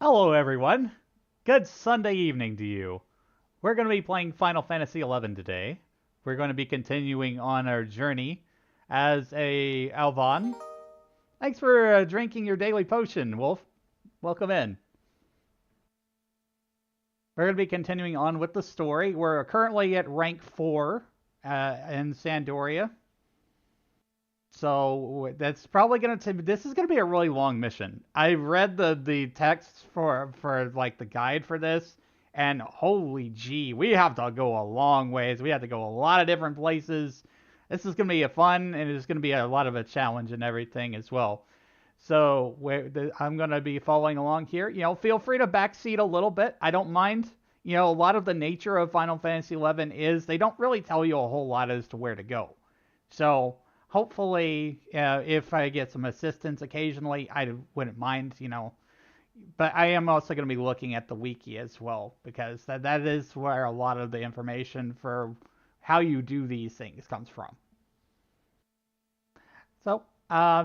Hello, everyone. Good Sunday evening to you. We're going to be playing Final Fantasy XI today. We're going to be continuing on our journey as a Alvan. Thanks for drinking your daily potion, Wolf. Welcome in. We're going to be continuing on with the story. We're currently at rank 4 in Sandoria. So that's probably gonna take. This is gonna be a really long mission. I read the text for like the guide for this, and holy gee, we have to go a long ways. We have to go a lot of different places. This is gonna be a fun, and it's gonna be a lot of a challenge and everything as well. So I'm gonna be following along here. Feel free to backseat a little bit. I don't mind. A lot of the nature of Final Fantasy XI is they don't really tell you a whole lot as to where to go. So hopefully, if I get some assistance occasionally, I wouldn't mind. But I am also going to be looking at the wiki as well, because that is where a lot of the information for how you do these things comes from. So,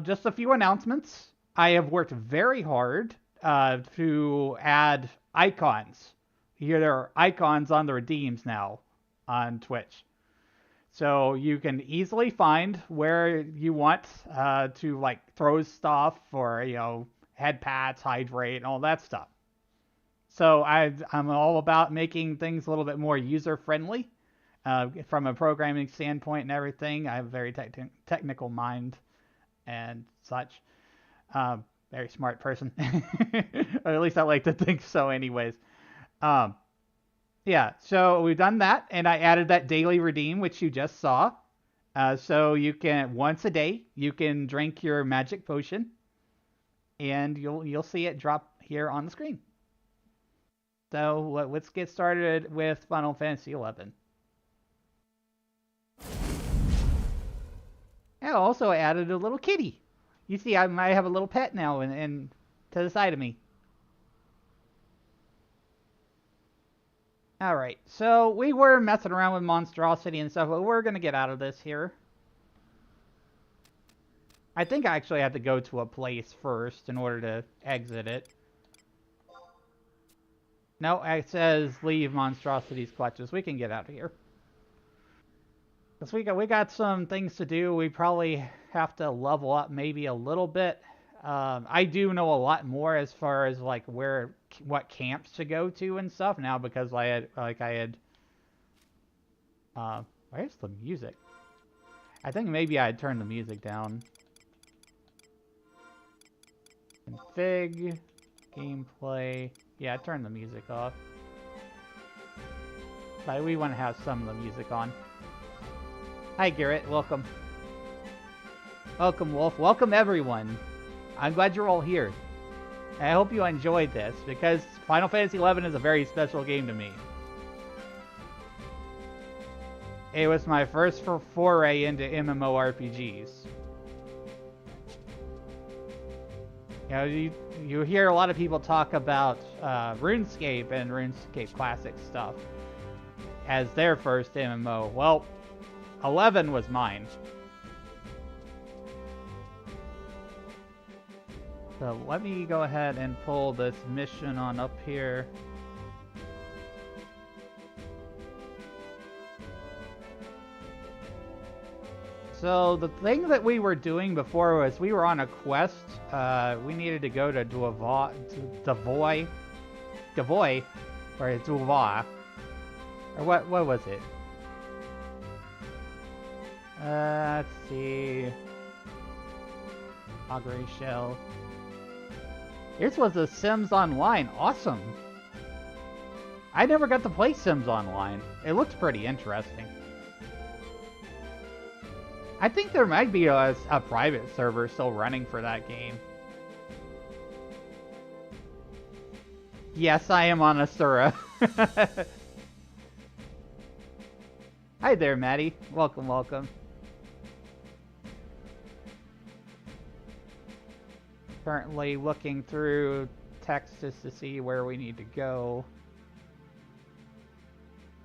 just a few announcements. I have worked very hard to add icons. Here there are icons on the redeems now on Twitch. So you can easily find where you want to like throw stuff or head pats, hydrate, and all that stuff. So I'm all about making things a little bit more user friendly from a programming standpoint and everything. I have a very technical mind and such. Very smart person, or at least I like to think so. Anyways. Yeah, so we've done that, and I added that daily redeem, which you just saw. So you can once a day you can drink your magic potion, and you'll see it drop here on the screen. So let's get started with Final Fantasy XI. I also added a little kitty. You see, I have a little pet now, and to the side of me. Alright, so we were messing around with monstrosity and stuff, but we're going to get out of this here. I think I actually have to go to a place first in order to exit it. No, it says leave monstrosity's clutches. We can get out of here. Because we got some things to do. We probably have to level up maybe a little bit. I do know a lot more as far as like what camps to go to and stuff now, because where's the music? I think maybe I had turned the music down. Config, gameplay. Yeah, I turned the music off. But we want to have some of the music on. Hi Garrett, welcome. Welcome Wolf, welcome everyone. I'm glad you're all here. I hope you enjoyed this, because Final Fantasy XI is a very special game to me. It was my first foray into MMORPGs. You hear a lot of people talk about RuneScape and RuneScape Classic stuff as their first MMO. Well, 11 was mine. So let me go ahead and pull this mission on up here. So the thing that we were doing before was we were on a quest. We needed to go to Devoy, or Duva, or what was it? Let's see. Augury Shell. This was a Sims Online. Awesome. I never got to play Sims Online. It looks pretty interesting. I think there might be a private server still running for that game. Yes, I am on Asura. Hi there, Maddie. Welcome, welcome. Currently looking through text just to see where we need to go.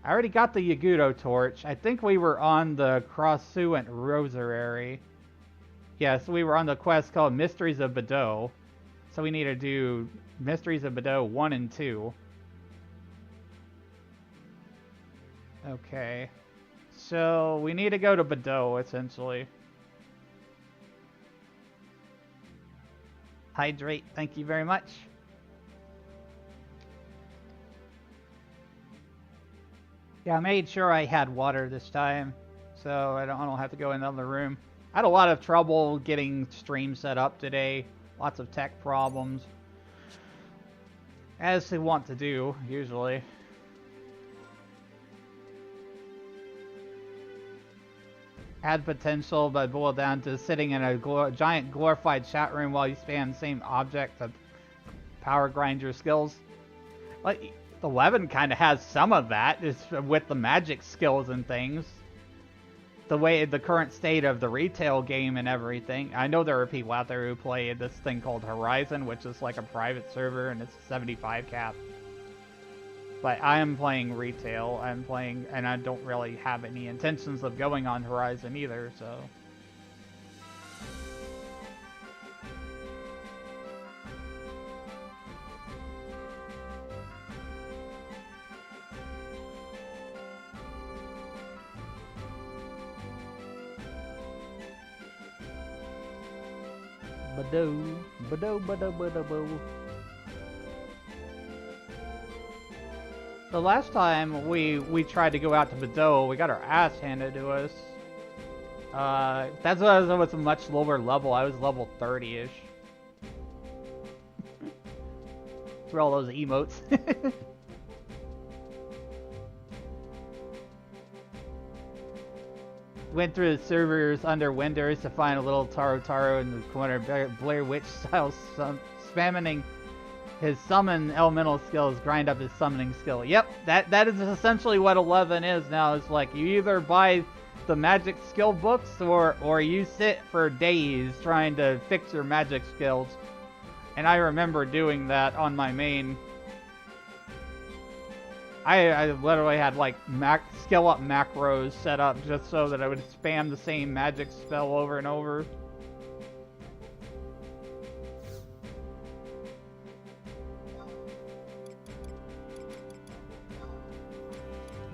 I already got the Yagudo torch. I think we were on the Crosssuant Rosary. Yes, we were on the quest called Mysteries of Bordeaux. So we need to do Mysteries of Bordeaux 1 and 2. Okay. So, we need to go to Bordeaux, essentially. Hydrate, thank you very much. Yeah, I made sure I had water this time, so I don't have to go in another room. I had a lot of trouble getting stream set up today. Lots of tech problems. As they want to do, usually. Had potential, but boiled down to sitting in a giant glorified chat room while you spam the same object to power grind your skills. Like, 11 kind of has some of that, just with the magic skills and things. The way, the current state of the retail game and everything. I know there are people out there who play this thing called Horizon, which is like a private server, and it's 75 cap. But I am playing retail, and I don't really have any intentions of going on Horizon either, so... Badoo. The last time we tried to go out to Bordeaux, we got our ass handed to us. That's why I was a much lower level. I was level 30-ish. For all those emotes. Went through the servers under Windows to find a little Taro in the corner, Blair Witch style spamming his summon elemental skills, grind up his summoning skill. Yep, that is essentially what 11 is now. It's like you either buy the magic skill books or you sit for days trying to fix your magic skills. And I remember doing that on my main. I literally had like skill up macros set up just so that I would spam the same magic spell over and over.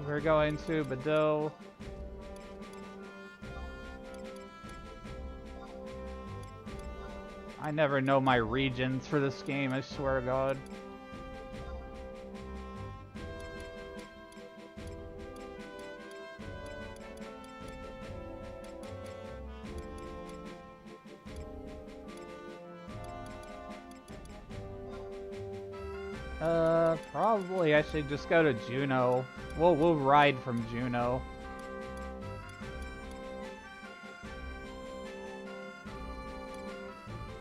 We're going to Bordeaux. I never know my regions for this game, I swear to God. Probably I should just go to Juneau. We'll ride from Juneau.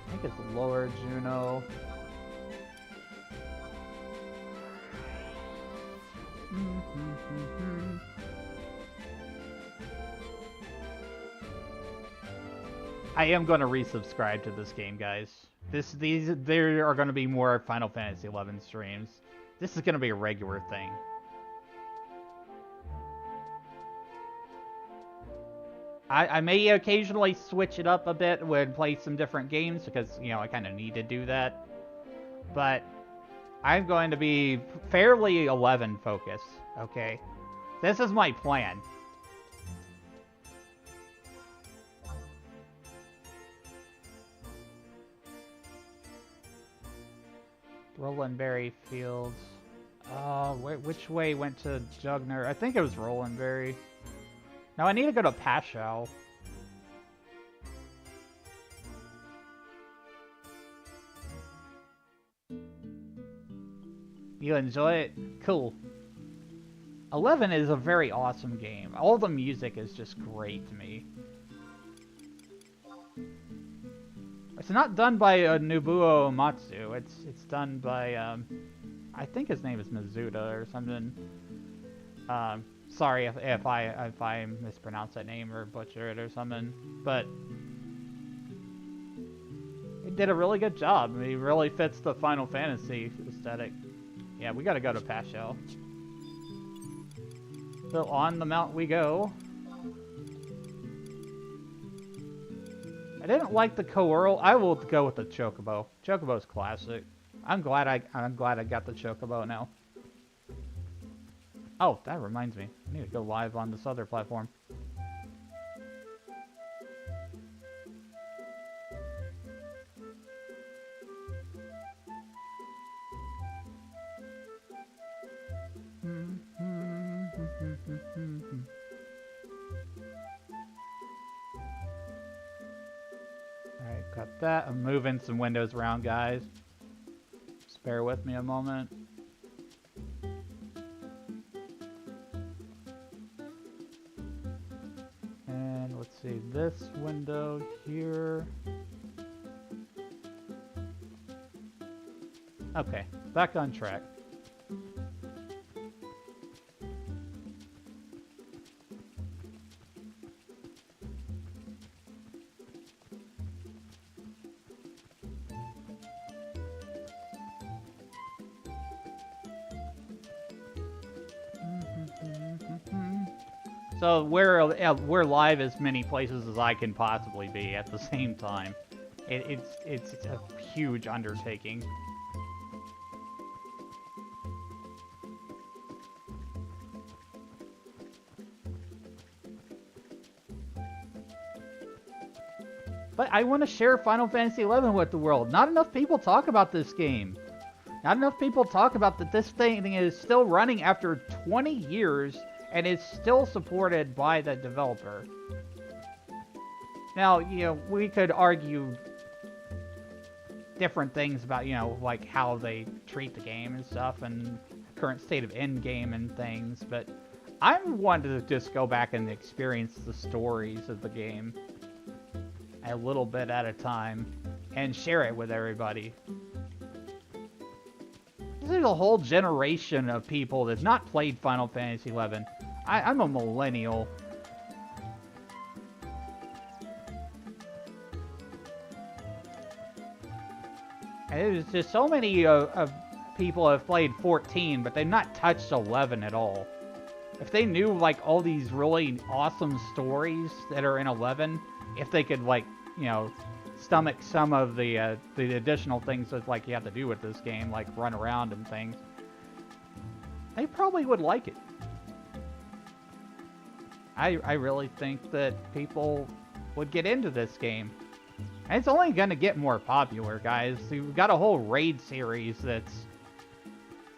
I think it's lower Juneau. I am going to resubscribe to this game, guys. There are going to be more Final Fantasy XI streams. This is going to be a regular thing. I may occasionally switch it up a bit and play some different games because, you know, I kind of need to do that. But I'm going to be fairly 11 focused, okay? This is my plan. Rolandberry Fields. Which way went to Jugner? I think it was Rolandberry. Now I need to go to Pashow. You enjoy it? Cool. 11 is a very awesome game. All the music is just great to me. It's not done by Nobuo Uematsu. It's done by I think his name is Mizuta or something. Sorry if I mispronounce that name or butcher it or something, but he did a really good job. He really fits the Final Fantasy aesthetic. Yeah, we gotta go to Pashow. So on the mount we go. I didn't like the Coeurl. I will go with the Chocobo. Chocobo's classic. I'm glad I got the chocobo now. Oh, that reminds me. I need to go live on this other platform. Alright, got that. I'm moving some windows around, guys. Just bear with me a moment. And let's see, this window here. Okay, back on track. So we're live as many places as I can possibly be at the same time. It's a huge undertaking. But I want to share Final Fantasy XI with the world. Not enough people talk about this game. Not enough people talk about that this thing is still running after 20 years and is still supported by the developer. Now, you know, we could argue different things about, you know, like how they treat the game and stuff and current state of endgame and things, but I wanted to just go back and experience the stories of the game a little bit at a time and share it with everybody. There's a whole generation of people that have not played Final Fantasy XI. I'm a millennial. And there's just so many of people have played 14, but they've not touched 11 at all. If they knew, like, all these really awesome stories that are in 11, if they could, like, you know, stomach some of the additional things that, like, you have to do with this game, like run around and things, they probably would like it. I really think that people would get into this game. And it's only going to get more popular, guys. We've got a whole raid series that's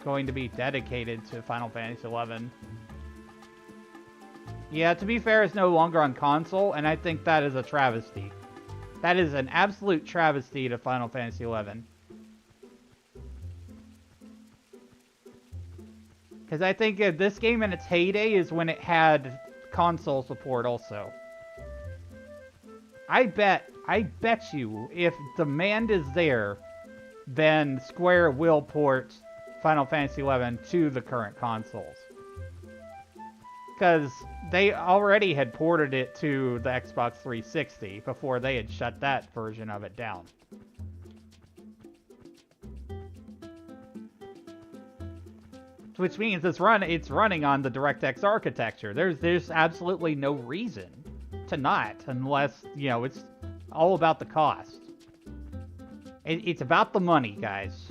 going to be dedicated to Final Fantasy XI. Yeah, to be fair, it's no longer on console, and I think that is a travesty. That is an absolute travesty to Final Fantasy XI. Because I think this game in its heyday is when it had console support also. I bet you, if demand is there, then Square will port Final Fantasy XI to the current consoles. Because they already had ported it to the Xbox 360 before they had shut that version of it down. Which means it's running on the DirectX architecture. There's absolutely no reason to not, unless, you know, it's all about the cost. It's about the money, guys.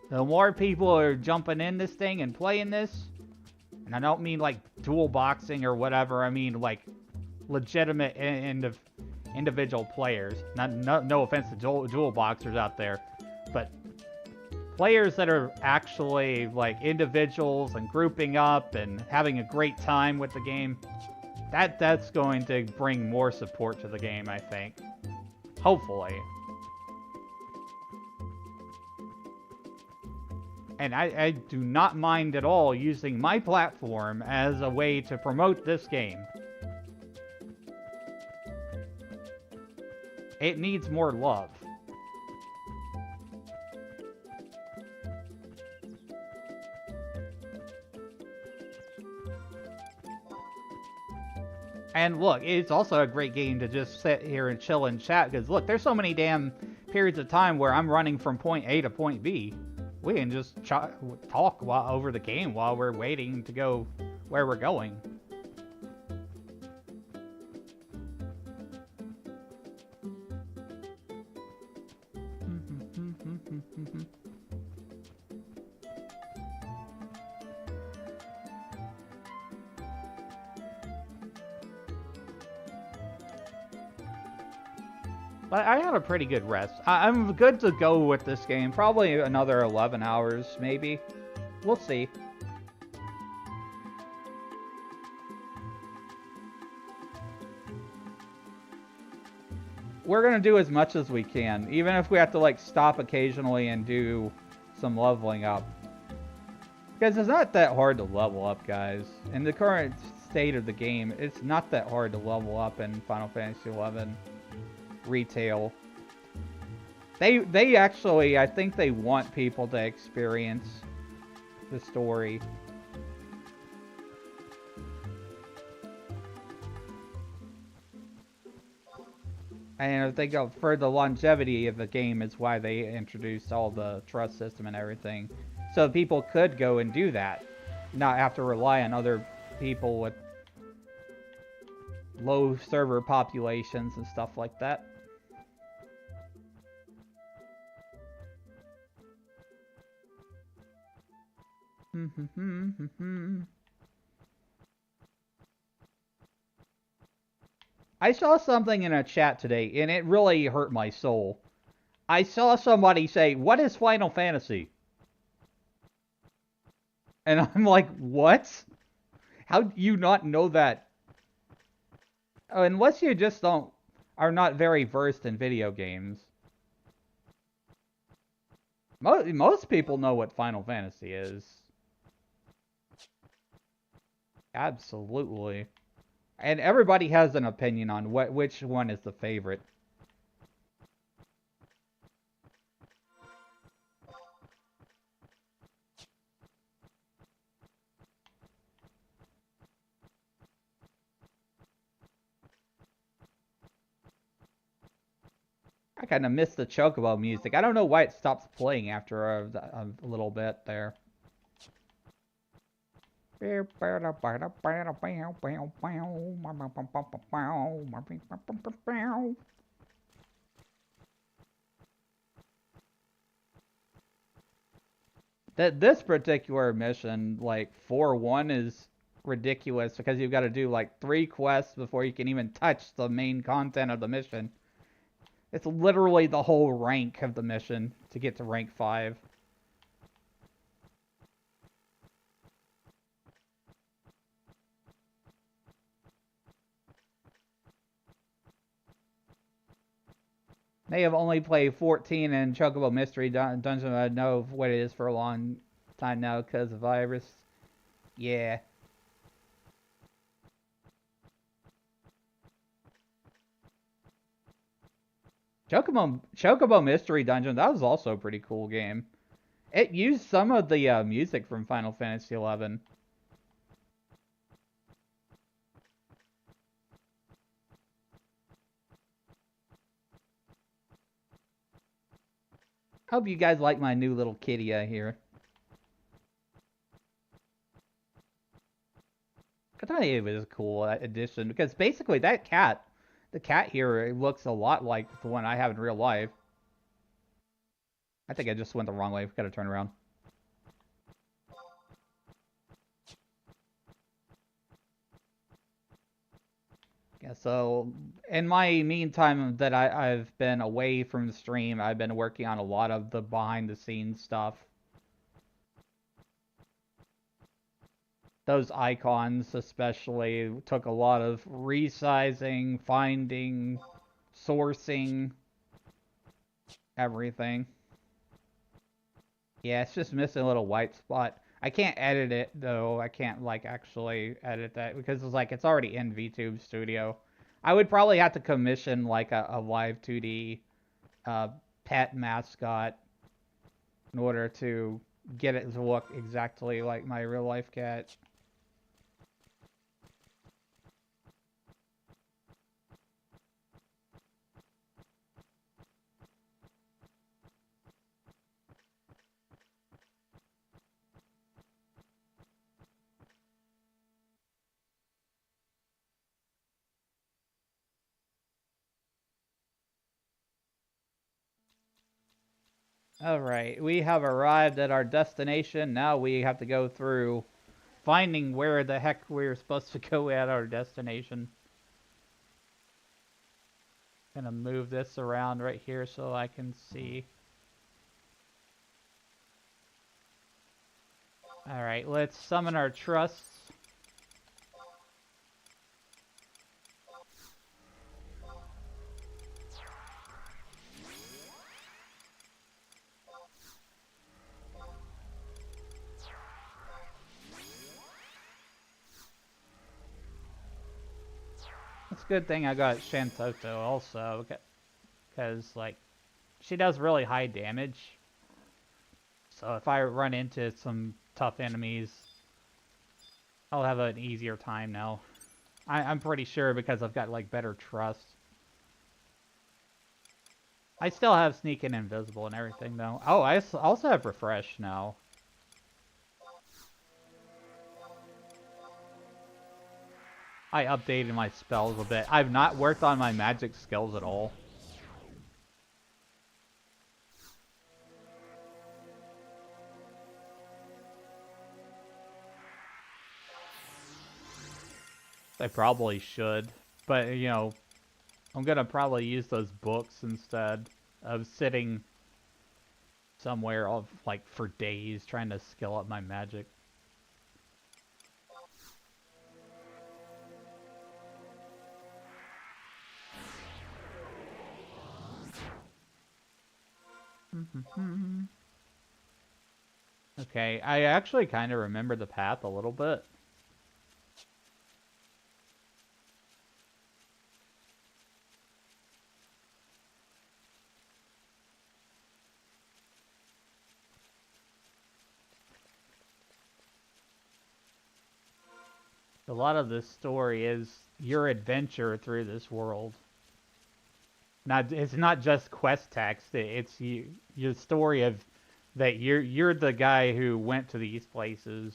The more people are jumping in this thing and playing this, and I don't mean like dual boxing or whatever, I mean like legitimate individual players. No offense to dual boxers out there, but players that are actually like individuals and grouping up and having a great time with the game, that's going to bring more support to the game, I think. Hopefully. And I do not mind at all using my platform as a way to promote this game. It needs more love. And look, it's also a great game to just sit here and chill and chat, because look, there's so many damn periods of time where I'm running from point A to point B. We can just talk over the game while we're waiting to go where we're going. But I had a pretty good rest. I'm good to go with this game. Probably another 11 hours, maybe. We'll see. We're gonna do as much as we can, even if we have to like stop occasionally and do some leveling up. Because it's not that hard to level up, guys. In the current state of the game, it's not that hard to level up in Final Fantasy XI retail. They actually, I think they want people to experience the story. And I think for the longevity of the game is why they introduced all the trust system and everything. So people could go and do that. Not have to rely on other people with low server populations and stuff like that. I saw something in a chat today, and it really hurt my soul. I saw somebody say, "What is Final Fantasy?" And I'm like, "What? How do you not know that?" Oh, unless you just are not very versed in video games. Most people know what Final Fantasy is. Absolutely. And everybody has an opinion on which one is the favorite. I kind of missed the Chocobo music. I don't know why it stops playing after a little bit there. This particular mission, like 4-1, is ridiculous because you've got to do like 3 quests before you can even touch the main content of the mission. It's literally the whole rank of the mission to get to rank 5. May have only played 14 in Chocobo Mystery Dungeon. I know what it is for a long time now because of virus. Yeah. Chocobo Mystery Dungeon, that was also a pretty cool game. It used some of the music from Final Fantasy XI. Hope you guys like my new little kitty here. I thought it was a cool addition because basically the cat here, it looks a lot like the one I have in real life. I think I just went the wrong way. Gotta turn around. Yeah, so in my meantime that I've been away from the stream, I've been working on a lot of the behind the scenes stuff. Those icons especially took a lot of resizing, finding, sourcing, everything. Yeah, it's just missing a little white spot. I can't edit it though. I can't like actually edit that because it's like it's already in VTube Studio. I would probably have to commission like a live 2D pet mascot in order to get it to look exactly like my real life cat. Alright, we have arrived at our destination. Now we have to go through finding where the heck we're supposed to go at our destination. Gonna move this around right here so I can see. Alright, let's summon our trusts. It's a good thing I got Shantoto also, because, like, she does really high damage. So if I run into some tough enemies, I'll have an easier time now. I'm pretty sure because I've got, like, better trust. I still have Sneak and Invisible and everything, though. Oh, I also have Refresh now. I updated my spells a bit. I've not worked on my magic skills at all. I probably should, but, you know, I'm gonna probably use those books instead of sitting somewhere like for days trying to skill up my magic. Okay, I actually kind of remember the path a little bit. A lot of this story is your adventure through this world. It's not just quest text. It's your story of that you're the guy who went to these places.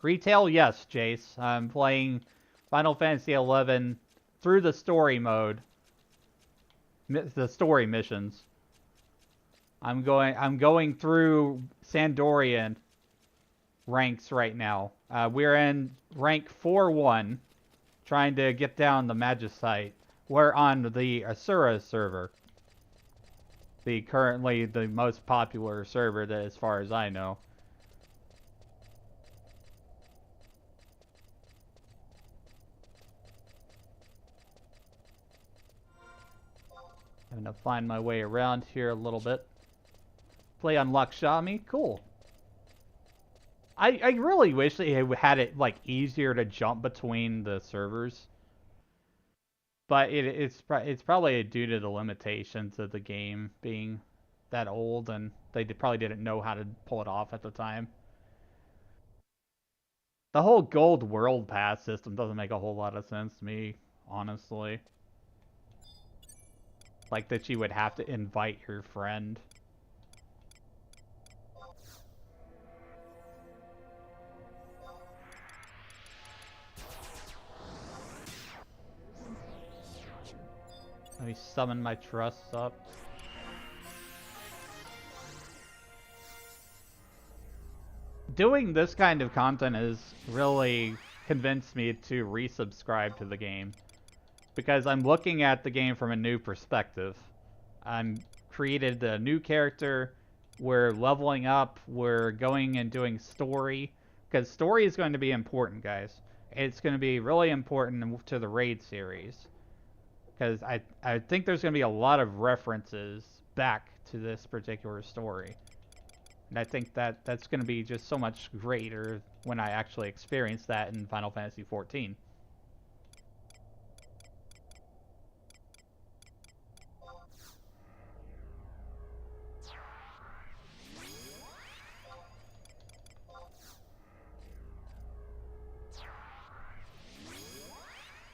Retail, yes, Jace. I'm playing Final Fantasy XI through the story mode, the story missions. I'm going through Sandoria ranks right now. We're in rank 4-1, trying to get down the Magicite. We're on the Asura server, currently the most popular server that, as far as I know. I'm gonna find my way around here a little bit. Play on Lakshmi, cool. I really wish they had it like easier to jump between the servers, but it's probably due to the limitations of the game being that old, and they probably didn't know how to pull it off at the time. The whole gold world pass system doesn't make a whole lot of sense to me, honestly. Like that you would have to invite your friend. Let me summon my trusts up. Doing this kind of content has really convinced me to resubscribe to the game, because I'm looking at the game from a new perspective. I'm created a new character, we're leveling up, we're going and doing story, because story is going to be important, guys. It's going to be really important to the raid series, because I think there's going to be a lot of references back to this particular story. And I think that's going to be just so much greater when I actually experience that in Final Fantasy XIV.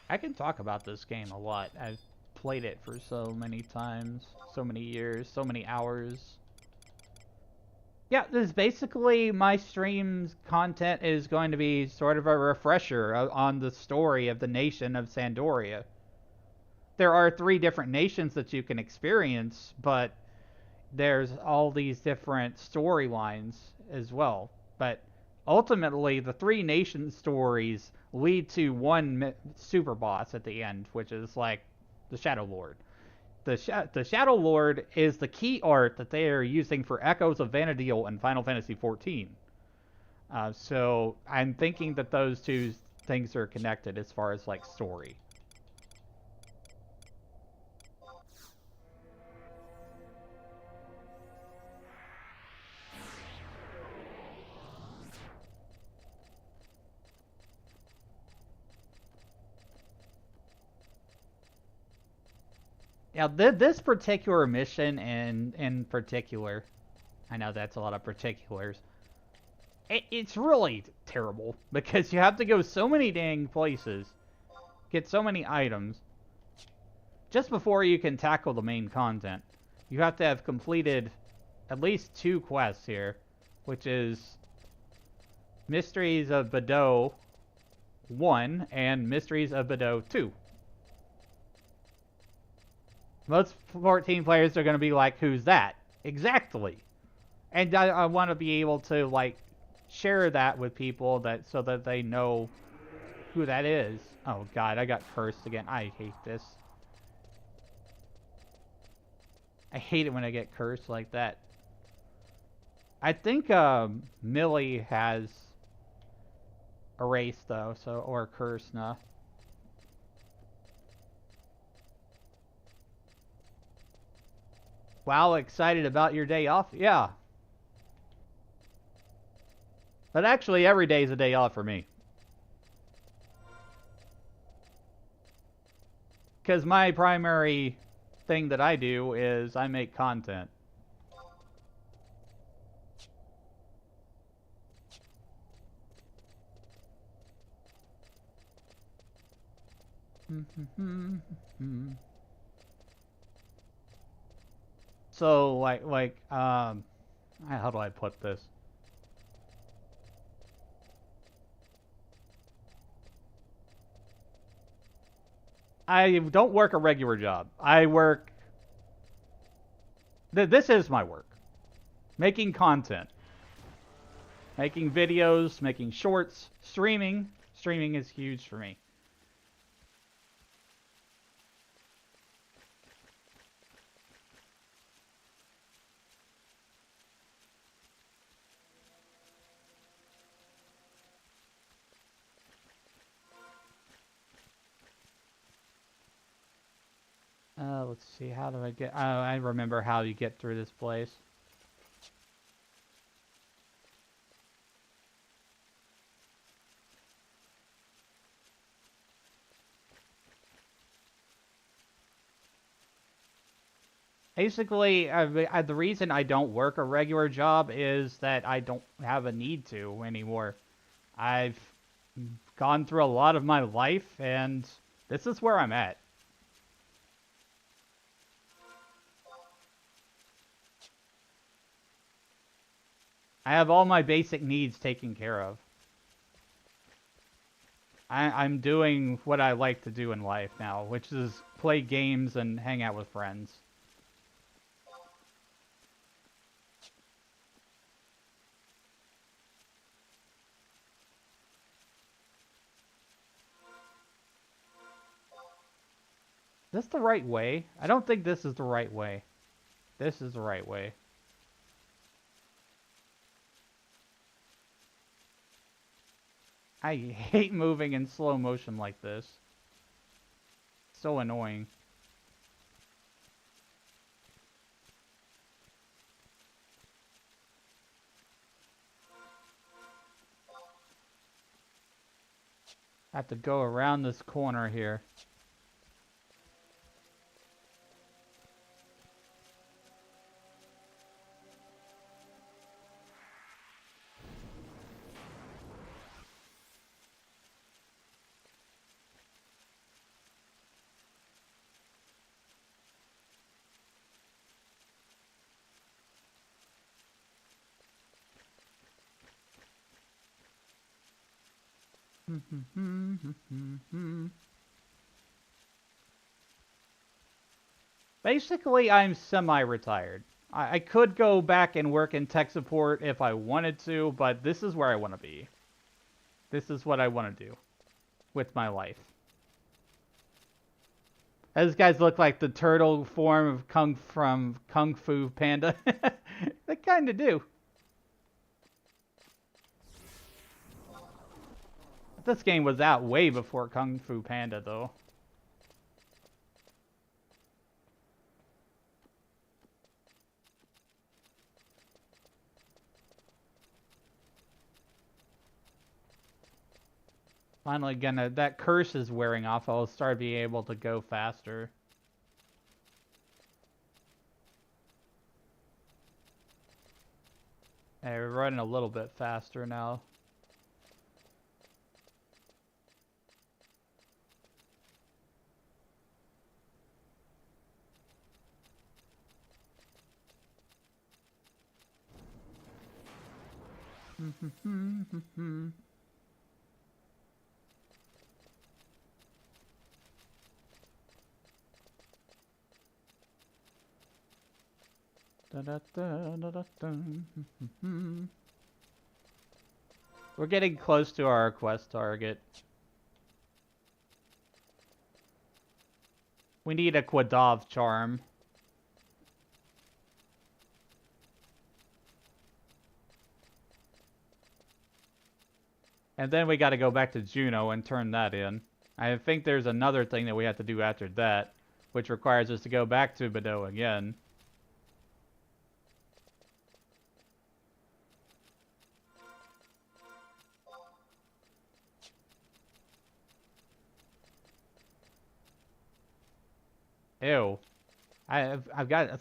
I can talk about this game a lot. I've played it for so many times, so many years, so many hours. Yeah, this basically my stream's content is going to be sort of a refresher on the story of the nation of Sandoria. there are 3 different nations that you can experience, but there's all these different storylines as well. But ultimately, the 3 nation stories lead to one super boss at the end, which is like the Shadow Lord. The Shadow Lord is the key art that they are using for Echoes of Vana'diel in Final Fantasy XIV. So I'm thinking that those two things are connected as far as like story. Now, this particular mission in particular, I know that's a lot of particulars. It's really terrible because you have to go so many dang places, get so many items, just before you can tackle the main content. You have to have completed at least 2 quests here, which is Mysteries of Bado 1 and Mysteries of Bado 2. Most 14 players are going to be like, who's that? Exactly. And I want to be able to, like, share that with people that so that they know who that is. Oh, God, I got cursed again. I hate this. I hate it when I get cursed like that. I think Millie has erased, though, so or cursed, nah. Wow, excited about your day off? Yeah. But actually, every day is a day off for me. Because my primary thing that I do is I make content. So, how do I put this? I don't work a regular job. I work... This is my work. Making content. Making videos, making shorts, streaming. Streaming is huge for me. Let's see, how do I get... Oh, I remember how you get through this place. Basically, the reason I don't work a regular job is that I don't have a need to anymore. I've gone through a lot of my life, and this is where I'm at. I have all my basic needs taken care of. I'm doing what I like to do in life now, which is play games and hang out with friends. Is this the right way? I don't think this is the right way. This is the right way. I hate moving in slow motion like this. So annoying. I have to go around this corner here. Basically, I'm semi-retired. I could go back and work in tech support if I wanted to, but this is where I want to be. This is what I want to do with my life. Those guys look like the turtle form of from Kung Fu Panda. They kind of do. This game was out way before Kung Fu Panda, though. Finally that curse is wearing off. I'll start being able to go faster. Hey, we're running a little bit faster now. We're getting close to our quest target. We need a Quadov charm. And then we gotta go back to Juno and turn that in. I think there's another thing that we have to do after that, which requires us to go back to Bordeaux again. Ew. I've got...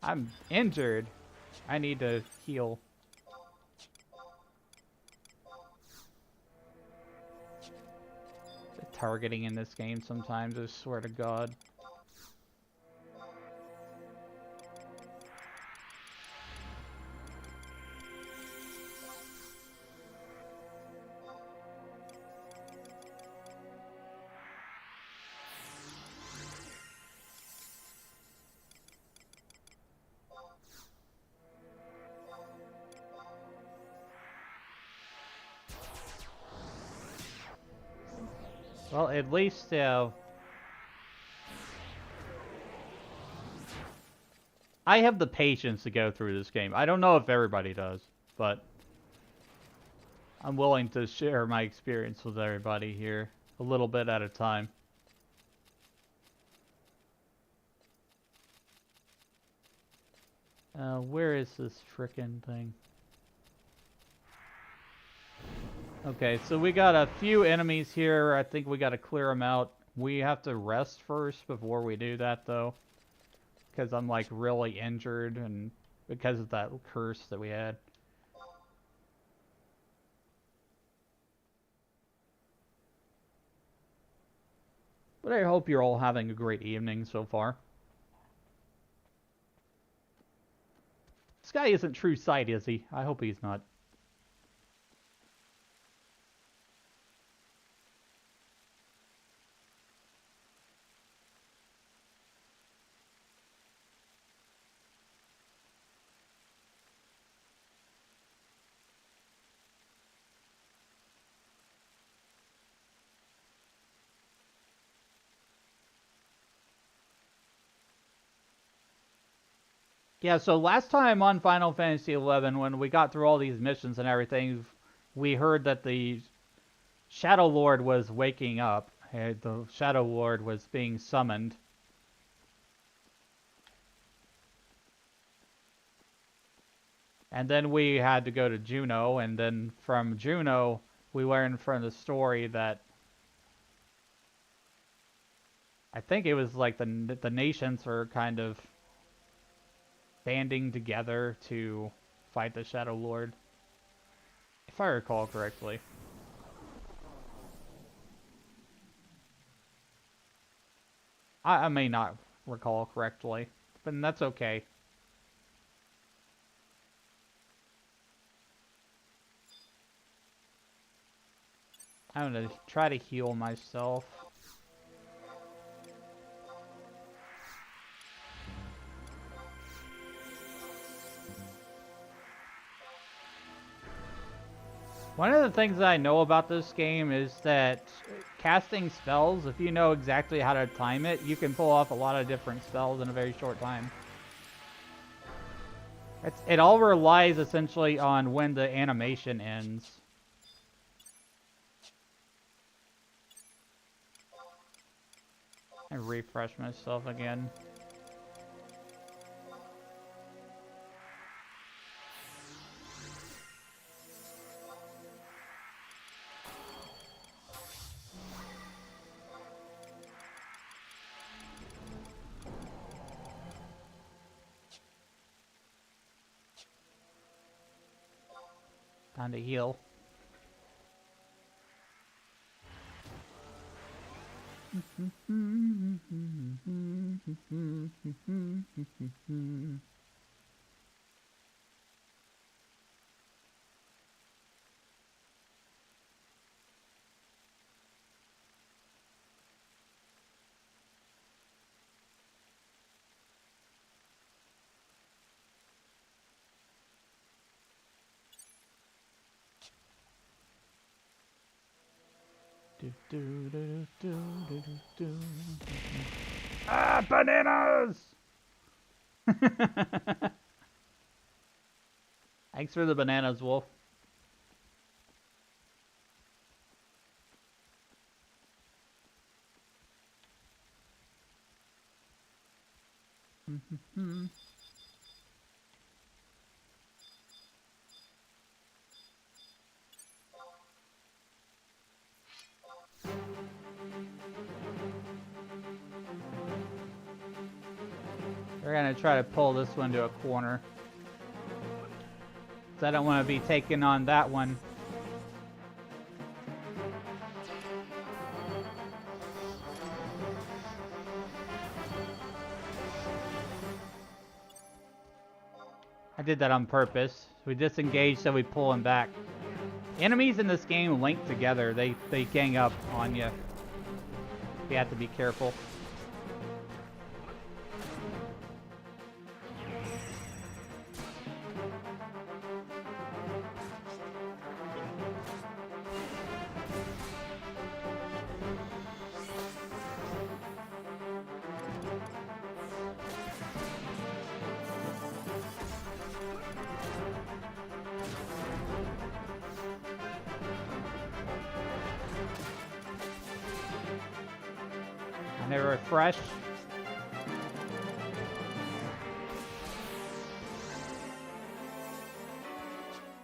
I'm injured. I need to heal. The targeting in this game sometimes, I swear to God. Well, at least, I have the patience to go through this game. I don't know if everybody does, but I'm willing to share my experience with everybody here, a little bit at a time. Where is this frickin' thing? Okay, so we got a few enemies here. I think we got to clear them out. We have to rest first before we do that, though. Because I'm, like, really injured, and because of that curse that we had. But I hope you're all having a great evening so far. This guy isn't true sight, is he? I hope he's not. Yeah, so last time on Final Fantasy XI, when we got through all these missions and everything, we heard that the Shadow Lord was waking up. The Shadow Lord was being summoned. And then we had to go to Juno, and then from Juno, we learned from the story that I think it was like the nations are kind of banding together to fight the Shadow Lord, if I recall correctly. I may not recall correctly, but that's okay. I'm gonna try to heal myself. One of the things that I know about this game is that casting spells, if you know exactly how to time it, you can pull off a lot of different spells in a very short time. It all relies essentially on when the animation ends. I refresh myself again. Time to heal. Ah, bananas! Thanks for the bananas, Wolf. We're gonna try to pull this one to a corner. So I don't want to be taking on that one. I did that on purpose. We disengage so we pull him back. Enemies in this game link together. They gang up on you. You have to be careful. And they refresh.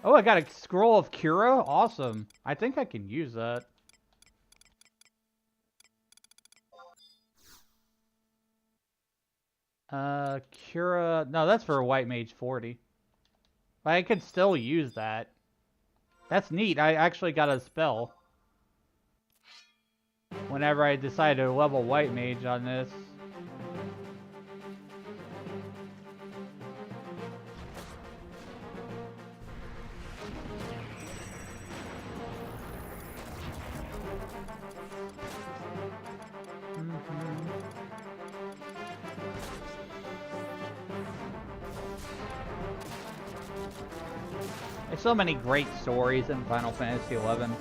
Oh, I got a scroll of Cura? Awesome. I think I can use that. Cura... No, that's for a White Mage 40. But I could still use that. That's neat. I actually got a spell. Whenever I decided to level White Mage on this. There's so many great stories in Final Fantasy XI.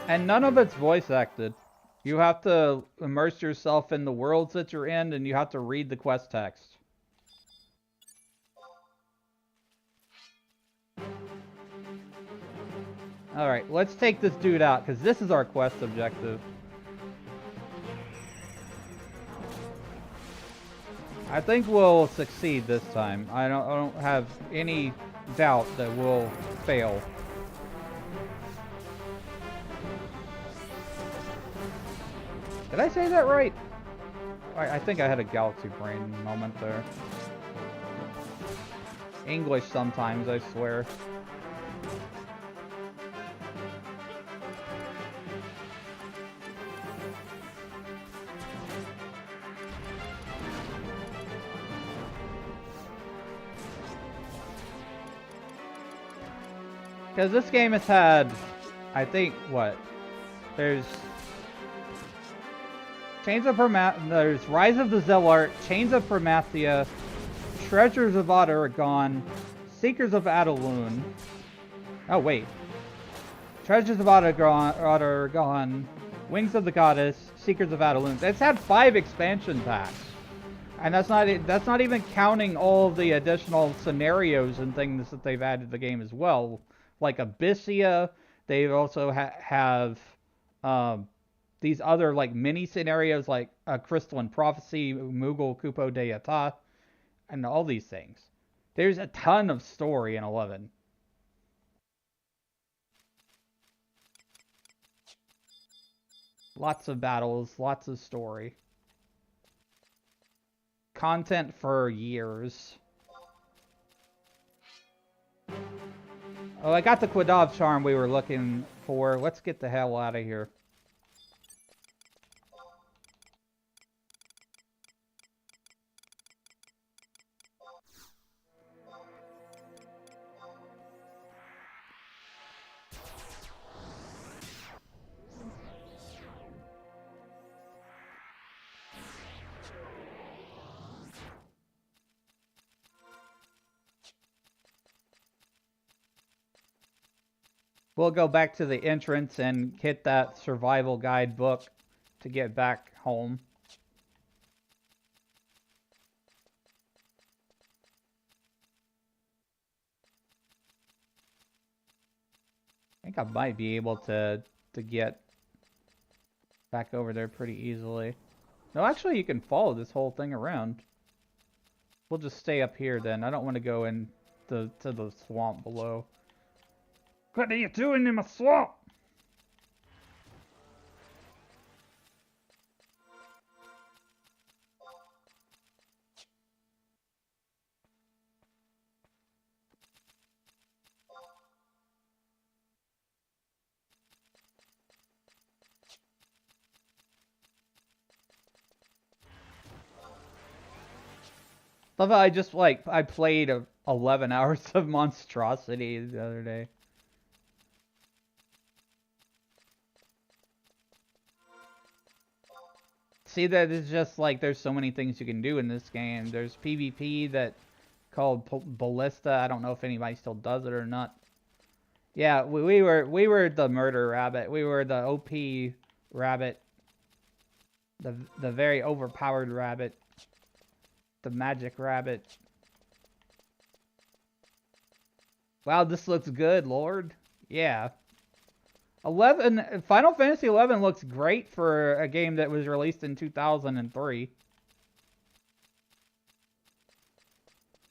And none of it's voice acted. You have to immerse yourself in the worlds that you're in, and you have to read the quest text. Alright, let's take this dude out, because this is our quest objective. I think we'll succeed this time. I don't have any doubt that we'll fail. Did I say that right? I think I had a galaxy brain moment there. English sometimes, I swear. Because this game has had, I think, what? There's Chains of there's Rise of the Zealot, Chains of Promathia, Treasures of Ottergon, Seekers of Adaloon. Oh, wait. Treasures of Ottergon, Wings of the Goddess, Seekers of Adaloon. It's had 5 expansion packs. And that's not even counting all of the additional scenarios and things that they've added to the game as well. Like Abyssia, they also have these other like mini scenarios like Crystalline Prophecy, Moogle Kupo de Ata, and all these things. There's a ton of story in 11. Lots of battles, lots of story. Content for years. Oh, I got the Quadav charm we were looking for. Let's get the hell out of here. We'll go back to the entrance and hit that survival guide book to get back home. I think I might be able to get back over there pretty easily. No, actually you can follow this whole thing around. We'll just stay up here then. I don't want to go in to the swamp below. What are you doing in my swamp? Love how I just I played 11 hours of Monstrosity the other day. See, that is just like there's so many things you can do in this game. There's PvP that called Ballista. I don't know if anybody still does it or not. Yeah, we were the murder rabbit. We were the OP rabbit. The very overpowered rabbit. The magic rabbit. Wow, this looks good, Lord. Yeah. 11 Final Fantasy 11 looks great for a game that was released in 2003.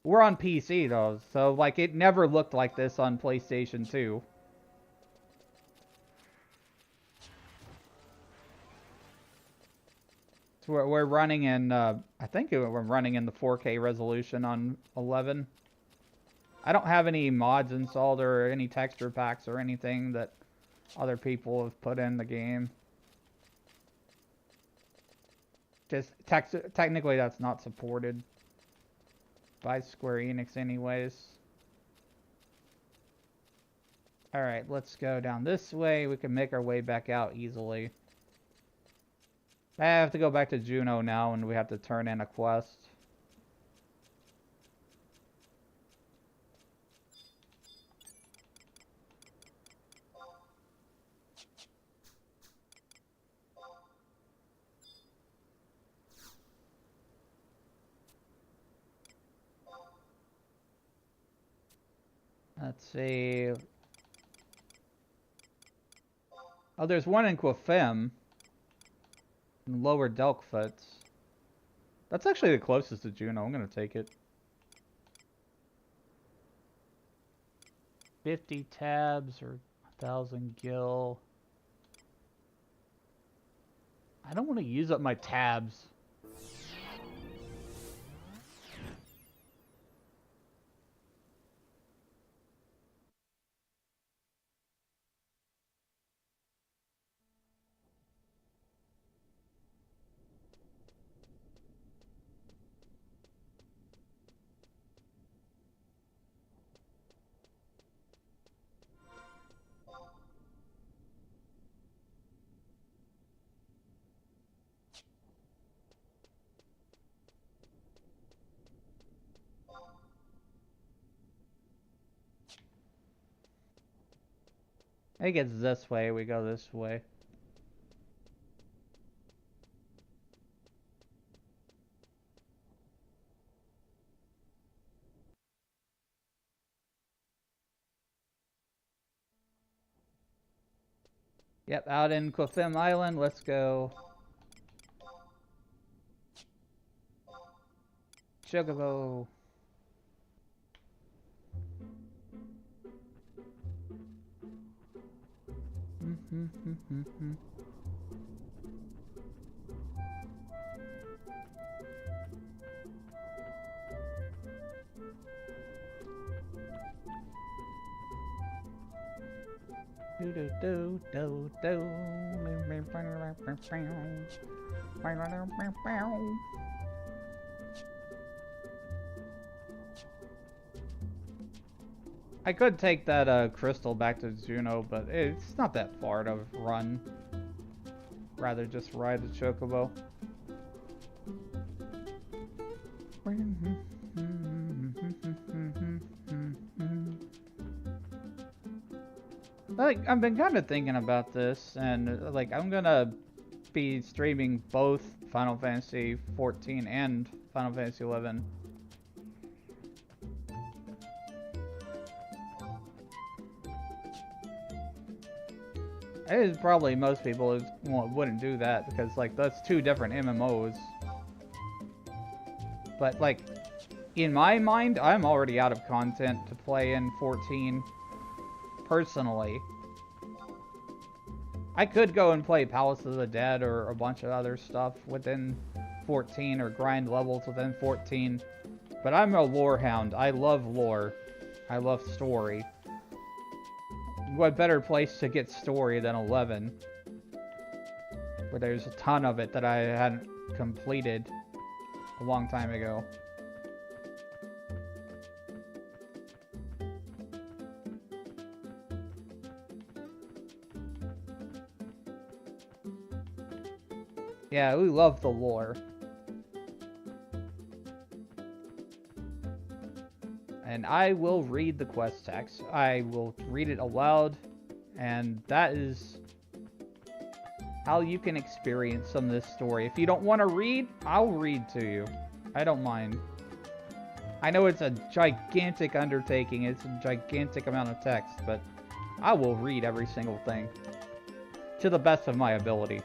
We're on PC though, so like it never looked like this on PlayStation 2. So we're running in I think we're running in the 4K resolution on 11. I don't have any mods installed or any texture packs or anything that other people have put in the game. Just technically that's not supported by Square Enix anyways. Alright, let's go down this way. We can make our way back out easily. I have to go back to Juneau now and we have to turn in a quest. Let's see. Oh, there's one in Quafem. In Lower Delkfoot. That's actually the closest to Juneau. I'm gonna take it. 50 tabs or 1,000 gil. I don't want to use up my tabs. I think it's this way. We go this way. Yep, out in Quafim Island. Let's go. Chocobo. Do do do do do. I could take that crystal back to Juno, but it's not that far to run. Rather just ride the chocobo. Like, I've been kind of thinking about this, and like, I'm gonna be streaming both Final Fantasy 14 and Final Fantasy 11. It's probably most people wouldn't do that because like that's two different MMOs. But like, in my mind, I'm already out of content to play in 14. Personally, I could go and play Palace of the Dead or a bunch of other stuff within 14 or grind levels within 14. But I'm a lore hound. I love lore. I love story. What better place to get story than 11? Where there's a ton of it that I hadn't completed a long time ago. Yeah, we love the lore. And I will read the quest text. I will read it aloud, and that is how you can experience some of this story. If you don't want to read, I'll read to you. I don't mind. I know it's a gigantic undertaking, it's a gigantic amount of text, but I will read every single thing to the best of my ability.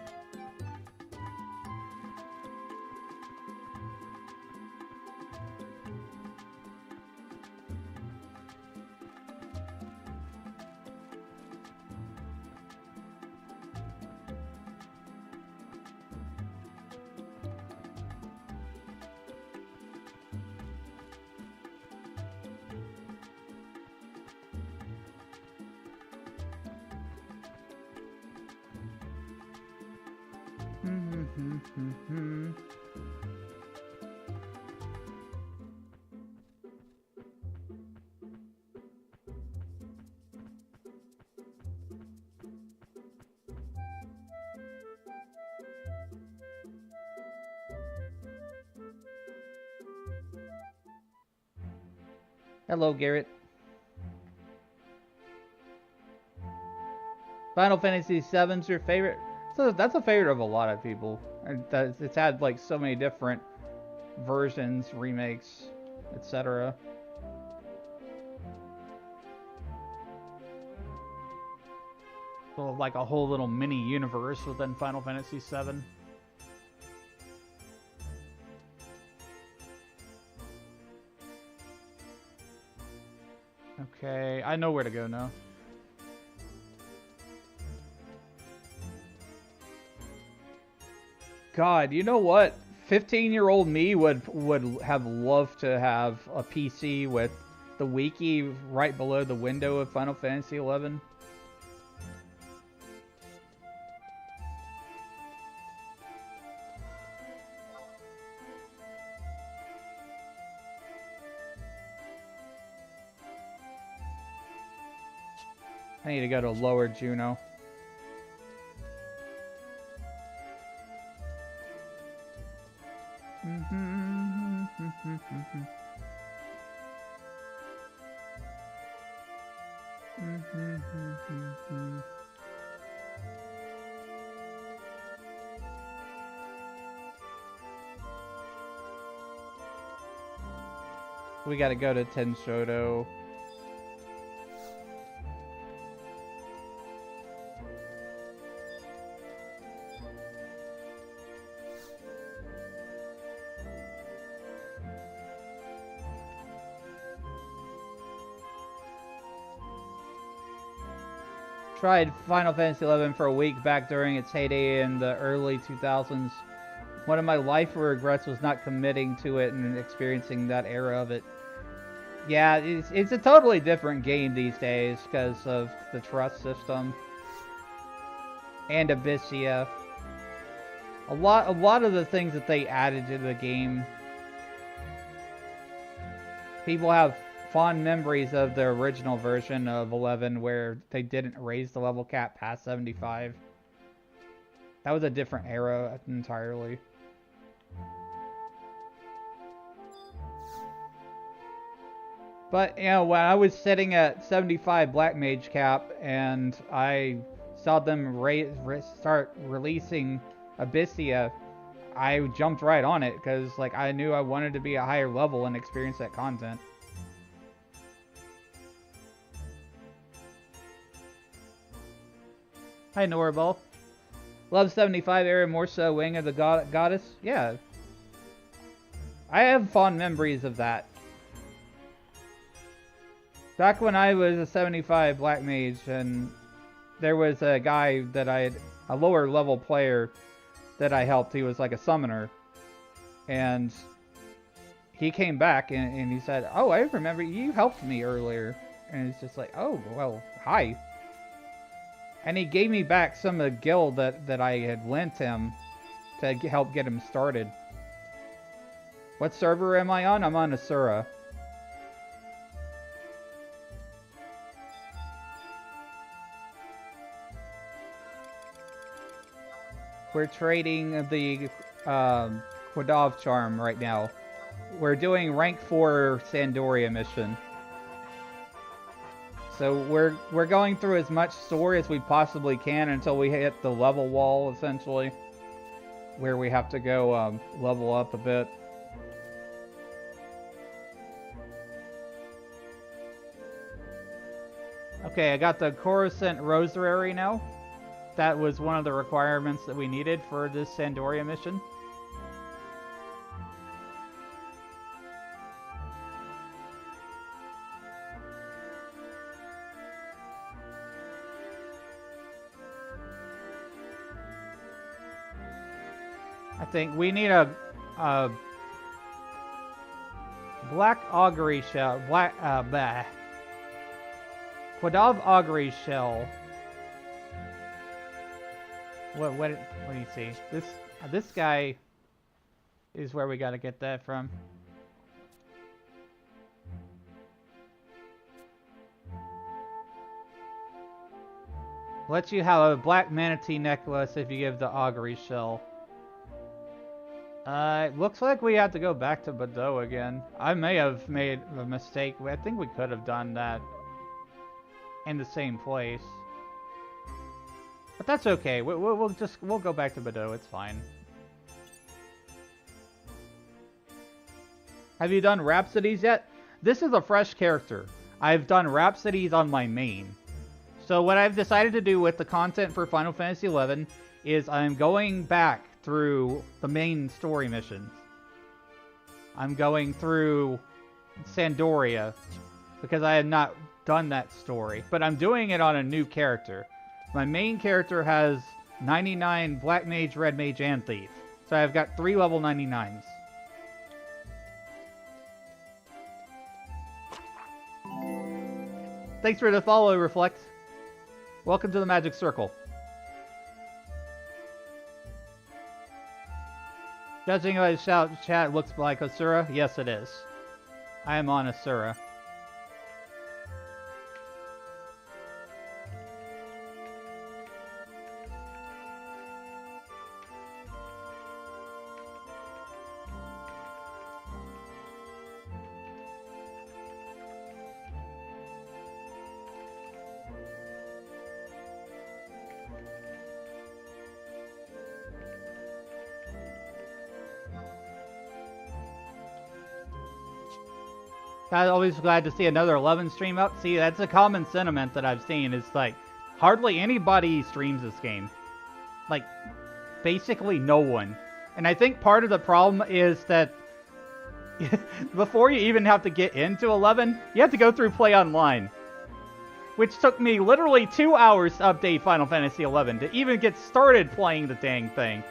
Hello, Garrett. Final Fantasy VII's your favorite? So that's a favorite of a lot of people. It's had like so many different versions, remakes, etc. So like a whole little mini universe within Final Fantasy VII. Okay, I know where to go now. God, you know what? 15-year-old me would have loved to have a PC with the wiki right below the window of Final Fantasy XI. I need to go to Lower Juno. we gotta go to Tenshodo. Tried Final Fantasy XI for a week back during its heyday in the early 2000s. One of my life regrets was not committing to it and experiencing that era of it. Yeah, it's a totally different game these days because of the trust system and Abyssia. A lot of the things that they added to the game, people have fond memories of the original version of 11 where they didn't raise the level cap past 75. That was a different era entirely. But, you know, when I was sitting at 75 Black Mage cap and I saw them start releasing Abyssia, I jumped right on it because, like, I knew I wanted to be a higher level and experience that content. Hi, Norabel. Love 75 era more so. Wing of the Goddess? Yeah. I have fond memories of that. Back when I was a 75 Black Mage and there was a guy that a lower level player that I helped. He was like a summoner. And he came back and he said, "Oh, I remember you helped me earlier." And it's just like, "Oh, well, hi." And he gave me back some of the guild that I had lent him to help get him started. What server am I on? I'm on Asura. We're trading the Quadov charm right now. We're doing rank 4 Sandoria mission. So we're going through as much story as we possibly can until we hit the level wall, essentially. Where we have to go level up a bit. Okay, I got the Coruscant Rosary now. That was one of the requirements that we needed for this Sandoria mission. I think we need a black augury shell, Quadav augury shell. What do you see? This guy is where we got to get that from. Lets you have a black manatee necklace if you give the augury shell. It looks like we have to go back to Bordeaux again. I may have made a mistake. I think we could have done that in the same place. But that's okay. We'll go back to Bordeaux. It's fine. Have you done Rhapsodies yet? This is a fresh character. I've done Rhapsodies on my main. So what I've decided to do with the content for Final Fantasy XI is I'm going back through the main story missions. I'm going through Sandoria because I had not done that story. But I'm doing it on a new character. My main character has 99 Black Mage, Red Mage, and Thief. So I've got 3 level 99s. Thanks for the follow, Reflect. Welcome to the Magic Circle. Judging by the chat, looks like Asura. Yes, it is. I am on Asura. I'm always glad to see another 11 stream up. See, that's a common sentiment that I've seen. Is like, hardly anybody streams this game. Like, basically no one. And I think part of the problem is that before you even have to get into 11, you have to go through Play Online. Which took me literally 2 hours to update Final Fantasy XI to even get started playing the dang thing.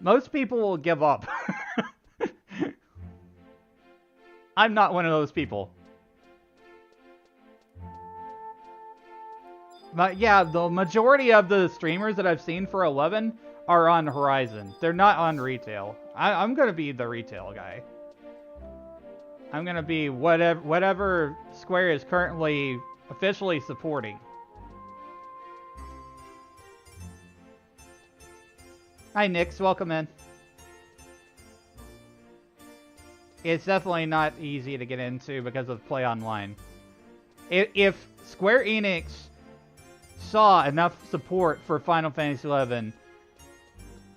Most people will give up. I'm not one of those people. But yeah, the majority of the streamers that I've seen for 11 are on Horizon. They're not on retail. I'm gonna be the retail guy. I'm gonna be whatever Square is currently officially supporting. Hi, Nix. Welcome in. It's definitely not easy to get into because of Play Online. If Square Enix saw enough support for Final Fantasy XI,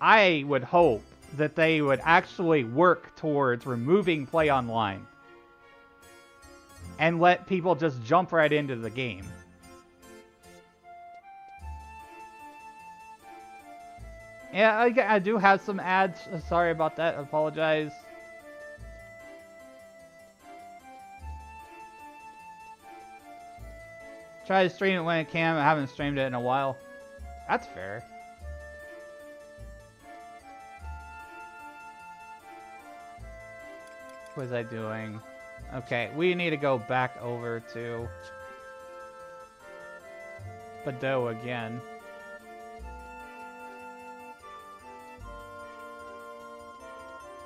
I would hope that they would actually work towards removing Play Online and let people just jump right into the game. Yeah, I do have some ads. Sorry about that. I apologize. Try to stream it when I can. I haven't streamed it in a while. That's fair. What was I doing? Okay, we need to go back over to Bado again.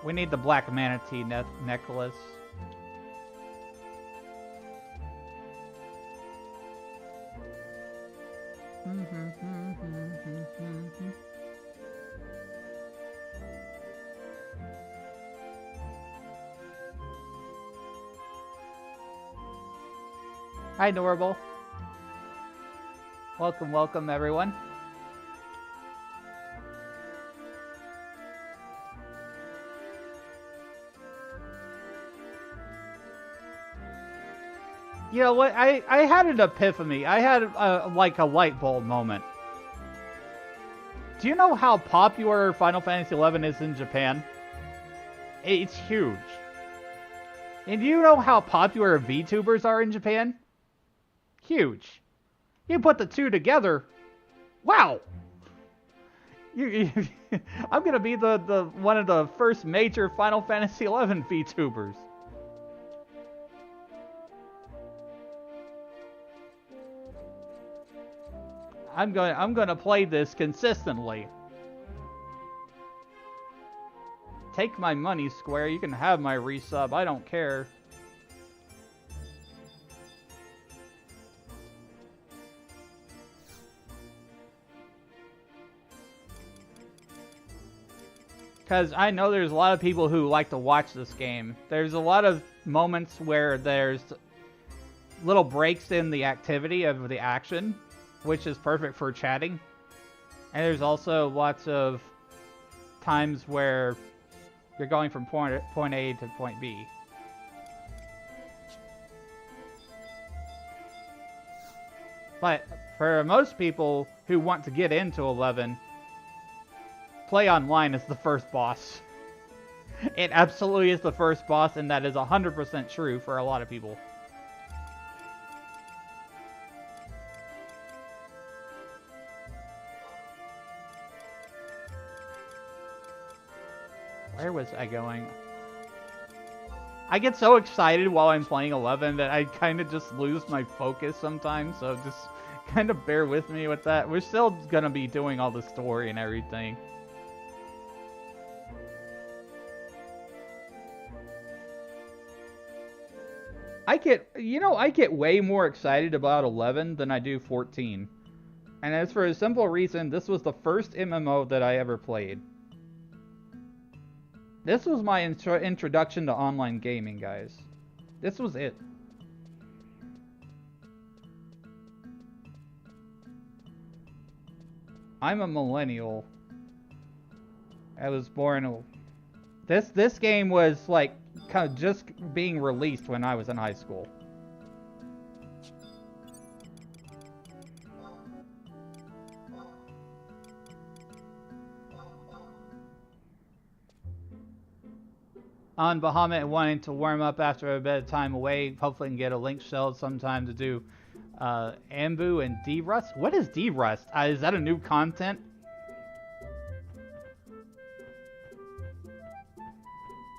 We need the black manatee necklace. Hi, Norval. Welcome, welcome, everyone. You know what? I had an epiphany. I had like a light bulb moment. Do you know how popular Final Fantasy XI is in Japan? It's huge. And do you know how popular VTubers are in Japan? Huge. You put the two together, wow! I'm gonna be the one of the first major Final Fantasy XI VTubers. I'm gonna play this consistently. Take my money, Square. You can have my resub. I don't care. Because I know there's a lot of people who like to watch this game. There's a lot of moments where there's little breaks in the activity of the action, which is perfect for chatting. And there's also lots of times where you're going from point A to point B. But for most people who want to get into 11, Play Online is the first boss. It absolutely is the first boss, and that is 100% true for a lot of people. Where was I going? I get so excited while I'm playing 11 that I kind of just lose my focus sometimes, so just kind of bear with me with that. We're still gonna be doing all the story and everything. I get way more excited about 11 than I do 14. And that's for a simple reason. This was the first MMO that I ever played. This was my introduction to online gaming, guys. This was it. I'm a millennial. I was born. This game was like kind of just being released when I was in high school. On Bahamut and wanting to warm up after a bit of time away, hopefully can get a link shell sometime to do Ambu and D-Rust. What is D-Rust? Is that a new content?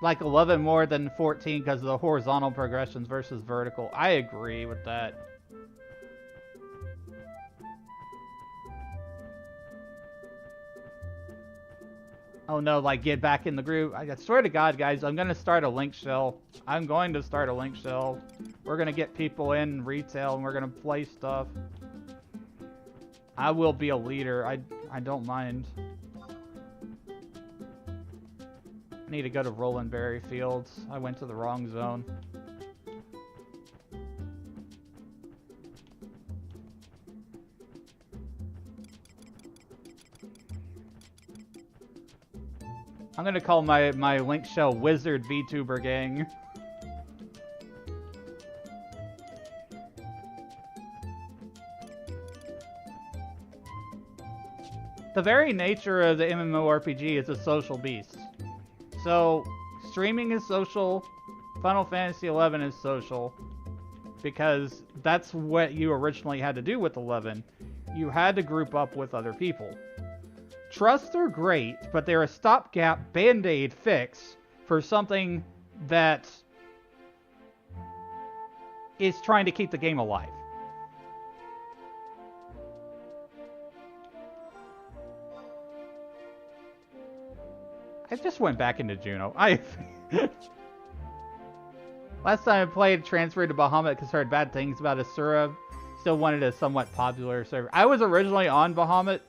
Like 11 more than 14 because of the horizontal progressions versus vertical. I agree with that. Oh no, like get back in the group. I swear to God, guys, I'm gonna start a link shell. I'm going to start a link shell. We're gonna get people in retail and we're gonna play stuff. I will be a leader. I don't mind. I need to go to Roland Berry Fields. I went to the wrong zone. I'm gonna call my link shell Wizard VTuber Gang. The very nature of the MMORPG is a social beast. So, streaming is social, Final Fantasy XI is social, because that's what you originally had to do with 11. You had to group up with other people. Trusts are great, but they're a stopgap band-aid fix for something that is trying to keep the game alive. I just went back into Juno. Last time I played, transferred to Bahamut because I heard bad things about Asura. Still wanted a somewhat popular server. I was originally on Bahamut,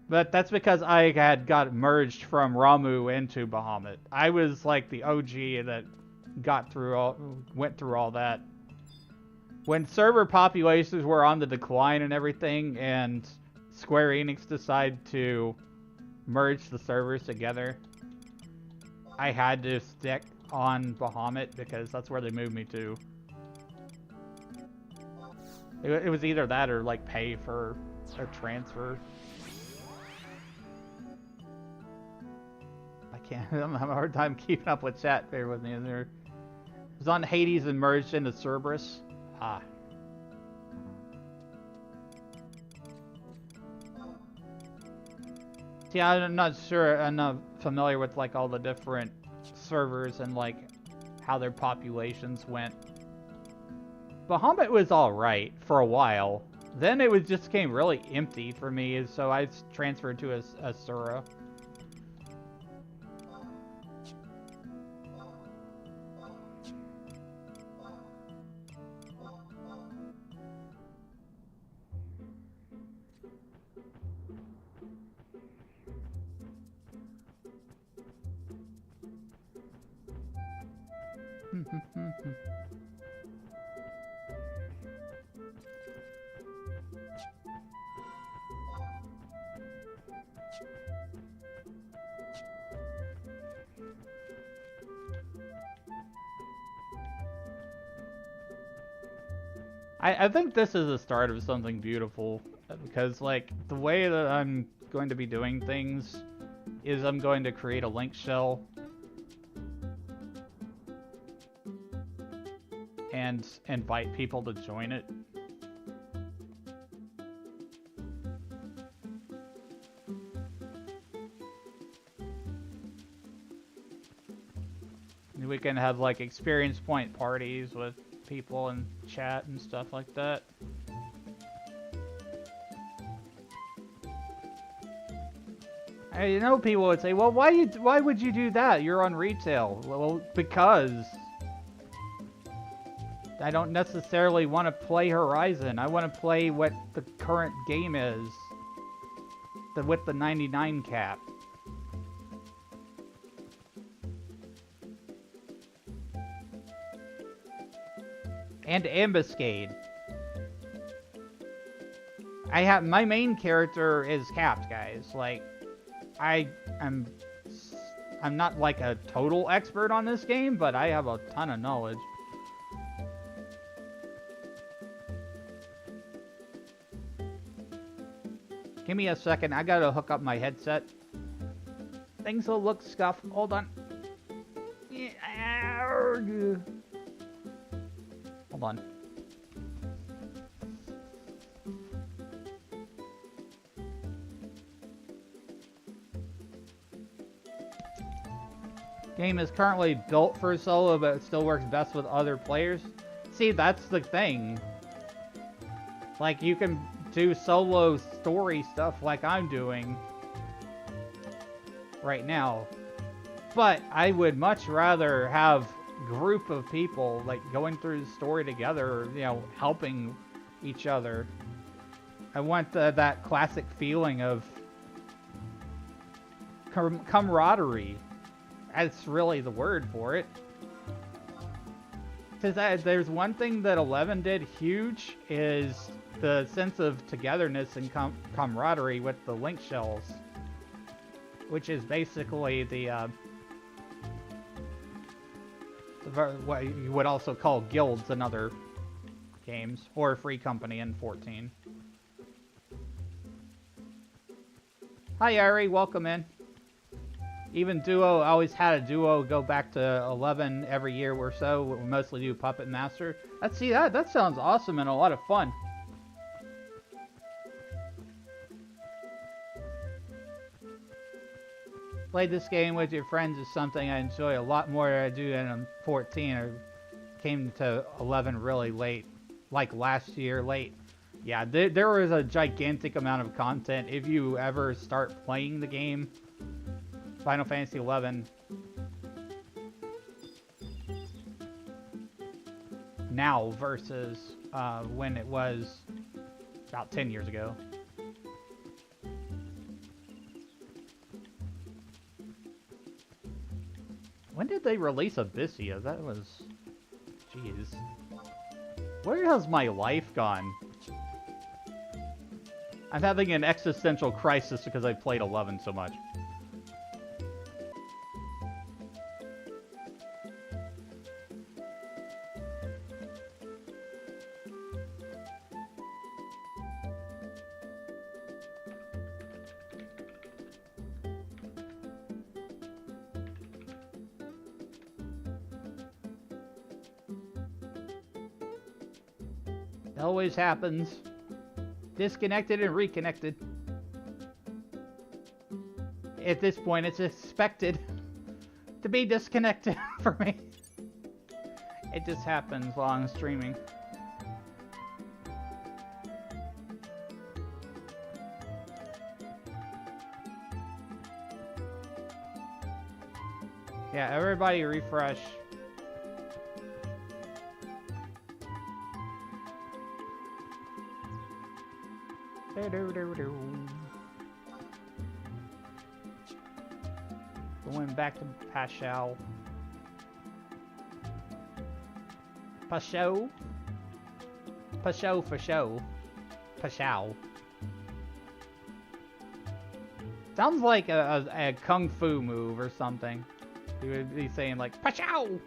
but that's because I had got merged from Ramu into Bahamut. I was like the OG that went through all that. When server populations were on the decline and everything, and Square Enix decided to merge the servers together, I had to stick on Bahamut because that's where they moved me to. It was either that or like pay for a transfer. I can't. I'm having a hard time keeping up with chat. Bear with me. It was on Hades and merged into Cerberus. Ah. Yeah, I'm not sure. I'm not familiar with like all the different servers and like how their populations went. Bahamut was alright for a while. Then it just became really empty for me, so I transferred to Asura. I think this is the start of something beautiful, because like the way that I'm going to be doing things is I'm going to create a link shell and invite people to join it. We can have like experience point parties with people and chat and stuff like that. I know people would say, well, why would you do that? You're on retail. Well, because I don't necessarily want to play Horizon. I want to play what the current game is, with the 99 cap. And Ambuscade. my main character is capped, guys. Like, I'm not like a total expert on this game, but I have a ton of knowledge. Give me a second. I gotta hook up my headset. Things will look scuffed. Hold on. Hold on. Game is currently built for solo, but it still works best with other players. See, that's the thing. Like, you can do solo story stuff like I'm doing right now. But I would much rather have a group of people, like, going through the story together, you know, helping each other. I want that classic feeling of camaraderie. That's really the word for it. Because there's one thing that 11 did huge is the sense of togetherness and camaraderie with the link shells, which is basically what you would also call guilds in other games, or Free Company in 14. Hi Ari, welcome in. Even Duo, I always had a Duo go back to 11 every year or so. We mostly do Puppet Master. That sounds awesome and a lot of fun. Played this game with your friends is something I enjoy a lot more than I do in 14. I came to 11 really late, like last year late. Yeah, there was a gigantic amount of content. If you ever start playing the game, Final Fantasy XI, now versus when it was about 10 years ago. When did they release Abyssia? That was... Jeez. Where has my life gone? I'm having an existential crisis because I played 11 so much. It always happens. Disconnected and reconnected. At this point, it's expected to be disconnected for me. It just happens while I'm streaming. Yeah, everybody refresh. Going back to Pashao. Pashao? Pashao for show. Pashao. Sounds like a kung fu move or something. He would be saying like, Pashao!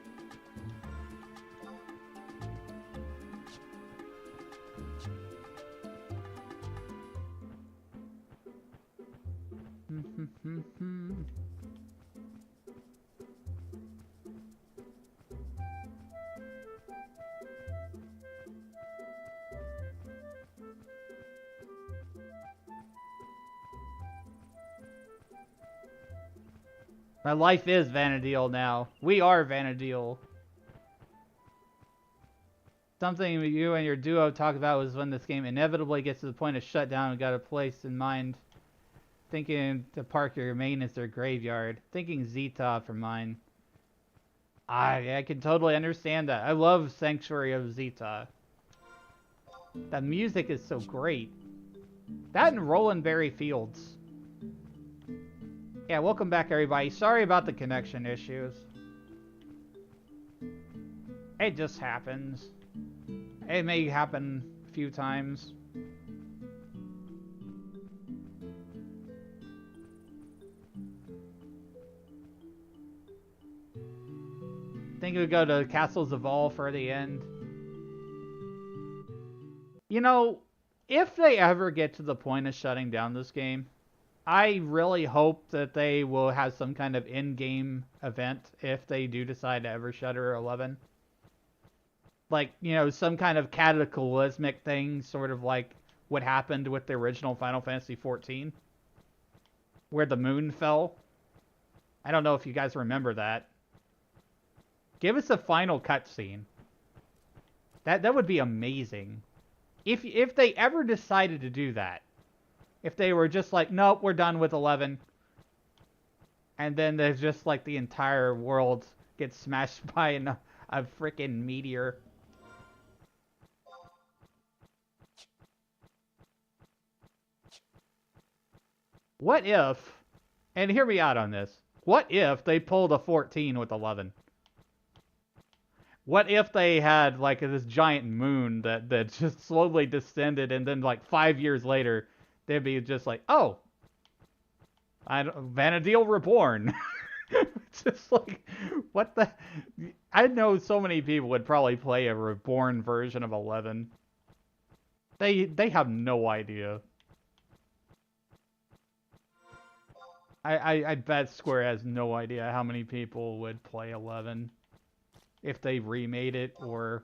My life is Vanadil now. We are Vanadil. Something you and your duo talked about was when this game inevitably gets to the point of shutdown and got a place in mind. Thinking to park your main as their graveyard. Thinking Zeta for mine. I can totally understand that. I love Sanctuary of Zeta. The music is so great. That and Roland Berry Fields. Yeah, welcome back everybody. Sorry about the connection issues. It just happens. It may happen a few times. think it would go to Castles of All for the end. You know, if they ever get to the point of shutting down this game, I really hope that they will have some kind of in-game event if they do decide to ever shutter 11. Like, you know, some kind of cataclysmic thing, sort of like what happened with the original Final Fantasy XIV, where the moon fell. I don't know if you guys remember that. Give us a final cutscene. That would be amazing. If they ever decided to do that. If they were just like, nope, we're done with 11. And then there's just like the entire world gets smashed by a freaking meteor. What if, and hear me out on this, what if they pulled a 14 with 11? What if they had like this giant moon that just slowly descended, and then like 5 years later, they'd be just like, oh, Vanadil Reborn. Just like, what the... I know so many people would probably play a Reborn version of 11. They have no idea. I bet Square has no idea how many people would play 11 if they remade it or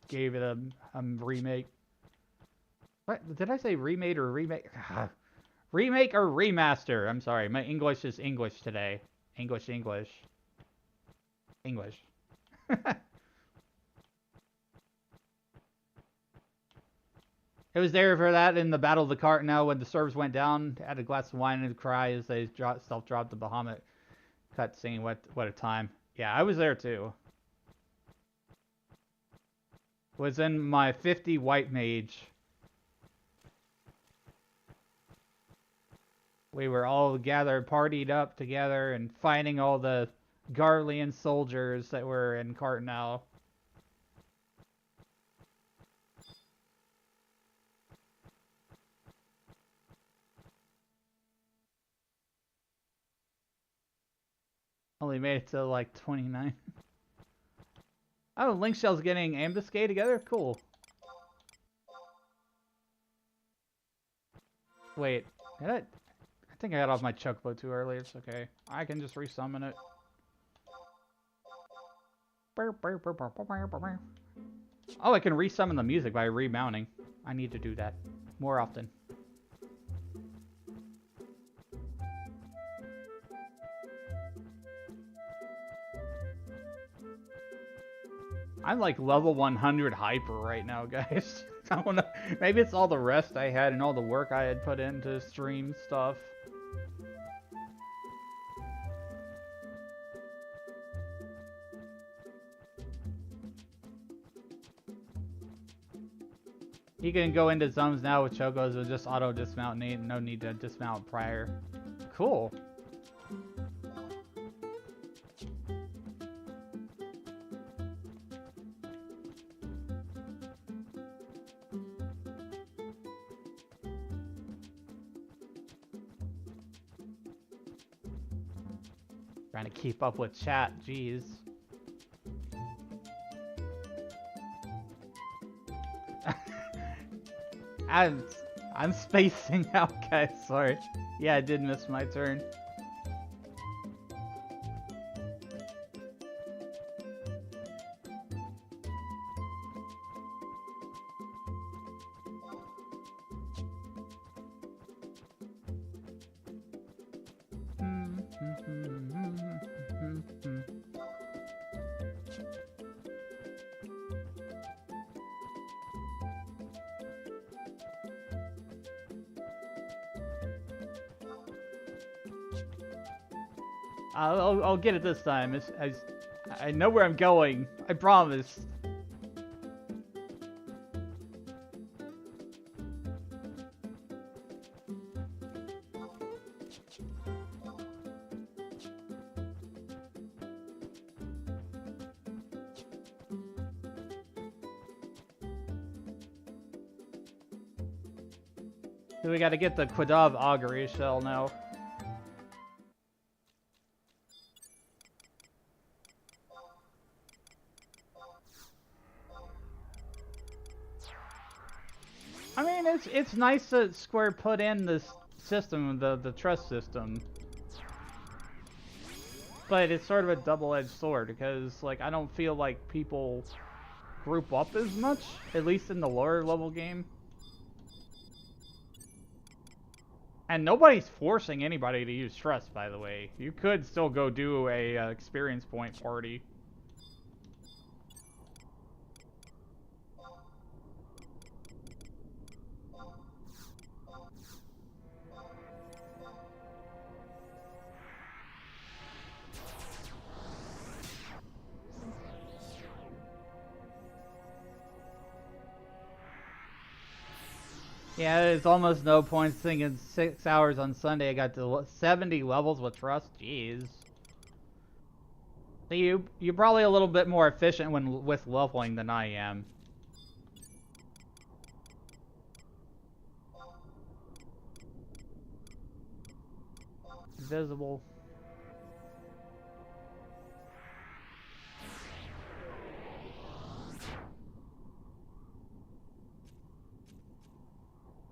gave it a remake. What? Did I say remade or remake? Remake or remaster? I'm sorry, my English is English today. English. It was there for that in the Battle of the Cartnell when the servers went down. Had a glass of wine and a cry as they self-dropped the Bahamut cutscene. What a time. Yeah, I was there too. Was in my 50 white mage. We were all gathered, partied up together, and fighting all the Garlean soldiers that were in Cartnell. Only made it to like 29. Oh, Link Shell's getting ambuscade together? Cool. Wait, I think I got off my chocobo too early. It's okay. I can just resummon it. Oh, I can resummon the music by remounting. I need to do that more often. I'm like level 100 hyper right now, guys. I don't know. Maybe it's all the rest I had and all the work I had put into stream stuff. You can go into zones now with chocos with just auto dismount. No need to dismount prior. Cool. Trying to keep up with chat, jeez. I'm spacing out, guys, sorry. Yeah, I did miss my turn. I'll get it this time. I know where I'm going. I promise. So we gotta get the Quadav Augury shell now. nice that Square put in this system, the trust system. But it's sort of a double-edged sword because, like, I don't feel like people group up as much, at least in the lower level game. And nobody's forcing anybody to use trust, by the way. You could still go do a experience point party. Yeah, there's almost no point thinking 6 hours on Sunday. I got to 70 levels with trust. Jeez. So you're probably a little bit more efficient with leveling than I am. Visible.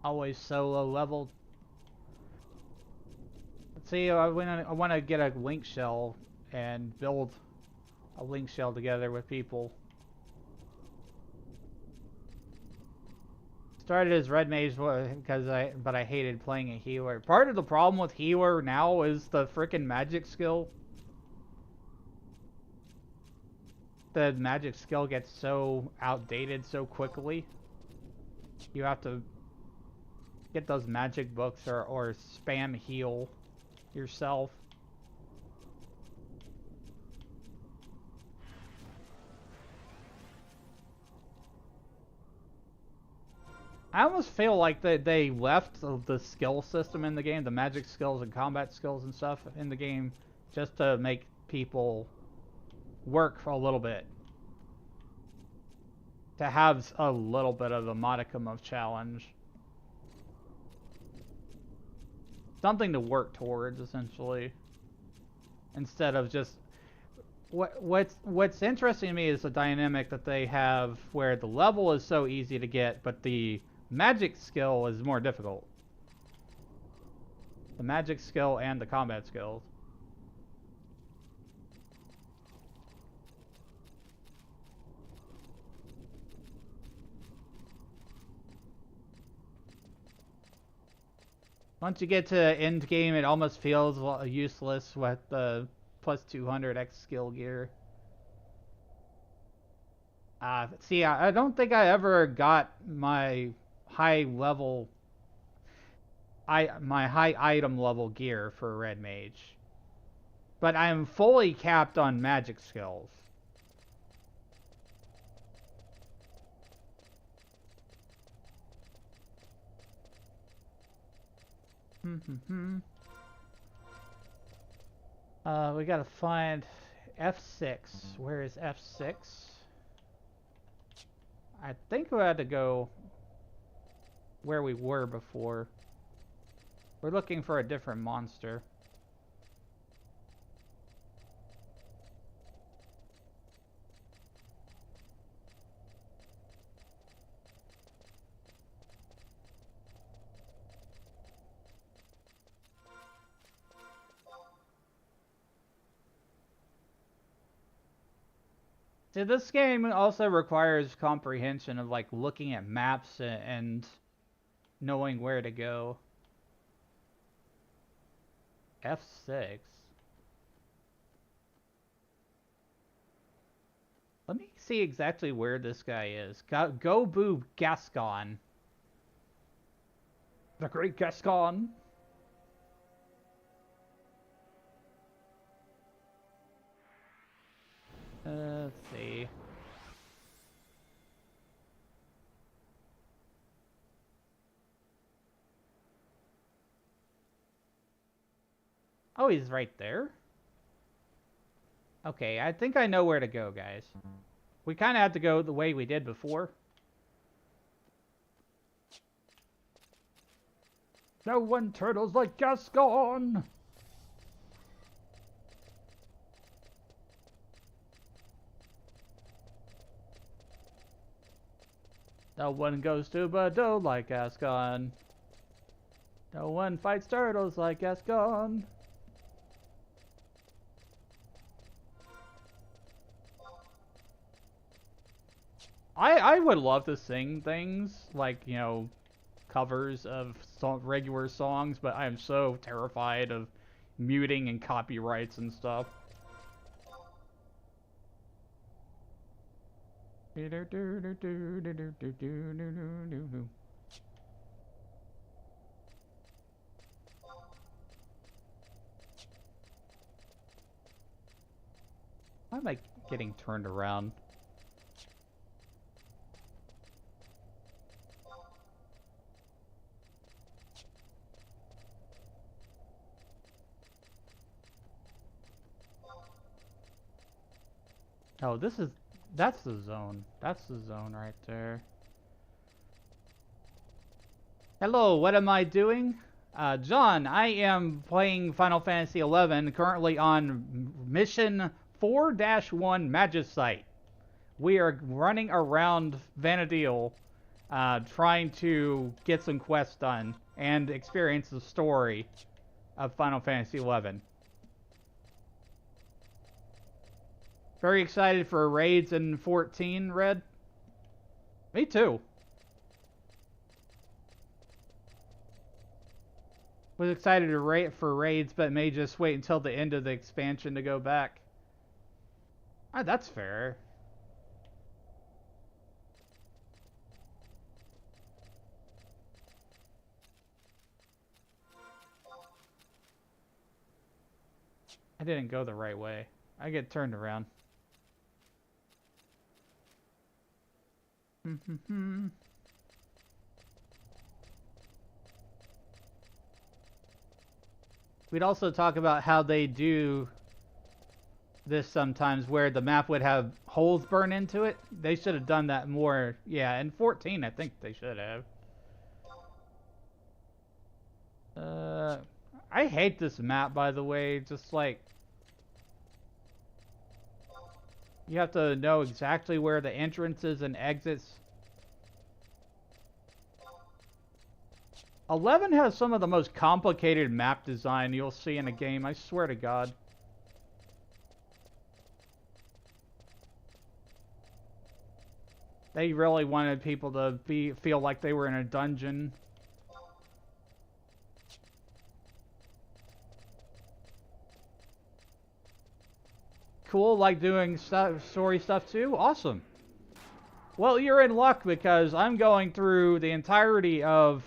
Always solo leveled. Let's see, I want to get a link shell and build a link shell together with people. Started as red mage because I hated playing a healer. Part of the problem with healer now is the frickin' magic skill. The magic skill gets so outdated so quickly. You have to get those magic books or spam heal yourself. I almost feel like they left the skill system in the game, the magic skills and combat skills and stuff in the game, just to make people work for a little bit. To have a little bit of a modicum of challenge. Something to work towards, essentially. Instead of just... What's interesting to me is the dynamic that they have where the level is so easy to get, but the magic skill is more difficult. The magic skill and the combat skills. Once you get to end game, it almost feels useless with the plus 200 X skill gear. See, I don't think I ever got my high level, my high item level gear for Red Mage. But I'm fully capped on magic skills. We gotta find F6. Where is F6? I think we had to go where we were before. We're looking for a different monster. See, this game also requires comprehension of like looking at maps and knowing where to go. F6. Let me see exactly where this guy is. Go Boo Gascon. The Great Gascon. Let's see. Oh, he's right there? Okay, I think I know where to go, guys. We kind of have to go the way we did before. No one turtles like Gascon! No one goes to Bordeaux like Gascon. No one fights turtles like Gascon. I would love to sing things like, you know, covers of regular songs, but I am so terrified of muting and copyrights and stuff. Why am I getting turned around? Oh, that's the zone. That's the zone right there. Hello, what am I doing? John, I am playing Final Fantasy XI, currently on mission 4-1 Magicite. We are running around Vanadil, trying to get some quests done and experience the story of Final Fantasy XI. Very excited for raids in 14, Red? Me too. Was excited to for raids, but may just wait until the end of the expansion to go back. Ah, that's fair. I didn't go the right way. I get turned around. We'd also talk about how they do this sometimes, where the map would have holes burn into it. They should have done that more. Yeah, in 14, I think they should have. I hate this map, by the way. Just like, you have to know exactly where the entrances and exits. 11 has some of the most complicated map design you'll see in a game, I swear to God. They really wanted people to feel like they were in a dungeon. Cool, like doing story stuff too? Awesome. Well, you're in luck because I'm going through the entirety of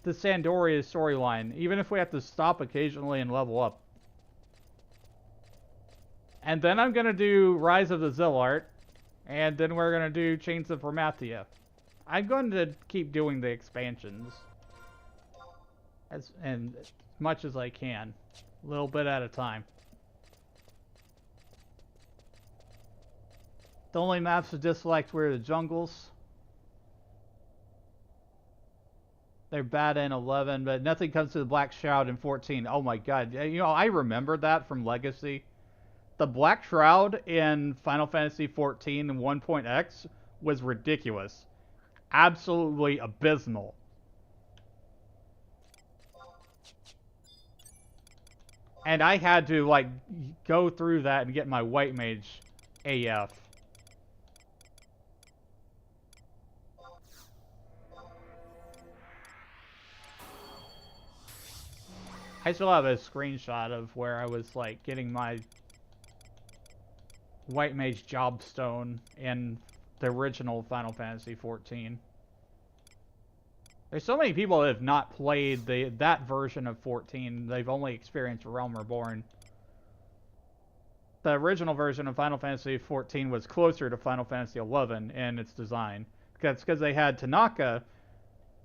the Sandoria storyline, even if we have to stop occasionally and level up. And then I'm going to do Rise of the Zillart, and then we're going to do Chains of Promathia. I'm going to keep doing the expansions as much as I can, a little bit at a time. The only maps I disliked were the jungles. They're bad in 11, but nothing comes to the Black Shroud in 14. Oh my God. You know, I remember that from Legacy. The Black Shroud in Final Fantasy 14 and 1.x was ridiculous. Absolutely abysmal. And I had to, like, go through that and get my White Mage AF. I still have a screenshot of where I was, like, getting my White Mage Jobstone in the original Final Fantasy XIV. There's so many people that have not played that version of 14. They've only experienced Realm Reborn. The original version of Final Fantasy XIV was closer to Final Fantasy XI in its design. That's because they had Tanaka.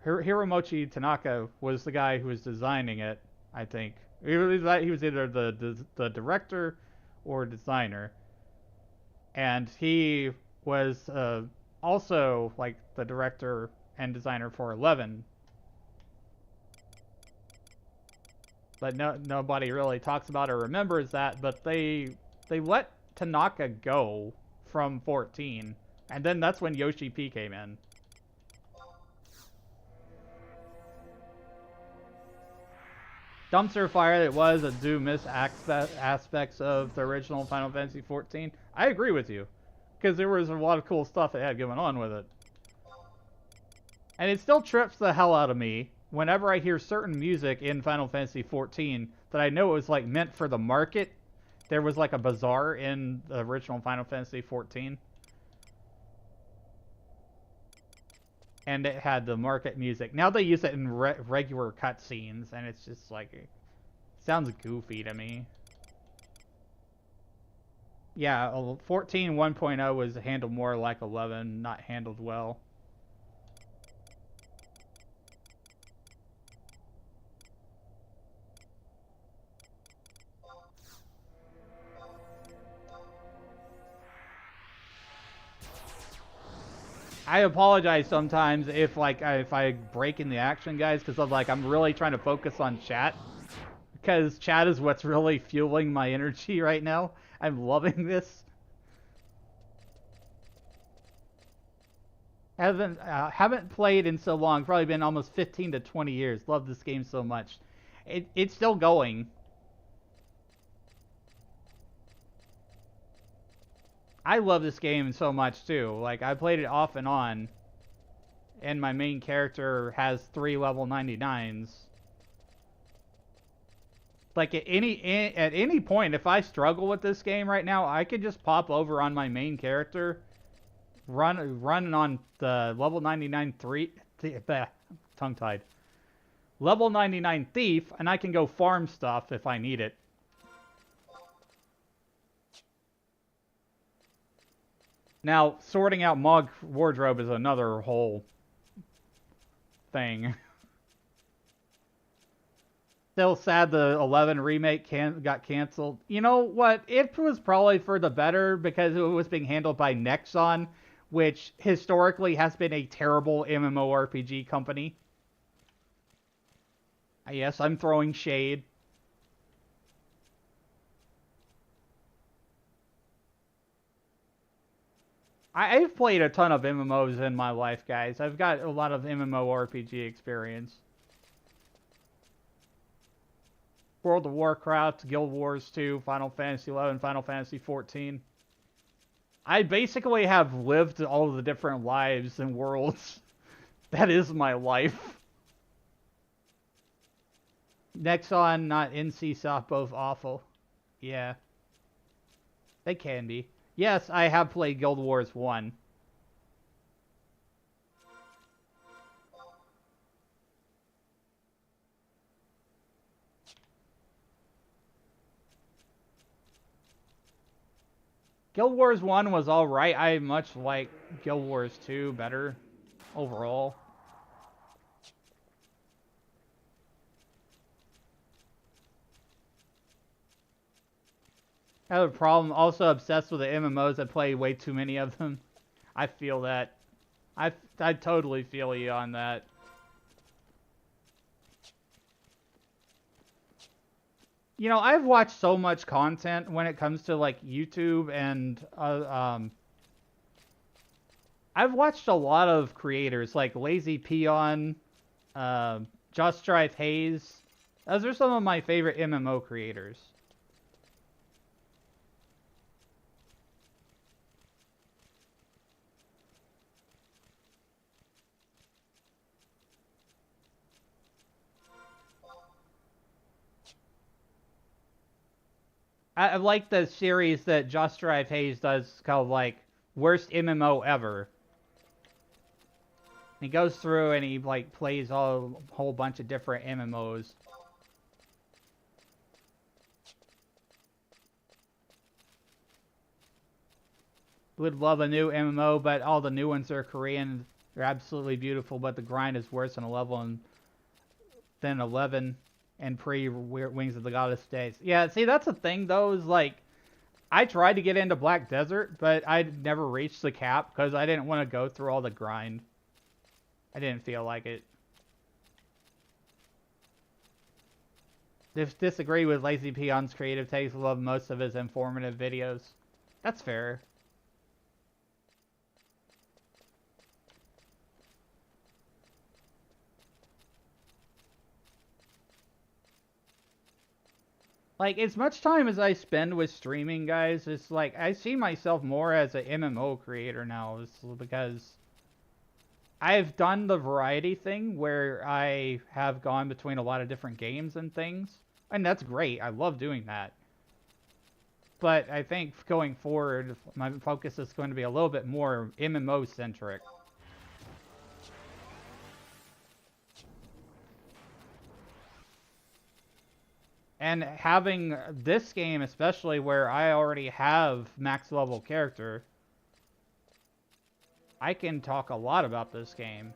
Hiromochi Tanaka was the guy who was designing it, I think. He was either the director or designer. And he was also like the director and designer for 11. But nobody really talks about or remembers that, but they let Tanaka go from 14. And then that's when Yoshi P came in. dumpster fire it was, I do miss aspects of the original Final Fantasy XIV. I agree with you, because there was a lot of cool stuff it had going on with it. And it still trips the hell out of me whenever I hear certain music in Final Fantasy XIV that I know it was like meant for the market. There was like a bazaar in the original Final Fantasy XIV. And it had the market music. Now they use it in regular cutscenes, and it's just like, it sounds goofy to me. Yeah, 14 1.0 was handled more like 11, not handled well. I apologize sometimes if I break in the action, guys, because I'm really trying to focus on chat, because chat is what's really fueling my energy right now. I'm loving this. Haven't played in so long. Probably been almost 15 to 20 years. Love this game so much. It's still going. I love this game so much too. Like, I played it off and on, and my main character has 3 level 99s. Like, at any point, if I struggle with this game right now, I could just pop over on my main character, run on the level 99 tongue-tied. Level 99 thief, and I can go farm stuff if I need it. Now, sorting out Mog wardrobe is another whole thing. Still sad the 11 remake got canceled. You know what? It was probably for the better because it was being handled by Nexon, which historically has been a terrible MMORPG company. Yes, I'm throwing shade. I've played a ton of MMOs in my life, guys. I've got a lot of MMORPG experience. World of Warcraft, Guild Wars 2, Final Fantasy 11, Final Fantasy 14. I basically have lived all of the different lives and worlds. That is my life. Nexon, not NCSoft, both awful. Yeah. They can be. Yes, I have played Guild Wars 1. Guild Wars 1 was alright. I much like Guild Wars 2 better overall. I have a problem. Also obsessed with the MMOs. I play way too many of them. I feel that. I totally feel you on that. You know, I've watched so much content when it comes to like YouTube and I've watched a lot of creators like Lazy Peon, Just Drive Haze. Those are some of my favorite MMO creators. I like the series that Just Drive Haze does called like Worst MMO Ever. He goes through and he like plays a whole bunch of different MMOs. Would love a new MMO, but all the new ones are Korean. They're absolutely beautiful, but the grind is worse than 11 and pre-Wings of the Goddess Days. Yeah, see, that's the thing, though, is like, I tried to get into Black Desert, but I never reached the cap because I didn't want to go through all the grind. I didn't feel like it. Disagree with Lazy Peon's creative taste. Love most of his informative videos. That's fair. Like, as much time as I spend with streaming, guys, it's like I see myself more as an MMO creator now, because I've done the variety thing where I have gone between a lot of different games and things, and that's great. I love doing that. But I think going forward, my focus is going to be a little bit more MMO-centric. And having this game, especially where I already have max level character, I can talk a lot about this game.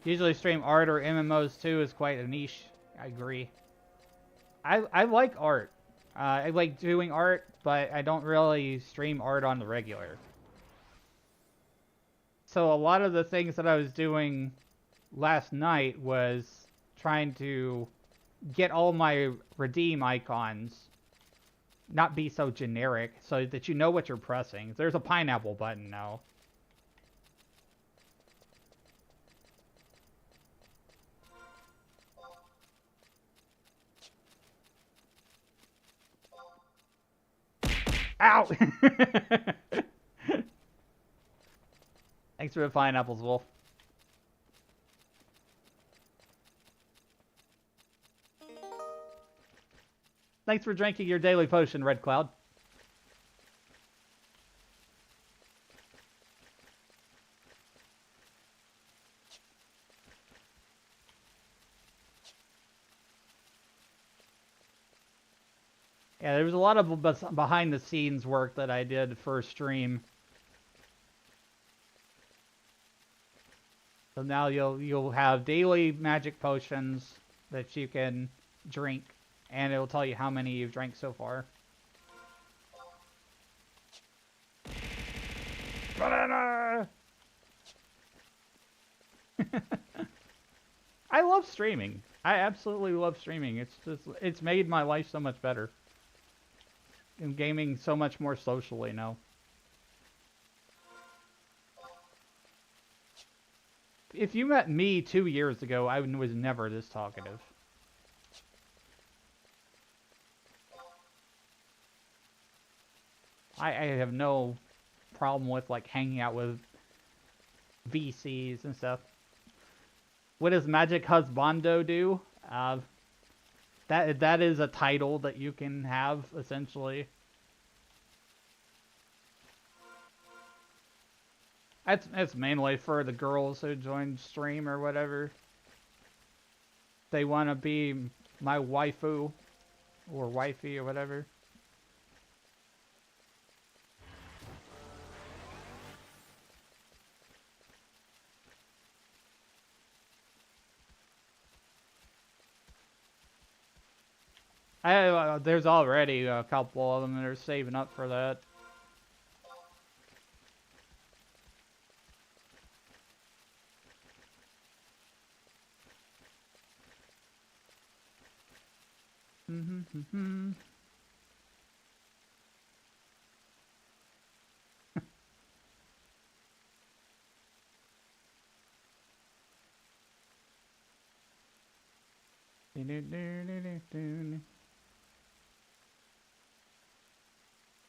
Usually stream art or MMOs too is quite a niche. I agree. I like art. I like doing art, but I don't really stream art on the regular. So a lot of the things that I was doing last night was trying to get all my redeem icons not be so generic, so that you know what you're pressing. There's a pineapple button now. Ow! Thanks for the pineapples, Wolf. Thanks for drinking your daily potion, Red Cloud. Yeah, there was a lot of behind-the-scenes work that I did for stream. So now you'll have daily magic potions that you can drink, and it'll tell you how many you've drank so far. Banana! I love streaming. I absolutely love streaming. It's made my life so much better. And gaming so much more socially now. If you met me 2 years ago, I was never this talkative. I have no problem with like hanging out with VCs and stuff. What does Magic Husbando do? That is a title that you can have, essentially. It's mainly for the girls who join stream or whatever. They want to be my waifu or wifey or whatever. There's already a couple of them that are saving up for that.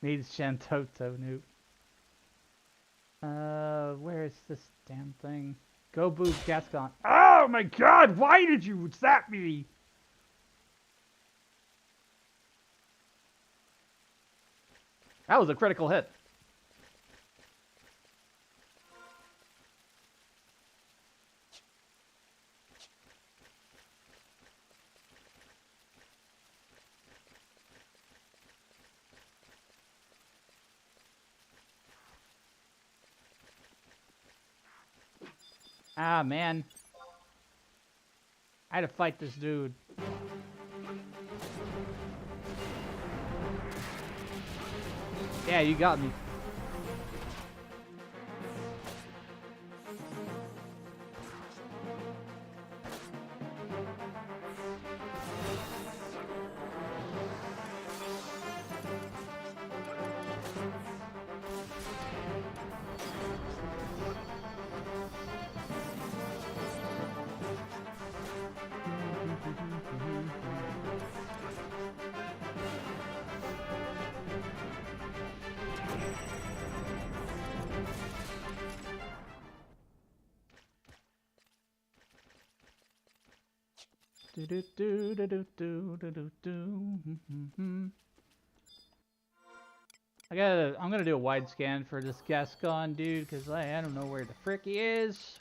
Needs Shantoto noob. Where is this damn thing? Go boost Gascon. Oh my god, why did you zap me? That was a critical hit. Ah, man. I had to fight this dude. Yeah, you got me. Do do do do do do do do. I'm gonna do a wide scan for this Gascon dude because I don't know where the frick he is.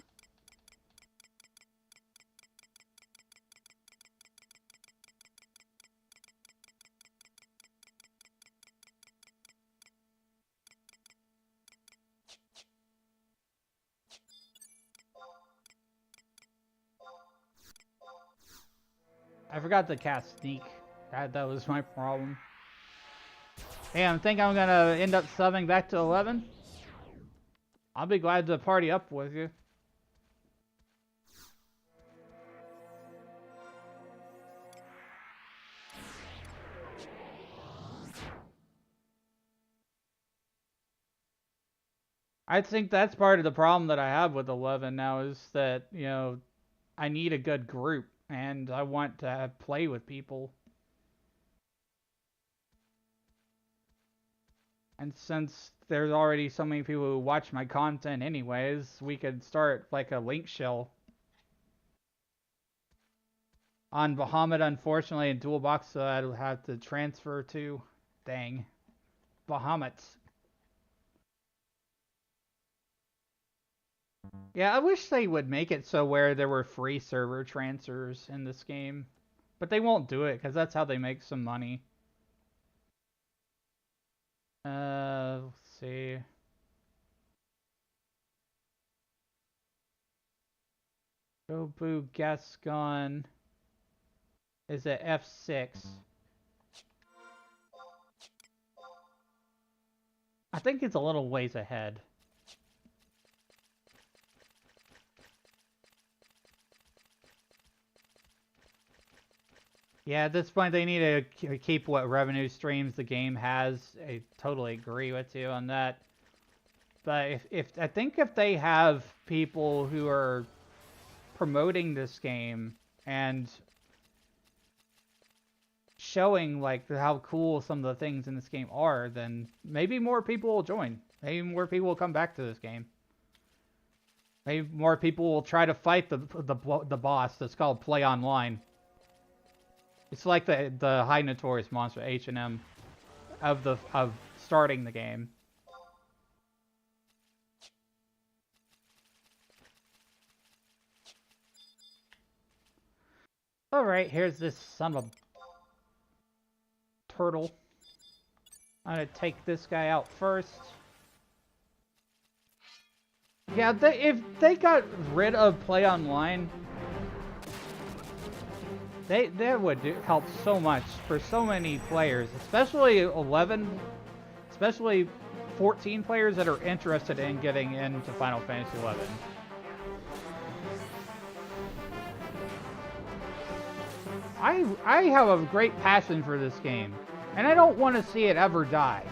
I forgot to cast Sneak. That was my problem. Hey, I think I'm gonna end up subbing back to 11. I'll be glad to party up with you. I think that's part of the problem that I have with 11 now is that, you know, I need a good group and I want to play with people. And since there's already so many people who watch my content anyways, we could start like a link shell. On Bahamut, unfortunately, in Toolbox, I'd have to transfer to. Dang. Bahamut. Yeah, I wish they would make it so where there were free server transfers in this game. But they won't do it, because that's how they make some money. Let's see. Gobu Gascon is at F6. I think it's a little ways ahead. Yeah, at this point they need to keep what revenue streams the game has. I totally agree with you on that. But if I think if they have people who are promoting this game and showing like how cool some of the things in this game are, then maybe more people will join. Maybe more people will come back to this game. Maybe more people will try to fight the boss that's called Play Online. It's like the high notorious monster H&M of starting the game. Alright, here's this son of a turtle. I'm gonna take this guy out first. Yeah, if they got rid of Play Online, that would help so much for so many players, especially 11, especially 14 players that are interested in getting into Final Fantasy 11. I have a great passion for this game, and I don't want to see it ever die.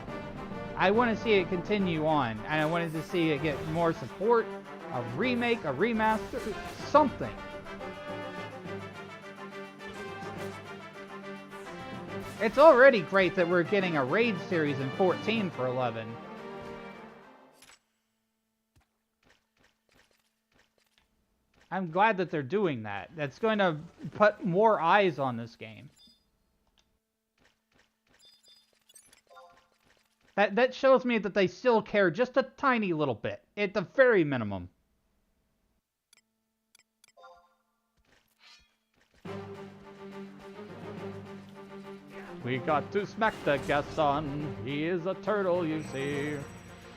I want to see it continue on, and I wanted to see it get more support, a remake, a remaster, something. It's already great that we're getting a raid series in 14 for 11. I'm glad that they're doing that. That's going to put more eyes on this game. That shows me that they still care just a tiny little bit, at the very minimum. We got to smack the Gaston. He is a turtle, you see.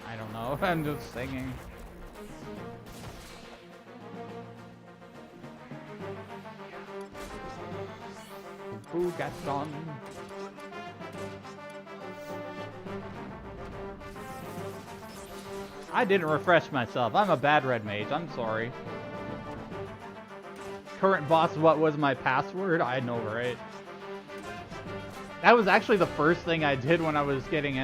I don't know. I'm just singing. Ooh, Gaston. I didn't refresh myself. I'm a bad red mage. I'm sorry. Current boss, what was my password? I know, right? That was actually the first thing I did when I was getting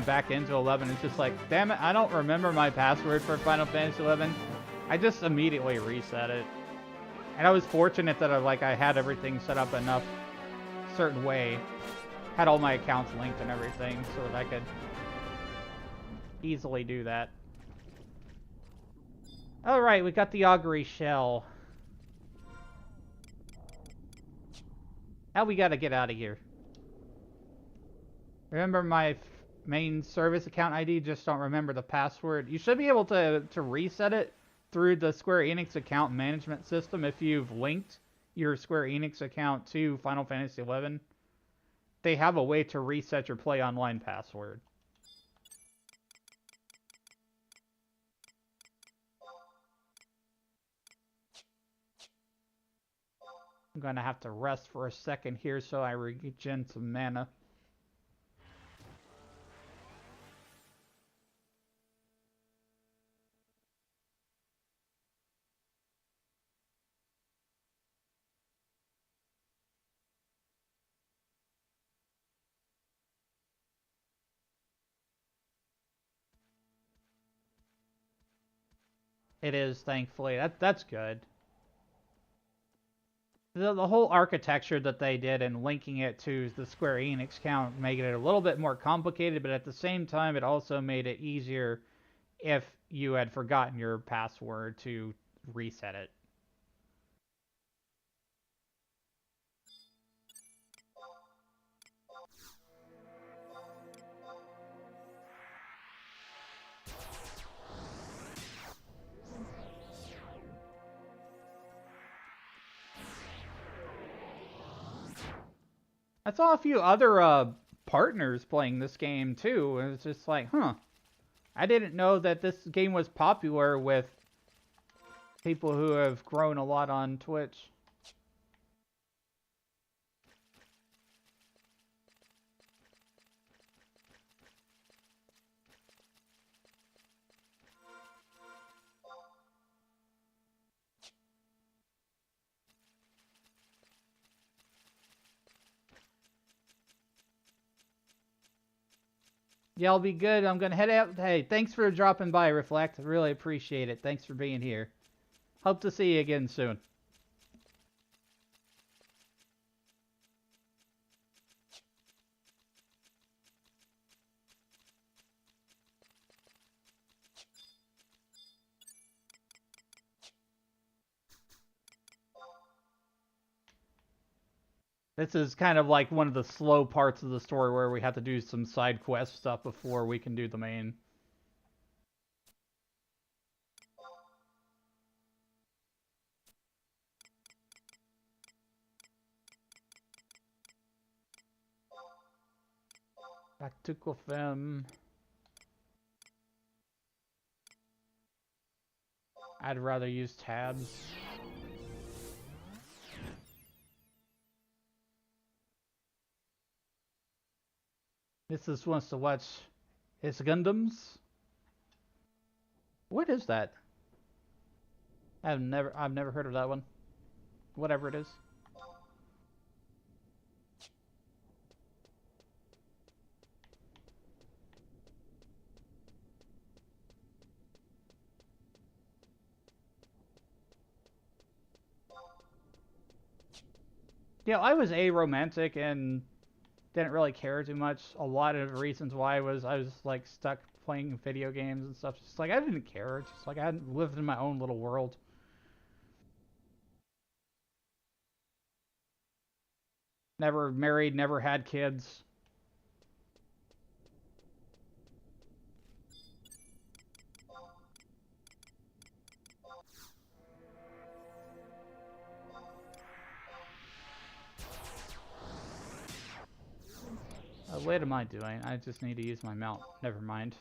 back into 11. It's just like, damn it, I don't remember my password for Final Fantasy 11. I just immediately reset it. And I was fortunate that I had everything set up enough certain way. Had all my accounts linked and everything so that I could easily do that. Alright, we got the augury shell. Now we gotta get out of here. Remember my main service account ID, just don't remember the password. You should be able to reset it through the Square Enix account management system if you've linked your Square Enix account to Final Fantasy XI. They have a way to reset your Play Online password. I'm gonna have to rest for a second here so I regen some mana. It is, thankfully. That's good. The whole architecture that they did and linking it to the Square Enix account made it a little bit more complicated, but at the same time, it also made it easier if you had forgotten your password to reset it. I saw a few other partners playing this game too, and it's just like, huh. I didn't know that this game was popular with people who have grown a lot on Twitch. Yeah, I'll be good. I'm gonna head out. Hey, thanks for dropping by, Reflect. I really appreciate it. Thanks for being here. Hope to see you again soon. This is kind of like one of the slow parts of the story where we have to do some side quest stuff before we can do the main. Tactical Femme. I'd rather use tabs. This wants to watch his Gundams. What is that? I've never heard of that one. Whatever it is. Yeah, I was aromantic and didn't really care too much. A lot of reasons why I was like stuck playing video games and stuff. Just like I didn't care. It's just like I hadn't lived in my own little world. Never married, never had kids. What am I doing? I just need to use my mount. Never mind.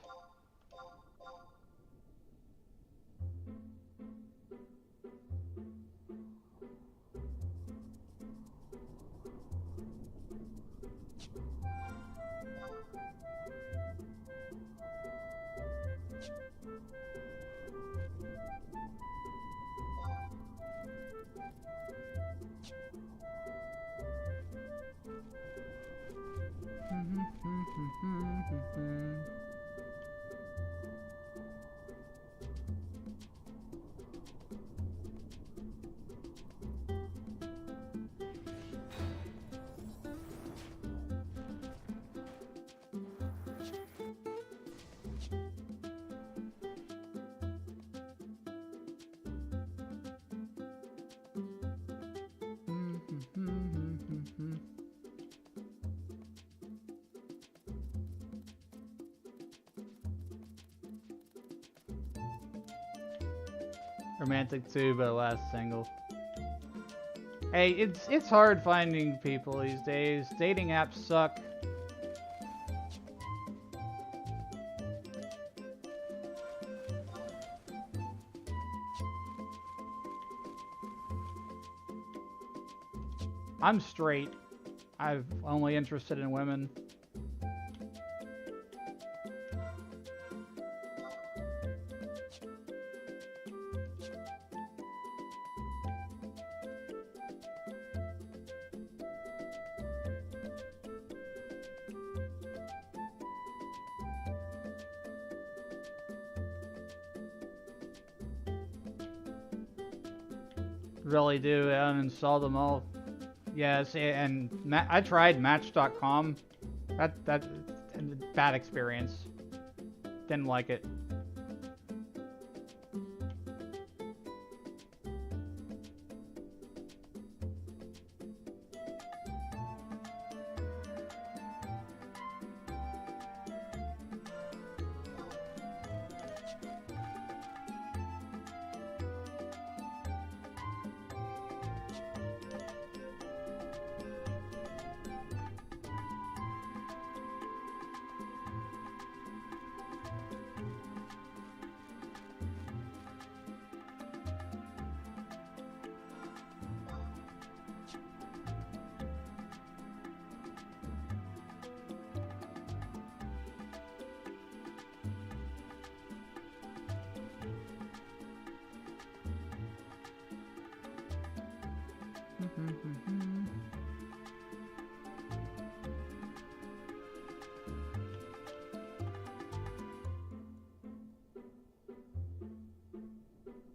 Romantic too, but last single. Hey, it's hard finding people these days. Dating apps suck. I'm straight. I'm only interested in women. Really do uninstall them all. Yes, and I tried Match.com. That bad experience. Didn't like it.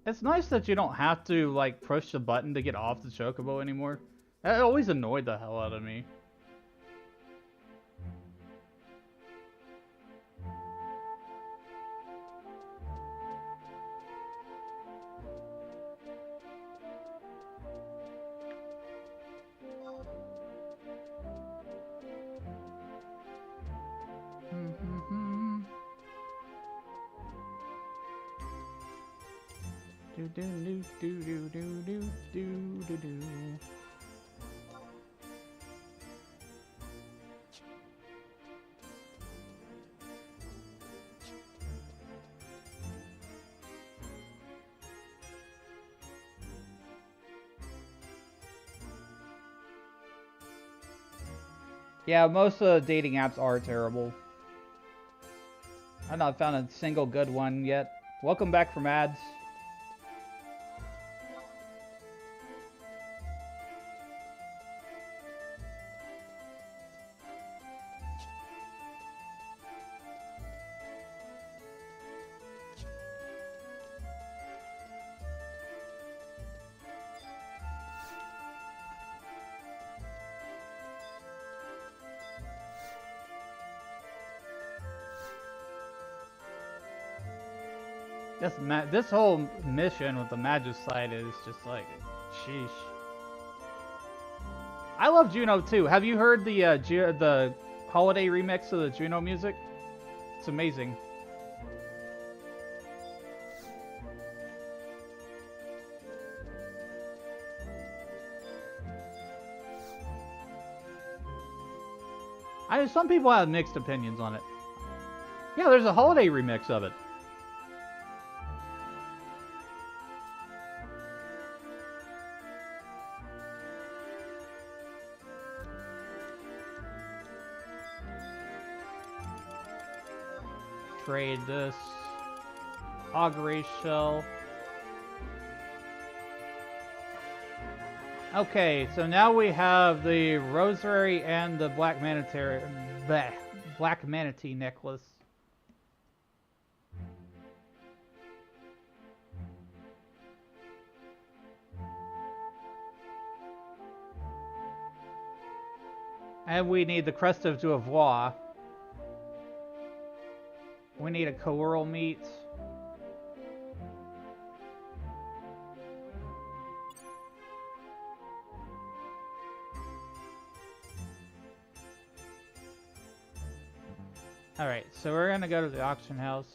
It's nice that you don't have to, like, push the button to get off the chocobo anymore. That always annoyed the hell out of me. Yeah, most of the dating apps are terrible. I've not found a single good one yet. Welcome back from ads. This whole mission with the Magicite is just like, sheesh. I love Juno too. Have you heard the holiday remix of the Juno music? It's amazing. Some people have mixed opinions on it. Yeah, there's a holiday remix of it. Trade this augury shell. Okay, so now we have the rosary and the black manatee necklace. And we need the crest of Jouvois. We need a coral meat. Alright, so we're gonna go to the auction house.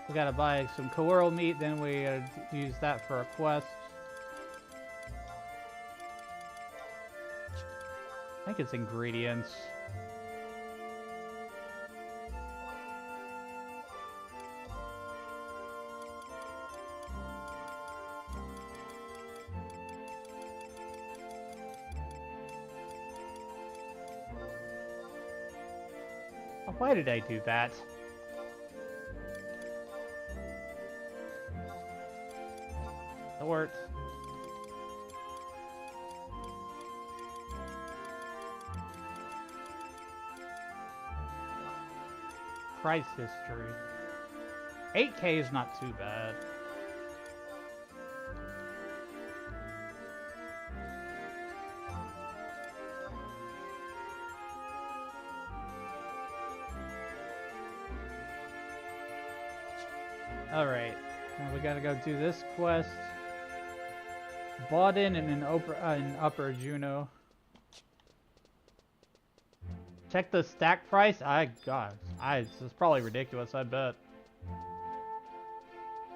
We gotta buy some coral meat, then we gotta use that for a quest. I think it's ingredients. Why did I do that? Sort. Price history. 8K is not too bad. Alright, we gotta go do this quest. Bought in Upper Juno. Check the stack price? This is probably ridiculous, I bet.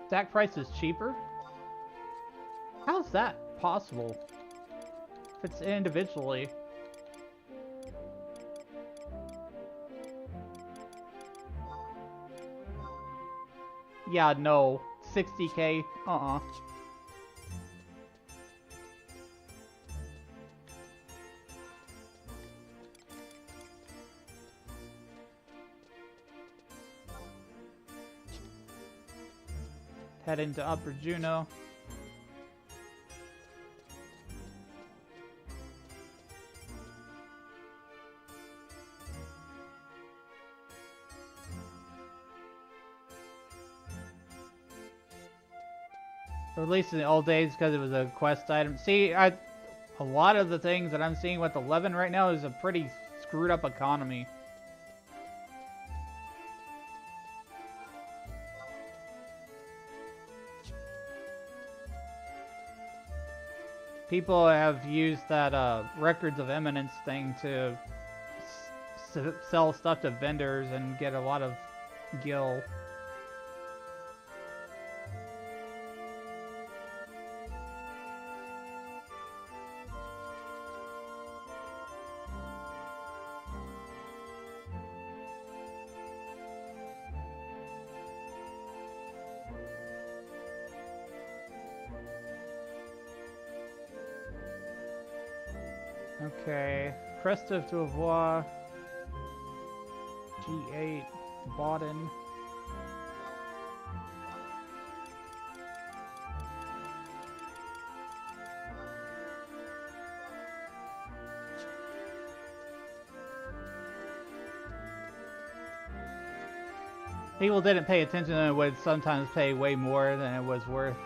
Stack price is cheaper? How's that possible? If it's individually. Yeah, no. 60K? Head into Upper Juno. Or at least in the old days, because it was a quest item. See, a lot of the things that I'm seeing with 11 right now is a pretty screwed up economy. People have used that Records of Eminence thing to sell stuff to vendors and get a lot of gil. Okay, Crest of Devoir, G8, Bauden. People didn't pay attention and would sometimes pay way more than it was worth.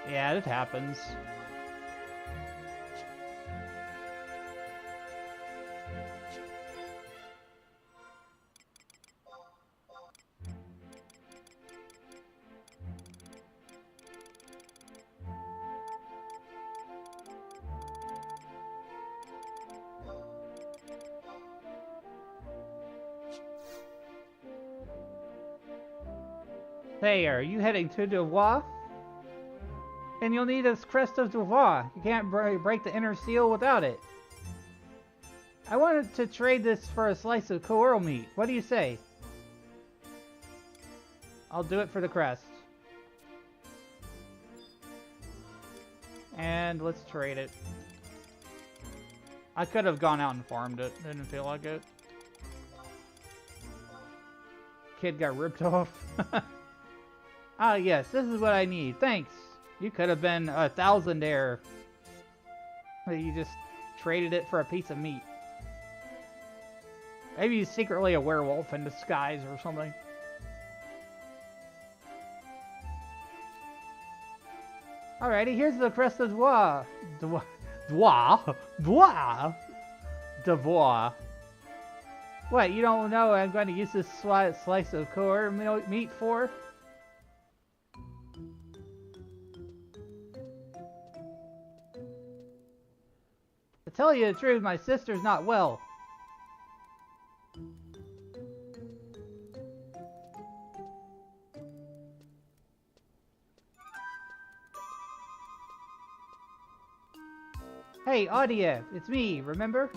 Yeah, it happens. Hey, are you heading to Devoir? And you'll need this Crest of Devoir. You can't break the inner seal without it. I wanted to trade this for a slice of coral meat. What do you say? I'll do it for the crest. And let's trade it. I could have gone out and farmed it. Didn't feel like it. Kid got ripped off. Ah, yes, this is what I need. Thanks. You could have been a thousandaire. You just traded it for a piece of meat. Maybe he's secretly a werewolf in disguise or something. Alrighty, here's the crest of Dwa. Dwa. Dwa. Dwa. Devois. What, you don't know I'm going to use this slice of core meat for? To tell you the truth, my sister's not well. Hey, Audia, it's me, remember?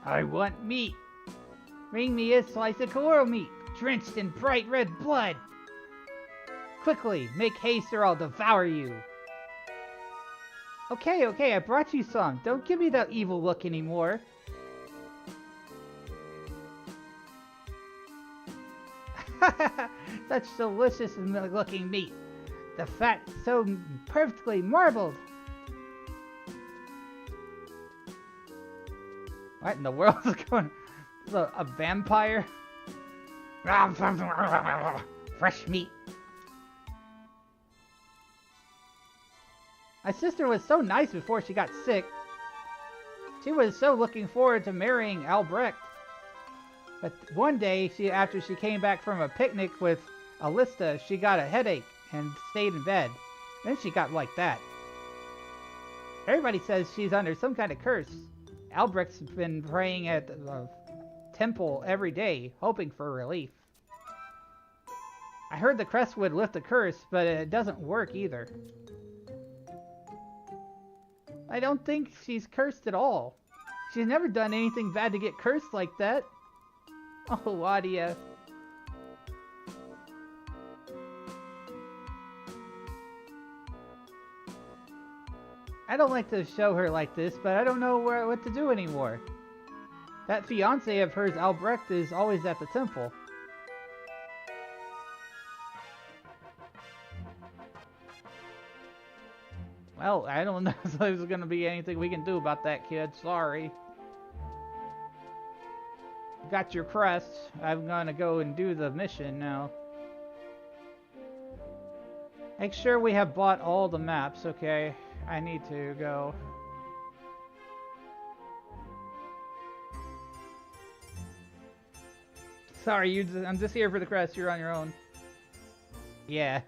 I want meat. Bring me a slice of coral meat, drenched in bright red blood. Quickly, make haste or I'll devour you. Okay, I brought you some. Don't give me that evil look anymore. Such delicious looking meat. The fat so perfectly marbled. What in the world is going on? A vampire? Fresh meat. My sister was so nice before she got sick. She was so looking forward to marrying Albrecht. But one day, after she came back from a picnic with Alista, she got a headache and stayed in bed. Then she got like that. Everybody says she's under some kind of curse. Albrecht's been praying at the temple every day, hoping for relief. I heard the crest would lift the curse, but it doesn't work either. I don't think she's cursed at all. She's never done anything bad to get cursed like that. Oh, Audia. I don't like to show her like this, but I don't know what to do anymore. That fiancé of hers, Albrecht, is always at the temple. Well, I don't know if there's gonna be anything we can do about that, kid. Sorry. Got your crest. I'm gonna go and do the mission now. Make sure we have bought all the maps, okay? I need to go. Sorry, I'm just here for the crest. You're on your own. Yeah.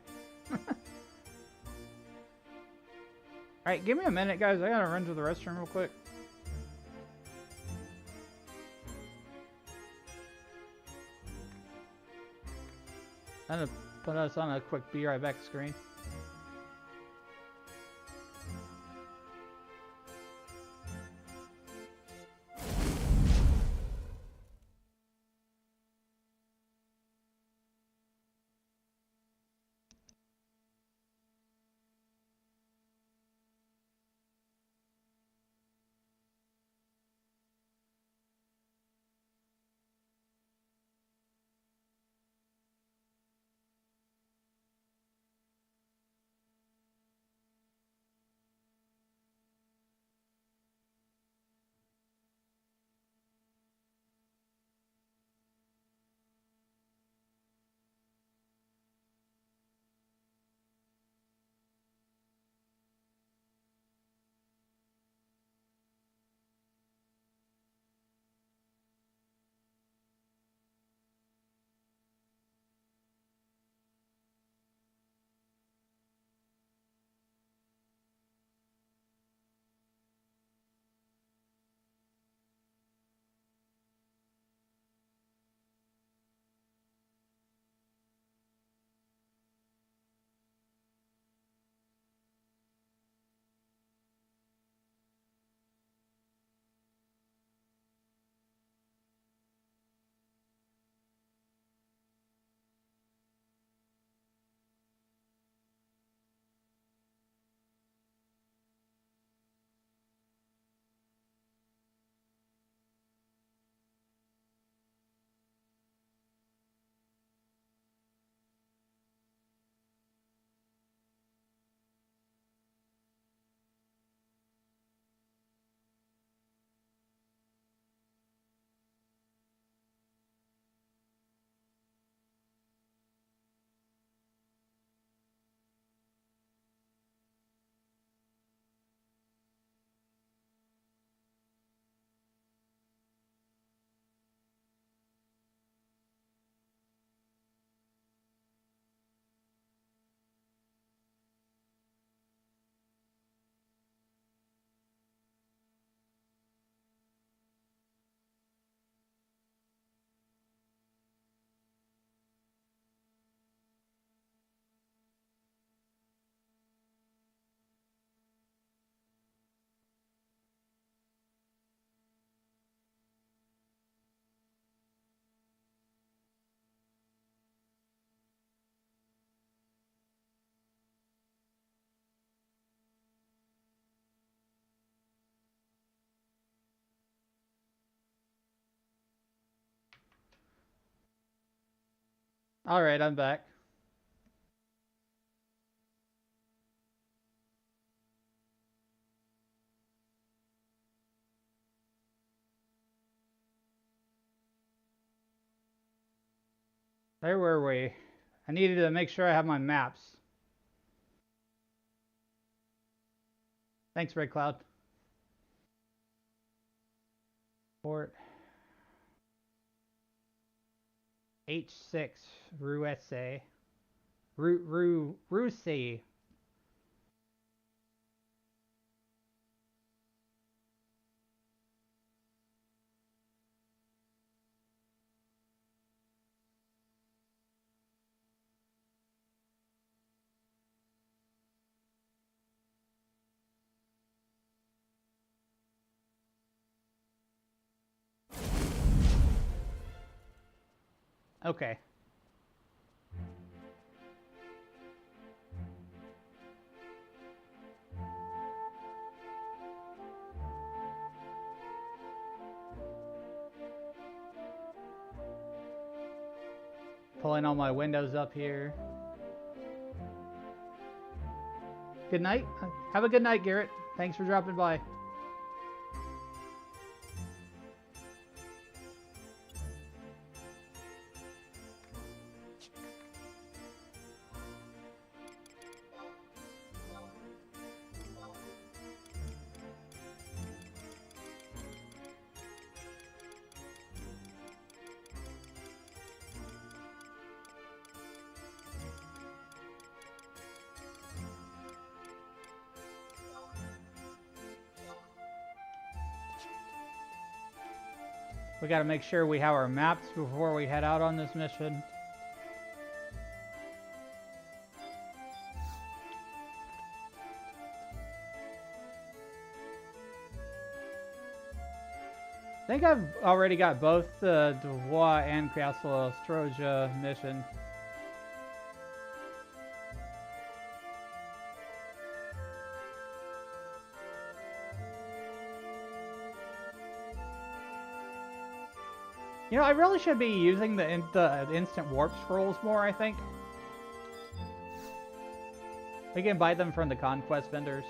Alright, give me a minute, guys. I gotta run to the restroom real quick. I'm gonna put us on a quick be right back screen. Alright, I'm back. Where were we? I needed to make sure I have my maps. Thanks, Red Cloud. Port H6 Ruesse. Russie. Okay. Pulling all my windows up here. Good night. Have a good night, Garrett. Thanks for dropping by. We gotta make sure we have our maps before we head out on this mission. I think I've already got both the Dubois and Castle Ostroja mission. You know, I really should be using the instant warp scrolls more, I think. We can buy them from the conquest vendors.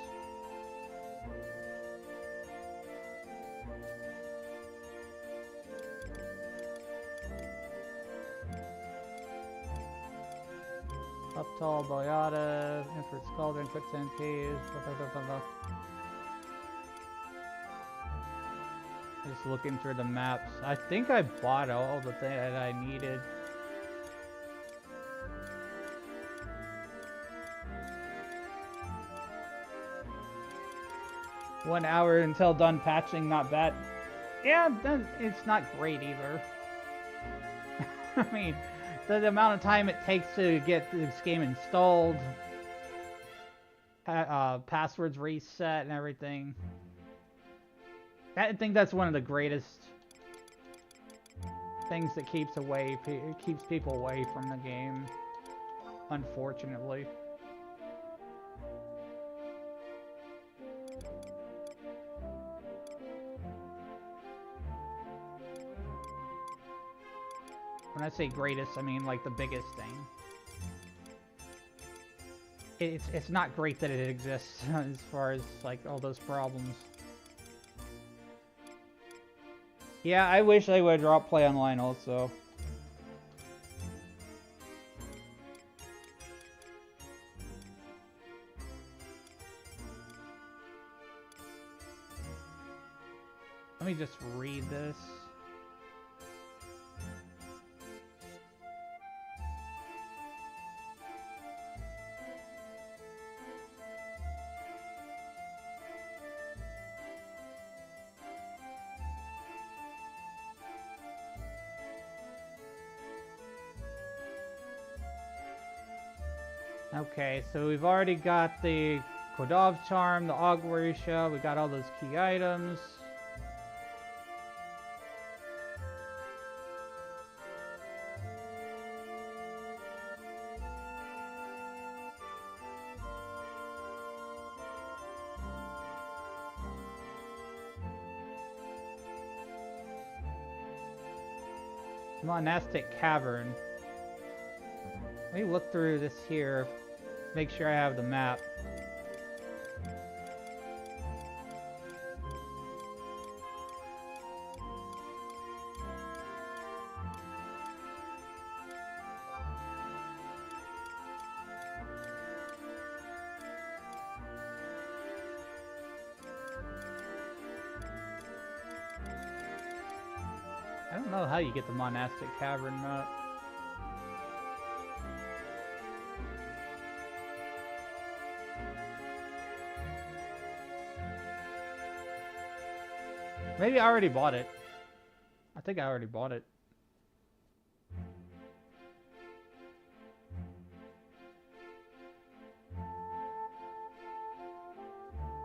Up tall, Boyata, Infrared Scalding, Quicksand Caves, blah, blah, blah, blah. Just looking through the maps. I think I bought all the things that I needed. One hour until done patching, not bad. Yeah, it's not great either. I mean, the amount of time it takes to get this game installed, passwords reset and everything. I think that's one of the greatest things that keeps people away from the game, unfortunately. When I say greatest, I mean like the biggest thing. It's not great that it exists as far as like all those problems. Yeah, I wish they would drop play online also. Let me just read this. Okay, so we've already got the Kodov Charm, the Augwarisha, we got all those key items. Monastic Cavern. Let me look through this here. Make sure I have the map. I don't know how you get the monastic cavern map. Maybe I already bought it. I think I already bought it.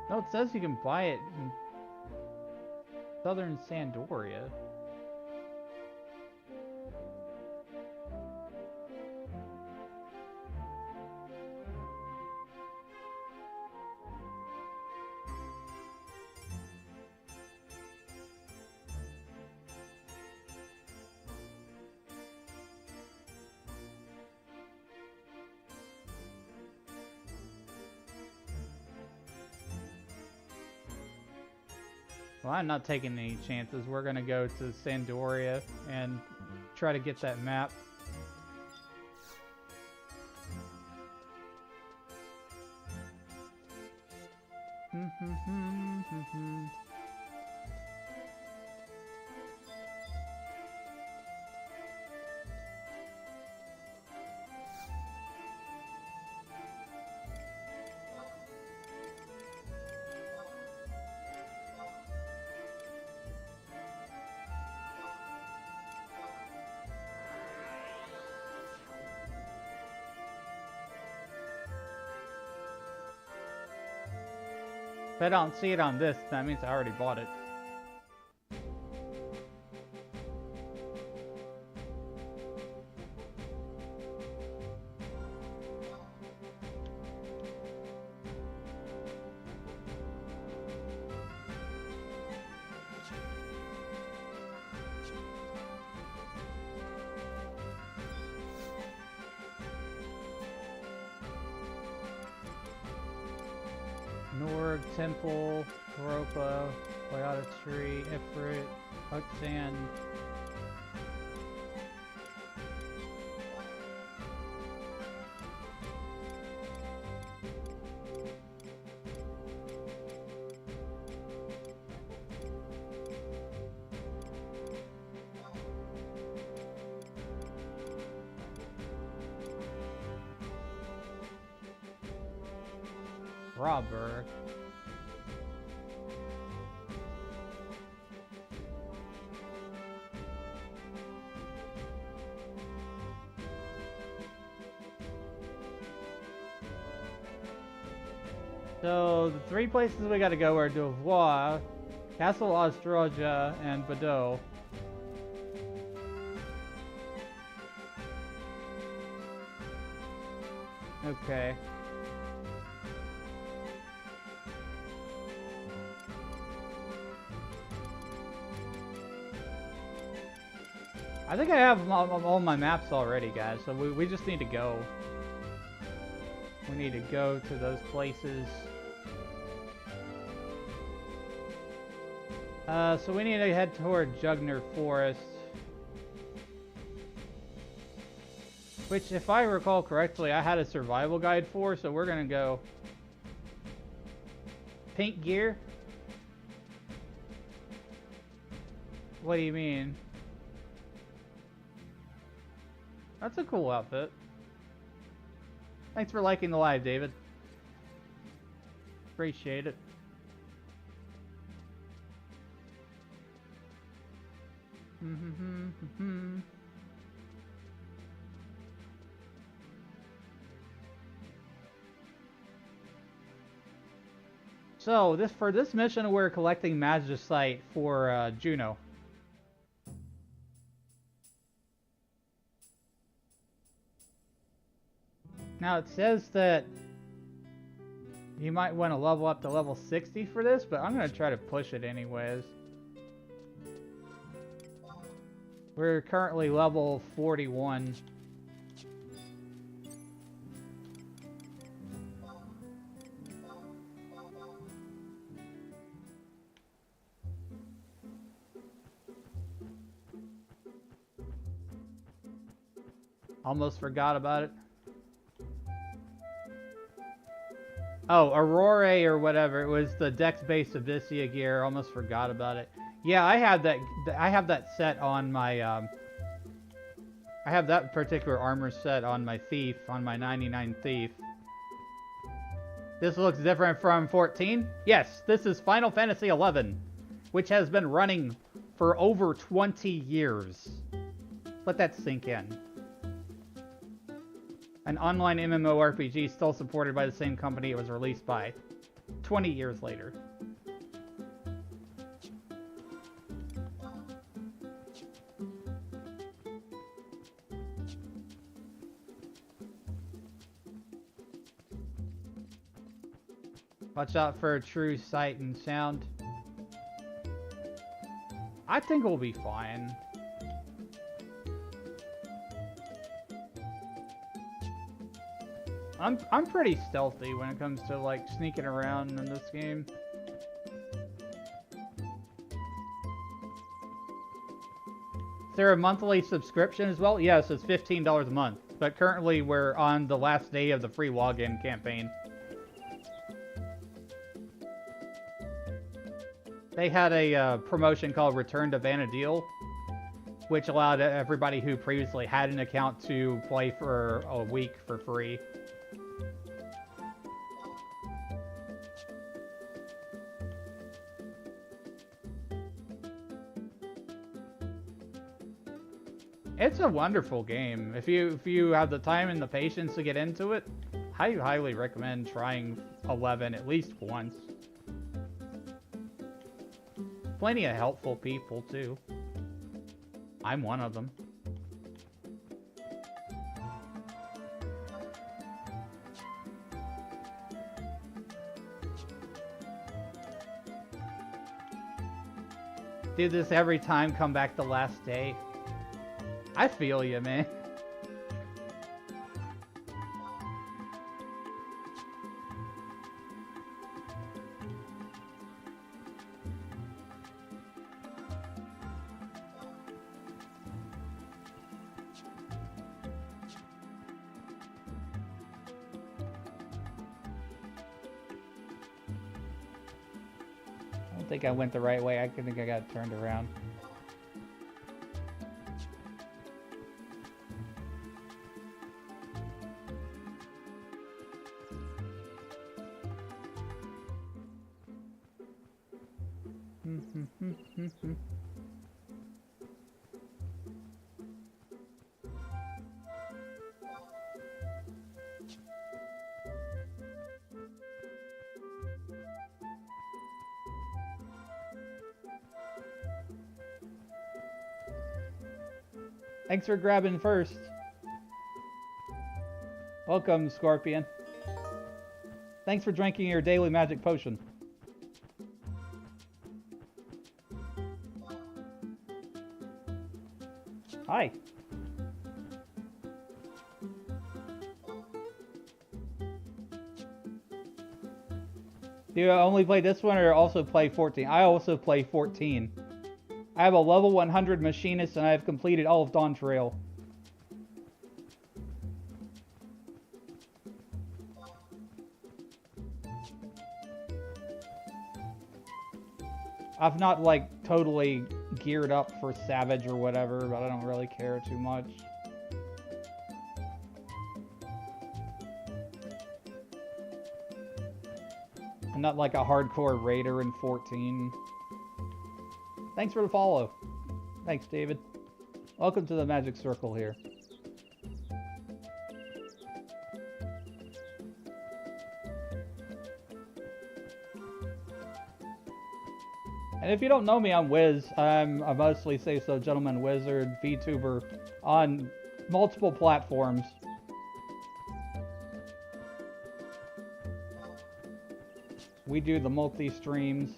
No, it says you can buy it in southern Sandoria. Well, I'm not taking any chances. We're gonna go to Sandoria and try to get that map. If I don't see it on this, that means I already bought it. Norg, Temple, Europa, Toyota Tree, Ifrit, Huxan. Robber. So the three places we gotta go are Devois, Castle Ostroja, and Bordeaux. Okay. I think I have all my maps already, guys, so we just need to go. We need to go to those places. So we need to head toward Jugner Forest. Which, if I recall correctly, I had a survival guide for, so we're gonna go... Pink gear? What do you mean? That's a cool outfit. Thanks for liking the live, David. Appreciate it. So, for this mission, we're collecting Magicite for Juno. Now it says that you might want to level up to level 60 for this, but I'm going to try to push it anyways. We're currently level 41. Almost forgot about it. Oh, Aurora or whatever. It was the Dex-based Abyssia gear. Almost forgot about it. Yeah, I have that set on my, I have that particular armor set on my Thief, on my 99 Thief. This looks different from 14? Yes, this is Final Fantasy XI, which has been running for over 20 years. Let that sink in. An online MMORPG still supported by the same company it was released by 20 years later. Watch out for true sight and sound. I think we'll be fine. I'm pretty stealthy when it comes to like sneaking around in this game. Is there a monthly subscription as well? Yes, it's $15 a month. But currently we're on the last day of the free login campaign. They had a promotion called Return to Vanadil, which allowed everybody who previously had an account to play for a week for free. It's a wonderful game. If you have the time and the patience to get into it, I highly recommend trying 11 at least once. Plenty of helpful people, too. I'm one of them. Do this every time, come back the last day. I feel you, man. I don't think I went the right way. I think I got turned around. Thanks for grabbing first. Welcome, Scorpion. Thanks for drinking your daily magic potion. Hi. Do you only play this one or also play 14? I also play 14. I have a level 100 machinist and I have completed all of Dawn Trail. I've not like totally geared up for Savage or whatever, but I don't really care too much. I'm not like a hardcore raider in 14. Thanks for the follow. Thanks, David. Welcome to the Magic Circle here. And if you don't know me, I'm Wiz. I'm a mostly Say So Gentleman Wizard, vTuber on multiple platforms. We do the multi-streams.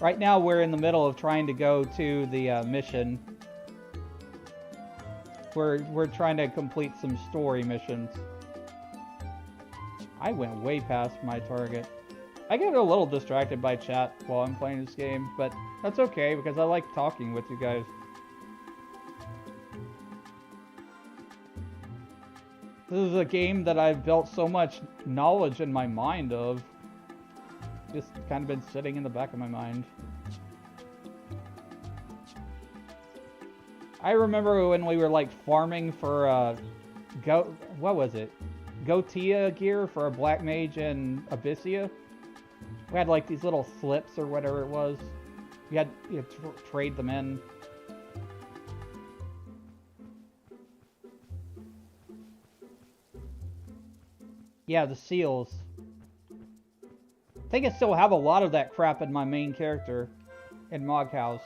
Right now we're in the middle of trying to go to the mission. We're trying to complete some story missions. I went way past my target. I get a little distracted by chat while I'm playing this game, but that's okay because I like talking with you guys. This is a game that I've built so much knowledge in my mind of. Just kind of been sitting in the back of my mind. I remember when we were like farming for what was it? Gotia gear for a Black Mage and Abyssia. We had like these little slips or whatever it was. You had to trade them in. Yeah, the seals. I think I still have a lot of that crap in my main character in Moghouse.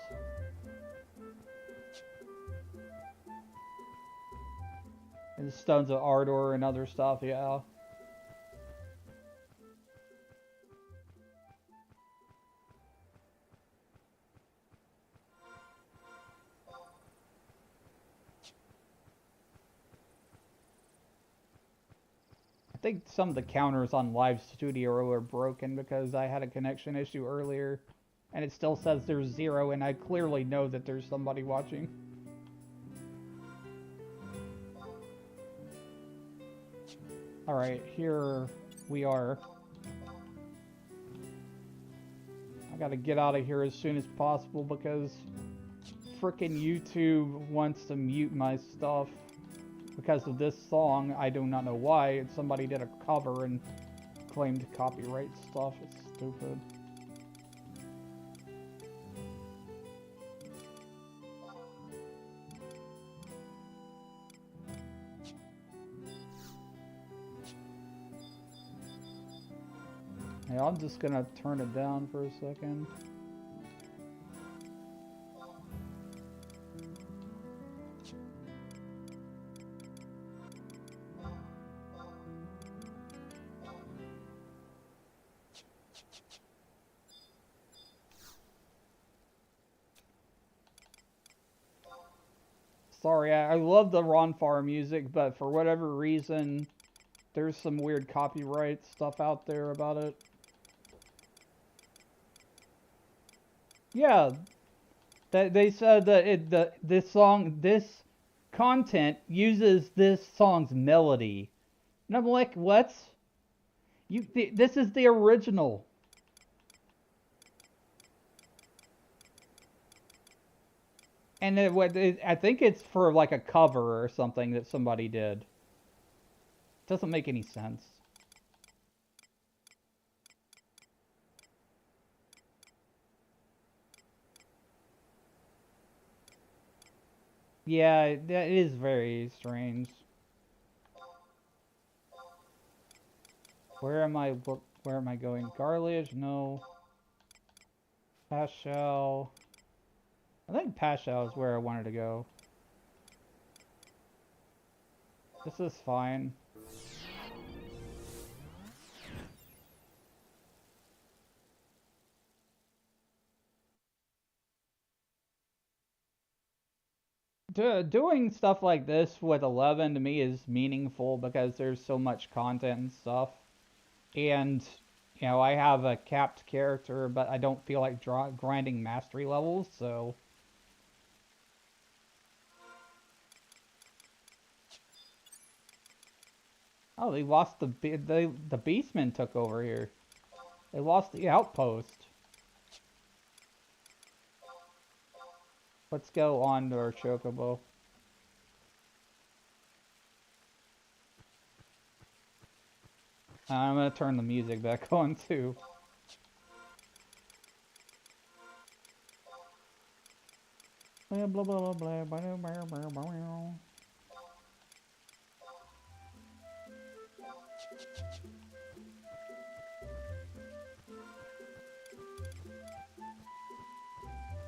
And Stones of Ardor and other stuff, yeah. I think some of the counters on Live Studio are broken because I had a connection issue earlier. And it still says there's 0, and I clearly know that there's somebody watching. Alright, here we are. I gotta get out of here as soon as possible because frickin' YouTube wants to mute my stuff because of this song. I do not know why. Somebody did a cover and claimed copyright stuff. It's stupid. Yeah, I'm just gonna turn it down for a second. Sorry, I love the Ron Farr music, but for whatever reason, there's some weird copyright stuff out there about it. Yeah, they said that this content uses this song's melody, and I'm like, what? This is the original. And I think it's for like a cover or something that somebody did. Doesn't make any sense. Yeah, that is very strange. Where am I going? Garliage? No. Pashel. I think Pashel is where I wanted to go. This is fine. Doing stuff like this with 11 to me is meaningful because there's so much content and stuff. And, you know, I have a capped character, but I don't feel like grinding mastery levels, so... Oh, they lost the Beastmen took over here. They lost the outpost. Let's go on to our Chocobo. I'm gonna turn the music back on too. Blah blah blah blah blah blah blah blah.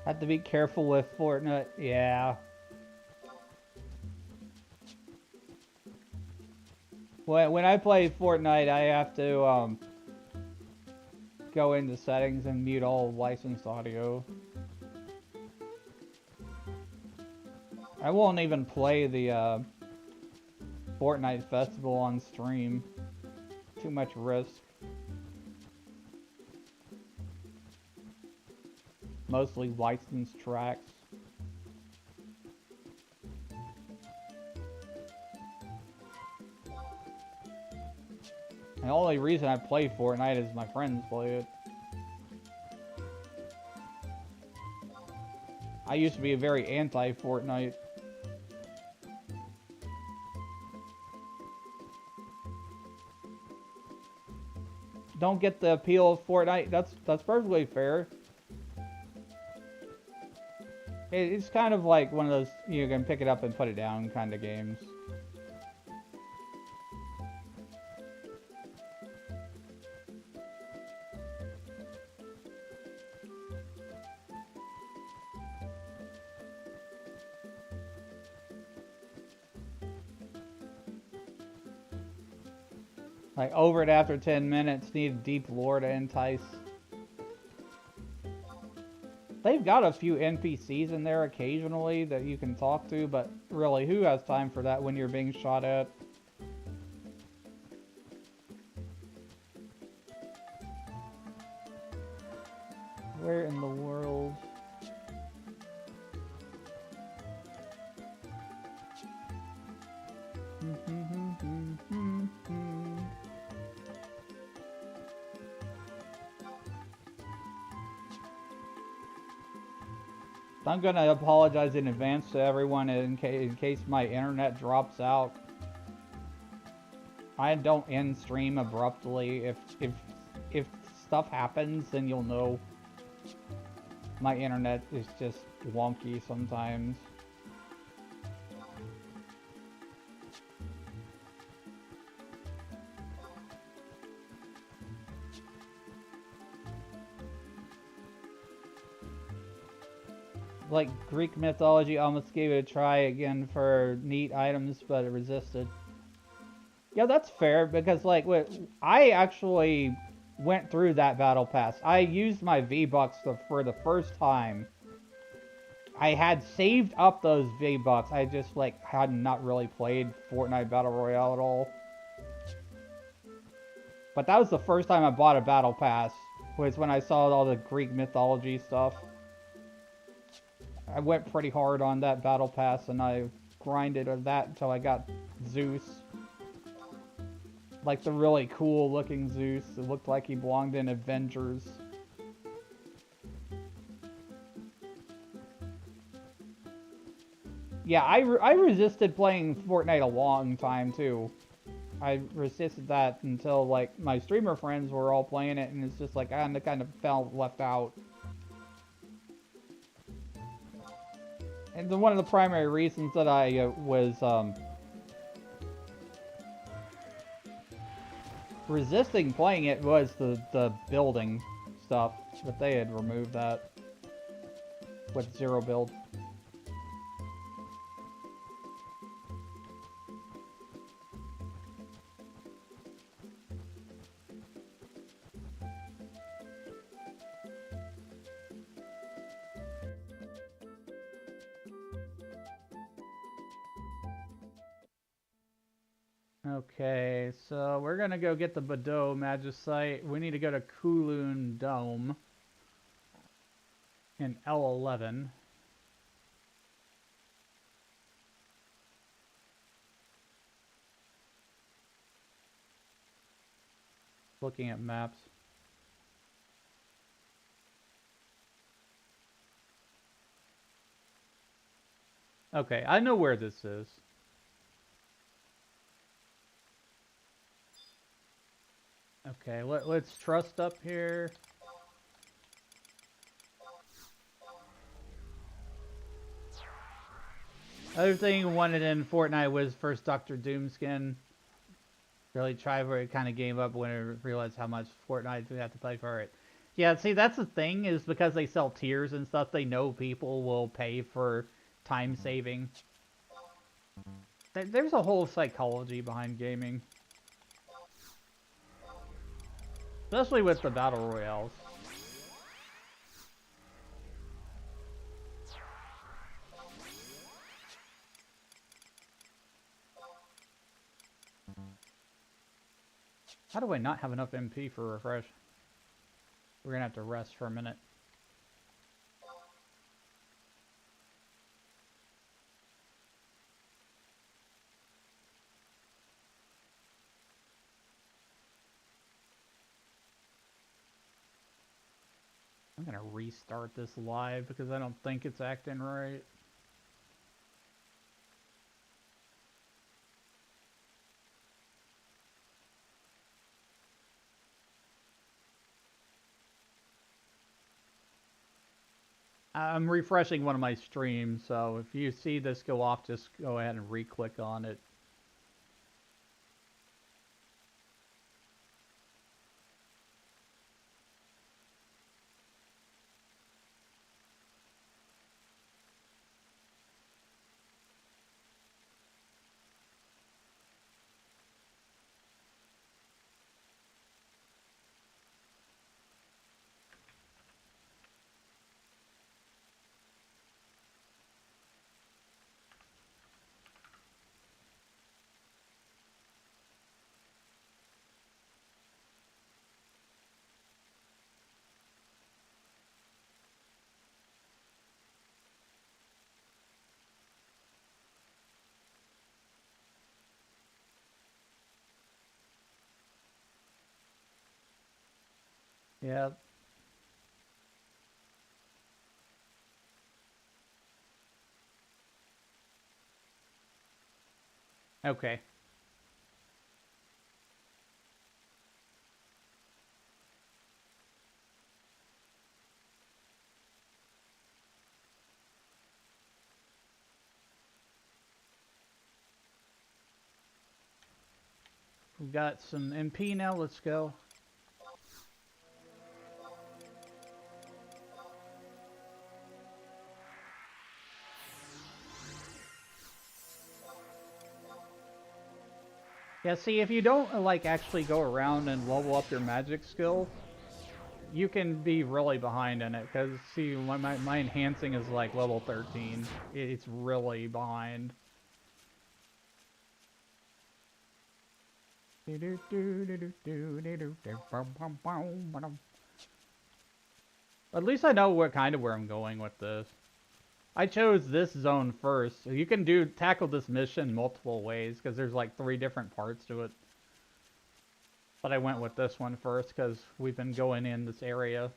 Have to be careful with Fortnite. Yeah. When I play Fortnite, I have to go into settings and mute all licensed audio. I won't even play the Fortnite Festival on stream. Too much risk. Mostly licensed tracks. The only reason I play Fortnite is my friends play it. I used to be very anti-Fortnite. Don't get the appeal of Fortnite. That's perfectly fair. It's kind of like one of those you can pick it up and put it down kind of games. Like, over it after 10 minutes, need deep lore to entice. They've got a few NPCs in there occasionally that you can talk to, but really, who has time for that when you're being shot at? Where in the world? I'm gonna apologize in advance to everyone in case my internet drops out. I don't end stream abruptly. If stuff happens, then you'll know. My internet is just wonky sometimes. Like Greek mythology, almost gave it a try again for neat items, but it resisted. Yeah, that's fair, because like I actually went through that battle pass. I used my V-Bucks for the first time. I had saved up those V-Bucks. I just like had not really played Fortnite Battle Royale at all. But that was the first time I bought a battle pass, was when I saw all the Greek mythology stuff. I went pretty hard on that battle pass, and I grinded on that until I got Zeus. Like the really cool looking Zeus. It looked like he belonged in Avengers. Yeah, I resisted playing Fortnite a long time too. I resisted that until like my streamer friends were all playing it, and it's just like I kind of felt left out. And one of the primary reasons that I was resisting playing it was the building stuff, but they had removed that with zero build. Okay, so we're gonna go get the Bordeaux Magicite. We need to go to Kowloon Dome in L11. Looking at maps. Okay, I know where this is. Okay, let's trust up here. Other thing I wanted in Fortnite was first Dr. Doom skin. Really try for it, kind of gave up when I realized how much Fortnite we have to pay for it. Yeah, see, that's the thing, is because they sell tiers and stuff, they know people will pay for time saving. There's a whole psychology behind gaming. Especially with the battle royales. How do I not have enough MP for refresh? We're gonna have to rest for a minute. I'm gonna restart this live because I don't think it's acting right. I'm refreshing one of my streams, so if you see this go off, just go ahead and re-click on it. Yeah. Okay. We've got some MP now, let's go. Yeah, see, if you don't, like, actually go around and level up your magic skill, you can be really behind in it, because, see, my enhancing is, like, level 13. It's really behind. At least I know where I'm going with this. I chose this zone first. So you can tackle this mission multiple ways because there's like 3 different parts to it. But I went with this one first because we've been going in this area.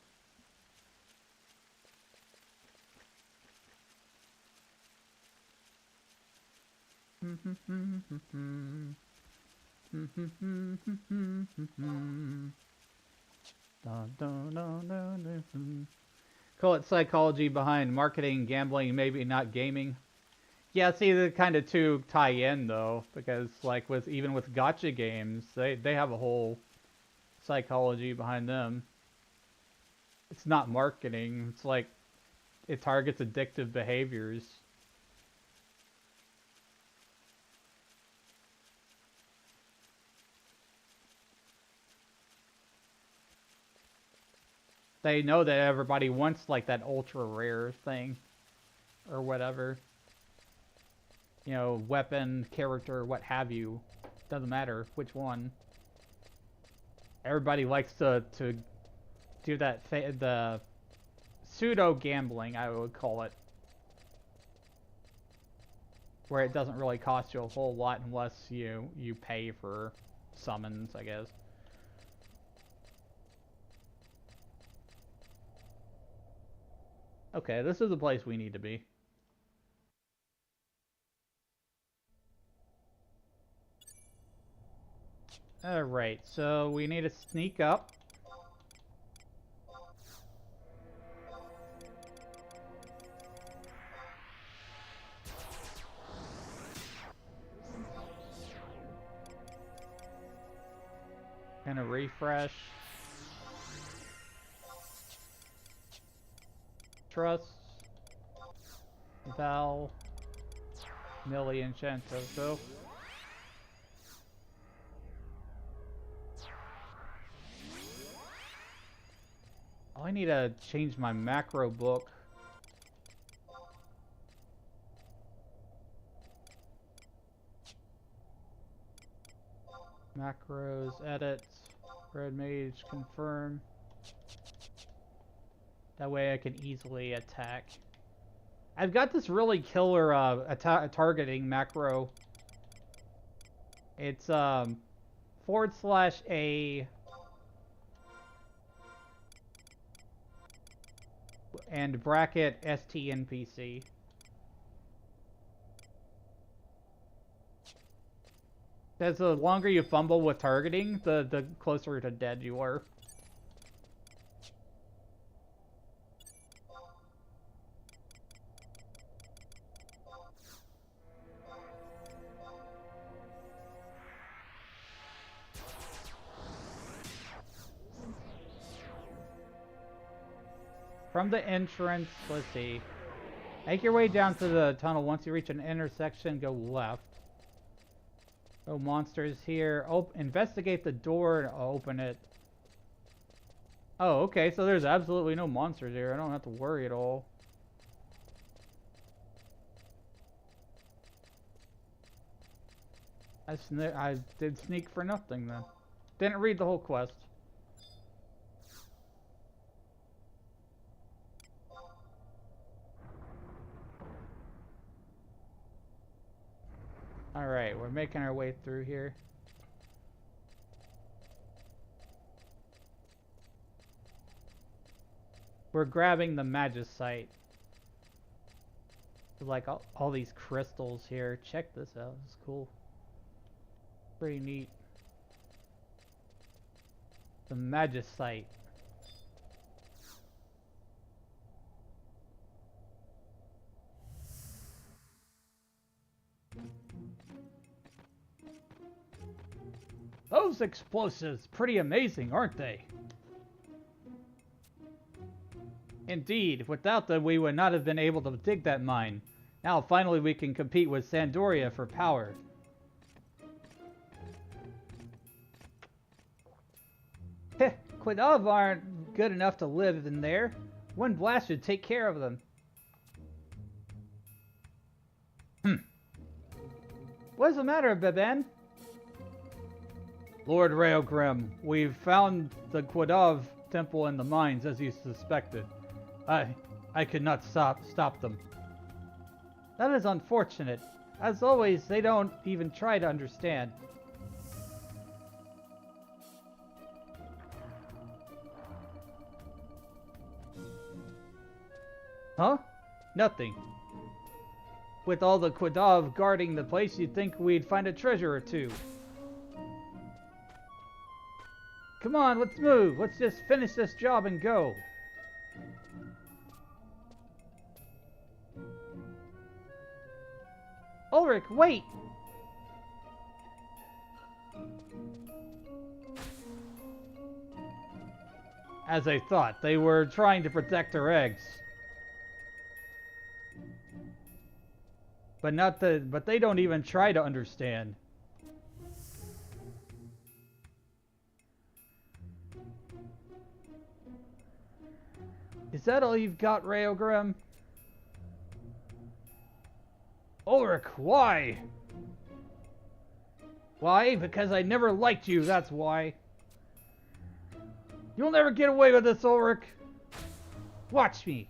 Call it psychology behind marketing, gambling, maybe not gaming. Yeah, see, the kind of two tie in though, because like even with gacha games, they have a whole psychology behind them. It's not marketing. It's like it targets addictive behaviors. They know that everybody wants like that ultra rare thing or whatever. You know, weapon, character, what have you. Doesn't matter which one. Everybody likes to do that the pseudo gambling, I would call it, where it doesn't really cost you a whole lot unless you pay for summons, I guess. Okay, this is the place we need to be. Alright, so we need to sneak up. Gonna refresh. Trust. Val. Million Chantoso. I need to change my macro book. Macros, edit, red mage, confirm. That way I can easily attack. I've got this really killer targeting macro. It's /A and bracket STNPC. As the longer you fumble with targeting, the closer to dead you are. From the entrance, let's see. Make your way down to the tunnel. Once you reach an intersection, go left. Oh, monsters here. Investigate the door and open it. Oh, okay, so there's absolutely no monsters here. I don't have to worry at all. I did sneak for nothing then. Didn't read the whole quest. Alright, we're making our way through here. We're grabbing the Magicite. Like all these crystals here. Check this out. This is cool. Pretty neat. The Magicite. Those explosives, pretty amazing, aren't they? Indeed, without them we would not have been able to dig that mine. Now finally we can compete with Sandoria for power. Heh, Quidov aren't good enough to live in there. One blast should take care of them. What's the matter, Beben? Lord Railgrim, we've found the Quidov temple in the mines as you suspected. I could not stop them. That is unfortunate. As always, they don't even try to understand. Huh? Nothing. With all the Quidov guarding the place, you'd think we'd find a treasure or two. Come on, let's move. Let's just finish this job and go. Ulrich, wait! As I thought, they were trying to protect their eggs. But they don't even try to understand. Is that all you've got, Railgrim? Ulrich, why? Why? Because I never liked you, that's why. You'll never get away with this, Ulrich. Watch me.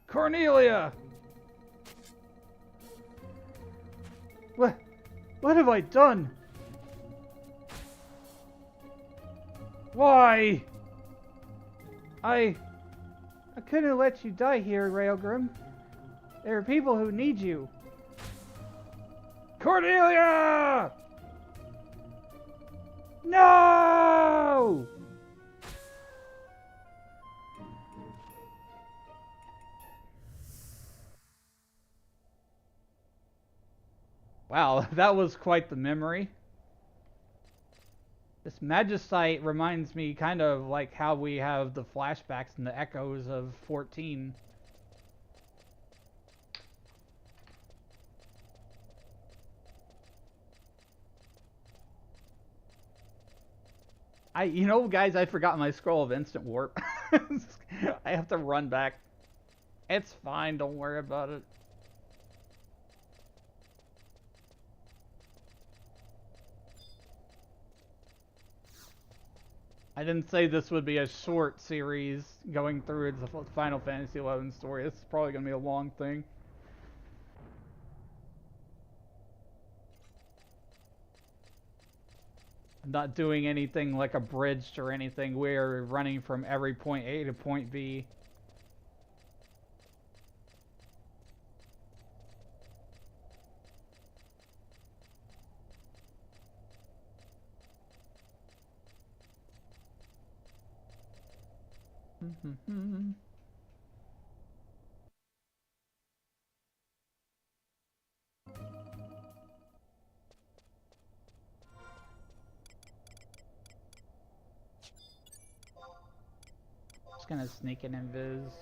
Cornelia! What have I done? Why? I couldn't let you die here, Railgrim. There are people who need you. Cornelia! No! Wow, that was quite the memory. This Magicite reminds me kind of like how we have the flashbacks and the echoes of 14. You know, guys, I forgot my scroll of instant warp. I have to run back. It's fine, don't worry about it. I didn't say this would be a short series going through the Final Fantasy XI story. This is probably going to be a long thing. I'm not doing anything like a bridge or anything. We're running from every point A to point B. Just gonna sneak an invis.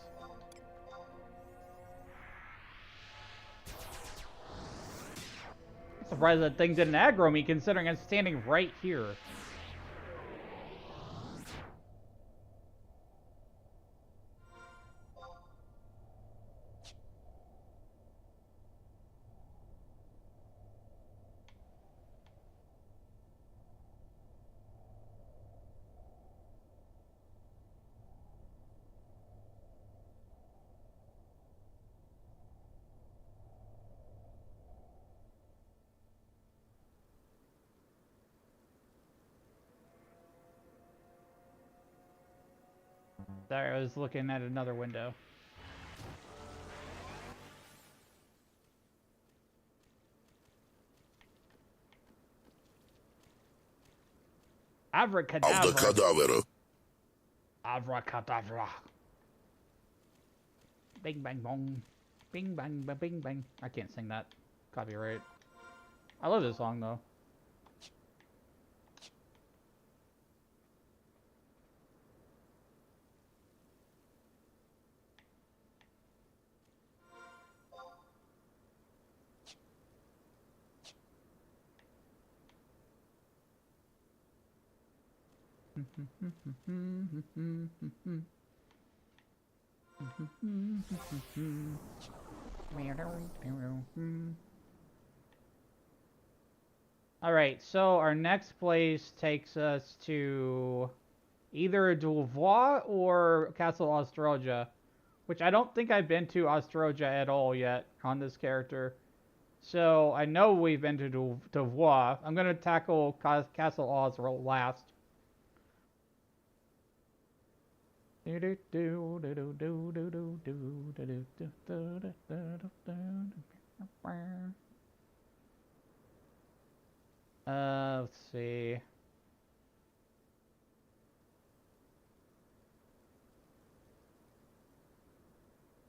I'm surprised that thing didn't aggro me considering I'm standing right here. Sorry, I was looking at another window. Abracadabra. Abracadabra. Abracadabra. Bing bang bong. Bing bang ba bing bang. I can't sing that. Copyright. I love this song though. Alright, so our next place takes us to either Douvois or Castle Ostroja, which I don't think I've been to Ostroja at all yet on this character. So I know we've been to Douvois. I'm going to tackle Castle Osro last. Let's see.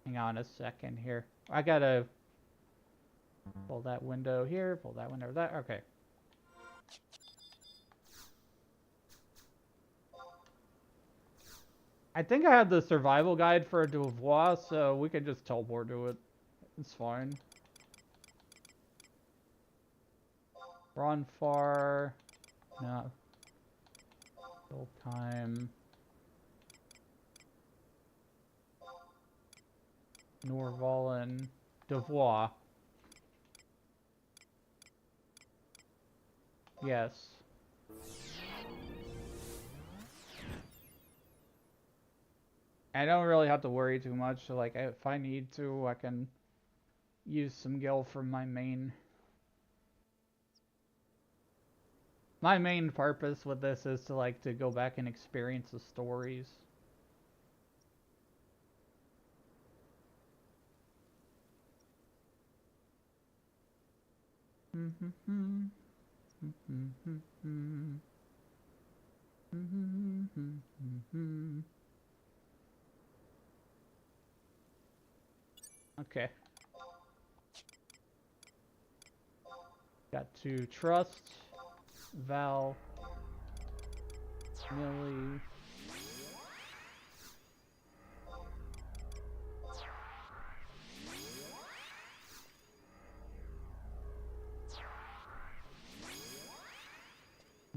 Hang on a second here. I gotta pull that window here, pull that window there. Okay. I think I have the survival guide for Douvois, so we can just teleport to it. It's fine. Ron far. No. Full time. Norvalen. Douvois. Yes. I don't really have to worry too much, so like if I need to, I can use some gil from my main. My main purpose with this is to like to go back and experience the stories. Okay. Got to trust, Val, Millie.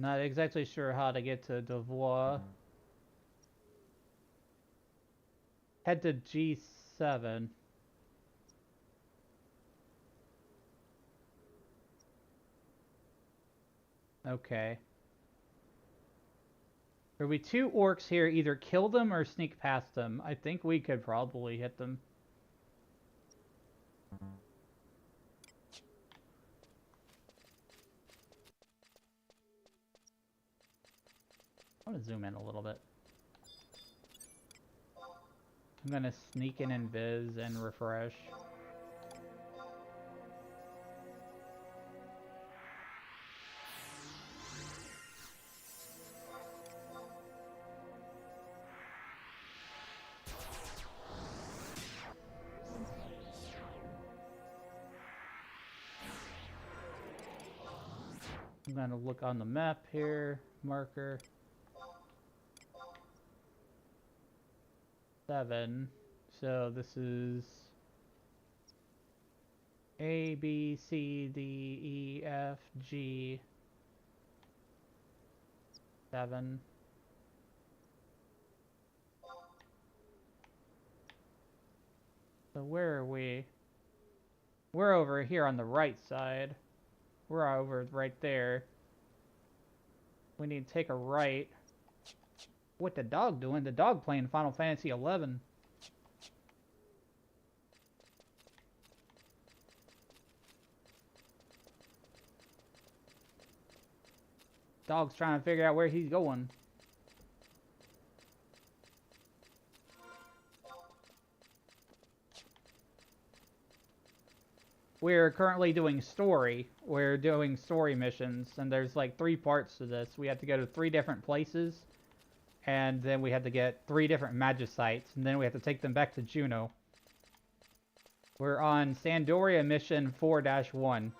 Not exactly sure how to get to Devois. Head to G7. Okay. There'll be 2 orcs here. Either kill them or sneak past them. I think we could probably hit them. I'm gonna zoom in a little bit. I'm gonna sneak in invis and refresh. I'm gonna look on the map here. Marker 7. So this is A, B, C, D, E, F, G. 7. So where are we? We're over here on the right side. We're over right there. We need to take a right. What the dog doing? The dog playing Final Fantasy 11. Dog's trying to figure out where he's going. We're currently doing story. We're doing story missions, and there's like 3 parts to this. We have to go to 3 different places, and then we have to get 3 different Magicites, and then we have to take them back to Juno. We're on Sandoria mission 4-1.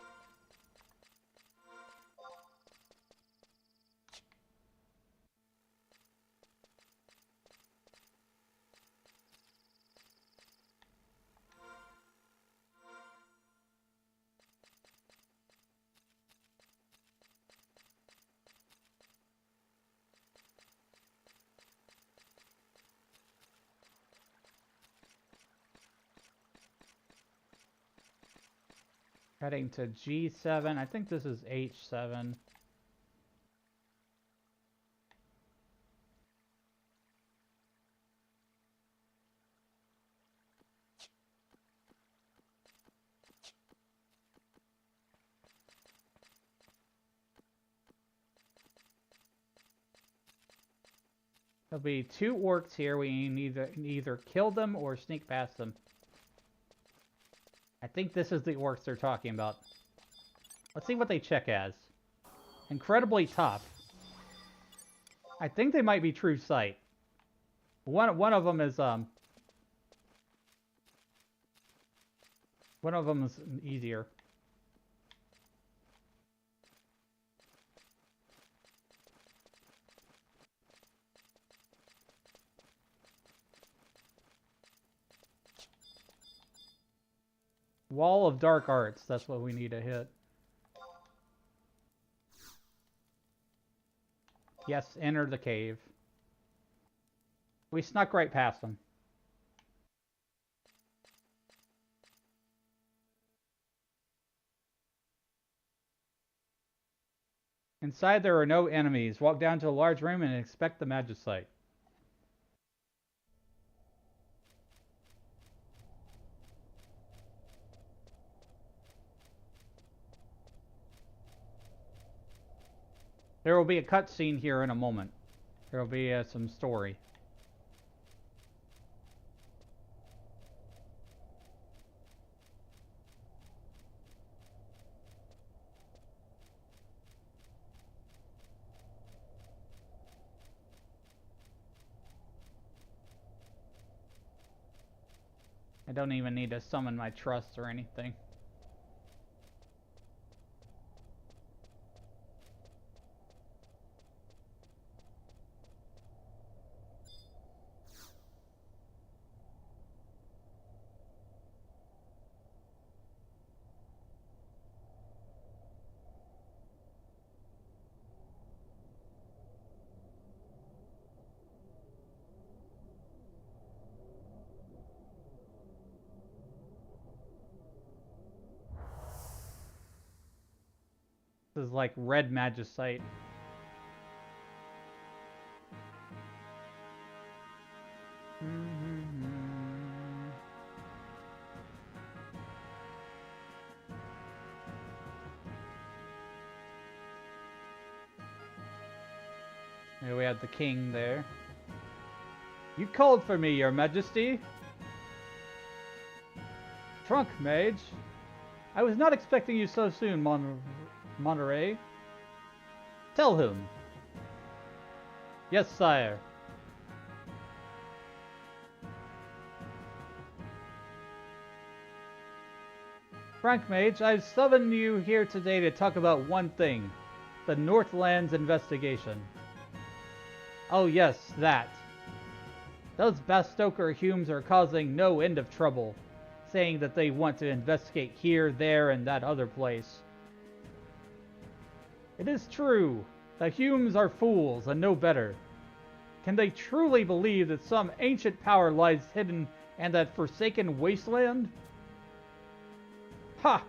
Heading to G7. I think this is H7. There'll be 2 orcs here. We need to either kill them or sneak past them. I think this is the orcs they're talking about. Let's see what they check as. Incredibly tough. I think they might be true sight. One of them is one of them is easier. Wall of Dark Arts, that's what we need to hit. Yes, enter the cave. We snuck right past them. Inside there are no enemies. Walk down to a large room and inspect the Magicite. There will be a cutscene here in a moment. There will be some story. I don't even need to summon my trust or anything. This is like red magicite. Here we have the king there. You called for me, your majesty. Trunk mage. I was not expecting you so soon, Monterey. Tell him. Yes, sire. Frank Mage, I've summoned you here today to talk about one thing. The Northlands investigation. Oh yes, that. Those Bastoker Humes are causing no end of trouble, saying that they want to investigate here, there, and that other place. It is true. The Humes are fools and no better. Can they truly believe that some ancient power lies hidden in that forsaken wasteland? Ha!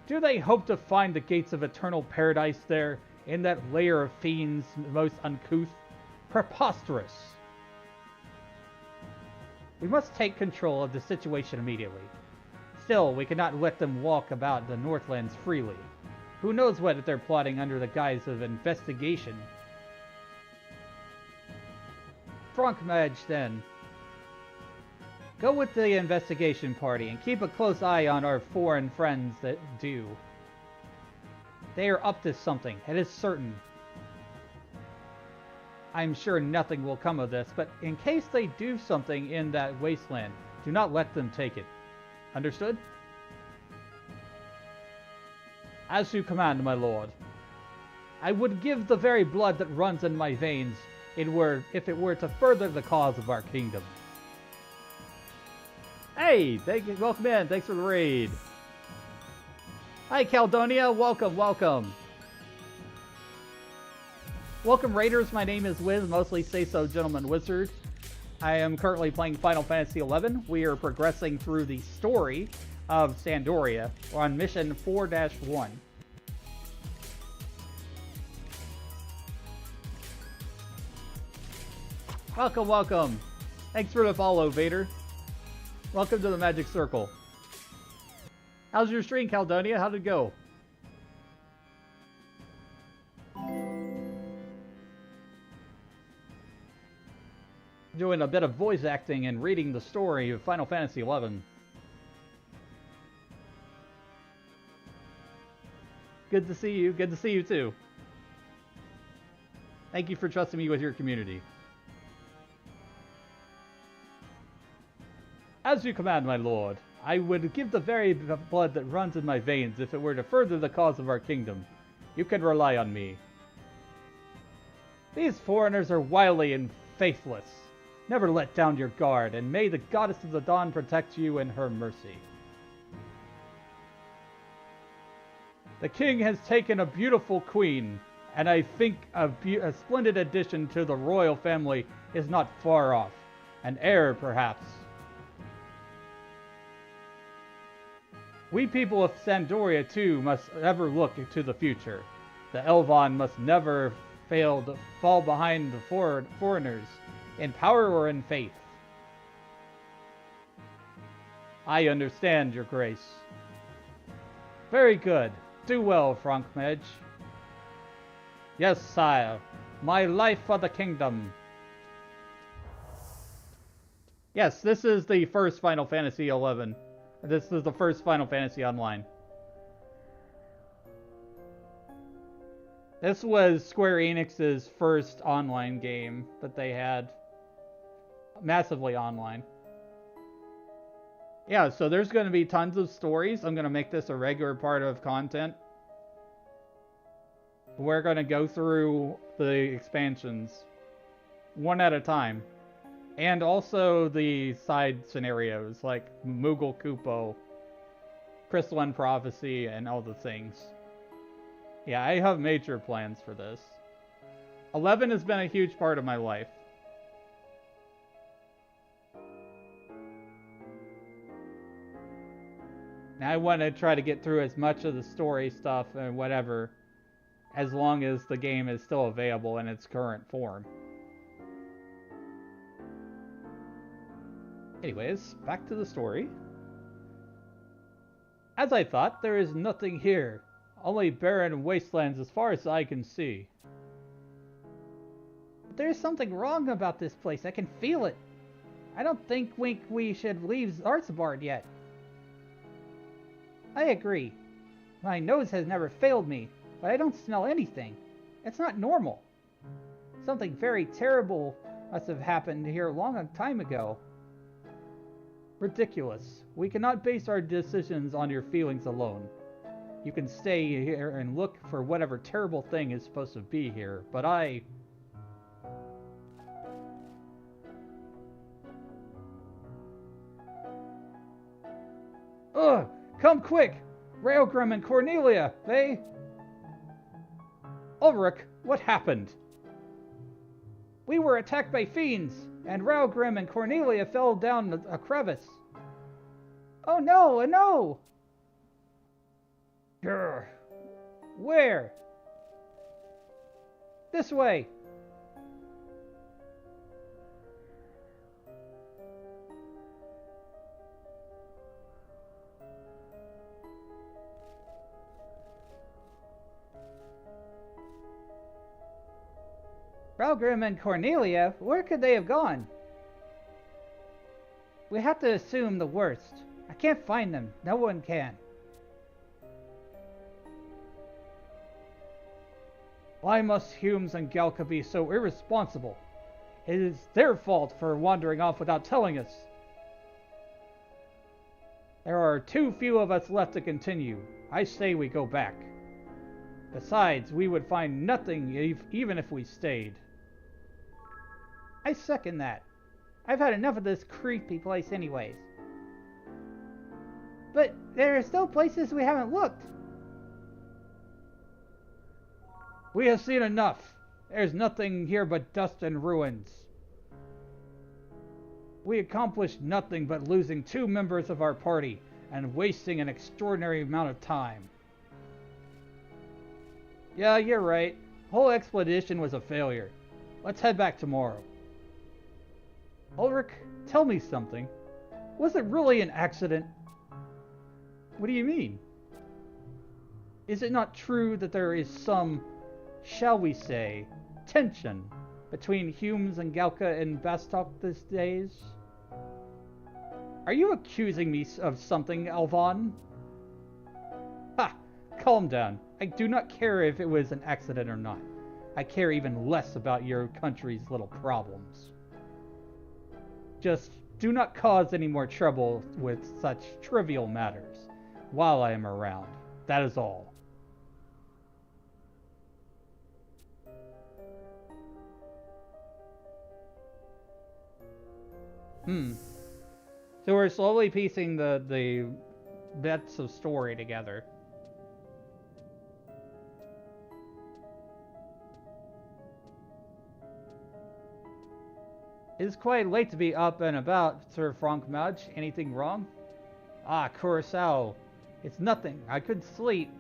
Do they hope to find the gates of eternal paradise there, in that lair of fiends most uncouth? Preposterous! We must take control of the situation immediately. Still, we cannot let them walk about the Northlands freely. Who knows what they're plotting under the guise of investigation? Frank Mage, then. Go with the investigation party and keep a close eye on our foreign friends that do. They are up to something, it is certain. I'm sure nothing will come of this, but in case they do something in that wasteland, do not let them take it. Understood? As you command, my lord. I would give the very blood that runs in my veins if it were to further the cause of our kingdom. Hey, thank you, welcome in, thanks for the raid. Hi Caldonia, welcome, welcome. Welcome raiders, my name is Wiz, mostly say so gentleman wizard. I am currently playing Final Fantasy XI. We are progressing through the story of Sandoria. We're on mission 4-1. Welcome, welcome. Thanks for the follow, Vader. Welcome to the Magic Circle. How's your stream, Caldonia? How'd it go? Doing a bit of voice acting and reading the story of Final Fantasy XI. Good to see you. Good to see you too. Thank you for trusting me with your community. As you command, my lord. I would give the very blood that runs in my veins if it were to further the cause of our kingdom. You can rely on me. These foreigners are wily and faithless. Never let down your guard, and may the Goddess of the Dawn protect you in her mercy. The king has taken a beautiful queen, and I think a splendid addition to the royal family is not far off. An heir, perhaps. We people of Sandoria, too, must ever look to the future. The Elvon must never fail to fall behind the foreigners, in power or in faith. I understand, your grace. Very good. Do well, Frank Mage. Yes, sire. My life for the kingdom. Yes, this is the first Final Fantasy XI. This is the first Final Fantasy Online. This was Square Enix's first online game that they had. Massively online. Yeah, so there's going to be tons of stories. I'm going to make this a regular part of content. We're going to go through the expansions one at a time. And also the side scenarios like Moogle Kupo, Crystalline Prophecy, and all the things. Yeah, I have major plans for this. 11 has been a huge part of my life. Now I want to try to get through as much of the story stuff and whatever as long as the game is still available in its current form. Anyways, back to the story. As I thought, there is nothing here. Only barren wastelands as far as I can see. But there's something wrong about this place. I can feel it. I don't think we should leave Zartzbard yet. I agree. My nose has never failed me, but I don't smell anything. It's not normal. Something very terrible must have happened here a long time ago. Ridiculous. We cannot base our decisions on your feelings alone. You can stay here and look for whatever terrible thing is supposed to be here, but I... Ugh! Come quick! Railgrim and Cornelia, they... Ulrich, what happened? We were attacked by fiends, and Railgrim and Cornelia fell down a crevice. Oh no, no! Grr. Where? This way. Railgrim and Cornelia, where could they have gone? We have to assume the worst. I can't find them. No one can. Why must Humes and Galka be so irresponsible? It is their fault for wandering off without telling us. There are too few of us left to continue. I say we go back. Besides, we would find nothing even if we stayed. I second that. I've had enough of this creepy place anyways. But there are still places we haven't looked. We have seen enough. There's nothing here but dust and ruins. We accomplished nothing but losing 2 members of our party and wasting an extraordinary amount of time. Yeah, you're right. The whole expedition was a failure. Let's head back tomorrow. Ulrich, tell me something. Was it really an accident? What do you mean? Is it not true that there is some, shall we say, tension between Humes and Galka and Bastok these days? Are you accusing me of something, Alvan? Ha! Calm down. I do not care if it was an accident or not. I care even less about your country's little problems. Just do not cause any more trouble with such trivial matters while I am around. That is all. So we're slowly piecing the bits of story together. It is quite late to be up and about, Sir Frank Mudge. Anything wrong? Ah, Curacao. It's nothing. I couldn't sleep,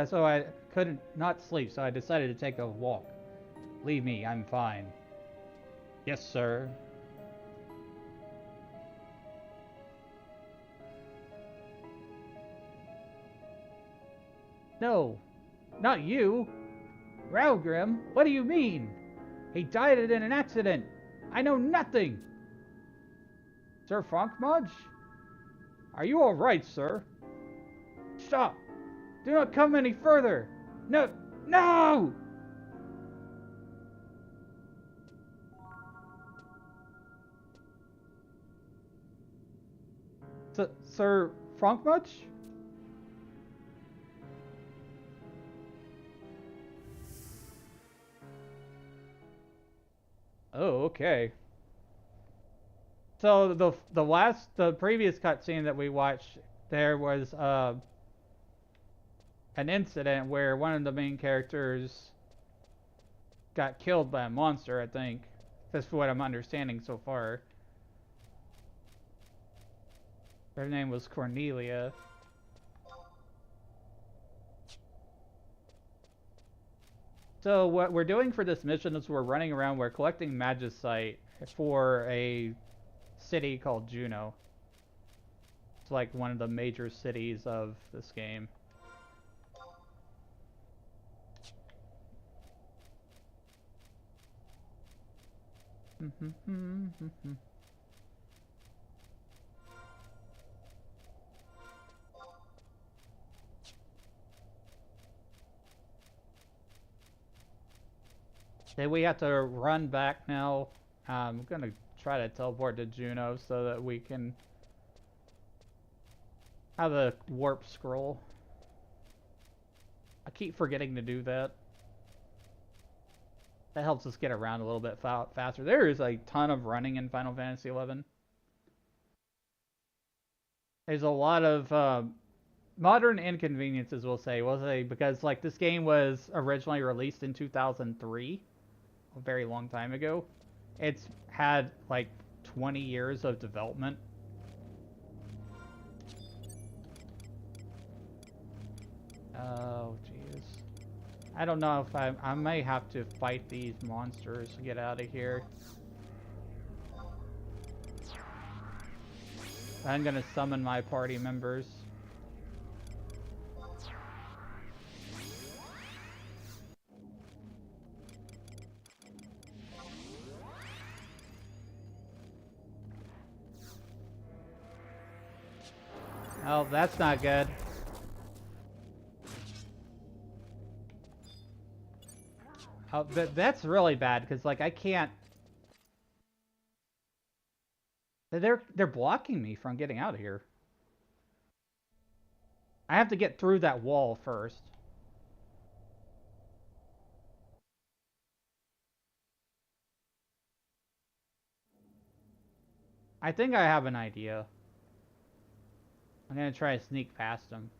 so I couldn't not sleep, so I decided to take a walk. Leave me, I'm fine. Yes, sir. No, not you. Railgrim, what do you mean? He died in an accident. I know nothing. Sir Frankmudge? Are you all right, sir? Stop. Do not come any further. No. No! Sir Frankmudge? Oh, okay. So the previous cutscene that we watched, there was an incident where one of the main characters got killed by a monster, I think. That's what I'm understanding so far. Her name was Cornelia. So what we're doing for this mission is we're running around, we're collecting Magicite for a city called Juno. It's like one of the major cities of this game. Okay, we have to run back now. I'm gonna try to teleport to Juno so that we can have a warp scroll. I keep forgetting to do that. That helps us get around a little bit faster. There is a ton of running in Final Fantasy XI. There's a lot of modern inconveniences, we'll say, because like this game was originally released in 2003, a very long time ago. It's had like 20 years of development. Oh, jeez. I don't know if I may have to fight these monsters to get out of here. I'm gonna summon my party members. Oh, that's not good. Oh, that's really bad because like I can't. They're blocking me from getting out of here. I have to get through that wall first. I think I have an idea. I'm gonna try to sneak past them.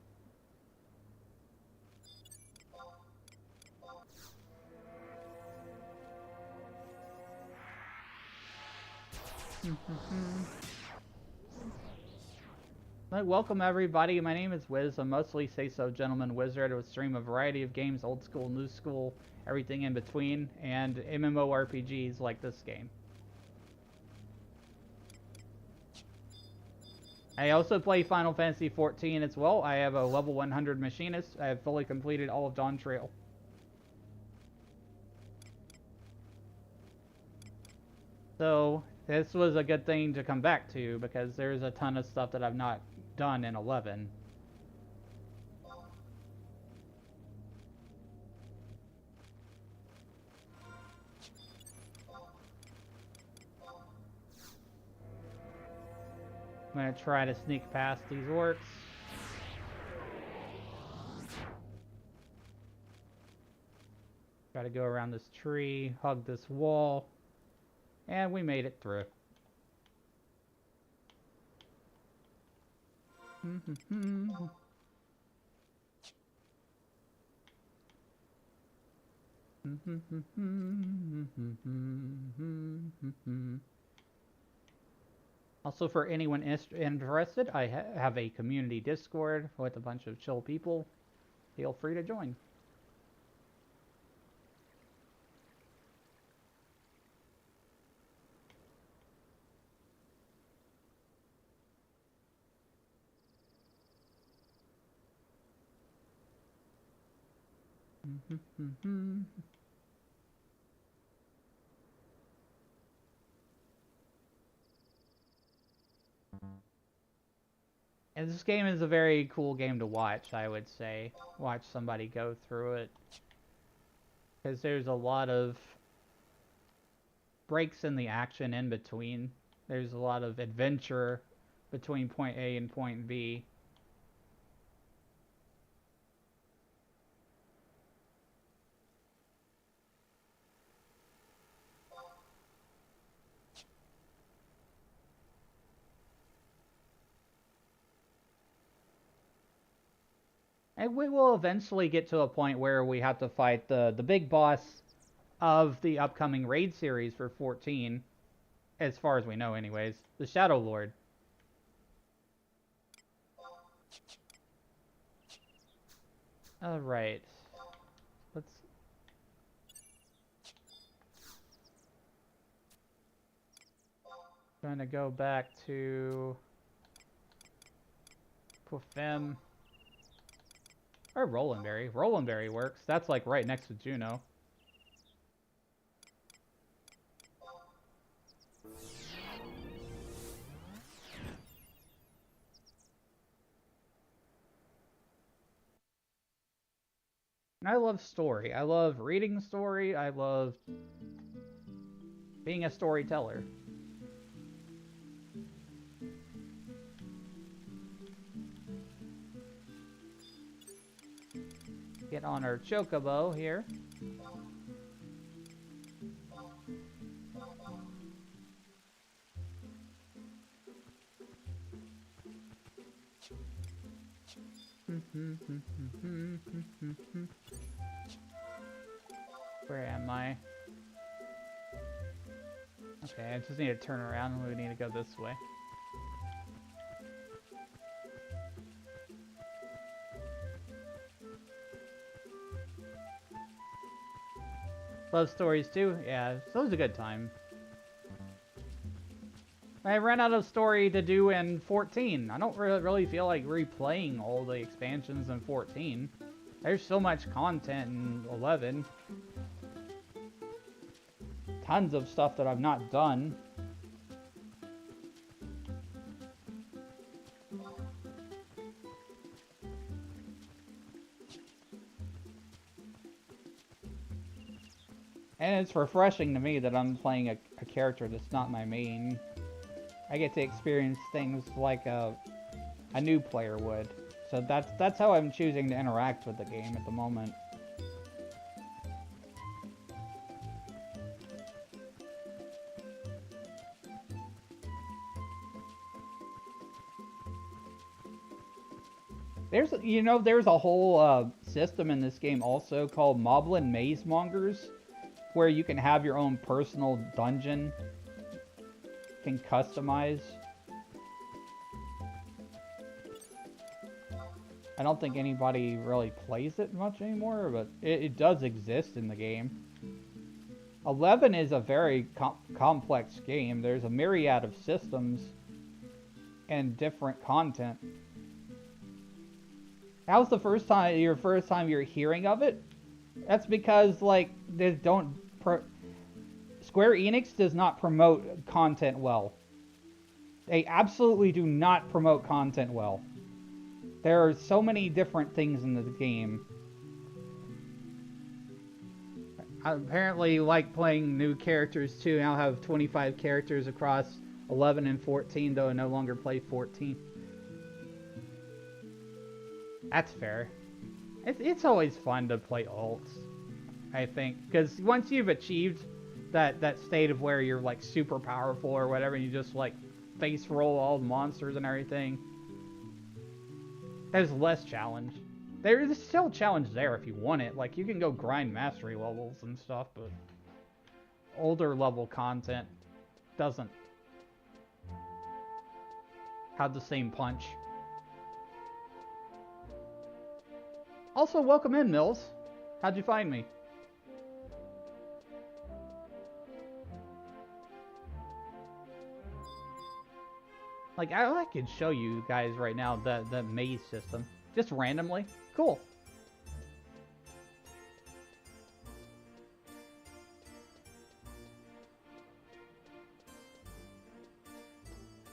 Welcome everybody, my name is Wiz, a mostly say-so gentleman wizard who stream a variety of games, old school, new school, everything in between, and MMORPGs like this game. I also play Final Fantasy XIV as well. I have a level 100 machinist. I have fully completed all of Dawn Trail. So, this was a good thing to come back to, because there's a ton of stuff that I've not done in 11. I'm gonna try to sneak past these orcs. Try to go around this tree, hug this wall, and we made it through. Also, for anyone interested, I have a community Discord with a bunch of chill people. Feel free to join. And this game is a very cool game to watch, I would say. Watch somebody go through it. Because there's a lot of breaks in the action in between. There's a lot of adventure between point A and point B. And we will eventually get to a point where we have to fight the big boss of the upcoming raid series for 14. As far as we know anyways. The Shadow Lord. Alright. Trying to go back to Pufim. Or Rolandberry. Rolandberry works. That's like right next to Juno. And I love story. I love reading story. I love being a storyteller. Get on our chocobo here. Where am I? Okay, I just need to turn around and we need to go this way. Love stories too? Yeah, it's always a good time. I ran out of story to do in 14. I don't really feel like replaying all the expansions in 14. There's so much content in 11. Tons of stuff that I've not done. And it's refreshing to me that I'm playing a character that's not my main. I get to experience things like a new player would. So that's how I'm choosing to interact with the game at the moment. There's a whole system in this game also called Moblin Maze Mongers, where you can have your own personal dungeon. Can customize. I don't think anybody really plays it much anymore, but it does exist in the game. 11 is a very complex game. There's a myriad of systems and different content. How's the first time you're hearing of it? That's because like they don't Square Enix does not promote content well. They absolutely do not promote content well. There are so many different things in the game. I apparently like playing new characters too. Now I have 25 characters across 11 and 14, though I no longer play 14. That's fair. It's always fun to play alts, I think, because once you've achieved that state of where you're like super powerful or whatever, and you just like face roll all the monsters and everything, there's less challenge. There's still challenge there if you want it. Like you can go grind mastery levels and stuff, but older level content doesn't have the same punch. Also, welcome in, Mills. How'd you find me? Like, I could show you guys right now the maze system. Just randomly. Cool.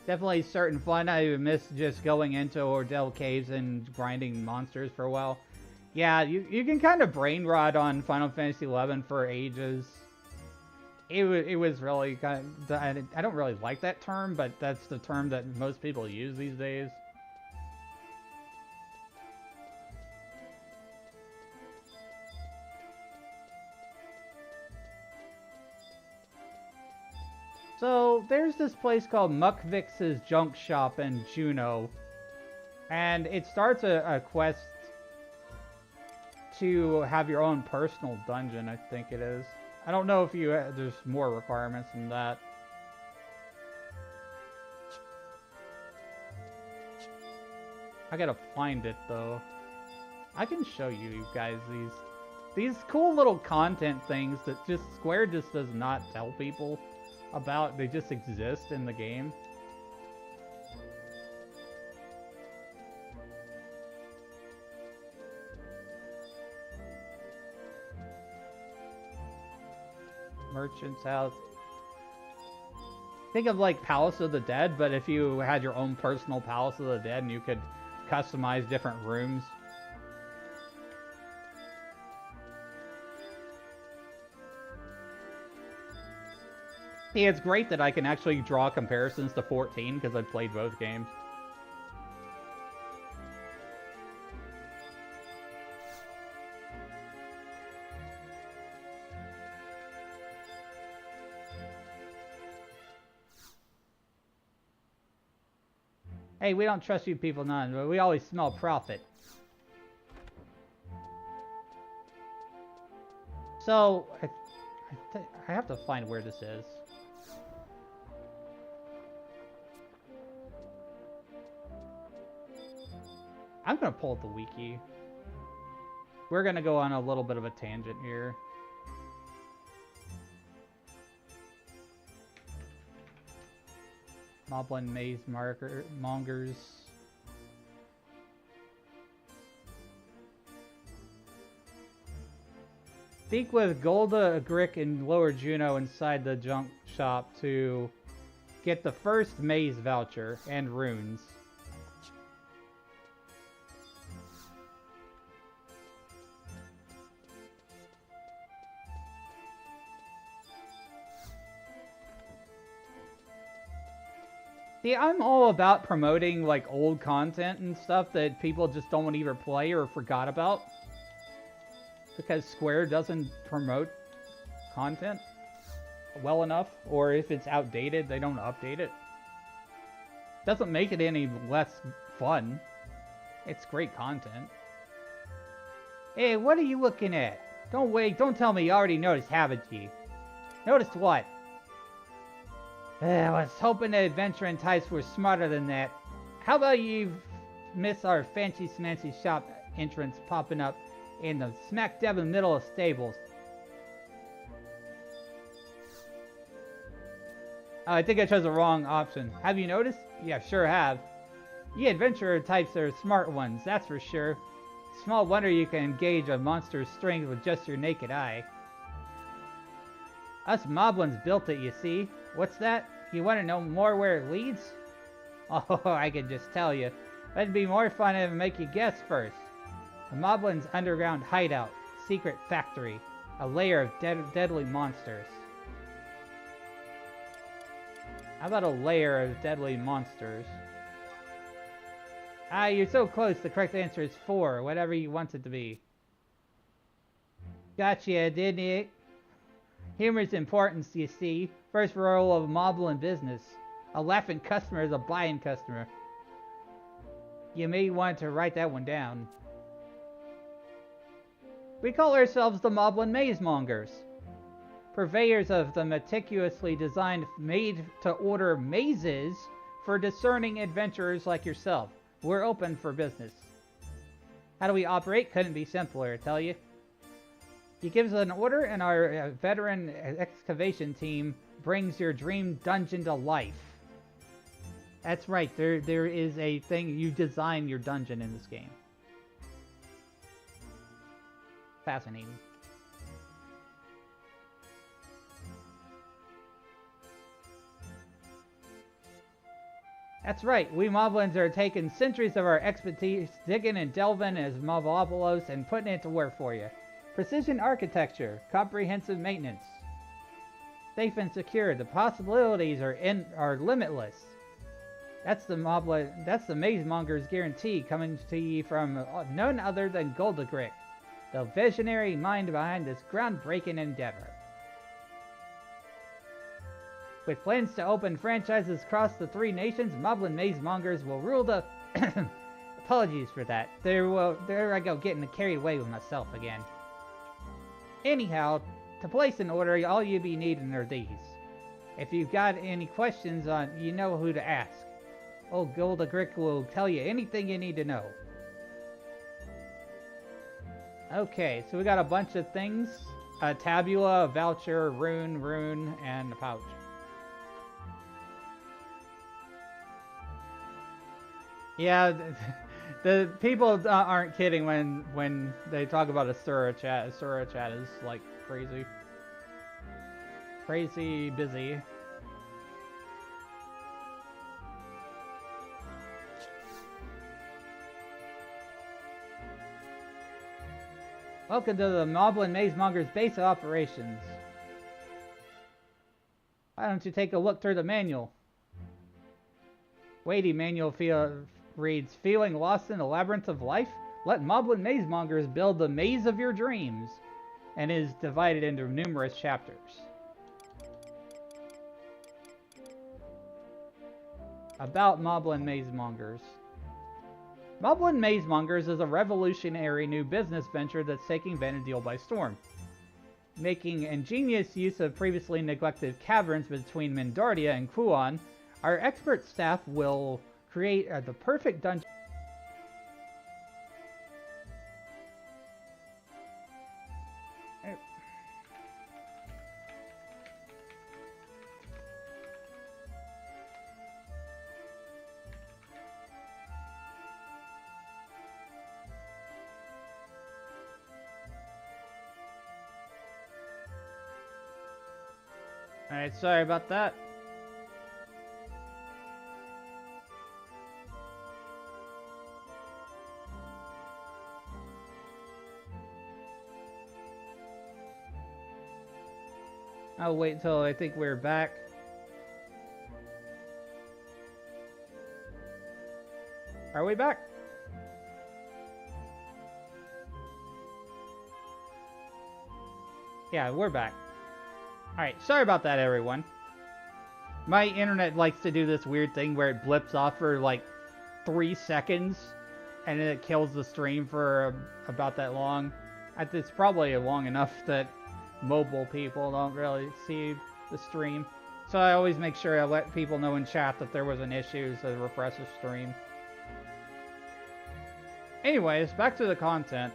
Definitely certain fun. I miss just going into Ordell Caves and grinding monsters for a while. Yeah, you can kind of brain rot on Final Fantasy XI for ages. It was really kind of, I don't really like that term, but that's the term that most people use these days. So there's this place called Muckvix's Junk Shop in Juneau, and it starts a quest to have your own personal dungeon, I think it is. I don't know if there's more requirements than that. I gotta find it though. I can show you guys these cool little content things that Square just does not tell people. about. They just exist in the game. Merchant's house. Think of like Palace of the Dead, but if you had your own personal Palace of the Dead and you could customize different rooms. Yeah, it's great that I can actually draw comparisons to 14 because I've played both games. Hey, we don't trust you people none, but we always smell profit. So, I have to find where this is. I'm gonna pull up the wiki. We're gonna go on a little bit of a tangent here. Moblin Maze Mongers. Speak with Golda, Grick, and Lower Juno inside the junk shop to get the first maze voucher and runes. See, I'm all about promoting like old content and stuff that people just don't want to either play or forgot about. Because Square doesn't promote content well enough, or if it's outdated, they don't update it. Doesn't make it any less fun. It's great content. Hey, what are you looking at? Don't wait, don't tell me you already noticed, haven't you? Noticed what? I was hoping the Adventure and Tice were smarter than that. How about you miss our fancy smancy shop entrance popping up in the smack dab in the middle of stables? Oh, I think I chose the wrong option. Have you noticed? Yeah, sure have. You adventurer types are smart ones, that's for sure. Small wonder you can gauge a monster's strength with just your naked eye. Us moblins built it, you see. What's that? You want to know more where it leads? Oh, I can just tell you. It'd be more fun if I make you guess first. The Moblin's underground hideout, secret factory, a lair of deadly monsters. How about a lair of deadly monsters? Ah, you're so close. The correct answer is 4, whatever you want it to be. Gotcha, didn't it? Humor's importance, you see. First rule of Moblin business. A laughing customer is a buying customer. You may want to write that one down. We call ourselves the Moblin Maze Mongers. Purveyors of the meticulously designed, made-to-order mazes for discerning adventurers like yourself. We're open for business. How do we operate? Couldn't be simpler, I tell you. You give us an order and our veteran excavation team brings your dream dungeon to life. That's right, there is a thing, you design your dungeon in this game. Fascinating. That's right, we Moblins are taking centuries of our expertise, digging and delving as Moblopolis and putting it to work for you. Precision architecture, comprehensive maintenance. Safe and secure, the possibilities are limitless. That's the Maze Monger's guarantee, coming to you from none other than Goldagrick, the visionary mind behind this groundbreaking endeavor. With plans to open franchises across the 3 nations, Moblin Maze Mongers will rule the... Apologies for that. There I go, getting carried away with myself again. Anyhow, to place an order, all you be needing are these. If you've got any questions on, you know who to ask. Old Goldagrick will tell you anything you need to know. Okay, so we got a bunch of things. A tabula, a voucher, rune, and a pouch. Yeah, the people aren't kidding when they talk about a Sura chat. A Sura chat is like crazy, crazy busy. Welcome to the Moblin Maze Monger's base of operations. Why don't you take a look through the manual? Weighty manual reads, feeling lost in the labyrinth of life? Let Moblin Maze Mongers build the maze of your dreams, and is divided into numerous chapters. About Moblin Maze Mongers. Moblin Maze Mongers is a revolutionary new business venture that's taking Vanadil by storm. Making ingenious use of previously neglected caverns between Mindardia and Kuon, our expert staff will create the perfect dungeon. Alright, sorry about that. I'll wait until I think we're back. Are we back? Yeah, we're back. Alright, sorry about that, everyone. My internet likes to do this weird thing where it blips off for like 3 seconds and then it kills the stream for about that long. It's probably long enough that mobile people don't really see the stream. So I always make sure I let people know in chat that there was an issue to refresh the stream. Anyways, back to the content.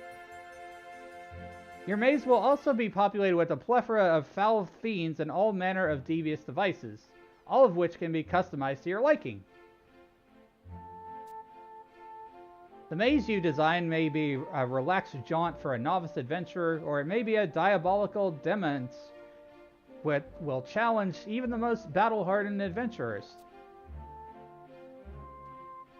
Your maze will also be populated with a plethora of foul fiends and all manner of devious devices, all of which can be customized to your liking. The maze you design may be a relaxed jaunt for a novice adventurer, or it may be a diabolical demons which will challenge even the most battle-hardened adventurers.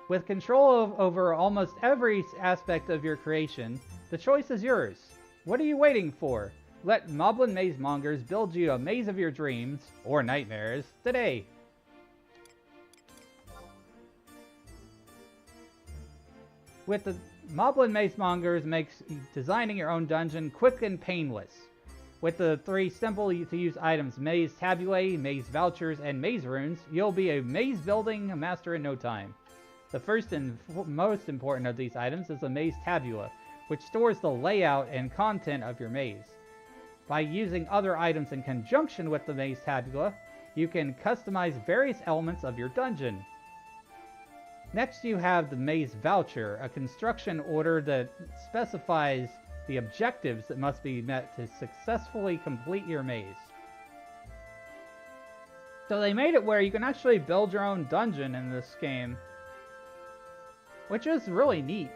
With control over almost every aspect of your creation, the choice is yours. What are you waiting for? Let Moblin Maze Mongers build you a maze of your dreams, or nightmares, today. With the Moblin Maze Mongers makes designing your own dungeon quick and painless. With the 3 simple-to-use items, Maze Tabulae, Maze Vouchers, and Maze Runes, you'll be a maze building master in no time. The first and most important of these items is the Maze Tabula, which stores the layout and content of your maze. By using other items in conjunction with the Maze Tabula, you can customize various elements of your dungeon. Next you have the Maze Voucher, a construction order that specifies the objectives that must be met to successfully complete your maze. So they made it where you can actually build your own dungeon in this game, which is really neat.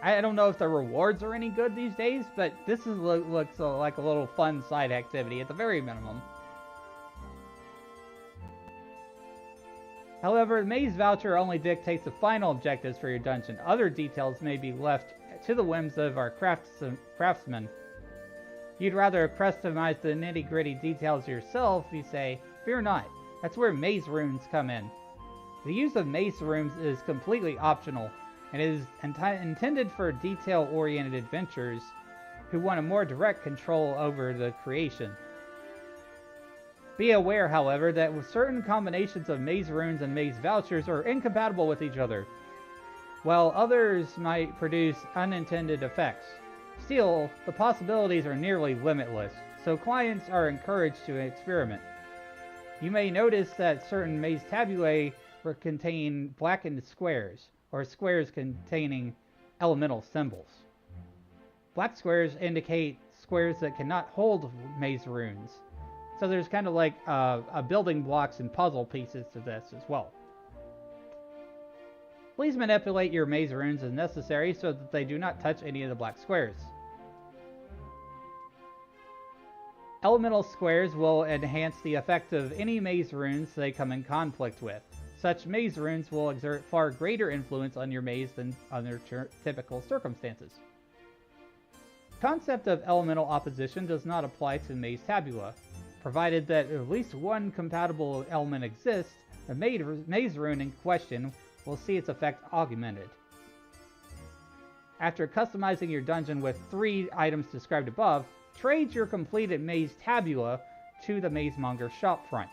I don't know if the rewards are any good these days, but this looks like a little fun side activity at the very minimum. However, the Maze Voucher only dictates the final objectives for your dungeon. Other details may be left to the whims of our craftsmen. You'd rather customize the nitty-gritty details yourself, you say. Fear not. That's where Maze Runes come in. The use of Maze Runes is completely optional, and is intended for detail-oriented adventurers who want a more direct control over the creation. Be aware, however, that with certain combinations of Maze Runes and Maze Vouchers are incompatible with each other, while others might produce unintended effects. Still, the possibilities are nearly limitless, so clients are encouraged to experiment. You may notice that certain Maze Tabulae contain blackened squares, or squares containing elemental symbols. Black squares indicate squares that cannot hold Maze Runes. So there's kind of like building blocks and puzzle pieces to this as well. Please manipulate your maze runes as necessary so that they do not touch any of the black squares. Elemental squares will enhance the effect of any maze runes they come in conflict with. Such maze runes will exert far greater influence on your maze than under typical circumstances. The concept of elemental opposition does not apply to maze tabula. Provided that at least one compatible element exists, the maze rune in question will see its effect augmented. After customizing your dungeon with 3 items described above, trade your completed maze tabula to the Mazemonger shopfront.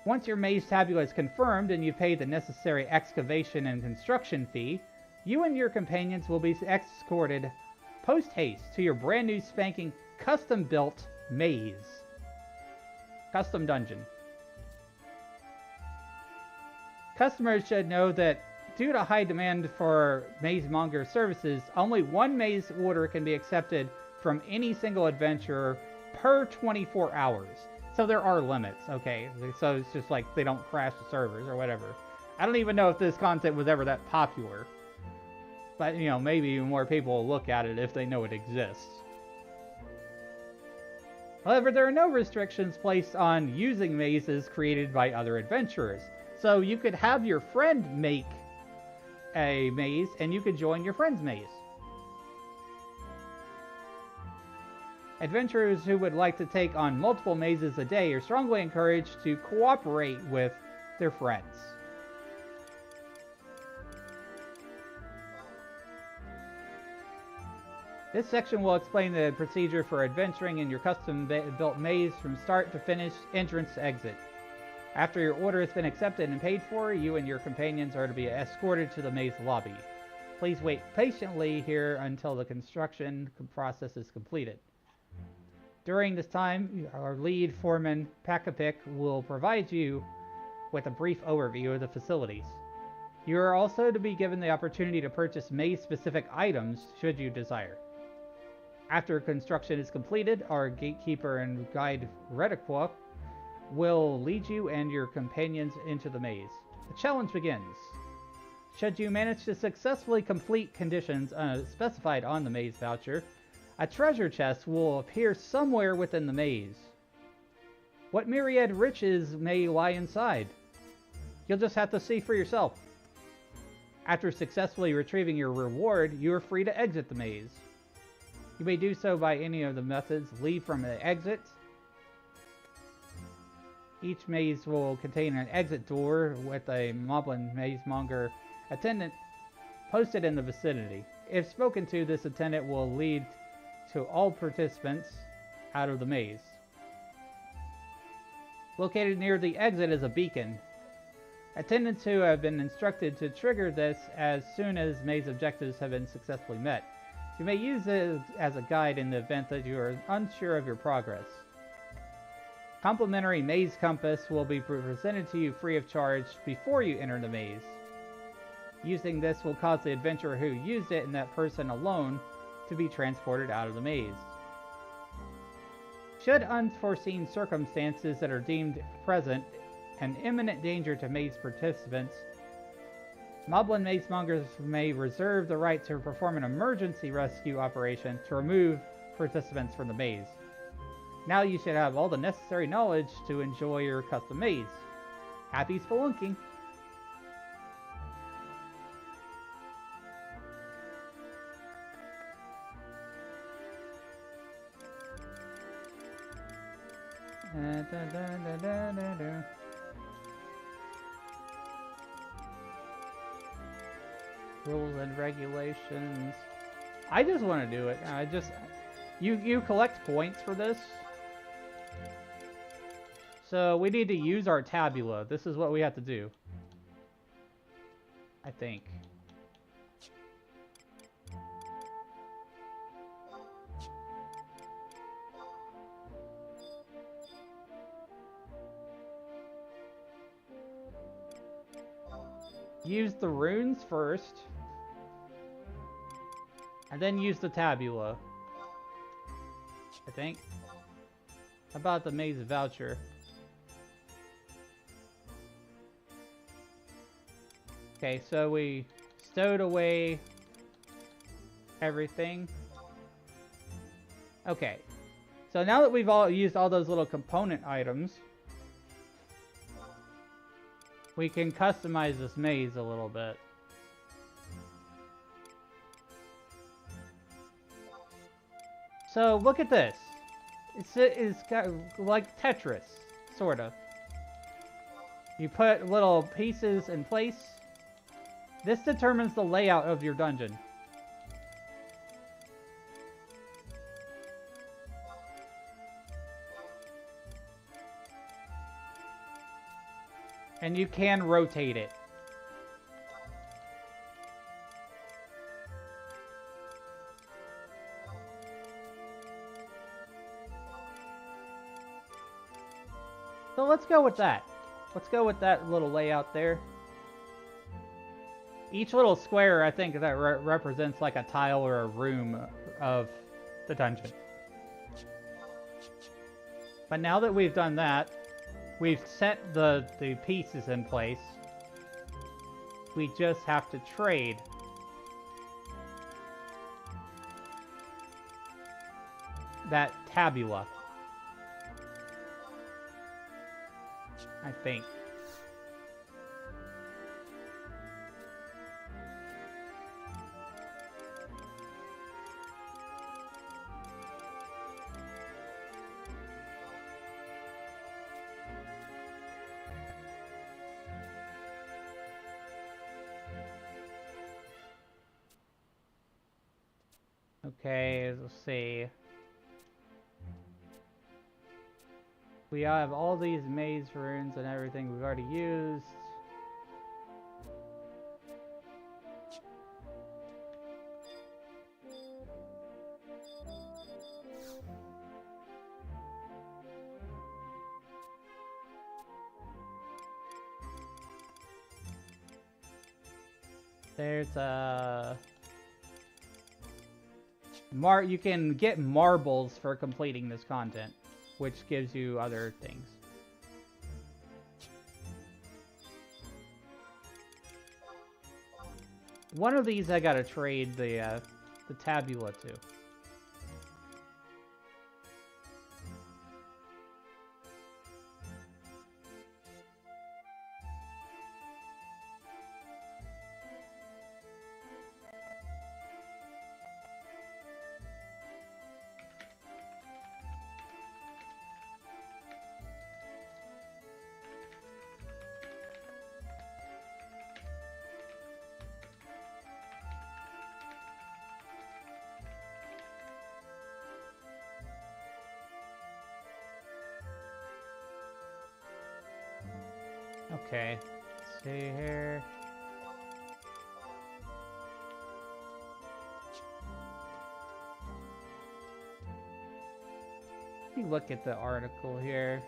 Once your maze tabula is confirmed and you've paid the necessary excavation and construction fee, you and your companions will be escorted post-haste to your brand new spanking custom-built maze. Custom dungeon. Customers should know that due to high demand for Mazemonger services, only one maze order can be accepted from any single adventurer per 24 hours. So there are limits, okay? So it's just like they don't crash the servers or whatever. I don't even know if this content was ever that popular. But, you know, maybe more people will look at it if they know it exists. However, there are no restrictions placed on using mazes created by other adventurers. So you could have your friend make a maze, and you could join your friend's maze. Adventurers who would like to take on multiple mazes a day are strongly encouraged to cooperate with their friends. This section will explain the procedure for adventuring in your custom-built maze from start to finish, entrance to exit. After your order has been accepted and paid for, you and your companions are to be escorted to the maze lobby. Please wait patiently here until the construction process is completed. During this time, our lead foreman, Pakapik, will provide you with a brief overview of the facilities. You are also to be given the opportunity to purchase maze-specific items should you desire. After construction is completed, our gatekeeper and guide Rediqua will lead you and your companions into the maze. The challenge begins. Should you manage to successfully complete conditions specified on the maze voucher, a treasure chest will appear somewhere within the maze. What myriad riches may lie inside? You'll just have to see for yourself. After successfully retrieving your reward, you are free to exit the maze. You may do so by any of the methods. Leave from the exit. Each maze will contain an exit door with a Moblin Mazemonger attendant posted in the vicinity. If spoken to, this attendant will lead to all participants out of the maze. Located near the exit is a beacon. Attendants who have been instructed to trigger this as soon as maze objectives have been successfully met. You may use it as a guide in the event that you are unsure of your progress. Complimentary maze compass will be presented to you free of charge before you enter the maze. Using this will cause the adventurer who used it and that person alone to be transported out of the maze. Should unforeseen circumstances that are deemed present an imminent danger to maze participants, Moblin Mazemongers may reserve the right to perform an emergency rescue operation to remove participants from the maze. Now you should have all the necessary knowledge to enjoy your custom maze. Happy spelunking! Rules and regulations. I just want to do it. You collect points for this. So we need to use our tabula. This is what we have to do. I think. Use the runes first. And then use the tabula. I think. How about the maze voucher? Okay, so we stowed away everything. Okay, so now that we've all used all those little component items, we can customize this maze a little bit. So look at this. It's got like Tetris, sort of. You put little pieces in place. This determines the layout of your dungeon. And you can rotate it. So let's go with that. Let's go with that little layout there. Each little square, I think, that represents like a tile or a room of the dungeon. But now that we've done that, we've set the pieces in place. We just have to trade. That tabula. I think. Okay, let's see. We have all these maze runes and everything we've already used. There's a... You can get marbles for completing this content, which gives you other things. One of these I gotta trade the tabula to. Okay, let's see here. Let me look at the article here.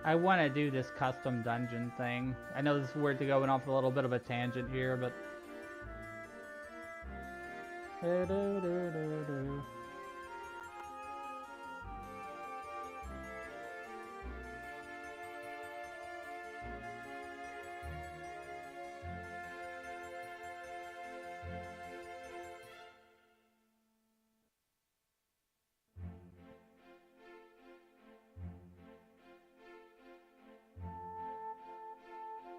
I want to do this custom dungeon thing. I know this is weird to going off a little bit of a tangent here, but...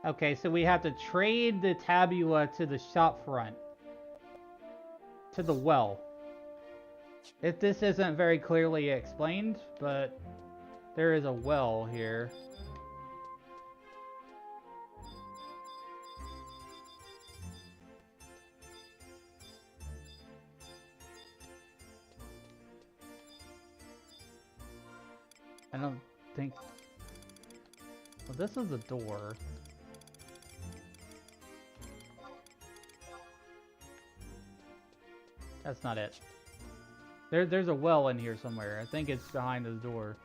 Okay, so we have to trade the tabula to the shop front. To the well. If this isn't very clearly explained, but there is a well here. I don't think... Well, this is a door. That's not it. There's a well in here somewhere. I think it's behind this door.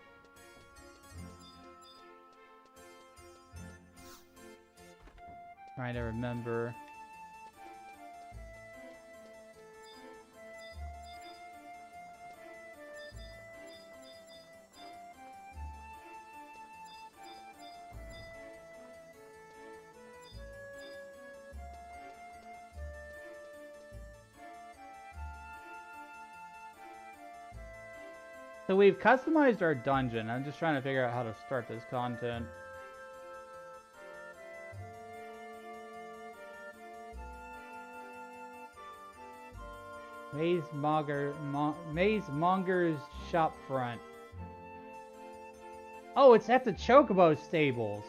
Trying to remember. So we've customized our dungeon. I'm just trying to figure out how to start this content. Maze Monger's shop front. Oh, it's at the Chocobo stables.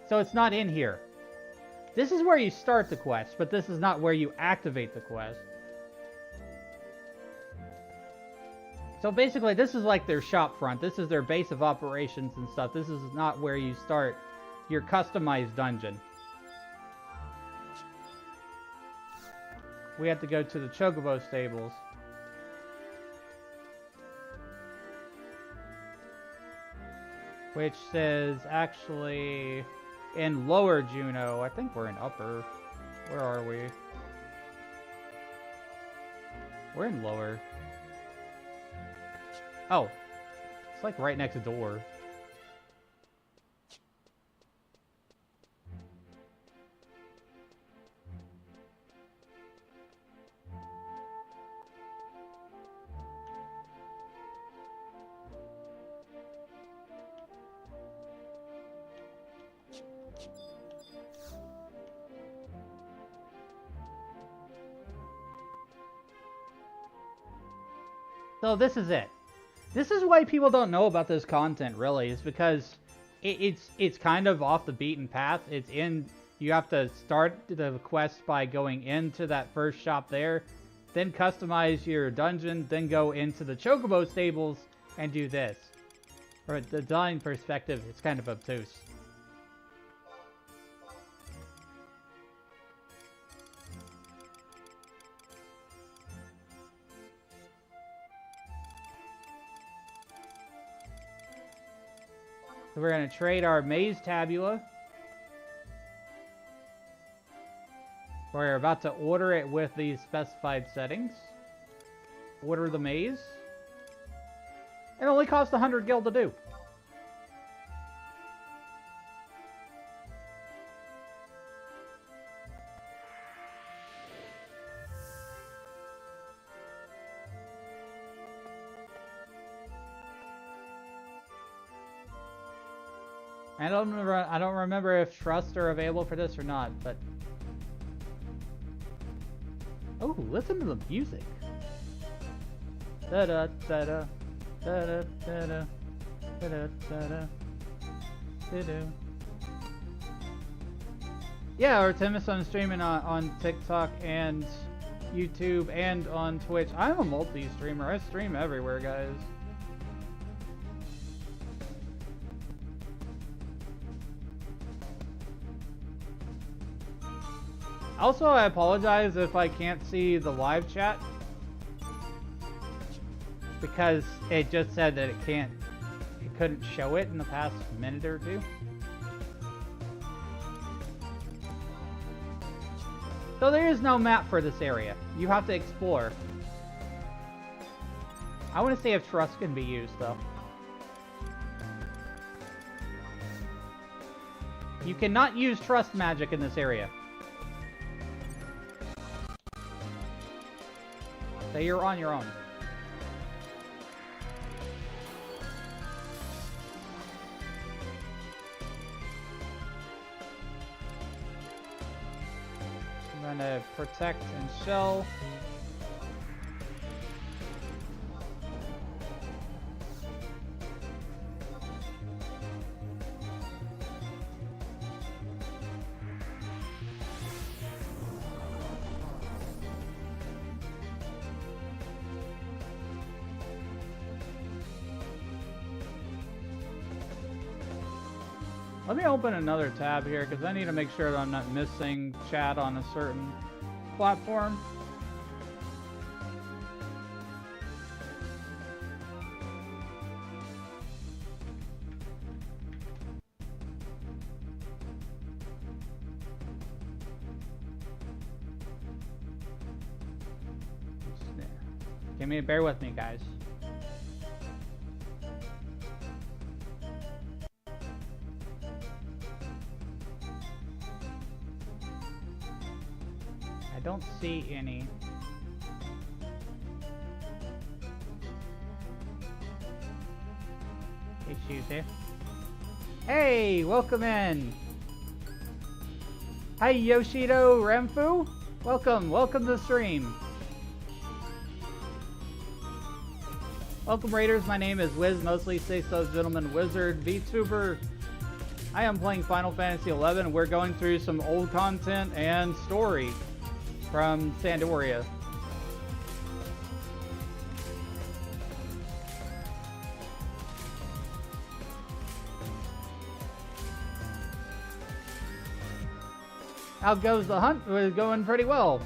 So it's not in here. This is where you start the quest, but this is not where you activate the quest. So basically, this is like their shop front. This is their base of operations and stuff. This is not where you start your customized dungeon. We have to go to the Chocobo stables. Which says, actually, in Lower Juneau. I think we're in Upper. Where are we? We're in Lower. Oh. It's like right next door. So this is it. This is why people don't know about this content, really, is because it's kind of off the beaten path. It's in, you have to start the quest by going into that first shop there, then customize your dungeon, then go into the Chocobo stables and do this. From a design perspective, it's kind of obtuse. So we're going to trade our maze tabula. We're about to order it with these specified settings. Order the maze. It only costs 100 gil to do. I don't remember if trusts are available for this or not, but... Oh, listen to the music. Da-da, da-da, da-da, da-da, da-da, da-da, da-da. Yeah, Artemis, I'm streaming on TikTok and YouTube and on Twitch. I'm a multi-streamer. I stream everywhere, guys. Also, I apologize if I can't see the live chat, because it just said that it couldn't show it in the past minute or two. So there is no map for this area. You have to explore. I want to see if trust can be used, though. You cannot use trust magic in this area. So you're on your own. I'm gonna protect and shell. Let me open another tab here, because I need to make sure that I'm not missing chat on a certain platform. Bear with me, guys. I don't see any. Issues here. Hey, welcome in. Hi, Yoshido Ramfu. Welcome to the stream. Welcome, Raiders. My name is Wiz, mostly Say So Gentleman Wizard, vTuber. I am playing Final Fantasy XI. We're going through some old content and story from Sandoria. How goes the hunt? We're going pretty well.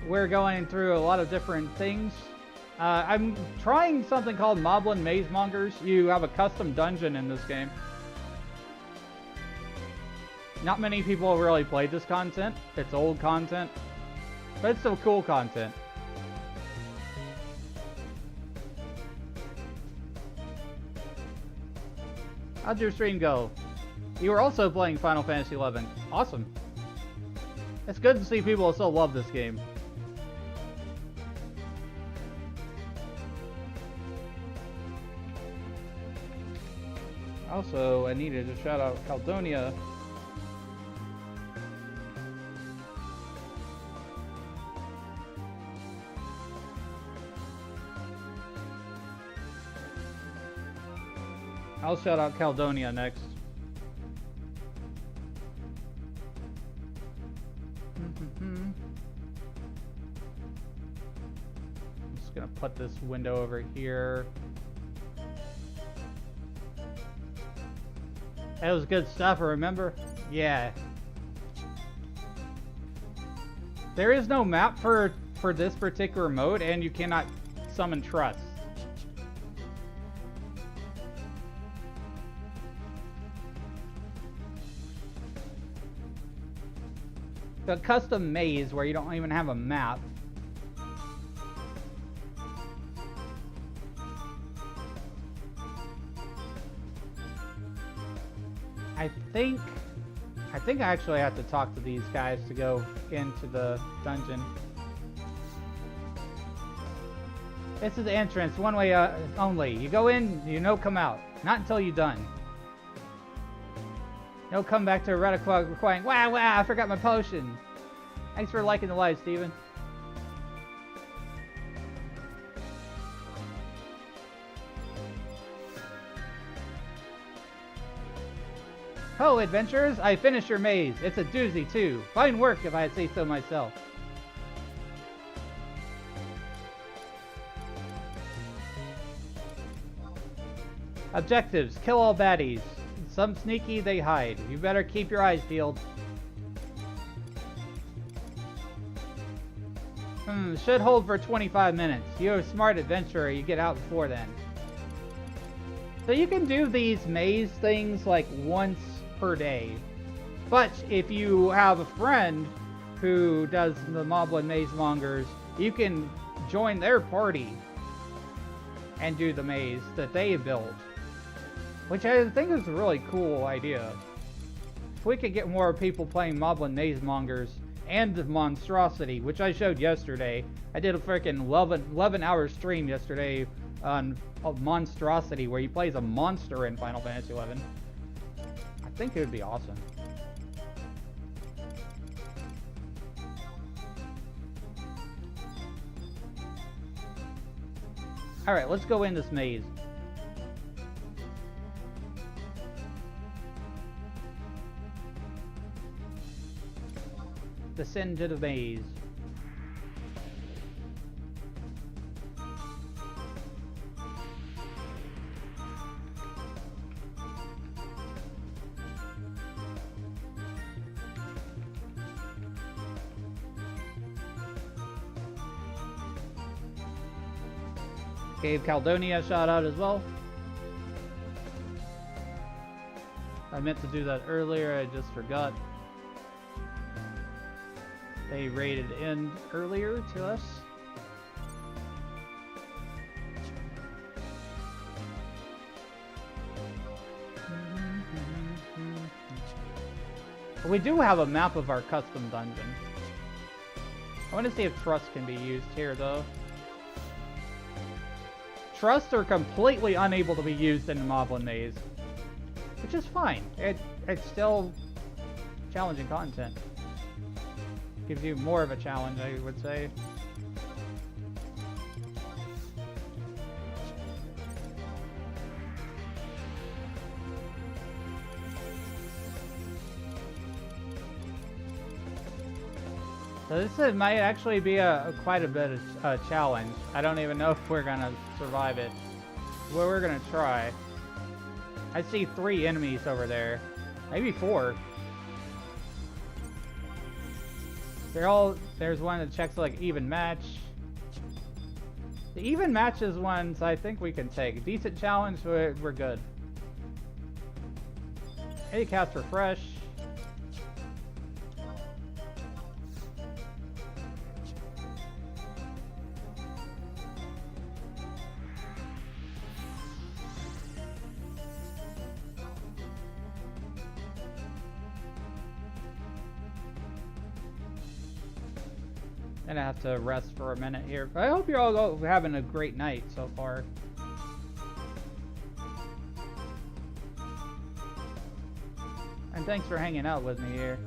We're going through a lot of different things. I'm trying something called Moblin Maze Mongers. You have a custom dungeon in this game. Not many people have really played this content. It's old content, but it's still cool content. How'd your stream go? You were also playing Final Fantasy XI. Awesome. It's good to see people still love this game. Also, I needed to shout out Caldonia. I'll shout out Caldonia next. I'm just gonna put this window over here. That was good stuff, remember? Yeah. There is no map for this particular mode, and you cannot summon trust. A custom maze where you don't even have a map. I think I actually have to talk to these guys to go into the dungeon. This is the entrance, one way only. You go in, you no come out. Not until you're done. No come back to Reddit requiring, wow, I forgot my potion. Thanks for liking the live, Steven. Oh, adventurers, I finished your maze. It's a doozy, too. Fine work, if I say so myself. Objectives, kill all baddies. Some sneaky, they hide. You better keep your eyes peeled. Should hold for 25 minutes. You're a smart adventurer, you get out before then. So you can do these maze things like once per day. But if you have a friend who does the Moblin Maze Mongers, you can join their party and do the maze that they built. Which I think is a really cool idea. If we could get more people playing Moblin Maze Mongers and the Monstrosity, which I showed yesterday. I did a freaking 11-hour stream yesterday on Monstrosity where he plays a monster in Final Fantasy XI. I think it would be awesome. Alright, let's go in this maze. Descend to the maze. Gave Caldonia a shout out as well. I meant to do that earlier, I just forgot. They rated in earlier to us. We do have a map of our custom dungeon. I want to see if trust can be used here, though. Trusts are completely unable to be used in the Moblin Maze, which is fine. It's still challenging content. Gives you more of a challenge, I would say. So this might actually be quite a bit of a challenge. I don't even know if we're gonna survive it. Well, we're gonna try. I see 3 enemies over there. Maybe 4. There's one that checks like even match. The even matches ones I think we can take. Decent challenge, we're good. Hey, cast refresh. And I have to rest for a minute here. But I hope you're all having a great night so far. And thanks for hanging out with me here.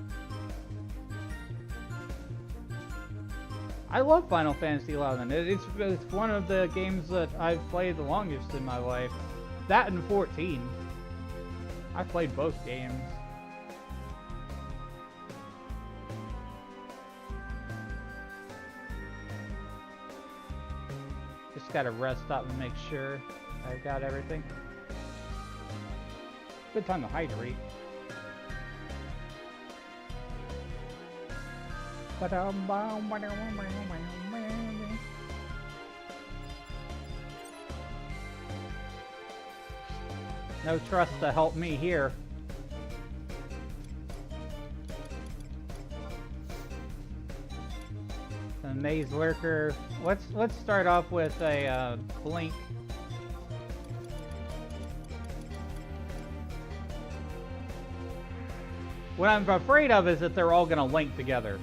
I love Final Fantasy XI. It's one of the games that I've played the longest in my life. That and 14. I played both games. Just gotta rest up and make sure I've got everything. Good time to hydrate. No trust to help me here. The maze lurker. Let's start off with a blink. What I'm afraid of is that they're all gonna link together.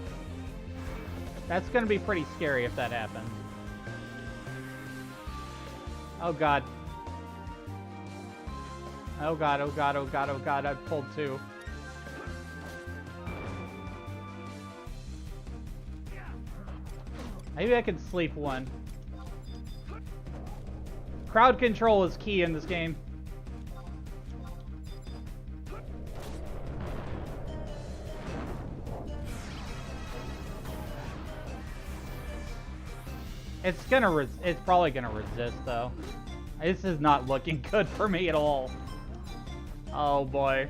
That's gonna be pretty scary if that happens. Oh god. Oh god, oh god, oh god, oh god, I pulled 2. Maybe I can sleep 1. Crowd control is key in this game. It's probably gonna resist though. This is not looking good for me at all. Oh boy.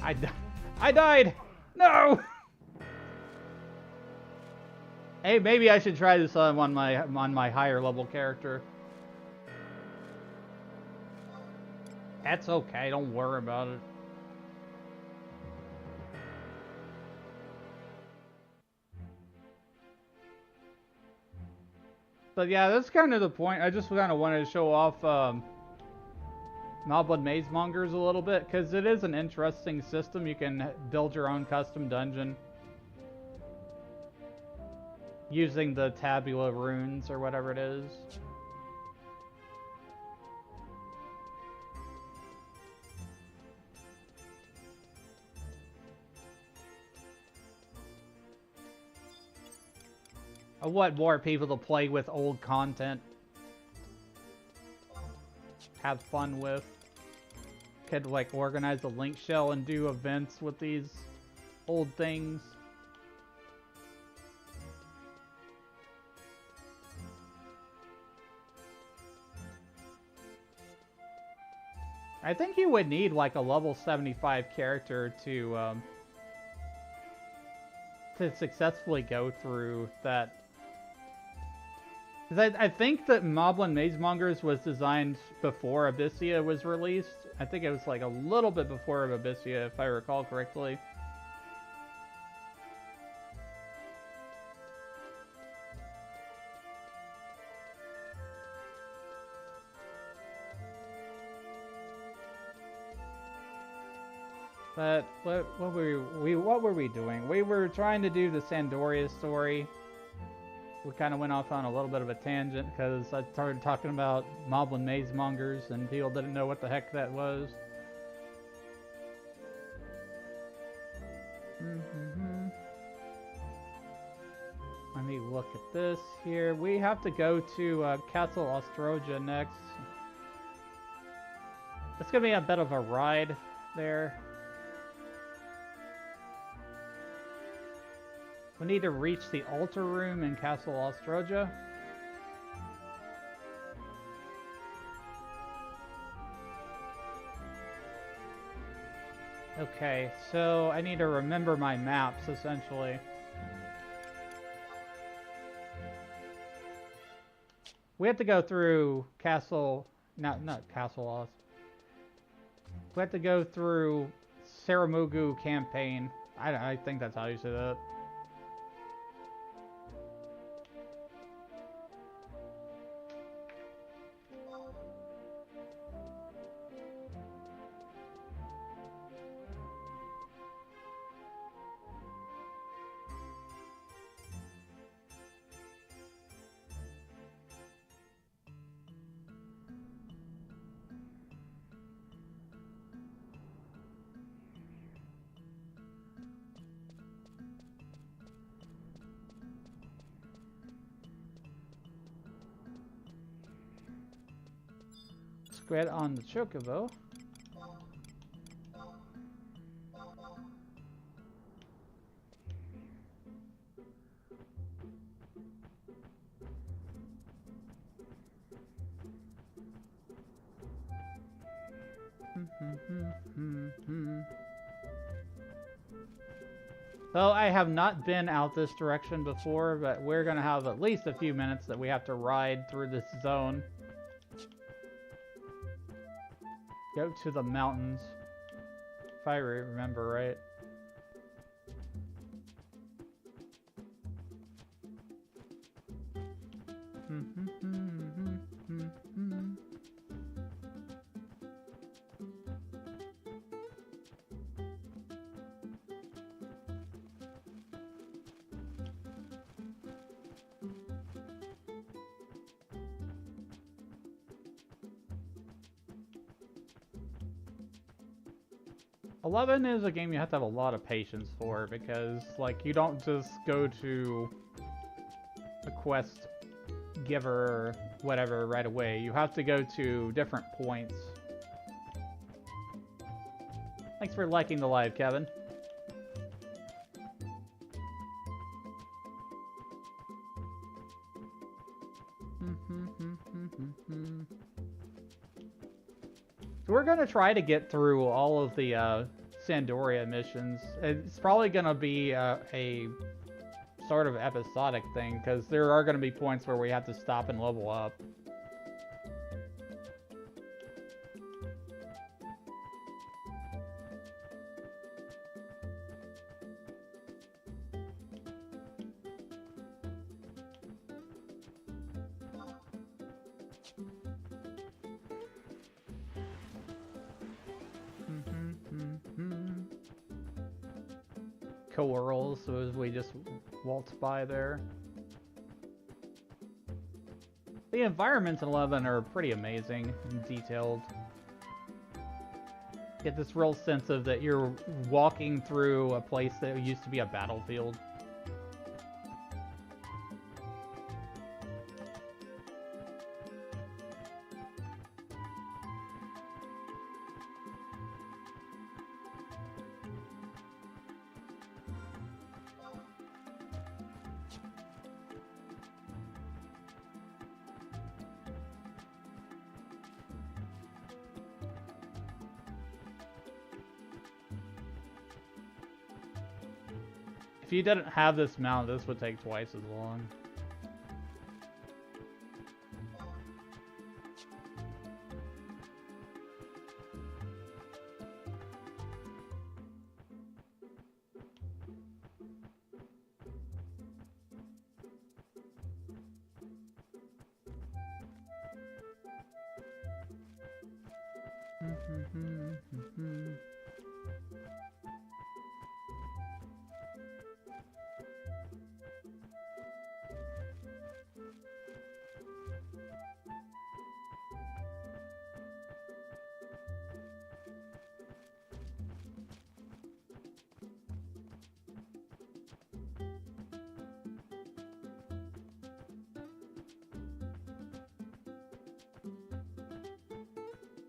I died! No! Hey, maybe I should try this on my higher level character. That's okay, don't worry about it. But yeah, that's kind of the point. I just kind of wanted to show off Moblin Maze Mongers a little bit, because it is an interesting system. You can build your own custom dungeon using the tabula runes or whatever it is. I want more people to play with old content. Have fun with. Could like organize a link shell and do events with these old things. I think you would need like a level 75 character to successfully go through that. Because I think that Moblin Maze Mongers was designed before Abyssia was released. I think it was like a little bit before Abyssia, if I recall correctly. But what were we doing? We were trying to do the Sandoria story. We kind of went off on a little bit of a tangent because I started talking about Moblin Maze Mongers and people didn't know what the heck that was. Let me look at this here. We have to go to Castle Ostroja next. It's gonna be a bit of a ride there. We need to reach the altar room in Castle Ostroja. Okay, so I need to remember my maps, essentially. We have to go through Castle... not Castle Ost. We have to go through Saramugu campaign. I think that's how you say that. Squid on the chocobo. So I have not been out this direction before, but we're gonna have at least a few minutes that we have to ride through this zone. Go to the mountains, if I remember right. Eleven is a game you have to have a lot of patience for because, like, you don't just go to a quest giver or whatever right away. You have to go to different points. Thanks for liking the live, Kevin. So we're gonna try to get through all of the Sandoria missions. It's probably gonna be a sort of episodic thing because there are gonna be points where we have to stop and level up. Coorals, so as we just waltz by there. The environments in 11 are pretty amazing and detailed. Get this real sense of that you're walking through a place that used to be a battlefield. If you didn't have this mount, this would take twice as long.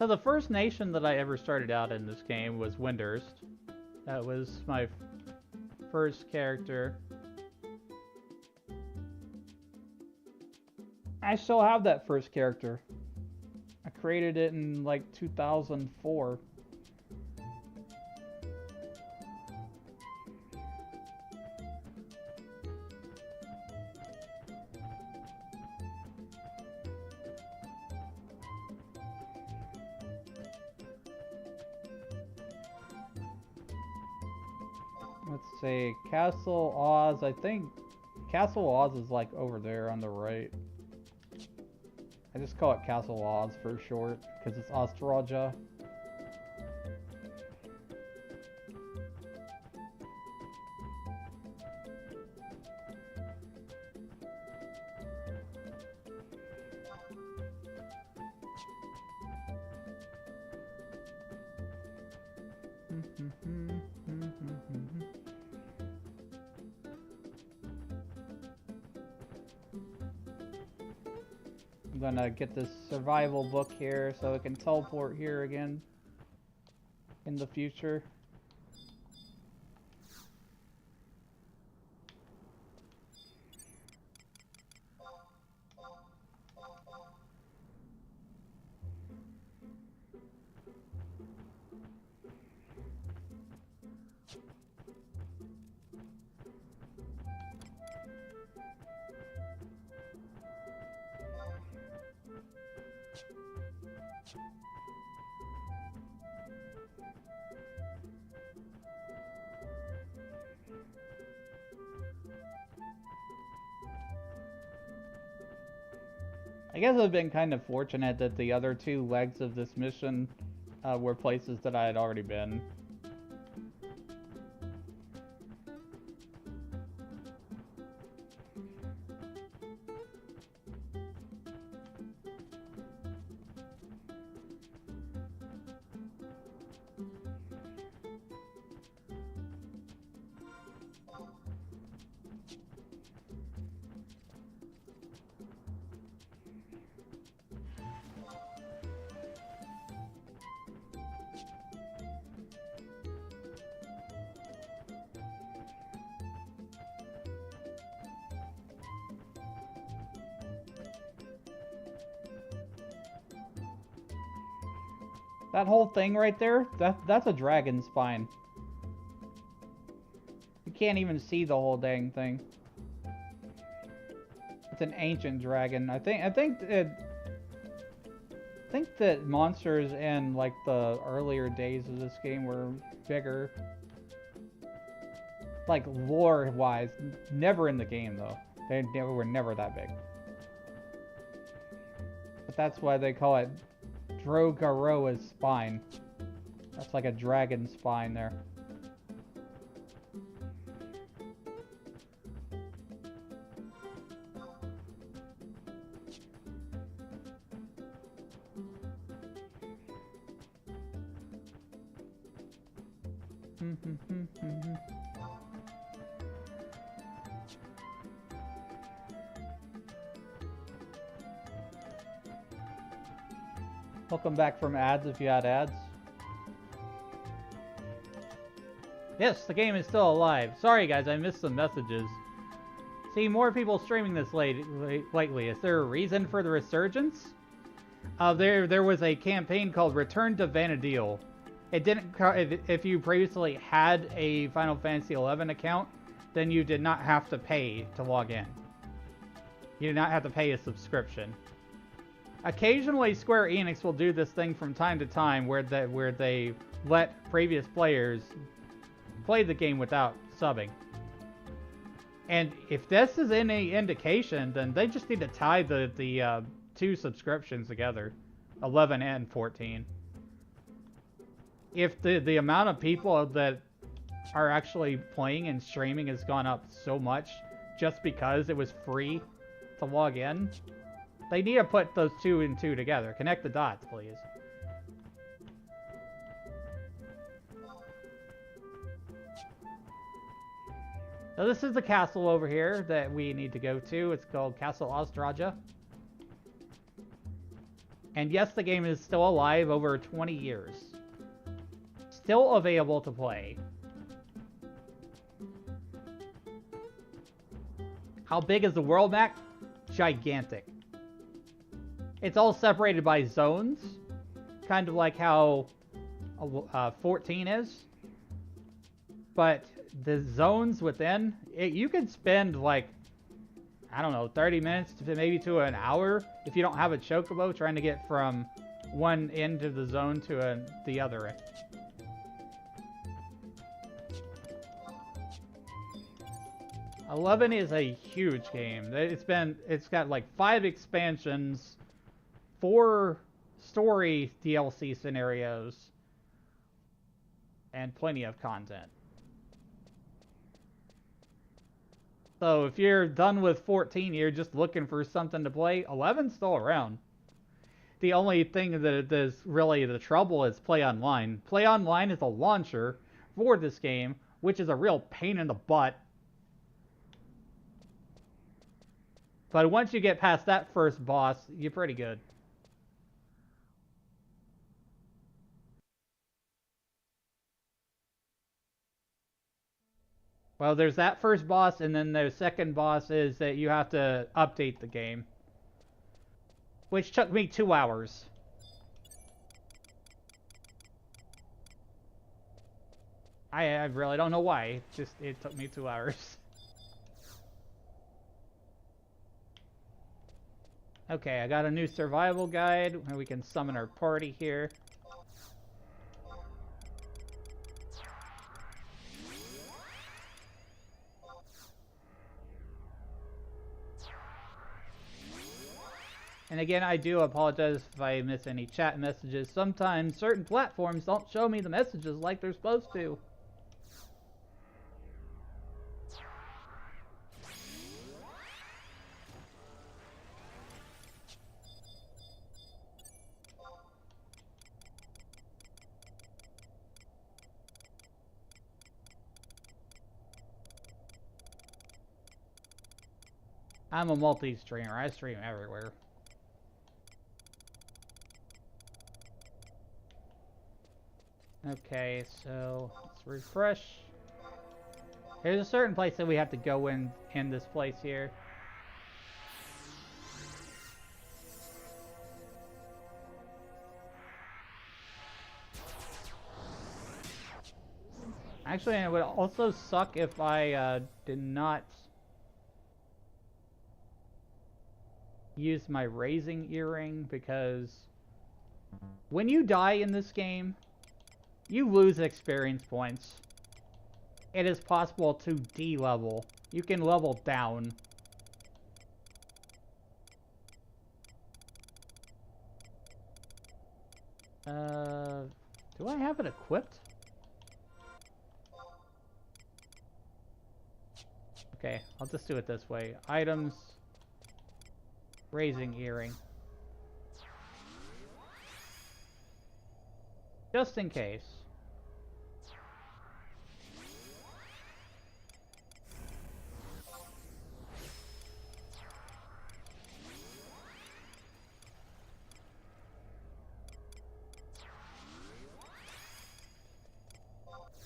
So the first nation that I ever started out in this game was Windurst. That was my first character. I still have that first character. I created it in like 2004. Let's see, Castle Oz. I think Castle Oz is like over there on the right. I just call it Castle Oz for short, because it's Australia. I'm gonna get this survival book here so I can teleport here again in the future. I guess I've been kind of fortunate that the other two legs of this mission were places that I had already been. That whole thing right there, that's a dragon spine. You can't even see the whole dang thing. It's an ancient dragon. I think that monsters in like the earlier days of this game were bigger. Like lore-wise, never in the game though. They were never that big. But that's why they call it Drogaroa's spine. That's like a dragon spine there. Welcome back from ads if you had ads. Yes, the game is still alive. Sorry guys, I missed some messages. See more people streaming this lately. Is there a reason for the resurgence? There was a campaign called Return to Vanadil. It didn't. If you previously had a Final Fantasy XI account, then you did not have to pay to log in. You did not have to pay a subscription. Occasionally, Square Enix will do this thing from time to time where they let previous players play the game without subbing. And if this is any indication, then they just need to tie the two subscriptions together, 11 and 14. If the amount of people that are actually playing and streaming has gone up so much just because it was free to log in, they need to put those two and two together. Connect the dots, please. So this is the castle over here that we need to go to. It's called Castle Australia. And yes, the game is still alive over 20 years. Still available to play. How big is the world map? Gigantic. It's all separated by zones, kind of like how 14 is. But the zones within, you could spend like, I don't know, 30 minutes to maybe to an hour if you don't have a chocobo trying to get from one end of the zone to the other end. $11 is a huge game. It's got like 5 expansions, 4 story DLC scenarios, and plenty of content. So if you're done with 14, you're just looking for something to play, 11's still around. The only thing that is really the trouble is Play Online. Play Online is a launcher for this game, which is a real pain in the butt. But once you get past that first boss, you're pretty good. Well, there's that first boss, and then the second boss is that you have to update the game. Which took me 2 hours. I really don't know why. It took me 2 hours. Okay, I got a new survival guide where we can summon our party here. And again, I do apologize if I miss any chat messages. Sometimes certain platforms don't show me the messages like they're supposed to. I'm a multi-streamer. I stream everywhere. Okay, so let's refresh. There's a certain place that we have to go in this place here. Actually, it would also suck if I did not use my raising earring, because when you die in this game, you lose experience points. It is possible to de-level. You can level down. Do I have it equipped? Okay, I'll just do it this way. Items, raising earring. Just in case.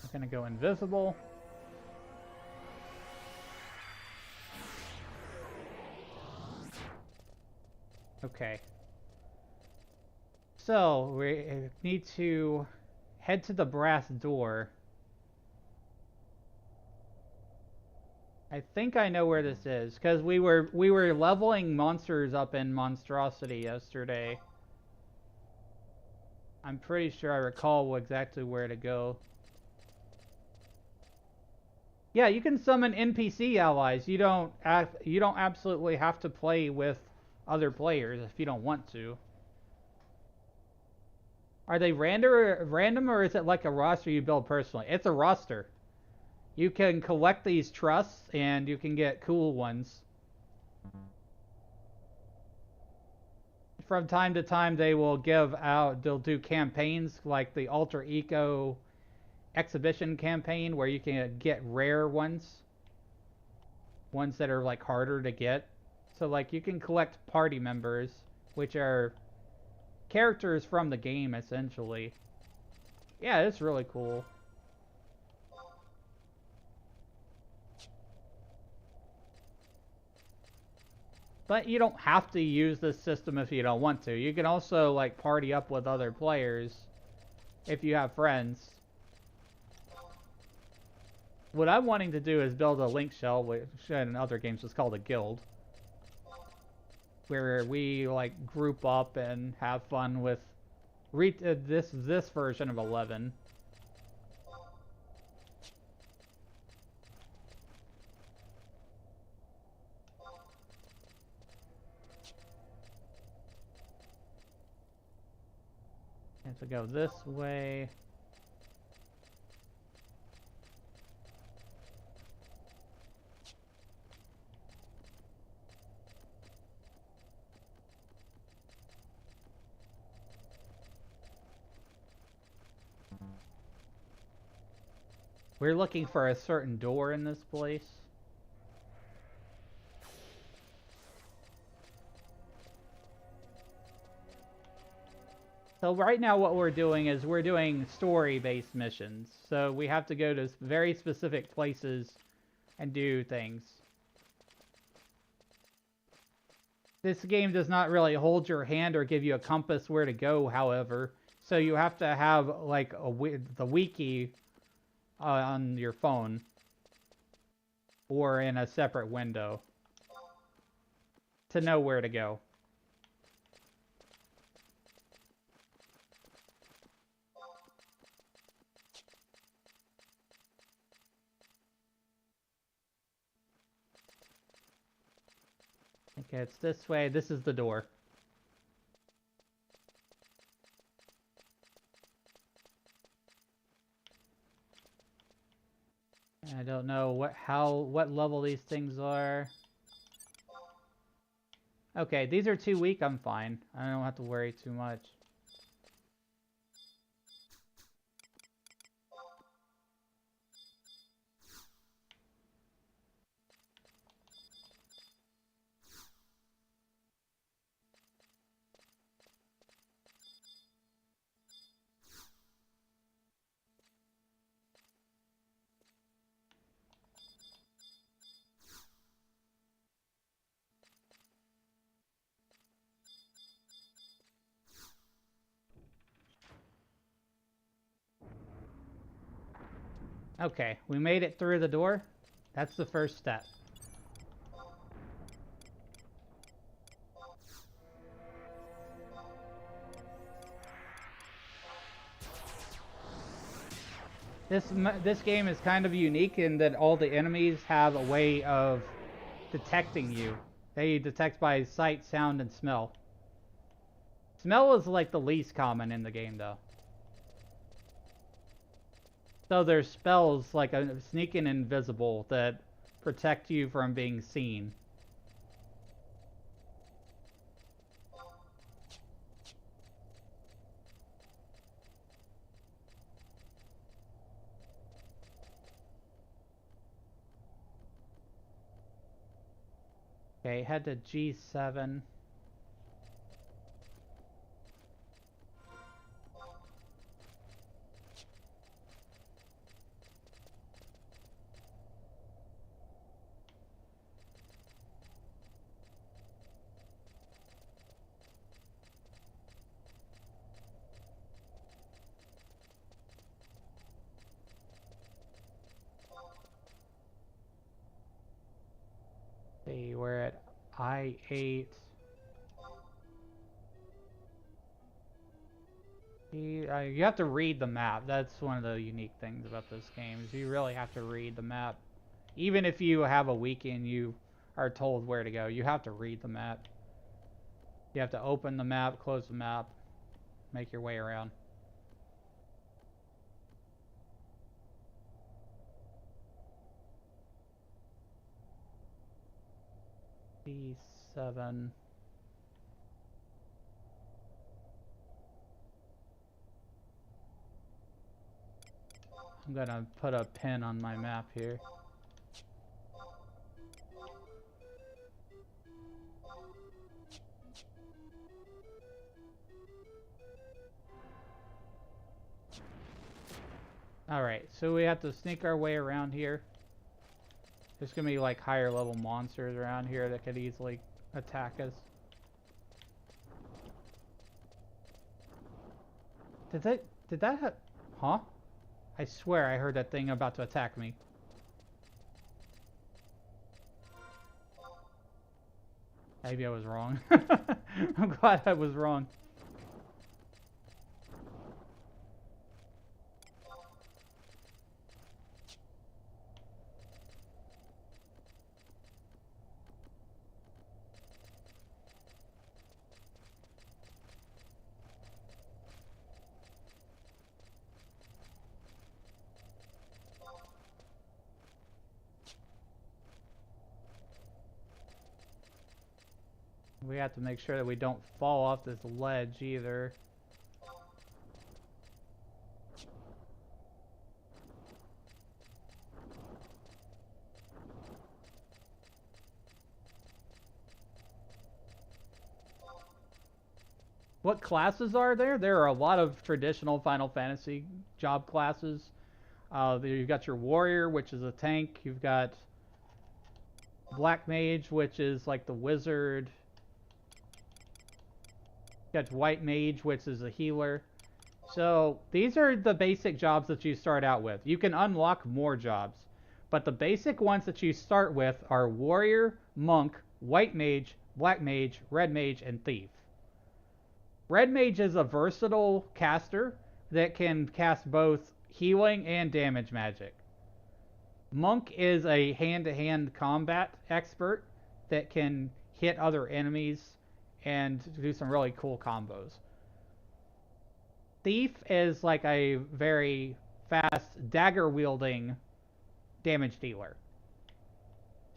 I'm gonna go invisible. Okay. So, we need to head to the brass door. I think I know where this is, because we were leveling monsters up in Monstrosity yesterday. I'm pretty sure I recall exactly where to go. Yeah, you can summon NPC allies. You don't absolutely have to play with other players if you don't want to. Are they random, or is it like a roster you build personally? It's a roster. You can collect these trusts and you can get cool ones. From time to time they'll do campaigns like the Alter Eco exhibition campaign where you can get rare ones that are like harder to get. So like you can collect party members, which are characters from the game, essentially. Yeah, it's really cool. But you don't have to use this system if you don't want to. You can also, like, party up with other players if you have friends. What I'm wanting to do is build a link shell, which in other games is called a guild, where we, like, group up and have fun with this version of 11. And to go this way. We're looking for a certain door in this place. So right now what we're doing is we're doing story-based missions. So we have to go to very specific places and do things. This game does not really hold your hand or give you a compass where to go, however. So you have to have like the wiki on your phone or in a separate window to know where to go. Okay, it's this way. This is the door. I don't know what level these things are. Okay, these are too weak. I'm fine. I don't have to worry too much. Okay, we made it through the door. That's the first step. This game is kind of unique in that all the enemies have a way of detecting you. They detect by sight, sound, and smell. Smell is like the least common in the game, though. So there's spells like a sneak and invisible that protect you from being seen. Okay, head to G7. See, we're at I8. You have to read the map. That's one of the unique things about this game, is you really have to read the map. Even if you have a weekend, you are told where to go. You have to read the map. You have to open the map, close the map, make your way around. C7. I'm gonna put a pin on my map here. Alright, so we have to sneak our way around here. There's gonna be like higher level monsters around here that could easily attack us. Did that huh? I swear I heard that thing about to attack me. Maybe I was wrong. I'm glad I was wrong. We have to make sure that we don't fall off this ledge either. What classes are there? There are a lot of traditional Final Fantasy job classes. You've got your warrior, which is a tank. You've got black mage, which is like the wizard. You got white mage, which is a healer. So these are the basic jobs that you start out with. You can unlock more jobs, but the basic ones that you start with are warrior, monk, white mage, black mage, red mage, and thief. Red mage is a versatile caster that can cast both healing and damage magic. Monk is a hand-to-hand combat expert that can hit other enemies and do some really cool combos. Thief is like a very fast dagger-wielding damage dealer.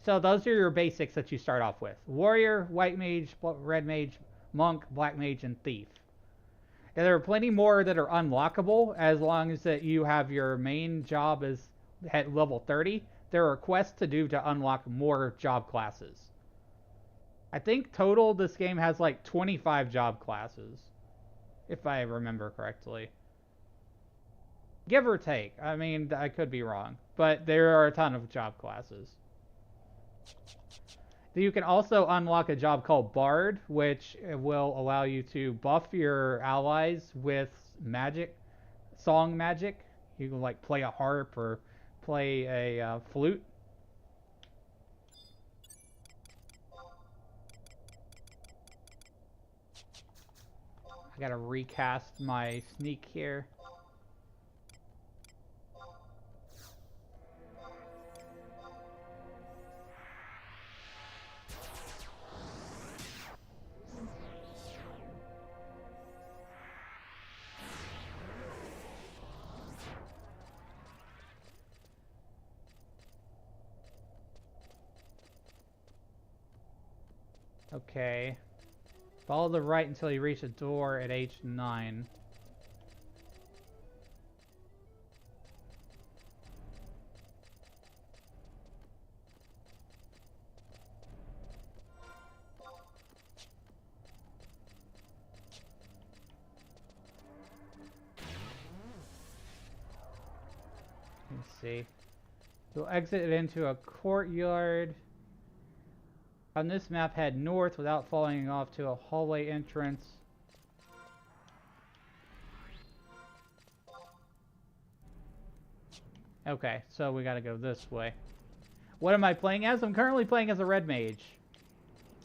So those are your basics that you start off with. Warrior, white mage, red mage, monk, black mage, and thief. And there are plenty more that are unlockable as long as that you have your main job is at level 30. There are quests to do to unlock more job classes. I think total this game has like 25 job classes, if I remember correctly. Give or take. I mean, I could be wrong, but there are a ton of job classes. You can also unlock a job called Bard, which will allow you to buff your allies with magic, song magic. You can like play a harp or play a flute. I gotta recast my sneak here. Okay. Follow the right until you reach a door at H9. Let's see. You'll exit into a courtyard. On this map, head north without falling off to a hallway entrance. Okay, so we gotta go this way. What am I playing as? I'm currently playing as a red mage.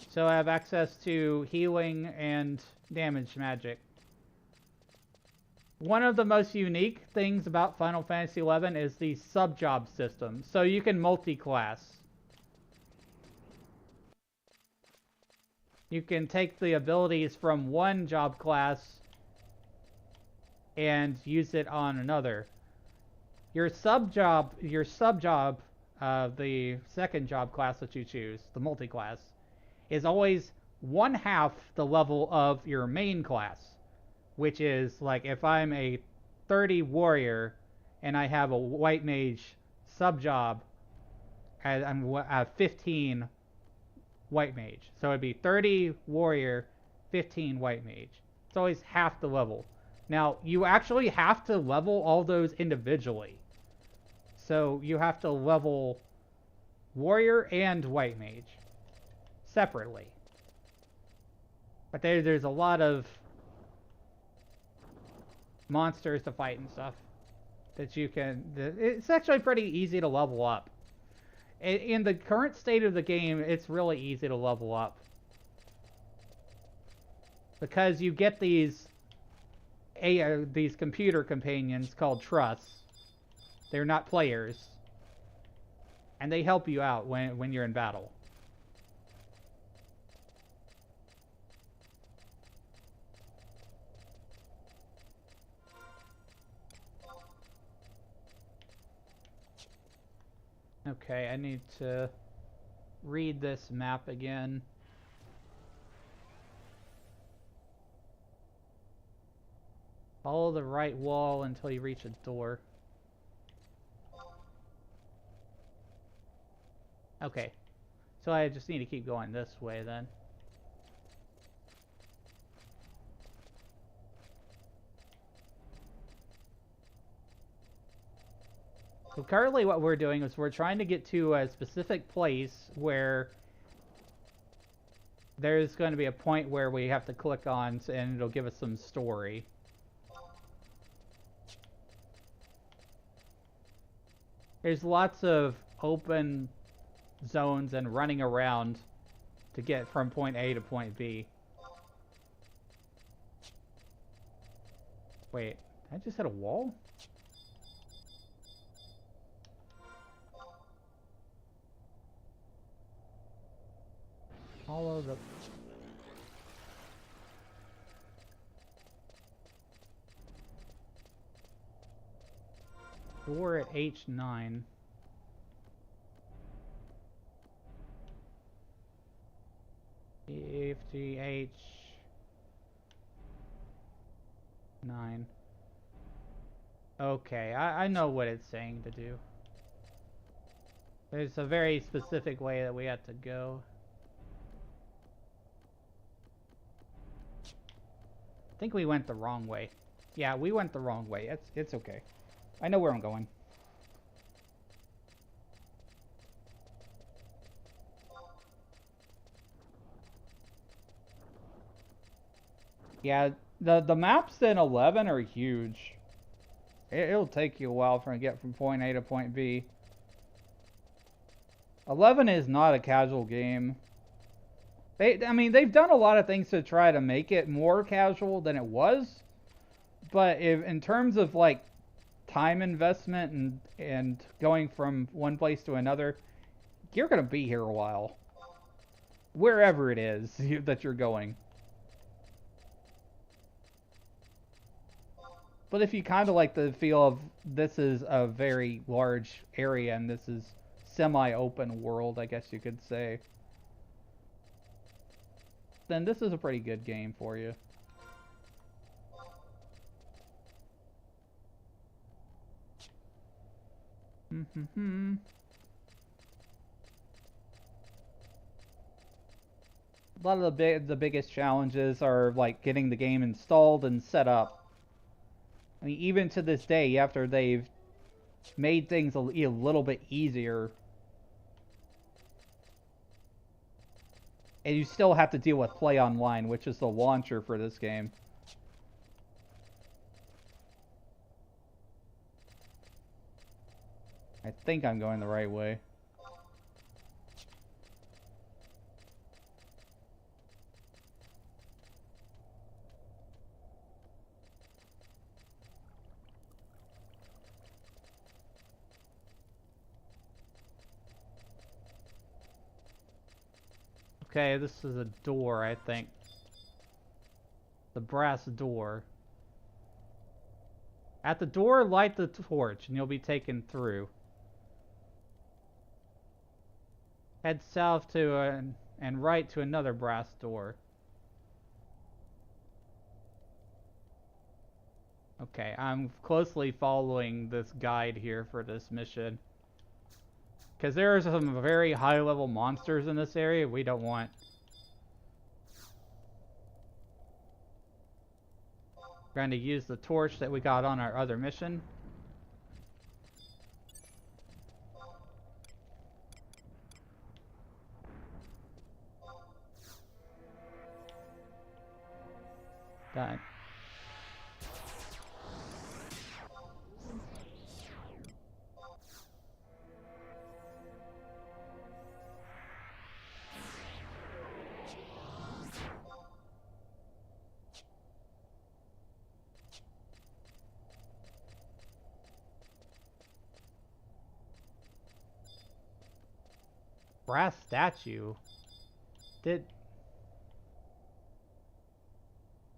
So I have access to healing and damage magic. One of the most unique things about Final Fantasy XI is the sub-job system. So you can multi-class. You can take the abilities from one job class and use it on another. Your sub-job, the second job class that you choose, the multi-class, is always 1/2 the level of your main class. Which is, like, if I'm a 30 warrior and I have a white mage sub-job, I'm 15 white mage. So it'd be 30 warrior, 15 white mage. It's always half the level. Now, you actually have to level all those individually. So you have to level warrior and white mage separately. But there's a lot of monsters to fight and stuff that you can... It's actually pretty easy to level up. In the current state of the game, it's really easy to level up. Because you get these computer companions called trusts. They're not players. And they help you out when you're in battle. Okay, I need to read this map again. Follow the right wall until you reach a door. Okay, so I just need to keep going this way then. So currently what we're doing is we're trying to get to a specific place where there's going to be a point where we have to click on and it'll give us some story. There's lots of open zones and running around to get from point A to point B. Wait, I just hit a wall? Follow the... Door at H9. FFXI 9. Okay, I know what it's saying to do. There's a very specific way that we have to go. I think we went the wrong way. Yeah, we went the wrong way. It's okay. I know where I'm going. Yeah, the maps in 11 are huge. It'll take you a while to get from point A to point B. 11 is not a casual game. I mean, they've done a lot of things to try to make it more casual than it was. But in terms of, like, time investment and going from one place to another, you're going to be here a while. Wherever it is that you're going. But if you kind of like the feel of this is a very large area and this is semi-open world, I guess you could say, then this is a pretty good game for you. A lot of the biggest challenges are like getting the game installed and set up. I mean, even to this day, after they've made things a little bit easier, and you still have to deal with Play Online, which is the launcher for this game. I think I'm going the right way. Okay, this is a door, I think. The brass door. At the door, light the torch, and you'll be taken through. Head south to and right to another brass door. Okay, I'm closely following this guide here for this mission. Because there are some very high-level monsters in this area we don't want. Going to use the torch that we got on our other mission. Done. Brass statue? What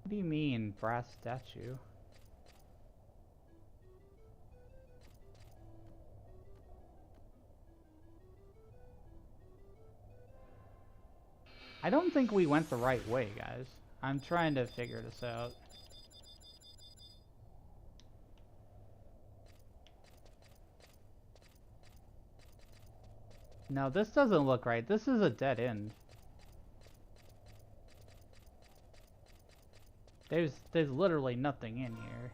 do you mean, brass statue? I don't think we went the right way, guys. I'm trying to figure this out. No, this doesn't look right. This is a dead end. There's literally nothing in here.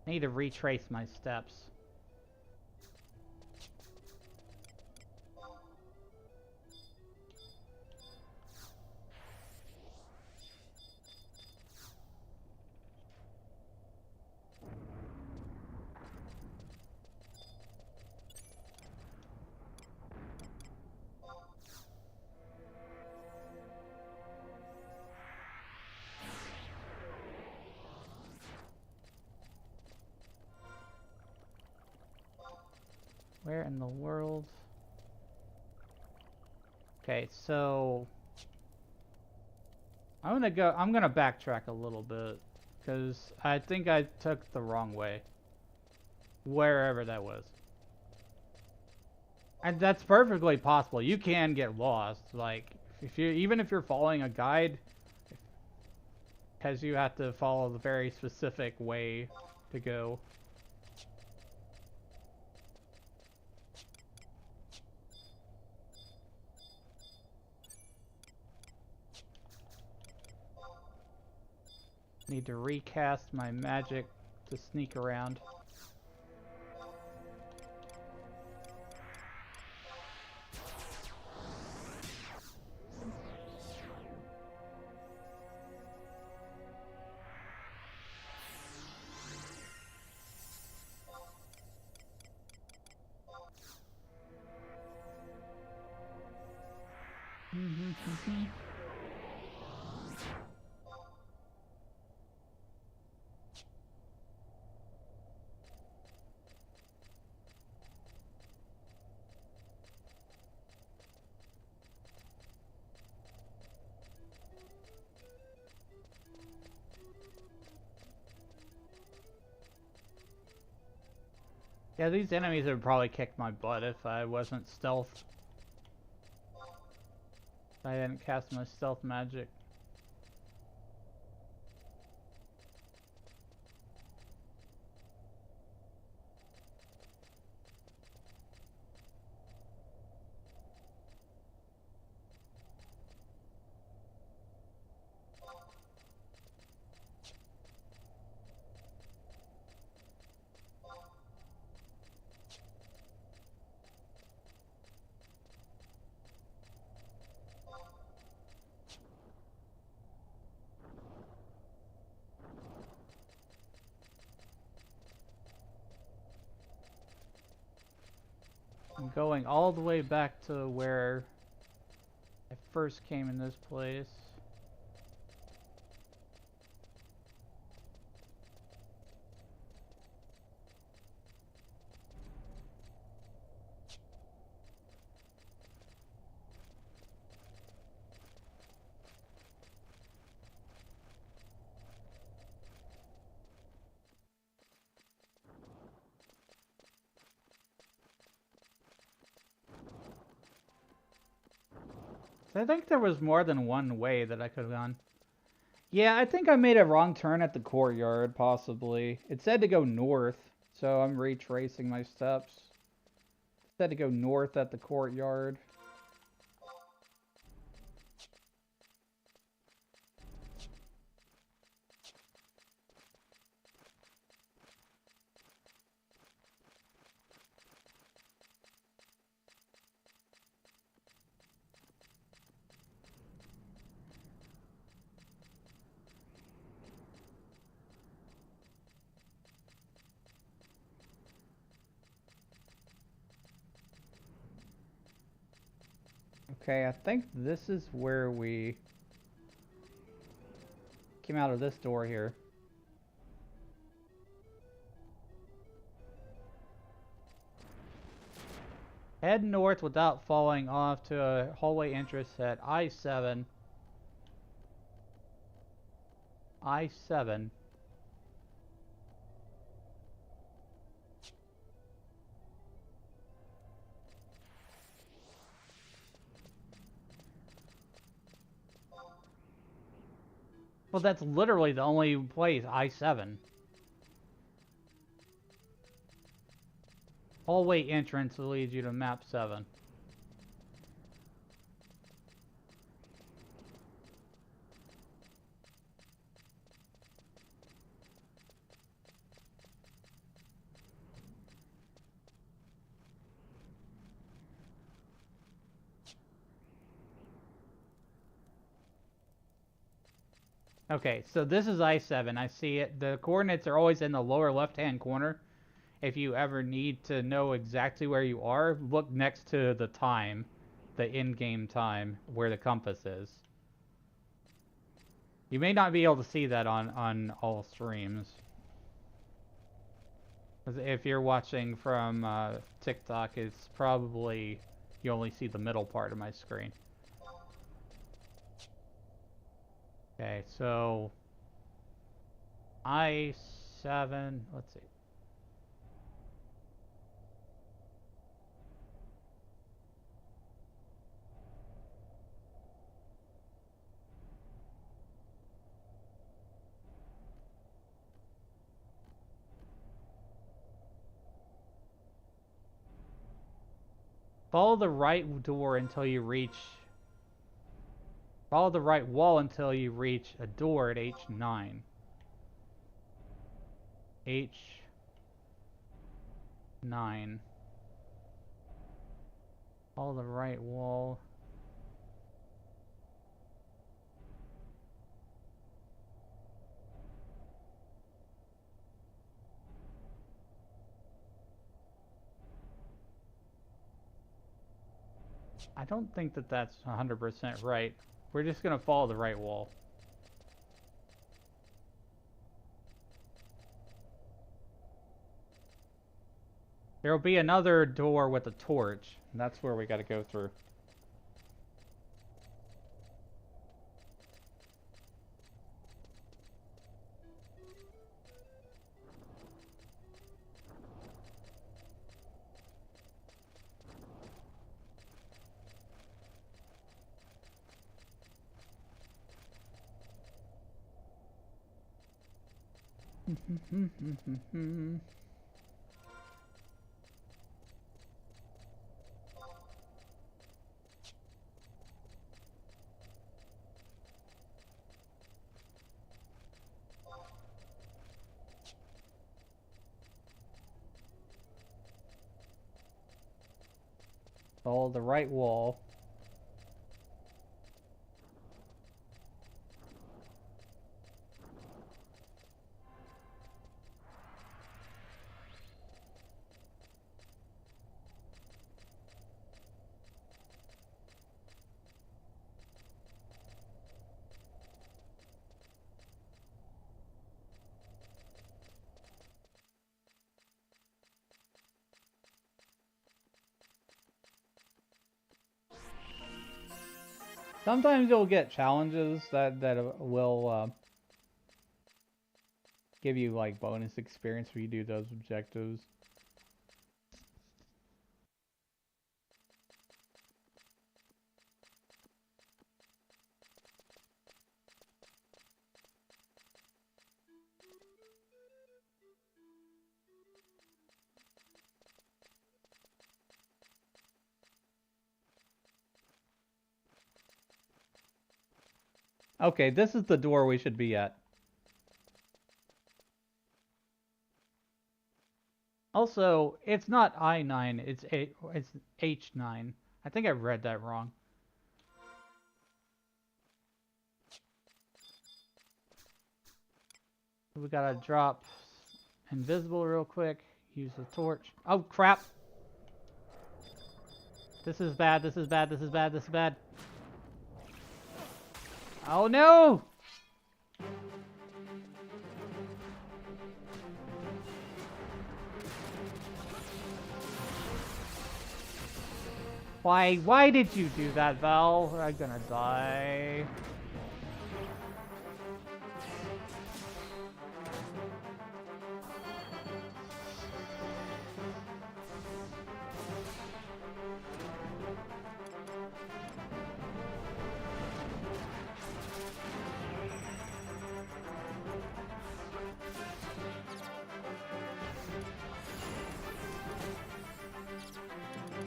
I need to retrace my steps. Where in the world? Okay, so I'm gonna backtrack a little bit because I think I took the wrong way. Wherever that was. And that's perfectly possible. You can get lost. Like even if you're following a guide, because you have to follow the very specific way to go. Need to recast my magic to sneak around. Yeah, these enemies would probably kick my butt if I wasn't stealth. If I didn't cast my stealth magic. I'm going all the way back to where I first came in this place. I think there was more than one way that I could have gone. Yeah, I think I made a wrong turn at the courtyard, possibly. It said to go north, so I'm retracing my steps. It said to go north at the courtyard. Okay, I think this is where we came out of this door here. Head north without falling off to a hallway entrance at I-7. I-7. Well, that's literally the only place, I-7. Hallway entrance leads you to map 7. Okay, so this is I-7. I see it. The coordinates are always in the lower left-hand corner. If you ever need to know exactly where you are, look next to the time, the in-game time, where the compass is. You may not be able to see that on all streams. If you're watching from TikTok, it's probably, you only see the middle part of my screen. Okay, so I-7, let's see. Follow the right door until you reach... Follow the right wall until you reach a door at H9. H9. Follow the right wall. I don't think that that's 100% right. We're just gonna follow the right wall. There'll be another door with a torch, and that's where we gotta go through. Follow the right wall. Sometimes you'll get challenges that will give you like bonus experience when you do those objectives. Okay, this is the door we should be at. Also, it's not I-9, it's H9. I think I read that wrong. We gotta drop invisible real quick. Use the torch. Oh, crap! This is bad, this is bad, this is bad, this is bad. Oh no! Why did you do that, Val? I'm gonna die.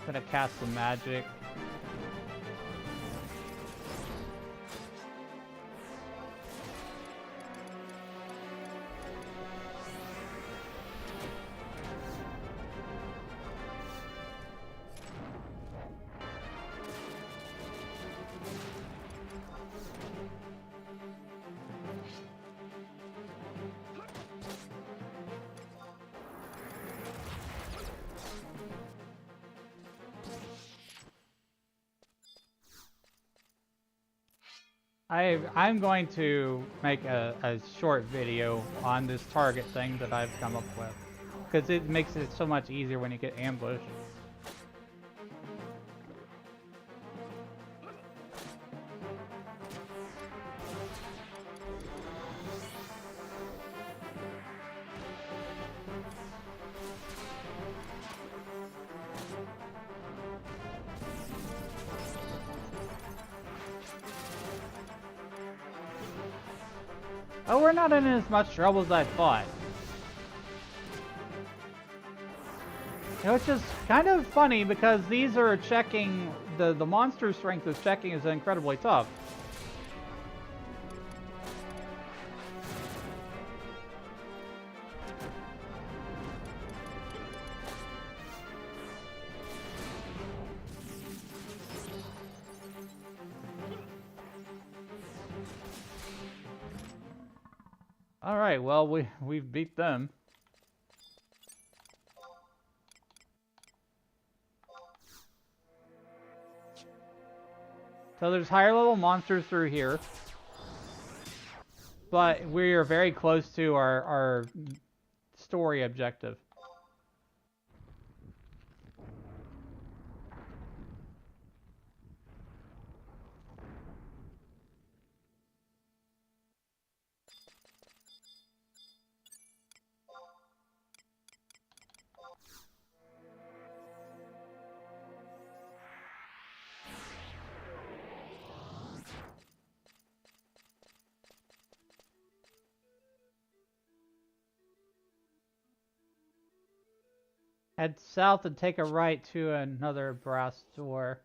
Gonna cast some magic. I'm going to make a short video on this target thing that I've come up with, because it makes it so much easier when you get ambushed. Oh, we're not in as much trouble as I thought. You know, it's just kind of funny because these are checking, the monster strength is checking is incredibly tough. Alright, well, we've beat them. So there's higher level monsters through here. But we are very close to our story objective. Head south and take a right to another brass door.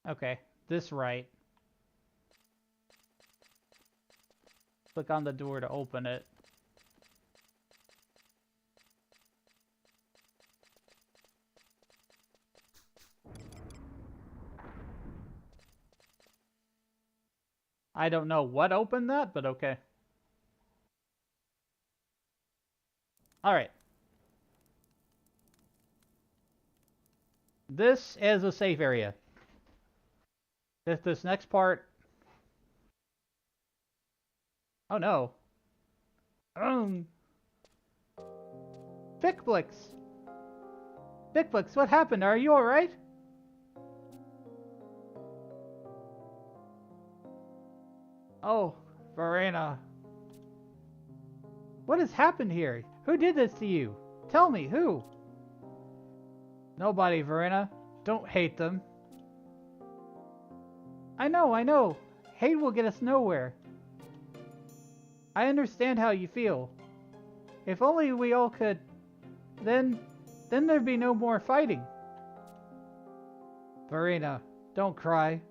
Okay, this right. Click on the door to open it. I don't know what opened that, but okay. Alright. This is a safe area. This next part... Oh no. FFXI. FFXI, what happened? Are you alright? Oh, Verena. What has happened here? Who did this to you? Tell me, who? Nobody, Verena. Don't hate them. I know. Hate will get us nowhere. I understand how you feel. If only we all could... Then there'd be no more fighting. Verena, don't cry.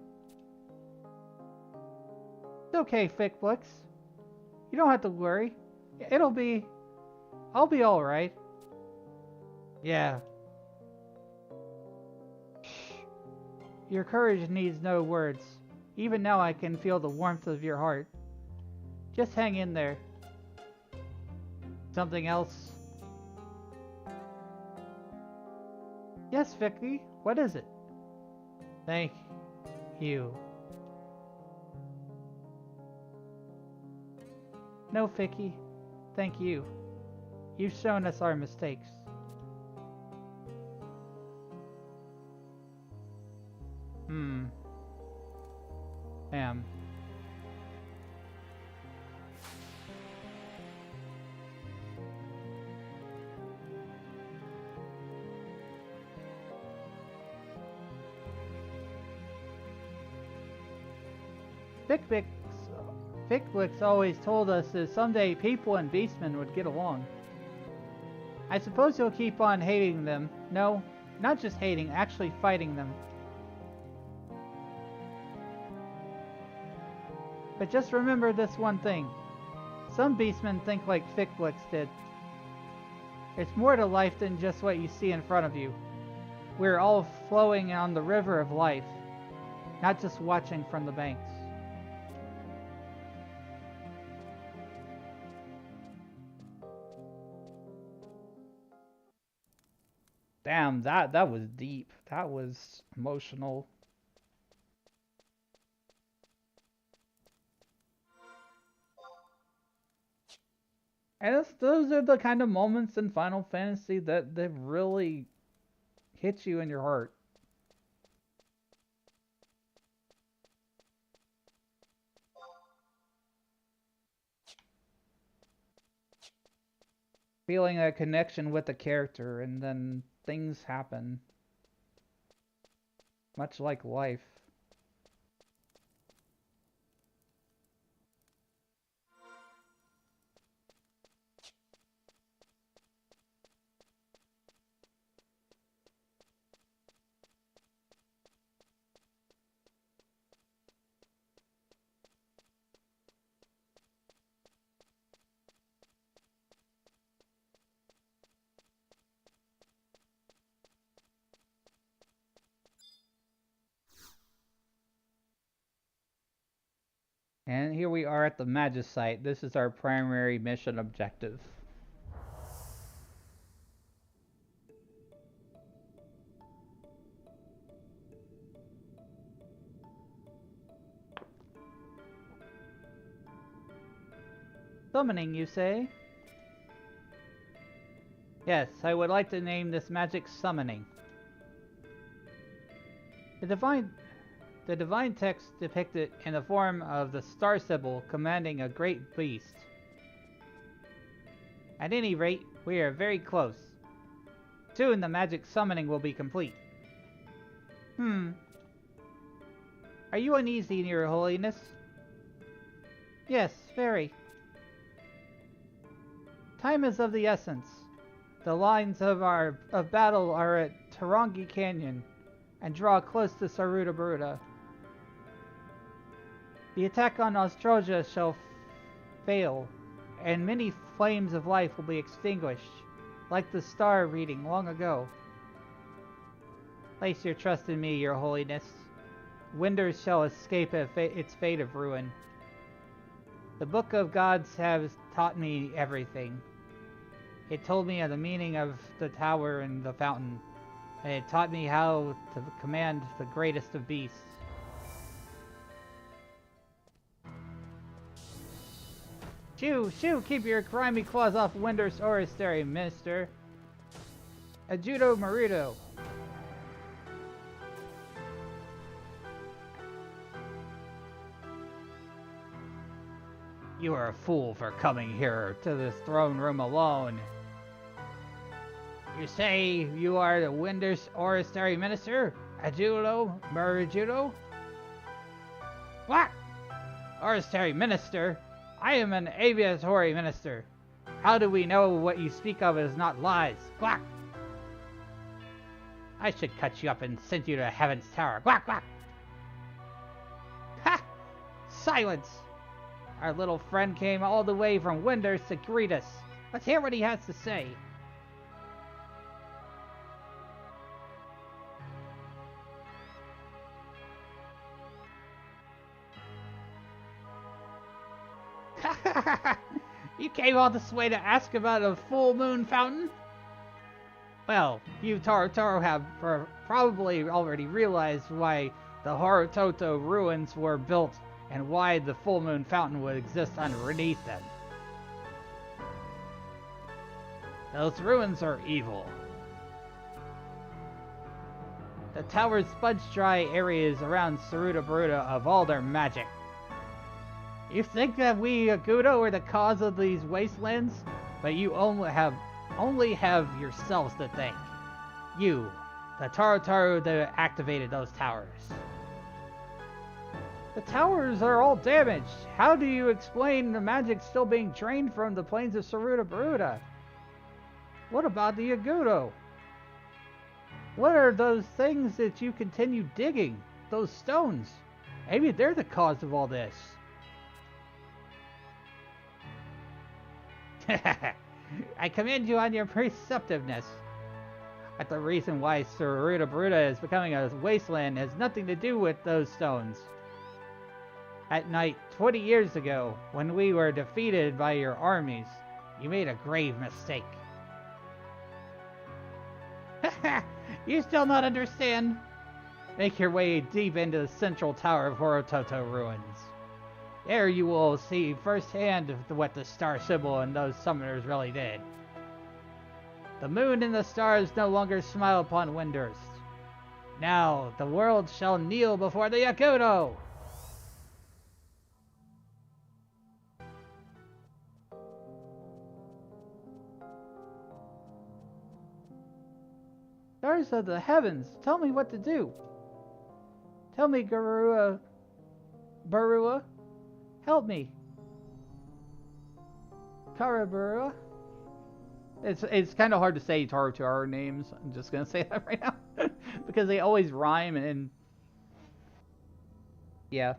It's okay, FFXI. You don't have to worry. I'll be alright. Yeah. Shh. Your courage needs no words. Even now I can feel the warmth of your heart. Just hang in there. Something else? Yes, Vicky. What is it? Thank you. No, Vicky. Thank you. You've shown us our mistakes. Damn. Vicbix always told us that someday people and beastmen would get along. I suppose you'll keep on hating them. No, not just hating, actually fighting them. But just remember this one thing. Some beastmen think like Vicbix did. It's more to life than just what you see in front of you. We're all flowing on the river of life, not just watching from the banks. Damn, that was deep. That was emotional. And those are the kind of moments in Final Fantasy that really hit you in your heart. Feeling a connection with the character, and then things happen. Much like life. And here we are at the Magicite. This is our primary mission objective. Summoning, you say? Yes, I would like to name this magic summoning. The divine text depicted in the form of the star symbol commanding a great beast. At any rate, we are very close. Soon the magic summoning will be complete. Are you uneasy, Your Holiness? Yes, very. Time is of the essence. The lines of battle are at Tarangi Canyon and draw close to Saruta Baruta. The attack on Ostroja shall fail, and many flames of life will be extinguished, like the star reading long ago. Place your trust in me, Your Holiness. Winders shall escape its fate of ruin. The Book of Gods has taught me everything. It told me of the meaning of the tower and the fountain, and it taught me how to command the greatest of beasts. Shoo, shoo, keep your grimy claws off Winder's Oristary, Minister. Ajudo Marudo. You are a fool for coming here to this throne room alone. You say you are the Winder's Oristary Minister? Ajudo Marujudo? What? Oristary Minister? I am an aviatory minister. How do we know what you speak of is not lies? Quack! I should cut you up and send you to Heaven's Tower. Quack, quack! Ha! Silence! Our little friend came all the way from Winders to greet us. Let's hear what he has to say. You came all this way to ask about a full moon fountain? Well, you Taro have probably already realized why the Harutoto ruins were built and why the full moon fountain would exist underneath them. Those ruins are evil. The towers smudge dry areas around Saruta Baruta of all their magic. You think that we Agudo are the cause of these wastelands, but you only have yourselves to thank. You, the Taru that activated those towers. The towers are all damaged. How do you explain the magic still being drained from the plains of Saruta Baruta? What about the Agudo? What are those things that you continue digging? Those stones? Maybe they're the cause of all this. I commend you on your perceptiveness. But the reason why Saruta Baruta is becoming a wasteland has nothing to do with those stones. At night, 20 years ago, when we were defeated by your armies, you made a grave mistake. You still not understand? Make your way deep into the central tower of Harutoto ruins. There you will see firsthand what the star symbol and those summoners really did. The moon and the stars no longer smile upon Windurst. Now the world shall kneel before the Yakuto! Stars of the heavens, tell me what to do. Tell me, Barua. Help me. Karaburua. It's kind of hard to say Taru names. I'm just gonna say that right now because they always rhyme and yeah.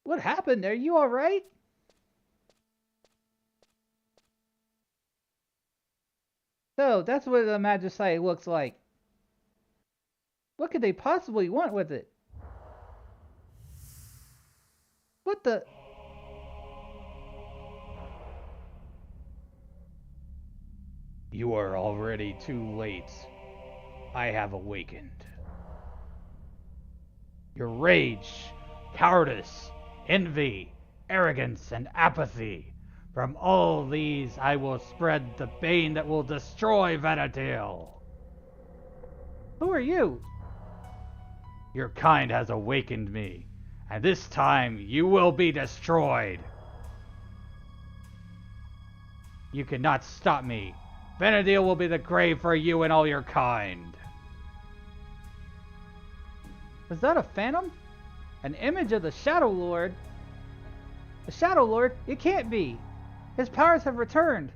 What happened? Are you all right? So that's what the Magicite looks like. What could they possibly want with it? What the? You are already too late. I have awakened. Your rage, cowardice, envy, arrogance, and apathy. From all these I will spread the bane that will destroy Vanadale. Who are you? Your kind has awakened me, and this time you will be destroyed. You cannot stop me. Vanadale will be the grave for you and all your kind. Was that a phantom? An image of the Shadow Lord? The Shadow Lord? It can't be. His powers have returned.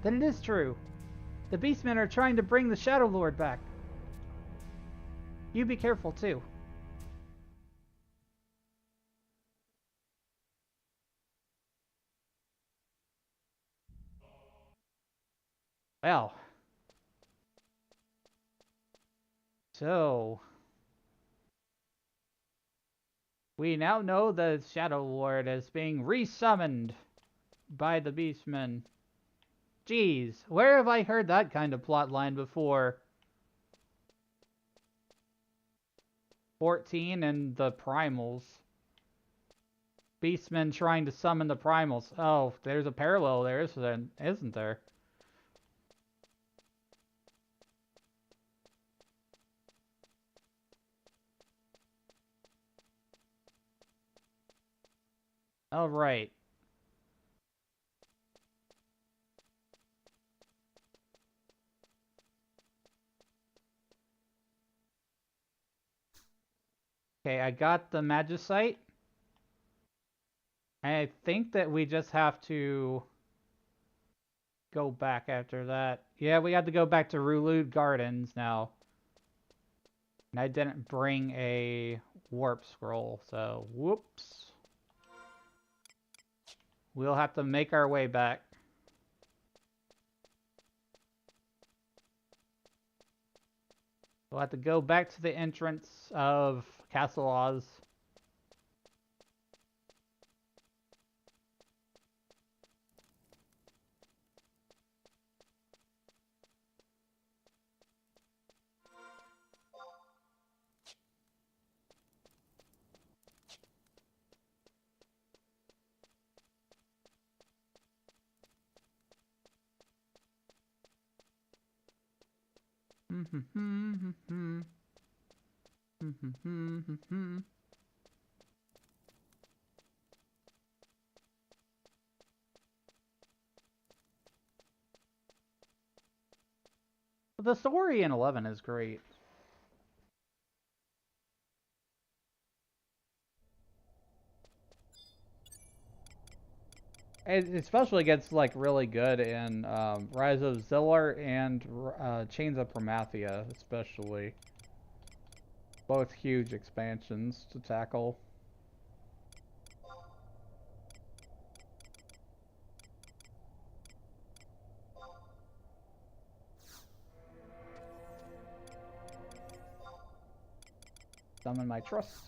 Then it is true. The Beastmen are trying to bring the Shadow Lord back. You be careful too. Well. So. We now know the Shadow Lord is being resummoned by the Beastmen. Jeez, where have I heard that kind of plot line before? 14 and the Primals. Beastmen trying to summon the Primals. Oh, there's a parallel there, isn't there? All right. Okay, I got the Magicite. I think that we just have to go back after that. Yeah, we have to go back to Rulude Gardens now. And I didn't bring a warp scroll, so whoops. We'll have to make our way back. We'll have to go back to the entrance of Castle Oz. The story in 11 is great. It especially gets like really good in Rise of Zillar and Chains of Promathia, especially. Both huge expansions to tackle. Summon my trust.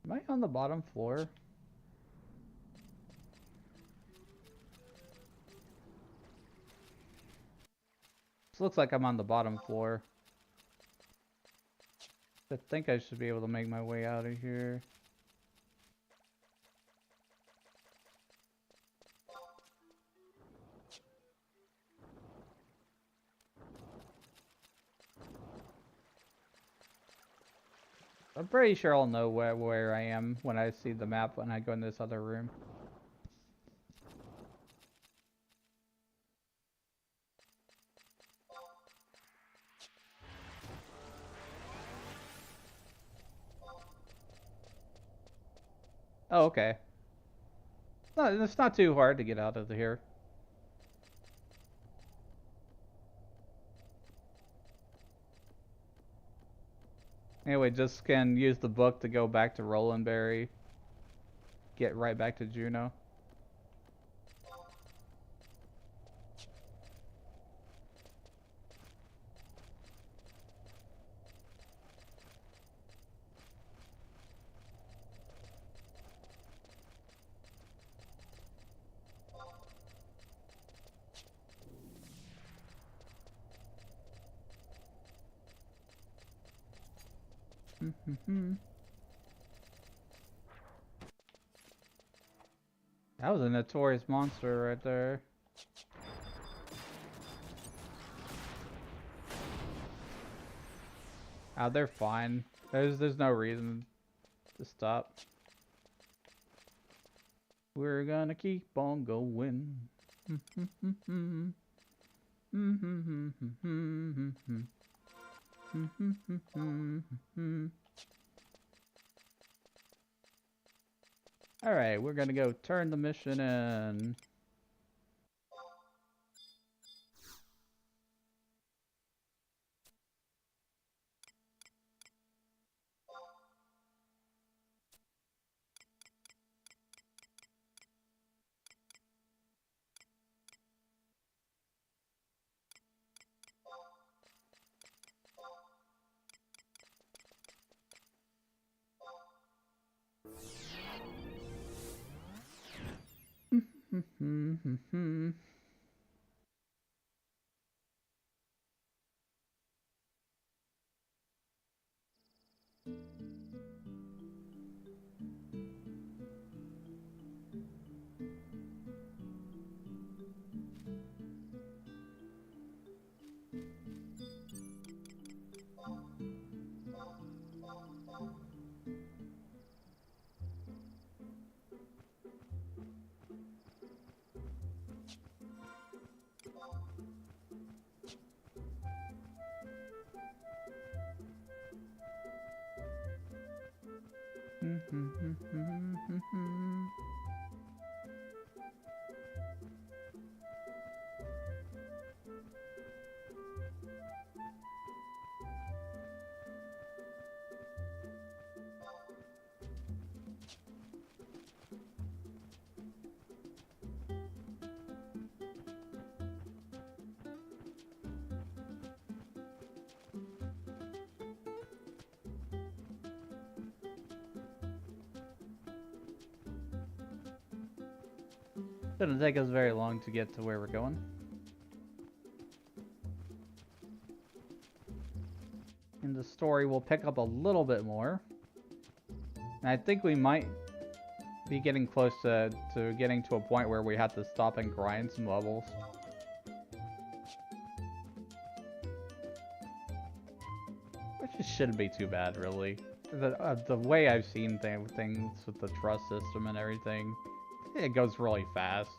Am I on the bottom floor? This looks like I'm on the bottom floor. I think I should be able to make my way out of here. I'm pretty sure I'll know where I am when I see the map when I go in this other room. Oh, okay. No, it's not too hard to get out of here. Anyway, just can use the book to go back to Rolandberry. Get right back to Juno. That was a notorious monster right there. Oh, they're fine. There's no reason to stop. We're gonna keep on going. Alright, we're gonna go turn the mission in. Didn't take us very long to get to where we're going. And the story will pick up a little bit more. And I think we might be getting close to getting to a point where we have to stop and grind some levels. Which shouldn't be too bad, really. The way I've seen things with the trust system and everything, it goes really fast.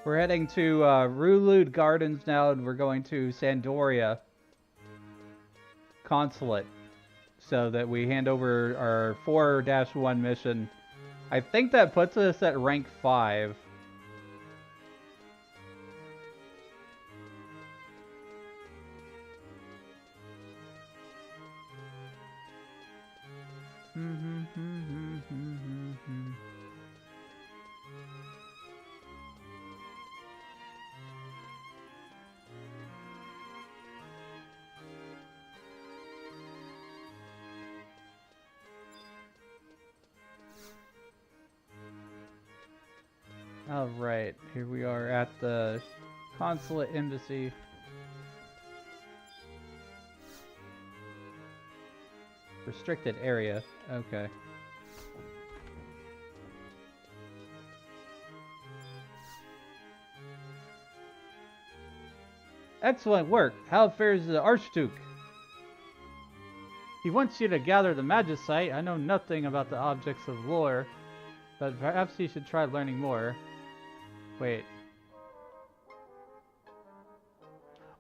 We're heading to Rulud Gardens now, and we're going to Sandoria Consulate so that we hand over our 4-1 mission. I think that puts us at rank 5. Alright, here we are at the Consulate Embassy. Restricted area, okay. Excellent work! How fares the Archduke? He wants you to gather the Magicite. I know nothing about the objects of lore, but perhaps you should try learning more.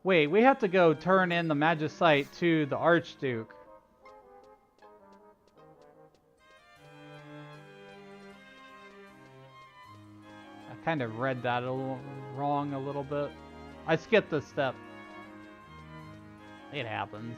Wait, we have to go turn in the Magicite to the Archduke. I kind of read that wrong a little bit. I skipped a step. It happens.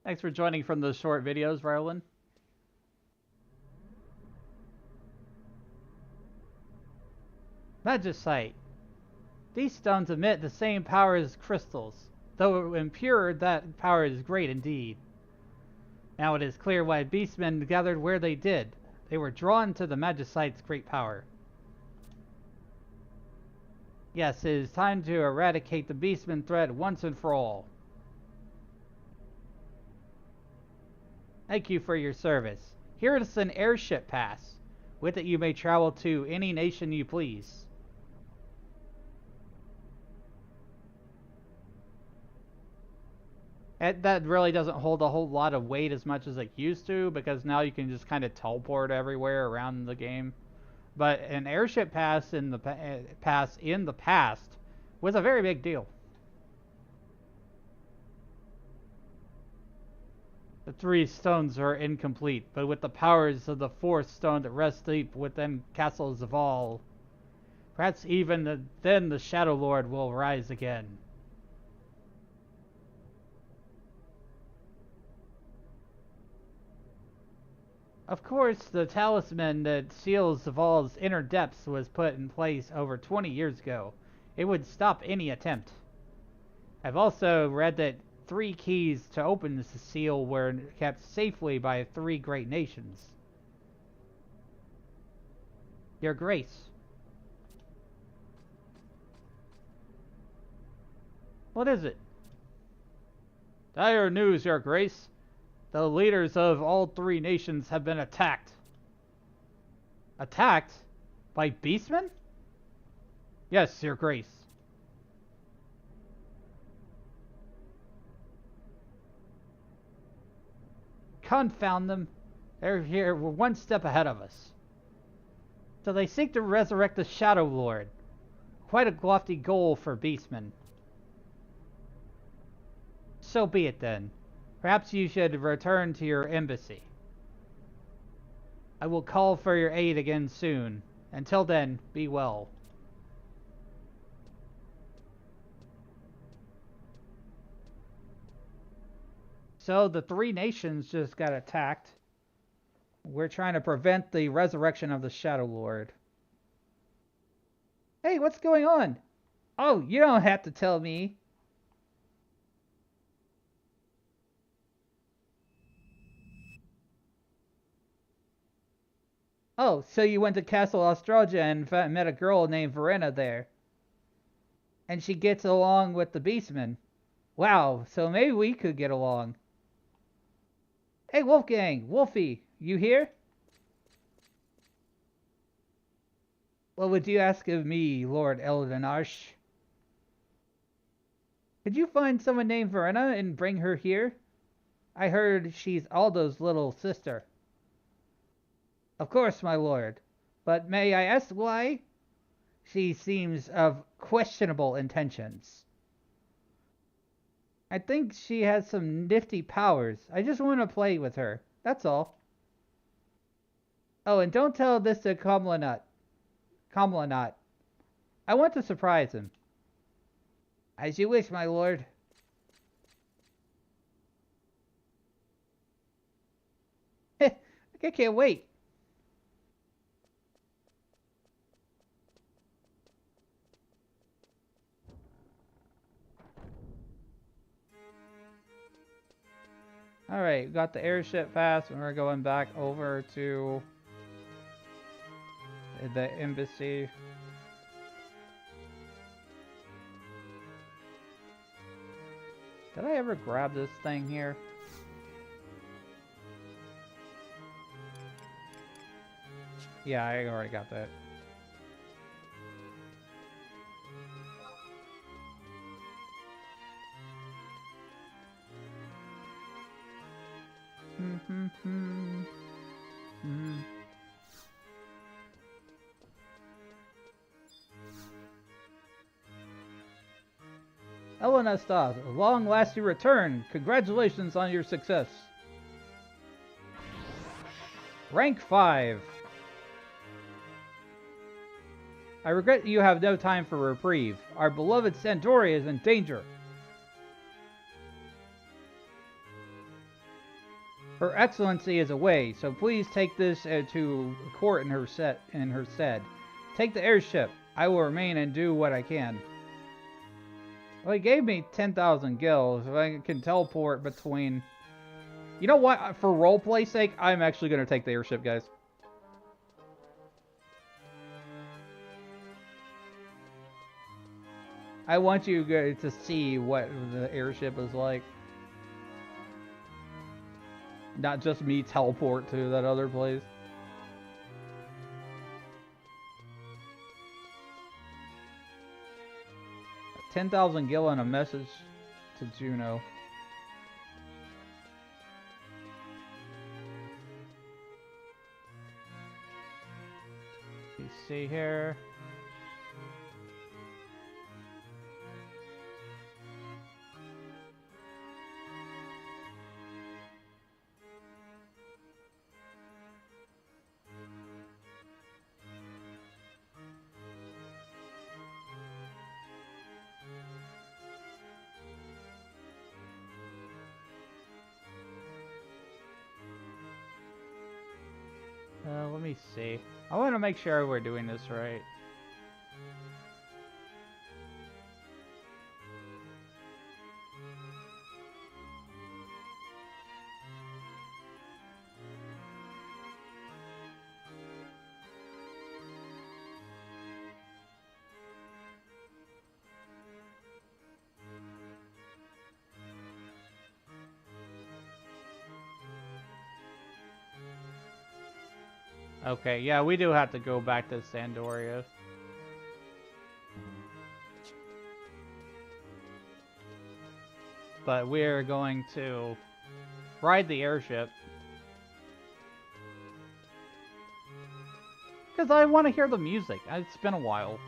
Thanks for joining from the short videos, Rylan. Magicite. These stones emit the same power as crystals. Though impure, that power is great indeed. Now it is clear why beastmen gathered where they did. They were drawn to the Magicite's great power. Yes, it is time to eradicate the beastman threat once and for all. Thank you for your service. Here is an airship pass. With it you may travel to any nation you please. That really doesn't hold a whole lot of weight as much as it used to, because now you can just kind of teleport everywhere around the game. But an airship pass in the past was a very big deal. The 3 stones are incomplete, but with the powers of the 4th stone that rests deep within Castle Zaval, perhaps even then the Shadow Lord will rise again. Of course, the talisman that seals Zaval's inner depths was put in place over 20 years ago. It would stop any attempt. I've also read that 3 keys to open the seal were kept safely by 3 great nations. Your Grace. What is it? Dire news, Your Grace. The leaders of all 3 nations have been attacked. Attacked? By beastmen? Yes, Your Grace. Confound them. They're here. We're one step ahead of us. So they seek to resurrect the Shadow Lord. Quite a lofty goal for beastmen. So be it then. Perhaps you should return to your embassy. I will call for your aid again soon. Until then, be well. So the 3 nations just got attacked. We're trying to prevent the resurrection of the Shadow Lord. Hey, what's going on? Oh, you don't have to tell me. Oh, so you went to Castle Australia and met a girl named Verena there. And she gets along with the beastmen. Wow, so maybe we could get along. Hey, Wolfgang, Wolfie, you here? What would you ask of me, Lord Eldenarsh? Could you find someone named Verena and bring her here? I heard she's Aldo's little sister. Of course, my lord. But may I ask why? She seems of questionable intentions. I think she has some nifty powers. I just want to play with her. That's all. Oh, and don't tell this to Kamlanut. I want to surprise him. As you wish, my lord. I can't wait. Alright, we got the airship pass, and we're going back over to the embassy. Did I ever grab this thing here? Yeah, I already got that. Elenestad, a long last you return. Congratulations on your success. Rank 5. I regret you have no time for reprieve. Our beloved Sandoria is in danger. Her Excellency is away, so please take this to court in her stead. Take the airship. I will remain and do what I can. Well, he gave me 10,000 gills, so I can teleport between You know what? For roleplay sake, I'm actually going to take the airship, guys. I want you guys to see what the airship is like. Not just me teleport to that other place. A 10,000 gil and a message to Juno. You see here. Let me see. I want to make sure we're doing this right. Okay, yeah, we do have to go back to Sandoria. But we're going to ride the airship. Because I want to hear the music. It's been a while.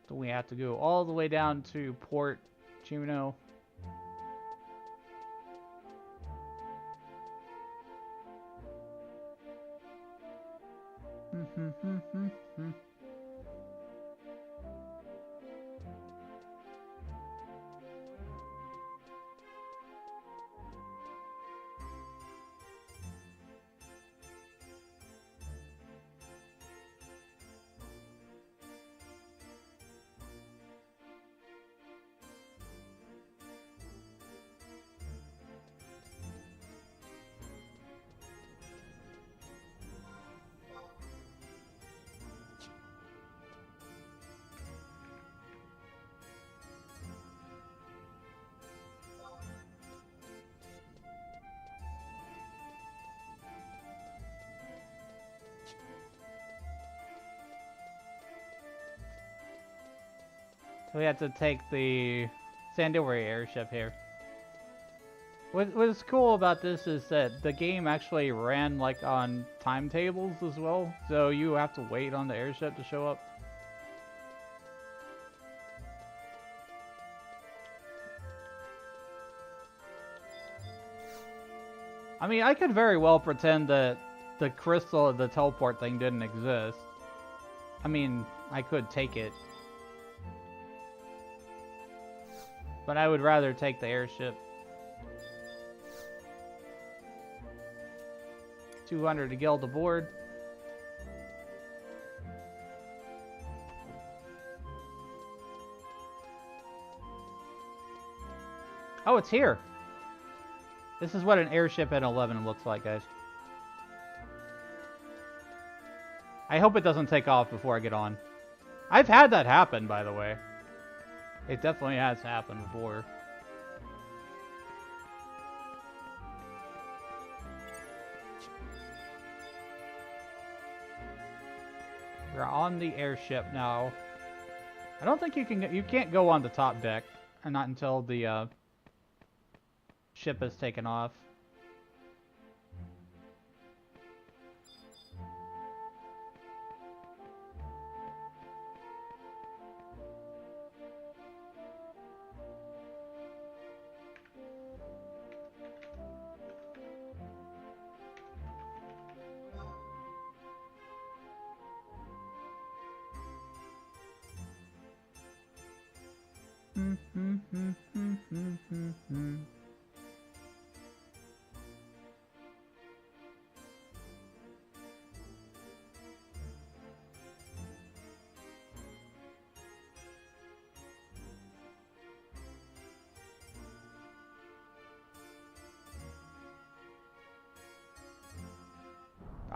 So we have to go all the way down to Port Juno. We have to take the Sandoria airship here. What's cool about this is that the game actually ran like on timetables as well, so you have to wait on the airship to show up. I mean, I could very well pretend that the crystal of the teleport thing didn't exist. I mean, I could take it. But I would rather take the airship. 200 to gild aboard. Oh, it's here. This is what an airship at 11 looks like, guys. I hope it doesn't take off before I get on. I've had that happen, by the way. It definitely has happened before. We're on the airship now. I don't think you can't go on the top deck, and not until the ship has taken off.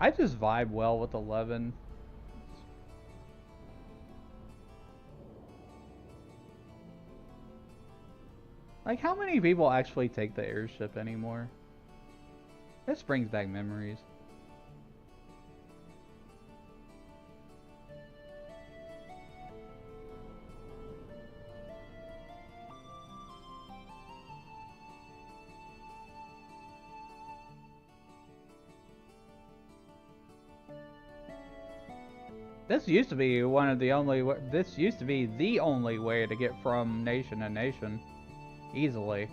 I just vibe well with 11. Like, how many people actually take the airship anymore? This brings back memories. This used to be this used to be the only way to get from nation to nation. Easily.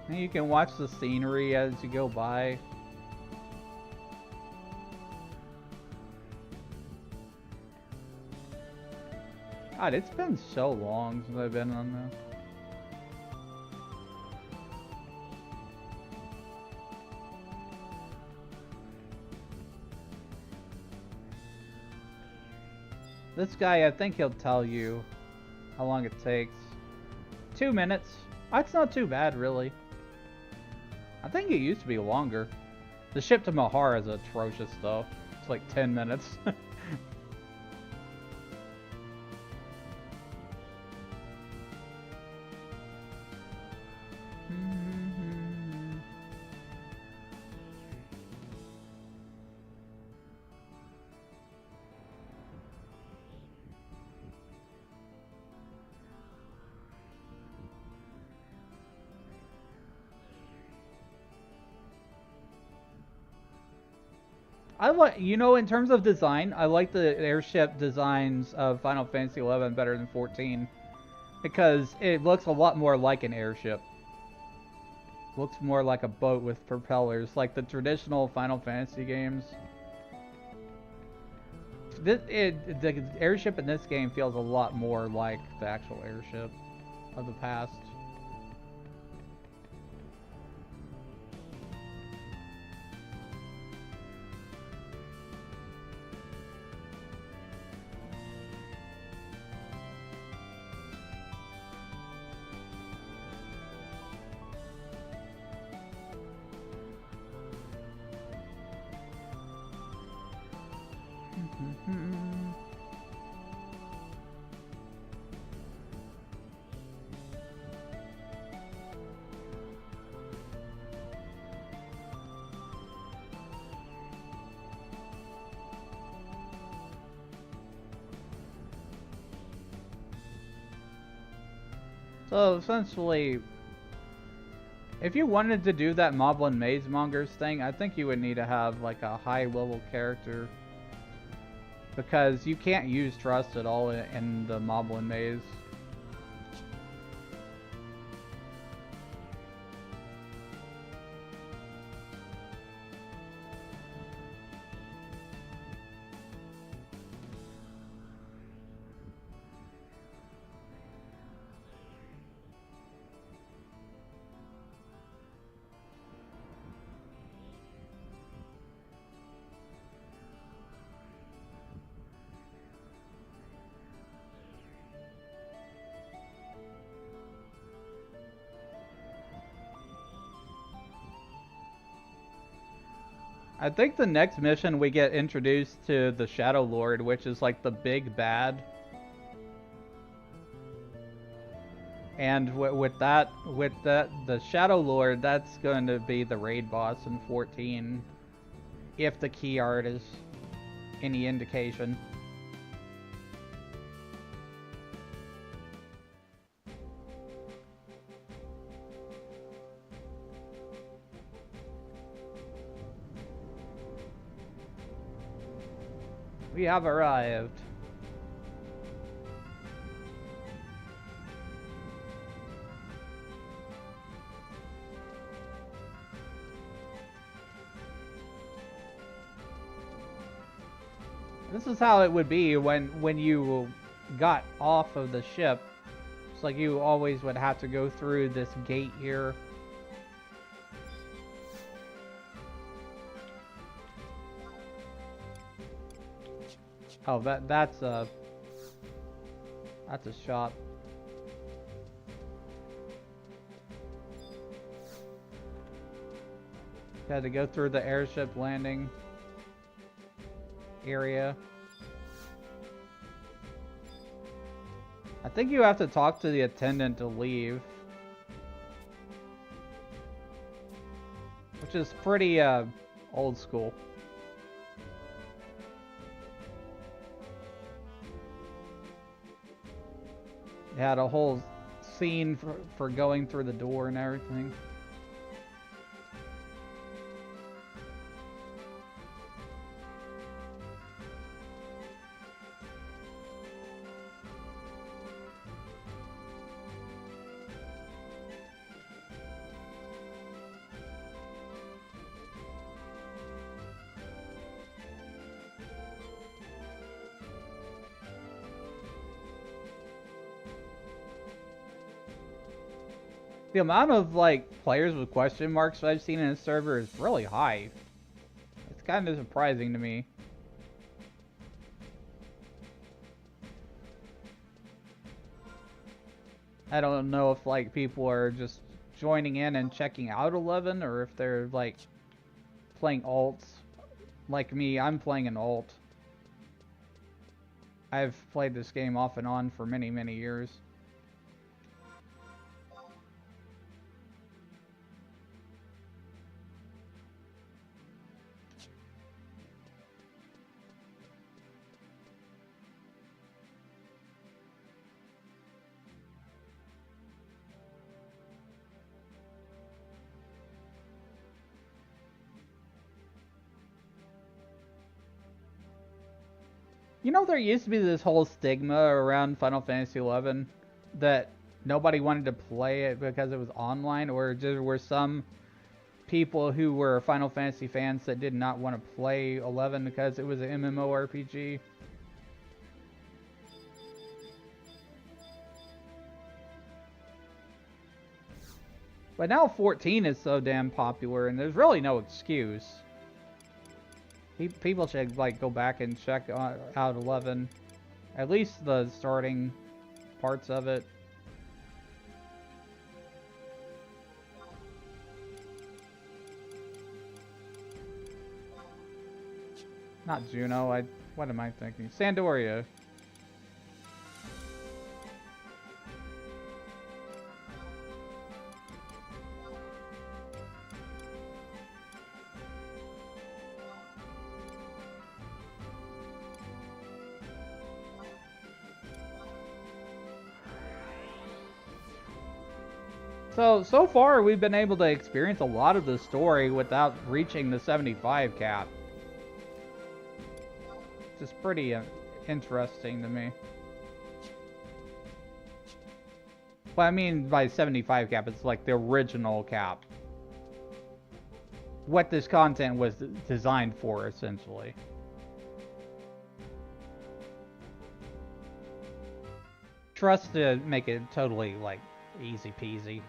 And you can watch the scenery as you go by. God, it's been so long since I've been on this. This guy, I think he'll tell you how long it takes. 2 minutes. That's not too bad, really. I think it used to be longer. The ship to Mahar is atrocious, though. It's like 10 minutes. I like, you know, in terms of design, I like the airship designs of Final Fantasy XI better than 14. Because it looks a lot more like an airship. Looks more like a boat with propellers, like the traditional Final Fantasy games. The airship in this game feels a lot more like the actual airship of the past. So essentially, if you wanted to do that Moblin Maze Mongers thing, I think you would need to have like a high level character. Because you can't use trust at all in the Moblin Maze. I think the next mission we get introduced to the Shadow Lord, which is like the big bad. And with that, the Shadow Lord, that's going to be the raid boss in 14. If the key art is any indication. We have arrived. This is how it would be when you got off of the ship. Looks like you always would have to go through this gate here. Oh, that's a shop. Had to go through the airship landing area. I think you have to talk to the attendant to leave. Which is pretty old school. They had a whole scene for going through the door and everything. The amount of, like, players with question marks I've seen in a server is really high. It's kind of surprising to me. I don't know if, like, people are just joining in and checking out 11, or if they're, like, playing alts. Like me, I'm playing an alt. I've played this game off and on for many, many years. You know, there used to be this whole stigma around Final Fantasy XI that nobody wanted to play it because it was online, or there were some people who were Final Fantasy fans that did not want to play 11 because it was an MMORPG. But now 14 is so damn popular, and there's really no excuse. People should, like, go back and check out 11. At least the starting parts of it. Not Juno, what am I thinking? Sandoria. So far we've been able to experience a lot of the story without reaching the 75 cap. Which is pretty interesting to me. But I mean by 75 cap, it's like the original cap. What this content was designed for, essentially. Trust to make it totally, like, easy peasy.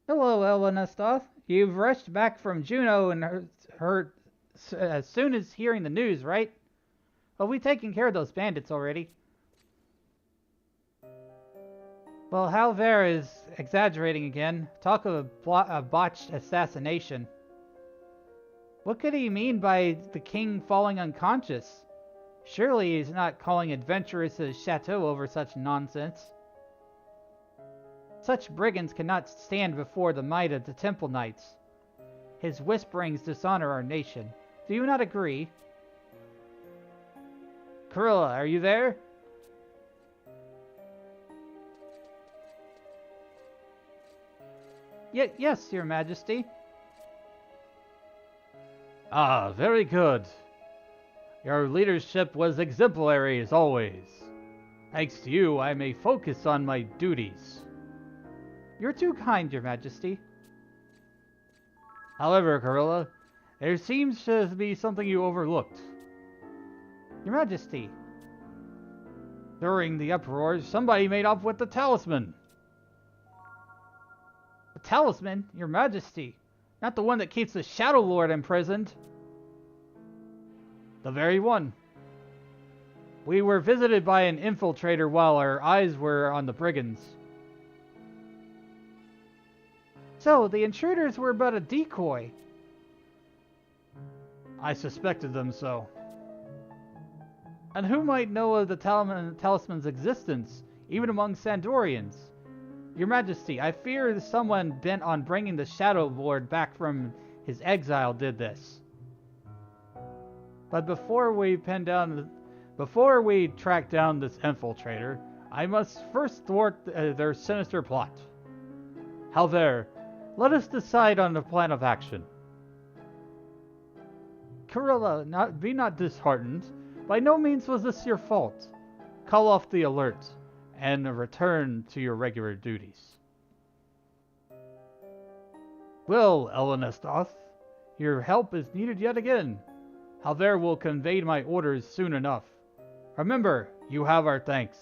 Hello, Elenesta. You've rushed back from Juno and heard as soon as hearing the news, right? Well, we've taken care of those bandits already. Well, Halver is exaggerating again. Talk of a botched assassination. What could he mean by the king falling unconscious? Surely he's not calling adventurers to his chateau over such nonsense. Such brigands cannot stand before the might of the Temple Knights. His whisperings dishonor our nation. Do you not agree? Kurilla, are you there? Yes, Your Majesty. Ah, very good. Your leadership was exemplary as always. Thanks to you, I may focus on my duties. You're too kind, Your Majesty. However, Gorilla, there seems to be something you overlooked. Your Majesty, during the uproars, somebody made off with the talisman. The talisman? Your Majesty, not the one that keeps the Shadow Lord imprisoned. The very one. We were visited by an infiltrator while our eyes were on the brigands. So, the intruders were but a decoy. I suspected them so. And who might know of the talisman's existence, even among Sandorians? Your Majesty, I fear someone bent on bringing the Shadow Lord back from his exile did this. But before we track down this infiltrator, I must first thwart their sinister plot. However, let us decide on the plan of action. Kurilla, be not disheartened. By no means was this your fault. Call off the alert and return to your regular duties. Well, Elenestoth, your help is needed yet again. Halver will convey my orders soon enough. Remember, you have our thanks.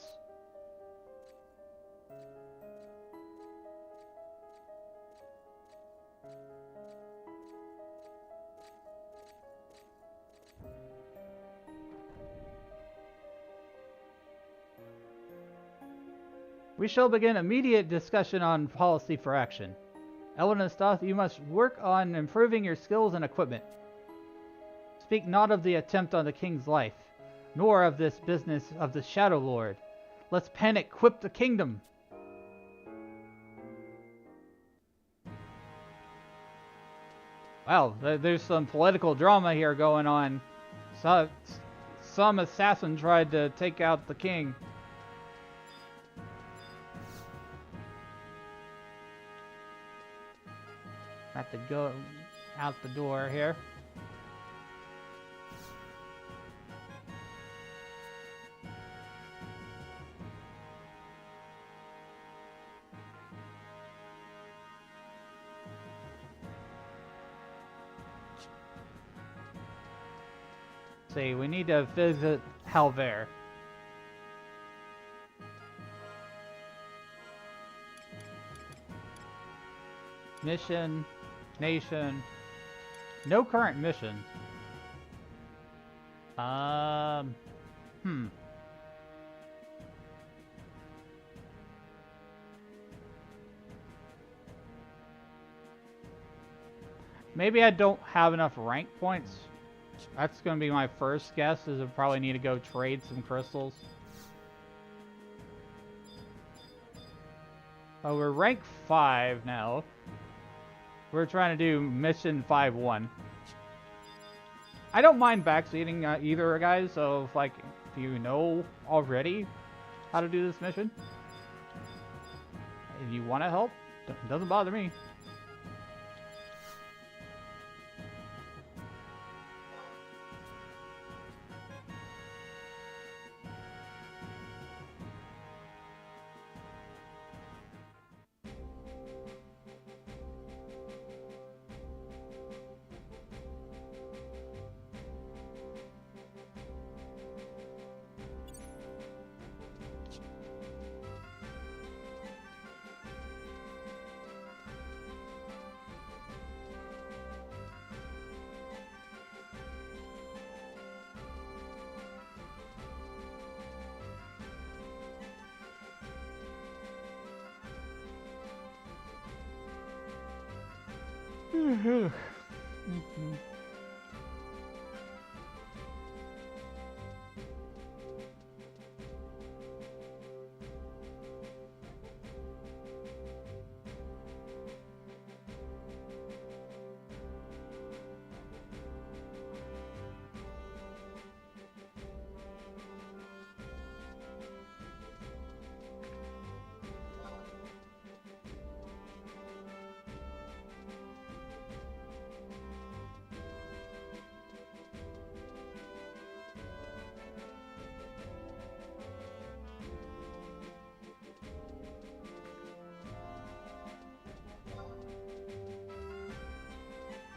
We shall begin immediate discussion on policy for action. Elenestoth, you must work on improving your skills and equipment. Speak not of the attempt on the king's life, nor of this business of the Shadow Lord. Let's panic-quip the kingdom. Wow, there's some political drama here going on. Some assassin tried to take out the king. Have to go out the door here. See, we need to visit Halver. Mission, nation, no current mission. Maybe I don't have enough rank points. That's going to be my first guess, is I probably need to go trade some crystals. Oh, we're rank 5 now. We're trying to do mission 5-1. I don't mind backseating either, guys, so if you know already how to do this mission, if you want to help, it doesn't bother me.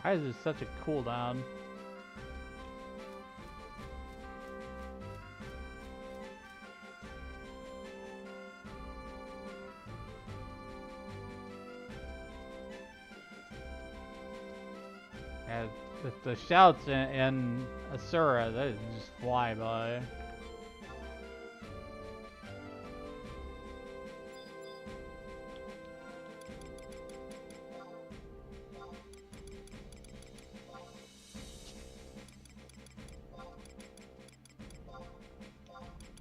Why is there such a cooldown? Yeah, the shouts in Asura, they just fly by.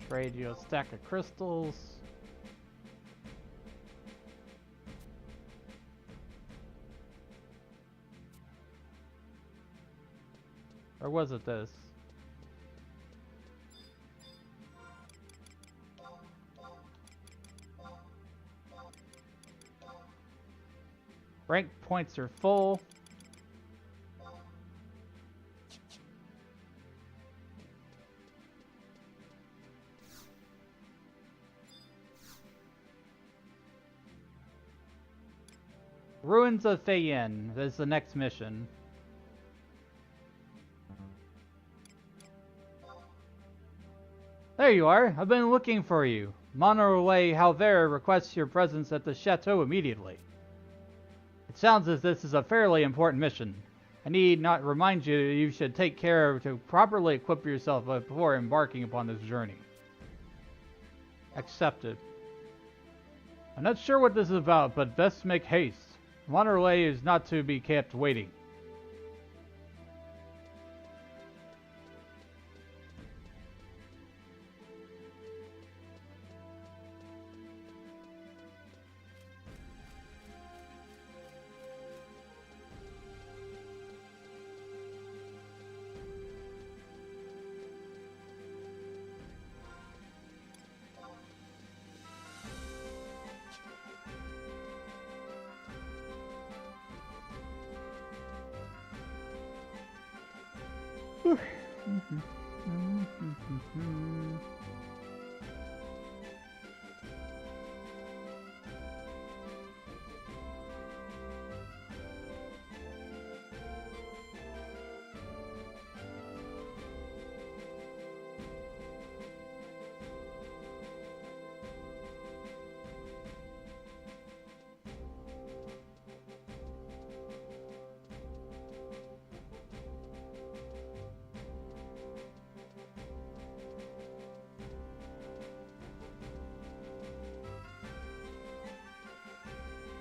Trade you a stack of crystals. Or was it this? Rank points are full. Ruins of Feyen. That's the next mission. There you are. I've been looking for you. Monterey Halver requests your presence at the chateau immediately. It sounds as this is a fairly important mission. I need not remind you you should take care to properly equip yourself before embarking upon this journey. Accepted. I'm not sure what this is about, but best make haste. Monterey is not to be kept waiting.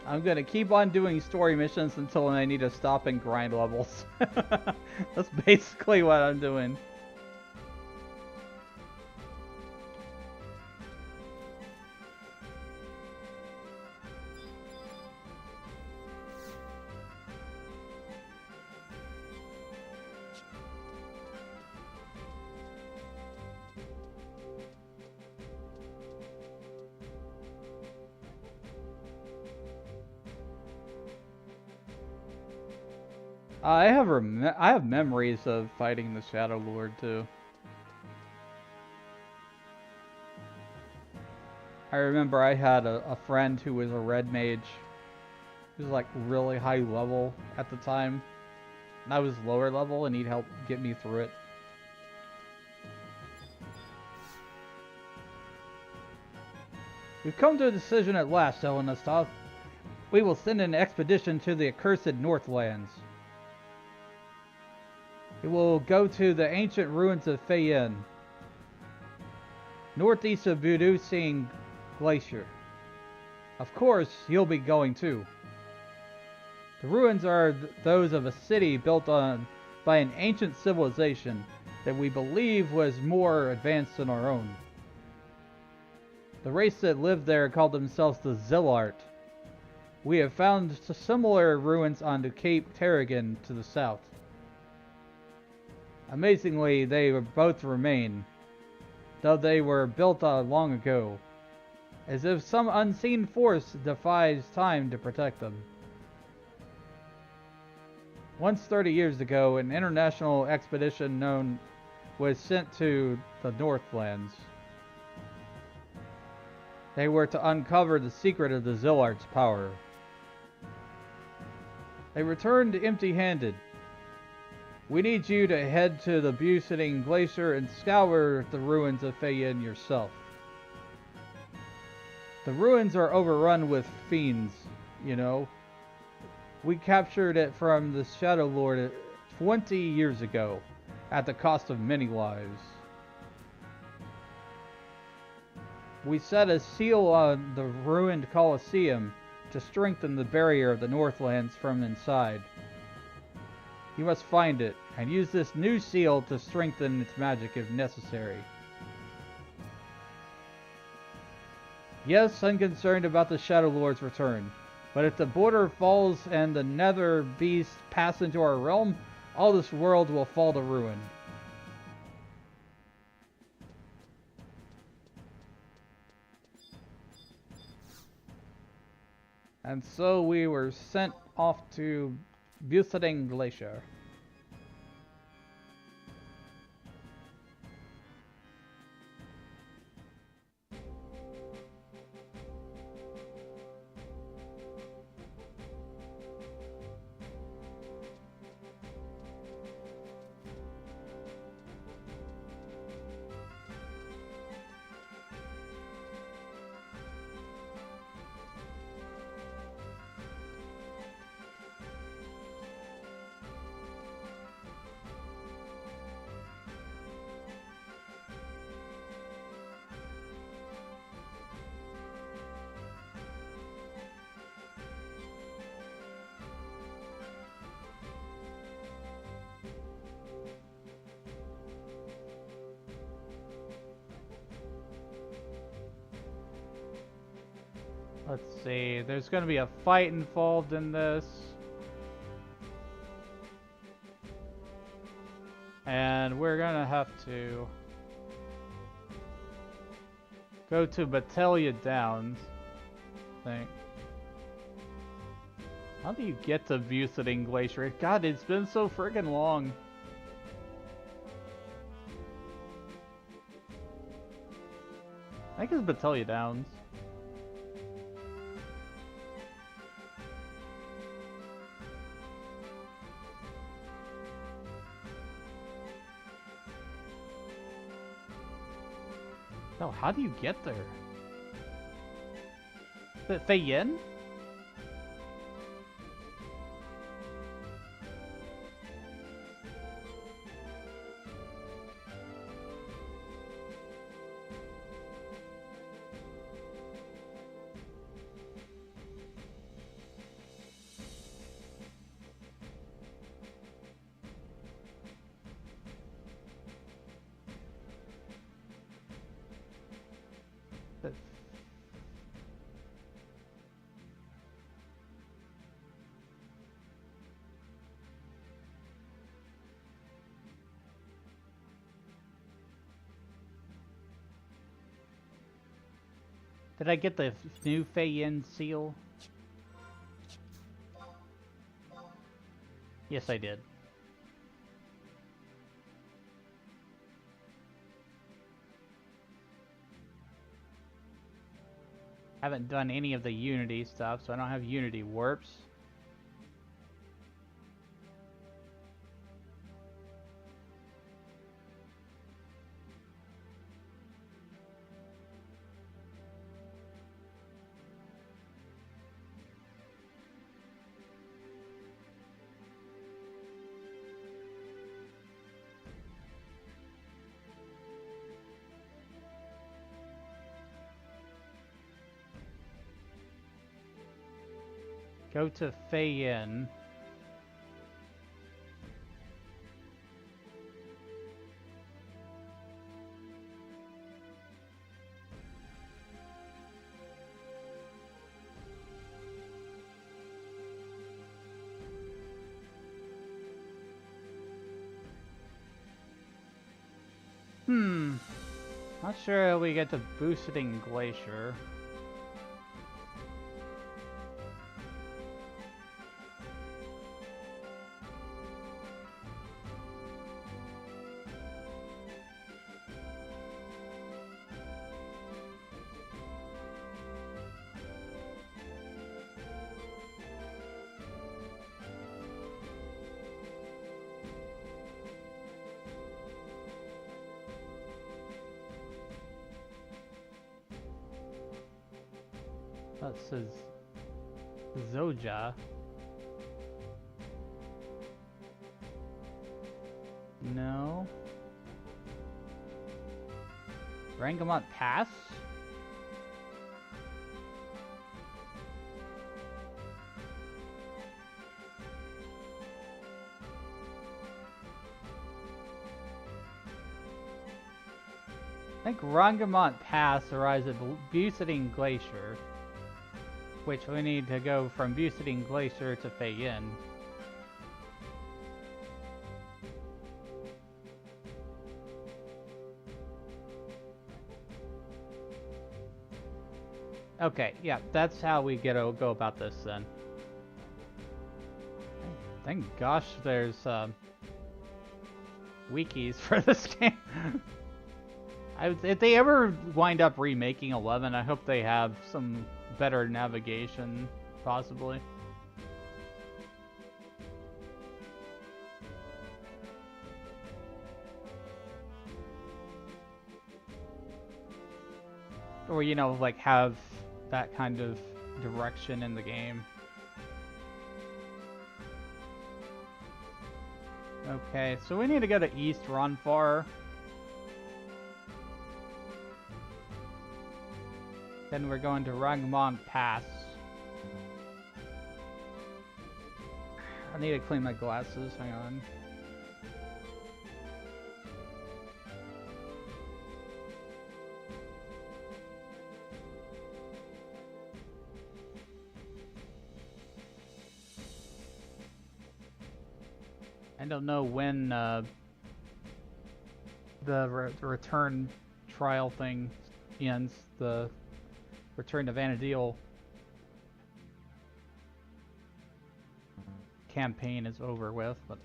I'm gonna keep on doing story missions until I need to stop and grind levels. That's basically what I'm doing. I have memories of fighting the Shadow Lord too. I remember I had a friend who was a red mage. He was like really high level at the time. And I was lower level and he'd help get me through it. We've come to a decision at last, Elenastath. We will send an expedition to the accursed Northlands. It will go to the ancient ruins of Feyen, northeast of Budusing Glacier. Of course, you'll be going too. The ruins are those of a city built by an ancient civilization that we believe was more advanced than our own. The race that lived there called themselves the Zillart. We have found similar ruins on Cape Terrigan to the south. Amazingly, they both remain, though they were built long ago, as if some unseen force defies time to protect them. Once 30 years ago, an international expedition was sent to the Northlands. They were to uncover the secret of the Zillart's power. They returned empty-handed, We need you to head to the Buseting Glacier and scour the ruins of Feyen yourself. The ruins are overrun with fiends, you know. We captured it from the Shadow Lord 20 years ago, at the cost of many lives. We set a seal on the ruined Colosseum to strengthen the barrier of the Northlands from inside. You must find it, and use this new seal to strengthen its magic if necessary. Yes, I'm concerned about the Shadow Lord's return, but if the border falls and the nether beasts pass into our realm, all this world will fall to ruin. And so we were sent off to Buseting Glacier. Let's see, there's going to be a fight involved in this. And we're going to have to go to Battaglia Downs, I think. How do you get to Buseting Glacier? God, it's been so friggin' long. I think it's Battaglia Downs. No, how do you get there? Is it Feyen? Did I get the new Feyen seal? Yes, I did. Haven't done any of the Unity stuff, so I don't have Unity warps. Go to Feyen. Not sure we get to Buseting Glacier. That says Zoja. No. Rangamot Pass? I think Rangamot Pass arrives at Bucetine Glacier, which we need to go from Bucetine Glacier to Fei-Yin. Okay, yeah, that's how we go about this then. Thank gosh there's wikis for this game. If they ever wind up remaking 11, I hope they have some better navigation, possibly. Or, you know, like have that kind of direction in the game. Okay, so we need to go to East Ronfar. Then we're going to Rangamot Pass. I need to clean my glasses, hang on. I don't know when the return trial thing ends, the Return to Vanadil campaign is over with, but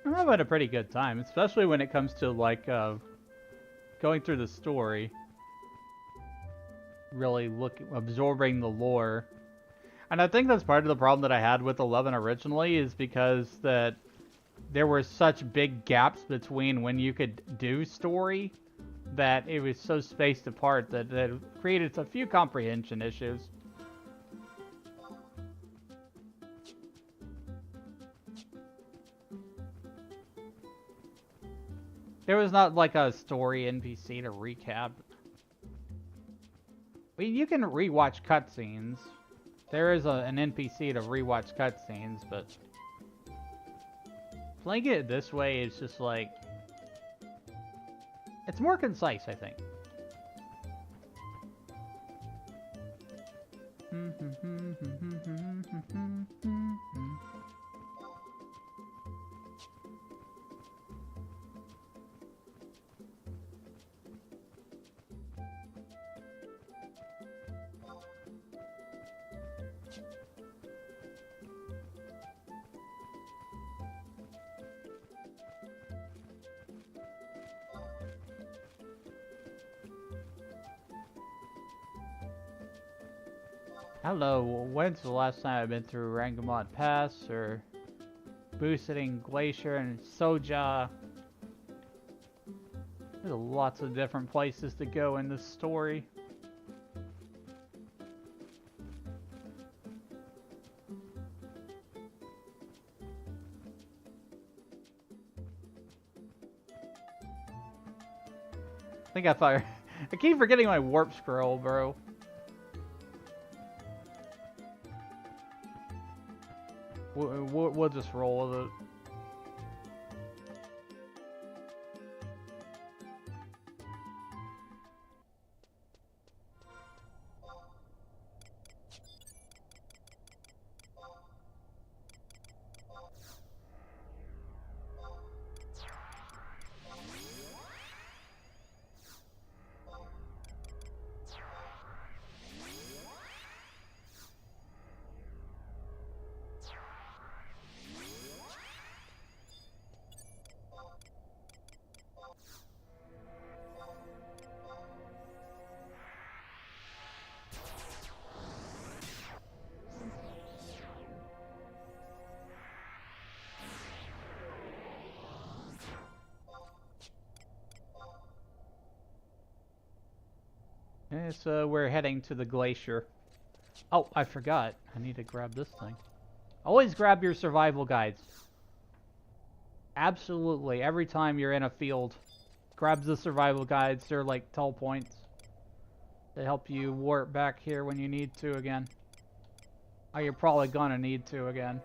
I'm having a pretty good time, especially when it comes to like going through the story, really absorbing the lore. And I think that's part of the problem that I had with 11 originally, is because that there were such big gaps between when you could do story that it was so spaced apart that it created a few comprehension issues. There was not like a story NPC to recap. I mean, you can rewatch cutscenes. There is an NPC to rewatch cutscenes, but playing it this way is just like... It's more concise, I think. Hello, when's the last time I've been through Rangamot Pass or Boosting Glacier and Soja? There's lots of different places to go in this story. I think I thought... I keep forgetting my warp scroll, bro. We'll just roll with it. Okay, so we're heading to the glacier. Oh, I forgot. I need to grab this thing. Always grab your survival guides. Absolutely. Every time you're in a field, grab the survival guides. They're like tell points. They help you warp back here when you need to again. Oh, you're probably gonna need to again.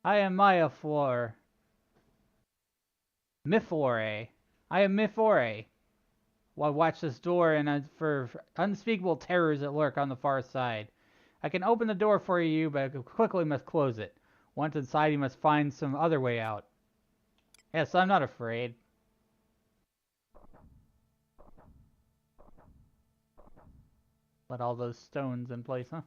I am Mifore. I am Mifore. Well, watch this door and for unspeakable terrors that lurk on the far side. I can open the door for you, but I quickly must close it. Once inside, you must find some other way out. Yes, I'm not afraid. Let all those stones in place, huh?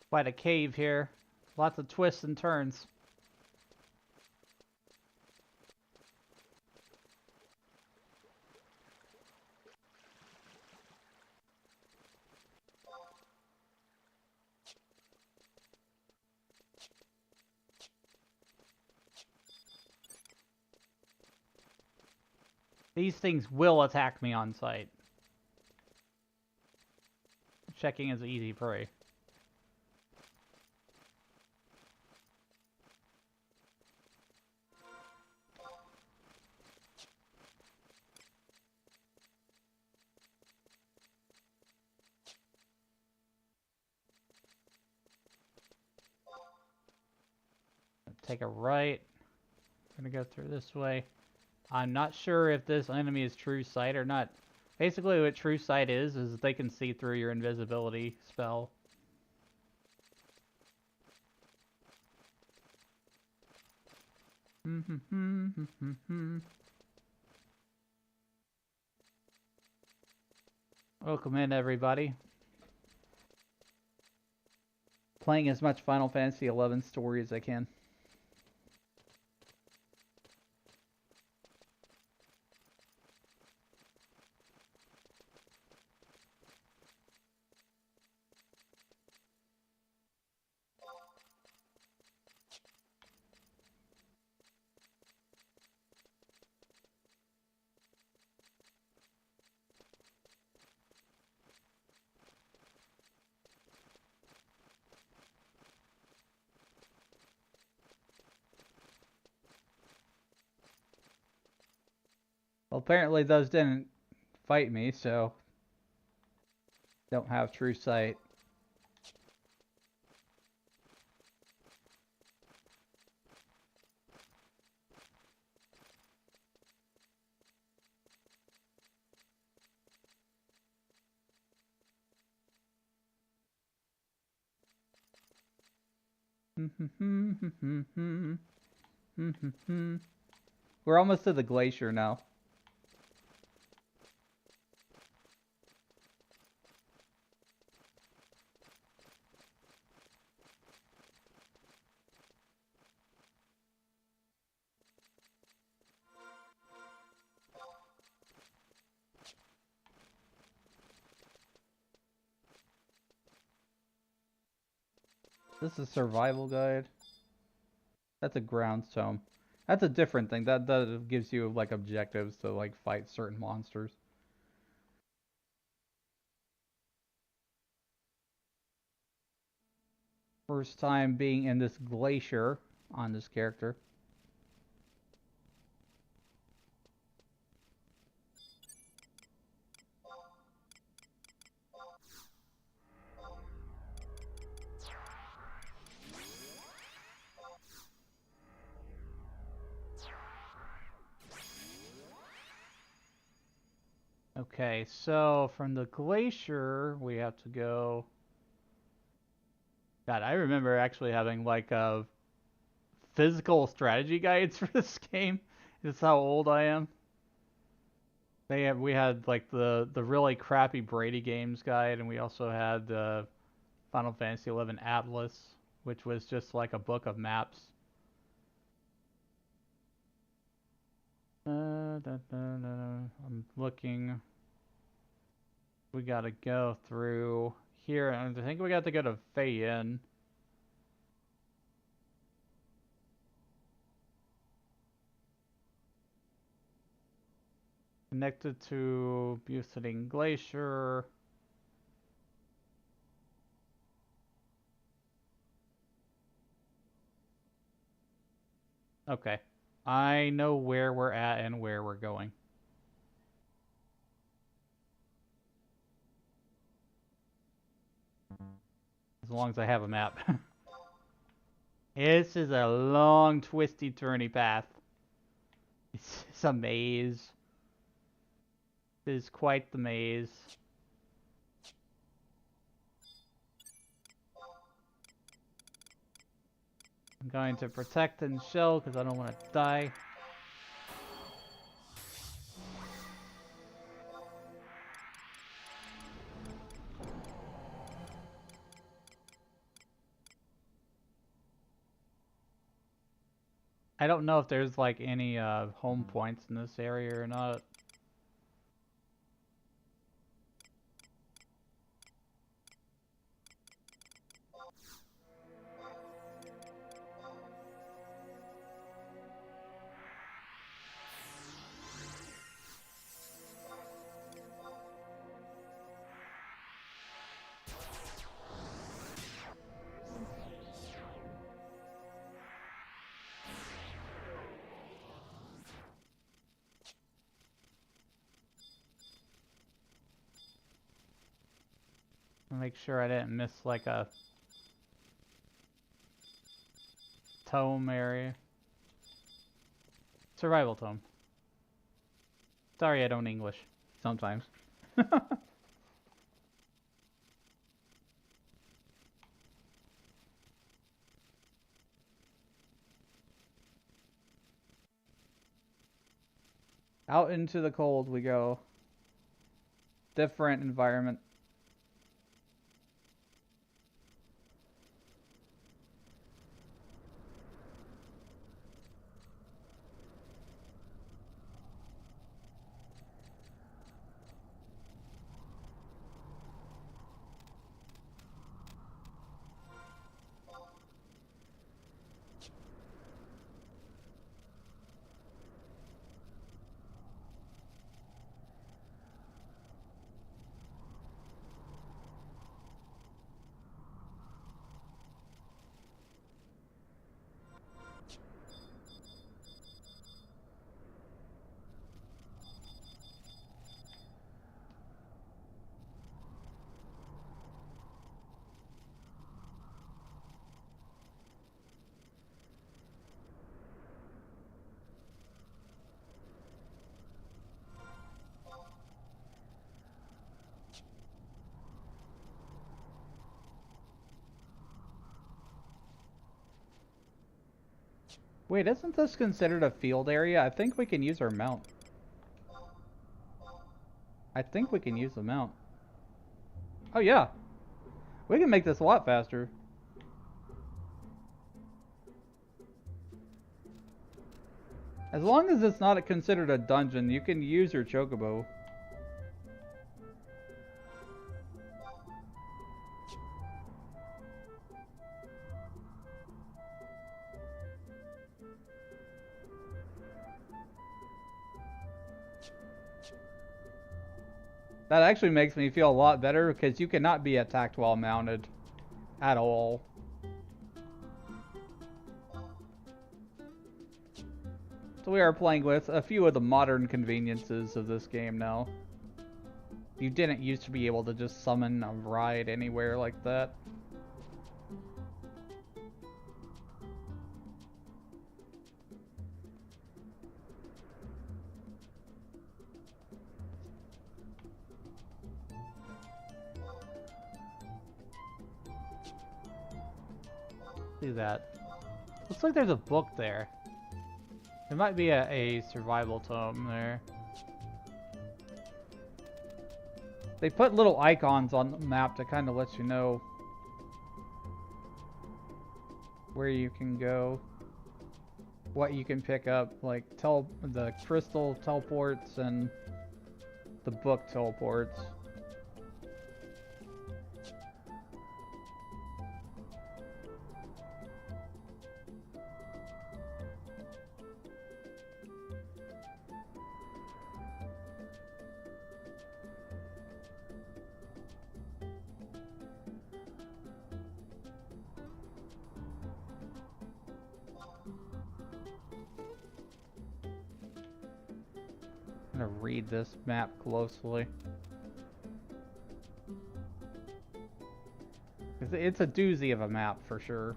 Quite a cave here. Lots of twists and turns. These things will attack me on sight. Checking is easy prey. Take a right. I'm gonna go through this way. I'm not sure if this enemy is true sight or not. Basically what true sight is they can see through your invisibility spell. Welcome in, everybody. Playing as much Final Fantasy XI story as I can. Well, apparently those didn't fight me, so don't have true sight. We're almost to the glacier now. This is a survival guide. That's a ground tome. That's a different thing. That gives you like objectives to like fight certain monsters. First time being in this glacier on this character. Okay, so from the glacier, we have to go... God, I remember actually having like a physical strategy guides for this game. That's how old I am. We had like the really crappy Brady Games guide, and we also had the Final Fantasy XI Atlas, which was just like a book of maps. I'm looking. We gotta go through here, and I think we got to go to Fayin. Connected to Bucetting Glacier. Okay. I know where we're at and where we're going. As long as I have a map. This is a long, twisty, turny path. It's a maze. It is quite the maze. I'm going to protect and shell because I don't want to die. I don't know if there's like any home points in this area or not. Make sure I didn't miss like a tome area. Survival tome. Sorry, I don't English sometimes. Out into the cold we go. Different environment. Wait, isn't this considered a field area? I think we can use our mount. I think we can use the mount. Oh yeah. We can make this a lot faster. As long as it's not considered a dungeon, you can use your chocobo. That actually makes me feel a lot better because you cannot be attacked while mounted at all. So we are playing with a few of the modern conveniences of this game now. You didn't used to be able to just summon a ride anywhere like that. See that. Looks like there's a book there. There might be a survival tome there. They put little icons on the map to kind of let you know where you can go, what you can pick up, like the crystal teleports and the book teleports. I'm gonna read this map closely. It's a doozy of a map for sure.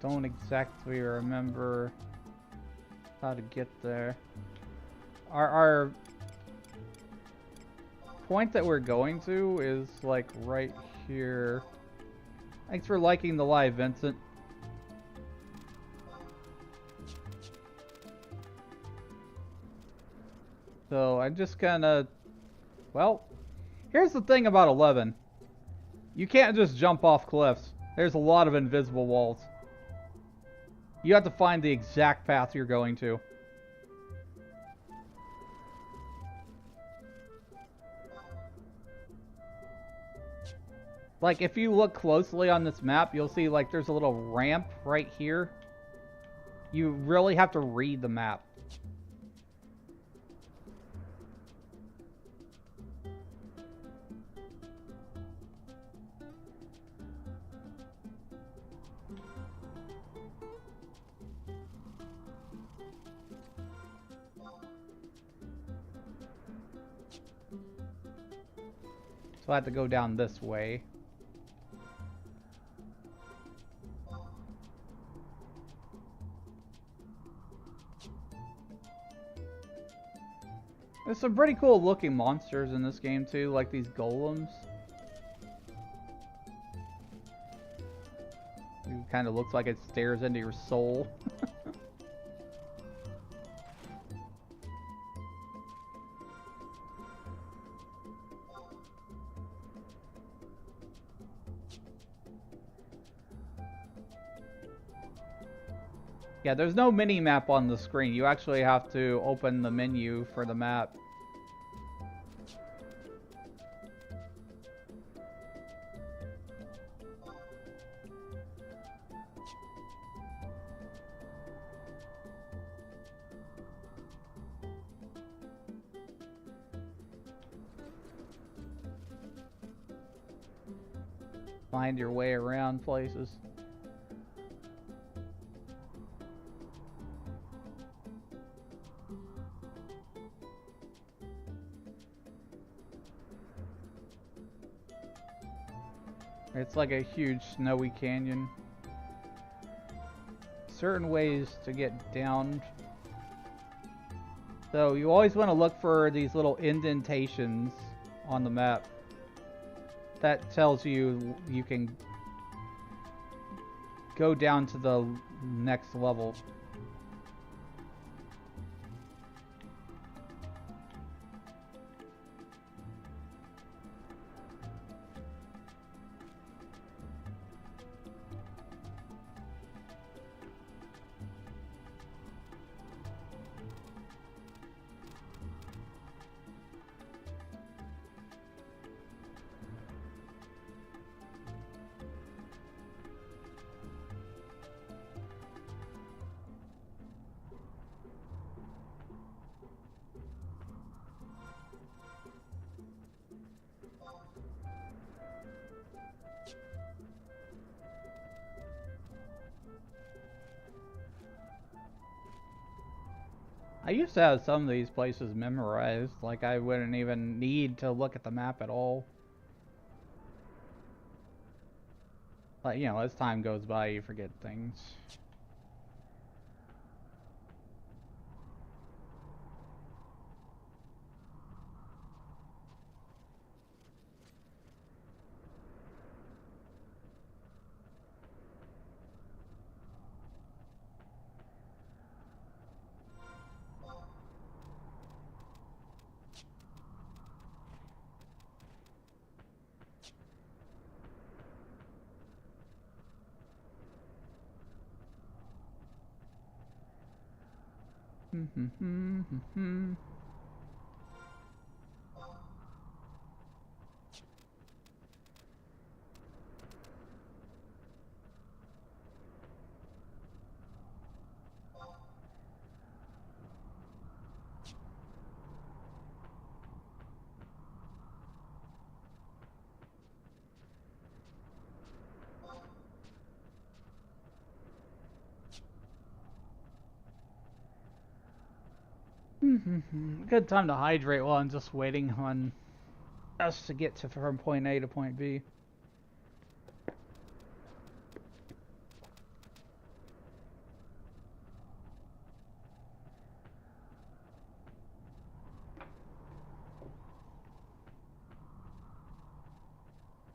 Don't exactly remember how to get there. Our point that we're going to is like right here. Thanks for liking the live, Vincent. So I just kind of, well, here's the thing about 11. You can't just jump off cliffs. There's a lot of invisible walls. You have to find the exact path you're going to. Like, if you look closely on this map, you'll see, like, there's a little ramp right here. You really have to read the map. So I have to go down this way. There's some pretty cool looking monsters in this game too, like these golems. It kind of looks like it stares into your soul. Yeah, there's no mini-map on the screen. You actually have to open the menu for the map. Find your way around places. It's like a huge snowy canyon. Certain ways to get down. So you always want to look for these little indentations on the map. That tells you you can go down to the next level. I used to have some of these places memorized, like I wouldn't even need to look at the map at all. But, you know, as time goes by, you forget things. Good time to hydrate while I'm just waiting on us to get to from point A to point B.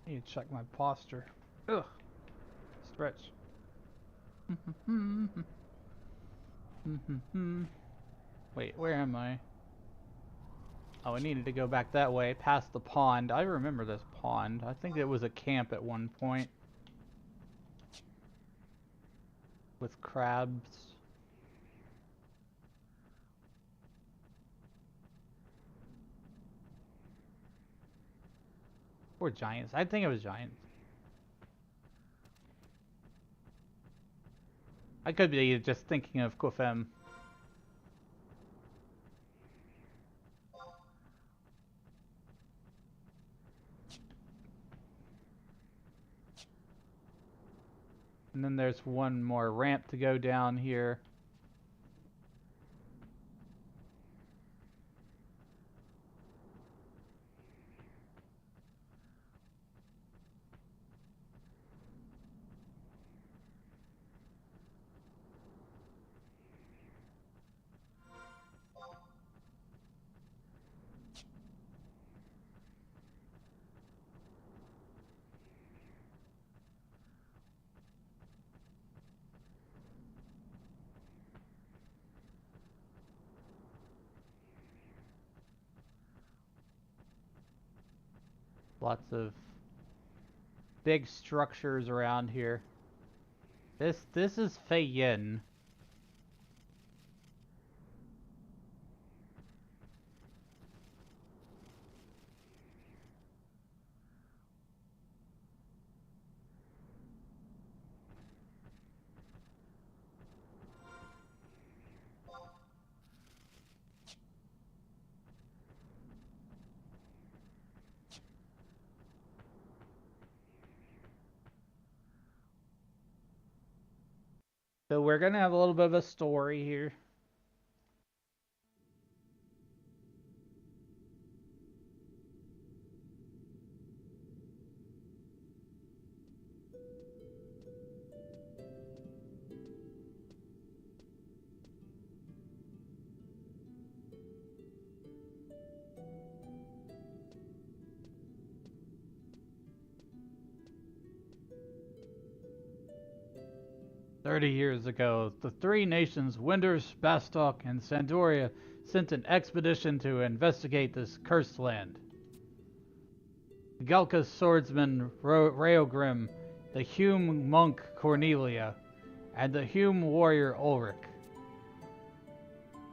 I need to check my posture. Ugh. Stretch. Wait, where am I? Oh, I needed to go back that way, past the pond. I remember this pond. I think it was a camp at one point. With crabs. Or giants. I think it was giants. I could be just thinking of Kufem. And then there's one more ramp to go down here. Lots of big structures around here. This is Fei Yin. So we're gonna have a little bit of a story here. "30 years ago, the three nations, Winders, Bastok, and Sandoria, sent an expedition to investigate this cursed land. Galka's swordsman Raogrim, the Hume monk Cornelia, and the Hume warrior Ulrich.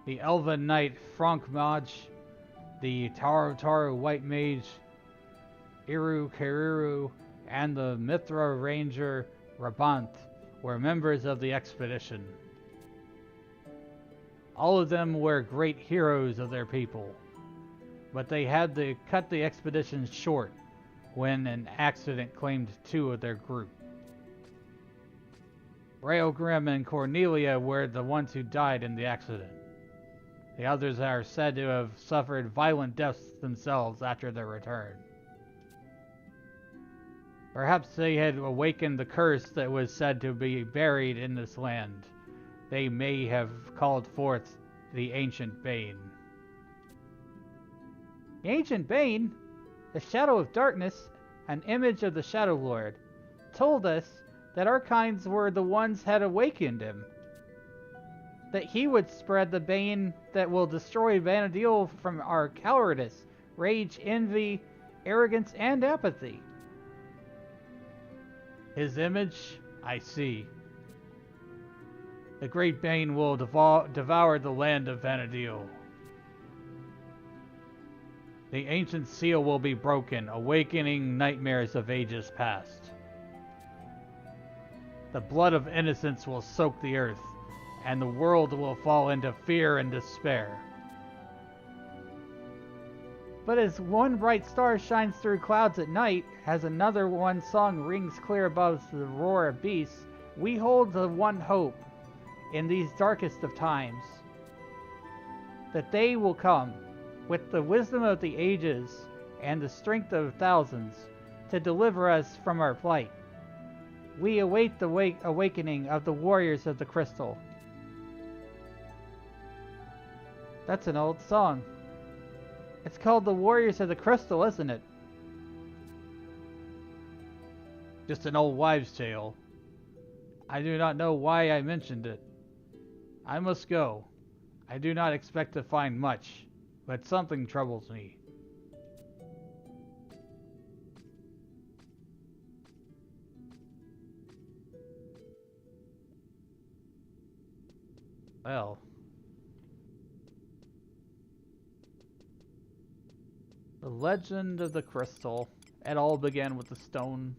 The elven knight Frank Maj, the Taru white mage Iru Keriru, and the Mithra ranger Rabanth were members of the expedition. All of them were great heroes of their people, but they had to cut the expedition short when an accident claimed 2 of their group. Raogrim and Cornelia were the ones who died in the accident. The others are said to have suffered violent deaths themselves after their return. Perhaps they had awakened the curse that was said to be buried in this land. They may have called forth the Ancient Bane." The Ancient Bane, the Shadow of Darkness, an image of the Shadow Lord, told us that our kinds were the ones had awakened him. That he would spread the bane that will destroy Vanadil from our cowardice, rage, envy, arrogance, and apathy. His image, I see. The great bane will devour the land of Vanadil. The ancient seal will be broken, awakening nightmares of ages past. The blood of innocence will soak the earth, and the world will fall into fear and despair. But as one bright star shines through clouds at night, as another one song rings clear above the roar of beasts, we hold the one hope in these darkest of times, that they will come with the wisdom of the ages and the strength of thousands to deliver us from our plight. We await the awakening of the warriors of the crystal. That's an old song. It's called The Warriors of the Crystal, isn't it? Just an old wives' tale. I do not know why I mentioned it. I must go. I do not expect to find much, but something troubles me. Well. The Legend of the Crystal. It all began with the stone.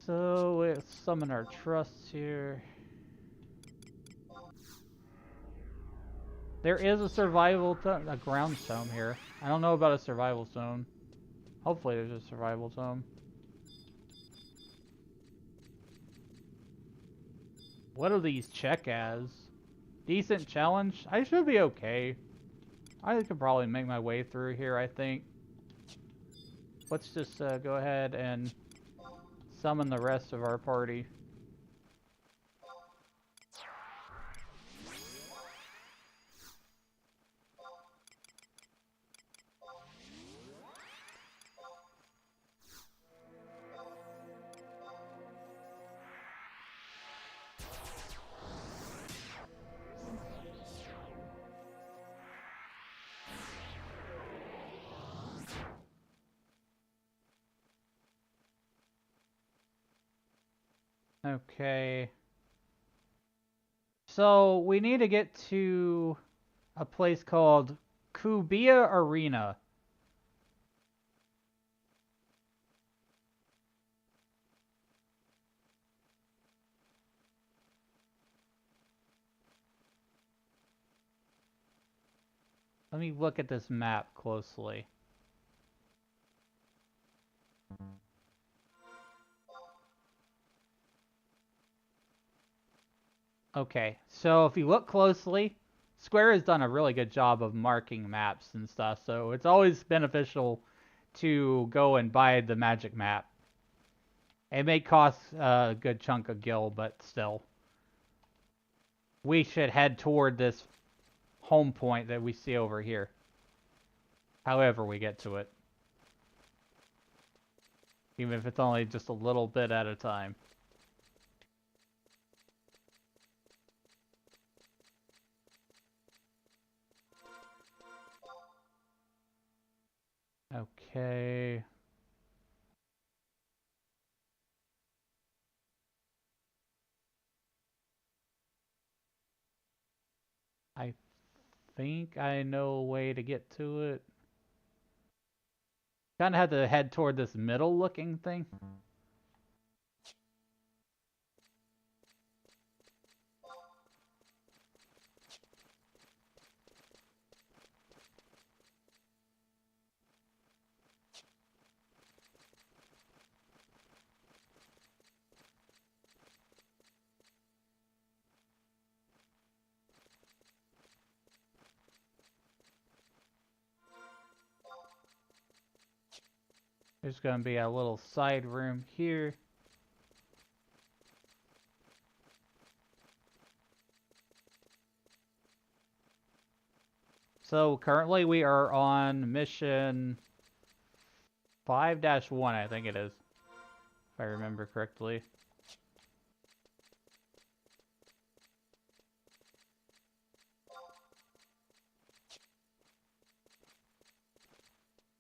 So let's summon our trusts here. There is a a ground zone here. I don't know about a survival zone. Hopefully there's a survival zone. What do these check as? Decent challenge? I should be okay. I could probably make my way through here, I think. Let's just go ahead and summon the rest of our party. Okay. So we need to get to a place called Kubia Arena. Let me look at this map closely. Okay, so if you look closely, Square has done a really good job of marking maps and stuff, so it's always beneficial to go and buy the magic map. It may cost a good chunk of gil, but still. We should head toward this home point that we see over here. However we get to it. Even if it's only just a little bit at a time. Okay. I think I know a way to get to it. Kind of have to head toward this middle looking thing. There's going to be a little side room here. So currently we are on mission 5-1, I think it is. If I remember correctly.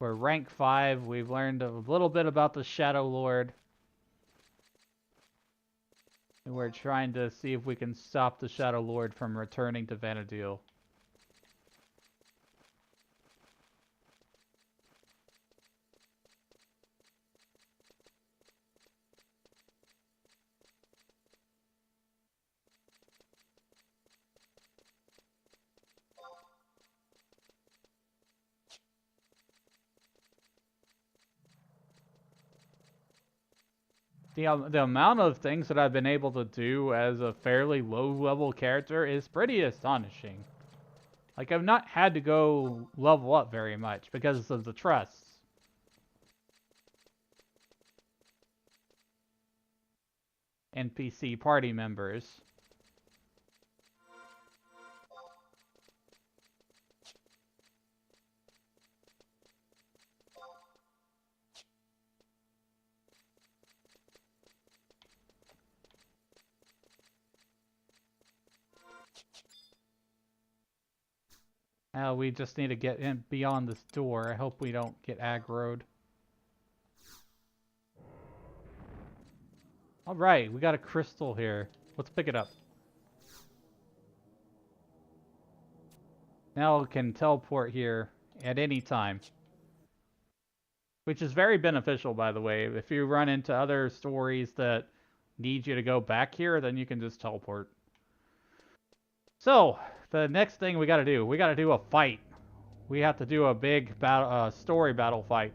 We're rank 5. We've learned a little bit about the Shadow Lord. And we're trying to see if we can stop the Shadow Lord from returning to Vanadil. The amount of things that I've been able to do as a fairly low-level character is pretty astonishing. Like, I've not had to go level up very much because of the trusts. NPC party members. Now we just need to get in beyond this door. I hope we don't get aggroed. Alright, we got a crystal here. Let's pick it up. Now we can teleport here at any time. Which is very beneficial, by the way. If you run into other stories that need you to go back here, then you can just teleport. So, the next thing we gotta do a fight. We have to do a big battle, story battle fight.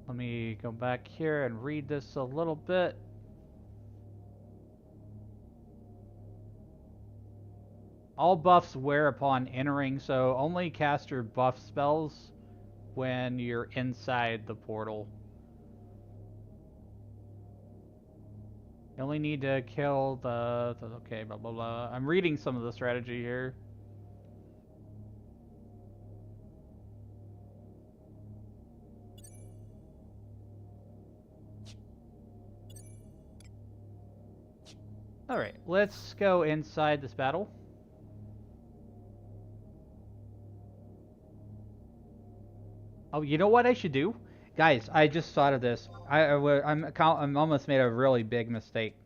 Let me go back here and read this a little bit. All buffs wear upon entering, so only cast your buff spells when you're inside the portal. You only need to kill the okay, blah blah blah. I'm reading some of the strategy here. Alright, let's go inside this battle. Oh, you know what I should do? Guys, I just thought of this. I'm almost made a really big mistake.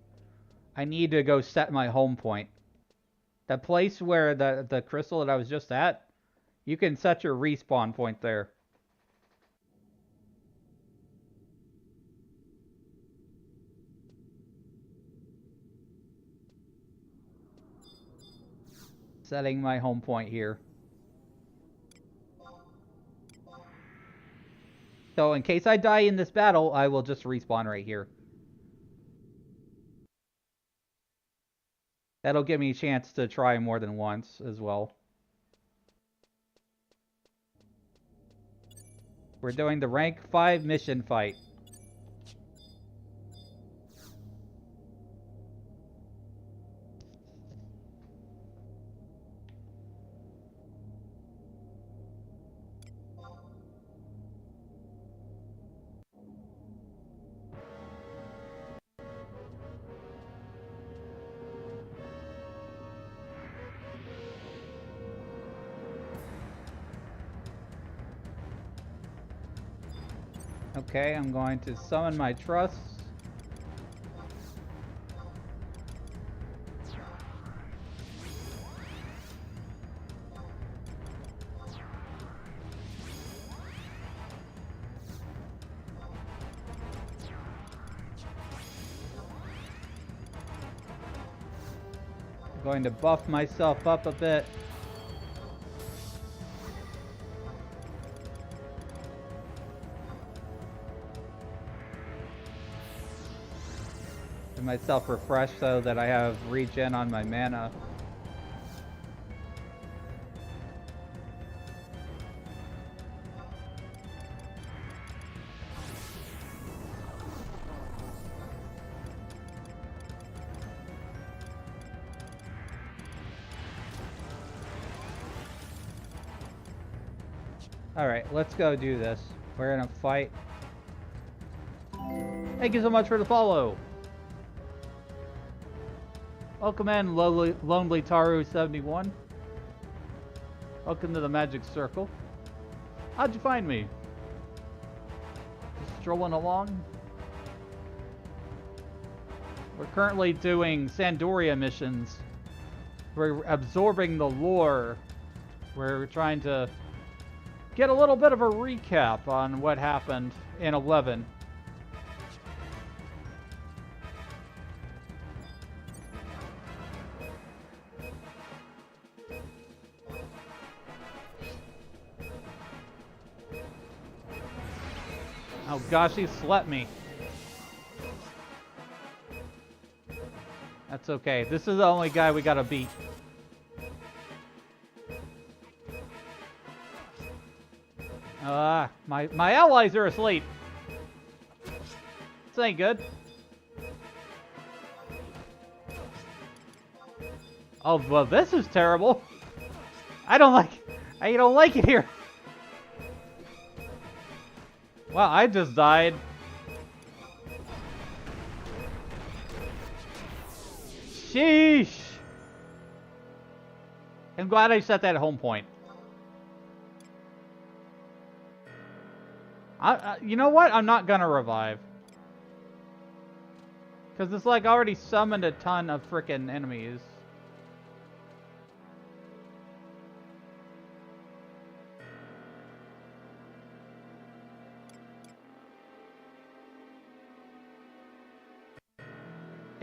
I need to go set my home point. The place where the crystal that I was just at, you can set your respawn point there. Setting my home point here. So in case I die in this battle, I will just respawn right here. That'll give me a chance to try more than once as well. We're doing the rank 5 mission fight. Okay, I'm going to summon my trusts. I'm going to buff myself up a bit. Myself refreshed so that I have regen on my mana. Alright, let's go do this. We're gonna fight. Thank you so much for the follow. Welcome in, Lonely Taru 71. Welcome to the Magic Circle. How'd you find me? Just strolling along? We're currently doing Sandoria missions. We're absorbing the lore. We're trying to get a little bit of a recap on what happened in 11. Oh gosh, he slept me. That's okay. This is the only guy we gotta beat. My allies are asleep. This ain't good. Oh, well, this is terrible. I don't like it here. Wow, I just died. Sheesh. I'm glad I set that home point. You know what? I'm not gonna revive. Because it's like already summoned a ton of frickin' enemies.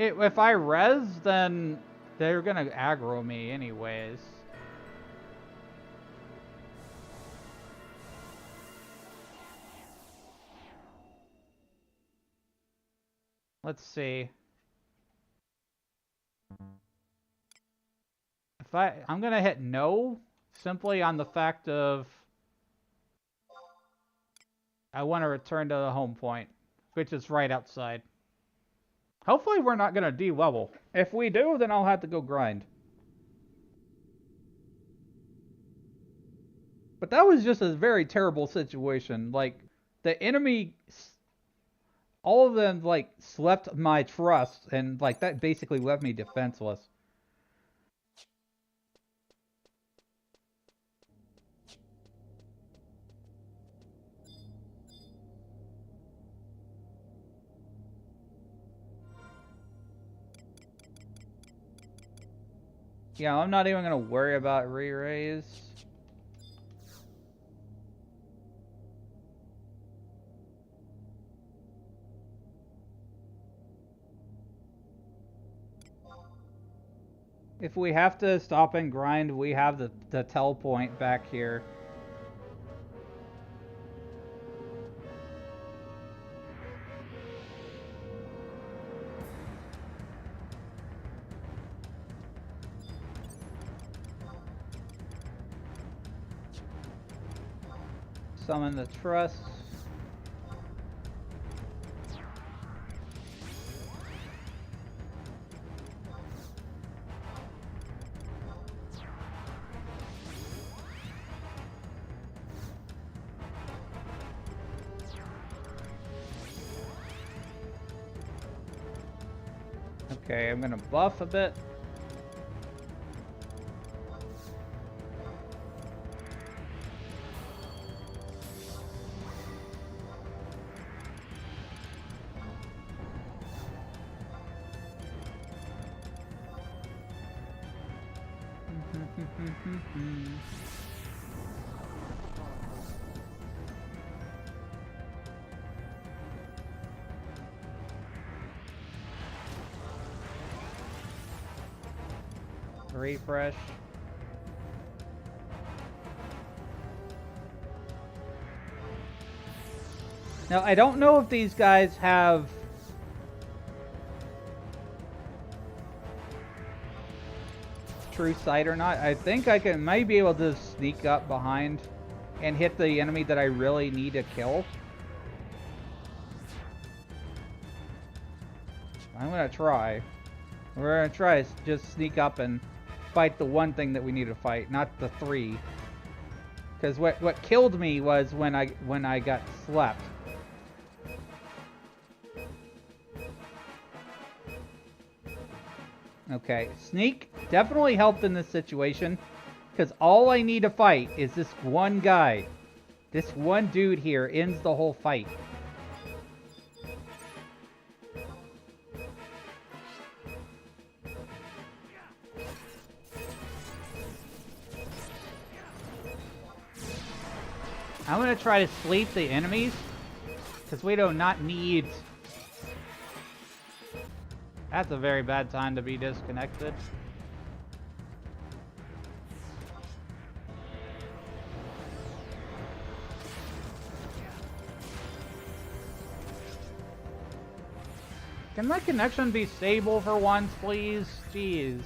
If I res, then they're gonna aggro me anyways. Let's see. If I'm gonna hit no, simply on the fact of I want to return to the home point, which is right outside. Hopefully we're not gonna de-level. If we do, then I'll have to go grind. But that was just a very terrible situation. Like, the enemy, all of them, like, slept my trust, and, like, that basically left me defenseless. Yeah, I'm not even gonna worry about re-raise. If we have to stop and grind, we have the tell point back here. Summon the trust. Okay, I'm gonna buff a bit. Refresh. Now, I don't know if these guys have true sight or not. I think I might be able to sneak up behind and hit the enemy that I really need to kill. I'm gonna try. We're gonna try to just sneak up and fight the one thing that we need to fight, not the three. Because what killed me was when I got slept. Okay, sneak definitely helped in this situation, because all I need to fight is this one guy. This one dude here ends the whole fight. I'm gonna try to sleep the enemies, because we do not need... That's a very bad time to be disconnected. Can my connection be stable for once, please? Jeez.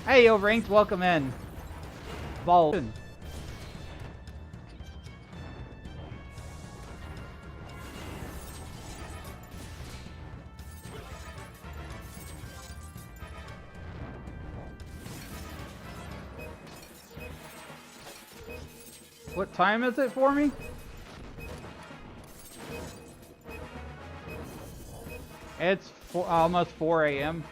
Hey, yo, Ranked, welcome in. Ball. What time is it for me? It's almost 4 a.m.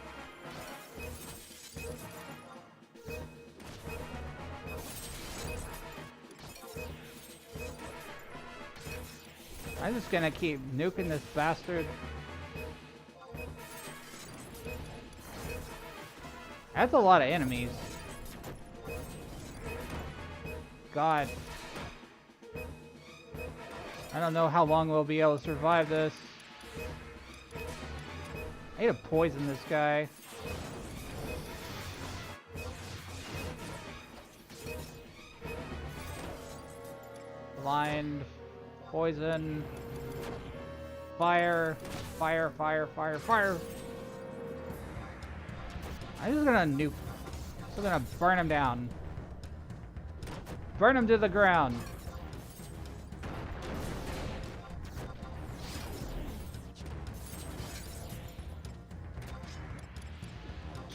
I'm just gonna keep nuking this bastard. That's a lot of enemies. God. I don't know how long we'll be able to survive this. I need to poison this guy. Blind. Poison. Fire. Fire, fire, fire, fire. I'm just gonna nuke. I'm just gonna burn him down. Burn him to the ground.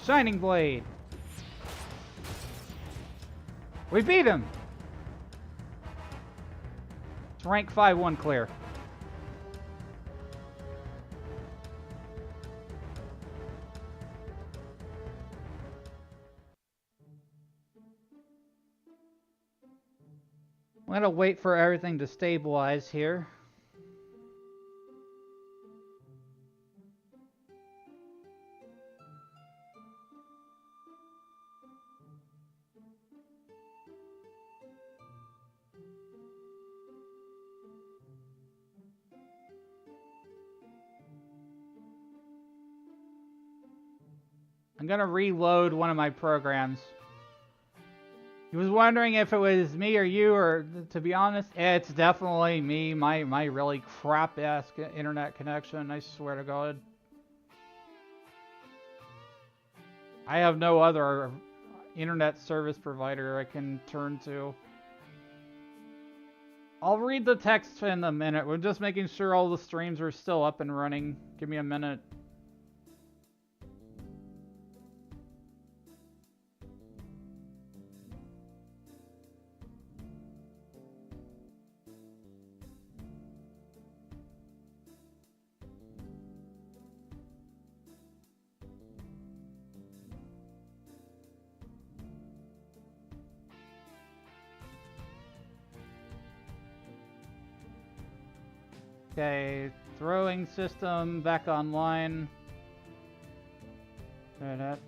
Shining Blade. We beat him. It's rank 5-1 clear. I'm gonna wait for everything to stabilize here. I'm gonna reload one of my programs. He was wondering if it was me or you, or to be honest, it's definitely me. My really crap-ass internet connection, I swear to God. I have no other internet service provider I can turn to. I'll read the text in a minute. We're just making sure all the streams are still up and running. Give me a minute. Okay, throwing system back online. That.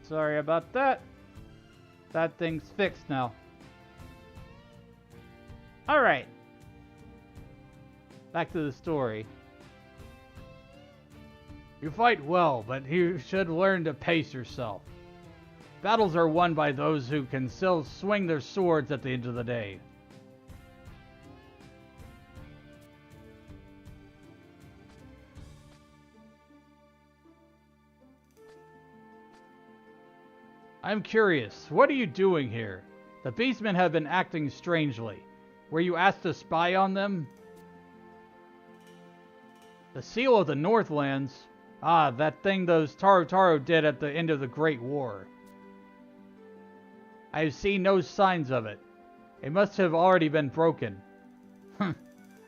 Sorry about that. That thing's fixed now. Alright. Back to the story. You fight well, but you should learn to pace yourself. Battles are won by those who can still swing their swords at the end of the day. I'm curious, what are you doing here? The beastmen have been acting strangely. Were you asked to spy on them? The Seal of the Northlands? Ah, that thing those Taro did at the end of the Great War. I have seen no signs of it. It must have already been broken.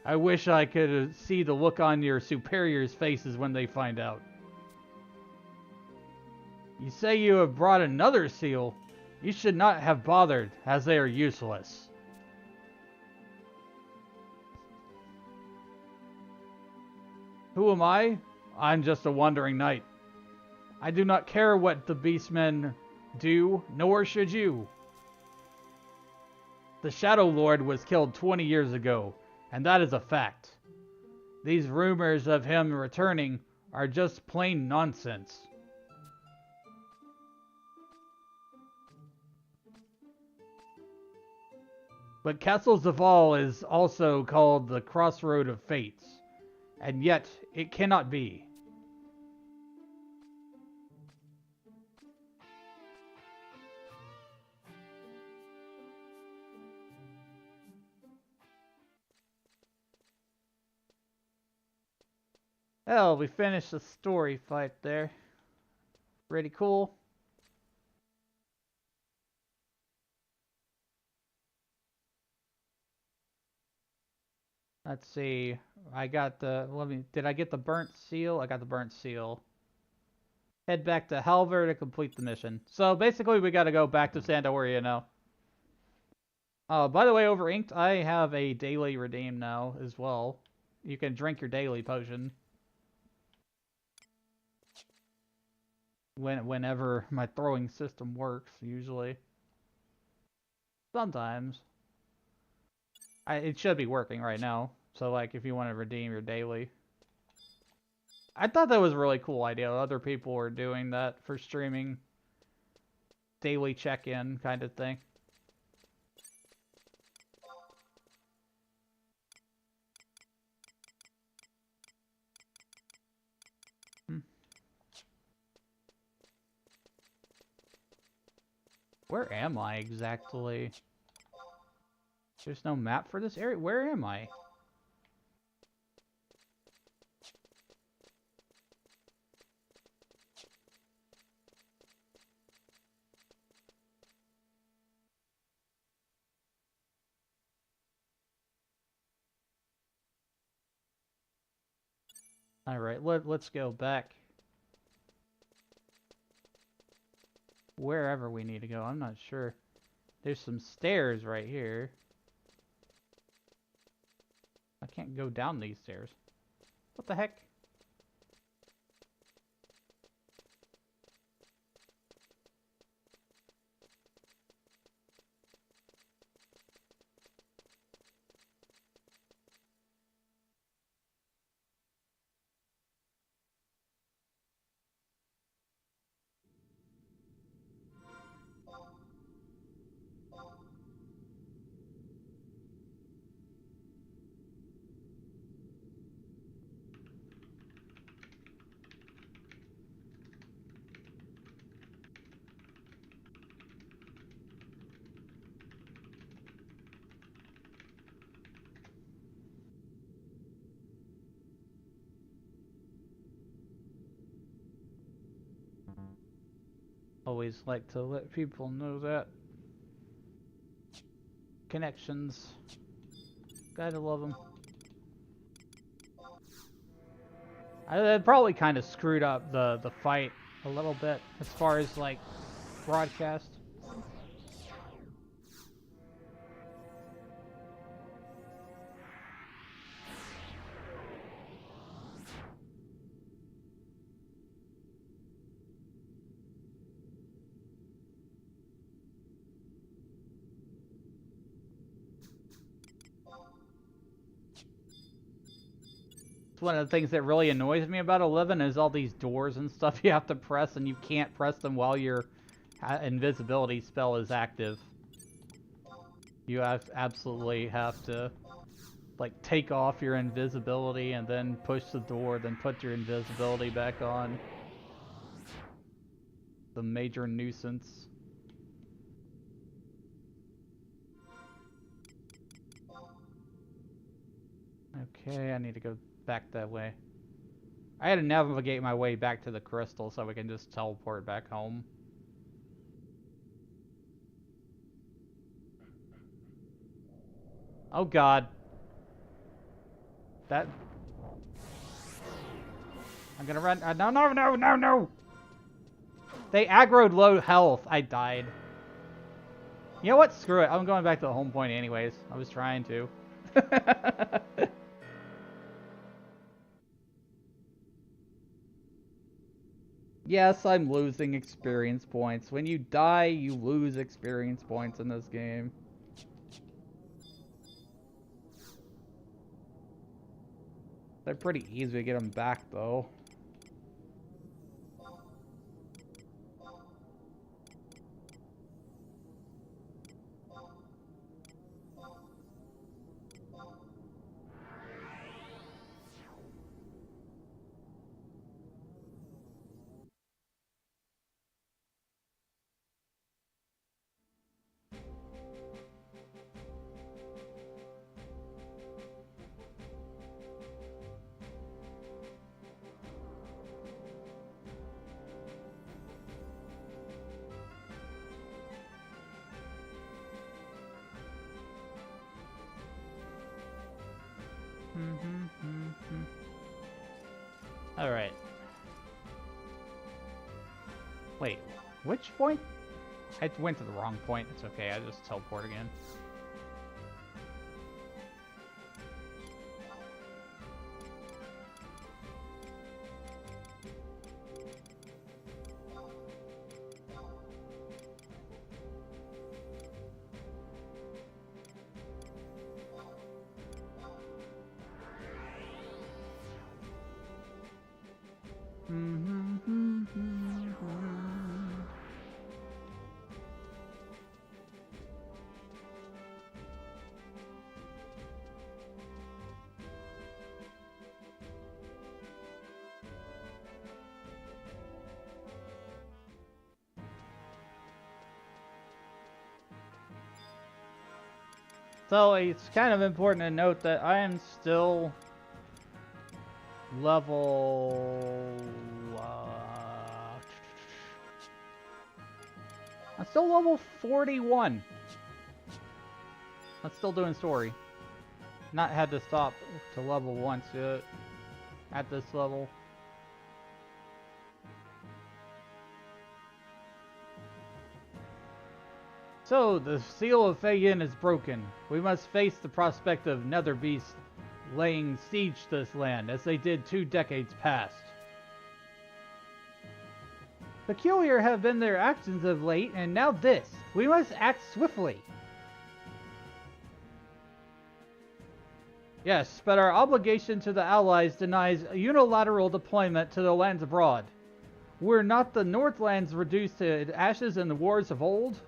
I wish I could see the look on your superiors' faces when they find out. You say you have brought another seal? You should not have bothered, as they are useless. Who am I? I'm just a wandering knight. I do not care what the beastmen do, nor should you. The Shadow Lord was killed 20 years ago, and that is a fact. These rumors of him returning are just plain nonsense. But Castle Zaval is also called the Crossroad of Fates, and yet it cannot be. Well, we finished the story fight there. Pretty cool. Let's see. I got the, did I get the burnt seal? I got the burnt seal. Head back to Halver to complete the mission. So basically we gotta go back to Sandoria now. By the way, over Inked, I have a daily redeem now as well. You can drink your daily potion. Whenever my throwing system works, usually. Sometimes. It should be working right now. So, like, if you want to redeem your daily. I thought that was a really cool idea. Other people were doing that for streaming. Daily check-in kind of thing. Where am I exactly? There's no map for this area? Where am I? Alright, let's go back. Wherever we need to go, I'm not sure. There's some stairs right here. I can't go down these stairs. What the heck? Always like to let people know that. Connections. Gotta love them. That probably kind of screwed up the fight a little bit as far as like broadcast. One of the things that really annoys me about 11 is all these doors and stuff you have to press, and you can't press them while your invisibility spell is active. You absolutely have to, like, take off your invisibility and then push the door, then put your invisibility back on. The major nuisance. Okay, I need to go back that way. I had to navigate my way back to the crystal so we can just teleport back home. Oh god. That... I'm gonna run... no! They aggroed low health. I died. You know what? Screw it. I'm going back to the home point anyways. I was trying to. Yes, I'm losing experience points. When you die, you lose experience points in this game. They're pretty easy to get them back, though. Alright. Wait, which point? I went to the wrong point. It's okay, I just teleport again. So it's kind of important to note that I am still level... I'm still level 41. I'm still doing story. Not had to stop to level once yet at this level. So, the seal of Feyin is broken. We must face the prospect of nether beasts laying siege to this land, as they did 2 decades past. Peculiar have been their actions of late, and now this. We must act swiftly. Yes, but our obligation to the Allies denies a unilateral deployment to the lands abroad. Were not the Northlands reduced to ashes in the wars of old?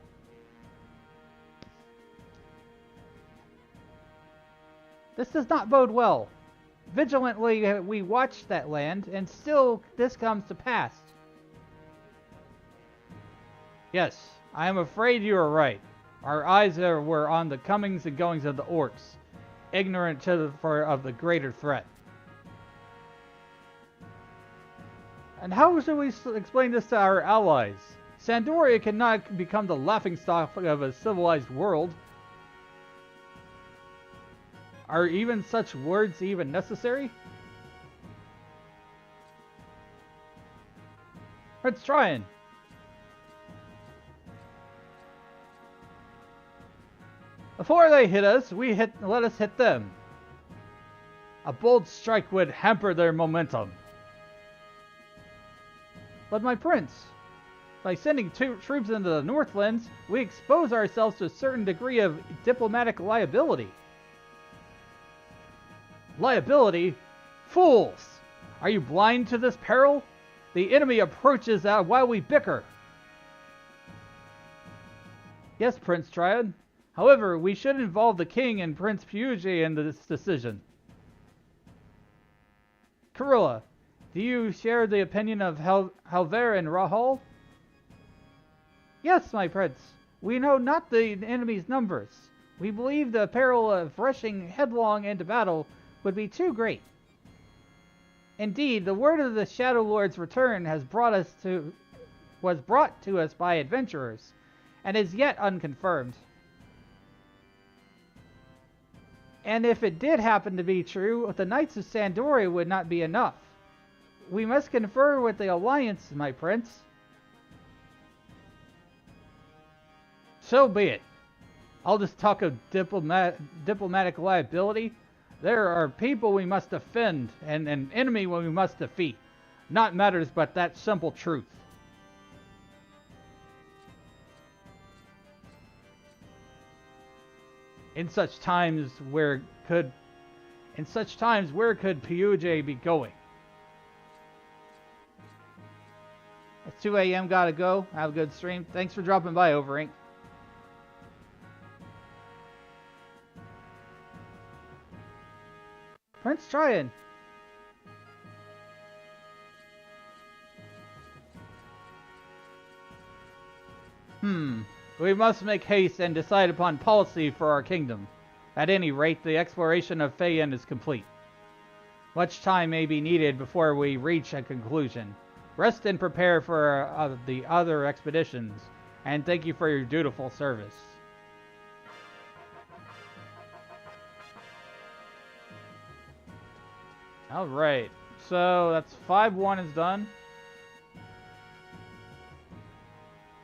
This does not bode well. Vigilantly we watched that land, and still this comes to pass. Yes, I am afraid you are right. Our eyes were on the comings and goings of the orcs, ignorant of the greater threat. And how should we explain this to our allies? Sandoria cannot become the laughingstock of a civilized world. Are even such words even necessary? Let's try it. Before they hit us, let us hit them. A bold strike would hamper their momentum. But my prince, by sending troops into the Northlands, we expose ourselves to a certain degree of diplomatic liability. Liability? Fools! Are you blind to this peril? The enemy approaches while we bicker. Yes, Prince Triad. However, we should involve the king and Prince Puget in this decision. Karilla, do you share the opinion of Halver and Rahal? Yes, my prince. We know not the enemy's numbers. We believe the peril of rushing headlong into battle would be too great. Indeed, the word of the Shadow Lord's return was brought to us by adventurers, and is yet unconfirmed. And if it did happen to be true, the Knights of Sandoria would not be enough. We must confer with the Alliance, my prince. So be it. I'll just talk of diplomatic liability. There are people we must defend, and an enemy we must defeat. Not matters but that simple truth. In such times, where could Puget be going? It's 2 a.m. Gotta go. Have a good stream. Thanks for dropping by, Overink. Prince Triad. We must make haste and decide upon policy for our kingdom. At any rate, the exploration of Feyin is complete. Much time may be needed before we reach a conclusion. Rest and prepare for the other expeditions, and thank you for your dutiful service. Alright, so that's 5-1 is done.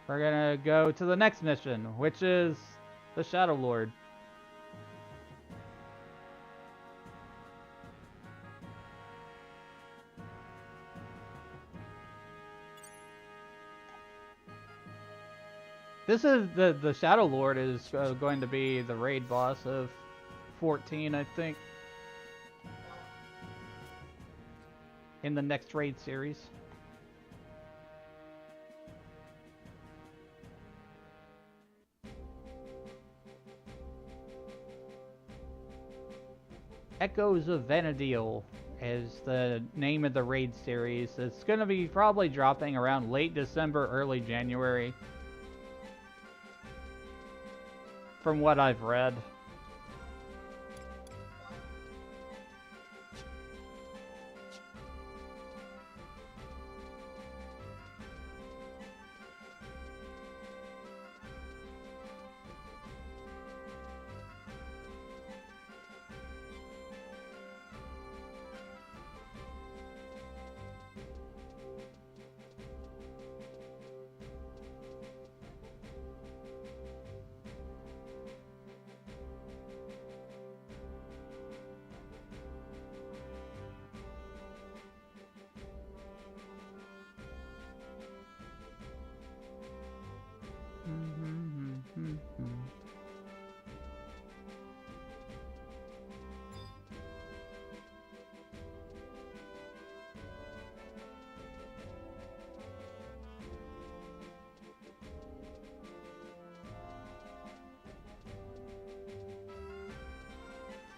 We're gonna go to the next mission, which is the Shadow Lord. This is the Shadow Lord is going to be the raid boss of 14, I think, in the next raid series. Echoes of Vanadil is the name of the raid series. It's going to be probably dropping around late December, early January, from what I've read.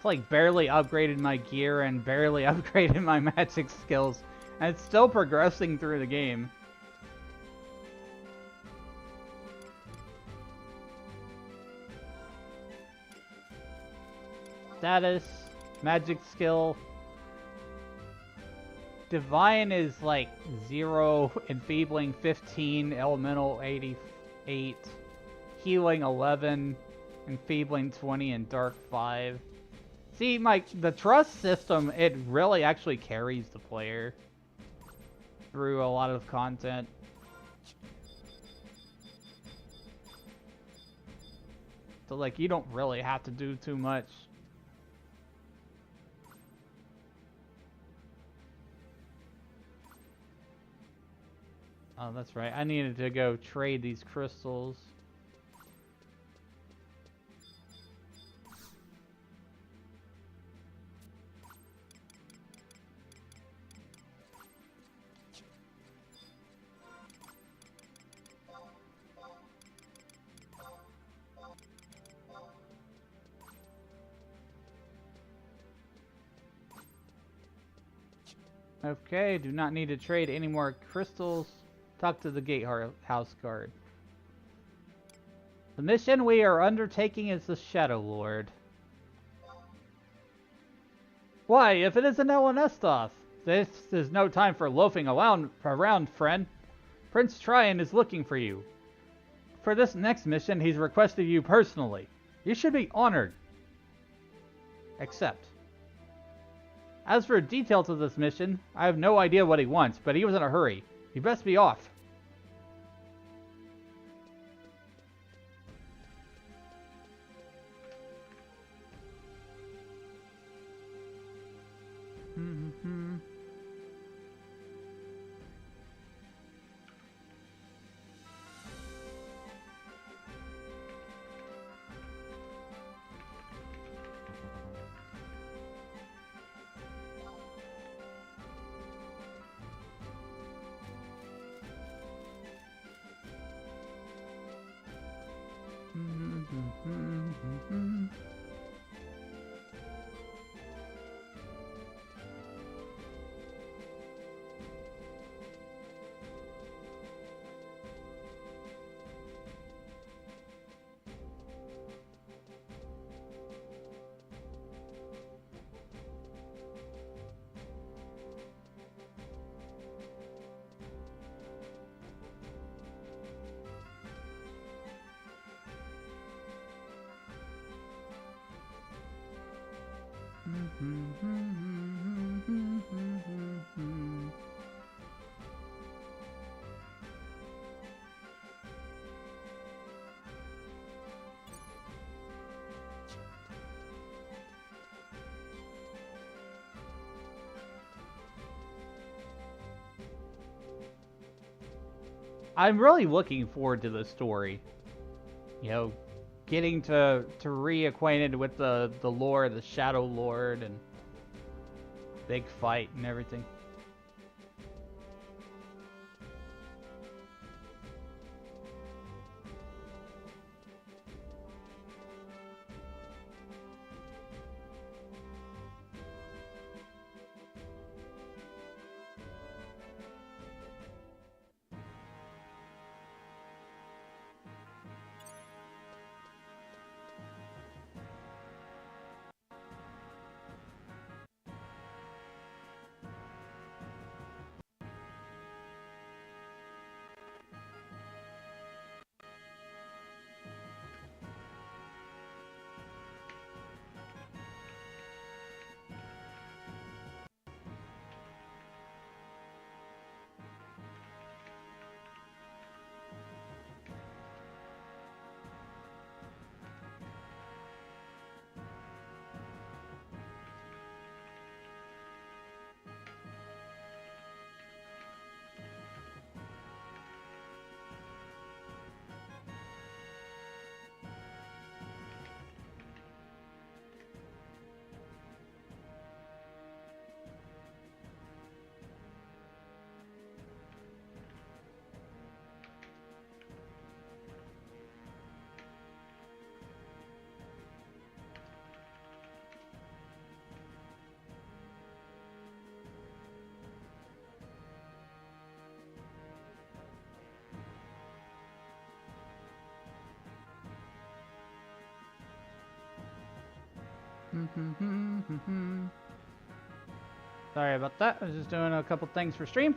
Like barely upgraded my gear and barely upgraded my magic skills, and it's still progressing through the game. Status, magic skill. Divine is like 0, enfeebling 15, elemental 88, healing 11, enfeebling 20, and dark 5. See, the trust system, it really actually carries the player through a lot of content. So, like, you don't really have to do too much. Oh, that's right. I needed to go trade these crystals. Okay, do not need to trade any more crystals. Talk to the gatehouse guard. The mission we are undertaking is the Shadow Lord. Why, if it isn't Ellen Estoth, this is no time for loafing around, friend. Prince Tryon is looking for you. For this next mission, he's requested you personally. You should be honored. Accept. As for details of this mission, I have no idea what he wants, but he was in a hurry. You best be off. I'm really looking forward to this story. You know, getting to reacquainted with the lore, the Shadow Lord, and big fight and everything. Sorry about that. I was just doing a couple things for stream.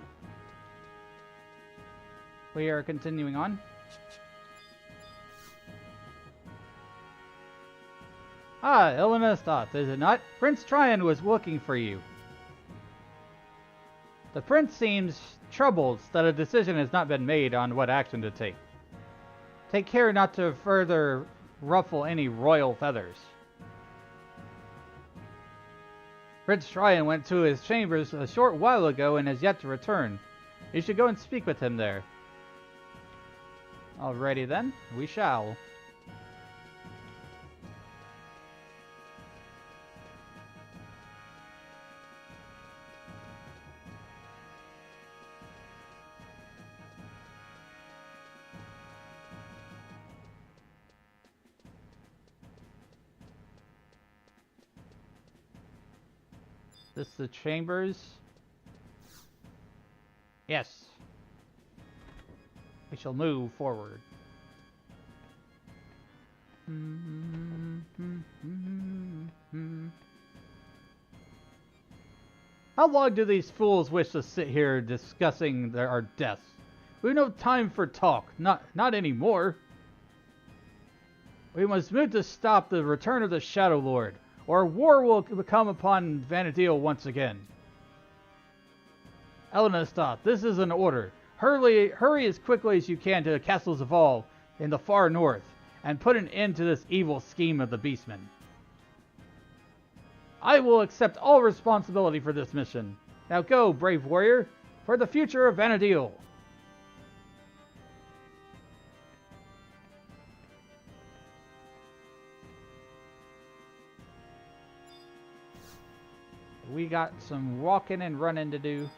We are continuing on. Ah, Elena's thought, is it not? Prince Tryon was looking for you. The prince seems troubled that a decision has not been made on what action to take. Take care not to further ruffle any royal feathers. Prince Tryon went to his chambers a short while ago and has yet to return. You should go and speak with him there. Alrighty then, we shall. This the chambers? Yes. We shall move forward. How long do these fools wish to sit here discussing our deaths? We have no time for talk. Not anymore. We must move to stop the return of the Shadow Lord, or war will come upon Vanadil once again. Elena, stop. This is an order. Hurry as quickly as you can to the Castle Zaval in the far north, and put an end to this evil scheme of the Beastmen. I will accept all responsibility for this mission. Now go, brave warrior, for the future of Vanadil. We got some walking and running to do.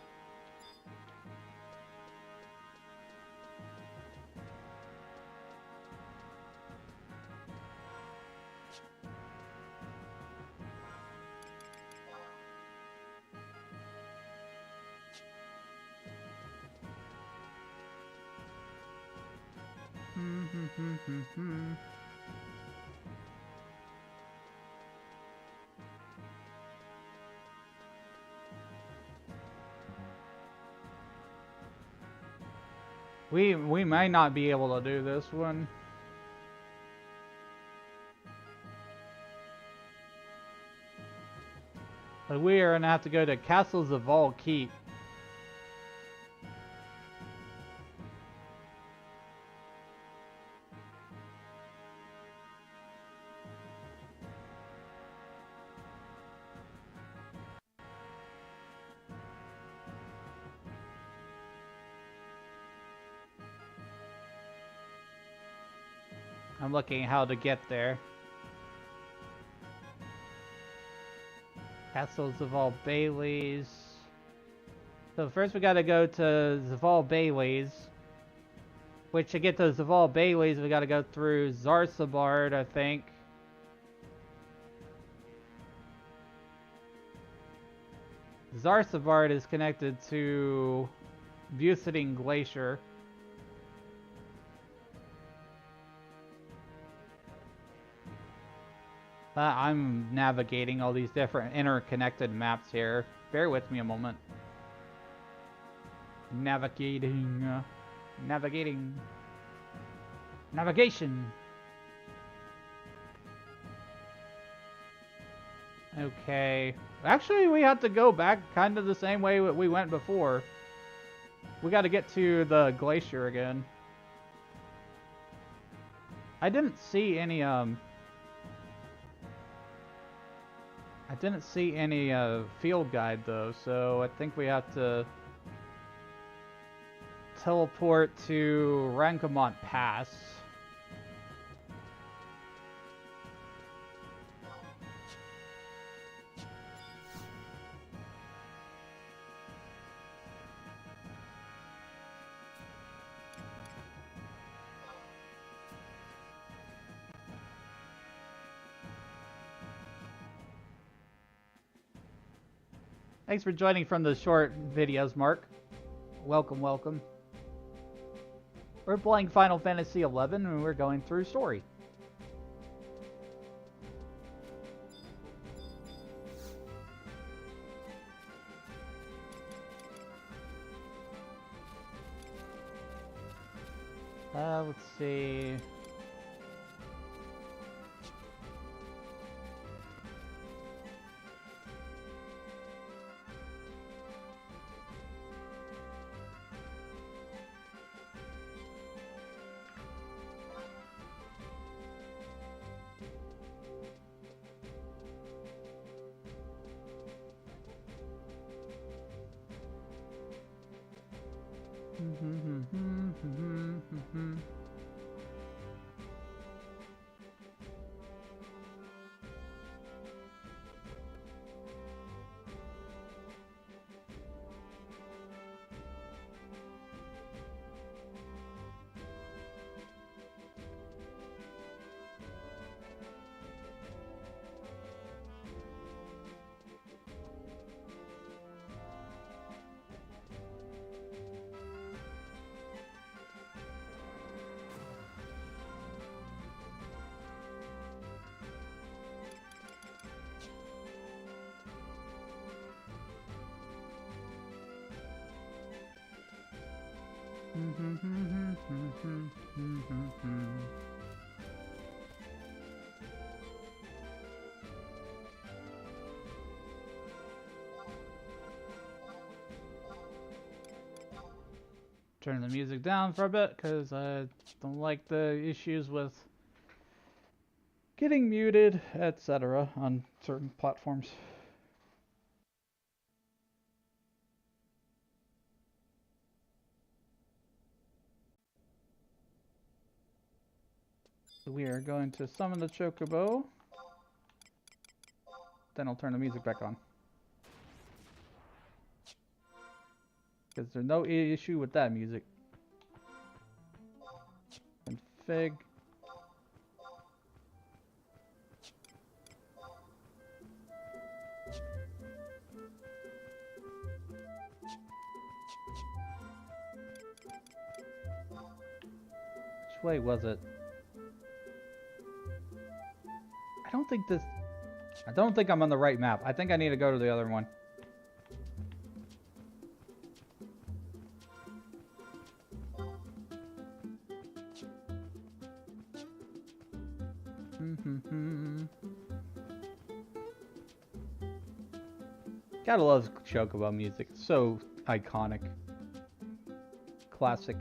We might not be able to do this one. But we are gonna have to go to Castle Zaval Keep. I'm looking how to get there. Castle Zaval Baileys. So first we gotta go to Zaval Baileys. Which to get to Zaval Baileys we gotta go through Zarsabard, I think. Zarsabard is connected to Bucetine Glacier. I'm navigating all these different interconnected maps here. Bear with me a moment. Navigating. Navigation. Okay. Actually, we have to go back kind of the same way that we went before. We got to get to the glacier again. I didn't see any, field guide though, so I think we have to teleport to Rankamont Pass. Thanks for joining from the short videos, Mark. Welcome, welcome. We're playing Final Fantasy XI and we're going through story. Let's see. Turn the music down for a bit because I don't like the issues with getting muted, etc. on certain platforms. We are going to summon the Chocobo. Then I'll turn the music back on. Because there's no issue with that music. Config. Which way was it? I don't think I'm on the right map. I think I need to go to the other one. Gotta love Chocobo music. It's so iconic. Classic.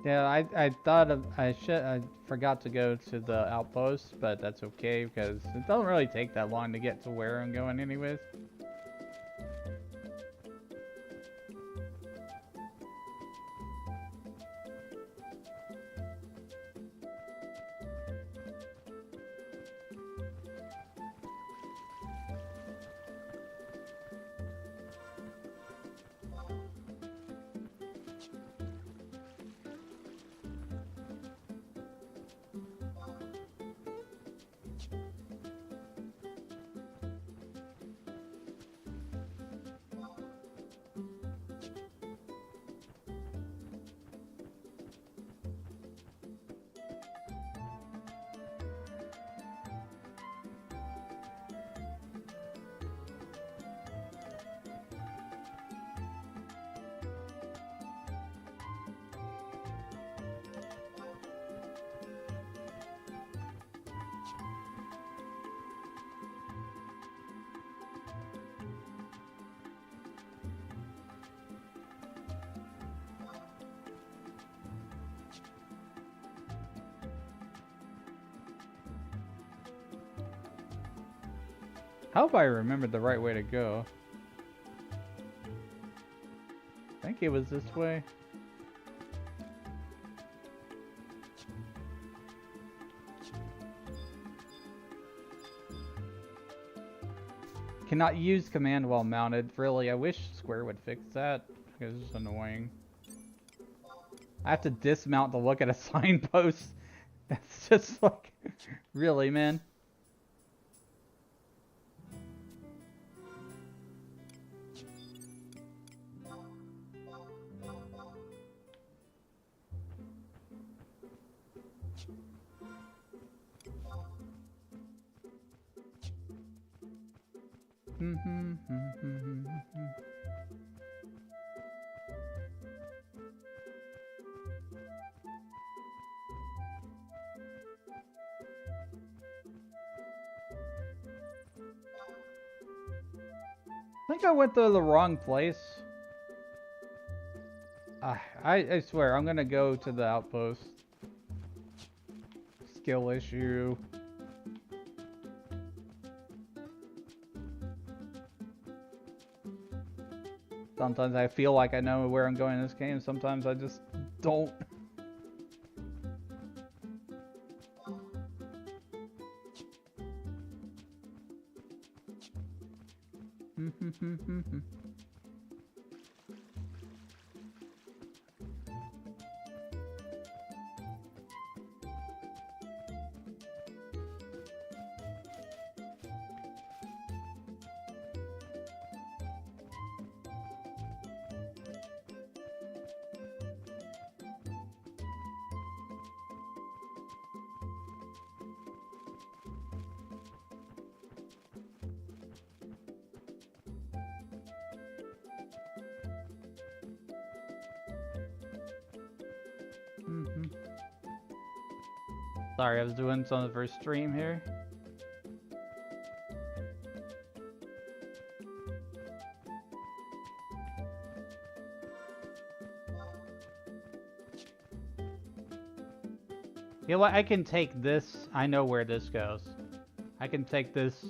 Yeah, I thought I forgot to go to the outpost, but that's okay because it doesn't really take that long to get to where I'm going anyways. I hope I remembered the right way to go. I think it was this way. Cannot use command while mounted. Really, I wish Square would fix that because it's annoying. I have to dismount to look at a signpost. That's just like, really, man? I think I went to the wrong place. I swear, I'm gonna go to the outpost. Skill issue. Sometimes I feel like I know where I'm going in this game. Sometimes I just don't. Sorry, I was doing some of the first stream here. You know what? I can take this. I know where this goes. I can take this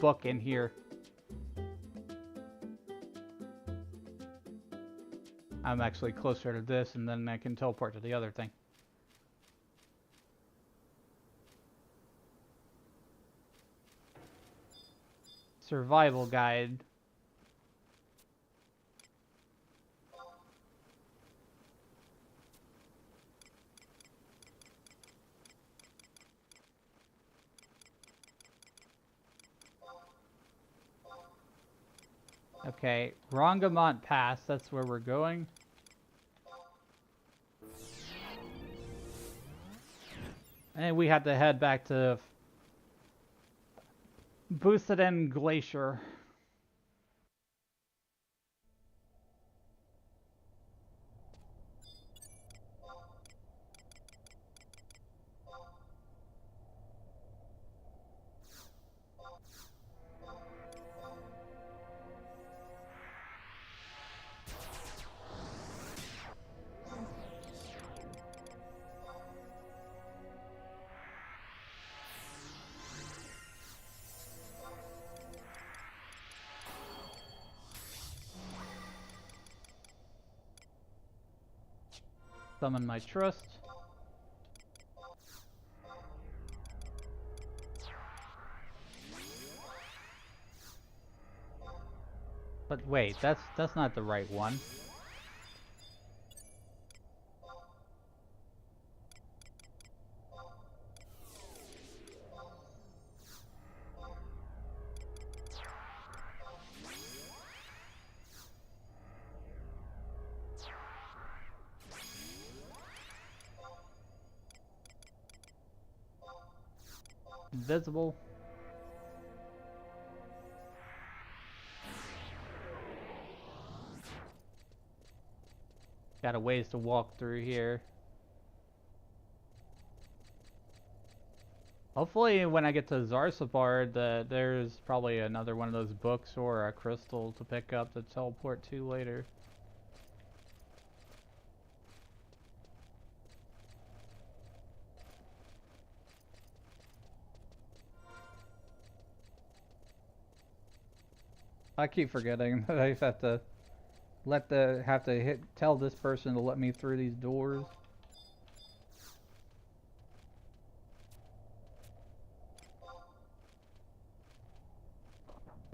book in here. I'm actually closer to this, and then I can teleport to the other thing. Survival guide. Okay, Rongamont Pass, that's where we're going. And we have to head back to Boosteden Glacier. Summon my trust. But wait, that's not the right one. Invisible. Got a ways to walk through here. Hopefully when I get to Zarsapar, there's probably another one of those books or a crystal to pick up to teleport to later. I keep forgetting that I have to tell this person to let me through these doors.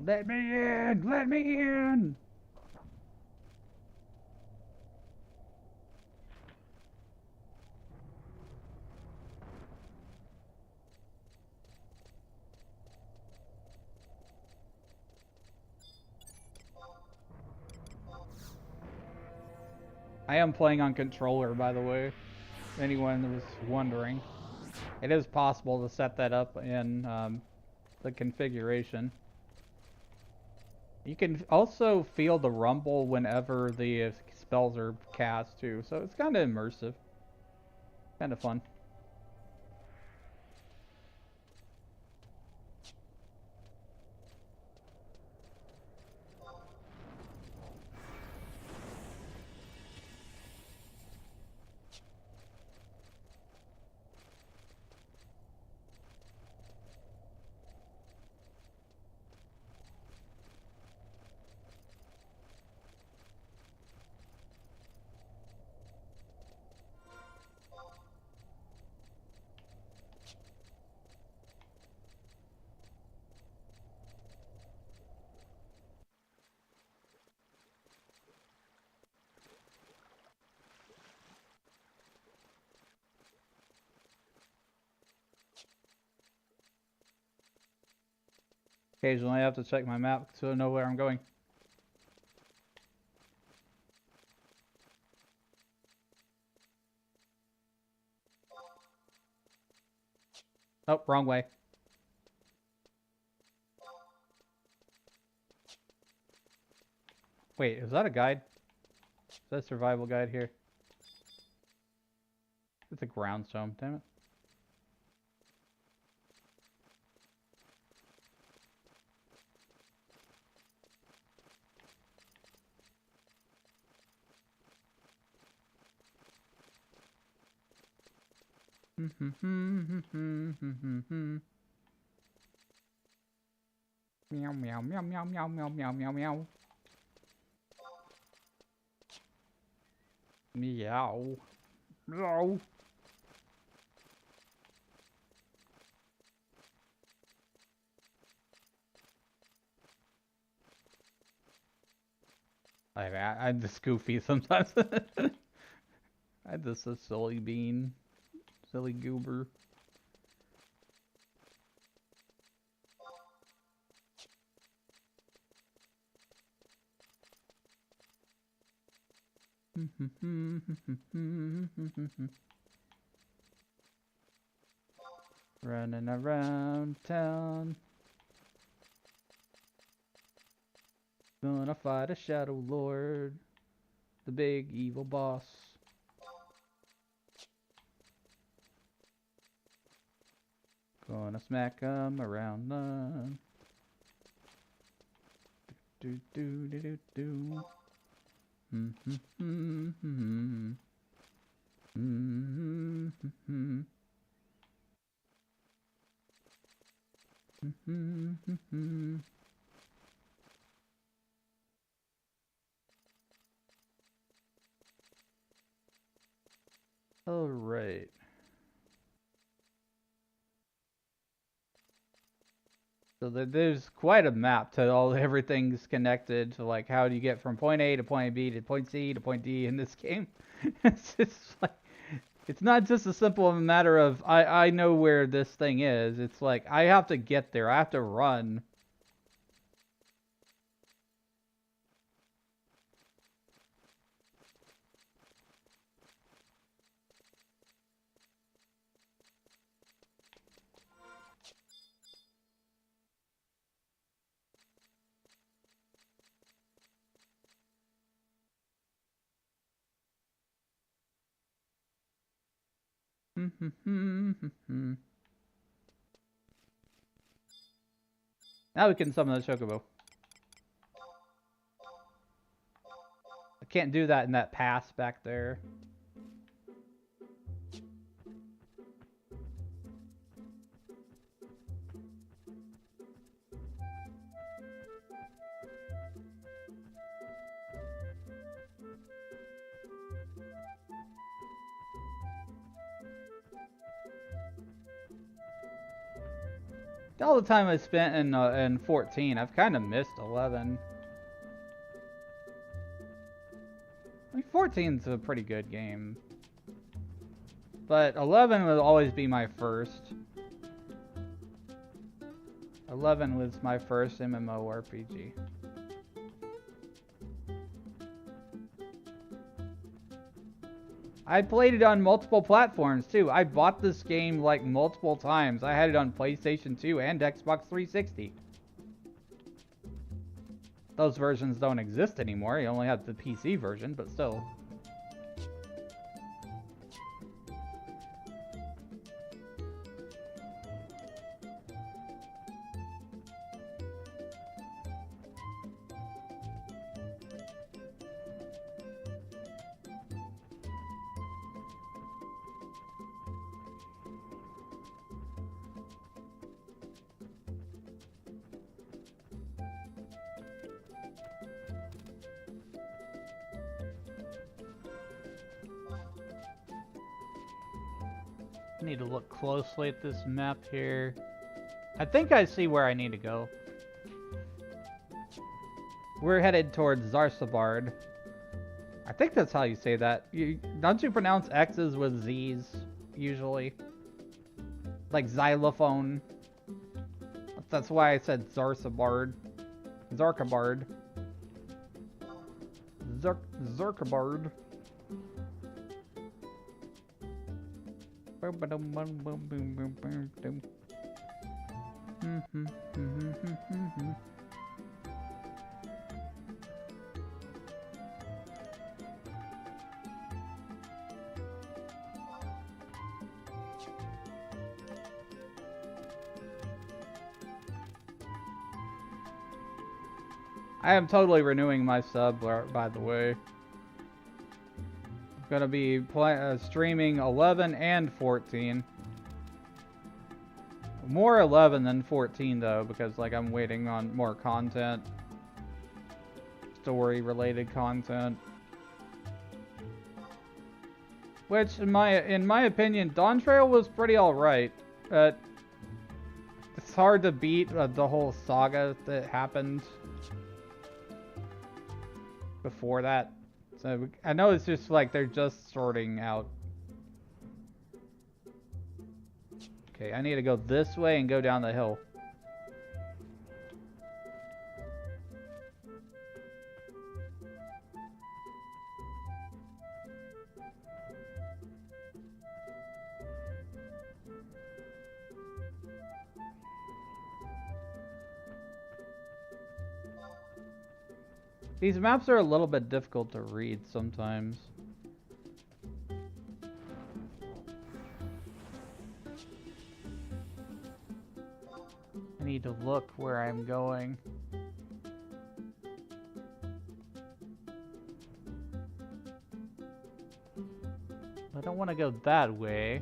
Let me in! Let me in! I am playing on controller, by the way. If anyone was wondering. It is possible to set that up in the configuration. You can also feel the rumble whenever the spells are cast too, so it's kind of immersive. Kind of fun. Occasionally I have to check my map so I know where I'm going. Oh, wrong way. Wait, is that a guide? Is that a survival guide here? It's a groundstone, damn it. Meow meow meow meow meow meow meow meow meow. Meow. Meow. I'm just goofy sometimes. I'm just a silly bean. Silly goober. Running around town. Gonna fight a shadow lord. The big evil boss. Gonna smack 'em around the... Do do do do do. All right. So there's quite a map to everything's connected to, like, how do you get from point A to point B to point C to point D in this game. It's just like, it's not just a simple matter of I know where this thing is. It's like I have to get there. I have to run. Now we can summon the chocobo. I can't do that in that pass back there. All the time I spent in 14, I've kind of missed 11. I mean, 14's a pretty good game. But 11 will always be my first. 11 was my first MMORPG. I played it on multiple platforms too. I bought this game like multiple times. I had it on PlayStation 2 and Xbox 360. Those versions don't exist anymore. You only have the PC version, but still. I need to look closely at this map here. I think I see where I need to go. We're headed towards Zarsabard. I think that's how you say that. Don't you pronounce X's with Z's, usually? Like xylophone. That's why I said Zarsabard. Zarkabard. Zarkabard. I am totally renewing my sub, by the way. I'm gonna be streaming 11 and 14. More 11 than 14 though, because like I'm waiting on more content, story-related content. Which, in my opinion, Dawn Trail was pretty alright. It's hard to beat the whole saga that happened before that. So I know it's just like they're just sorting out. Okay, I need to go this way and go down the hill. These maps are a little bit difficult to read sometimes. I need to look where I'm going. I don't want to go that way.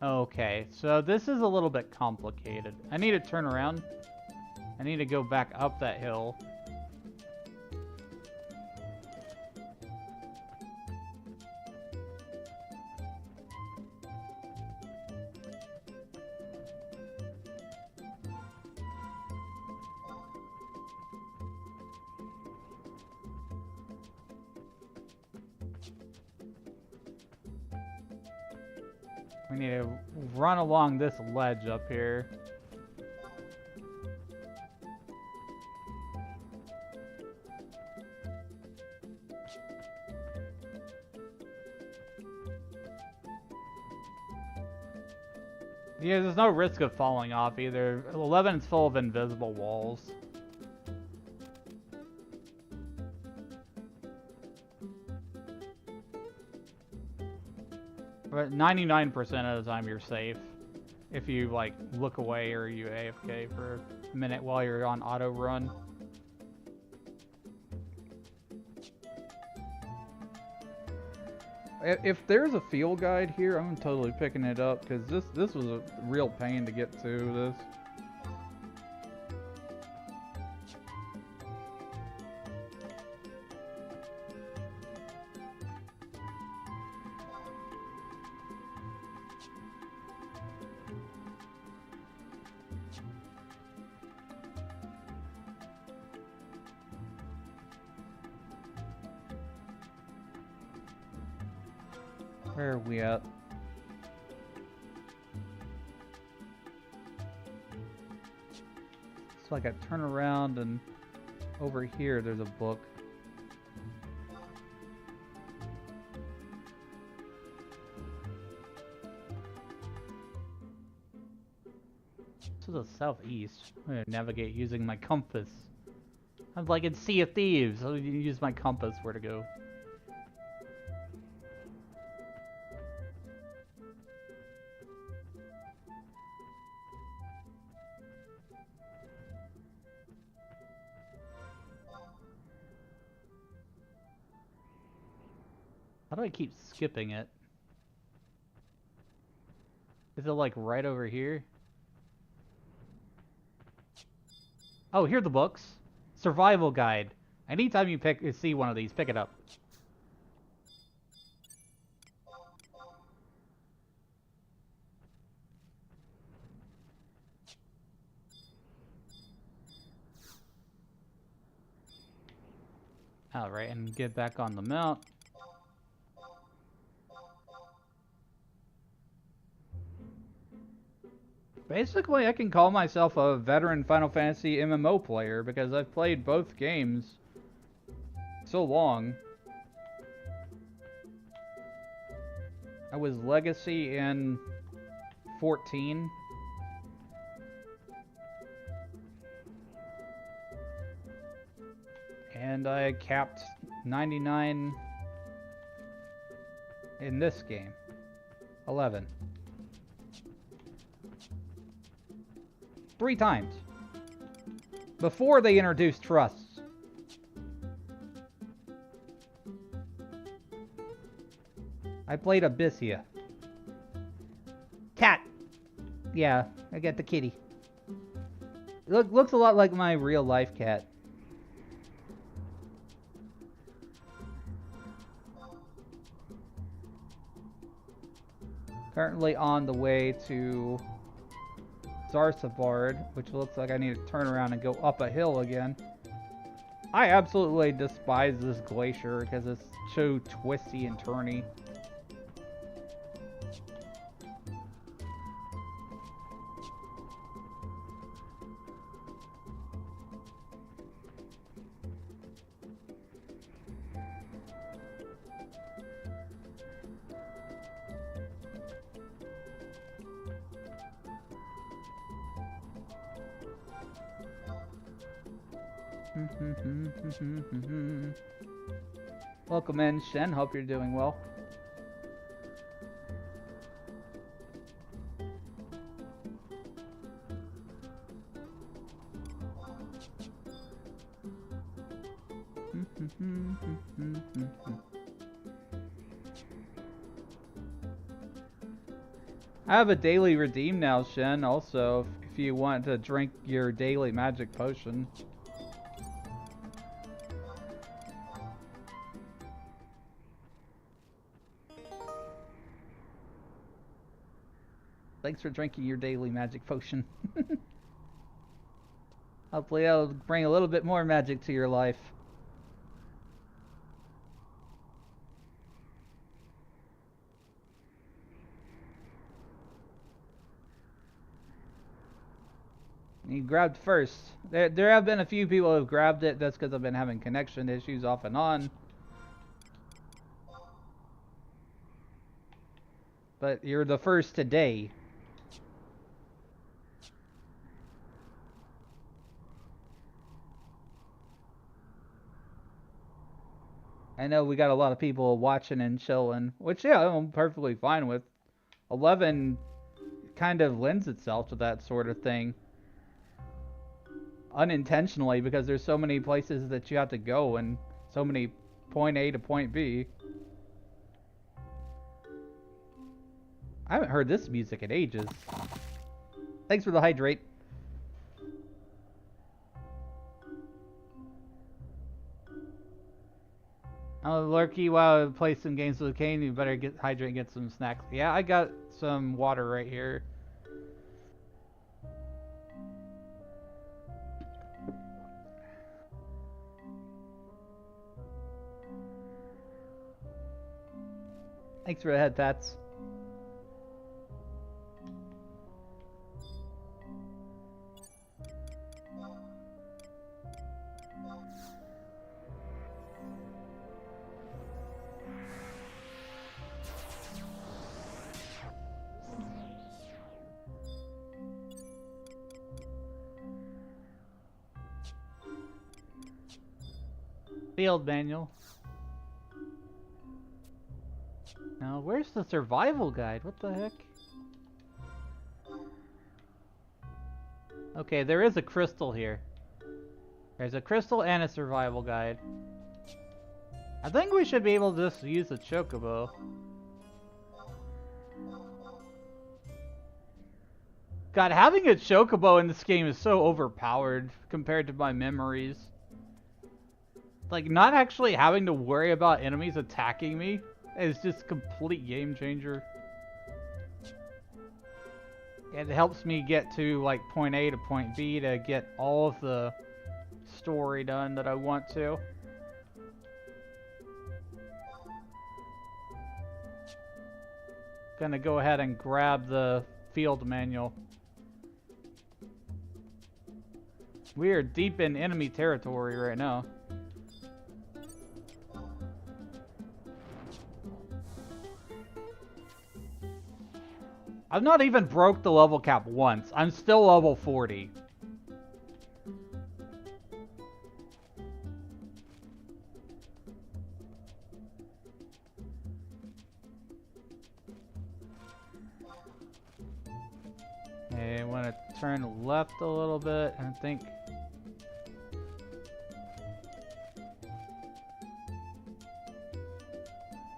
Okay, so this is a little bit complicated. I need to turn around. I need to go back up that hill. We need to run along this ledge up here. Yeah, there's no risk of falling off either. 11 is full of invisible walls. But 99% of the time you're safe. If you like look away or you AFK for a minute while you're on auto run. If there's a field guide here, I'm totally picking it up because this was a real pain to get to this. Where are we at? It's like I turn around and over here there's a book. To the southeast. I'm gonna navigate using my compass. I'm like in Sea of Thieves. I'll use my compass where to go. How do I keep skipping it? Is it like right over here? Oh, here are the books. Survival guide. Anytime you see one of these, pick it up. Alright, and get back on the mount. Basically, I can call myself a veteran Final Fantasy MMO player because I've played both games so long. I was Legacy in 14. And I capped 99 in this game. 11. 3 times. Before they introduced trusts. I played Abyssia. Cat! Yeah, I got the kitty. Looks a lot like my real life cat. Currently on the way to Zarsabard, which looks like I need to turn around and go up a hill again. I absolutely despise this glacier because it's so twisty and turny. Welcome in, Shen. Hope you're doing well. I have a daily redeem now, Shen, also, if you want to drink your daily magic potion. Thanks for drinking your daily magic potion. Hopefully that'll bring a little bit more magic to your life. You grabbed first. There have been a few people who have grabbed it. That's because I've been having connection issues off and on. But you're the first today. I know we got a lot of people watching and chilling, which, yeah, I'm perfectly fine with. 11 kind of lends itself to that sort of thing. Unintentionally, because there's so many places that you have to go and so many point A to point B. I haven't heard this music in ages. Thanks for the hydrate. Lurky, while I play some games with Kane, you better hydrate and get some snacks. Yeah, I got some water right here. Thanks for the head pats. Field manual. Now, where's the survival guide? What the heck? Okay, there is a crystal here. There's a crystal and a survival guide. I think we should be able to just use the chocobo. God, having a chocobo in this game is so overpowered compared to my memories. Like, not actually having to worry about enemies attacking me is just a complete game changer. It helps me get to, like, point A to point B to get all of the story done that I want to. Gonna go ahead and grab the field manual. We are deep in enemy territory right now. I've not even broke the level cap once. I'm still level 40. Okay, I want to turn left a little bit and think.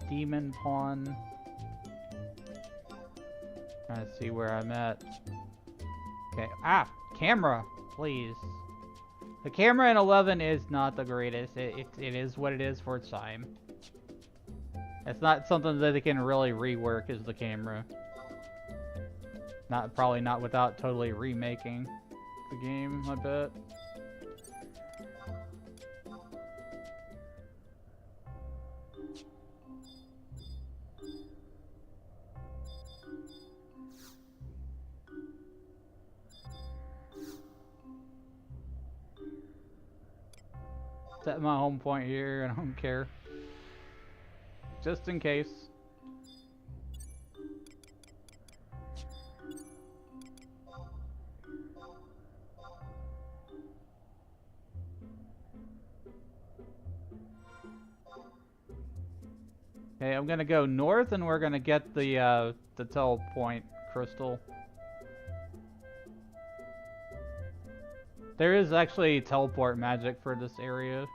Demon Pawn. Trying to see where I'm at. Okay. Ah! Camera! Please. The camera in 11 is not the greatest. It is what it is for its time. It's not something that they can really rework as the camera. Probably not without totally remaking the game, I bet. Set my home point here, I don't care. Just in case. Okay, I'm gonna go north and we're gonna get the telepoint crystal. There is actually teleport magic for this area.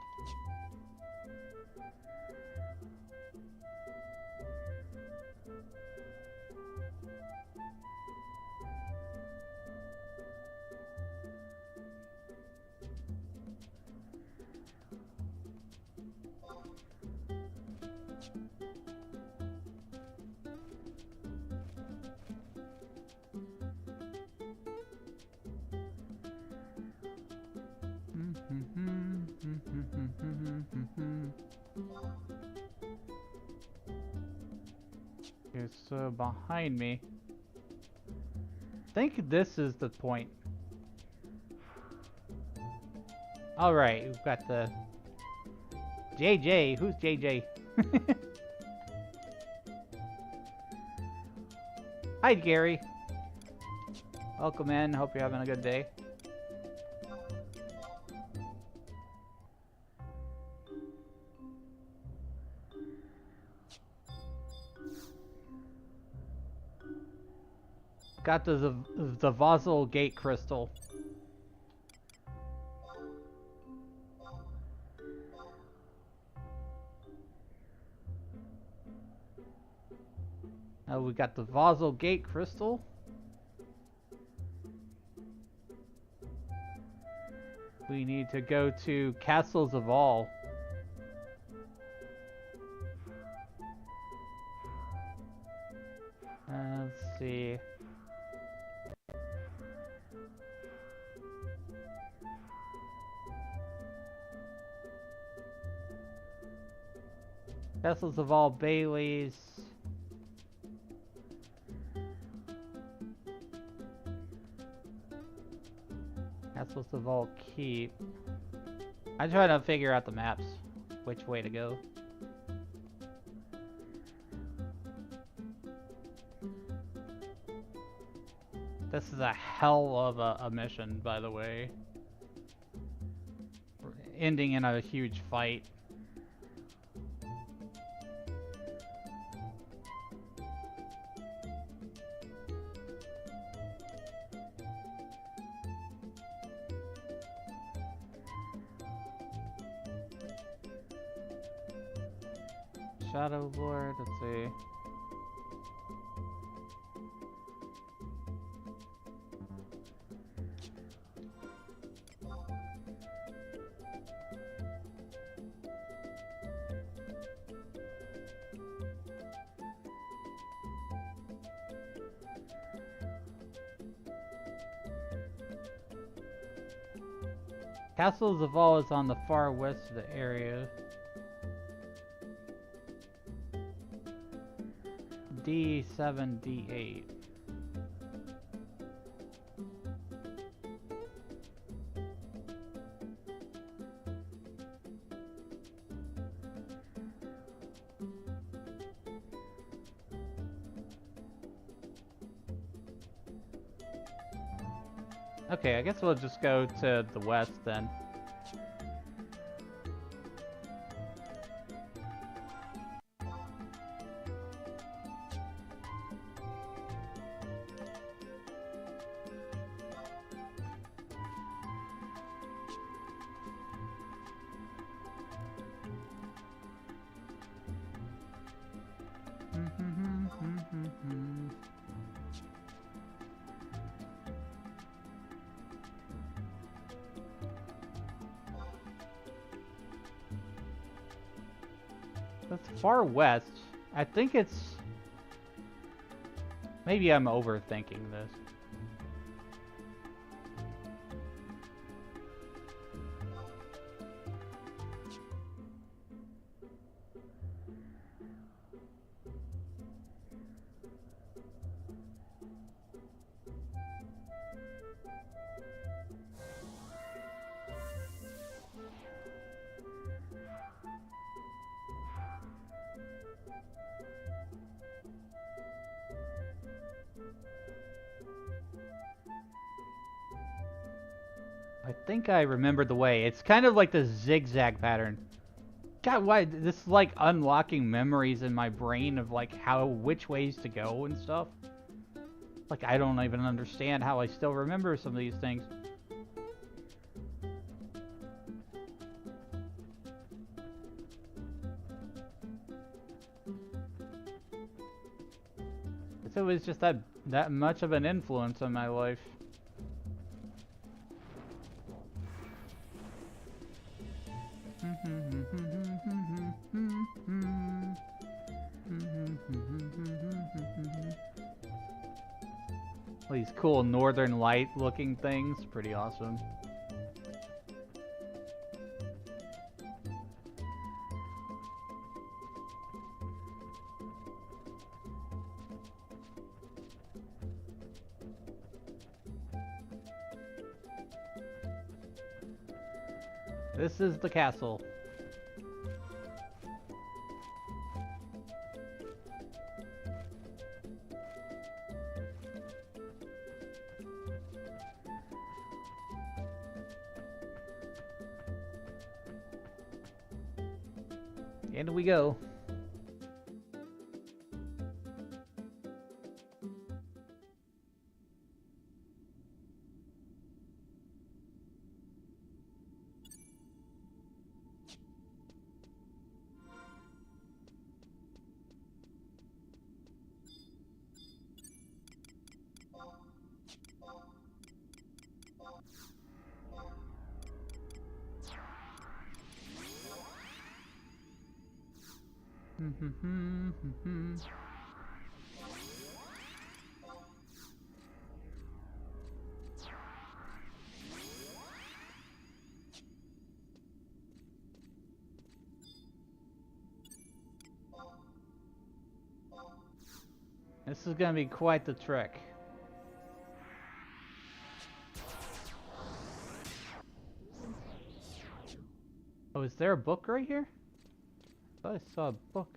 Okay, so behind me, I think this is the point. Alright, we've got the JJ. Who's JJ? Hi, Gary. Welcome in. Hope you're having a good day. Got the Vassal Gate Crystal. We got the Vassal Gate Crystal. We need to go to Castles of All. Let's see. Castles of All Baileys. Castles of All Keep. I'm trying to figure out the maps, which way to go. This is a hell of a mission, by the way. Ending in a huge fight. Shadow Lord, let's see. Castle Zaval is on the far west of the area. D7, D8. Okay, I guess we'll just go to the west then. That's far west. I think it's... Maybe I'm overthinking this. I think I remember the way. It's kind of like the zigzag pattern. God, why this is like unlocking memories in my brain of like which ways to go and stuff. Like I don't even understand how I still remember some of these things. It was just that much of an influence on my life. All these cool northern light looking things, pretty awesome. This is the castle. In we go. This is gonna be quite the trek. Oh, is there a book right here? I thought I saw a book.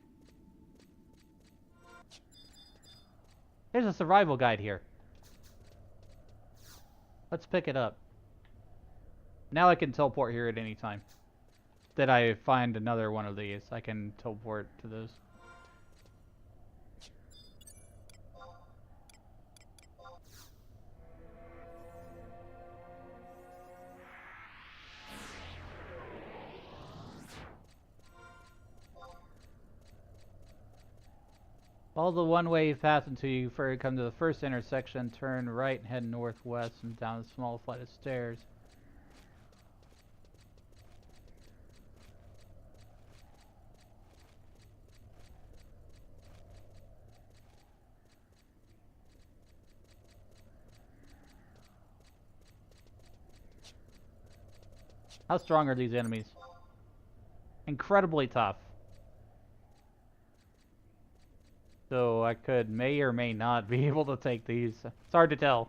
There's a survival guide here. Let's pick it up. Now I can teleport here at any time. Did I find another one of these? I can teleport to this. Follow the one-way path until you come to the first intersection, turn right and head northwest and down a small flight of stairs. How strong are these enemies? Incredibly tough. So I may or may not be able to take these. It's hard to tell.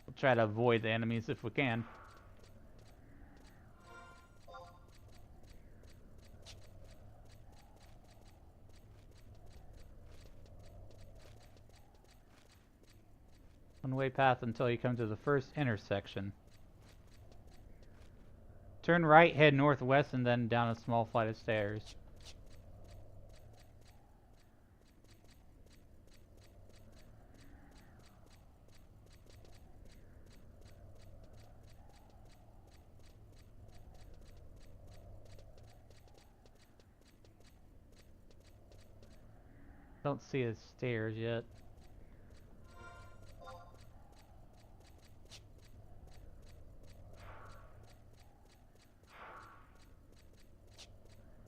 We'll try to avoid the enemies if we can. One-way path until you come to the first intersection. Turn right, head northwest, and then down a small flight of stairs. Don't see the stairs yet.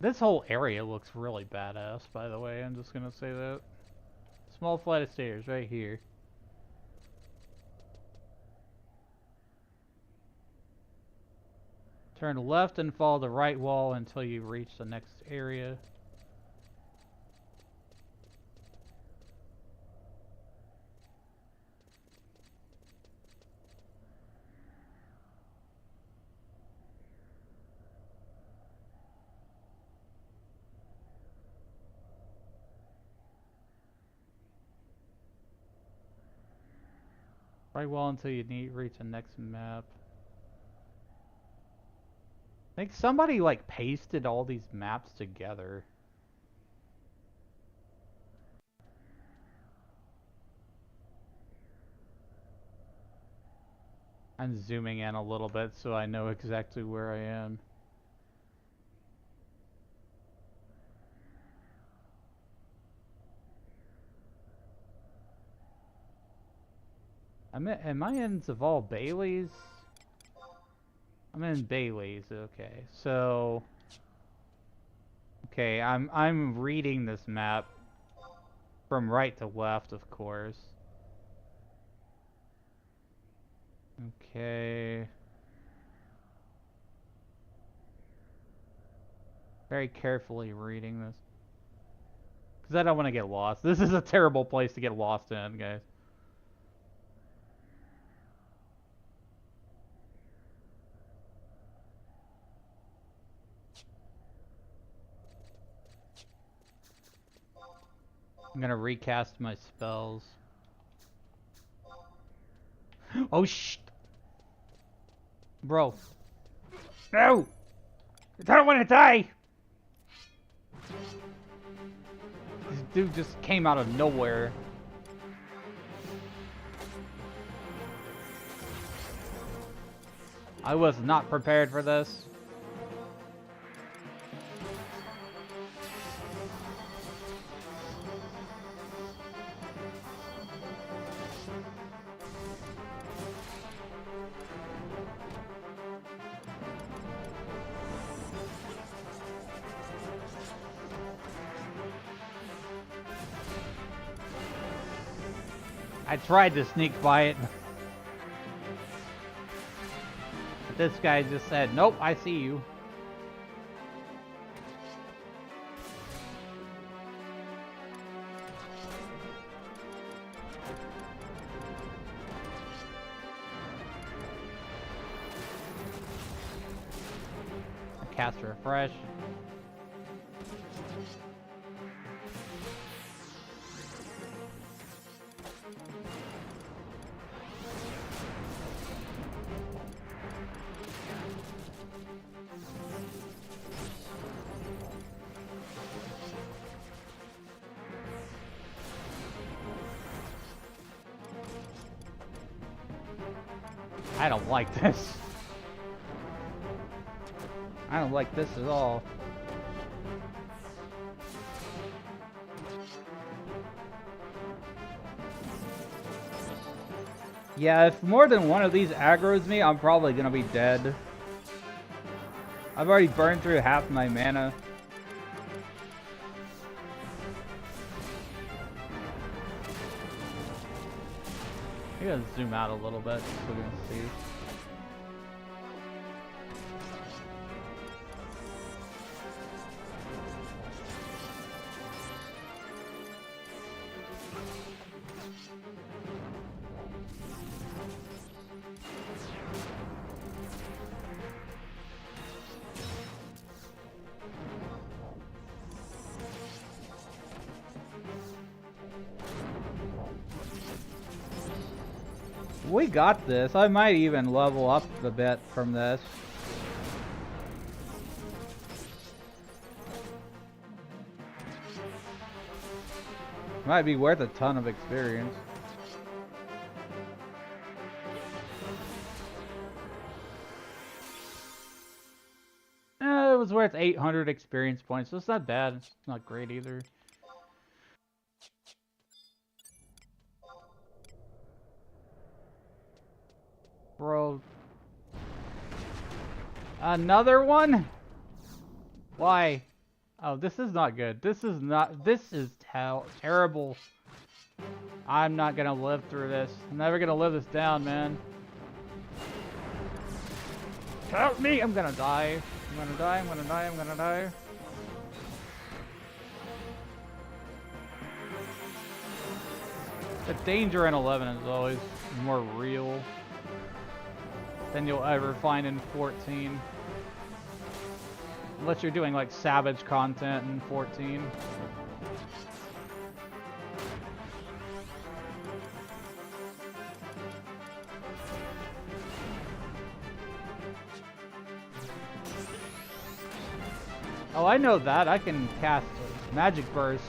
This whole area looks really badass, by the way. I'm just gonna say that. Small flight of stairs right here. Turn left and follow the right wall until you reach the next area. Right wall until you reach the next map. I think somebody like pasted all these maps together. I'm zooming in a little bit so I know exactly where I am. Am I in Zaval Bailey's? I'm in Bailey's, okay. So okay, I'm reading this map from right to left, of course. Okay. Very carefully reading this. Because I don't want to get lost. This is a terrible place to get lost in, guys. I'm gonna recast my spells. Oh, shh! Bro. No! I don't want to die! This dude just came out of nowhere. I was not prepared for this. I tried to sneak by it. But this guy just said, nope, I see you. Cast refresh. I don't like this. I don't like this at all. Yeah, if more than one of these aggroes me, I'm probably gonna be dead. I've already burned through half my mana. I'm gonna zoom out a little bit so we can see. We got this. I might even level up a bit from this. Might be worth a ton of experience. It was worth 800 experience points, so it's not bad. It's not great either. Bro. Another one? Why? Oh, this is not good. This is terrible. I'm not gonna live through this. I'm never gonna live this down, man. Help me! I'm gonna die. I'm gonna die, I'm gonna die, I'm gonna die. The danger in 11 is always more real than you'll ever find in 14. Unless you're doing like savage content in 14. Oh, I know that. I can cast Magic Burst.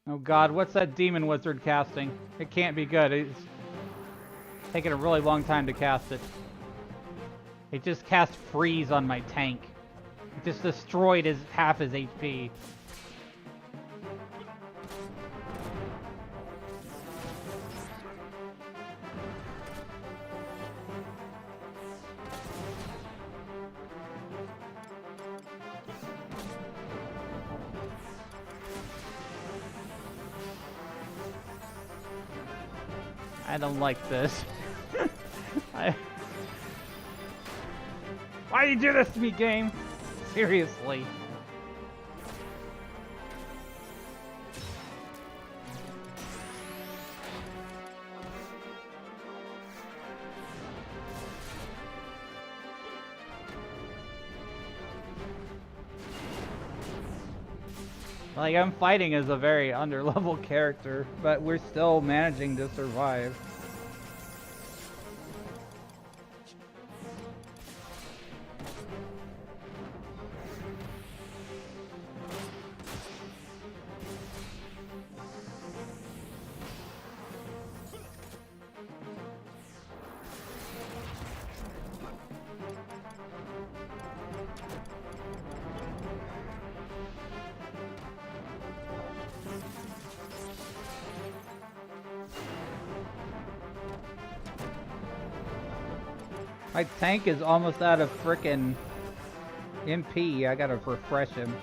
Oh god, what's that demon wizard casting? It can't be good. It's taking a really long time to cast it. It just cast freeze on my tank. It just destroyed half his HP. I don't like this. Why do you do this to me, game? Seriously. Like, I'm fighting as a very underlevel character, but we're still managing to survive. My tank is almost out of frickin' MP. I gotta refresh him.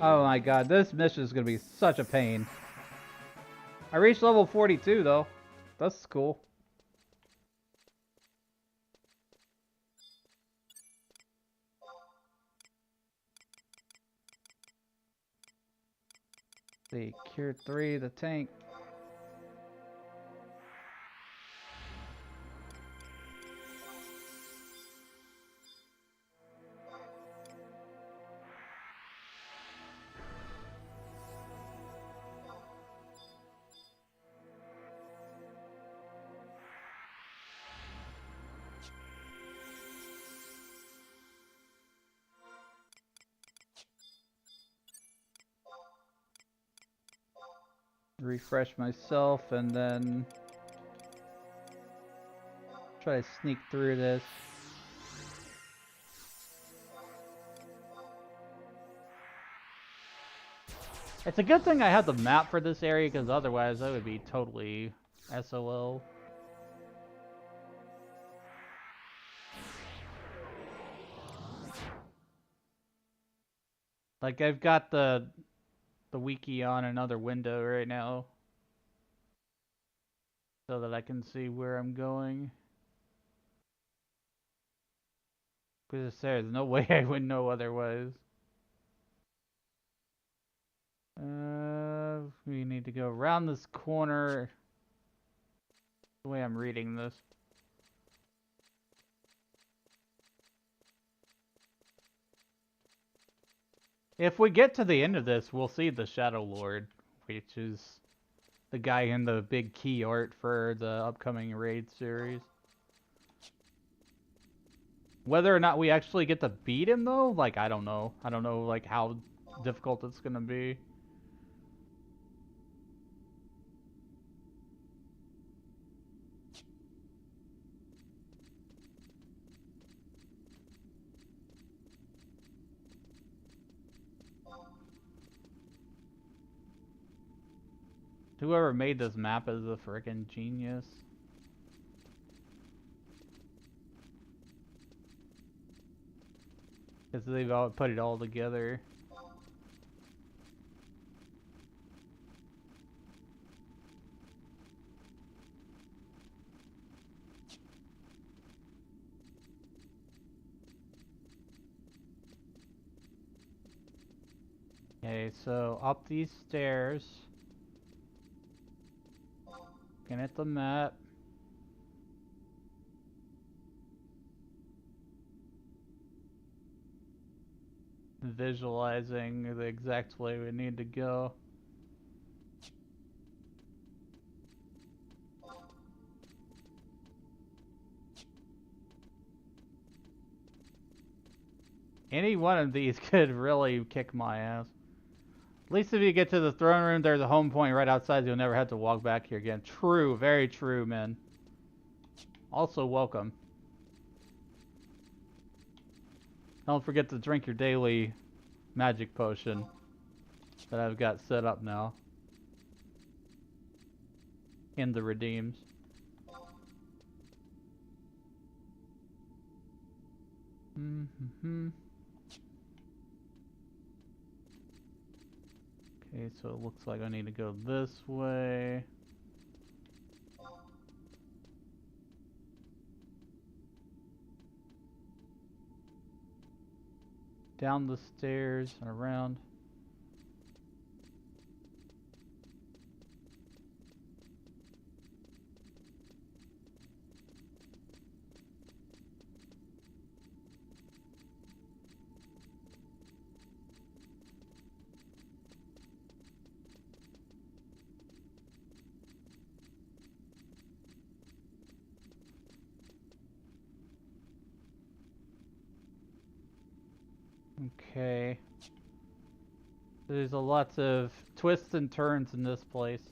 Oh my god, this mission is gonna be such a pain. I reached level 42 though. That's cool. Let's see, Cure 3, the tank. Refresh myself and then try to sneak through this. It's a good thing I had the map for this area because otherwise I would be totally SOL. Like I've got the wiki on another window right now so that I can see where I'm going. Because there's no way I would know otherwise. We need to go around this corner. The way I'm reading this. If we get to the end of this, we'll see the Shadow Lord, which is the guy in the big key art for the upcoming raid series. Whether or not we actually get to beat him though, like I don't know. I don't know like how difficult it's gonna be. Whoever made this map is a freaking genius. Because they've all put it all together. Okay, so up these stairs. Looking at the map. Visualizing the exact way we need to go. Any one of these could really kick my ass. At least if you get to the throne room, there's a home point right outside. You'll never have to walk back here again. True, very true, man. Also, welcome. Don't forget to drink your daily magic potion that I've got set up now in the redeems. Okay, so it looks like I need to go this way. Down the stairs and around. Okay. There's a lot of twists and turns in this place.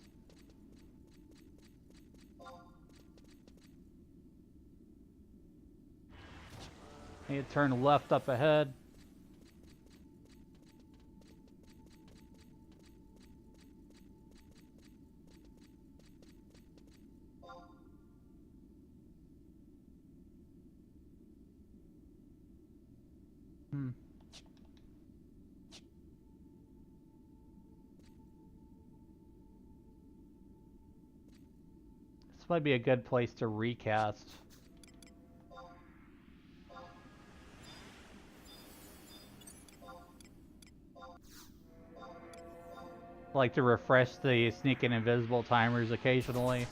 Need to turn left up ahead. This might be a good place to recast. Like to refresh the sneak and invisible timers occasionally.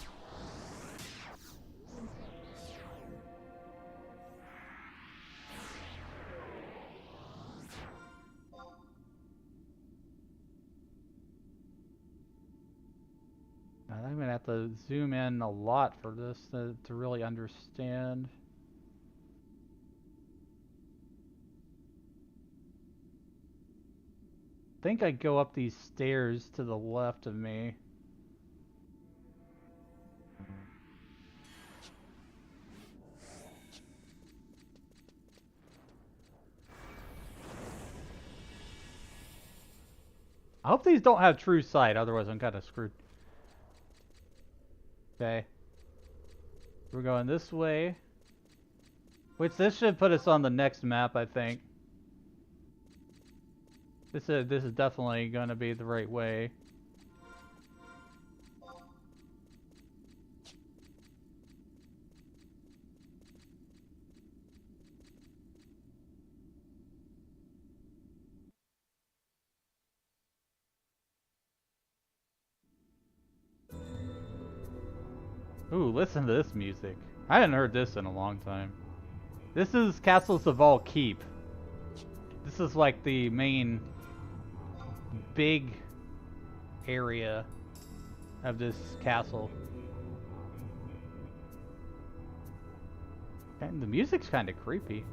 I'm gonna have to zoom in a lot for this to really understand. I think I go up these stairs to the left of me. I hope these don't have true sight, otherwise I'm kind of screwed. Okay. We're going this way. Which this should put us on the next map, I think. This is definitely going to be the right way. Ooh, listen to this music. I hadn't heard this in a long time. This is Castle Saval Keep. This is like the main big area of this castle. And the music's kind of creepy.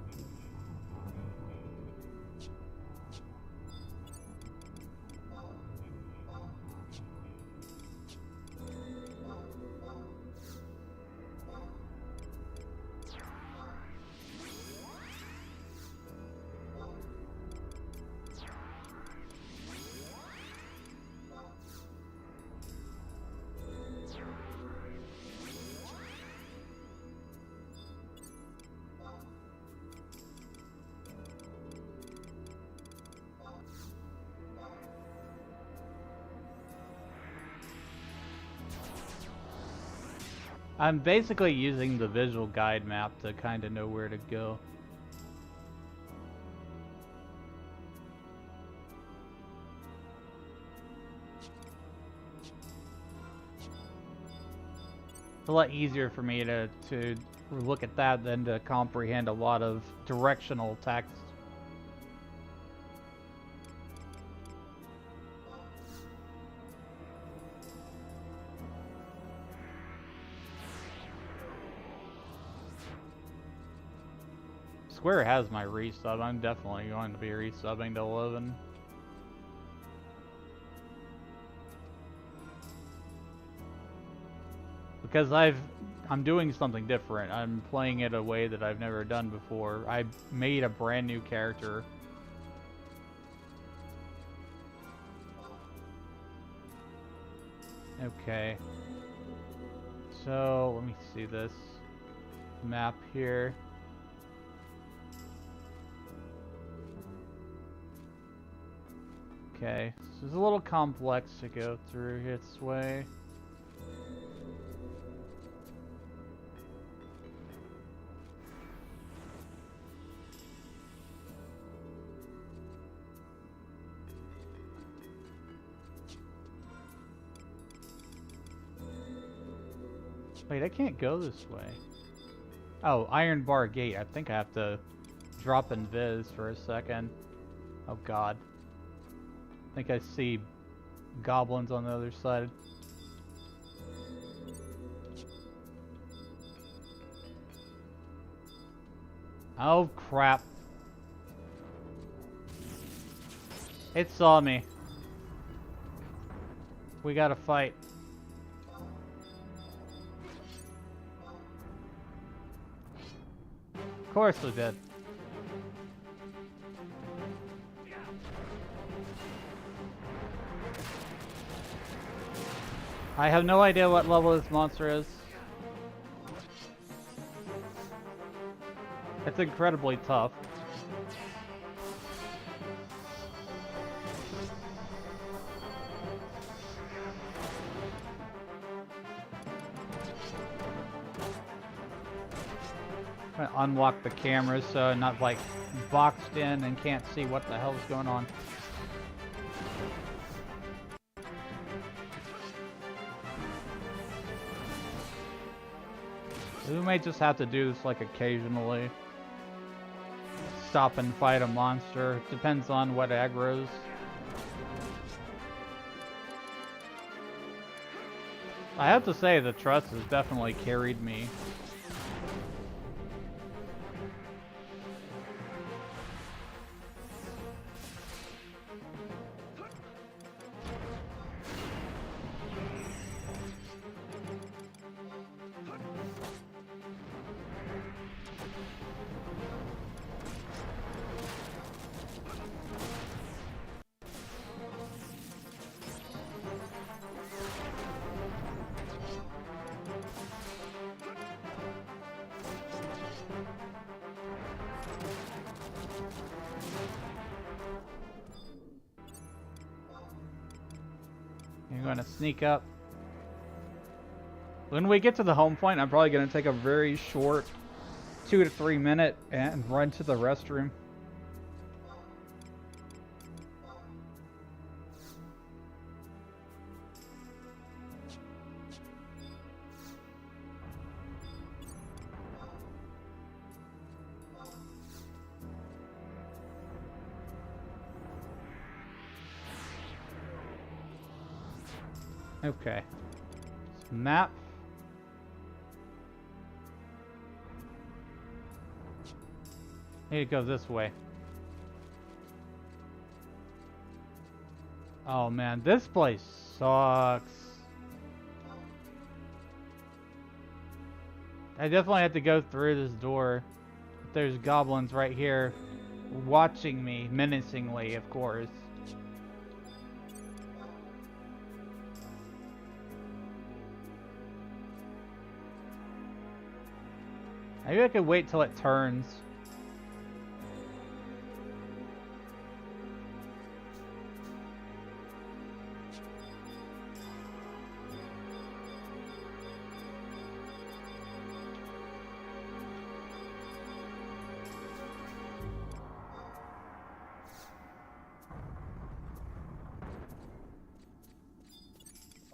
I'm basically using the visual guide map to kind of know where to go. It's a lot easier for me to look at that than to comprehend a lot of directional text. Square has my resub. I'm definitely going to be resubbing to 11. Because I'm doing something different. I'm playing it a way that I've never done before. I made a brand new character. Okay. So, let me see this map here. Okay, this is a little complex to go through its way. Wait, I can't go this way. Oh, Iron Bar Gate. I think I have to drop in Viz for a second. Oh god. I think I see goblins on the other side. Oh crap. It saw me. We gotta fight. Of course we did. I have no idea what level this monster is. It's incredibly tough. unlock the camera so I'm not like boxed in and can't see what the hell's going on. We may just have to do this like occasionally. Stop and fight a monster. It depends on what aggro's. I have to say the trust has definitely carried me. You're gonna sneak up. When we get to the home point, I'm probably gonna take a very short 2 to 3 minute and run to the restroom. Okay. Map. Need to go this way. Oh man, this place sucks. I definitely have to go through this door. There's goblins right here watching me menacingly, of course. Maybe I could wait till it turns.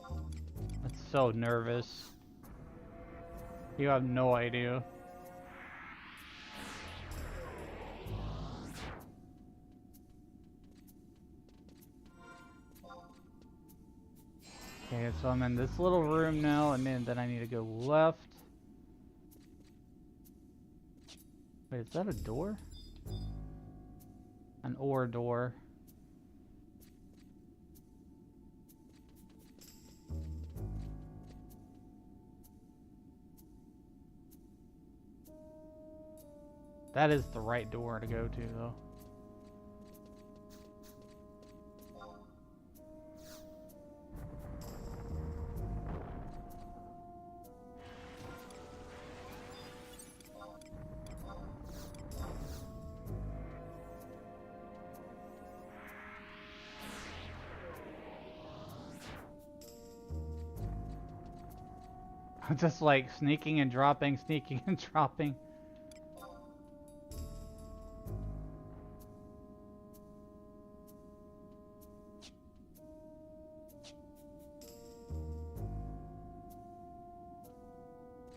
I'm so nervous. You have no idea. Okay, so I'm in this little room now, and then I need to go left. Wait, is that a door? An ore door. That is the right door to go to, though. Just like sneaking and dropping, sneaking and dropping.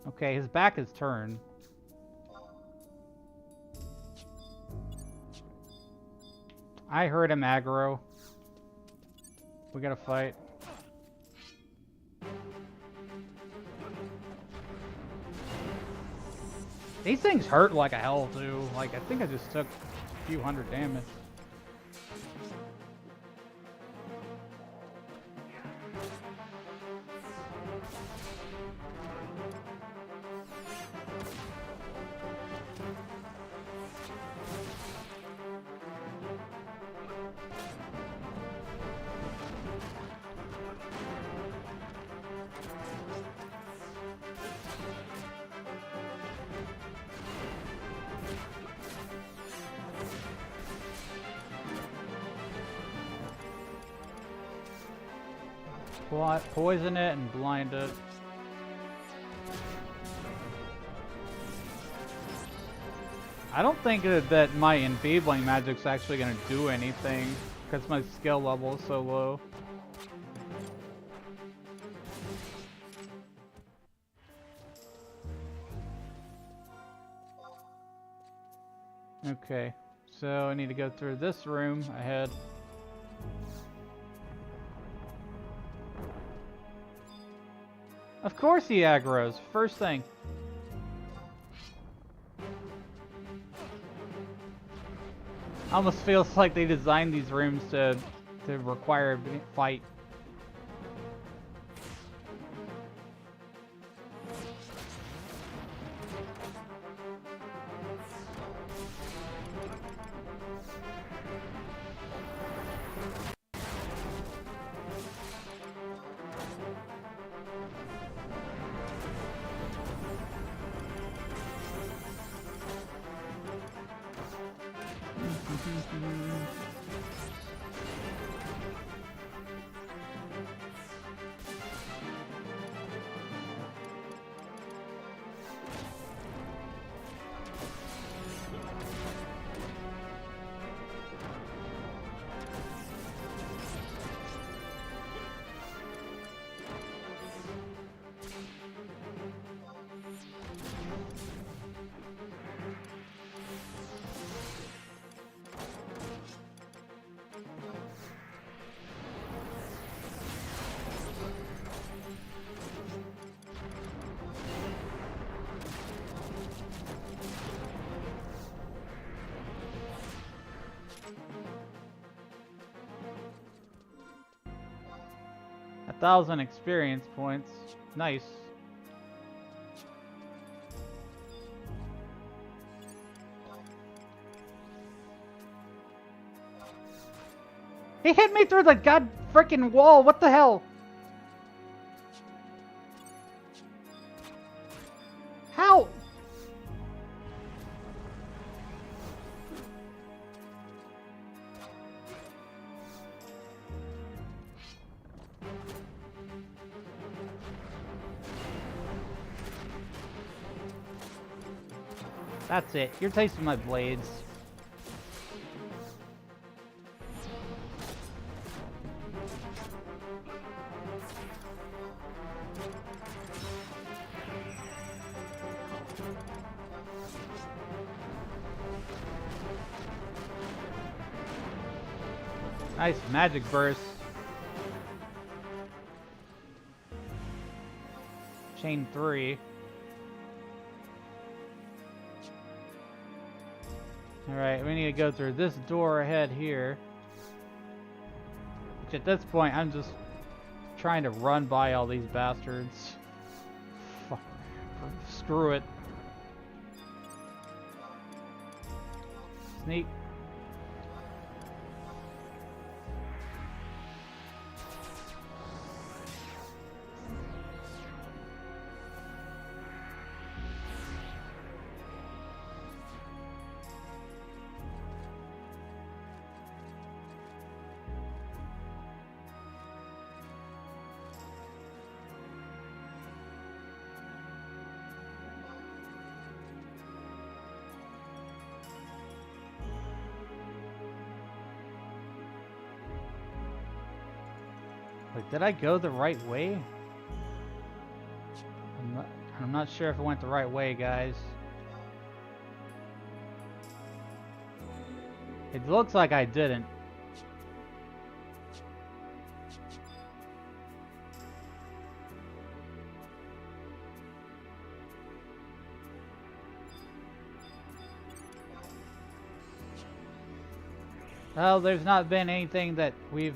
Okay, his back is turned. I heard him aggro. We gotta fight. These things hurt like a hell too. Like, I think I just took a few hundred damage. Poison it and blind it. I don't think that my enfeebling magic's actually gonna do anything because my skill level is so low. Okay, so I need to go through this room ahead. Of course he aggroes, first thing. Almost feels like they designed these rooms to require a fight. A 1,000 experience points. Nice. He hit me through the god freaking wall. What the hell? How? That's it. You're tasting my blades. Nice magic burst. Chain 3. Alright, we need to go through this door ahead here. Which at this point, I'm just trying to run by all these bastards. Fuck. Screw it. Sneak. Wait, did I go the right way? I'm not sure if I went the right way, guys. It looks like I didn't. Well, there's not been anything that we've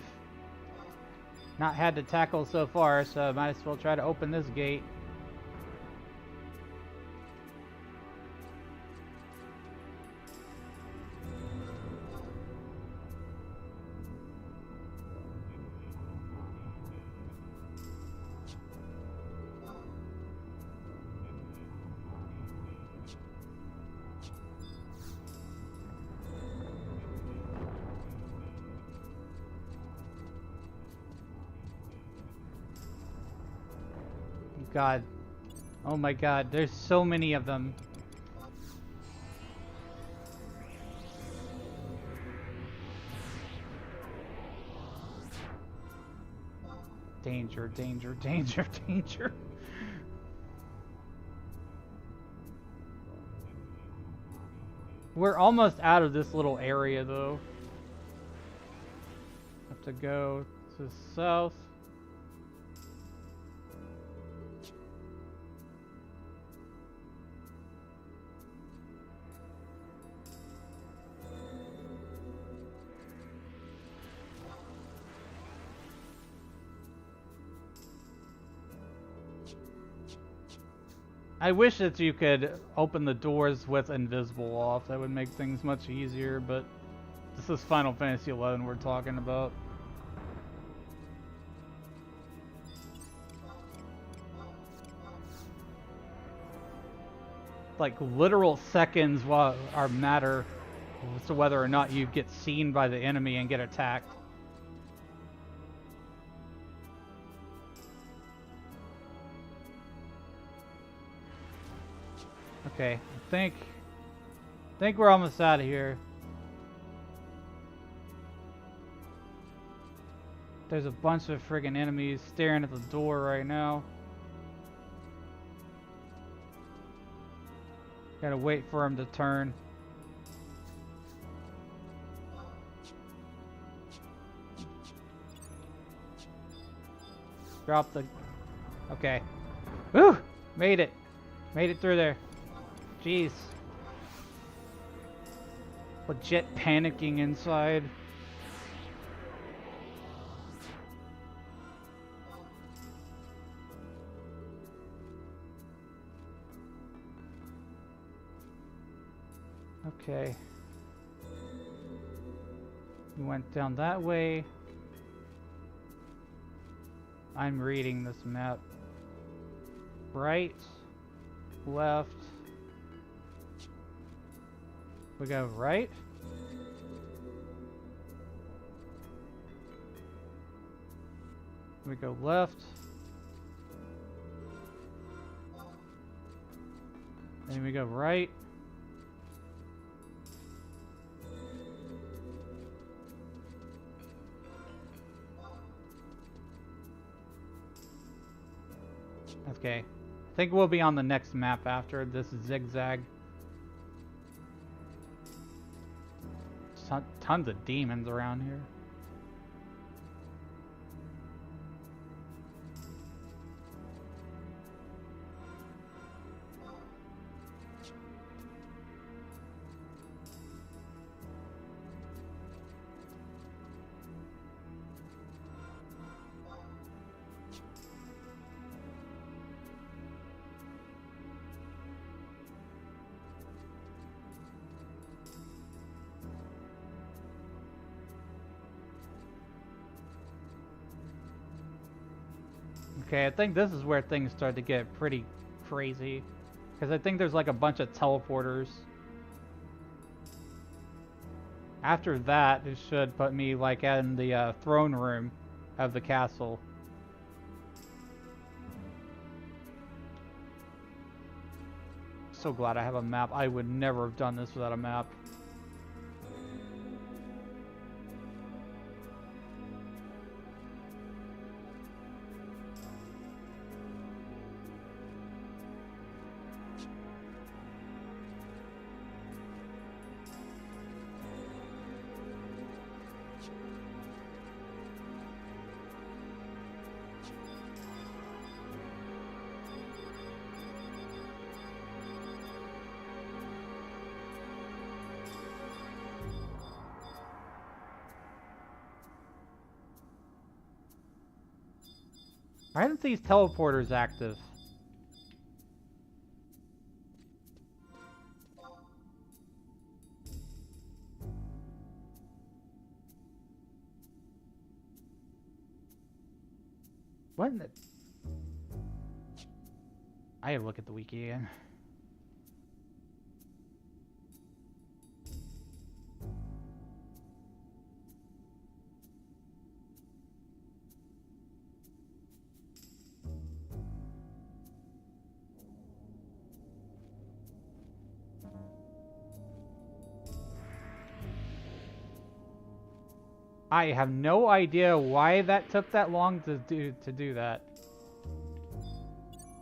not had to tackle so far, so I might as well try to open this gate. God. Oh my god, there's so many of them. Danger, danger, danger, danger. We're almost out of this little area, though. Have to go to the south. I wish that you could open the doors with invisible off. That would make things much easier, but this is Final Fantasy XI we're talking about. Like literal seconds are matter as to whether or not you get seen by the enemy and get attacked. Okay, I think we're almost out of here. There's a bunch of friggin' enemies staring at the door right now. Gotta wait for them to turn. Drop the... Okay. Woo! Made it. Made it through there. Jeez. Legit panicking inside. Okay. We went down that way. I'm reading this map. Right, left. We go right. We go left. Then we go right. Okay. I think we'll be on the next map after this zigzag. Tons of demons around here. Okay, I think this is where things start to get pretty crazy. Because I think there's like a bunch of teleporters. After that, it should put me like in the throne room of the castle. So glad I have a map. I would never have done this without a map. Why aren't these teleporters active? What in the... I gotta look at the wiki again. I have no idea why that took that long to do that.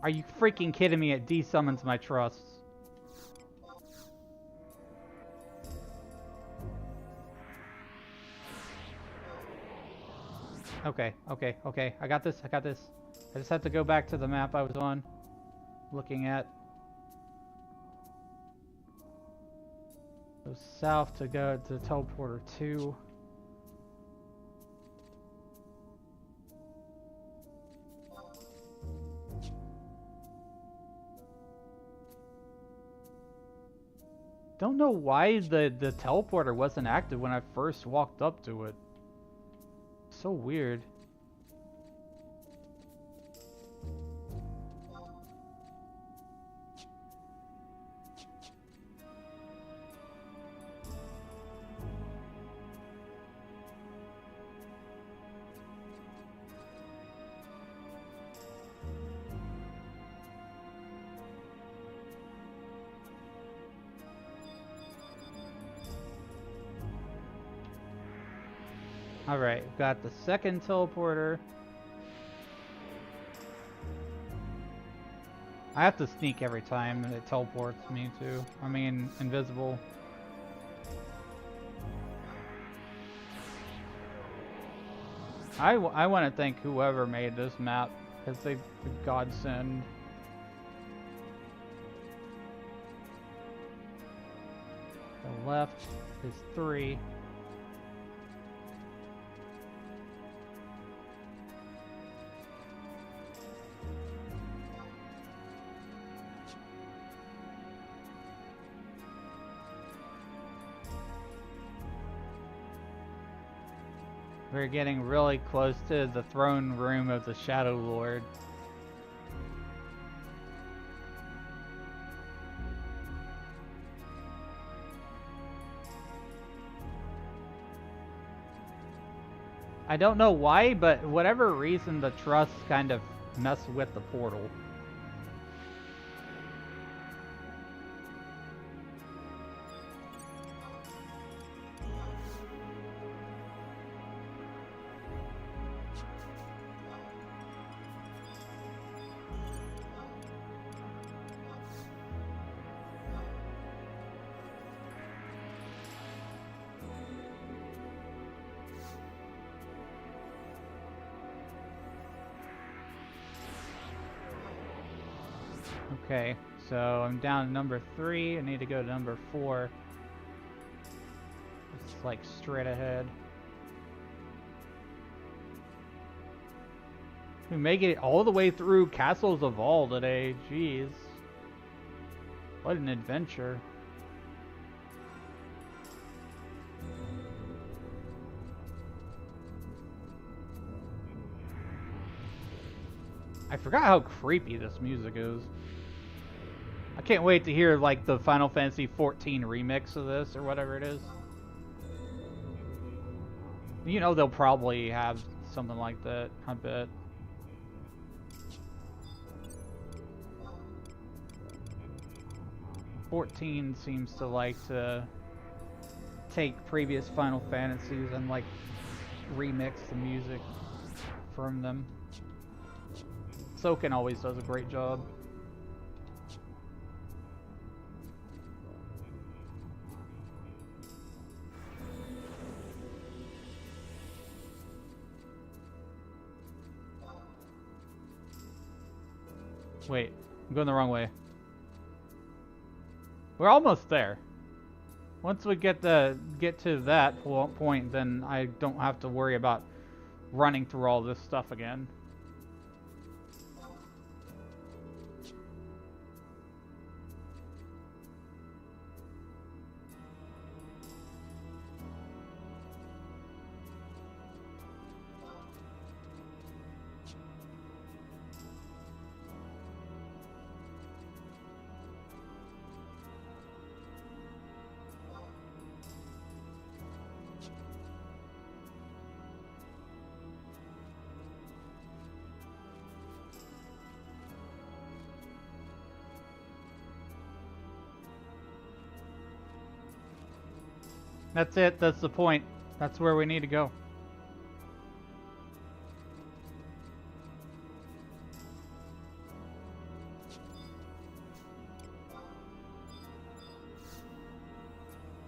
Are you freaking kidding me? It desummons my trusts. Okay, okay, okay. I got this, I got this. I just have to go back to the map I was on, looking at. Go south to go to teleporter 2. Don't know why the teleporter wasn't active when I first walked up to it. So weird. Alright, we've got the second teleporter. I have to sneak every time it teleports me too. I mean, invisible. I want to thank whoever made this map, because they godsend. The left is 3. We're getting really close to the throne room of the Shadow Lord. I don't know why, but whatever reason the trusts kind of mess with the portal. Okay, so I'm down to number 3. I need to go to number 4. It's like straight ahead. We make it all the way through Castles of All today. Jeez. What an adventure. I forgot how creepy this music is. I can't wait to hear like the Final Fantasy XIV remix of this or whatever it is. You know they'll probably have something like that, I bet. XIV seems to like to take previous Final Fantasies and like remix the music from them. Soken always does a great job. Wait, I'm going the wrong way. We're almost there. Once we get to that point, then I don't have to worry about running through all this stuff again. That's it. That's the point. That's where we need to go.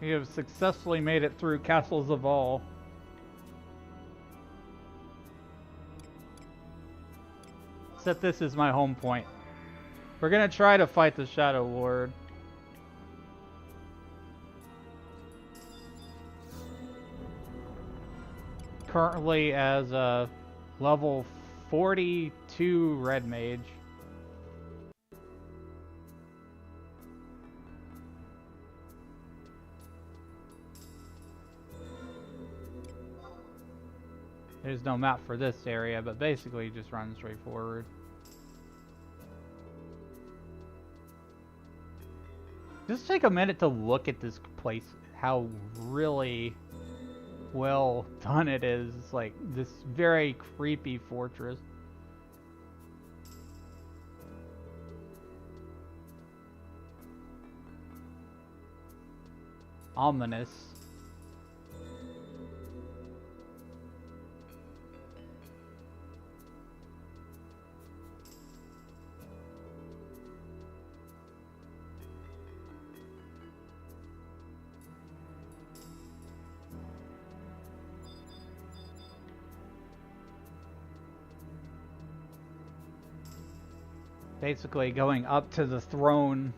We have successfully made it through Castles of All. Except this is my home point. We're gonna try to fight the Shadow Lord. Currently as a level 42 red mage. There's no map for this area, but basically just run straight forward. Just take a minute to look at this place, how really well done it is. It's like this very creepy fortress. Ominous. Basically going up to the throne.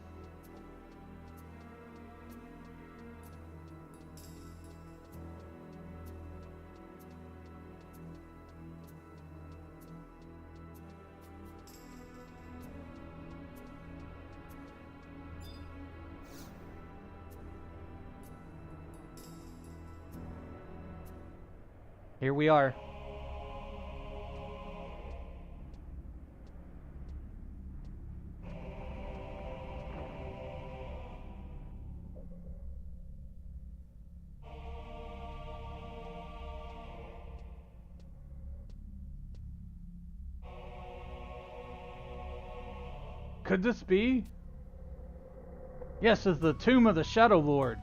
Here we are. Could this be? Yes, it's the tomb of the Shadow Lord.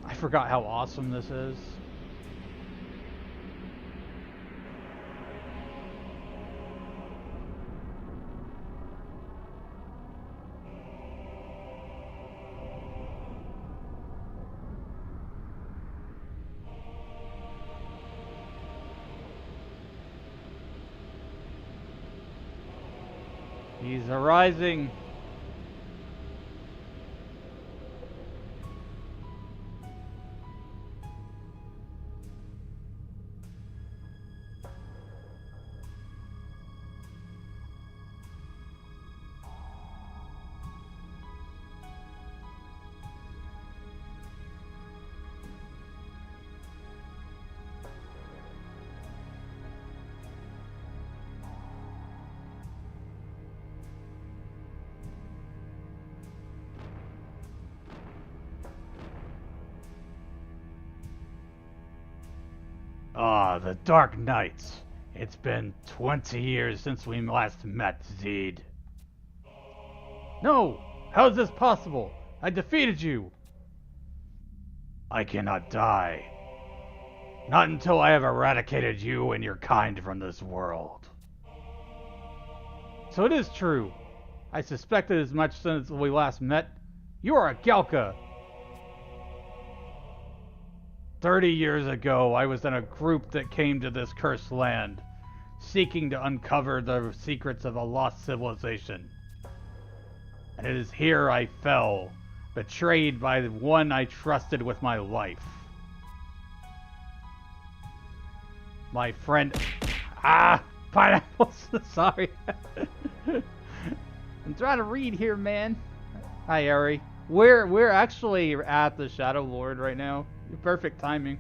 I forgot how awesome this is. He's arising. Ah, the Dark Knights. It's been 20 years since we last met, Zed. No! How is this possible? I defeated you! I cannot die. Not until I have eradicated you and your kind from this world. So it is true. I suspected as much since we last met. You are a Galka. 30 years ago, I was in a group that came to this cursed land, seeking to uncover the secrets of a lost civilization. And it is here I fell, betrayed by the one I trusted with my life. My friend... Ah! Pineapples! Sorry. I'm trying to read here, man. Hi, Ari. We're actually at the Shadow Lord right now. Perfect timing.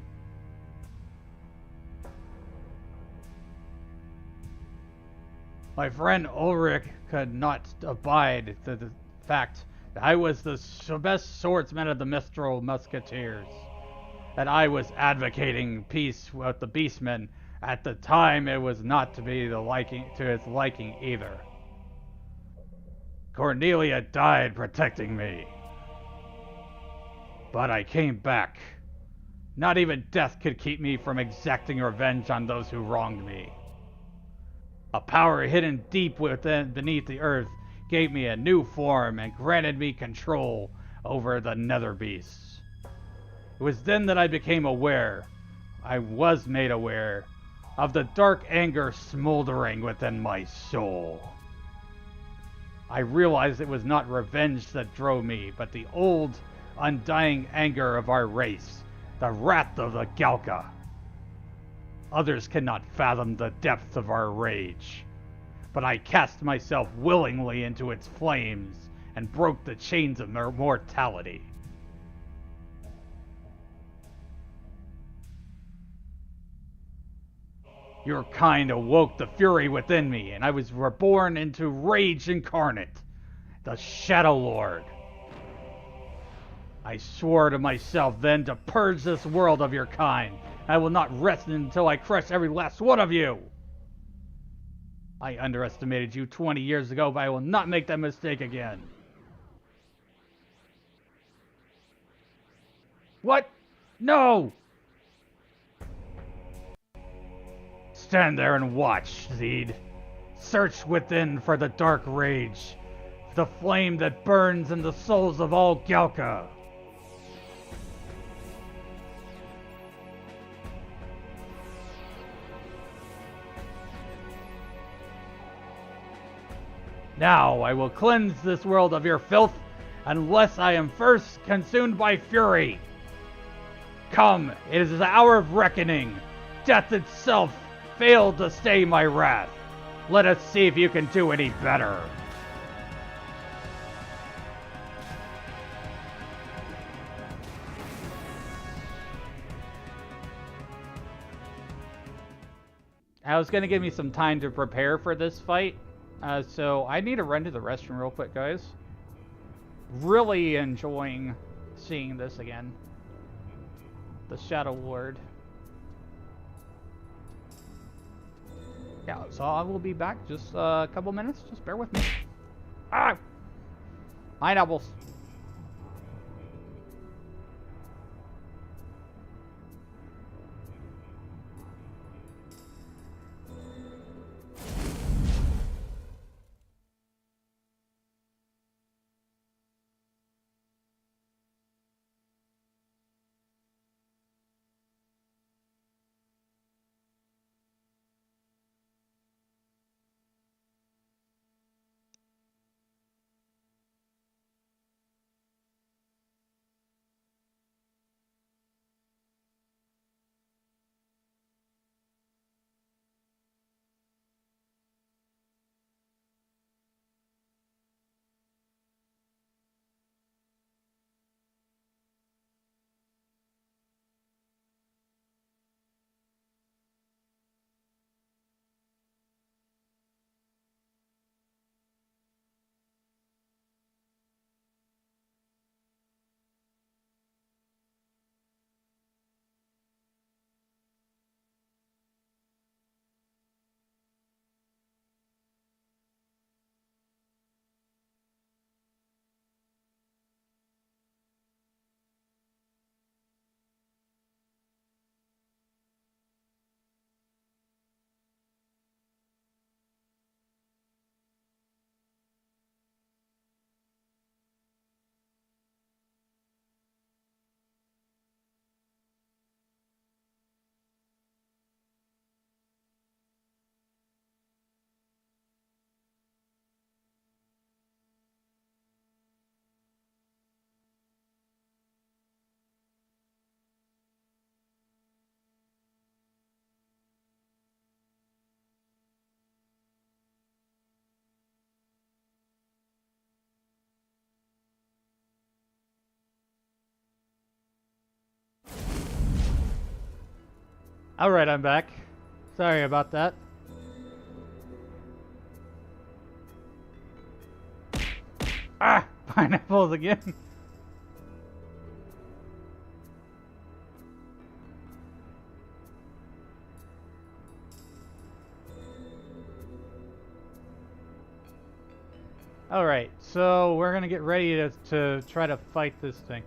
My friend Ulrich could not abide the fact that I was the best swordsman of the Mistral Musketeers, that I was advocating peace with the Beastmen. At the time, it was not to be to his liking either. Cornelia died protecting me. But I came back. Not even death could keep me from exacting revenge on those who wronged me. A power hidden deep beneath the earth gave me a new form and granted me control over the nether beasts. It was then that I became aware, I was made aware, of the dark anger smoldering within my soul. I realized it was not revenge that drove me, but the old, undying anger of our race, the wrath of the Galka. Others cannot fathom the depth of our rage, but I cast myself willingly into its flames and broke the chains of mortality. Your kind awoke the fury within me, and I was reborn into rage incarnate, the Shadow Lord. I swore to myself then to purge this world of your kind. I will not rest until I crush every last one of you. I underestimated you 20 years ago, but I will not make that mistake again. What? No! Stand there and watch, Zeed. Search within for the dark rage, the flame that burns in the souls of all Galka. Now I will cleanse this world of your filth, unless I am first consumed by fury. Come, it is the hour of reckoning. Death itself failed to stay my wrath. Let us see if you can do any better. I was going to give me some time to prepare for this fight. So I need to run to the restroom real quick, guys. Really enjoying seeing this again. The Shadow Lord. Yeah, so I will be back just a couple minutes. Just bear with me. Ah! Pineapples. Alright, I'm back. Sorry about that. Ah! pineapples again. Alright, so we're gonna get ready to try to fight this thing.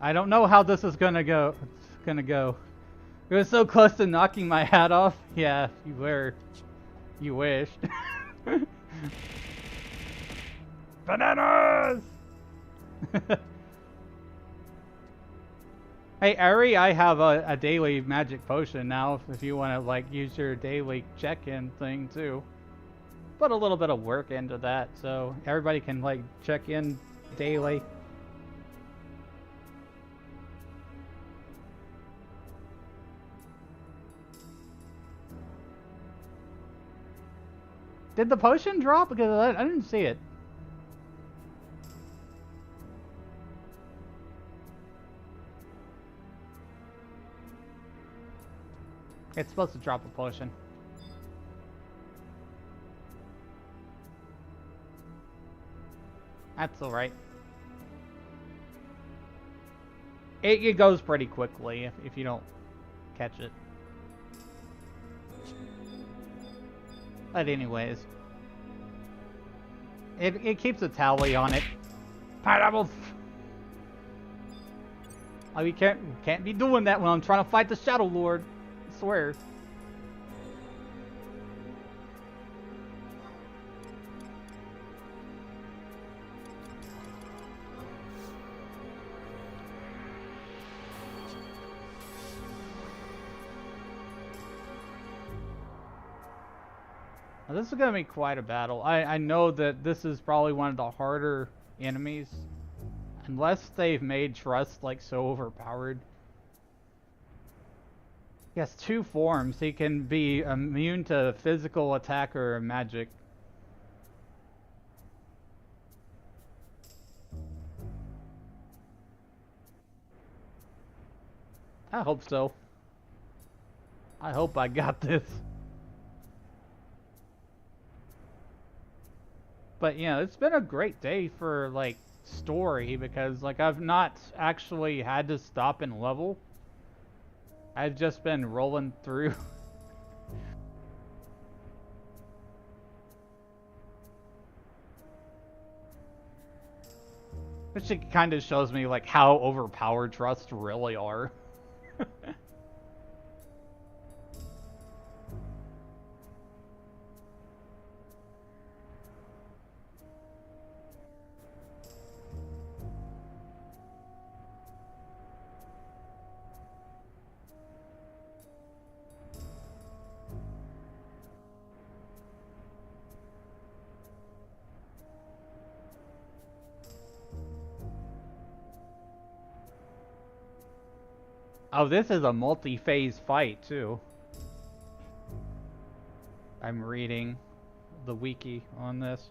I don't know how this is gonna go. It's gonna go. It was so close to knocking my hat off. Yeah, you were. You wished. Bananas! Hey, Ari, I have a daily magic potion now if you want to, like, use your daily check-in thing, too. Put a little bit of work into that so everybody can, like, check in daily. Did the potion drop? Because I didn't see it. It's supposed to drop a potion. That's alright. It goes pretty quickly if you don't catch it. But anyways. It keeps a tally on it. Pineapples! Oh, you can't be doing that when I'm trying to fight the Shadow Lord. I swear. Now, this is going to be quite a battle. I know that this is probably one of the harder enemies. Unless they've made Trust, like, so overpowered. He has two forms. He can be immune to physical attack or magic. I hope so. I hope I got this. But, you know, it's been a great day for, like, story, because, like, I've not actually had to stop and level. I've just been rolling through. Which it kind of shows me, like, how overpowered Trust really are. Oh, this is a multi-phase fight, too. I'm reading the wiki on this.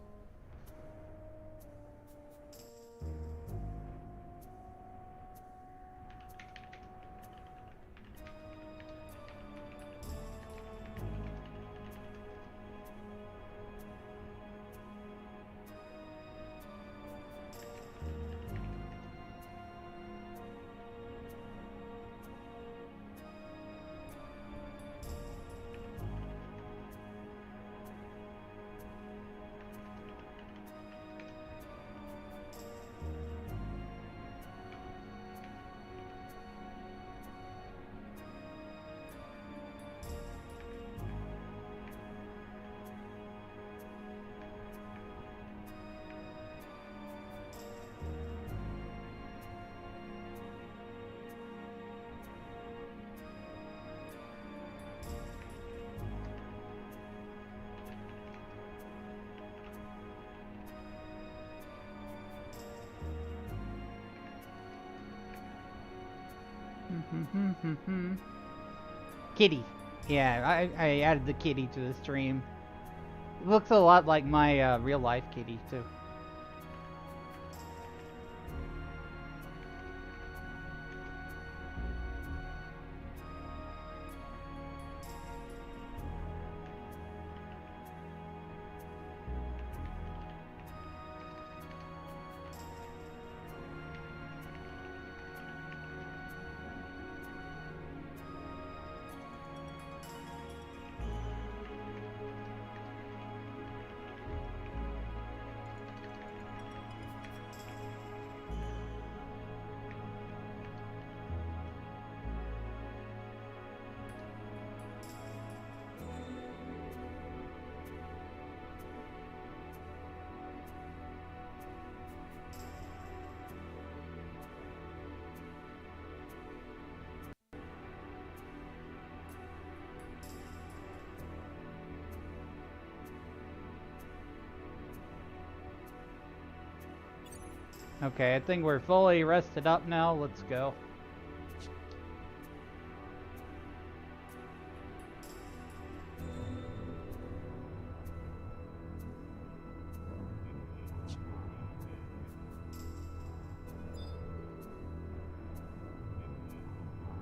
Kitty. Yeah, I added the kitty to the stream. It looks a lot like my real life kitty, too. Okay, I think we're fully rested up now. Let's go.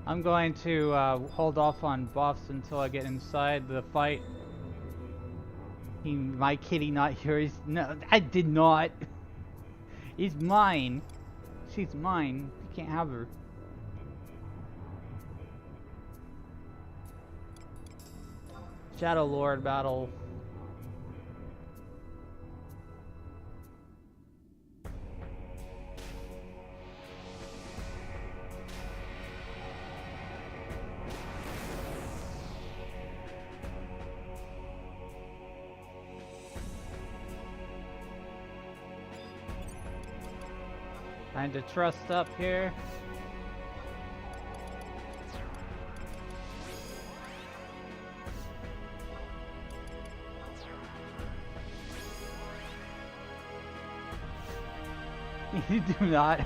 I'm going to hold off on buffs until I get inside the fight. My kitty not here. No, I did not. He's mine. She's mine. You can't have her. Shadow Lord battle. Time to trust up here. You do not.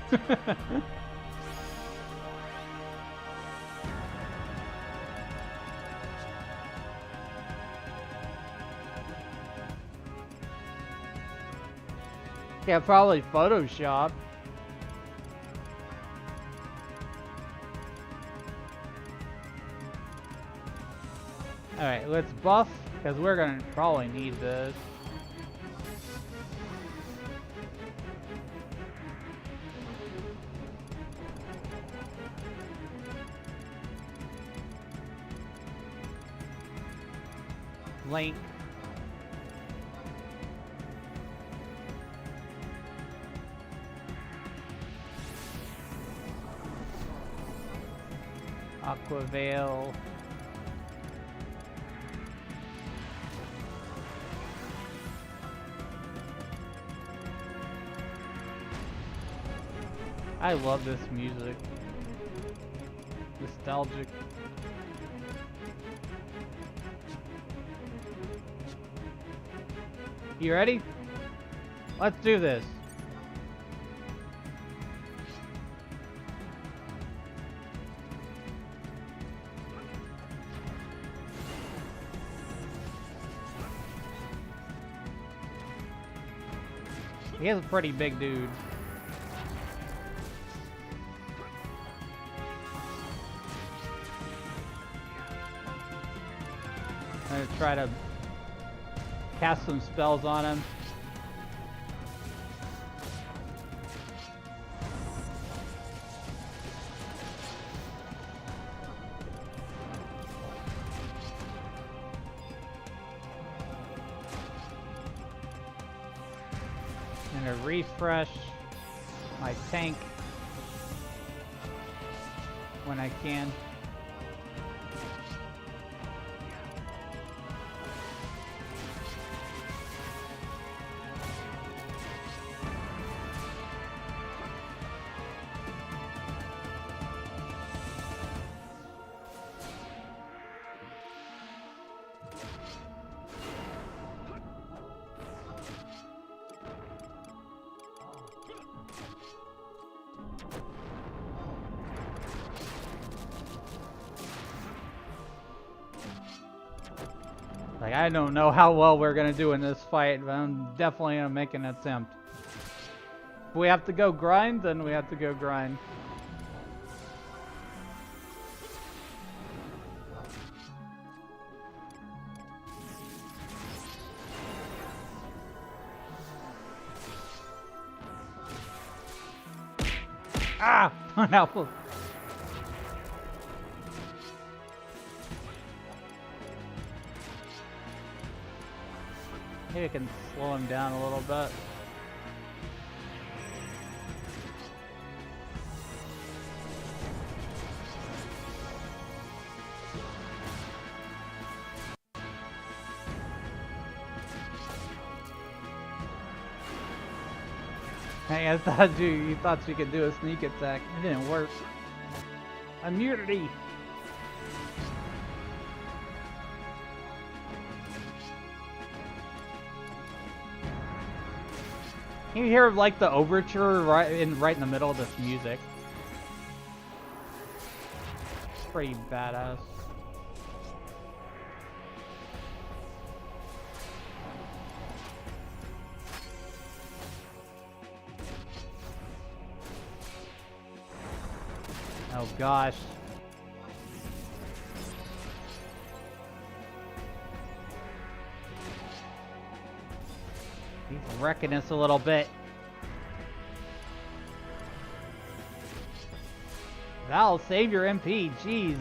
Yeah, probably Photoshop. Alright, let's buff, because we're gonna probably need this. Link. Aquavale. I love this music. Nostalgic. You ready? Let's do this. He is a pretty big dude. I'm gonna try to cast some spells on him. I'm gonna refresh my tank when I can. Like, I don't know how well we're gonna do in this fight, but I'm definitely gonna make an attempt. If we have to go grind, then we have to go grind. Ah! An apple. Maybe I can slow him down a little bit. Hey, I thought you thought you could do a sneak attack. It didn't work. Immunity. You hear like the overture right in the middle of this music. It's pretty badass. Oh gosh. He's wrecking us a little bit. Val, save your MP, jeez.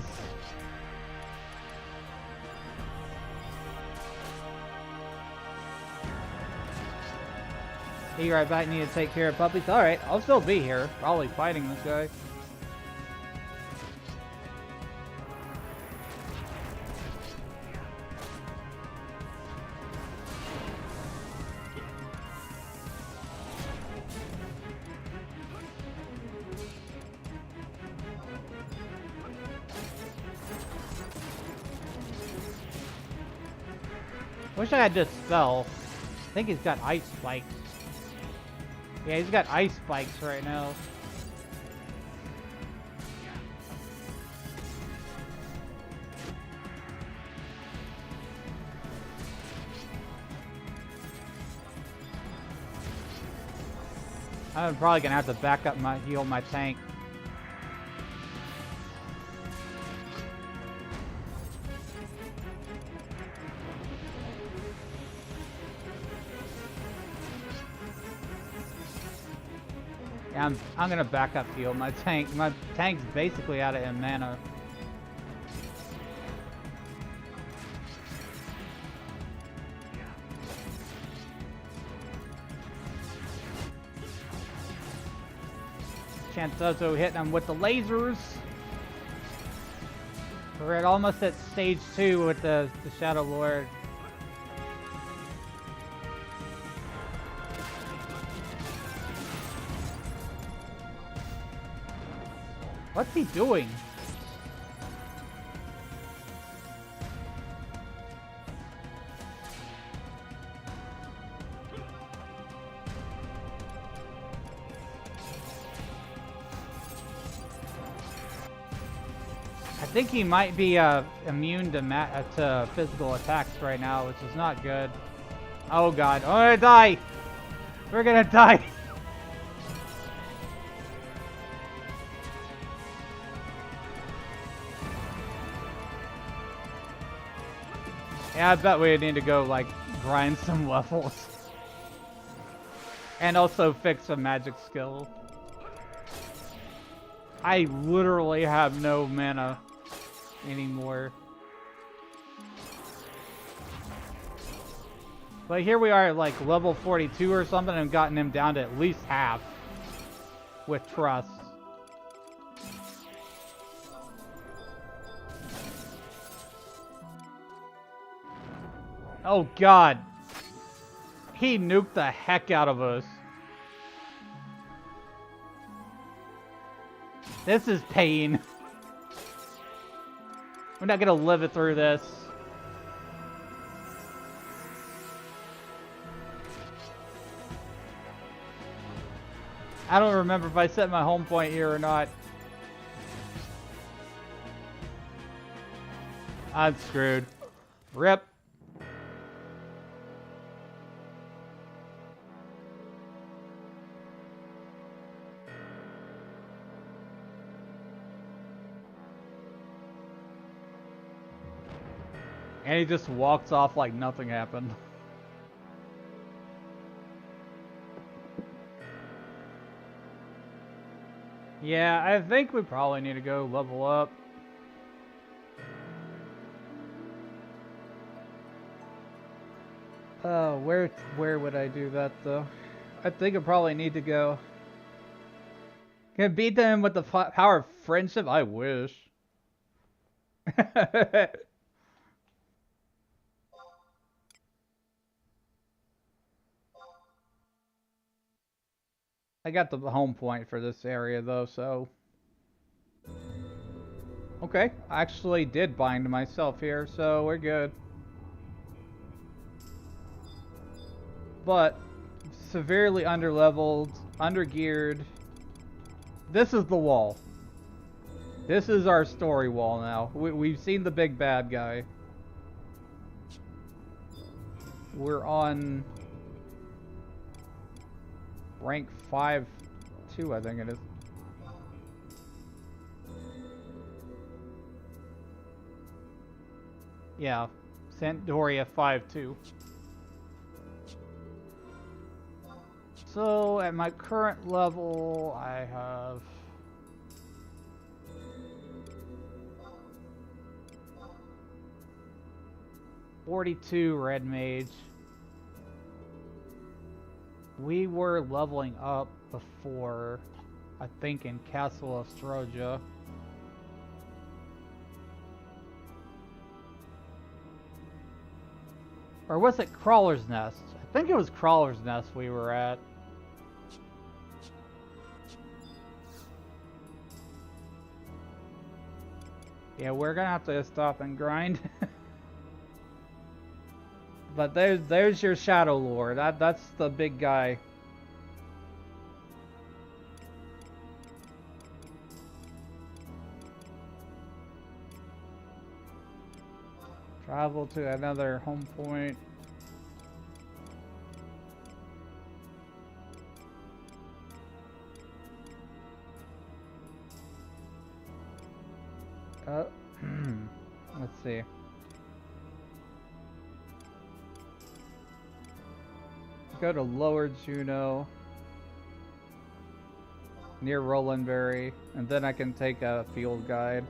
Be right back, need to take care of puppies. Alright, I'll still be here, probably fighting this guy. Wish I had this spell. I think he's got ice spikes. Yeah, he's got ice spikes right now. I'm probably gonna have to back up heal my tank. Yeah, I'm gonna back up heal my tank. My tank's basically out of mana. Chantoso hitting him with the lasers. We're almost at stage 2 with the Shadow Lord. What's he doing? I think he might be immune to physical attacks right now, which is not good. Oh god, I'm gonna die! We're gonna die! Yeah, I bet we need to go, like, grind some levels. And also fix a magic skill. I literally have no mana anymore. But here we are at, like, level 42 or something and gotten him down to at least half. With trust. Oh god. He nuked the heck out of us. This is pain. We're not gonna live it through this. I don't remember if I set my home point here or not. I'm screwed. Rip. And he just walks off like nothing happened. Yeah, I think we probably need to go level up. Where would I do that though? I think I probably need to go. Can I beat them with the power of friendship? I wish. I got the home point for this area though, so... Okay, I actually did bind myself here, so we're good. But, severely underleveled, undergeared. This is the wall. This is our story wall now. We've seen the big bad guy. We're on rank 5-2, I think it is. Yeah, Sandoria 5-2. So at my current level, I have 42 red mage. We were leveling up before, I think, in Castle of Stroja. Or was it Crawler's Nest? I think it was Crawler's Nest we were at. Yeah, we're gonna have to stop and grind. But there's your Shadow Lord. That's the big guy. Travel to another home point. Let's see. Go to Lower Juno, near Rolandberry, and then I can take a field guide.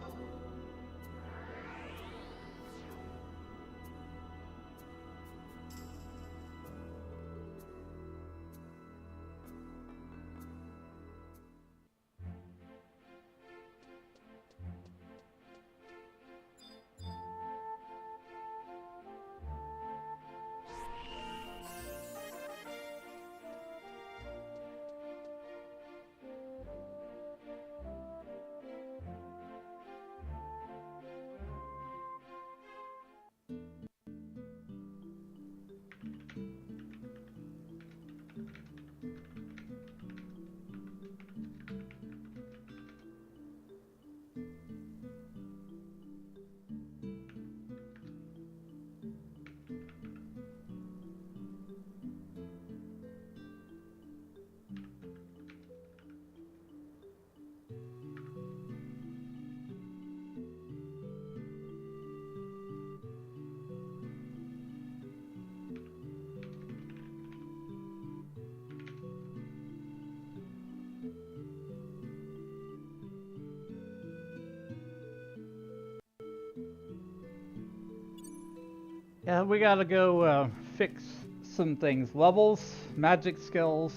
Yeah, we gotta go fix some things. Levels, magic skills,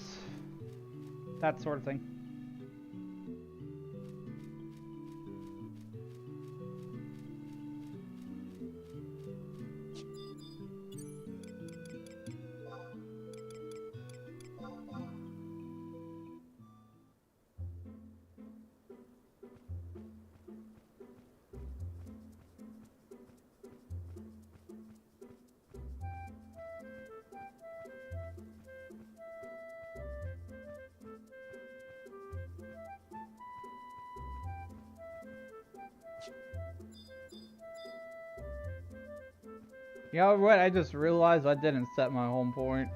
that sort of thing. You know what? I just realized I didn't set my home point.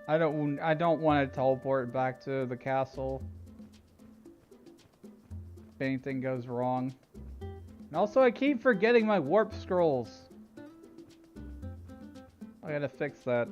I don't want to teleport back to the castle if anything goes wrong. And also, I keep forgetting my warp scrolls. I gotta fix that.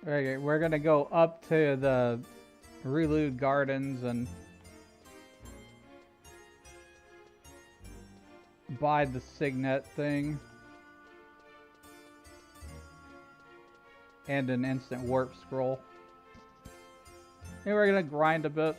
Okay, we're gonna go up to the Prelude Gardens and buy the Signet thing. And an instant warp scroll. And we're gonna grind a bit.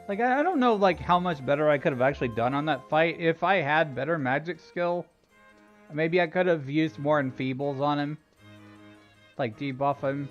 Like, I don't know, like, how much better I could have actually done on that fight. If I had better magic skill, maybe I could have used more enfeebles on him. Like, debuff him.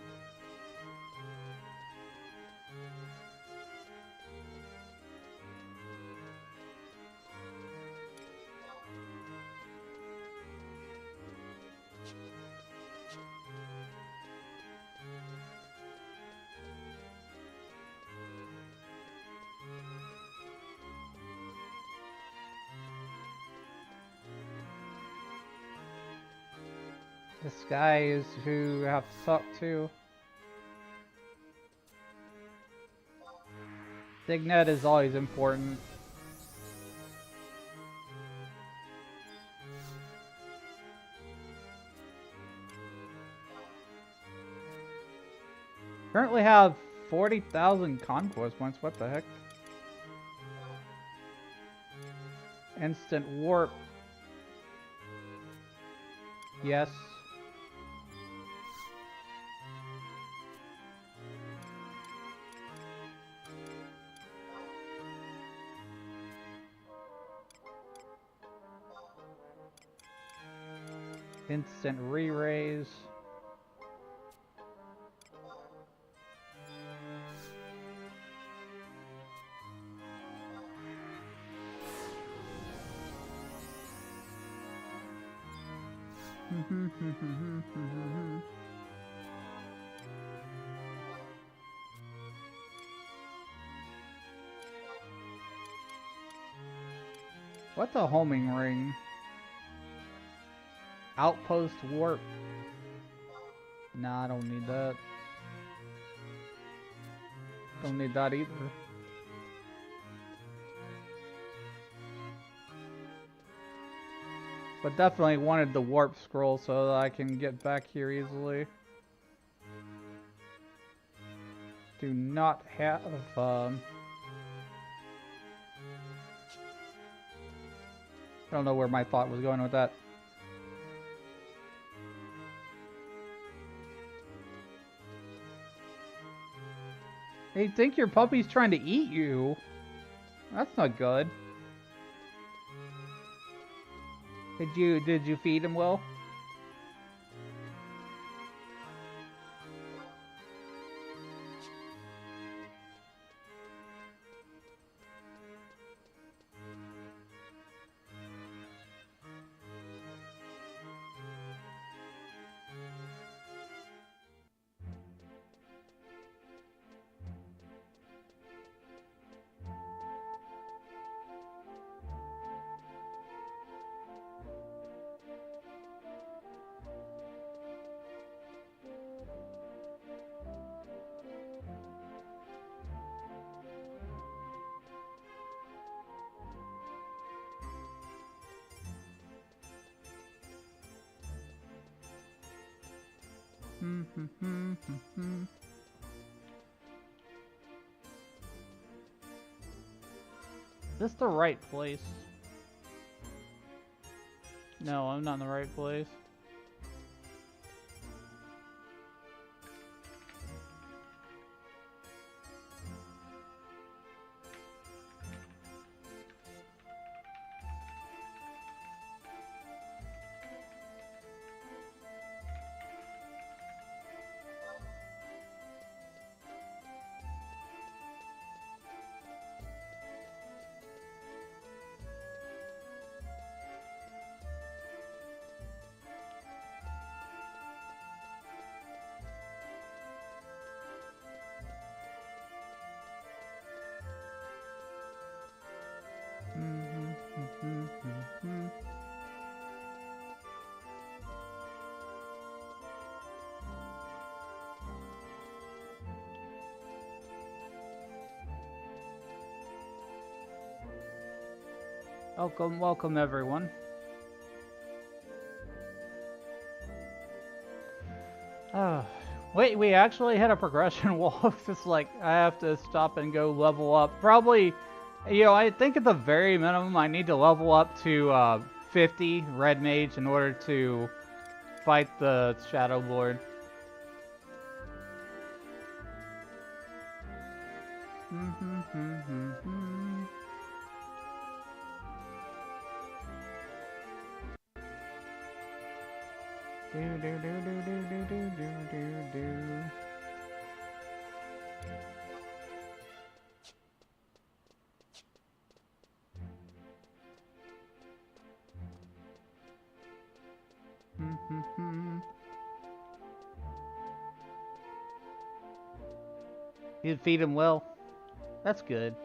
This guy is who I have to talk to. Signet is always important. Currently have 40,000 conquest points. What the heck? Instant warp. Yes. Instant re-raise. What's a homing ring? Outpost warp. Nah, I don't need that. Don't need that either. But definitely wanted the warp scroll so that I can get back here easily. Do not have I don't know where my thought was going with that. Hey, think your puppy's trying to eat you. That's not good. Did you feed him well? Is this the right place? No, I'm not in the right place. Welcome, welcome everyone. Oh, wait, we actually hit a progression wall. Just like, I have to stop and go level up. Probably, you know, I think at the very minimum I need to level up to 50 Red Mage in order to fight the Shadow Lord. You feed him well. That's good.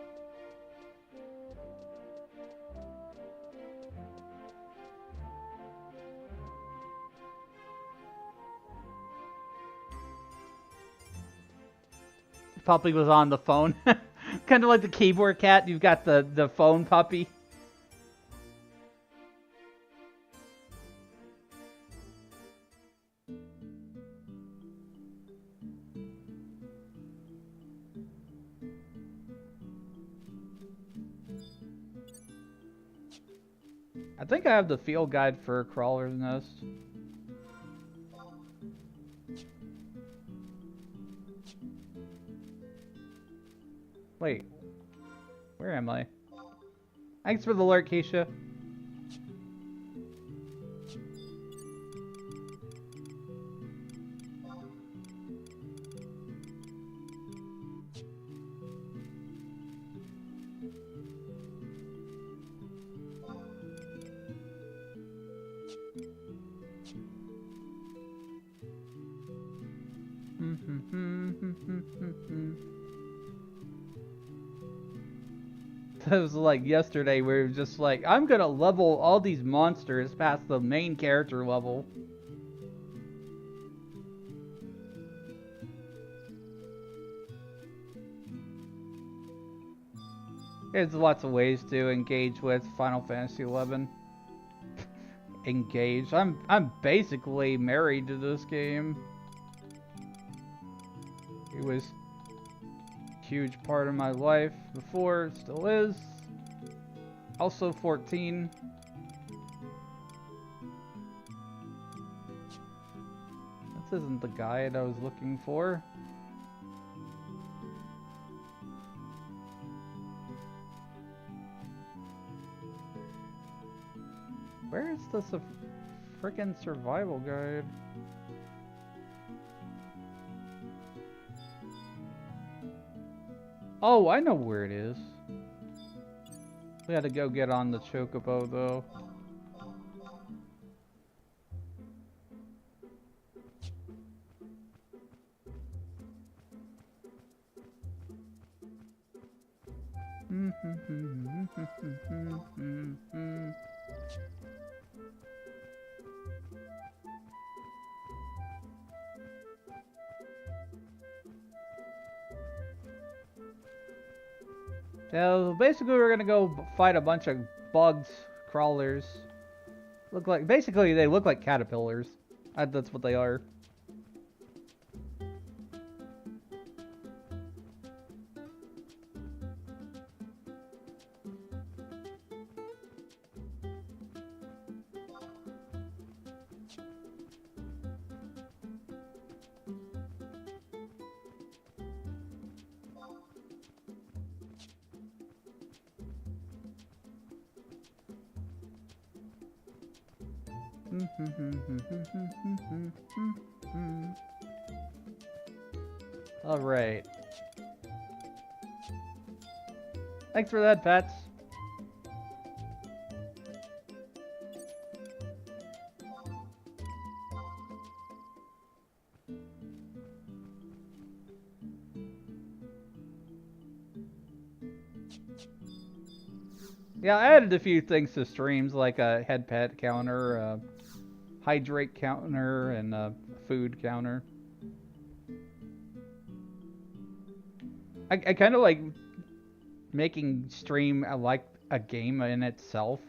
Puppy was on the phone. Kind of like the keyboard cat. You've got the phone puppy. I think I have the field guide for Crawler's Nest. Wait, where am I? Thanks for the alert, Keisha. It was like yesterday where it was just like, I'm gonna level all these monsters past the main character level. There's lots of ways to engage with Final Fantasy XI. Engage. I'm basically married to this game. It was a huge part of my life before, still is. Also 14. This isn't the guide I was looking for. Where is this a frickin' survival guide? Oh, I know where it is. We had to go get on the Chocobo, though. So basically we're gonna go fight a bunch of bugs, crawlers. Basically they look like caterpillars. That's what they are. All right. Thanks for that, Pats. Yeah, I added a few things to streams, like a head pet counter, a hydrate counter, and a food counter. I kind of like making stream a game in itself.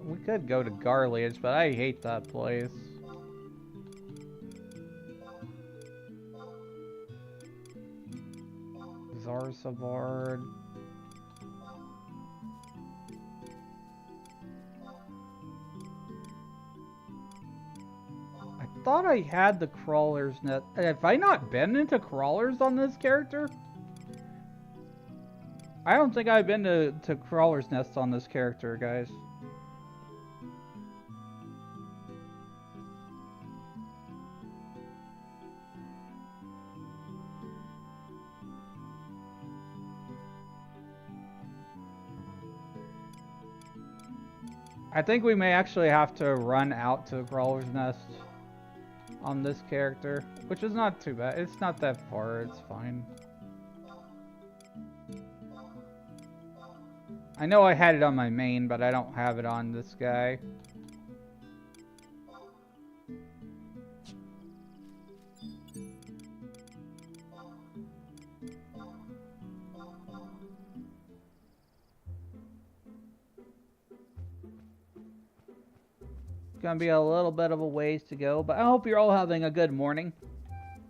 We could go to Garliage, but I hate that place. Zarsabard. I thought I had the Crawler's Nest. Have I not been into Crawlers on this character? I don't think I've been to Crawler's Nest on this character, guys. I think we may actually have to run out to Crawler's Nest on this character, which is not too bad. It's not that far, it's fine. I know I had it on my main, but I don't have it on this guy. Gonna be a little bit of a ways to go, but I hope you're all having a good morning.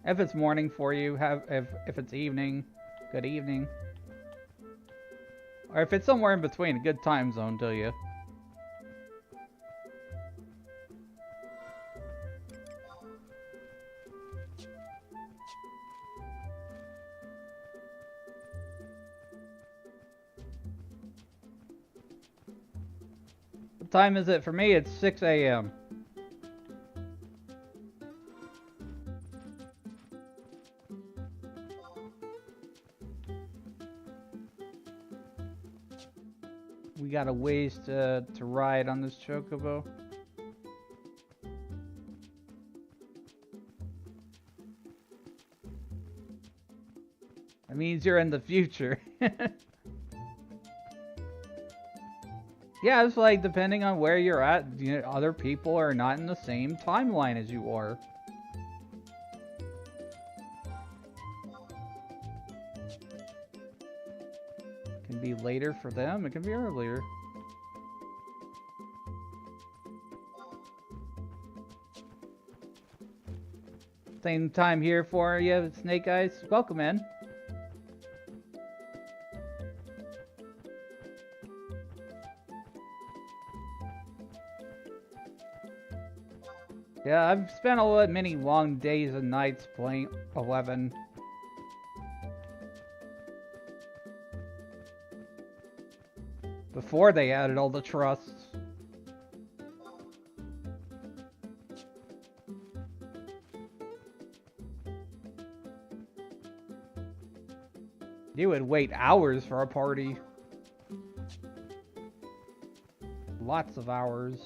If it's morning for you, if it's evening, good evening. Or if it's somewhere in between, a good time zone to you. What time is it for me? It's 6 a.m. We got a ways to ride on this chocobo. That means you're in the future. Yeah, it's like depending on where you're at, you know, other people are not in the same timeline as you are. It can be later for them, it can be earlier. Same time here for you, Snake Eyes. Welcome in. Yeah, I've spent many long days and nights playing 11. Before they added all the trusts. You would wait hours for a party. Lots of hours.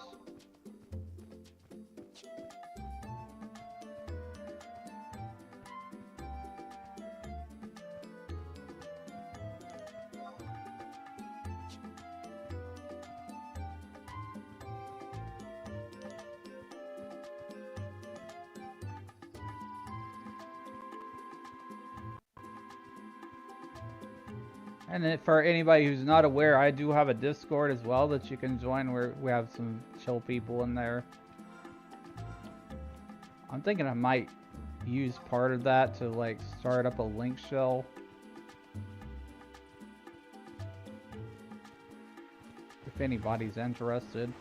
And for anybody who's not aware, I do have a Discord as well that you can join where we have some chill people in there. I'm thinking I might use part of that to like start up a link shell. If anybody's interested.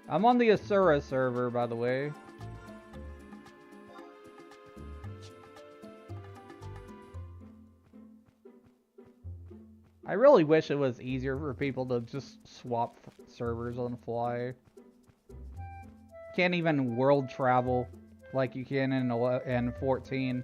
I'm on the Asura server, by the way. I really wish it was easier for people to just swap servers on the fly. Can't even world travel like you can in 14.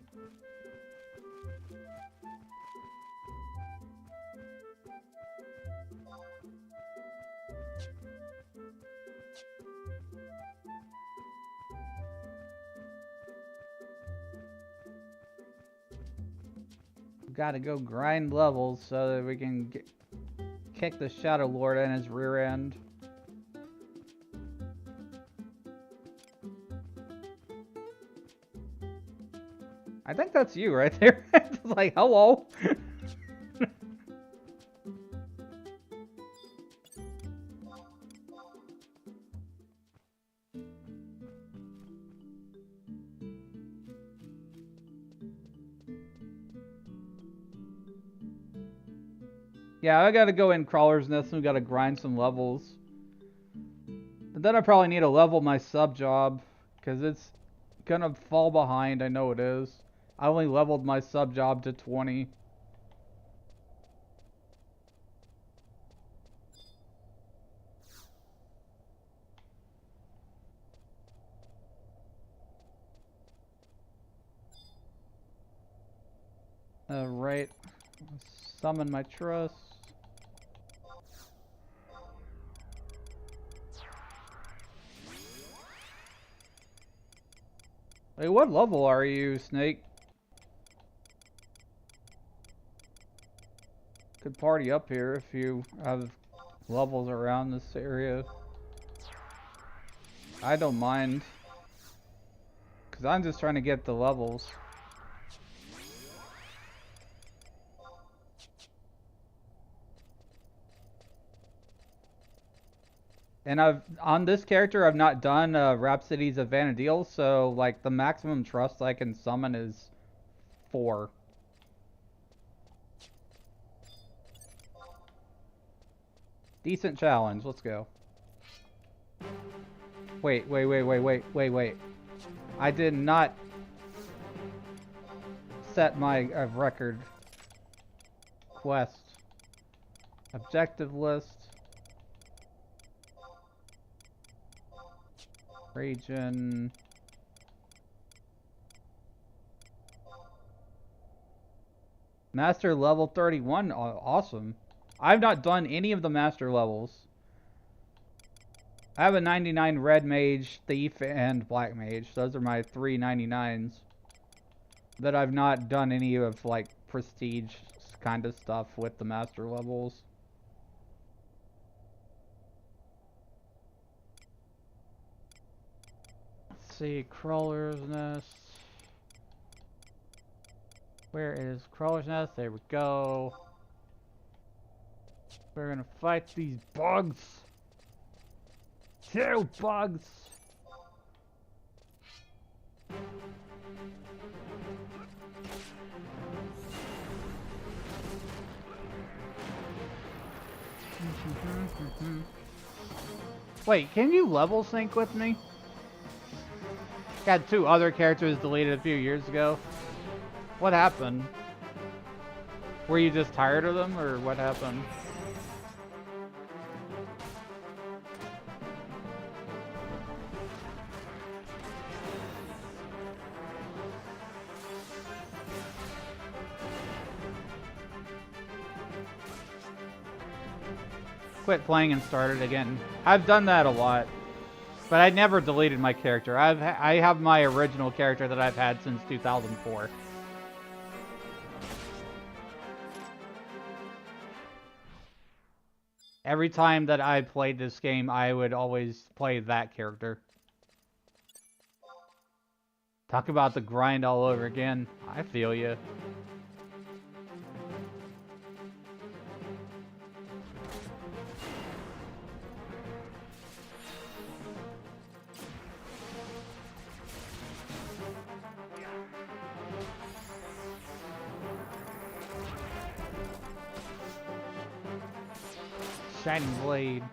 gotta go grind levels so that we can kick the Shadow Lord in his rear end. I think that's you right there. It's like, hello. Yeah, I gotta go in Crawler's Nest and we gotta grind some levels. And then I probably need to level my sub job, because it's gonna fall behind, I know it is. I only leveled my sub job to 20. Alright. Summon my trust. Hey, what level are you, Snake? Could party up here if you have levels around this area. I don't mind. Because I'm just trying to get the levels. And on this character, I've not done Rhapsodies of Vana'diel, so like the maximum trust I can summon is 4. Decent challenge, let's go. Wait. I did not set my record quest. Objective list. Region. Master level 31. Awesome. I've not done any of the master levels. I have a 99 red mage, thief, and black mage. Those are my 3 99s. But I've not done any of like prestige kind of stuff with the master levels. See, Crawler's Nest. Where is Crawler's Nest? There we go. We're gonna fight these bugs. 2 bugs. Wait, can you level sync with me? Got 2 other characters deleted a few years ago. What happened? Were you just tired of them, or what happened? Quit playing and started again. I've done that a lot. But I never deleted my character. I have my original character that I've had since 2004. Every time that I played this game, I would always play that character. Talk about the grind all over again. I feel you. Shining blade.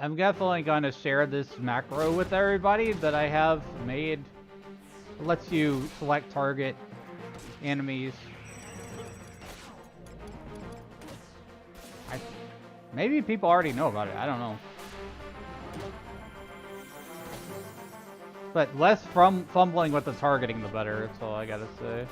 I'm definitely going to share this macro with everybody that I have made. It lets you select target enemies. Maybe people already know about it. I don't know. But less fumbling with the targeting, the better. That's all I gotta say.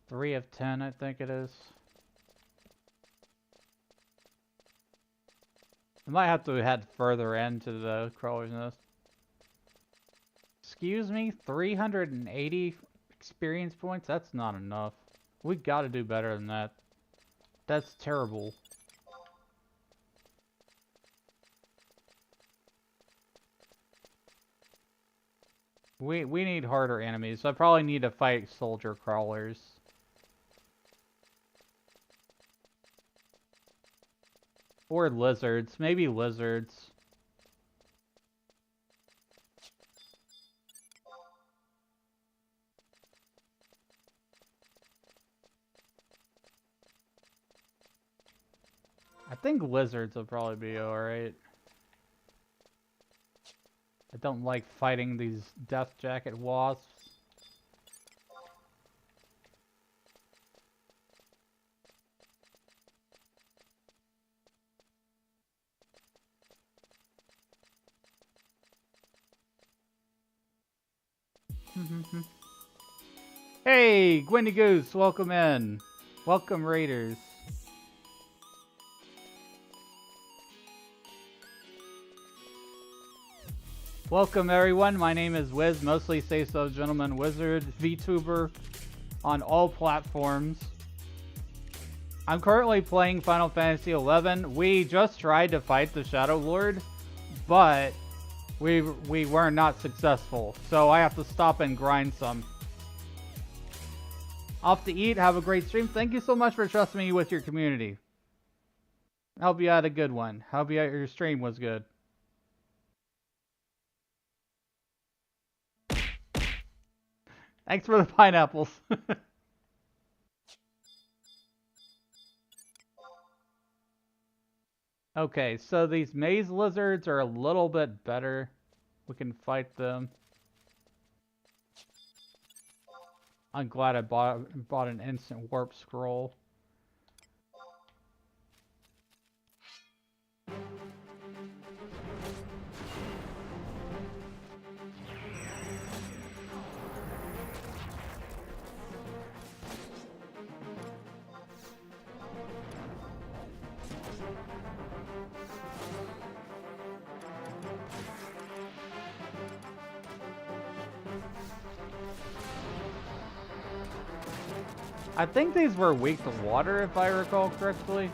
3 of 10, I think it is. I might have to head further into the crawler's nest. Excuse me, 380 experience points? That's not enough. We gotta do better than that. That's terrible. We need harder enemies. So I probably need to fight soldier crawlers. Or lizards. Maybe lizards. I think lizards will probably be alright. I don't like fighting these death jacket wasps. Hey, Gwendy Goose, welcome in. Welcome, Raiders. Welcome, everyone. My name is Wiz, mostly Say So Gentleman Wizard, vTuber on all platforms. I'm currently playing Final Fantasy XI. We just tried to fight the Shadow Lord, but we were not successful, so I have to stop and grind some. Off to eat. Have a great stream. Thank you so much for trusting me with your community. I hope you had a good one. Hope your stream was good. Thanks for the pineapples. Okay, so these maze lizards are a little bit better. We can fight them. I'm glad I bought an instant warp scroll. I think these were weak to water, if I recall correctly.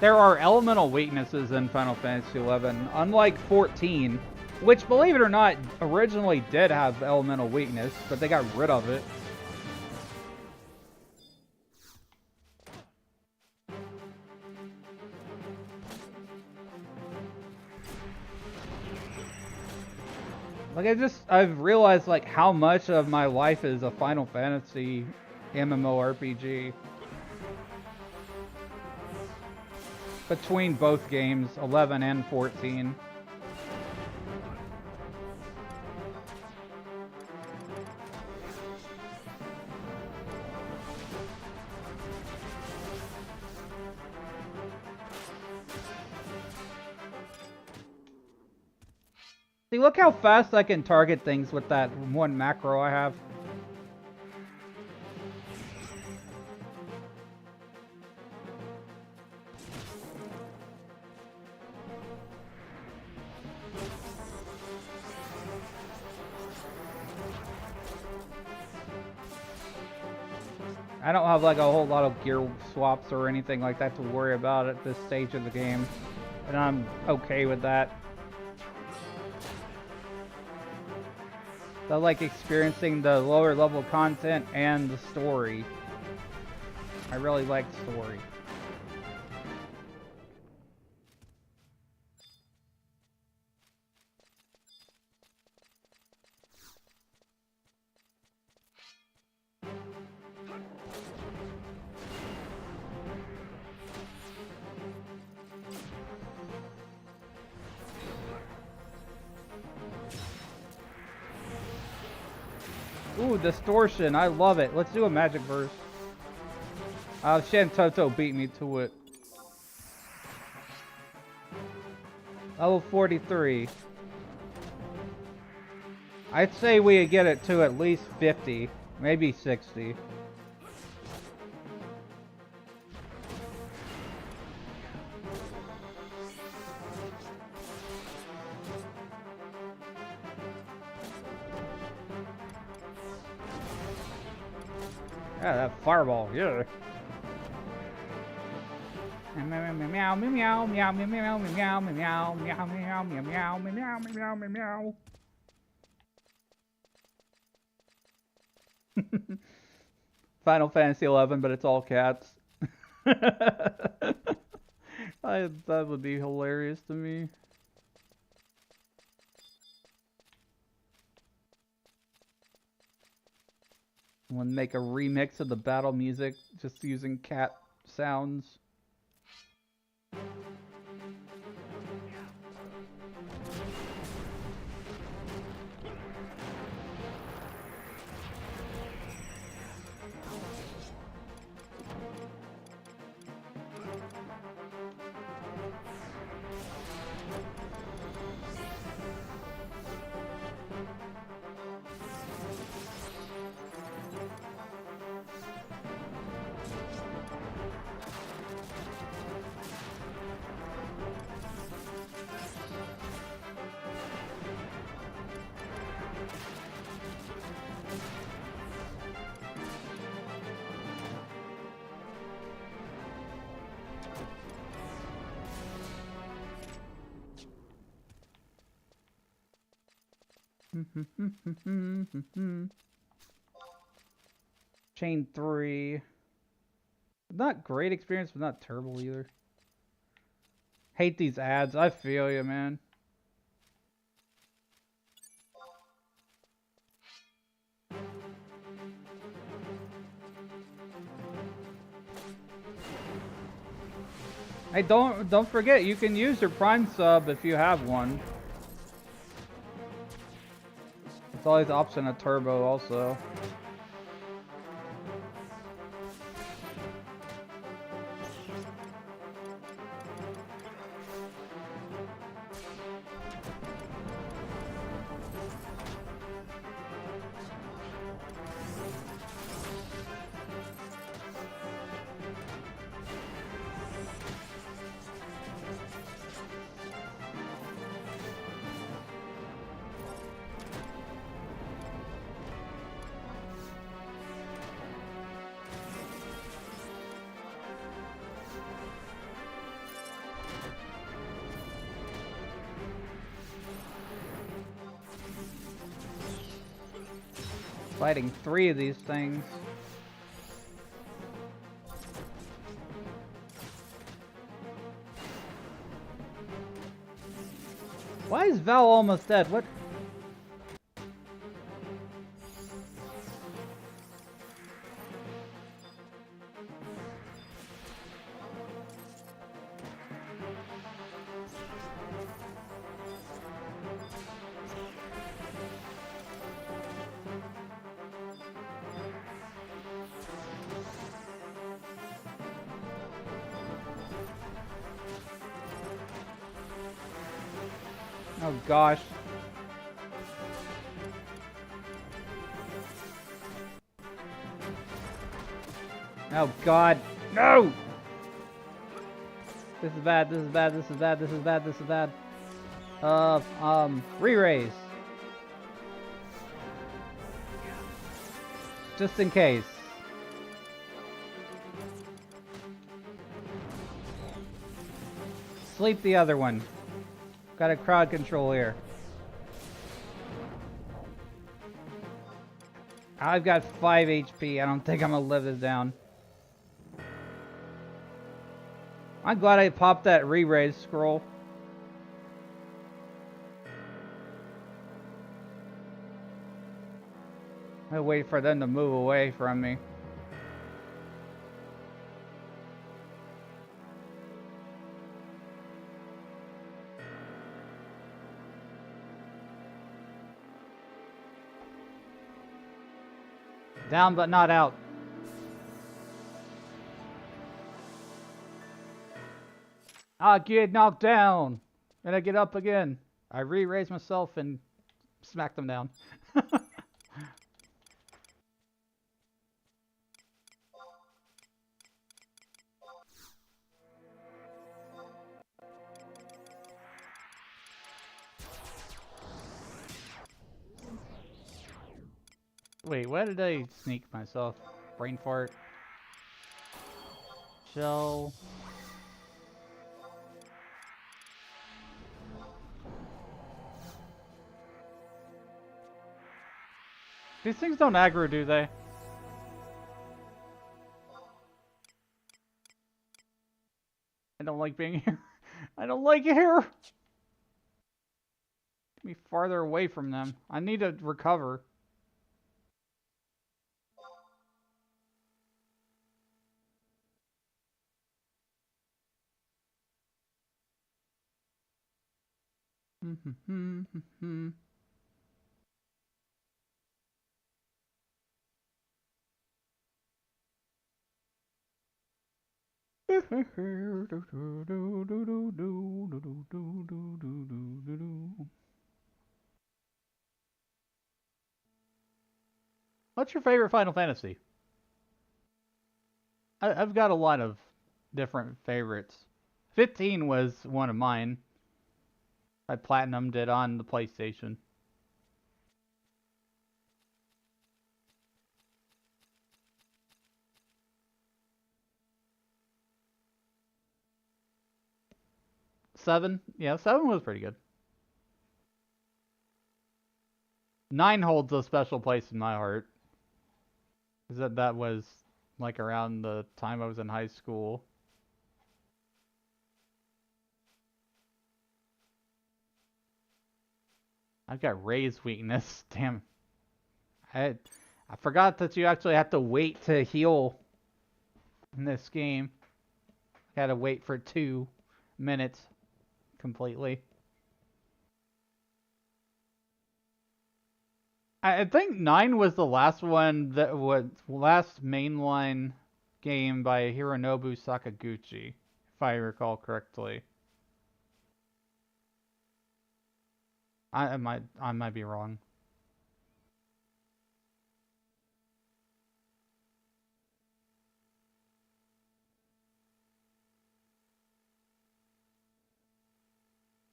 There are elemental weaknesses in Final Fantasy XI, unlike 14, which, believe it or not, originally did have elemental weakness, but they got rid of it. Like, I've realized, like, how much of my life is a Final Fantasy MMORPG. Between both games, 11 and 14. See, look how fast I can target things with that one macro I have. I don't have like a whole lot of gear swaps or anything like that to worry about at this stage of the game, and I'm okay with that. I like experiencing the lower level content and the story. I really like story. Ooh, distortion. I love it. Let's do a magic verse. Shantoto beat me to it. Level 43. I'd say we get it to at least 50, maybe 60. Yeah, that fireball, yeah. Meow meow meow meow meow meow meow meow meow meow meow meow meow meow meow meow. Final Fantasy 11, but it's all cats. That would be hilarious to me. I'm gonna make a remix of the battle music just using cat sounds. Chain 3. Not great experience, but not terrible either. Hate these ads. I feel you, man. Hey, don't forget, you can use your Prime sub if you have one. It's always option a turbo also. Fighting 3 of these things. Why is Val almost dead? What? Oh gosh. Oh god. No! This is bad, this is bad, this is bad, this is bad, this is bad. Re-raise. Just in case. Sleep the other one. Got a crowd control here. I've got 5 HP. I don't think I'm gonna live this down. I'm glad I popped that re-raise scroll. I wait for them to move away from me. Down but not out. I get knocked down. And I get up again. I re-raise myself and Smack them down. Wait, why did I sneak myself? Brain fart. Shell. These things don't aggro, do they? I don't like being here. I don't like it here. Get me farther away from them. I need to recover. What's your favorite Final Fantasy? I've got a lot of different favorites. 15 was one of mine. I platinumed it on the PlayStation. Seven? Yeah, 7 was pretty good. 9 holds a special place in my heart. That was like around the time I was in high school. I've got Ray's weakness. Damn. I forgot that you actually have to wait to heal in this game. Gotta wait for 2 minutes completely. I think 9 was the last one that was last mainline game by Hironobu Sakaguchi, if I recall correctly. I might be wrong.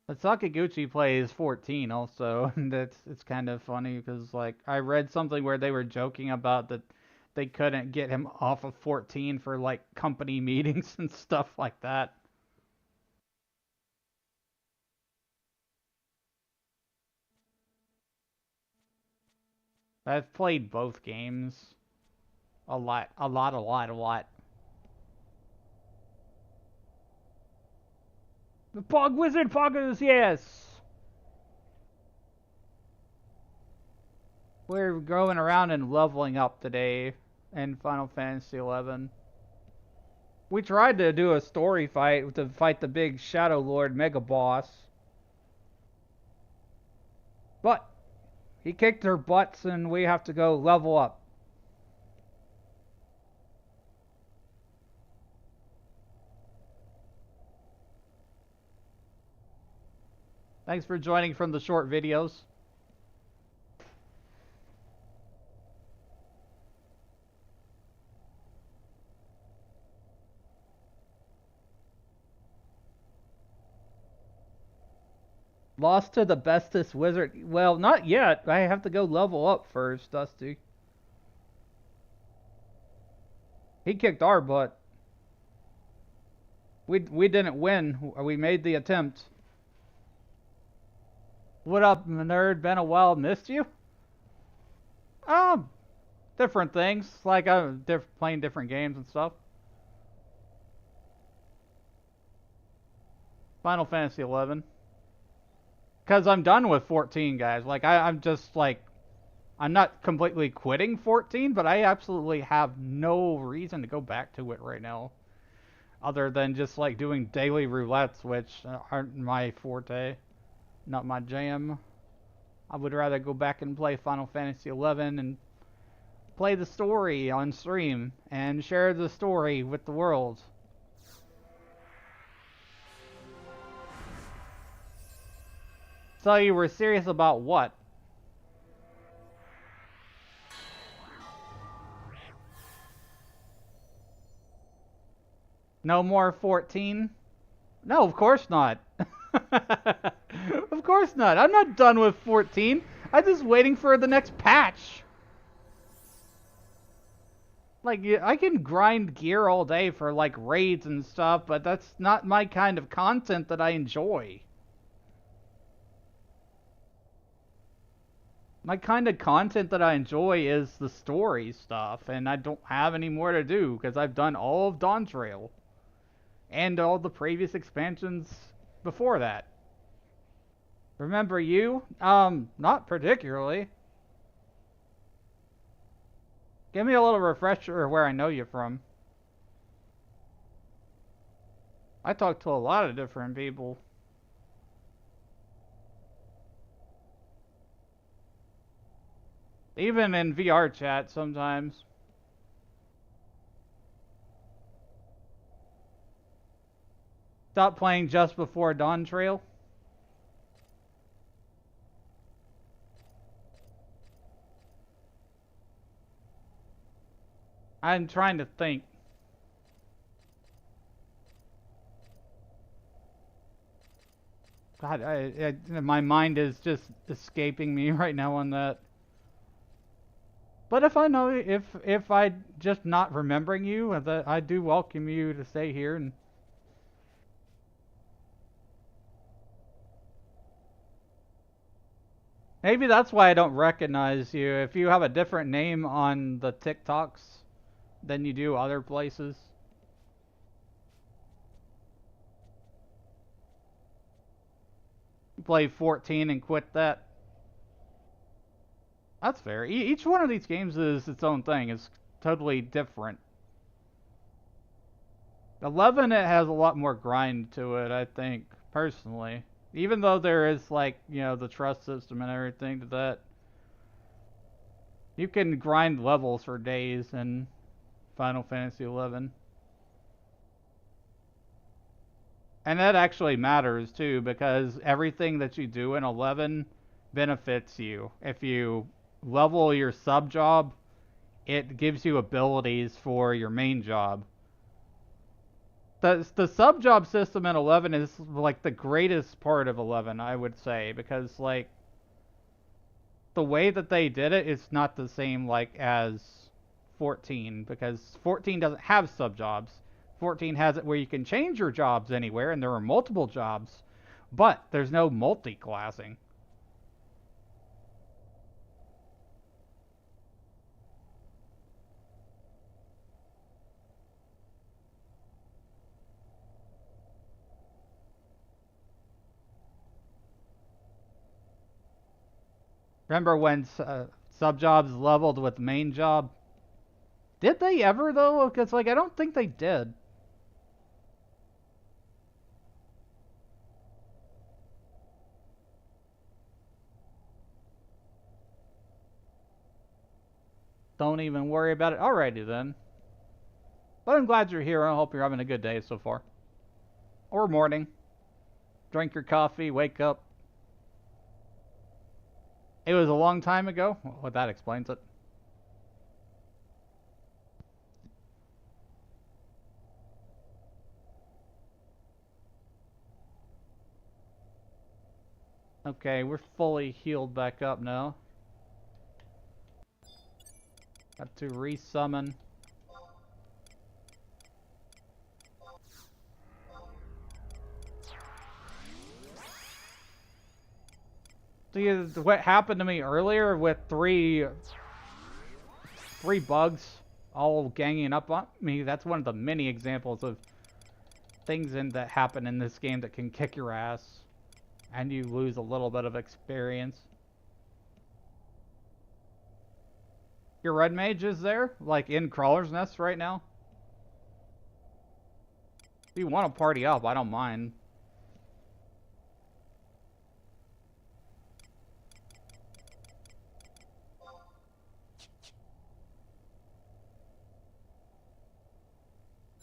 But Sakaguchi plays 14 also, and it's kind of funny because like I read something where they were joking about that they couldn't get him off of 14 for like company meetings and stuff like that. I've played both games a lot. The Pog Wizard Poggers, yes! We're going around and leveling up today in Final Fantasy XI. We tried to do a story fight to fight the big Shadow Lord Mega Boss. But he kicked our butts and we have to go level up. Thanks for joining from the short videos. Lost to the bestest wizard. Well, not yet. I have to go level up first, Dusty. He kicked our butt. We didn't win. We made the attempt. What up, nerd? Been a while. Missed you? Different things. Like I'm playing different games and stuff. Final Fantasy 11. Because I'm done with 14, guys. Like, I'm just, like, I'm not completely quitting 14, but I absolutely have no reason to go back to it right now. Other than just, like, doing daily roulettes, which aren't my forte. Not my jam. I would rather go back and play Final Fantasy 11 and play the story on stream and share the story with the world. So you were serious about what? No more 14? No, of course not. Of course not. I'm not done with 14. I'm just waiting for the next patch. Like, I can grind gear all day for, like, raids and stuff, but that's not my kind of content that I enjoy. My kind of content that I enjoy is the story stuff, and I don't have any more to do, because I've done all of Dawn Trail. And all the previous expansions before that. Remember you? Not particularly. Give me a little refresher of where I know you from. I talk to a lot of different people. Even in VR chat sometimes. Stop playing just before Dawn Trail. I'm trying to think. God, my mind is just escaping me right now on that. But if I know, if I just not remembering you, that I do welcome you to stay here and. Maybe that's why I don't recognize you. If you have a different name on the TikToks than you do other places. You play 14 and quit that. That's fair. Each one of these games is its own thing. It's totally different. 11, it has a lot more grind to it, I think, personally. Even though there is, like, you know, the trust system and everything to that. You can grind levels for days in Final Fantasy 11. And that actually matters, too, because everything that you do in 11 benefits you. If you level your sub job, it gives you abilities for your main job. The sub job system in 11 is like the greatest part of 11, I would say, because like the way that they did it is not the same like as 14, because 14 doesn't have sub jobs. 14 has it where you can change your jobs anywhere, and there are multiple jobs, but there's no multi-classing. Remember when sub jobs leveled with main job? Did they ever though? Because like I don't think they did. Don't even worry about it. Alrighty then. But I'm glad you're here. I hope you're having a good day so far. Or morning. Drink your coffee, wake up. It was a long time ago. Well, that explains it. Okay, we're fully healed back up now. Got to resummon. See, what happened to me earlier with three bugs all ganging up on me, that's one of the many examples of things that happen in this game that can kick your ass. And you lose a little bit of experience. Your red mage is there, like in Crawler's Nest right now. If you want to party up, I don't mind.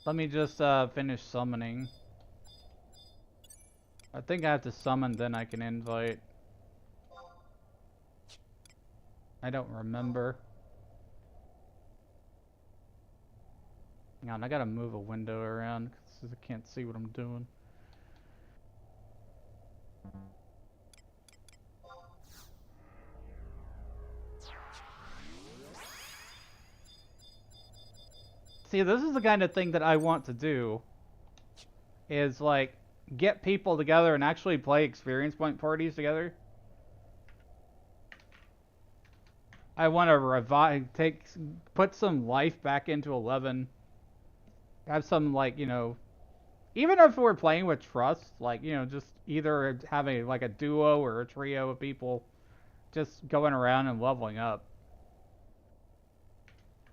Let me just finish summoning. I think I have to summon, then I can invite. I don't remember. Hang on, I gotta move a window around. I can't see what I'm doing. See, this is the kind of thing that I want to do. Is like get people together and actually play experience point parties together. I want to revive, put some life back into 11. Have some, like, you know, even if we're playing with trust, like, you know, just either having like a duo or a trio of people just going around and leveling up.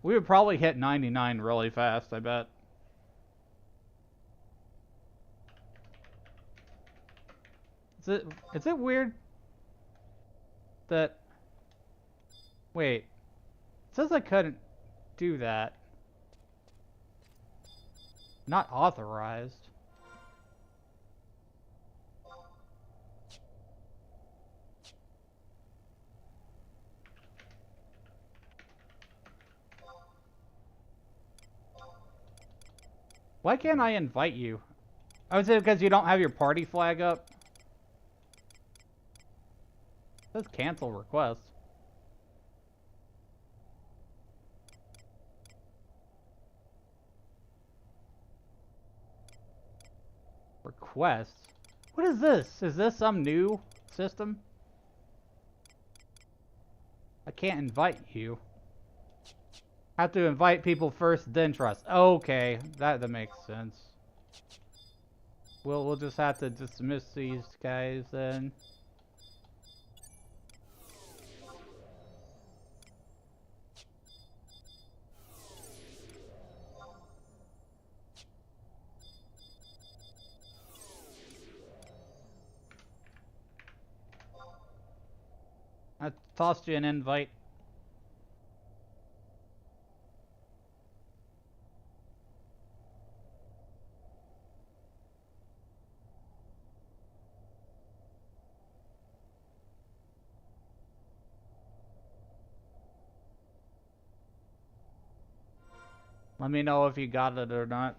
We would probably hit 99 really fast, I bet. Is it weird that... Wait. It says I couldn't do that. Not authorized. Why can't I invite you? Oh, is it because you don't have your party flag up? It says cancel request. Request? What is this? Is this some new system? I can't invite you. Have to invite people first, then trust. Okay, that makes sense. We'll just have to dismiss these guys then. I tossed you an invite. Let me know if you got it or not.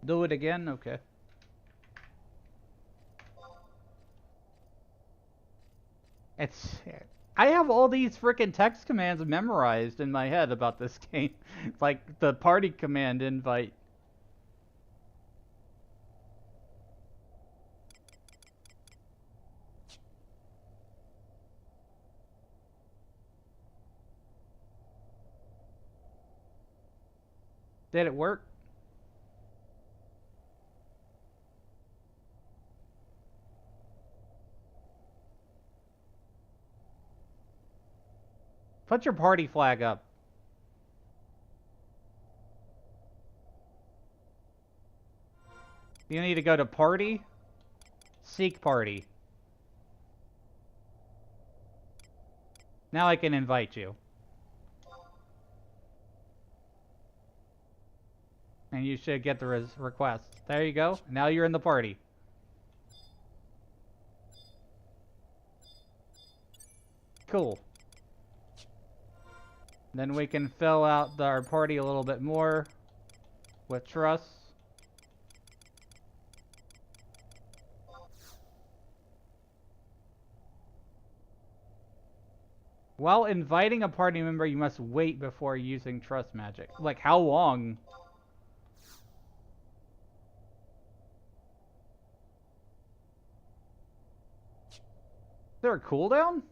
Do it again? Okay. I have all these freaking text commands memorized in my head about this game. Like the party command invite. Did it work? Put your party flag up. You need to go to party, seek party. Now I can invite you. And you should get the request. There you go. Now you're in the party. Cool. Then we can fill out our party a little bit more with trust. While inviting a party member, you must wait before using trust magic. Like, how long? Is there a cooldown?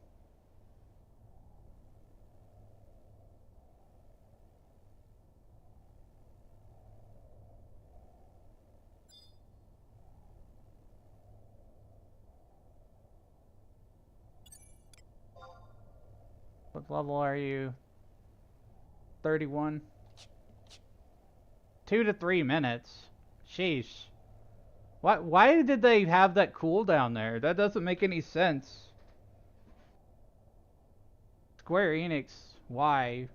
What level are you? 31? 2 to 3 minutes. Sheesh. Why did they have that cooldown there? That doesn't make any sense. Square Enix, why?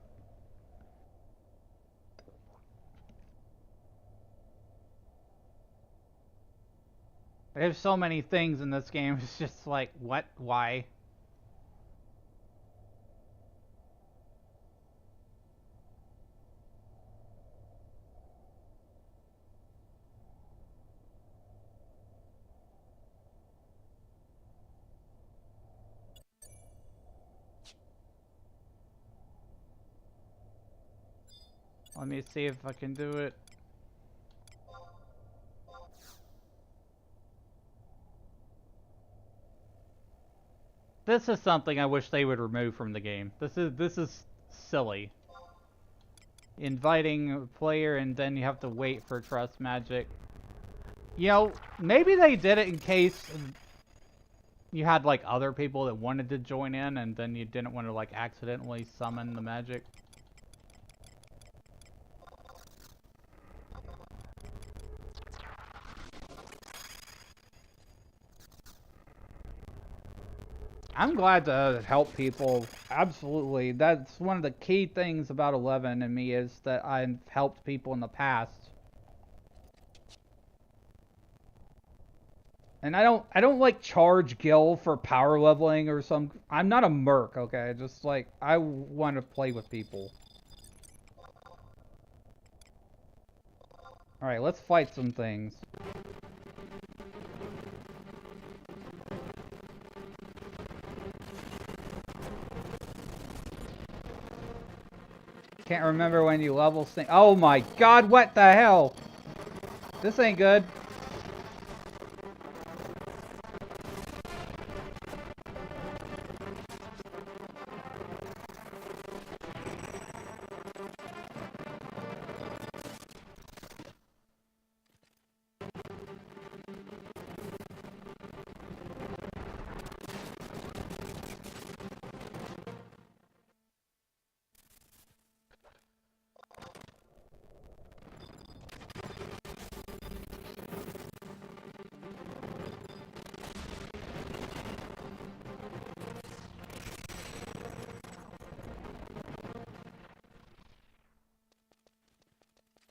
There's so many things in this game, it's just like, what? Why? Let me see if I can do it. This is something I wish they would remove from the game. This is silly. Inviting a player and then you have to wait for trust magic. You know, maybe they did it in case you had like other people that wanted to join in and then you didn't want to like accidentally summon the magic. I'm glad to help people. Absolutely. That's one of the key things about 11 and me is that I've helped people in the past. And I don't like charge Gil for power leveling or some. I'm not a merc, okay? Just like I want to play with people. All right, let's fight some things. Can't remember when you level sync. Oh my god, what the hell? This ain't good.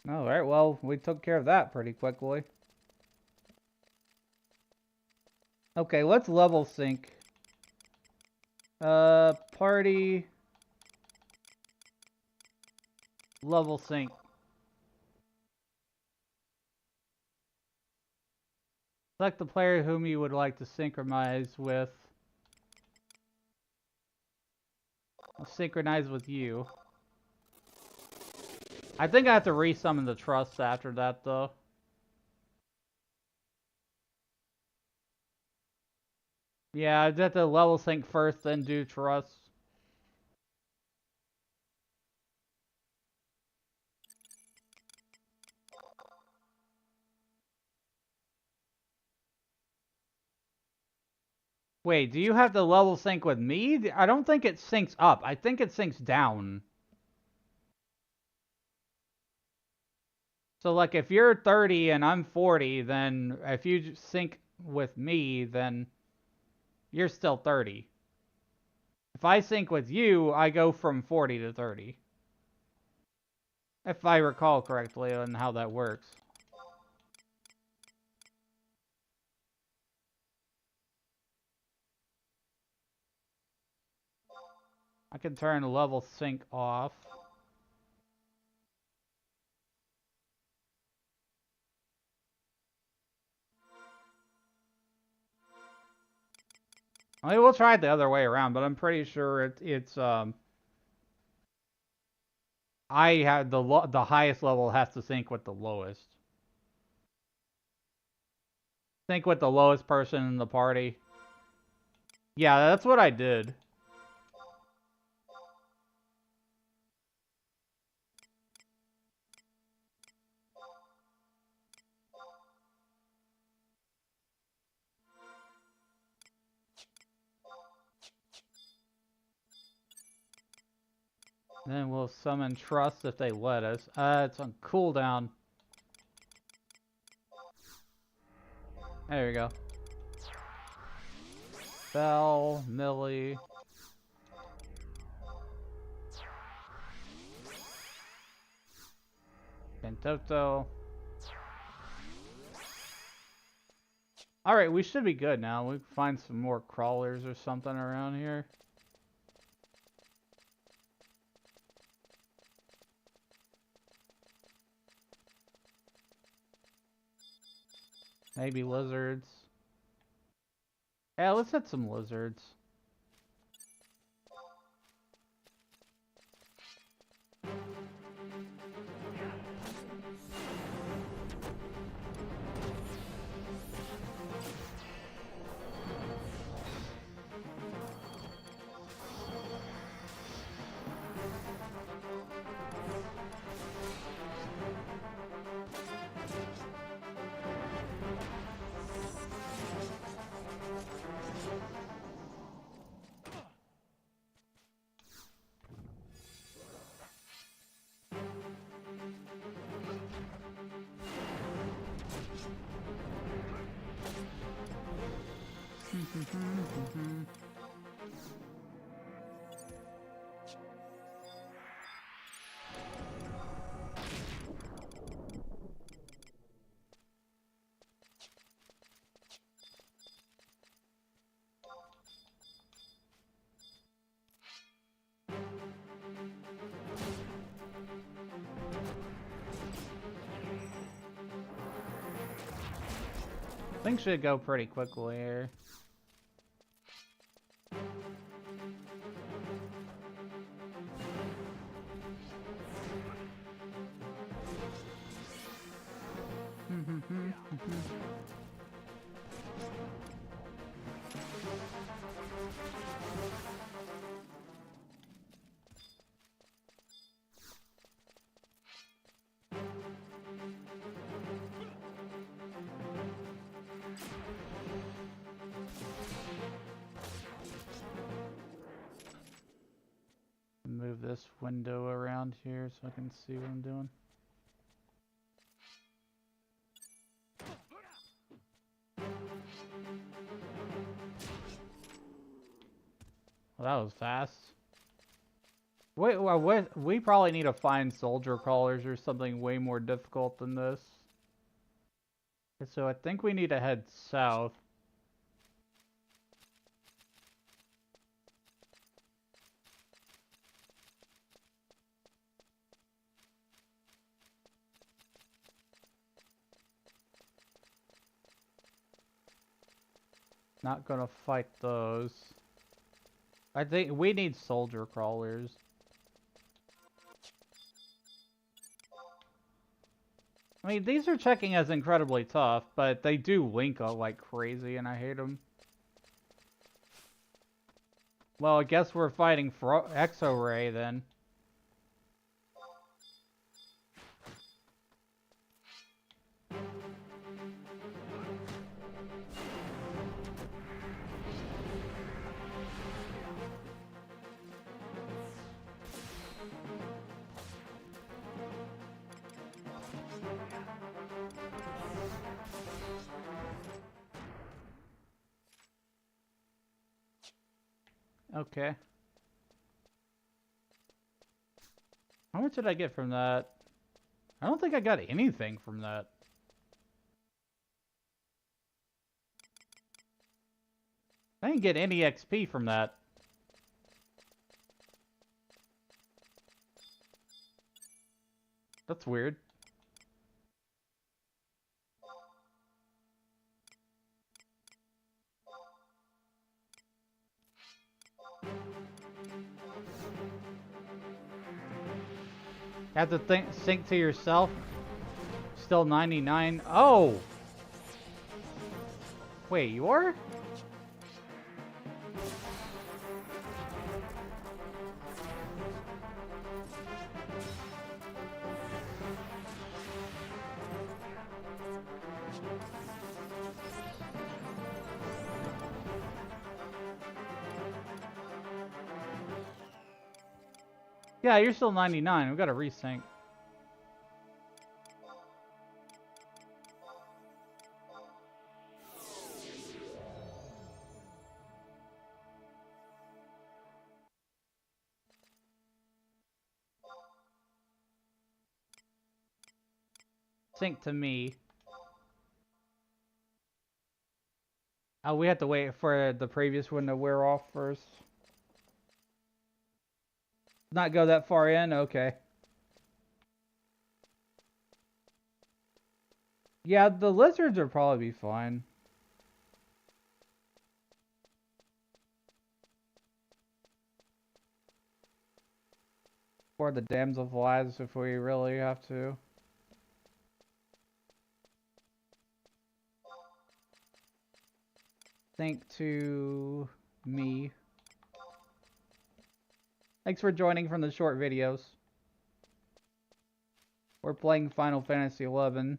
Alright, well, we took care of that pretty quickly. Okay, let's level sync. Party. Level sync. Select the player whom you would like to synchronize with. I'll synchronize with you. I think I have to resummon the trust after that, though. Yeah, I have to level sync first, then do trust. Wait, do you have to level sync with me? I don't think it syncs up. I think it syncs down. So, like, if you're 30 and I'm 40, then if you sync with me, then you're still 30. If I sync with you, I go from 40 to 30. If I recall correctly on how that works. I can turn level sync off. I mean, we'll try it the other way around, but I'm pretty sure it's I had the highest level has to sync with the lowest. Sync with the lowest person in the party. Yeah, that's what I did. Then we'll summon trust if they let us. It's on cooldown. There we go. Bell, Millie. Pentoto. Alright, we should be good now. We can find some more crawlers or something around here. Maybe lizards. Yeah, let's hit some lizards. Things should go pretty quickly here. Move this window around here so I can see what I'm doing. Well, that was fast. Wait, well, we probably need to find soldier crawlers or something way more difficult than this. So I think we need to head south. Not gonna fight those. I think we need soldier crawlers. I mean, these are checking as incredibly tough, but they do link up like crazy, and I hate them. Well, I guess we're fighting for Exo-Ray then. Okay. How much did I get from that? I don't think I got anything from that. I didn't get any XP from that. That's weird. Have to think to yourself. Still 99. Oh! Wait, you are? Yeah, you're still 99. We've got to resync. Sync to me. Oh, we have to wait for the previous one to wear off first. Not go that far in? Okay. Yeah, the lizards will probably be fine. Or the damselflies if we really have to. Think to me. Thanks for joining from the short videos. We're playing Final Fantasy XI.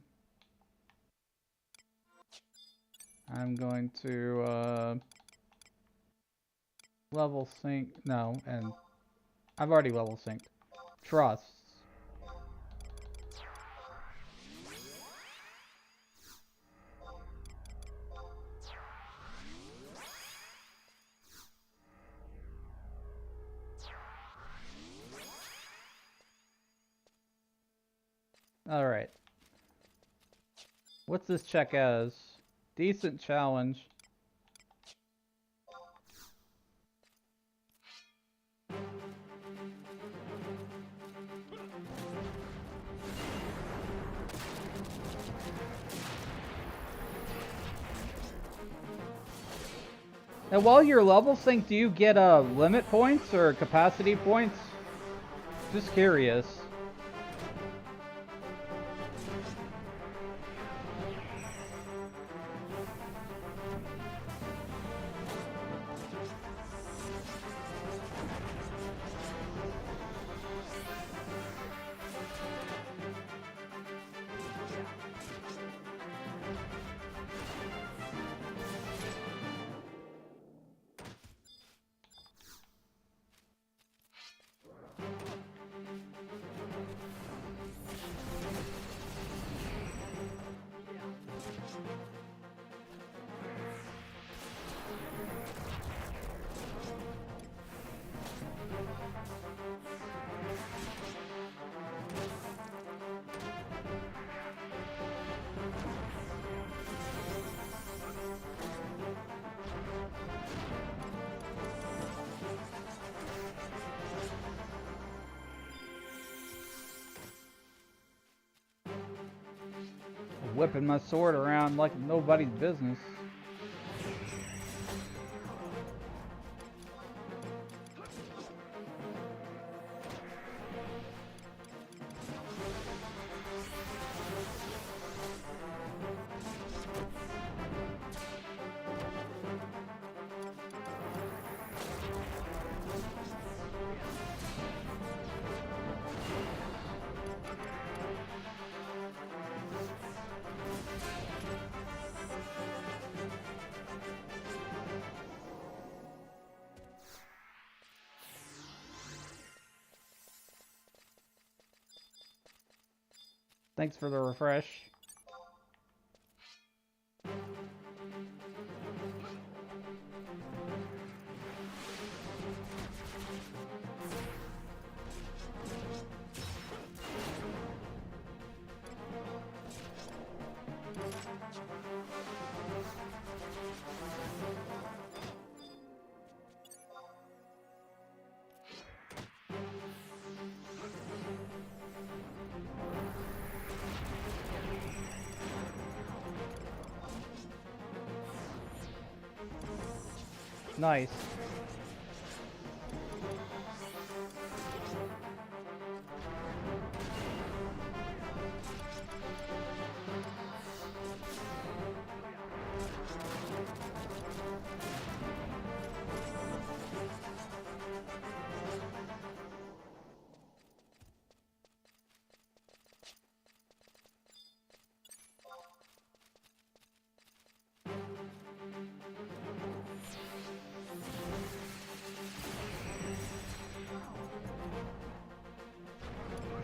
I'm going to level sync. No, and I've already level synced. Trusts. Alright. What's this check as? Decent challenge. And while your level sync, do you get limit points or capacity points? Just curious. Whipping my sword around like nobody's business. Thanks for the refresh. Nice.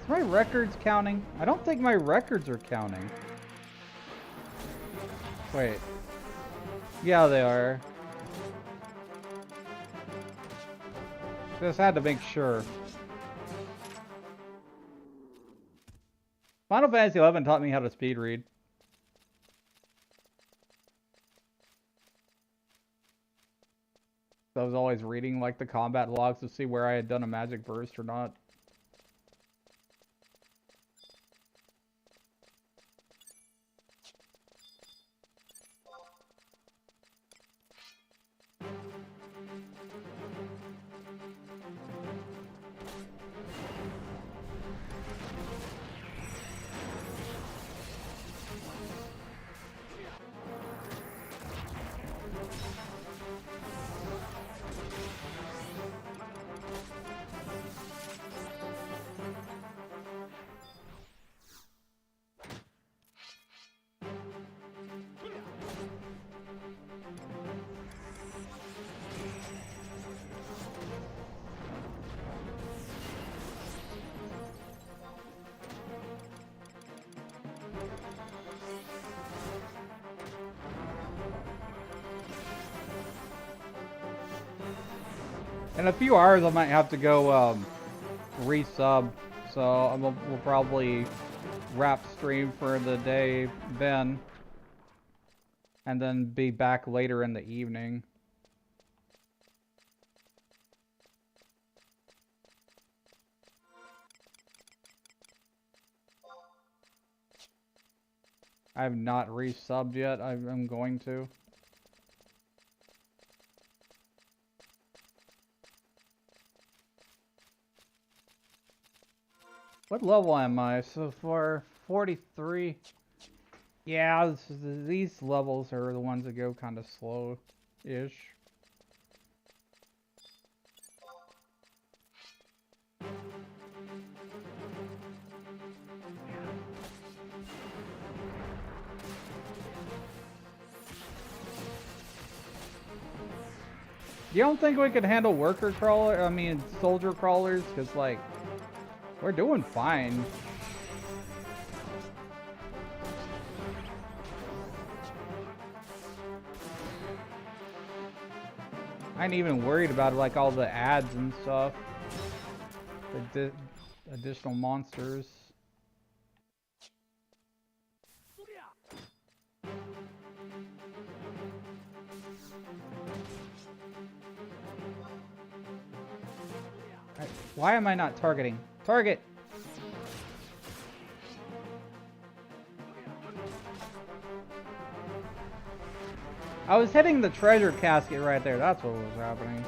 Is my records counting? I don't think my records are counting. Wait. Yeah, they are. Just had to make sure. Final Fantasy XI taught me how to speed read. So I was always reading like the combat logs to see where I had done a magic burst or not. In a few hours, I might have to go resub, so we'll probably wrap stream for the day then, and then be back later in the evening. I have not resubbed yet. I'm going to. What level am I so far? 43. Yeah, these levels are the ones that go kind of slow-ish. You don't think we could handle soldier crawlers? Because, like, we're doing fine. I ain't even worried about, like, all the ads and stuff. The additional monsters. Why am I not targeting? Target! I was hitting the treasure casket right there. That's what was happening.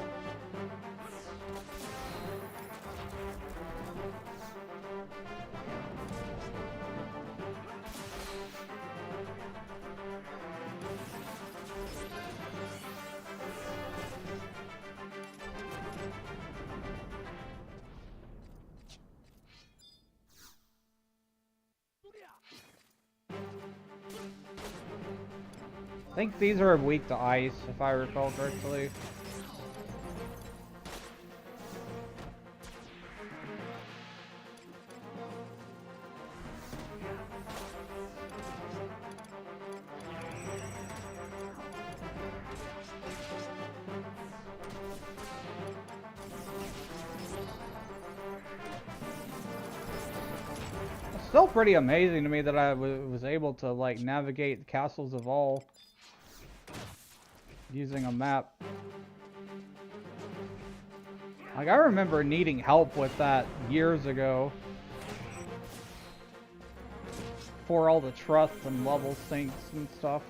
I think these are weak to ice, if I recall correctly. It's still pretty amazing to me that I was able to, like, navigate Castles of All using a map. Like, I remember needing help with that years ago. For all the trust and level syncs and stuff.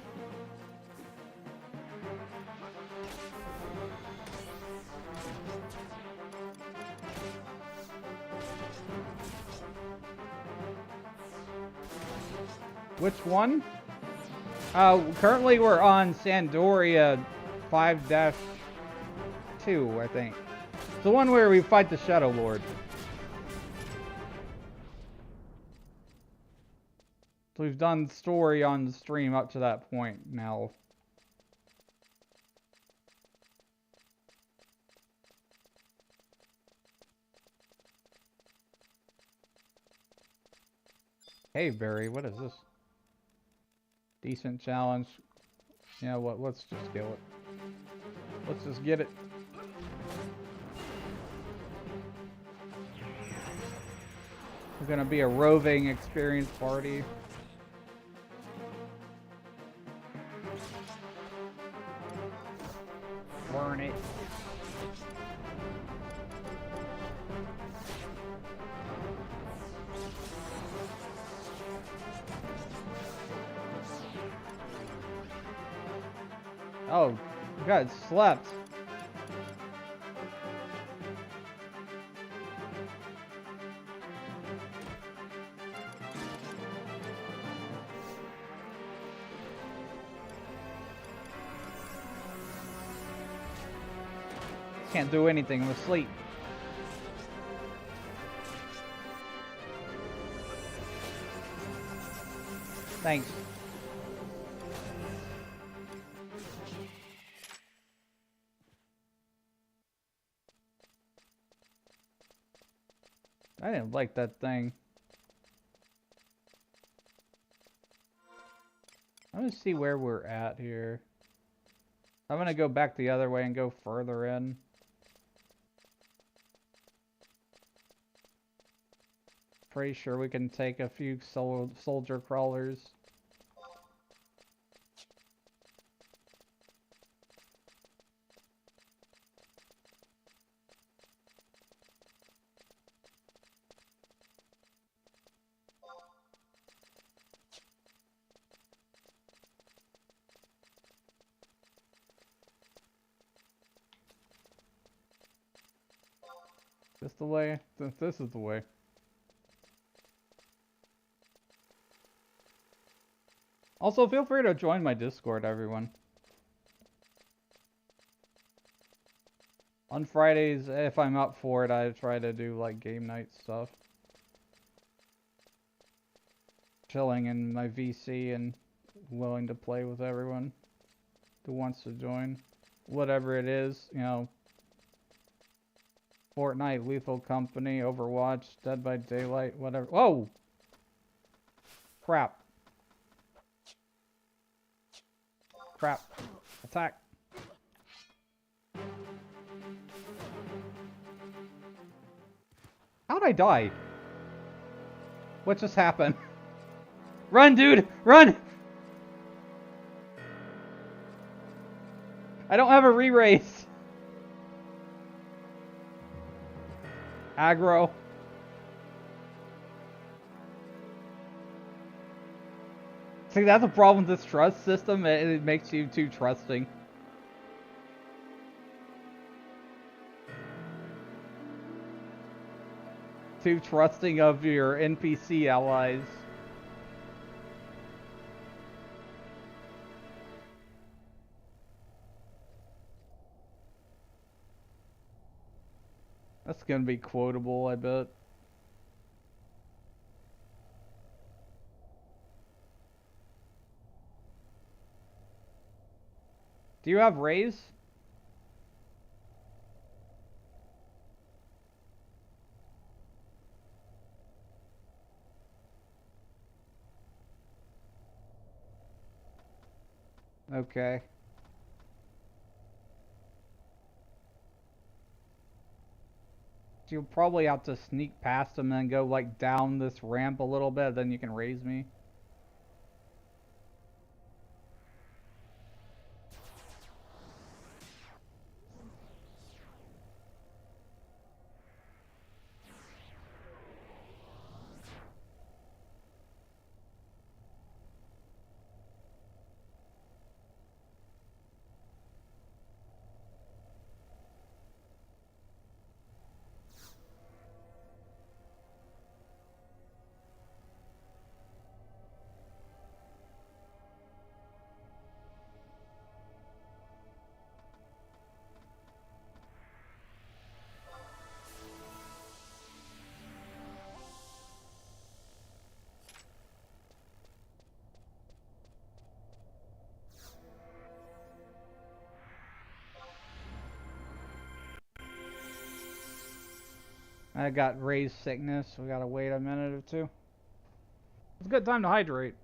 Which one? Currently we're on Sandoria 5-2, I think. It's the one where we fight the Shadow Lord. So we've done story on the stream up to that point now. Hey Barry, what is this? Decent challenge. Yeah, let's just get it. Let's just get it. We're gonna be a roving experience party. Burn it. Oh, God, slept. Can't do anything, I'm asleep. Thanks. I didn't like that thing. I'm gonna see where we're at here. I'm gonna go back the other way and go further in. Pretty sure we can take a few soldier crawlers. This the way? This is the way. Also, feel free to join my Discord, everyone. On Fridays, if I'm up for it, I try to do like game night stuff. Chilling in my VC and willing to play with everyone who wants to join. Whatever it is, you know. Fortnite, Lethal Company, Overwatch, Dead by Daylight, whatever. Whoa! Crap. Crap. Attack. How'd I die? What just happened? Run, dude! Run! I don't have a re-race. Aggro. See, that's a problem with this trust system. It makes you too trusting. Too trusting of your NPC allies. That's gonna be quotable, I bet. Do you have raise? Okay. You'll probably have to sneak past them and go like down this ramp a little bit, then you can raise me. I got raised sickness. We gotta wait a minute or two. It's a good time to hydrate.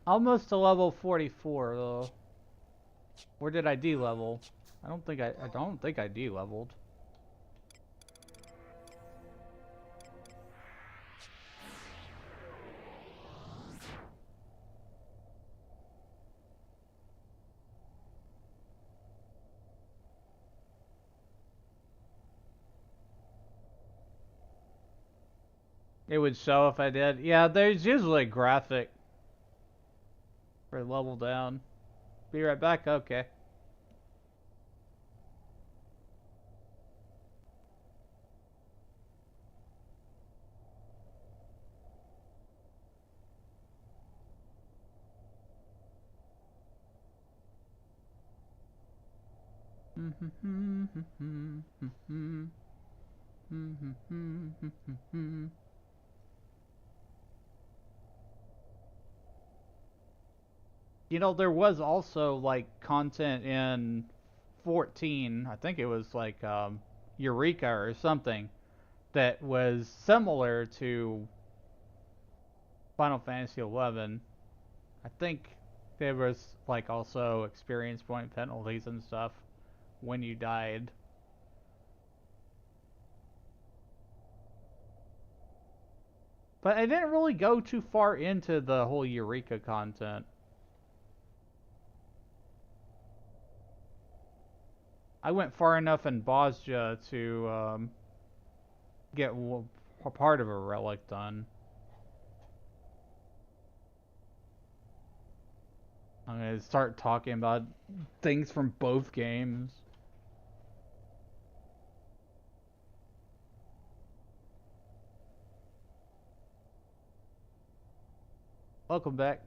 Almost to level 44 though. Or did I D-level? I don't think I D-leveled. It would show if I did. Yeah, there's usually a graphic for level down. Be right back. Okay. You know, there was also like content in 14. I think it was like Eureka or something that was similar to Final Fantasy 11. I think there was like also experience point penalties and stuff when you died. But I didn't really go too far into the whole Eureka content. I went far enough in Bosnia to get a part of a relic done. I'm gonna start talking about things from both games. Welcome back.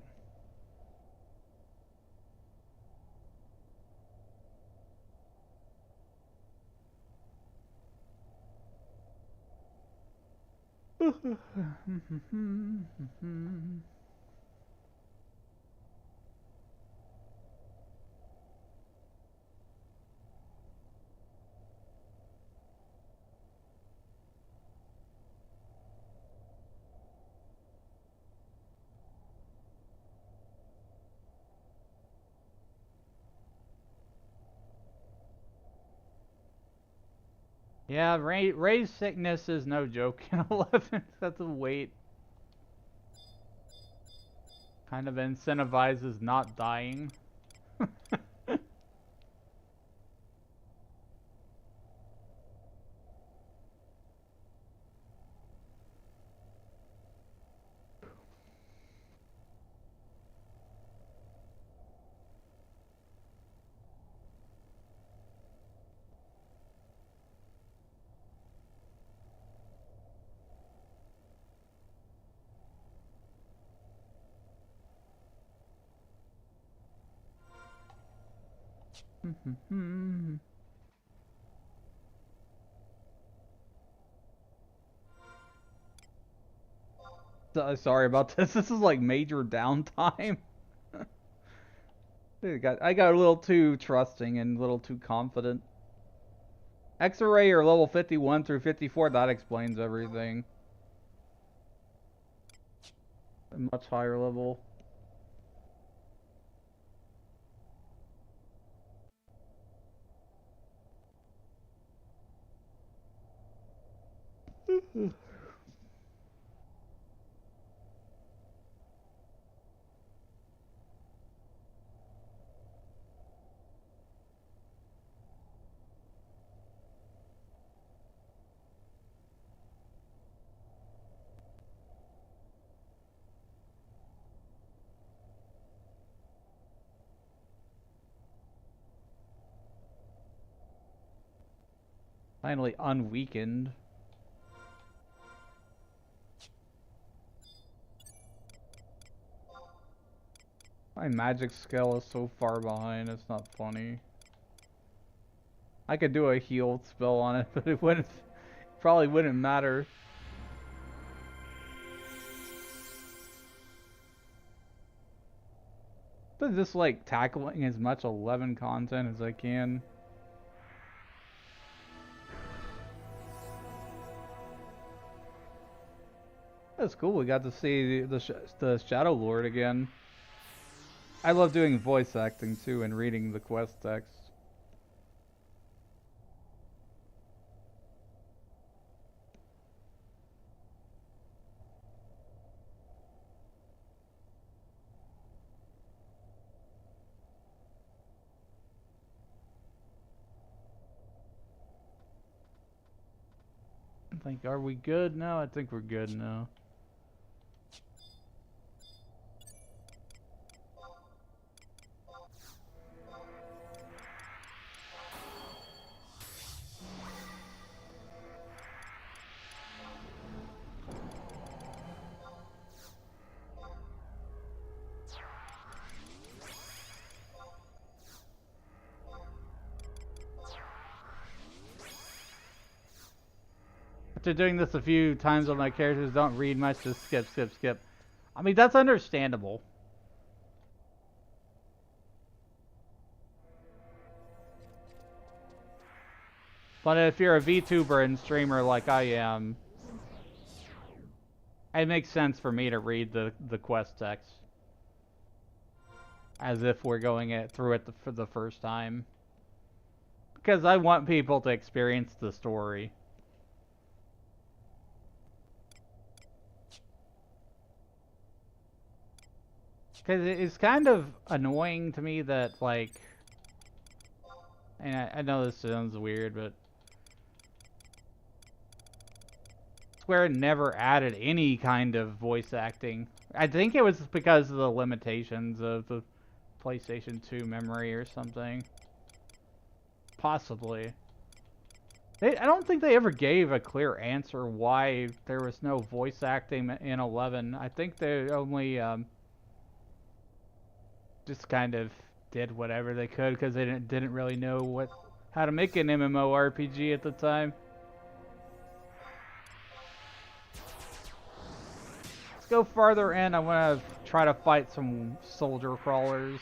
Yeah, Ray's sickness is no joke in 11. That's a weight. Kind of incentivizes not dying. Sorry about this. This is like major downtime. I got a little too trusting and a little too confident. X-Ray are level 51 through 54. That explains everything. A much higher level. Finally unweakened. My magic skill is so far behind, it's not funny. I could do a heal spell on it, but it wouldn't, probably wouldn't matter. But just like tackling as much 11 content as I can. That's cool. We got to see the Shadow Lord again. I love doing voice acting too and reading the quest text. I think, are we good now? I think we're good now. After doing this a few times on my characters don't read much, just skip, skip, skip. I mean, that's understandable. But if you're a VTuber and streamer like I am, it makes sense for me to read the quest text. As if we're going through it for the first time. Because I want people to experience the story. Because it's kind of annoying to me that, like, And I know this sounds weird, but Square never added any kind of voice acting. I think it was because of the limitations of the PlayStation 2 memory or something. Possibly. I don't think they ever gave a clear answer why there was no voice acting in 11. I think they only just kind of did whatever they could because they didn't really know how to make an MMORPG at the time. Let's go farther in. I want to try to fight some soldier crawlers.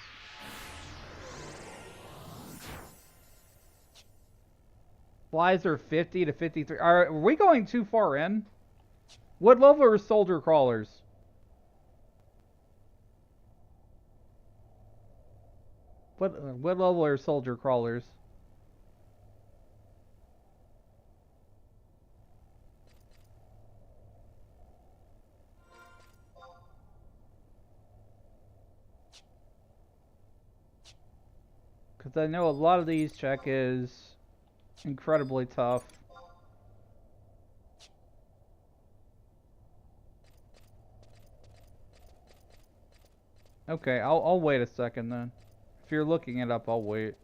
Flies are 50 to 53. Are we going too far in? What level are soldier crawlers? What level are soldier crawlers? Because I know a lot of these check is incredibly tough. Okay, I'll wait a second then. If you're looking it up, I'll wait.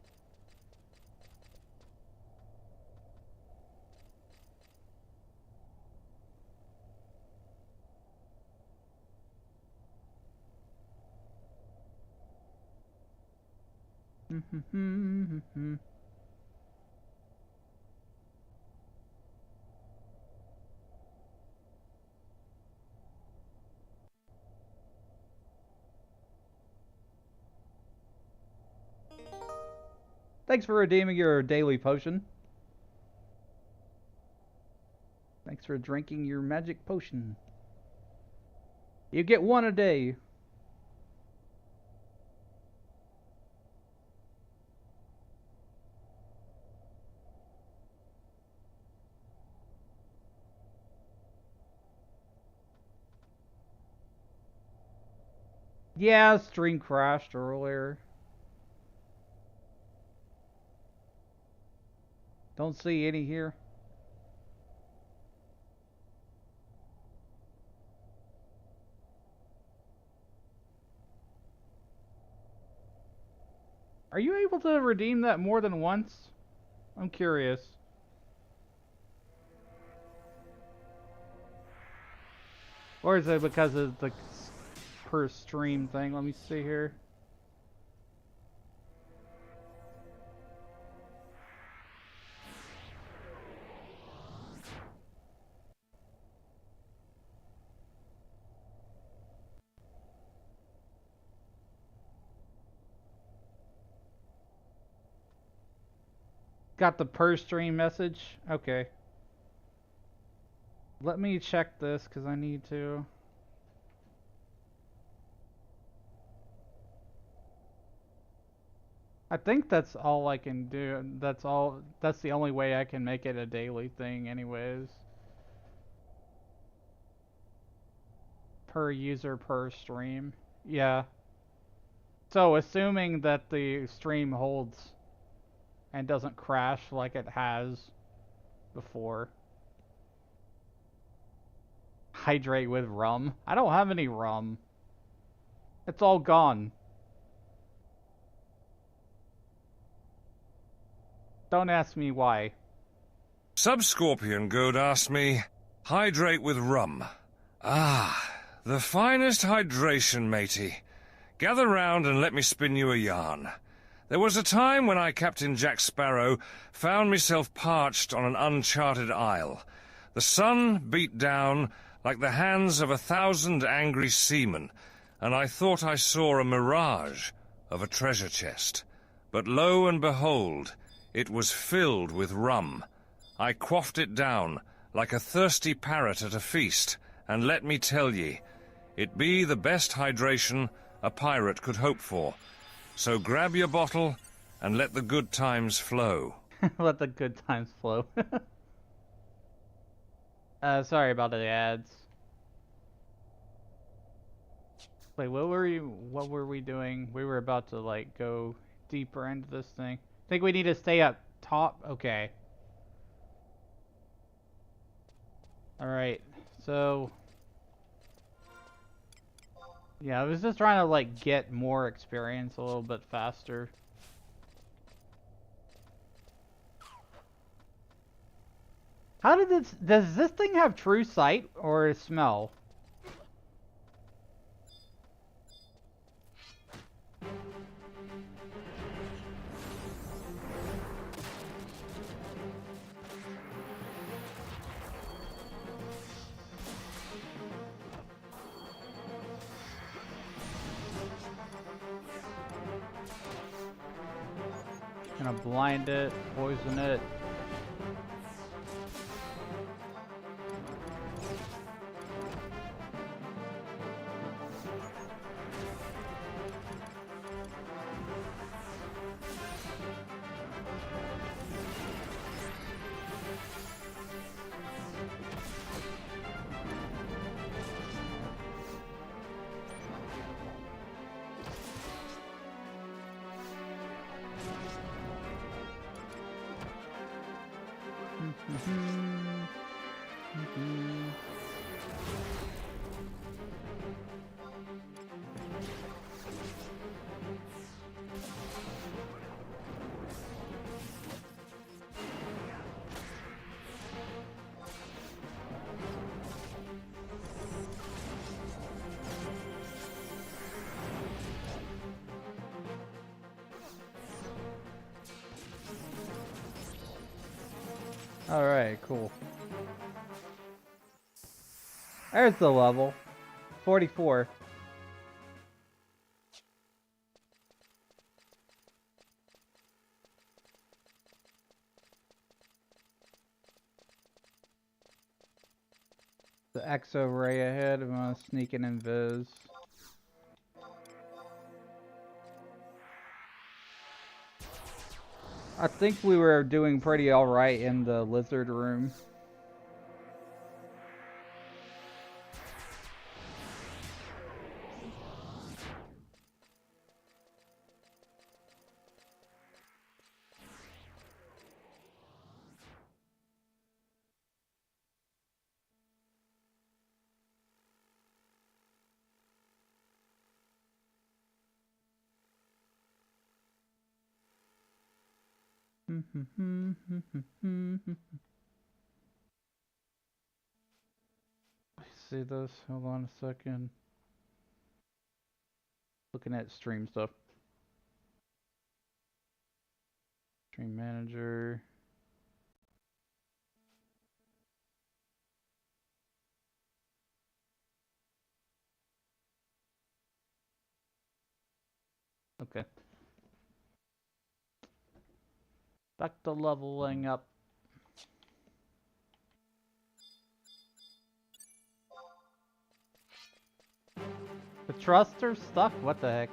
Thanks for redeeming your daily potion. Thanks for drinking your magic potion. You get one a day. Yeah, stream crashed earlier. Don't see any here. Are you able to redeem that more than once? I'm curious. Or is it because of the per stream thing? Let me see here. Got the per stream message? Okay. Let me check this because I need to. I think that's all I can do. That's all. That's the only way I can make it a daily thing anyways. Per user per stream. Yeah. So assuming that the stream holds and doesn't crash like it has before. Hydrate with rum. I don't have any rum. It's all gone. Don't ask me why. Subscorpion God asked me, hydrate with rum. Ah, the finest hydration, matey. Gather round and let me spin you a yarn. There was a time when I, Captain Jack Sparrow, found myself parched on an uncharted isle. The sun beat down like the hands of 1,000 angry seamen, and I thought I saw a mirage of a treasure chest. But lo and behold, it was filled with rum. I quaffed it down like a thirsty parrot at a feast, and let me tell ye, it be the best hydration a pirate could hope for. So grab your bottle and let the good times flow. Let the good times flow. Sorry about the ads. Wait, what were we doing? We were about to, like, go deeper into this thing. Think we need to stay up top? Okay. Alright, so... yeah, I was just trying to, like, get more experience a little bit faster. How did this... does this thing have true sight or smell? Gonna blind it, poison it. Alright, cool. There's the level. 44. The exo ray ahead. I'm gonna sneak in invis. I think we were doing pretty alright in the lizard room. See this? Hold on a second. Looking at stream stuff. Stream manager. Okay. Back to leveling up. The thruster's stuck? What the heck?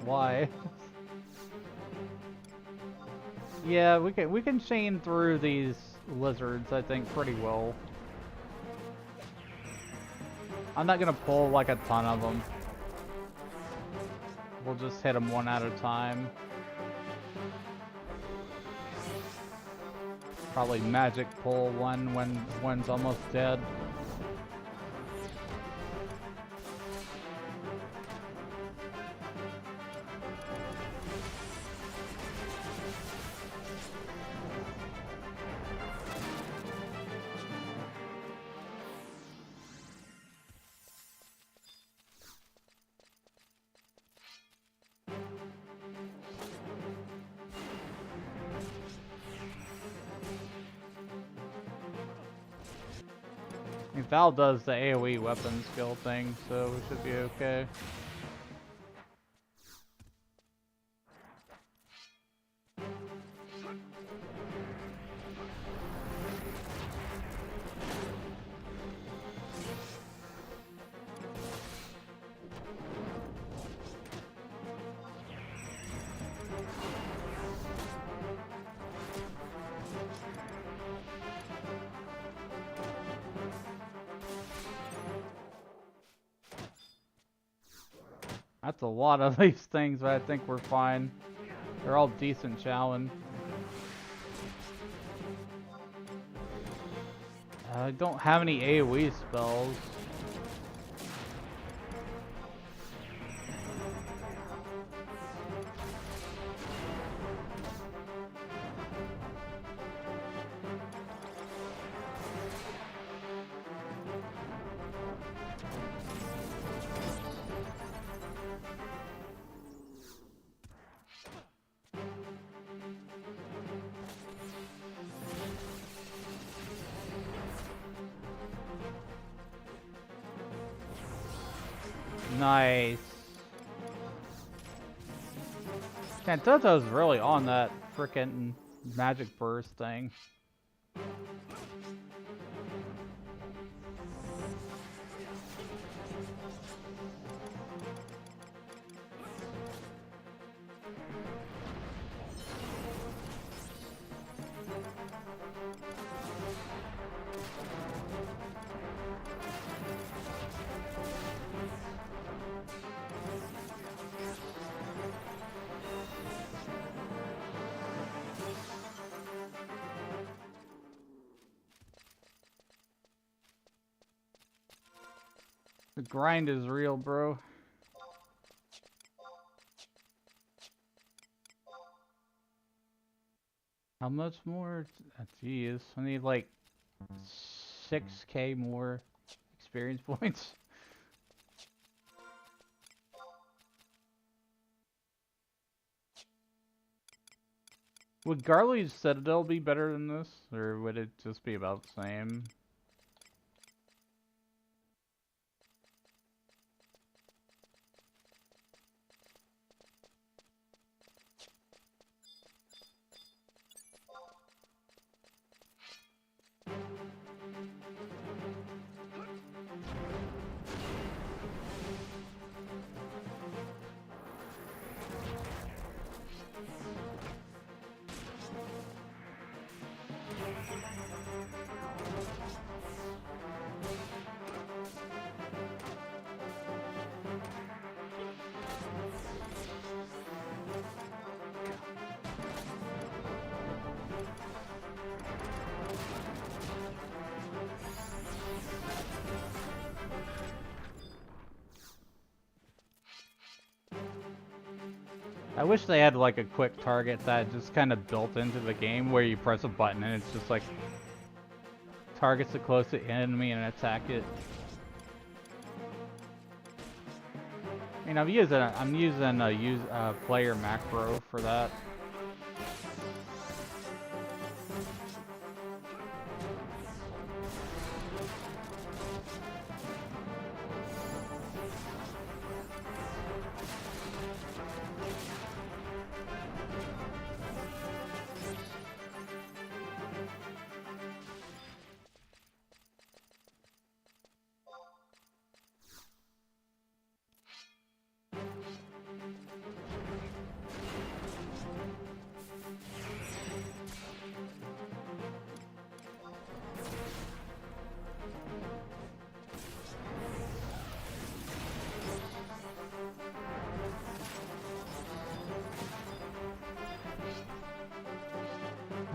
Why? Yeah, we can chain through these lizards, I think, pretty well. I'm not gonna pull like a ton of them. We'll just hit them one at a time. Probably magic pull one when one's almost dead. I mean, Val does the AoE weapon skill thing, so we should be okay. That's a lot of these things, but I think we're fine. They're all decent challenge. I don't have any AoE spells. Nice. Man, Toto's really on that frickin' magic burst thing. The grind is real, bro. How much more? Jeez, I need like 6k more experience points. Would Garly's Citadel be better than this? Or would it just be about the same? I wish they had like a quick target that just kind of built into the game where you press a button and it's just like targets the closest enemy and attack it. I mean, I'm using a player macro for that.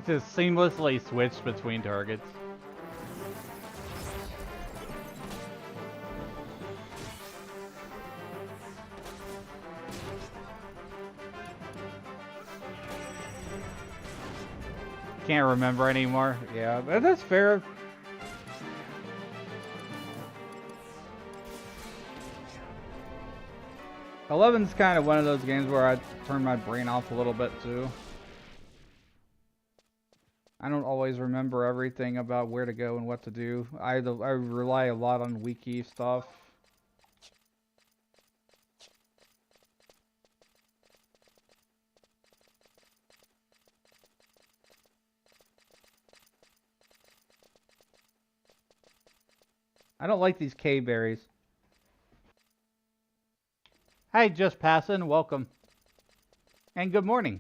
Just seamlessly switch between targets. Can't remember anymore. Yeah, that's fair. Eleven's kind of one of those games where I turn my brain off a little bit too. I don't always remember everything about where to go and what to do. I rely a lot on wiki stuff. I don't like these K-berries. Hi, just passing. Welcome. And good morning.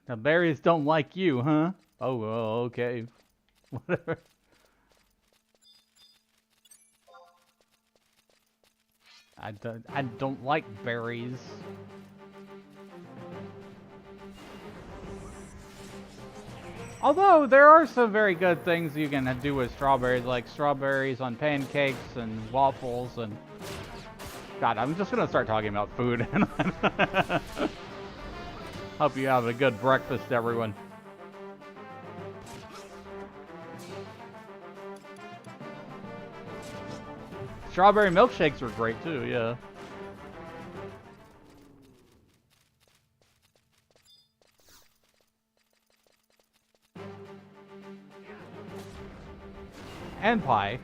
The berries don't like you, huh? Oh, well, okay. Whatever. I don't like berries. Although, there are some very good things you can do with strawberries, like strawberries on pancakes and waffles and... God, I'm just gonna start talking about food. Hope you have a good breakfast, everyone. Strawberry milkshakes are great too, yeah. And pie.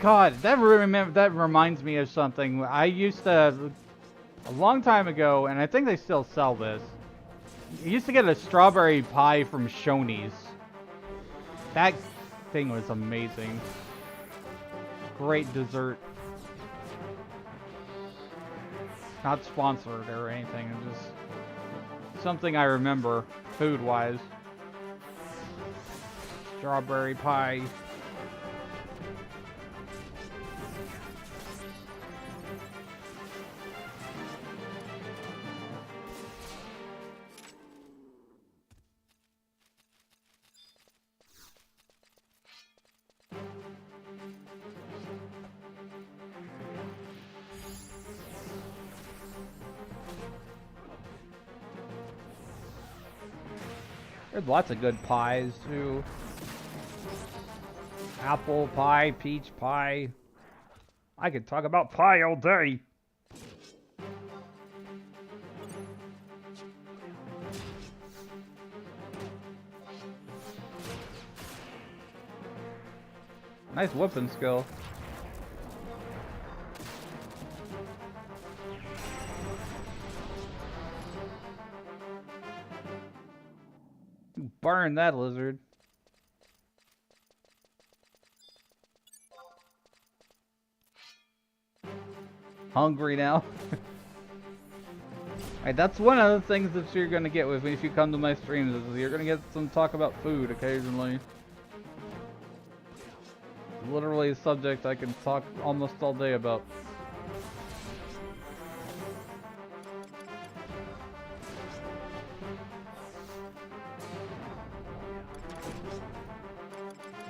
God, that reminds me of something. I used to, a long time ago, and I think they still sell this. You used to get a strawberry pie from Shoney's. That thing was amazing. Great dessert. Not sponsored or anything, it's just something I remember food-wise. Strawberry pie. There's lots of good pies, too. Apple pie, peach pie. I could talk about pie all day. Nice whooping skill. Burn that lizard. Hungry now. Alright, that's one of the things that you're gonna get with me if you come to my streams, is you're gonna get some talk about food occasionally. Literally a subject I can talk almost all day about.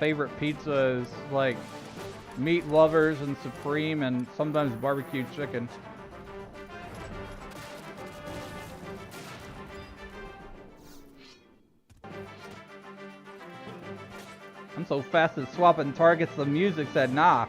Favorite pizza is like meat lovers and supreme and sometimes barbecue chicken. I'm so fast at swapping targets, the music said nah.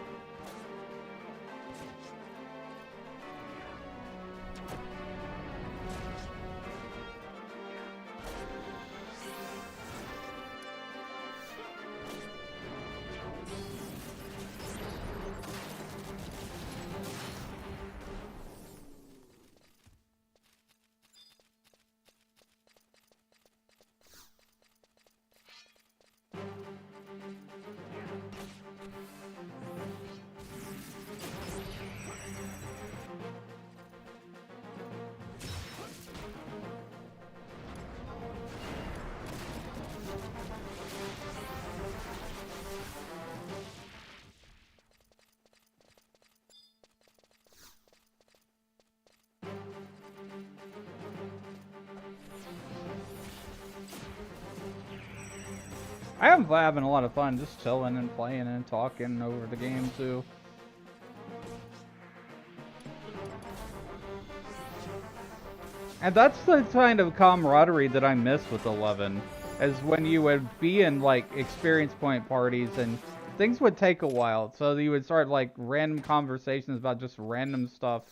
I'm having a lot of fun just chilling and playing and talking over the game too. And that's the kind of camaraderie that I miss with 11, is when you would be in like experience point parties and things would take a while, so you would start like random conversations about just random stuff.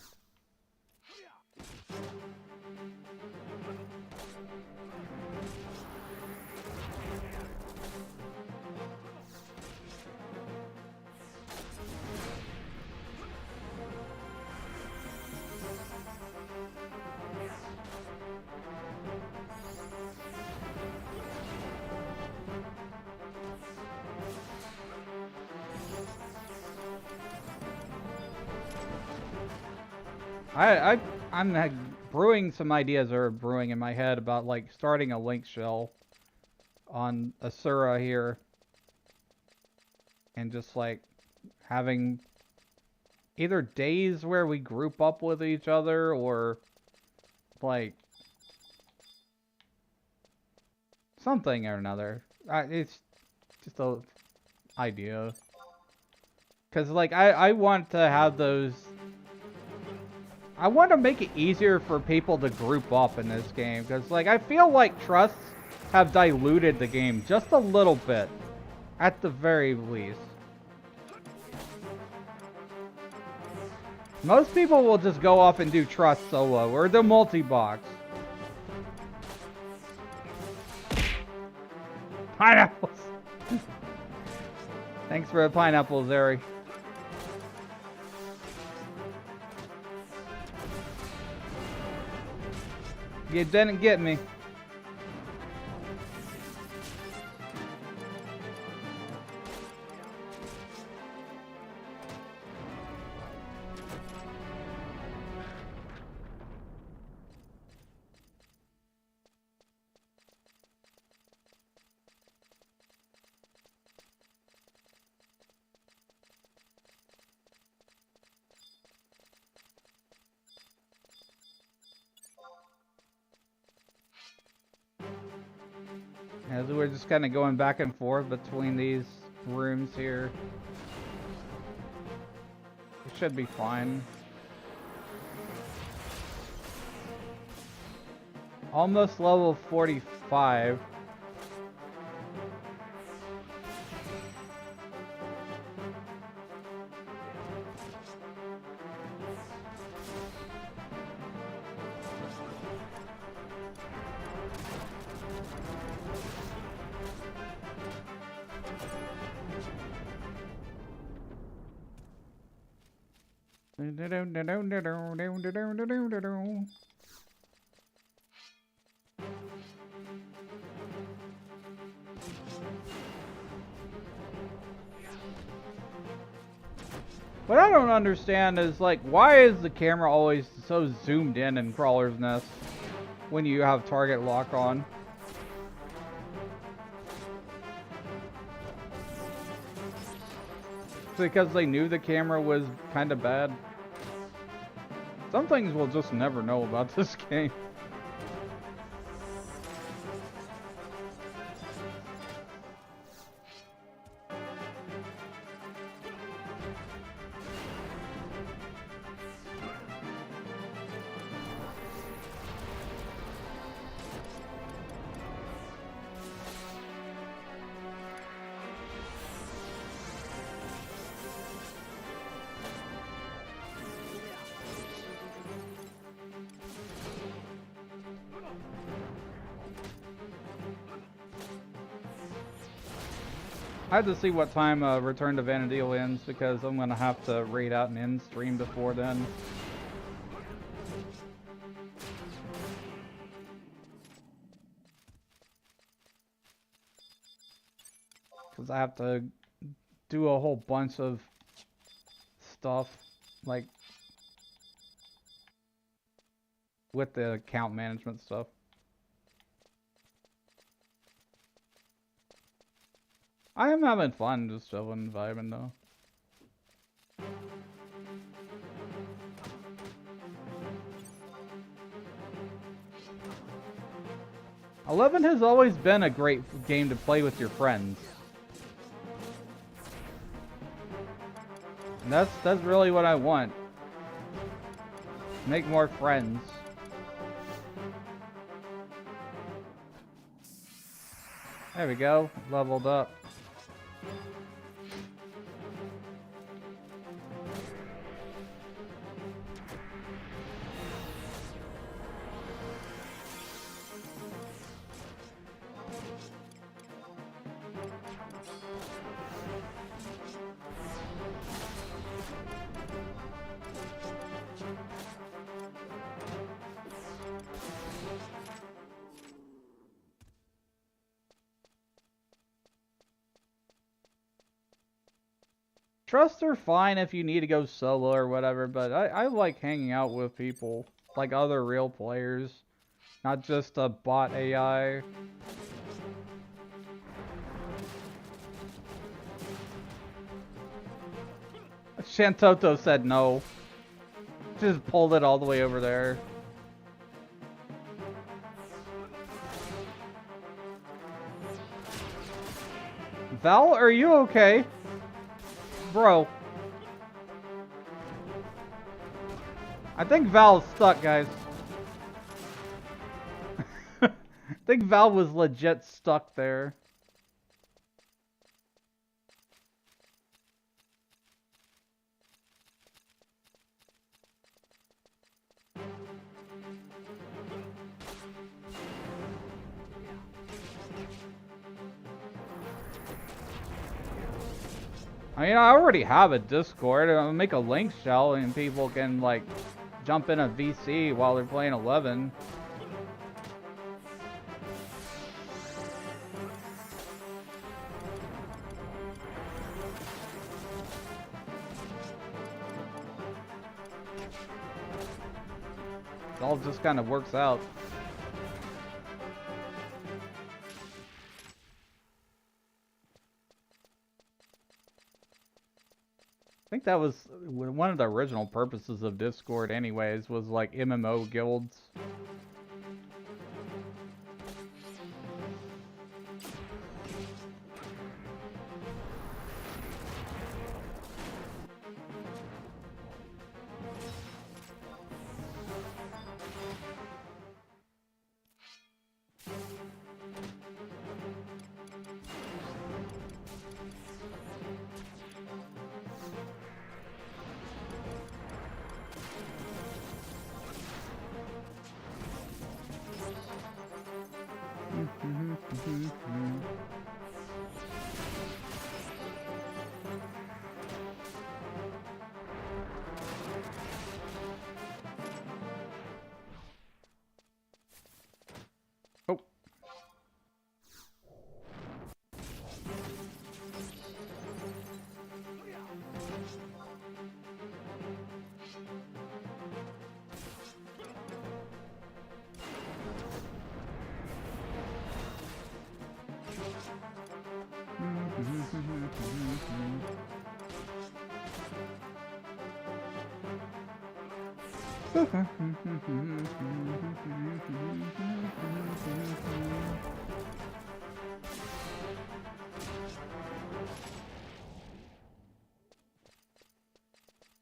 I'm some ideas are brewing in my head about like starting a link shell on Asura here, and just like having either days where we group up with each other, or like something or another. It's just a idea. Cause like I want to have those. I want to make it easier for people to group up in this game, because like I feel like trusts have diluted the game just a little bit, at the very least. Most people will just go off and do trust solo or the multi-box. Pineapples. Thanks for the pineapples, Zeri. You didn't get me. As we're just kind of going back and forth between these rooms here. It should be fine. Almost level 45. What I don't understand is, like, why is the camera always so zoomed in Crawler's Nest when you have target lock on? Because they knew the camera was kind of bad. Some things we'll just never know about this game. I have to see what time Return to Vanadil ends, because I'm gonna have to raid out an end stream before then. Because I have to do a whole bunch of stuff, like with the account management stuff. I am having fun just chilling and vibing though. 11 has always been a great game to play with your friends. And that's really what I want. Make more friends. There we go, leveled up. Trusts are fine if you need to go solo or whatever, but I like hanging out with people. like other real players, not just a bot AI. Shantoto said no. Just pulled it all the way over there. Val, are you okay? Bro. I think Val's stuck, guys. I think Val was legit stuck there. I mean, I already have a Discord. I'll make a link shell and people can, like, jump in a VC while they're playing 11. It all just kind of works out. I think that was one of the original purposes of Discord anyways, was like MMO guilds. Oh.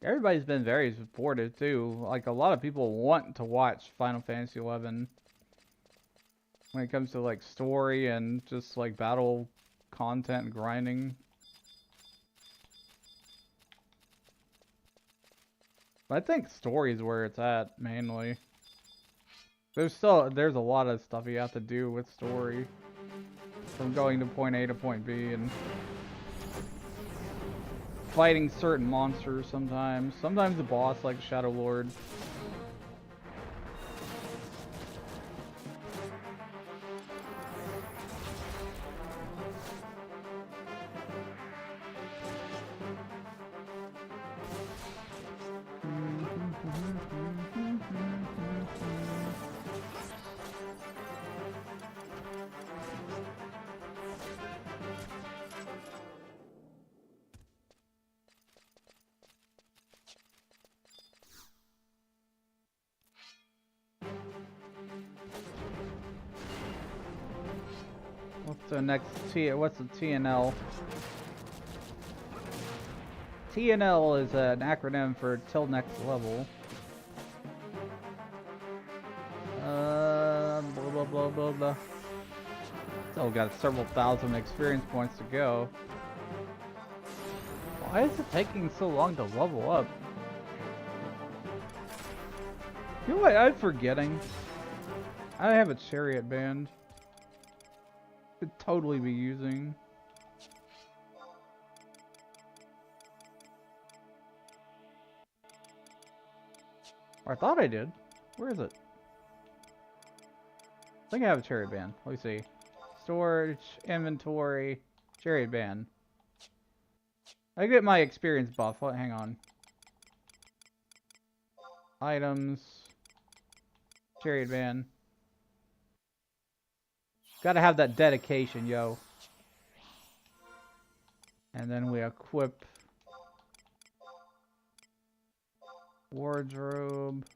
Everybody's been very supportive too. Like, a lot of people want to watch Final Fantasy XI when it comes to like story and just like battle content and grinding. But I think story is where it's at mainly. There's a lot of stuff you have to do with story, from going to point A to point B and fighting certain monsters sometimes. Sometimes the boss like Shadow Lord. What's the next what's the TNL? TNL is an acronym for till next level. Blah blah blah blah blah. Still got several thousand experience points to go. Why is it taking so long to level up? You know what I'm forgetting? I have a chariot band. Could totally be using. Or I thought I did. Where is it? I think I have a chariot band. Let me see. Storage, inventory, chariot band. I get my experience buff. Hang on. Items. Chariot man. Gotta have that dedication, yo. And then we equip wardrobe.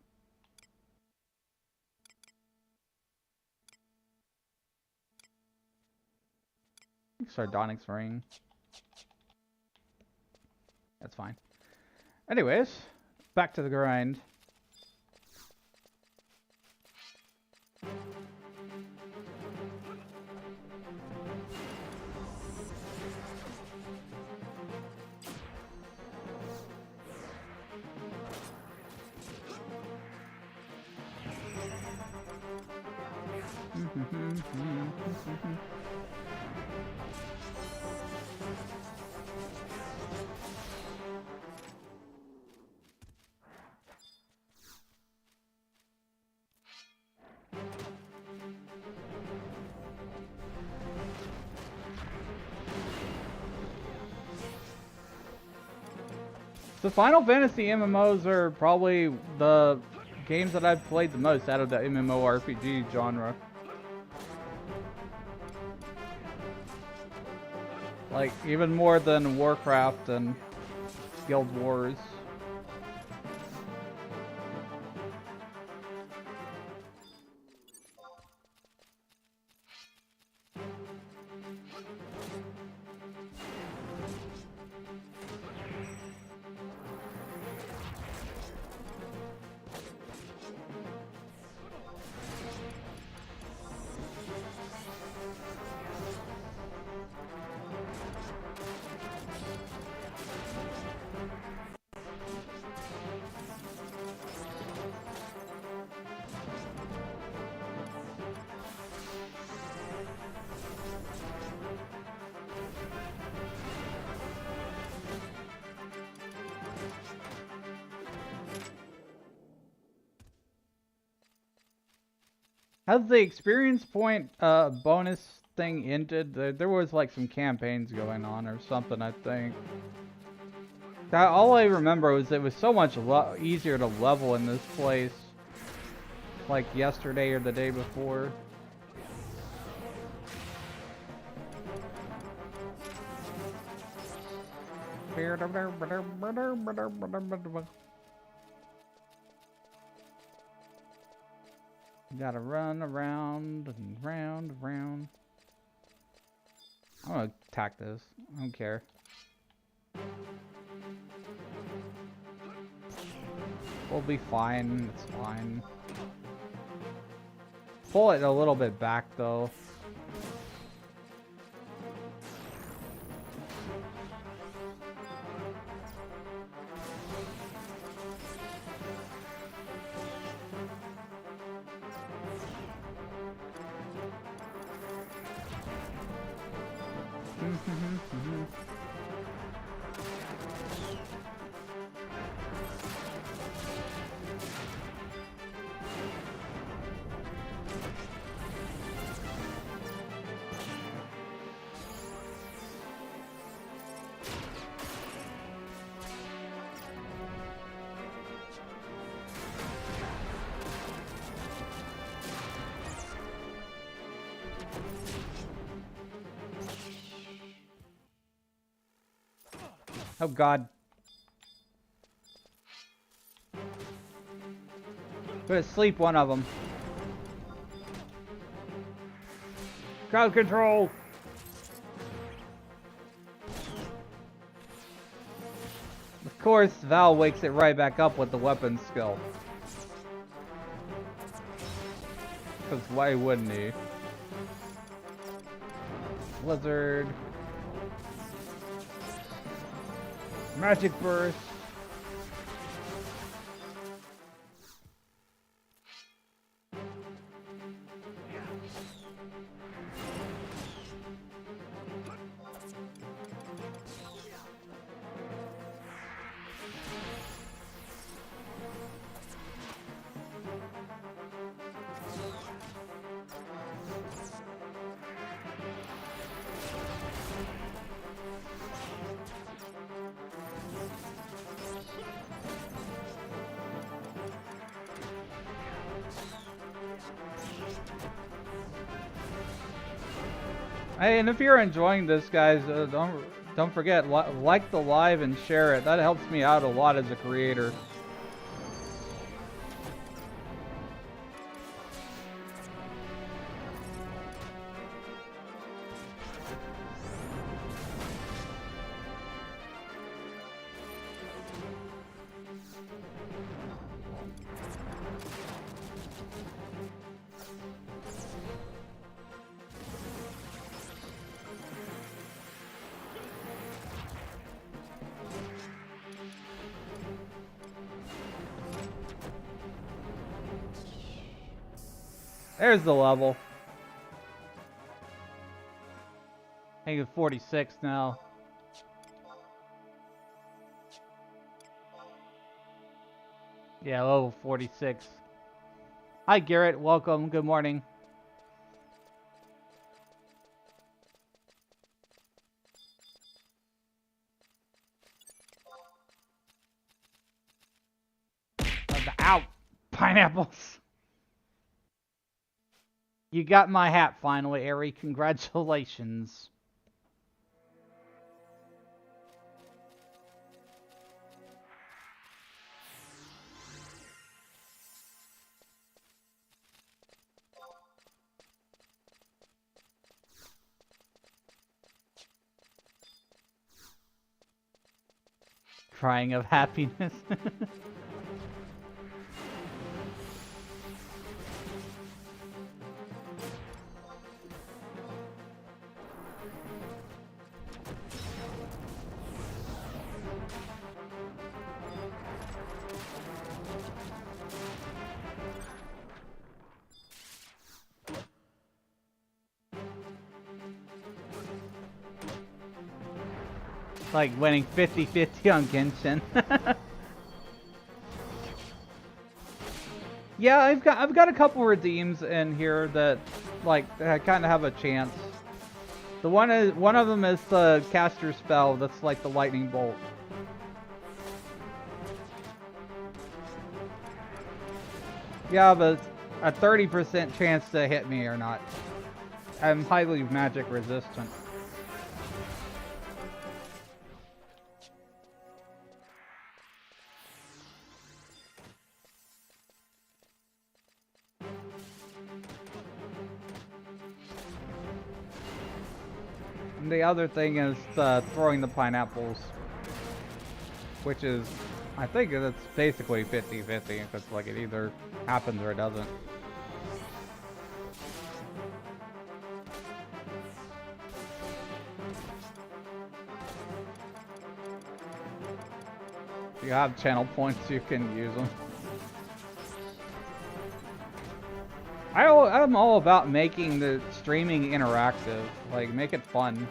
Sardonyx ring. That's fine. Anyways, back to the grind. The Final Fantasy MMOs are probably the games that I've played the most out of the MMORPG genre. Like, even more than Warcraft and Guild Wars. Has the experience point bonus thing ended? There was like some campaigns going on or something, I think. All I remember was it was so much easier to level in this place. Like yesterday or the day before. You gotta run around and round and round. I'm gonna attack this. I don't care. We'll be fine. It's fine. Pull it a little bit back though. Oh god. Put to sleep one of them. Crowd control! Of course, Val wakes it right back up with the weapon skill. Because why wouldn't he? Blizzard. Magic burst. Hey, and if you're enjoying this, guys, don't forget like the live and share it. That helps me out a lot as a creator. There's the level. I think it's 46 now. Yeah, level 46. Hi, Garrett. Welcome. Good morning. Ow! Pineapples! You got my hat finally, Ari. Congratulations. Crying of happiness. Like winning 50-50 on Genshin. Yeah, I've got a couple redeems in here that like kind of have a chance. One of them is the caster spell that's like the lightning bolt. Yeah, but a 30% chance to hit me or not. I'm highly magic resistant. And the other thing is throwing the pineapples, which is, I think it's basically 50-50, because like it either happens or it doesn't. If you have channel points, you can use them. I'm all about making the streaming interactive, like make it fun.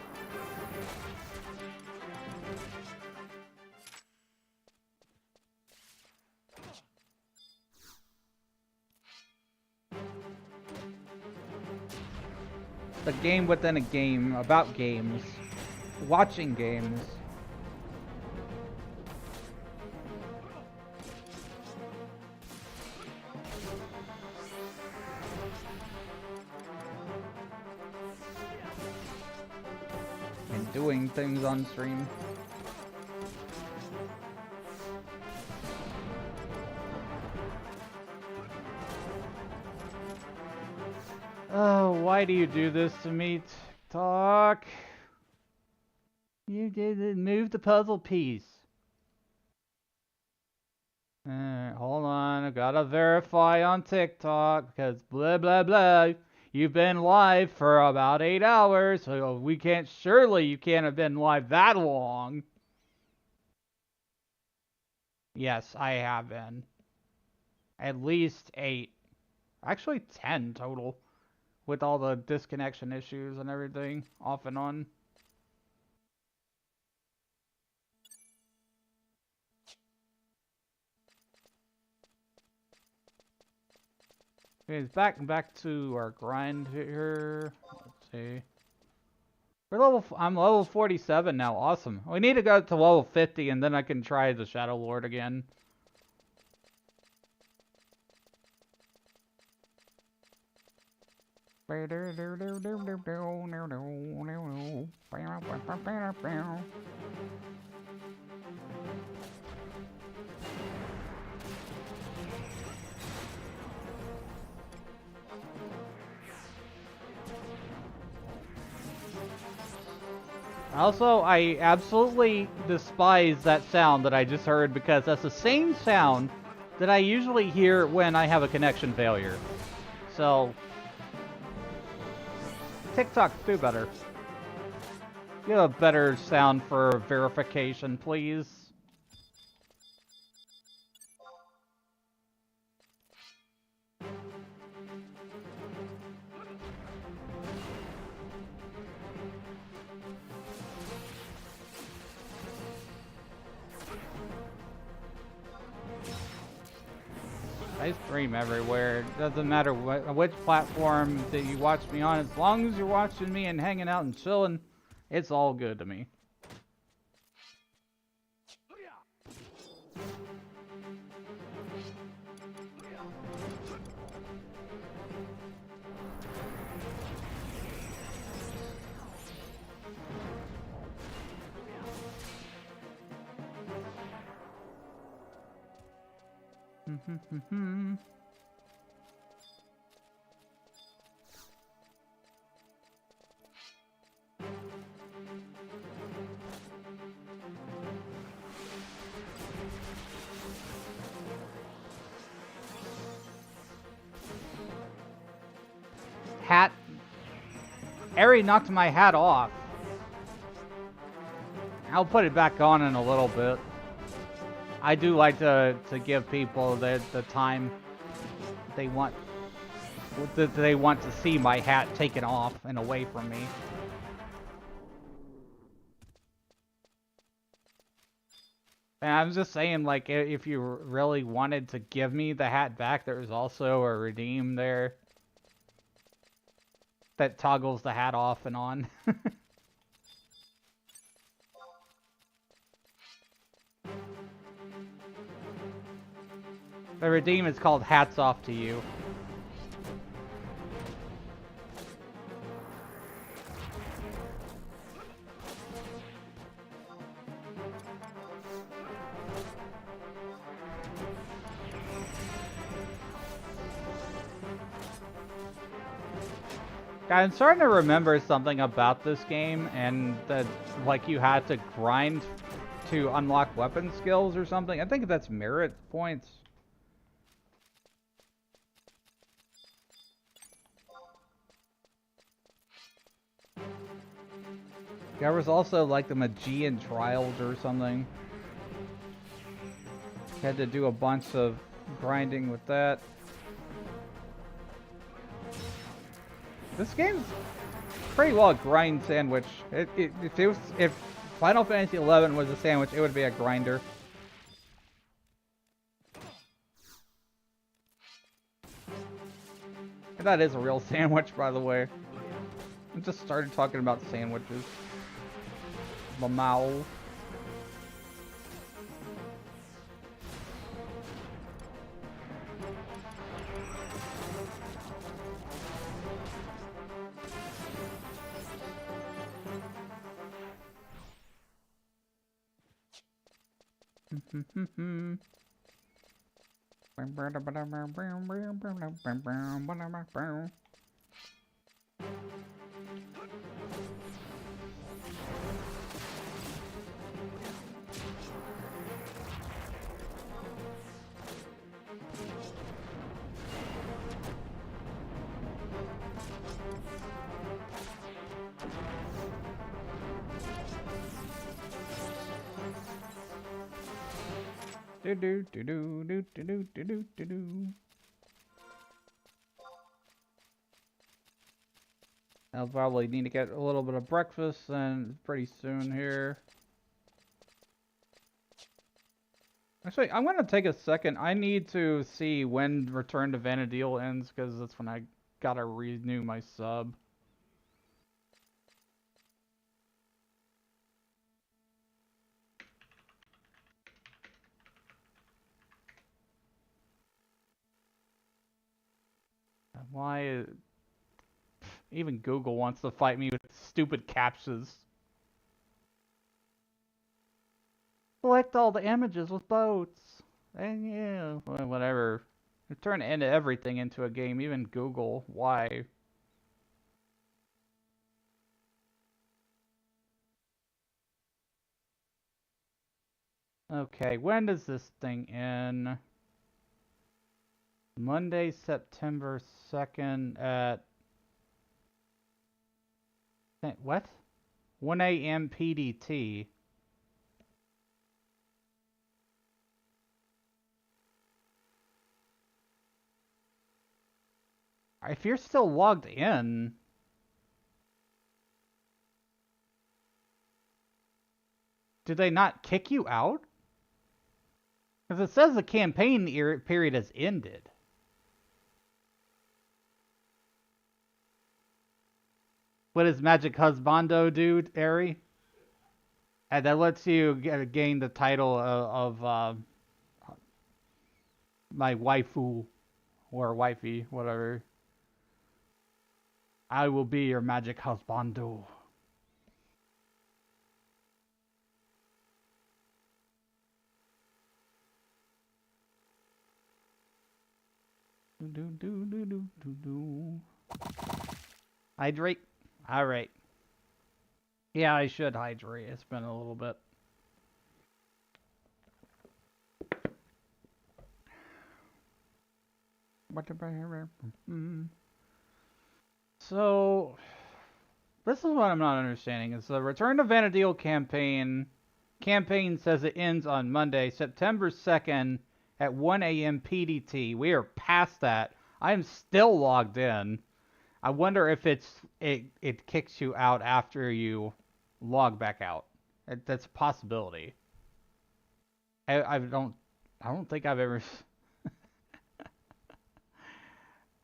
The game within a game, about games, watching games. And doing things on stream. Oh, why do you do this to me, TikTok? You didn't move the puzzle piece. Hold on, I gotta verify on TikTok, because blah blah blah. You've been live for about 8 hours, so surely you can't have been live that long. Yes, I have been. At least 8. Actually 10 total. With all the disconnection issues and everything, off and on. Okay, back to our grind here. Let's see. I'm level 47 now. Awesome. We need to go to level 50 and then I can try the Shadow Lord again. Also, I absolutely despise that sound that I just heard because that's the same sound that I usually hear when I have a connection failure. So, TikTok, do better. Get a better sound for verification, please. I stream everywhere. It doesn't matter which platform that you watch me on. As long as you're watching me and hanging out and chilling, it's all good to me. Hat. Eri knocked my hat off. I'll put it back on in a little bit. I do like to give people the time they want to see my hat taken off and away from me. And I'm just saying, like, if you really wanted to give me the hat back, there's also a redeem there that toggles the hat off and on. The redeem is called Hats Off to You. I'm starting to remember something about this game, and that, like, you had to grind to unlock weapon skills or something. I think that's merit points. There was also, like, the Magian Trials or something. Had to do a bunch of grinding with that. This game's pretty well a grind sandwich. If Final Fantasy XI was a sandwich, it would be a grinder. And that is a real sandwich, by the way. I just started talking about sandwiches. Lamau. I'll probably need to get a little bit of breakfast and pretty soon here. Actually, I'm gonna take a second. I need to see when Return to Vanadil ends, because that's when I gotta renew my sub. Why? Even Google wants to fight me with stupid captchas. Select all the images with boats. And yeah, whatever. They're turning into everything into a game, even Google. Why? Okay, when does this thing end? Monday, September 2nd at... What? 1 a.m. PDT. If you're still logged in... Did they not kick you out? Because it says the campaign period has ended. What does Magic Husbando do, Ari? And that lets you gain the title of my waifu, or wifey, whatever. I will be your Magic Husbando. Hydrate? Alright. Yeah, I should hydrate. It's been a little bit. So, this is what I'm not understanding. It's the Return to Vanadil campaign. Campaign says it ends on Monday, September 2nd at 1 a.m. PDT. We are past that. I am still logged in. I wonder if it kicks you out after you log back out. That's a possibility. I don't think I've ever...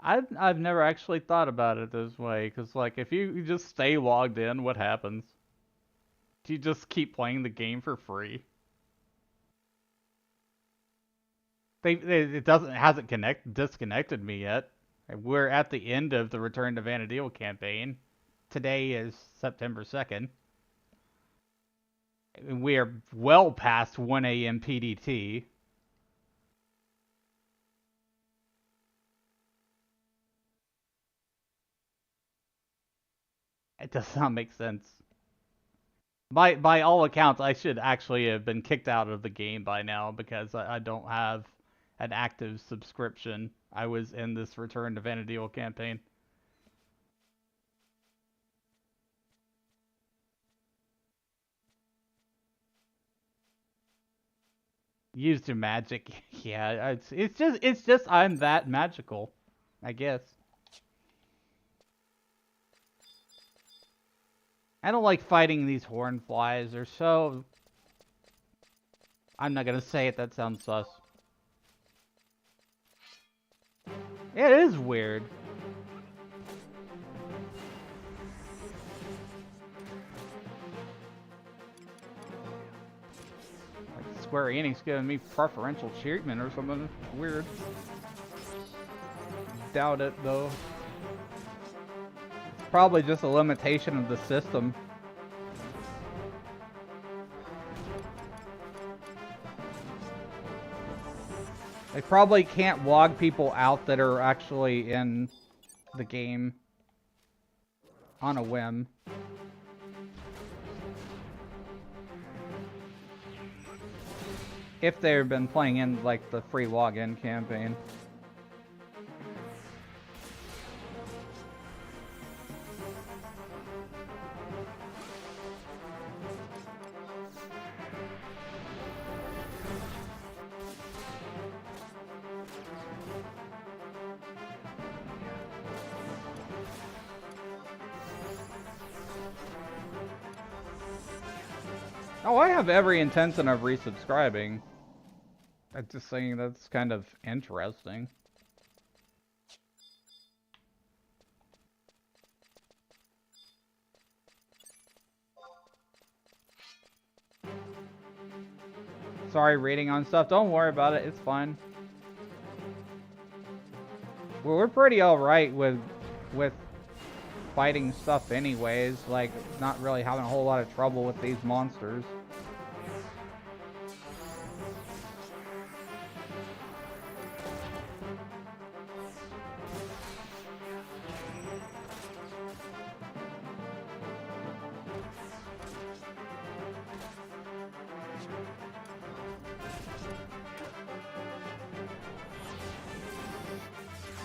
I've never actually thought about it this way, because like if you just stay logged in, what happens? Do you just keep playing the game for free? It hasn't disconnected me yet. We're at the end of the Return to Vanadil campaign. Today is September 2nd. We are well past 1 a.m. PDT. It does not make sense. By all accounts, I should actually have been kicked out of the game by now because I don't have an active subscription. I was in this Return to Vanadil campaign. Used to magic. Yeah, it's just I'm that magical, I guess. I don't like fighting these horn flies. They're so... I'm not gonna say it, that sounds sus. Yeah, it is weird. Like Square Enix giving me preferential treatment or something weird. Doubt it, though. It's probably just a limitation of the system. They probably can't log people out that are actually in the game on a whim. If they've been playing in, like, the free login campaign. Oh, I have every intention of resubscribing. I'm just saying that's kind of interesting. Sorry, reading on stuff. Don't worry about it. It's fine. Well, we're pretty alright with fighting stuff anyways, like not really having a whole lot of trouble with these monsters.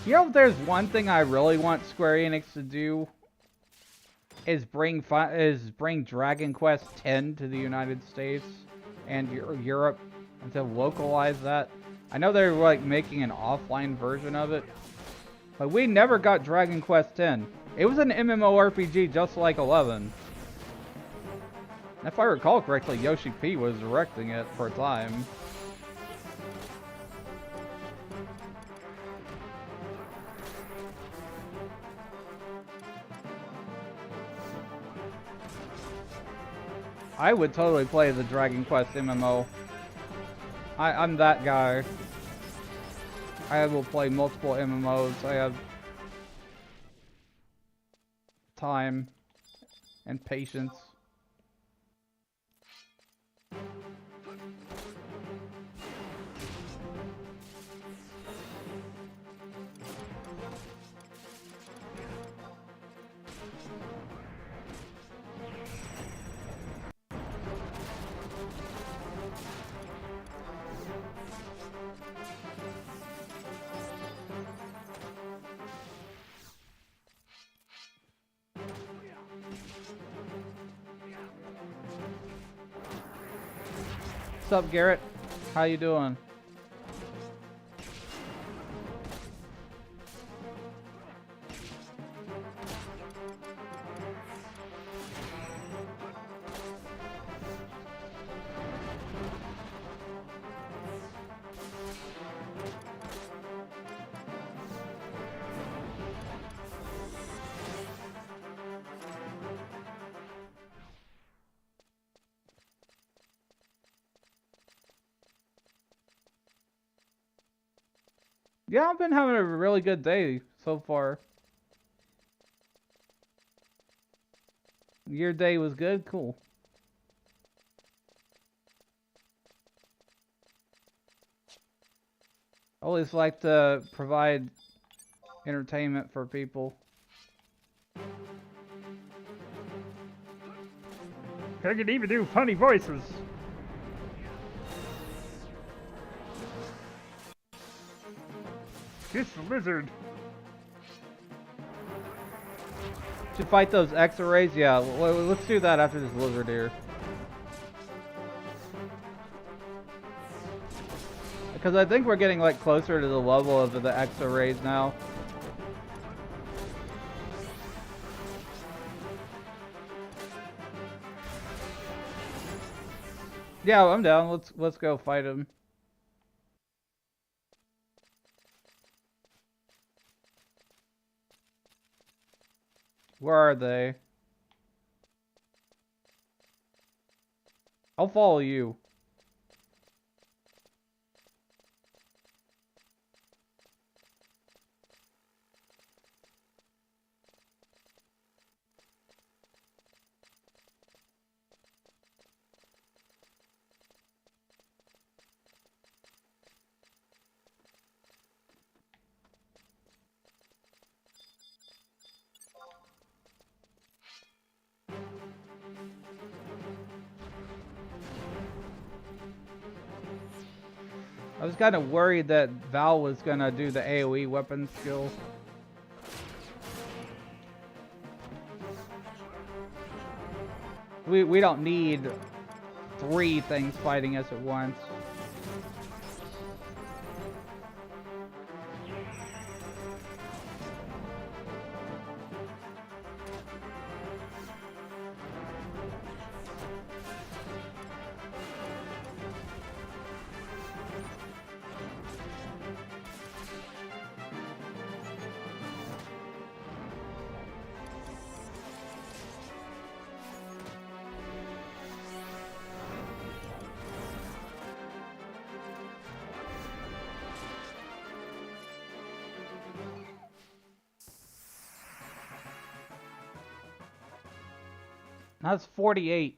You know, if there's one thing I really want Square Enix to do is bring Dragon Quest X to the United States and Europe, and to localize that. I know they're like making an offline version of it, but we never got Dragon Quest X. It was an MMORPG just like 11. If I recall correctly, Yoshi P was directing it for a time. I would totally play the Dragon Quest MMO. I'm that guy. I will play multiple MMOs. I have time and patience. What's up, Garrett? How you doing? Yeah, I've been having a really good day so far. Your day was good? Cool. Always like to provide entertainment for people. I can even do funny voices. This lizard. Should fight those X-rays? Yeah, let's do that after this lizard here. Because I think we're getting like closer to the level of the X-rays now. Yeah, I'm down. Let's go fight him. Where are they? I'll follow you. I was kind of worried that Val was gonna do the AoE weapon skill. We don't need 3 things fighting us at once. That's 48.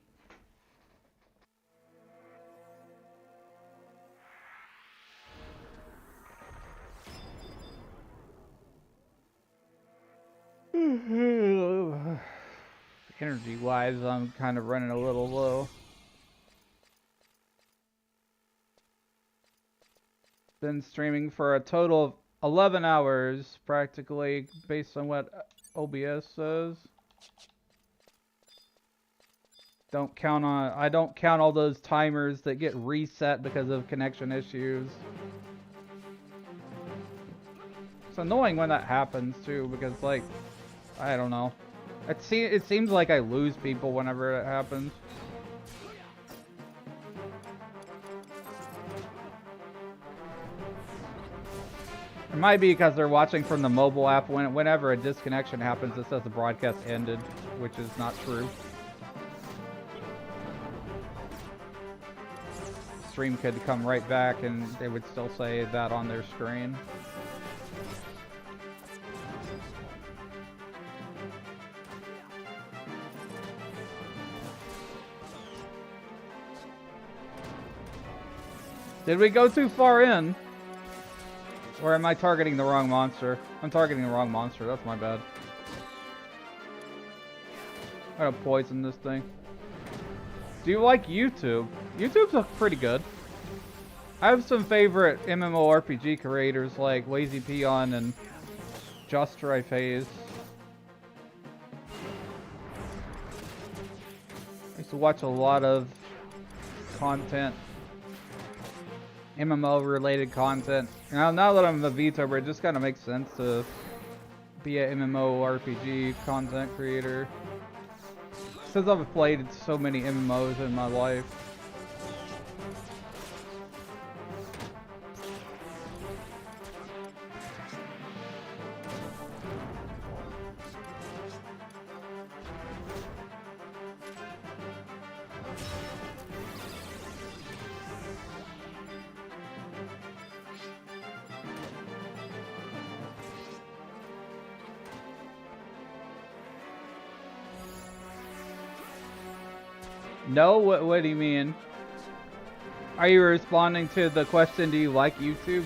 Energy-wise, I'm kind of running a little low. Been streaming for a total of 11 hours, practically, based on what OBS says. I don't count all those timers that get reset because of connection issues. It's annoying when that happens too, because like, I don't know. It seems like I lose people whenever it happens. It might be because they're watching from the mobile app. Whenever a disconnection happens, it says the broadcast ended, which is not true. Stream could come right back and they would still say that on their screen. Did we go too far in? Or am I targeting the wrong monster? I'm targeting the wrong monster, that's my bad. I'm gonna poison this thing. Do you like YouTube? YouTube's pretty good. I have some favorite MMORPG creators like Lazy Peon and Just Try Phase. I used to watch a lot of content. MMO related content. Now that I'm a vTuber, it just kind of makes sense to be an MMORPG content creator. Since I've played so many MMOs in my life. No? What do you mean? Are you responding to the question, do you like YouTube?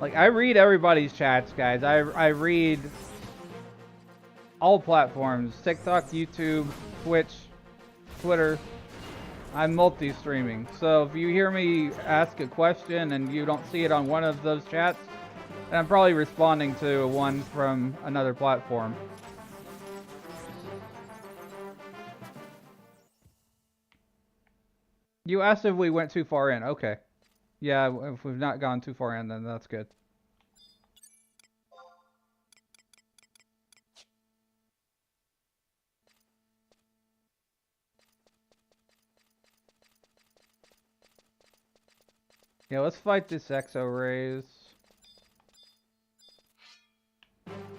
Like, I read everybody's chats, guys. I read all platforms, TikTok, YouTube, Twitch, Twitter. I'm multi-streaming. So if you hear me ask a question and you don't see it on one of those chats, then I'm probably responding to one from another platform. You asked if we went too far in. Okay. Yeah, if we've not gone too far in, then that's good. Yeah, let's fight this Exo Rays.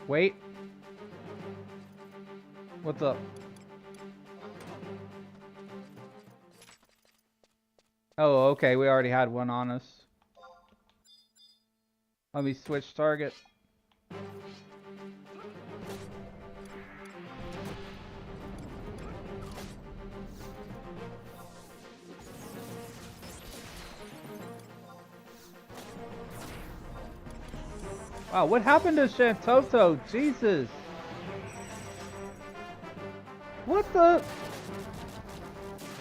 Wait. What's up? Oh, okay, we already had one on us. Let me switch target. Wow, what happened to Shantoto? Jesus. What the?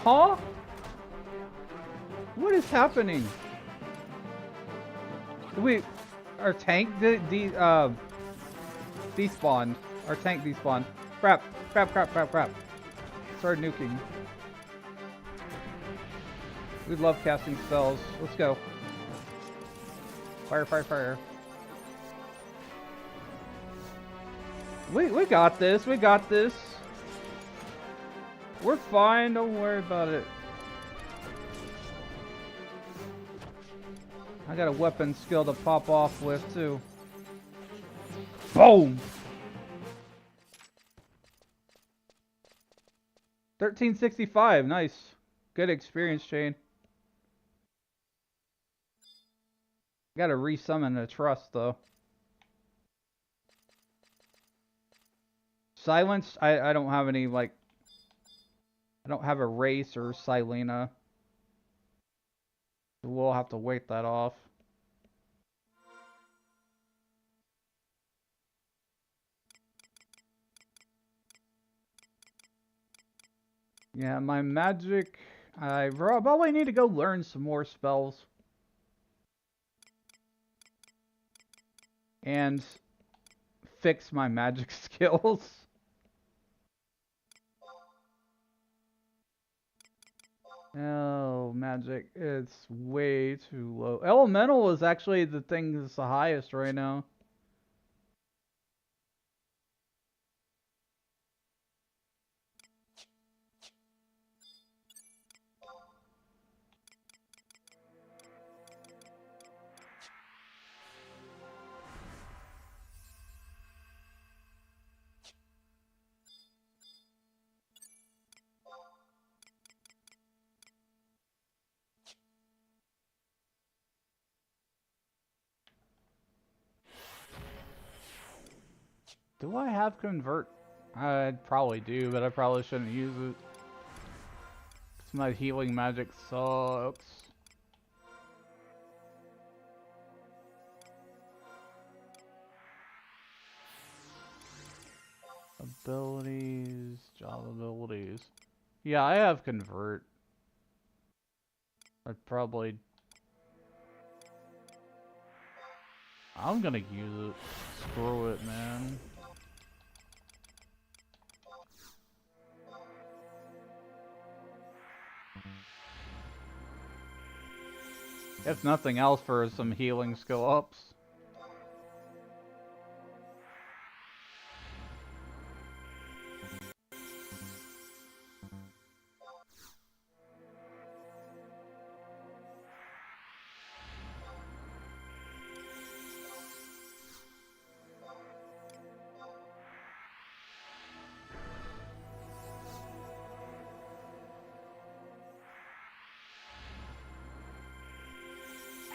Huh? What is happening? Wait, our tank despawned. Our tank despawned. Crap. Started nuking. We love casting spells. Let's go. Fire. We got this. We got this. We're fine. Don't worry about it. I got a weapon skill to pop off with too. Boom! 1365, nice. Good experience chain. Gotta resummon the trust though. Silence, I don't have any like I don't have a race or Silena. We'll have to wait that off. Yeah, my magic, I probably need to go learn some more spells. And fix my magic skills. Oh, magic, it's way too low. Elemental is actually the thing that's the highest right now. Do I have convert? I probably do, but I probably shouldn't use it. 'Cause my healing magic sucks. Abilities, job abilities. Yeah, I have convert. I'd probably... I'm gonna use it. Screw it, man. If nothing else, for some healing skill ups.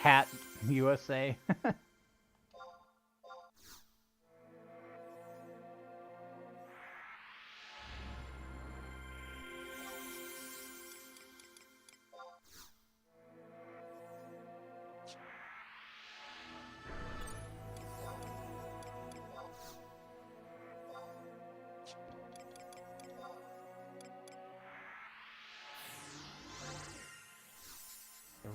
Hat USA.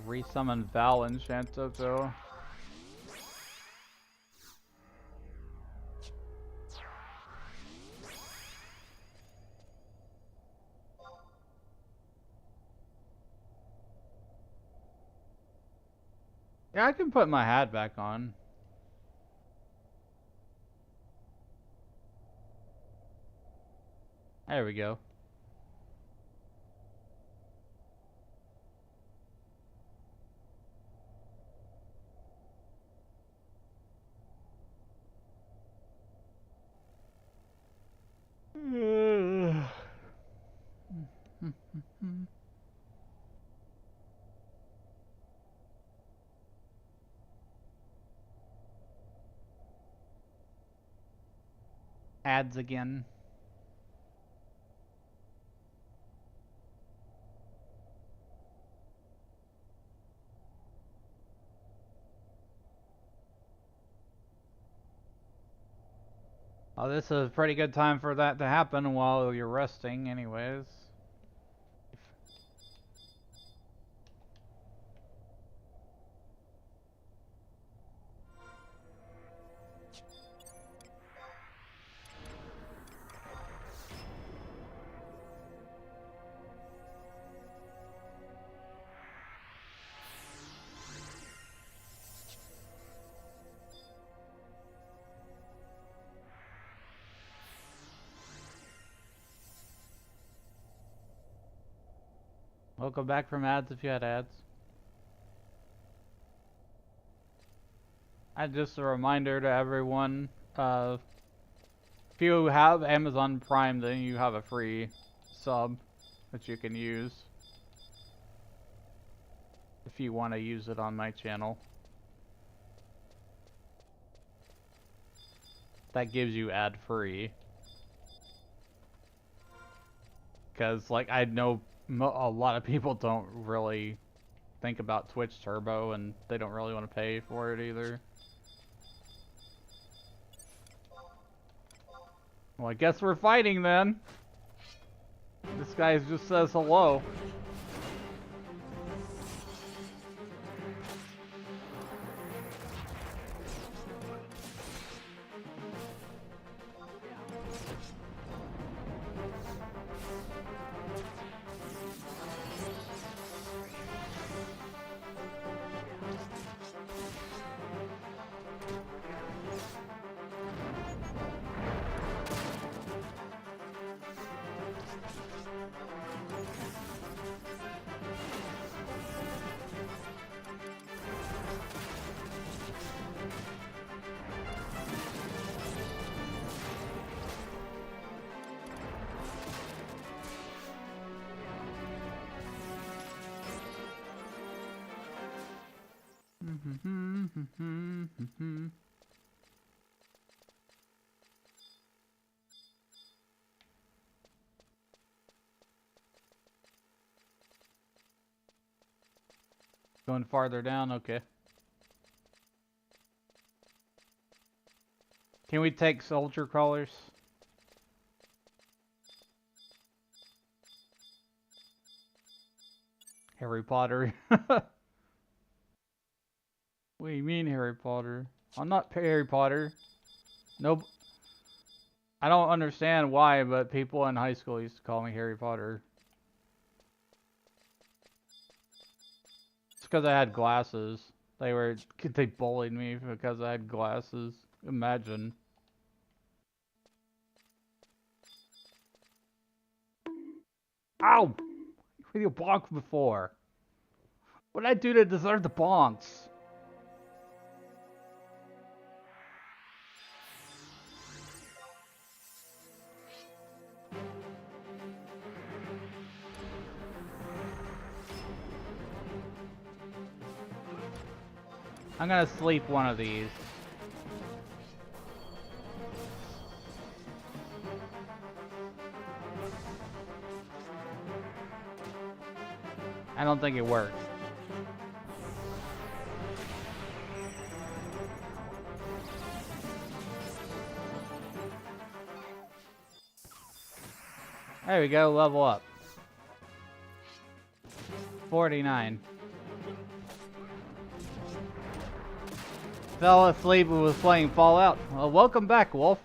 Resummon Val Enchanto though. Yeah, I can put my hat back on. There we go. Ads again. Oh, this is a pretty good time for that to happen while you're resting anyways. Welcome back from ads if you had ads. And just a reminder to everyone, if you have Amazon Prime, then you have a free sub. that you can use if you want to use it on my channel. That gives you ad-free. Because, like, I know a lot of people don't really think about Twitch Turbo, and they don't really want to pay for it either. Well, I guess we're fighting then. This guy just says hello. Going farther down, okay. Can we take soldier crawlers? Harry Potter. What do you mean, Harry Potter? I'm not Harry Potter. Nope. I don't understand why, but people in high school used to call me Harry Potter. It's because I had glasses. They bullied me because I had glasses. Imagine. Ow! What you bonked before? What did I do to deserve the bonks? I'm gonna sleep one of these. I don't think it worked. There we go, level up. 49. Fell asleep and was playing Fallout. Well, welcome back, Wolf.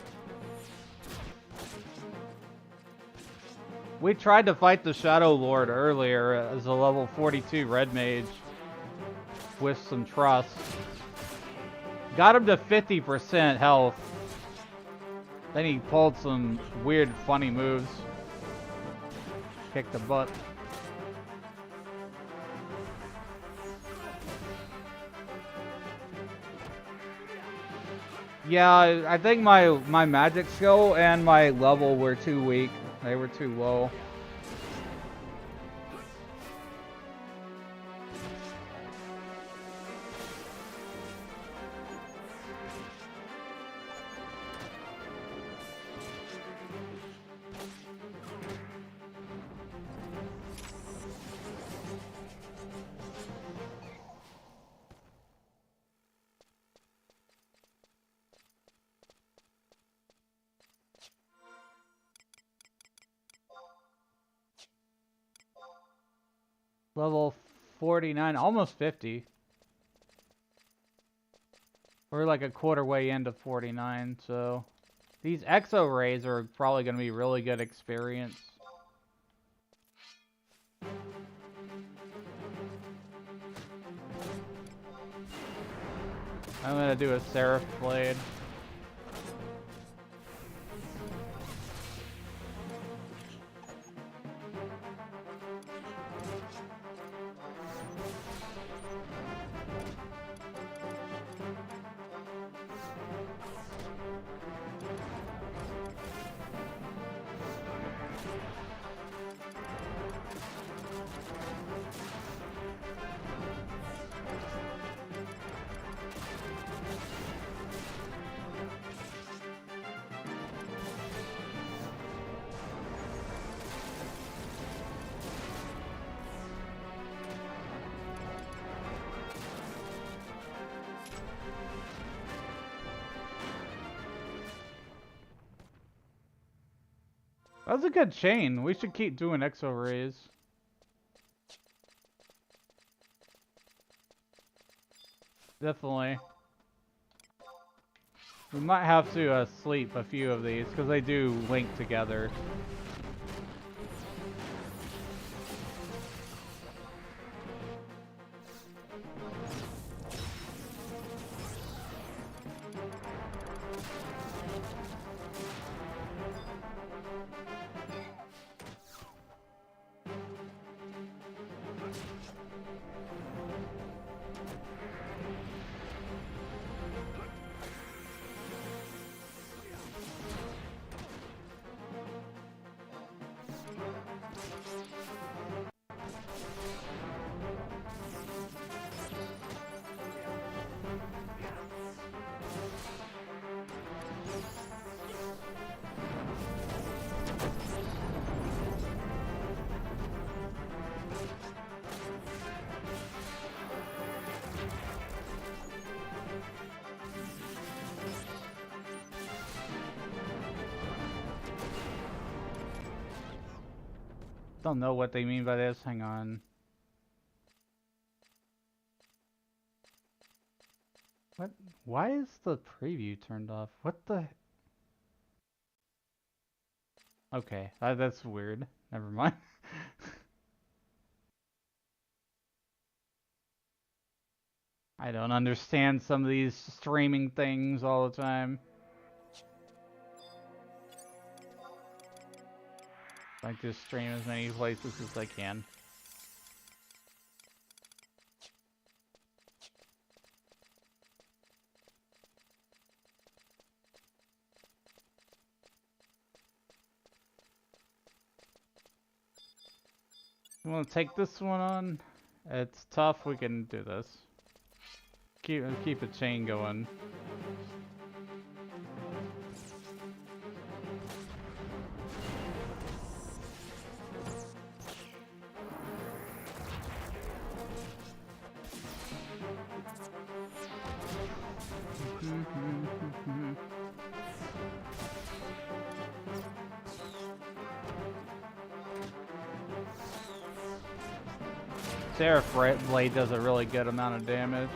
We tried to fight the Shadow Lord earlier as a level 42 red mage with some trust. Got him to 50% health. Then he pulled some weird funny moves. Kicked the butt. Yeah, I think my magic skill and my level were too weak. They were too low. Level 49, almost 50. We're like a quarter way into 49, so these exo rays are probably going to be really good experience. I'm going to do a Seraph Blade. That was a good chain. We should keep doing exo rays. Definitely. We might have to sleep a few of these because they do link together. Don't know what they mean by this. Hang on. What? Why is the preview turned off? What the? Okay, that's weird. Never mind. I don't understand some of these streaming things all the time. I just stream as many places as I can. You want to take this one on? It's tough. We can do this. Keep a chain going. Seraph Blade does a really good amount of damage.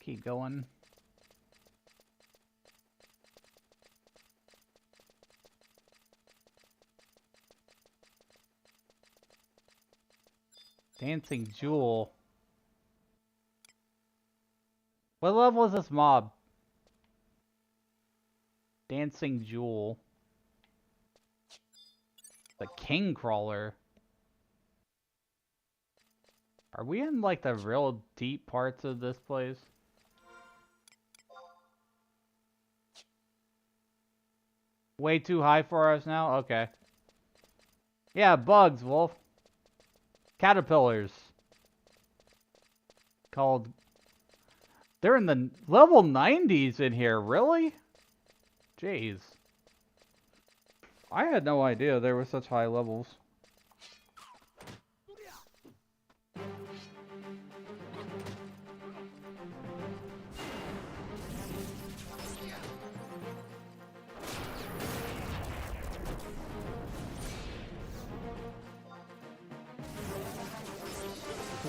Keep going. Dancing Jewel. What level is this mob? Dancing Jewel. The King Crawler. Are we in like the real deep parts of this place? Way too high for us now? Okay. Yeah, bugs, Wolf. Caterpillars. Called... They're in the level 90s in here, really? Jeez. I had no idea there were such high levels.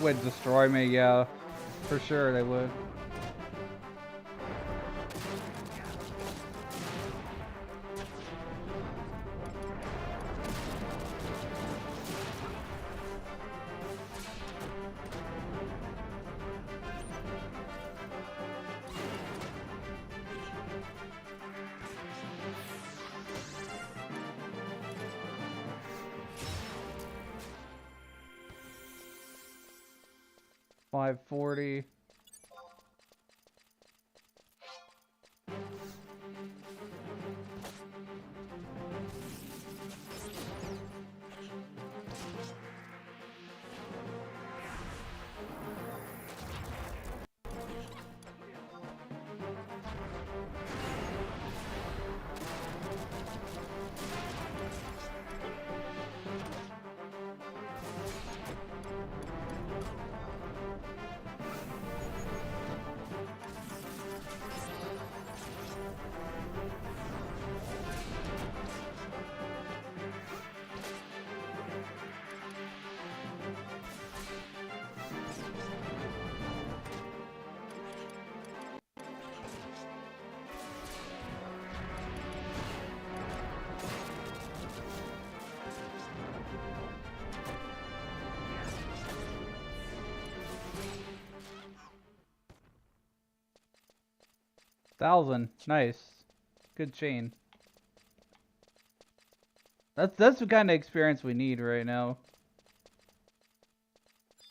Would destroy me, yeah. For sure they would. $540. 1,000. Nice. Good chain. That's the kind of experience we need right now.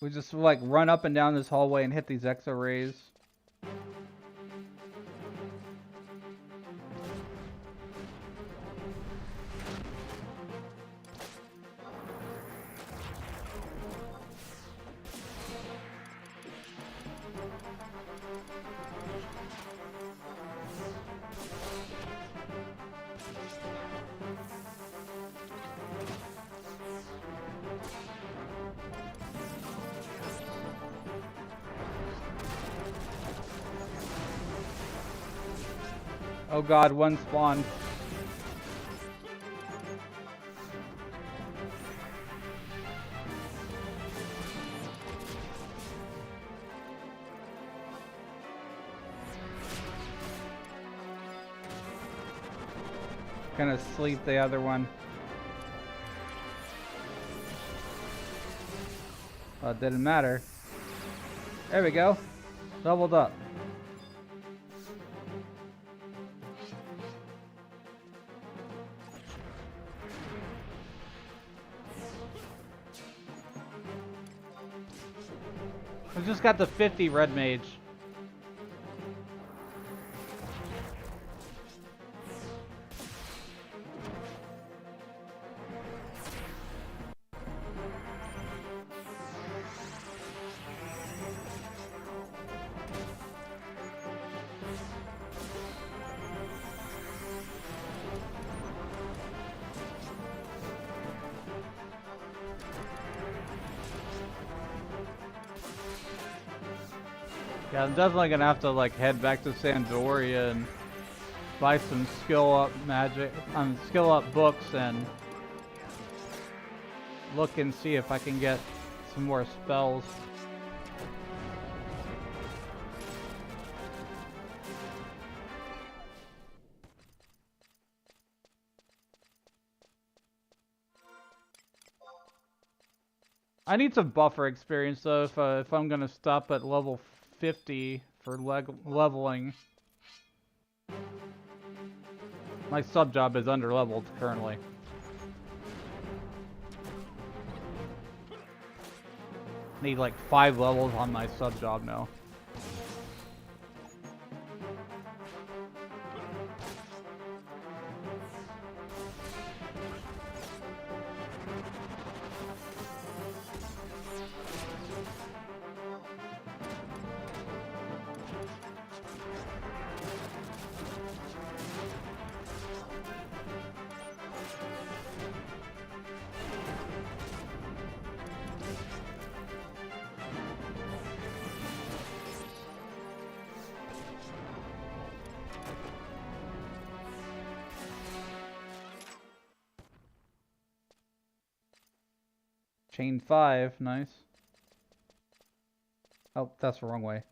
We just like run up and down this hallway and hit these exo rays. Oh god, one spawned. Gonna sleep the other one. Well, it didn't matter. There we go. Doubled up. I just got the 50 red mage. Yeah, I'm definitely gonna have to like head back to Sandoria and buy some skill up magic, skill up books and look and see if I can get some more spells. I need some buffer experience though if I'm gonna stop at level 50 for leveling. My sub job is under leveled currently. Need like 5 levels on my sub job now. Chain 5, nice. Oh, that's the wrong way.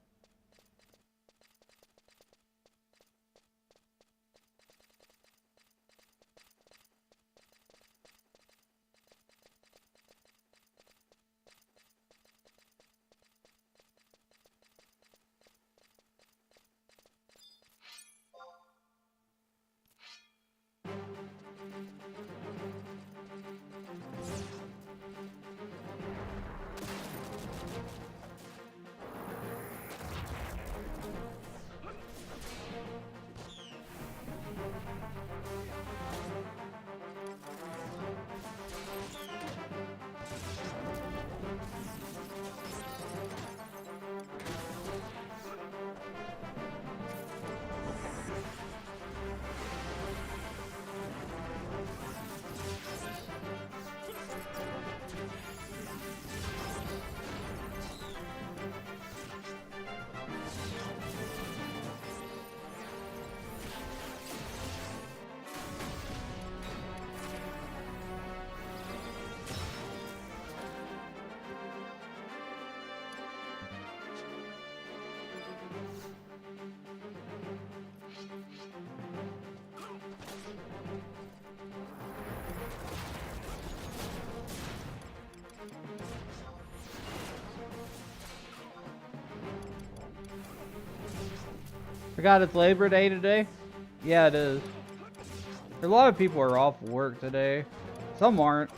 Forgot it's Labor Day today? Yeah, it is. A lot of people are off work today. Some aren't.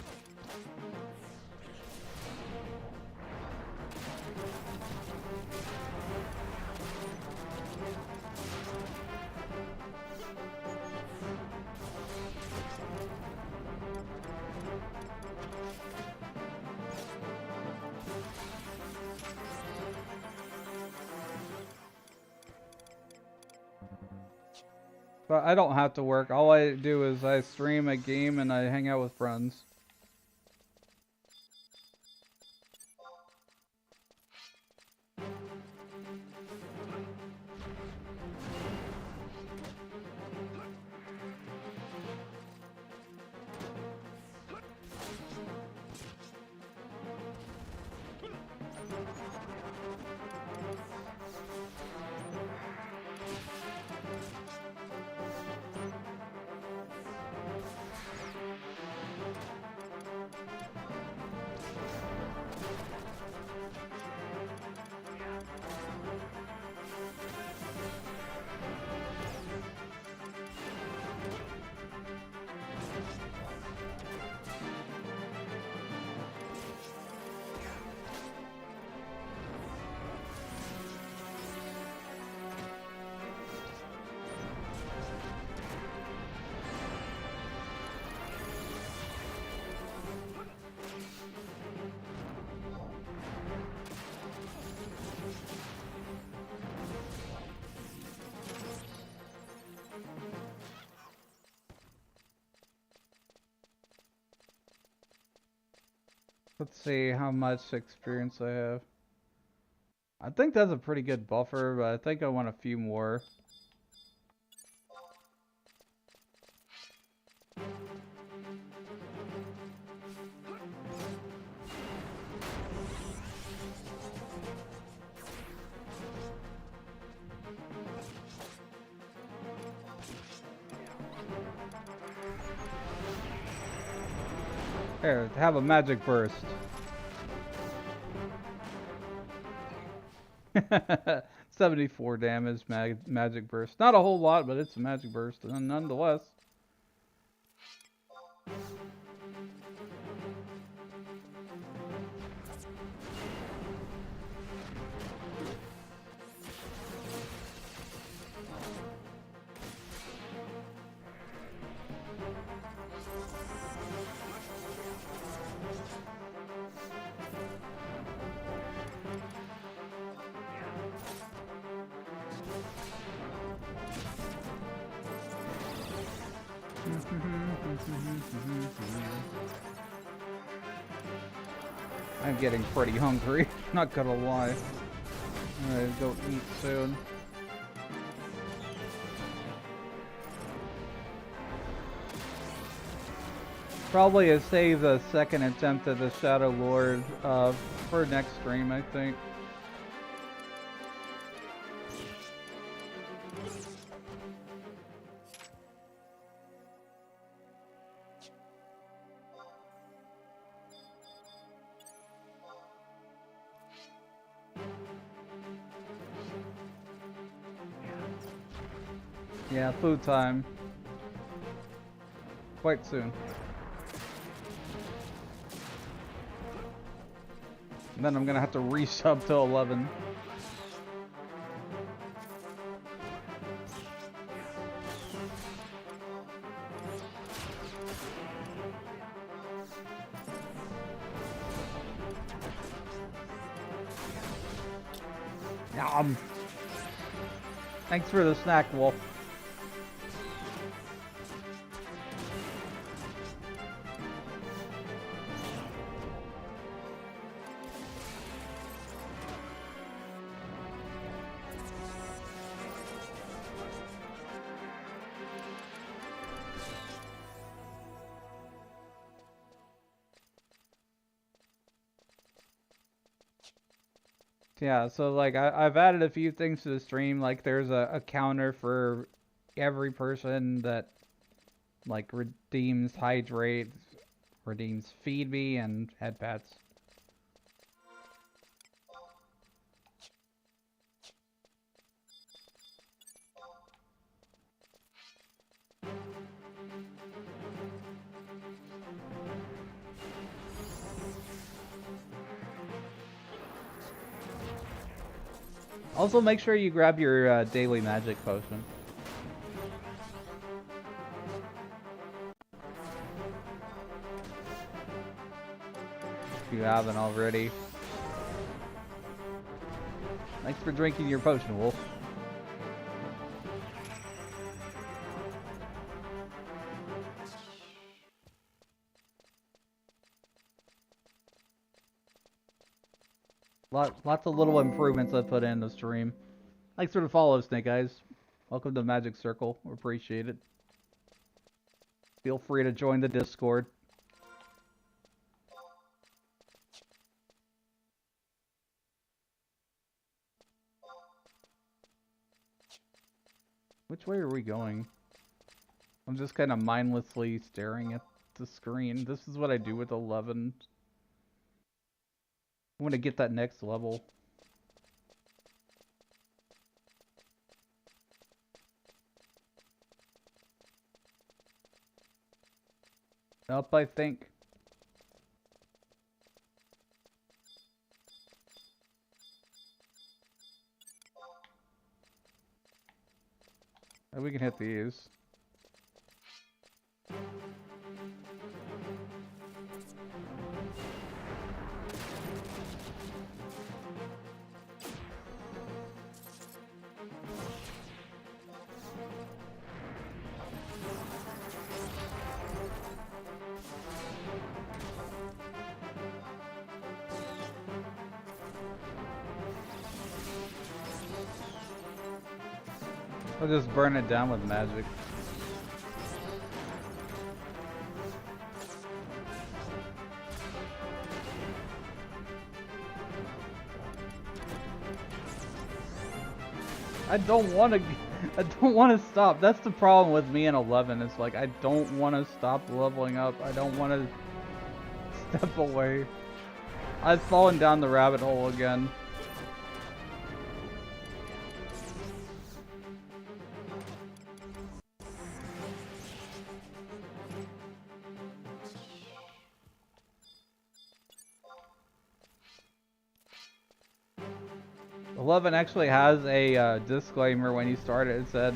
But I don't have to work. All I do is I stream a game and I hang out with friends. Let's see how much experience I have. I think that's a pretty good buffer, but I think I want a few more. Here, have a magic burst. 74 damage, magic burst. Not a whole lot, but it's a magic burst, nonetheless. I'm getting pretty hungry, not gonna lie. Alright, go eat soon. Probably save the second attempt at the Shadow Lord for next stream, I think. Yeah, food time. Quite soon. And then I'm gonna have to resub to 11. Yum. Thanks for the snack, Wolf. Yeah, so like I've added a few things to the stream. Like there's a counter for every person that like redeems hydrate, redeems feed me, and head pets. Also, make sure you grab your daily magic potion. If you haven't already. Thanks for drinking your potion, Wolf. Lots of little improvements I put in the stream. Thanks for the follow, Snake Eyes. Welcome to Magic Circle. We appreciate it. Feel free to join the Discord. Which way are we going? I'm just kind of mindlessly staring at the screen. This is what I do with 11. I want to get that next level. Up, I think. We can hit these. I'll just burn it down with magic. I don't want to stop. That's the problem with me in 11. It's like I don't want to stop leveling up. I don't want to step away. I've fallen down the rabbit hole again. Eleven actually has a disclaimer when you start it. It said,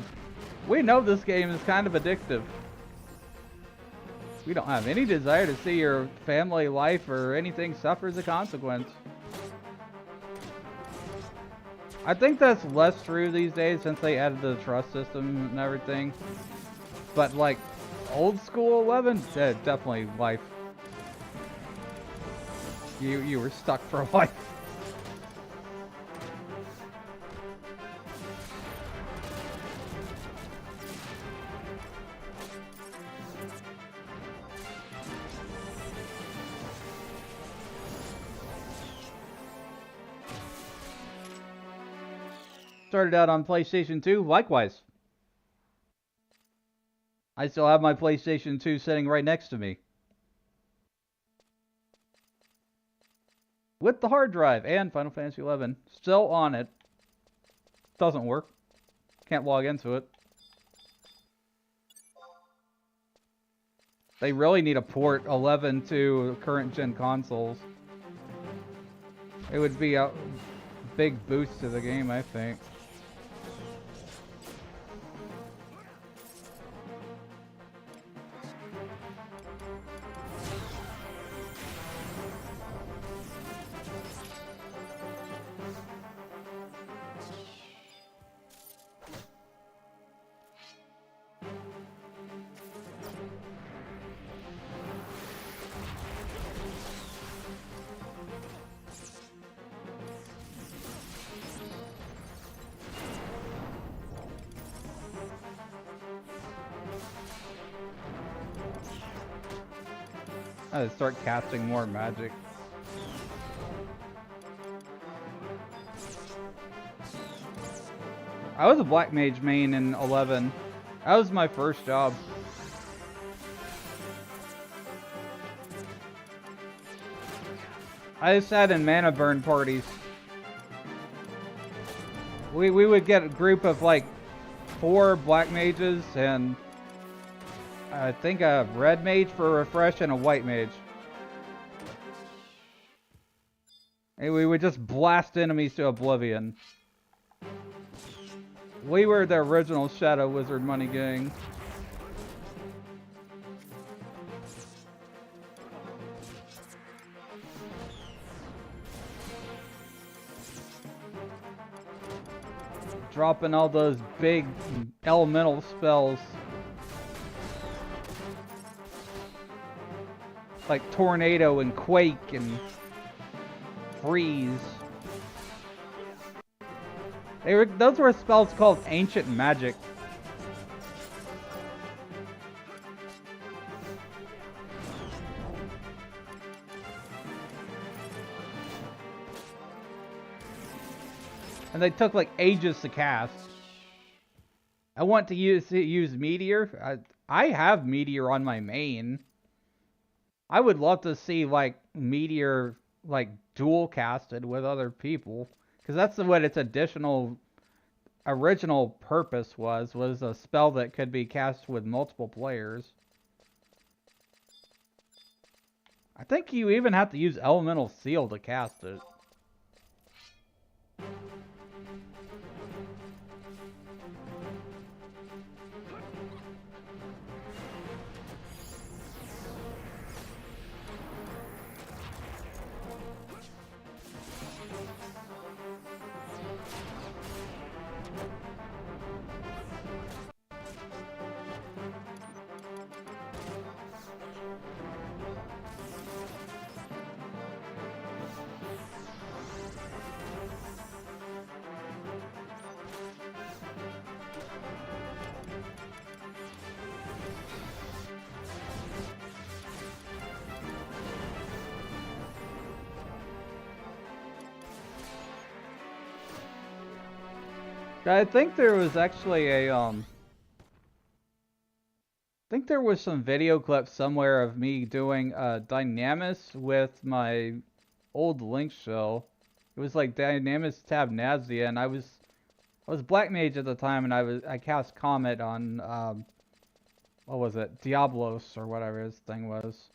"We know this game is kind of addictive. We don't have any desire to see your family life or anything suffer as a consequence." I think that's less true these days since they added the trust system and everything. But like old school 11, definitely life. You were stuck for life. Started out on PlayStation 2, likewise. I still have my PlayStation 2 sitting right next to me. With the hard drive and Final Fantasy 11 still on it. Doesn't work. Can't log into it. They really need to port 11 to current gen consoles. It would be a big boost to the game, I think. I had to start casting more magic. I was a black mage main in 11. That was my first job. I sat in mana burn parties. We would get a group of like 4 black mages and I think a red mage for a refresh and a white mage. And we would just blast enemies to oblivion. We were the original Shadow Wizard money gang. Dropping all those big elemental spells. Like Tornado and Quake and Freeze. Those were spells called Ancient Magic. And they took like ages to cast. I want to use Meteor. I have Meteor on my main. I would love to see like Meteor like dual casted with other people, because that's what its original purpose was a spell that could be cast with multiple players. I think you even have to use Elemental Seal to cast it. I think there was actually a I think there was some video clips somewhere of me doing Dynamis with my old Link shell. It was like Dynamis tab Nazia, and I was Black Mage at the time, and I cast Comet on what was it, Diablos or whatever his thing was.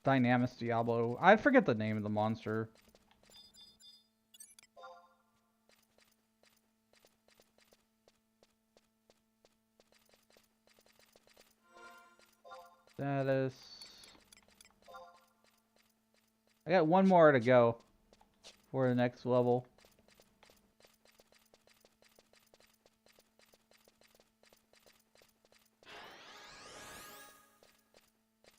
Dynamis Diablo. I forget the name of the monster. Status. I got one more to go for the next level.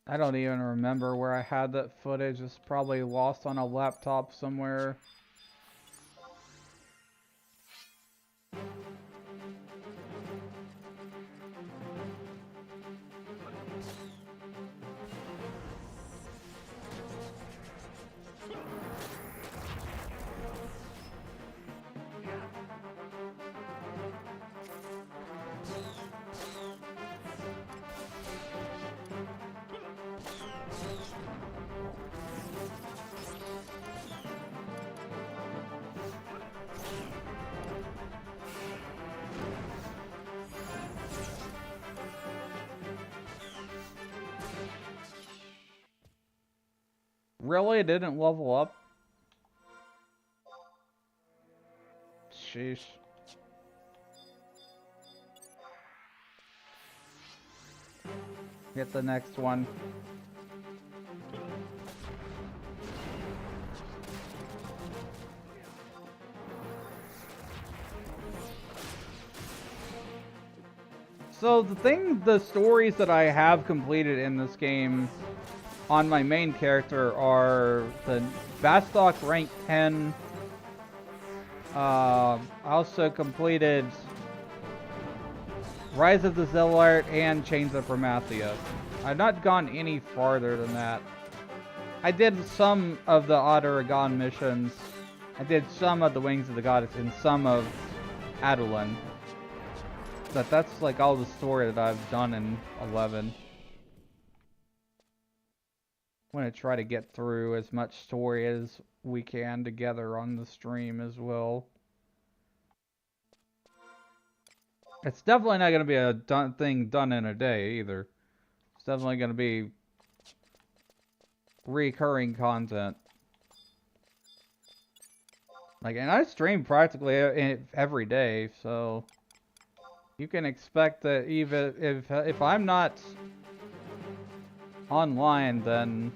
I don't even remember where I had that footage. It's probably lost on a laptop somewhere. Really? It didn't level up? Sheesh. Get the next one. So the stories that I have completed in this game on my main character are the Bastok rank 10. I also completed Rise of the Zillart and Chains of Promathia. I've not gone any farther than that. I did some of the Otteragon missions. I did some of the Wings of the Goddess and some of Adoulin. But that's like all the story that I've done in 11. I want to try to get through as much story as we can together on the stream as well. It's definitely not going to be a thing done in a day either. It's definitely going to be recurring content. Like, and I stream practically every day, so you can expect that even if I'm not online, then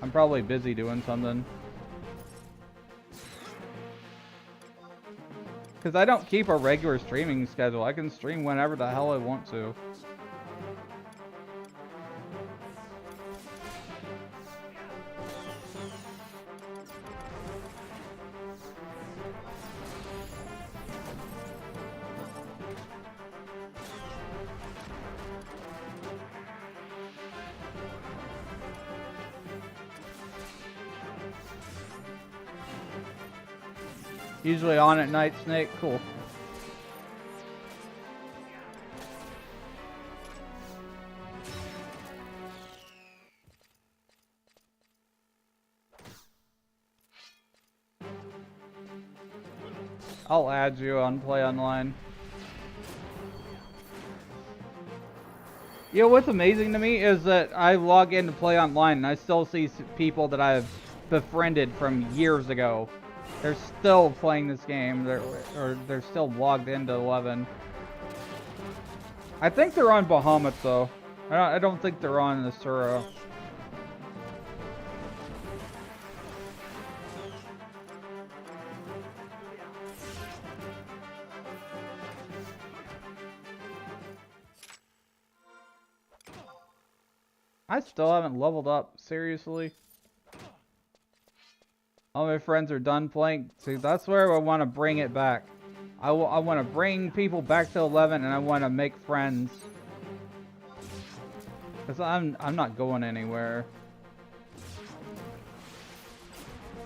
I'm probably busy doing something. Because I don't keep a regular streaming schedule. I can stream whenever the hell I want to. Usually on at night, Snake. Cool. I'll add you on Play Online. You know what's amazing to me is that I log in to Play Online and I still see people that I've befriended from years ago. They're still playing this game, they're still logged into 11. I think they're on Bahamut though. I don't think they're on Asura. I still haven't leveled up, seriously. All my friends are done playing. See, that's where I want to bring it back. I want to bring people back to 11 and I want to make friends. Because I'm not going anywhere.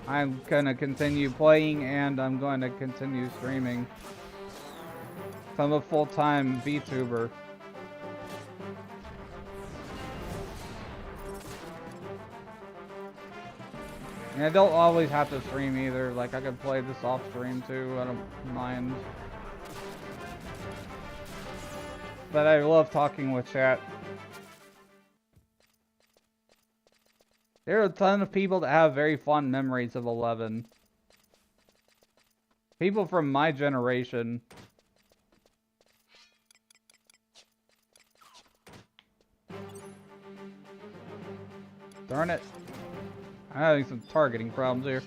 I'm going to continue playing and I'm going to continue streaming. I'm a full-time vTuber. And I don't always have to stream either. Like, I could play this off stream too. I don't mind. But I love talking with chat. There are a ton of people that have very fond memories of 11. People from my generation. Darn it. I'm having some targeting problems here.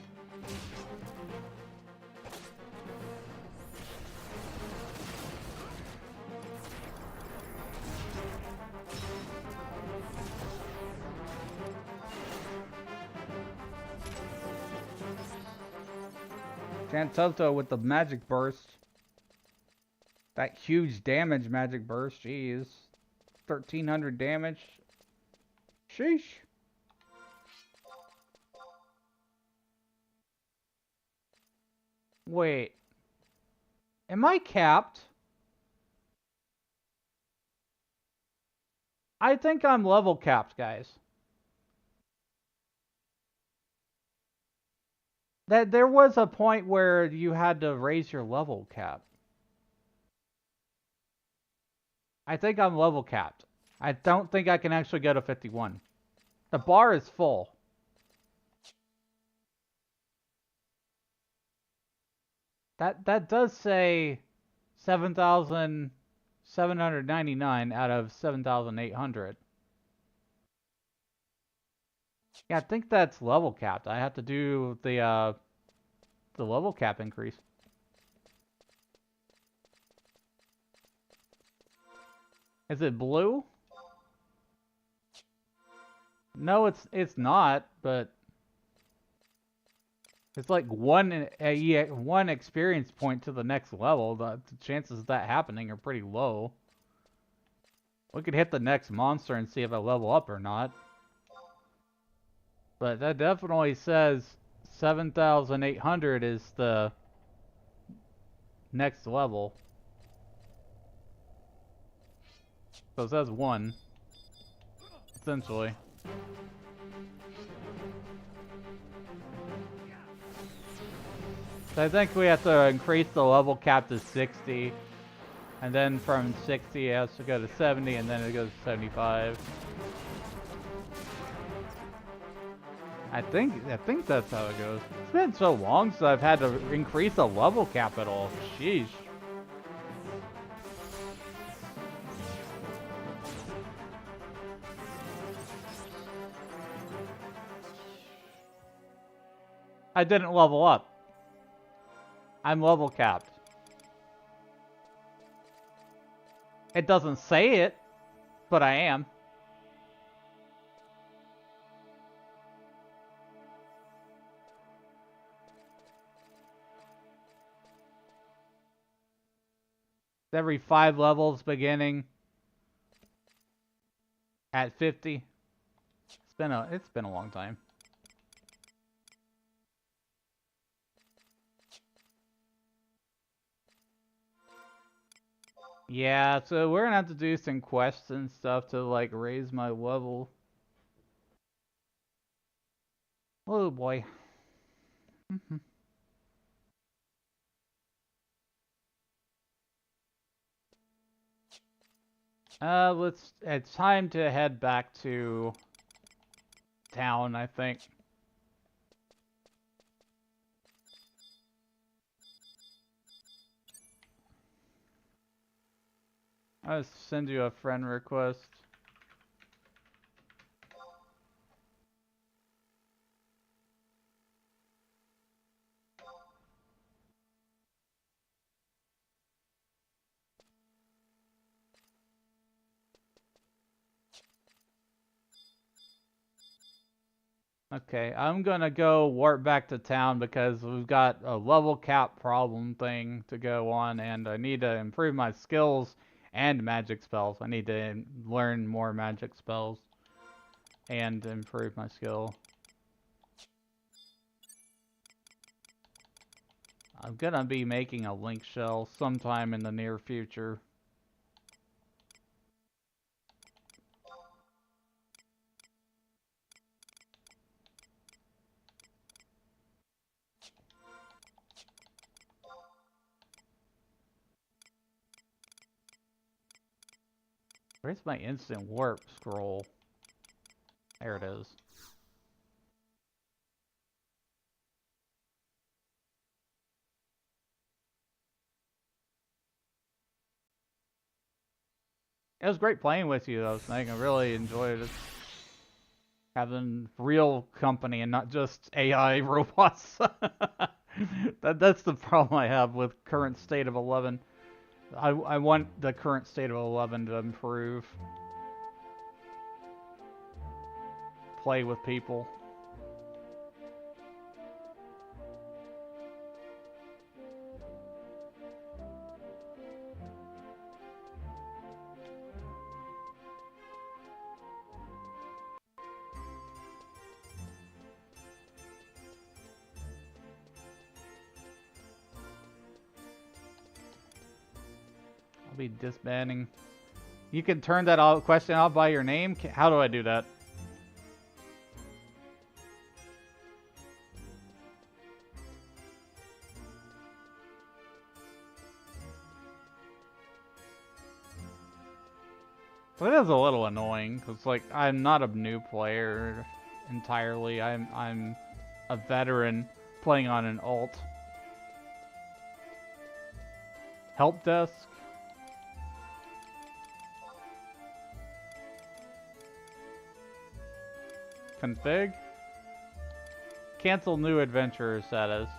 Chantoto with the magic burst. That huge damage magic burst, jeez. 1300 damage. Sheesh. Wait. Am I capped? I think I'm level capped, guys. That there was a point where you had to raise your level cap. I think I'm level capped. I don't think I can actually go to 51. The bar is full. That does say 7,799 out of 7,800. Yeah, I think that's level capped. I have to do the level cap increase. Is it blue? No, it's not, but it's like one experience point to the next level. The chances of that happening are pretty low. We could hit the next monster and see if I level up or not. But that definitely says 7,800 is the next level. So it says 1, essentially. So I think we have to increase the level cap to 60. And then from 60 it has to go to 70 and then it goes to 75. I think that's how it goes. It's been so long since I've had to increase a level cap at all. Sheesh. I didn't level up. I'm level capped. It doesn't say it, but I am. Every 5 levels beginning at 50. It's been a long time. Yeah, so we're gonna have to do some quests and stuff to like raise my level. Oh boy. It's time to head back to town, I think. I'll send you a friend request. Okay, I'm gonna go warp back to town because we've got a level cap problem thing to go on, and I need to improve my skills and magic spells. I need to learn more magic spells and improve my skill. I'm gonna be making a link shell sometime in the near future. Where's my instant warp scroll? There it is. It was great playing with you, though, Snake. I really enjoyed it. Having real company and not just AI robots. That's the problem I have with current state of 11. I want the current state of 11 to improve. Play with people. I'll be disbanding. You can turn that question off by your name? How do I do that? Well, it is a little annoying, because, like, I'm not a new player entirely. I'm a veteran playing on an alt. Help desk? Config? Cancel new adventure status.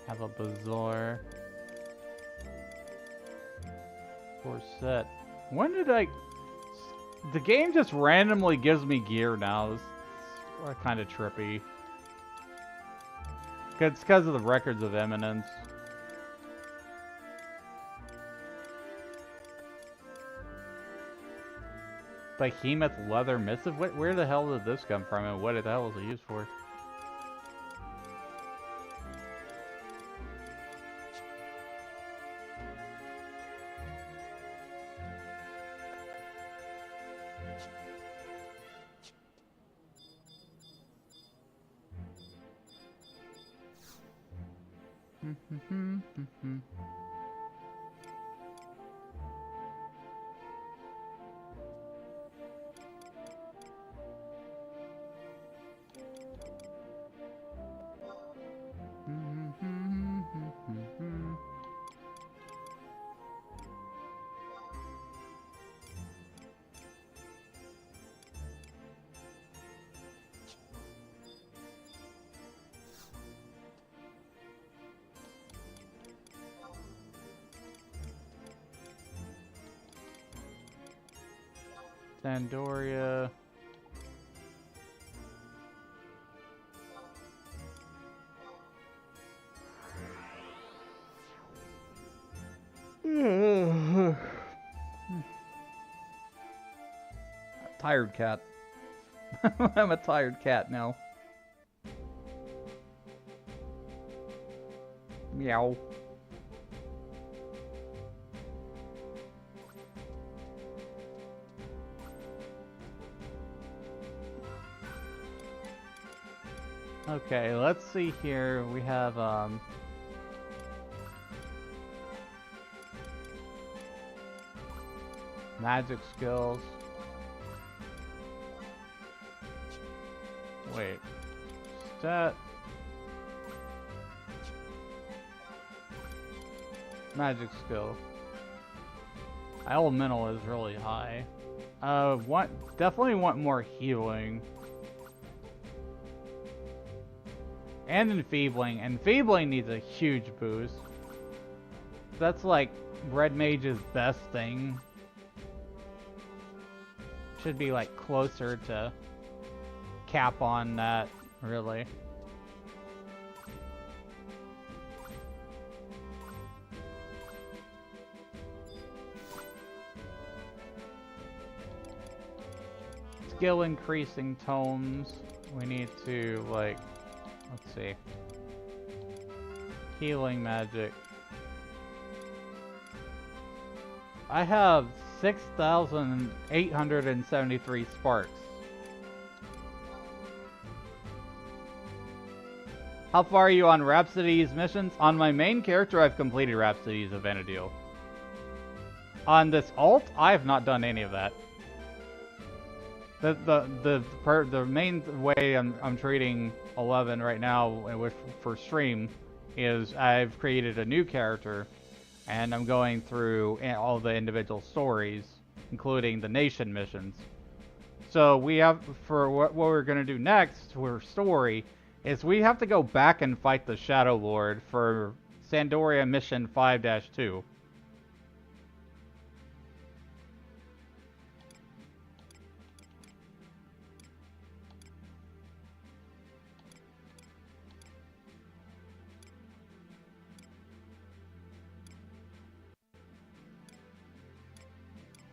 Have a bazaar. Corset. When did I... The game just randomly gives me gear now. It's kind of trippy. It's because of the records of eminence. Behemoth leather missive? Where the hell did this come from and what the hell is it used for? Sandoria. Tired cat. I'm a tired cat now. Meow. Okay, let's see here. We have magic skills. Wait. Stat. Magic skill. Elemental is really high. Definitely want more healing. And enfeebling. Enfeebling needs a huge boost. That's like Red Mage's best thing. Should be like closer to cap on that, really. Skill increasing tomes. We need to, like, let's see. Healing magic. I have 6,873 sparks. How far are you on Rhapsody's missions? On my main character, I've completed Rhapsody's of Vanadil. On this alt, I have not done any of that. The main way I'm treating 11 right now for stream is I've created a new character, and I'm going through all the individual stories, including the nation missions. So we have, for what we're going to do next for story, is we have to go back and fight the Shadow Lord for Sandoria Mission 5-2.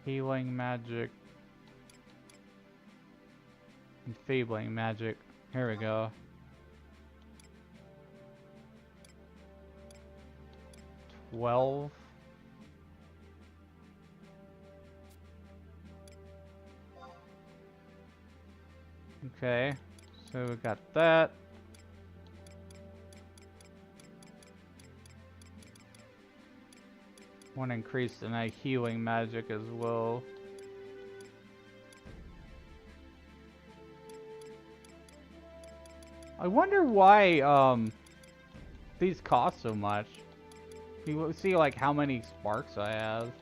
Healing magic. Enfeebling magic. Here we go. 12. Okay, so we got that. Want to increase the night healing magic as well. I wonder why these cost so much. You see like how many sparks I have,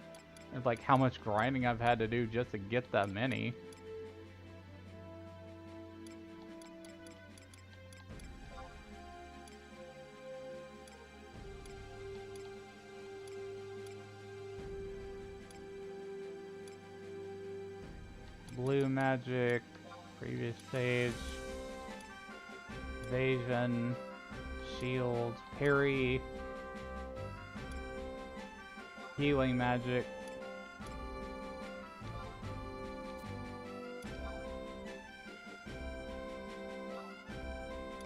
and like how much grinding I've had to do just to get that many. Blue magic, previous stage, evasion, shield, parry, healing magic.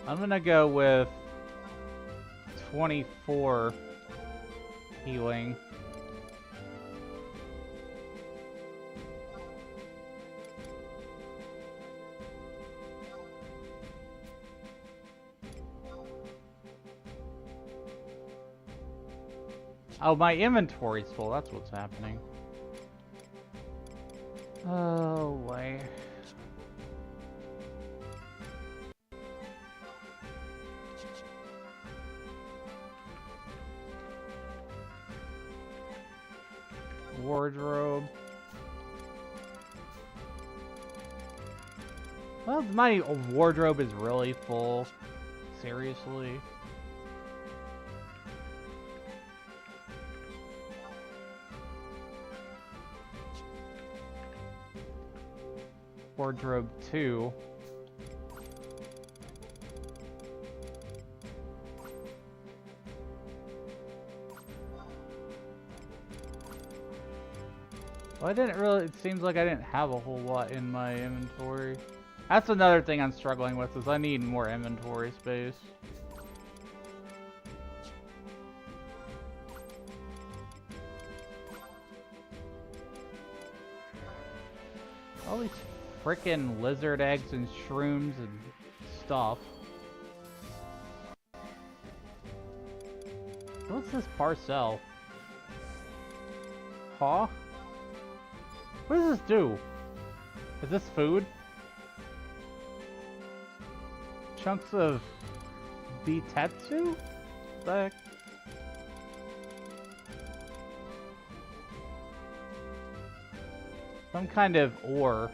I'm gonna go with 24 healing. Oh, my inventory's full. That's what's happening. Oh, boy. Wardrobe. Well, my wardrobe is really full. Seriously. Wardrobe 2. Well, I didn't really, it seems like I didn't have a whole lot in my inventory. That's another thing I'm struggling with, is I need more inventory space. All these frickin' lizard eggs and shrooms and stuff. What's this parcel? Huh? What does this do? Is this food? Chunks of bitetsu? What the heck? Some kind of ore.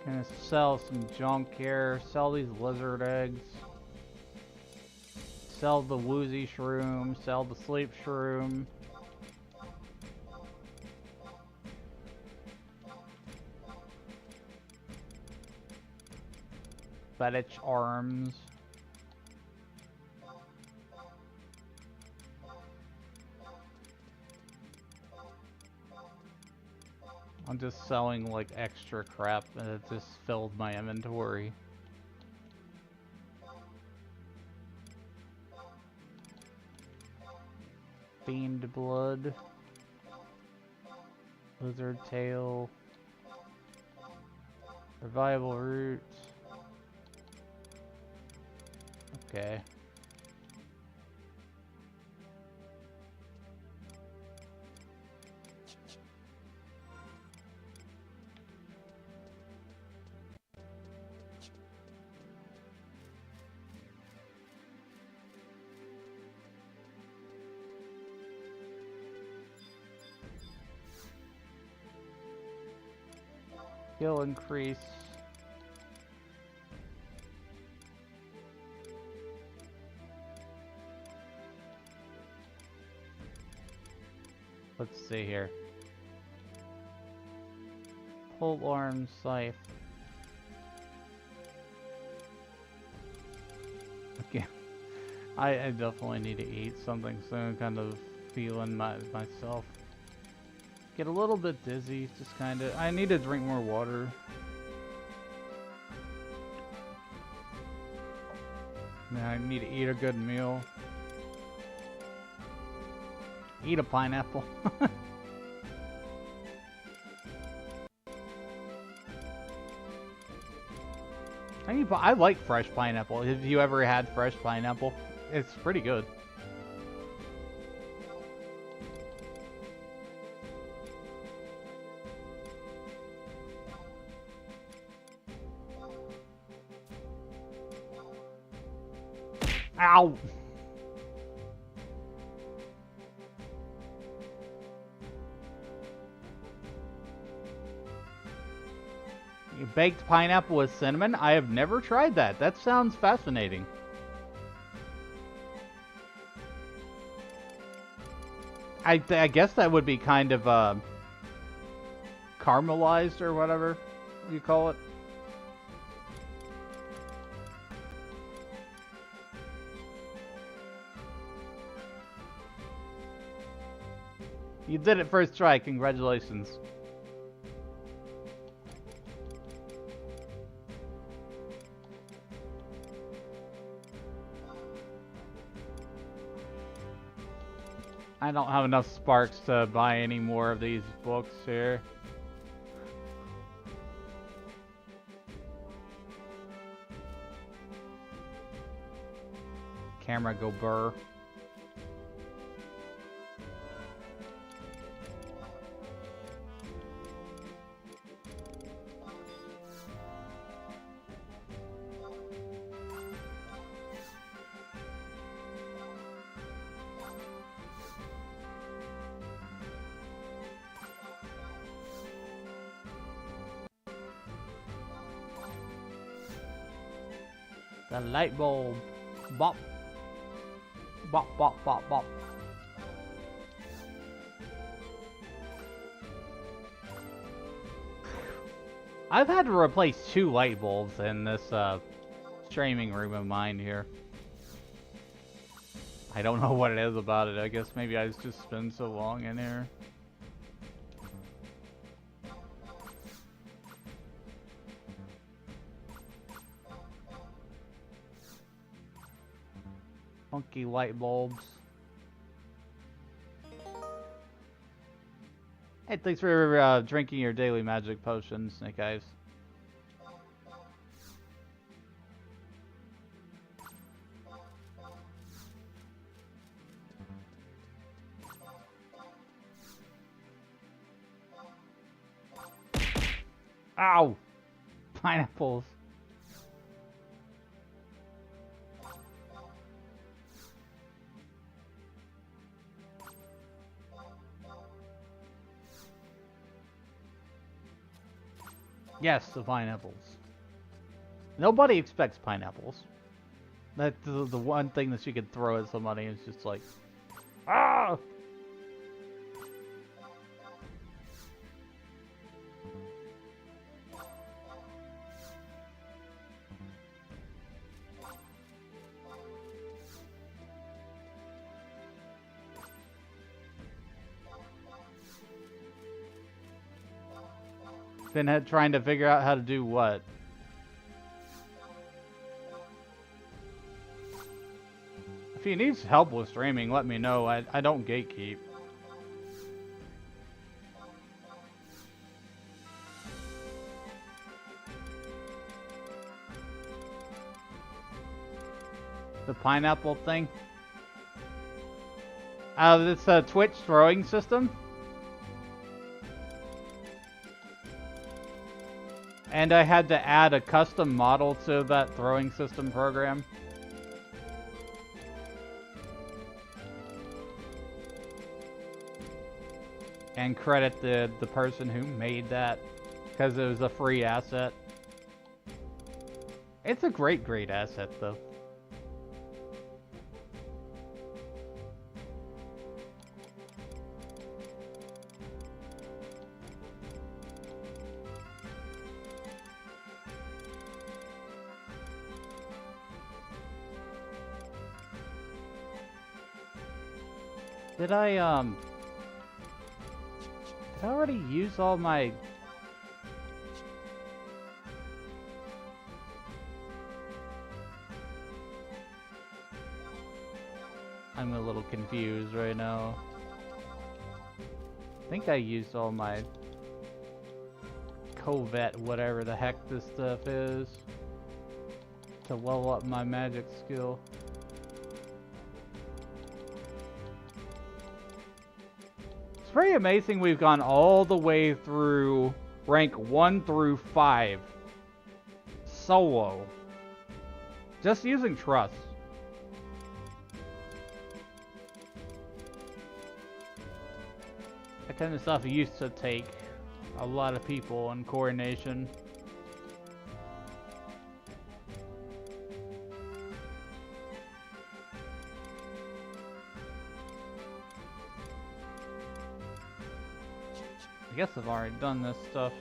Gonna sell some junk here. Sell these lizard eggs. Sell the woozy shroom. Sell the sleep shroom. Fetish arms. I'm just selling like extra crap and it just filled my inventory. Fiend blood. Lizard tail. Revival roots. Okay. Skill increase. Let's see here. Pole arm scythe. Okay. I definitely need to eat something soon. Kind of feeling myself get a little bit dizzy. Just kind of. I need to drink more water. Yeah, I need to eat a good meal. Eat a pineapple. I like fresh pineapple. Have you ever had fresh pineapple? It's pretty good. Ow! Baked pineapple with cinnamon? I have never tried that. That sounds fascinating. I guess that would be kind of caramelized or whatever you call it. You did it first try. Congratulations. I don't have enough sparks to buy any more of these books here. camera go burr. The light bulb. Bop. Bop, bop, bop, bop. I've had to replace 2 light bulbs in this streaming room of mine here. I don't know what it is about it. I guess maybe I just spend so long in here. Funky light bulbs. Hey, thanks for drinking your daily magic potion, Snake Eyes. Ow! Pineapples. Yes, the pineapples. Nobody expects pineapples. That's the one thing that you could throw at somebody. It's just like, ah! Pinhead trying to figure out how to do what? If he needs help with streaming, let me know. I don't gatekeep. The pineapple thing? It's a Twitch throwing system. And I had to add a custom model to that throwing system program. And credit the person who made that, because it was a free asset. It's a great asset, though. Did I already use all my... I'm a little confused right now. I think I used all my Covet, whatever the heck this stuff is, to level up my magic skill. It's pretty amazing we've gone all the way through rank 1 through 5 solo, just using trust. That kind of stuff used to take a lot of people and coordination. I guess I've already done this stuff.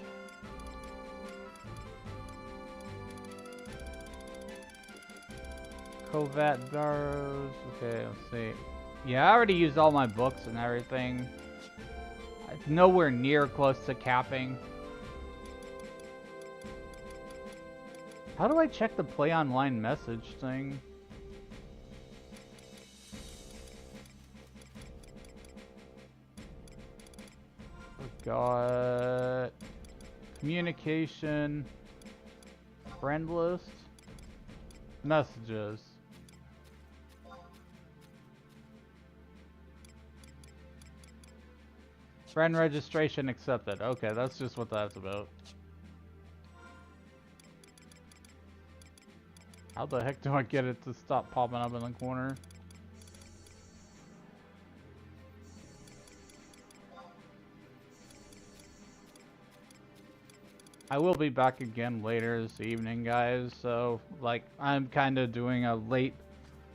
Covat Barrows. Okay, let's see. Yeah, I already used all my books and everything. It's nowhere near close to capping. How do I check the play online message thing? Got communication, friend list, messages. Friend registration accepted. Okay, that's just what that's about. How the heck do I get it to stop popping up in the corner? I will be back again later this evening, guys. So, like, I'm kind of doing a late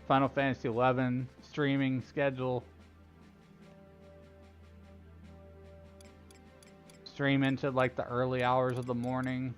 Final Fantasy XI streaming schedule. Stream into, like, the early hours of the morning.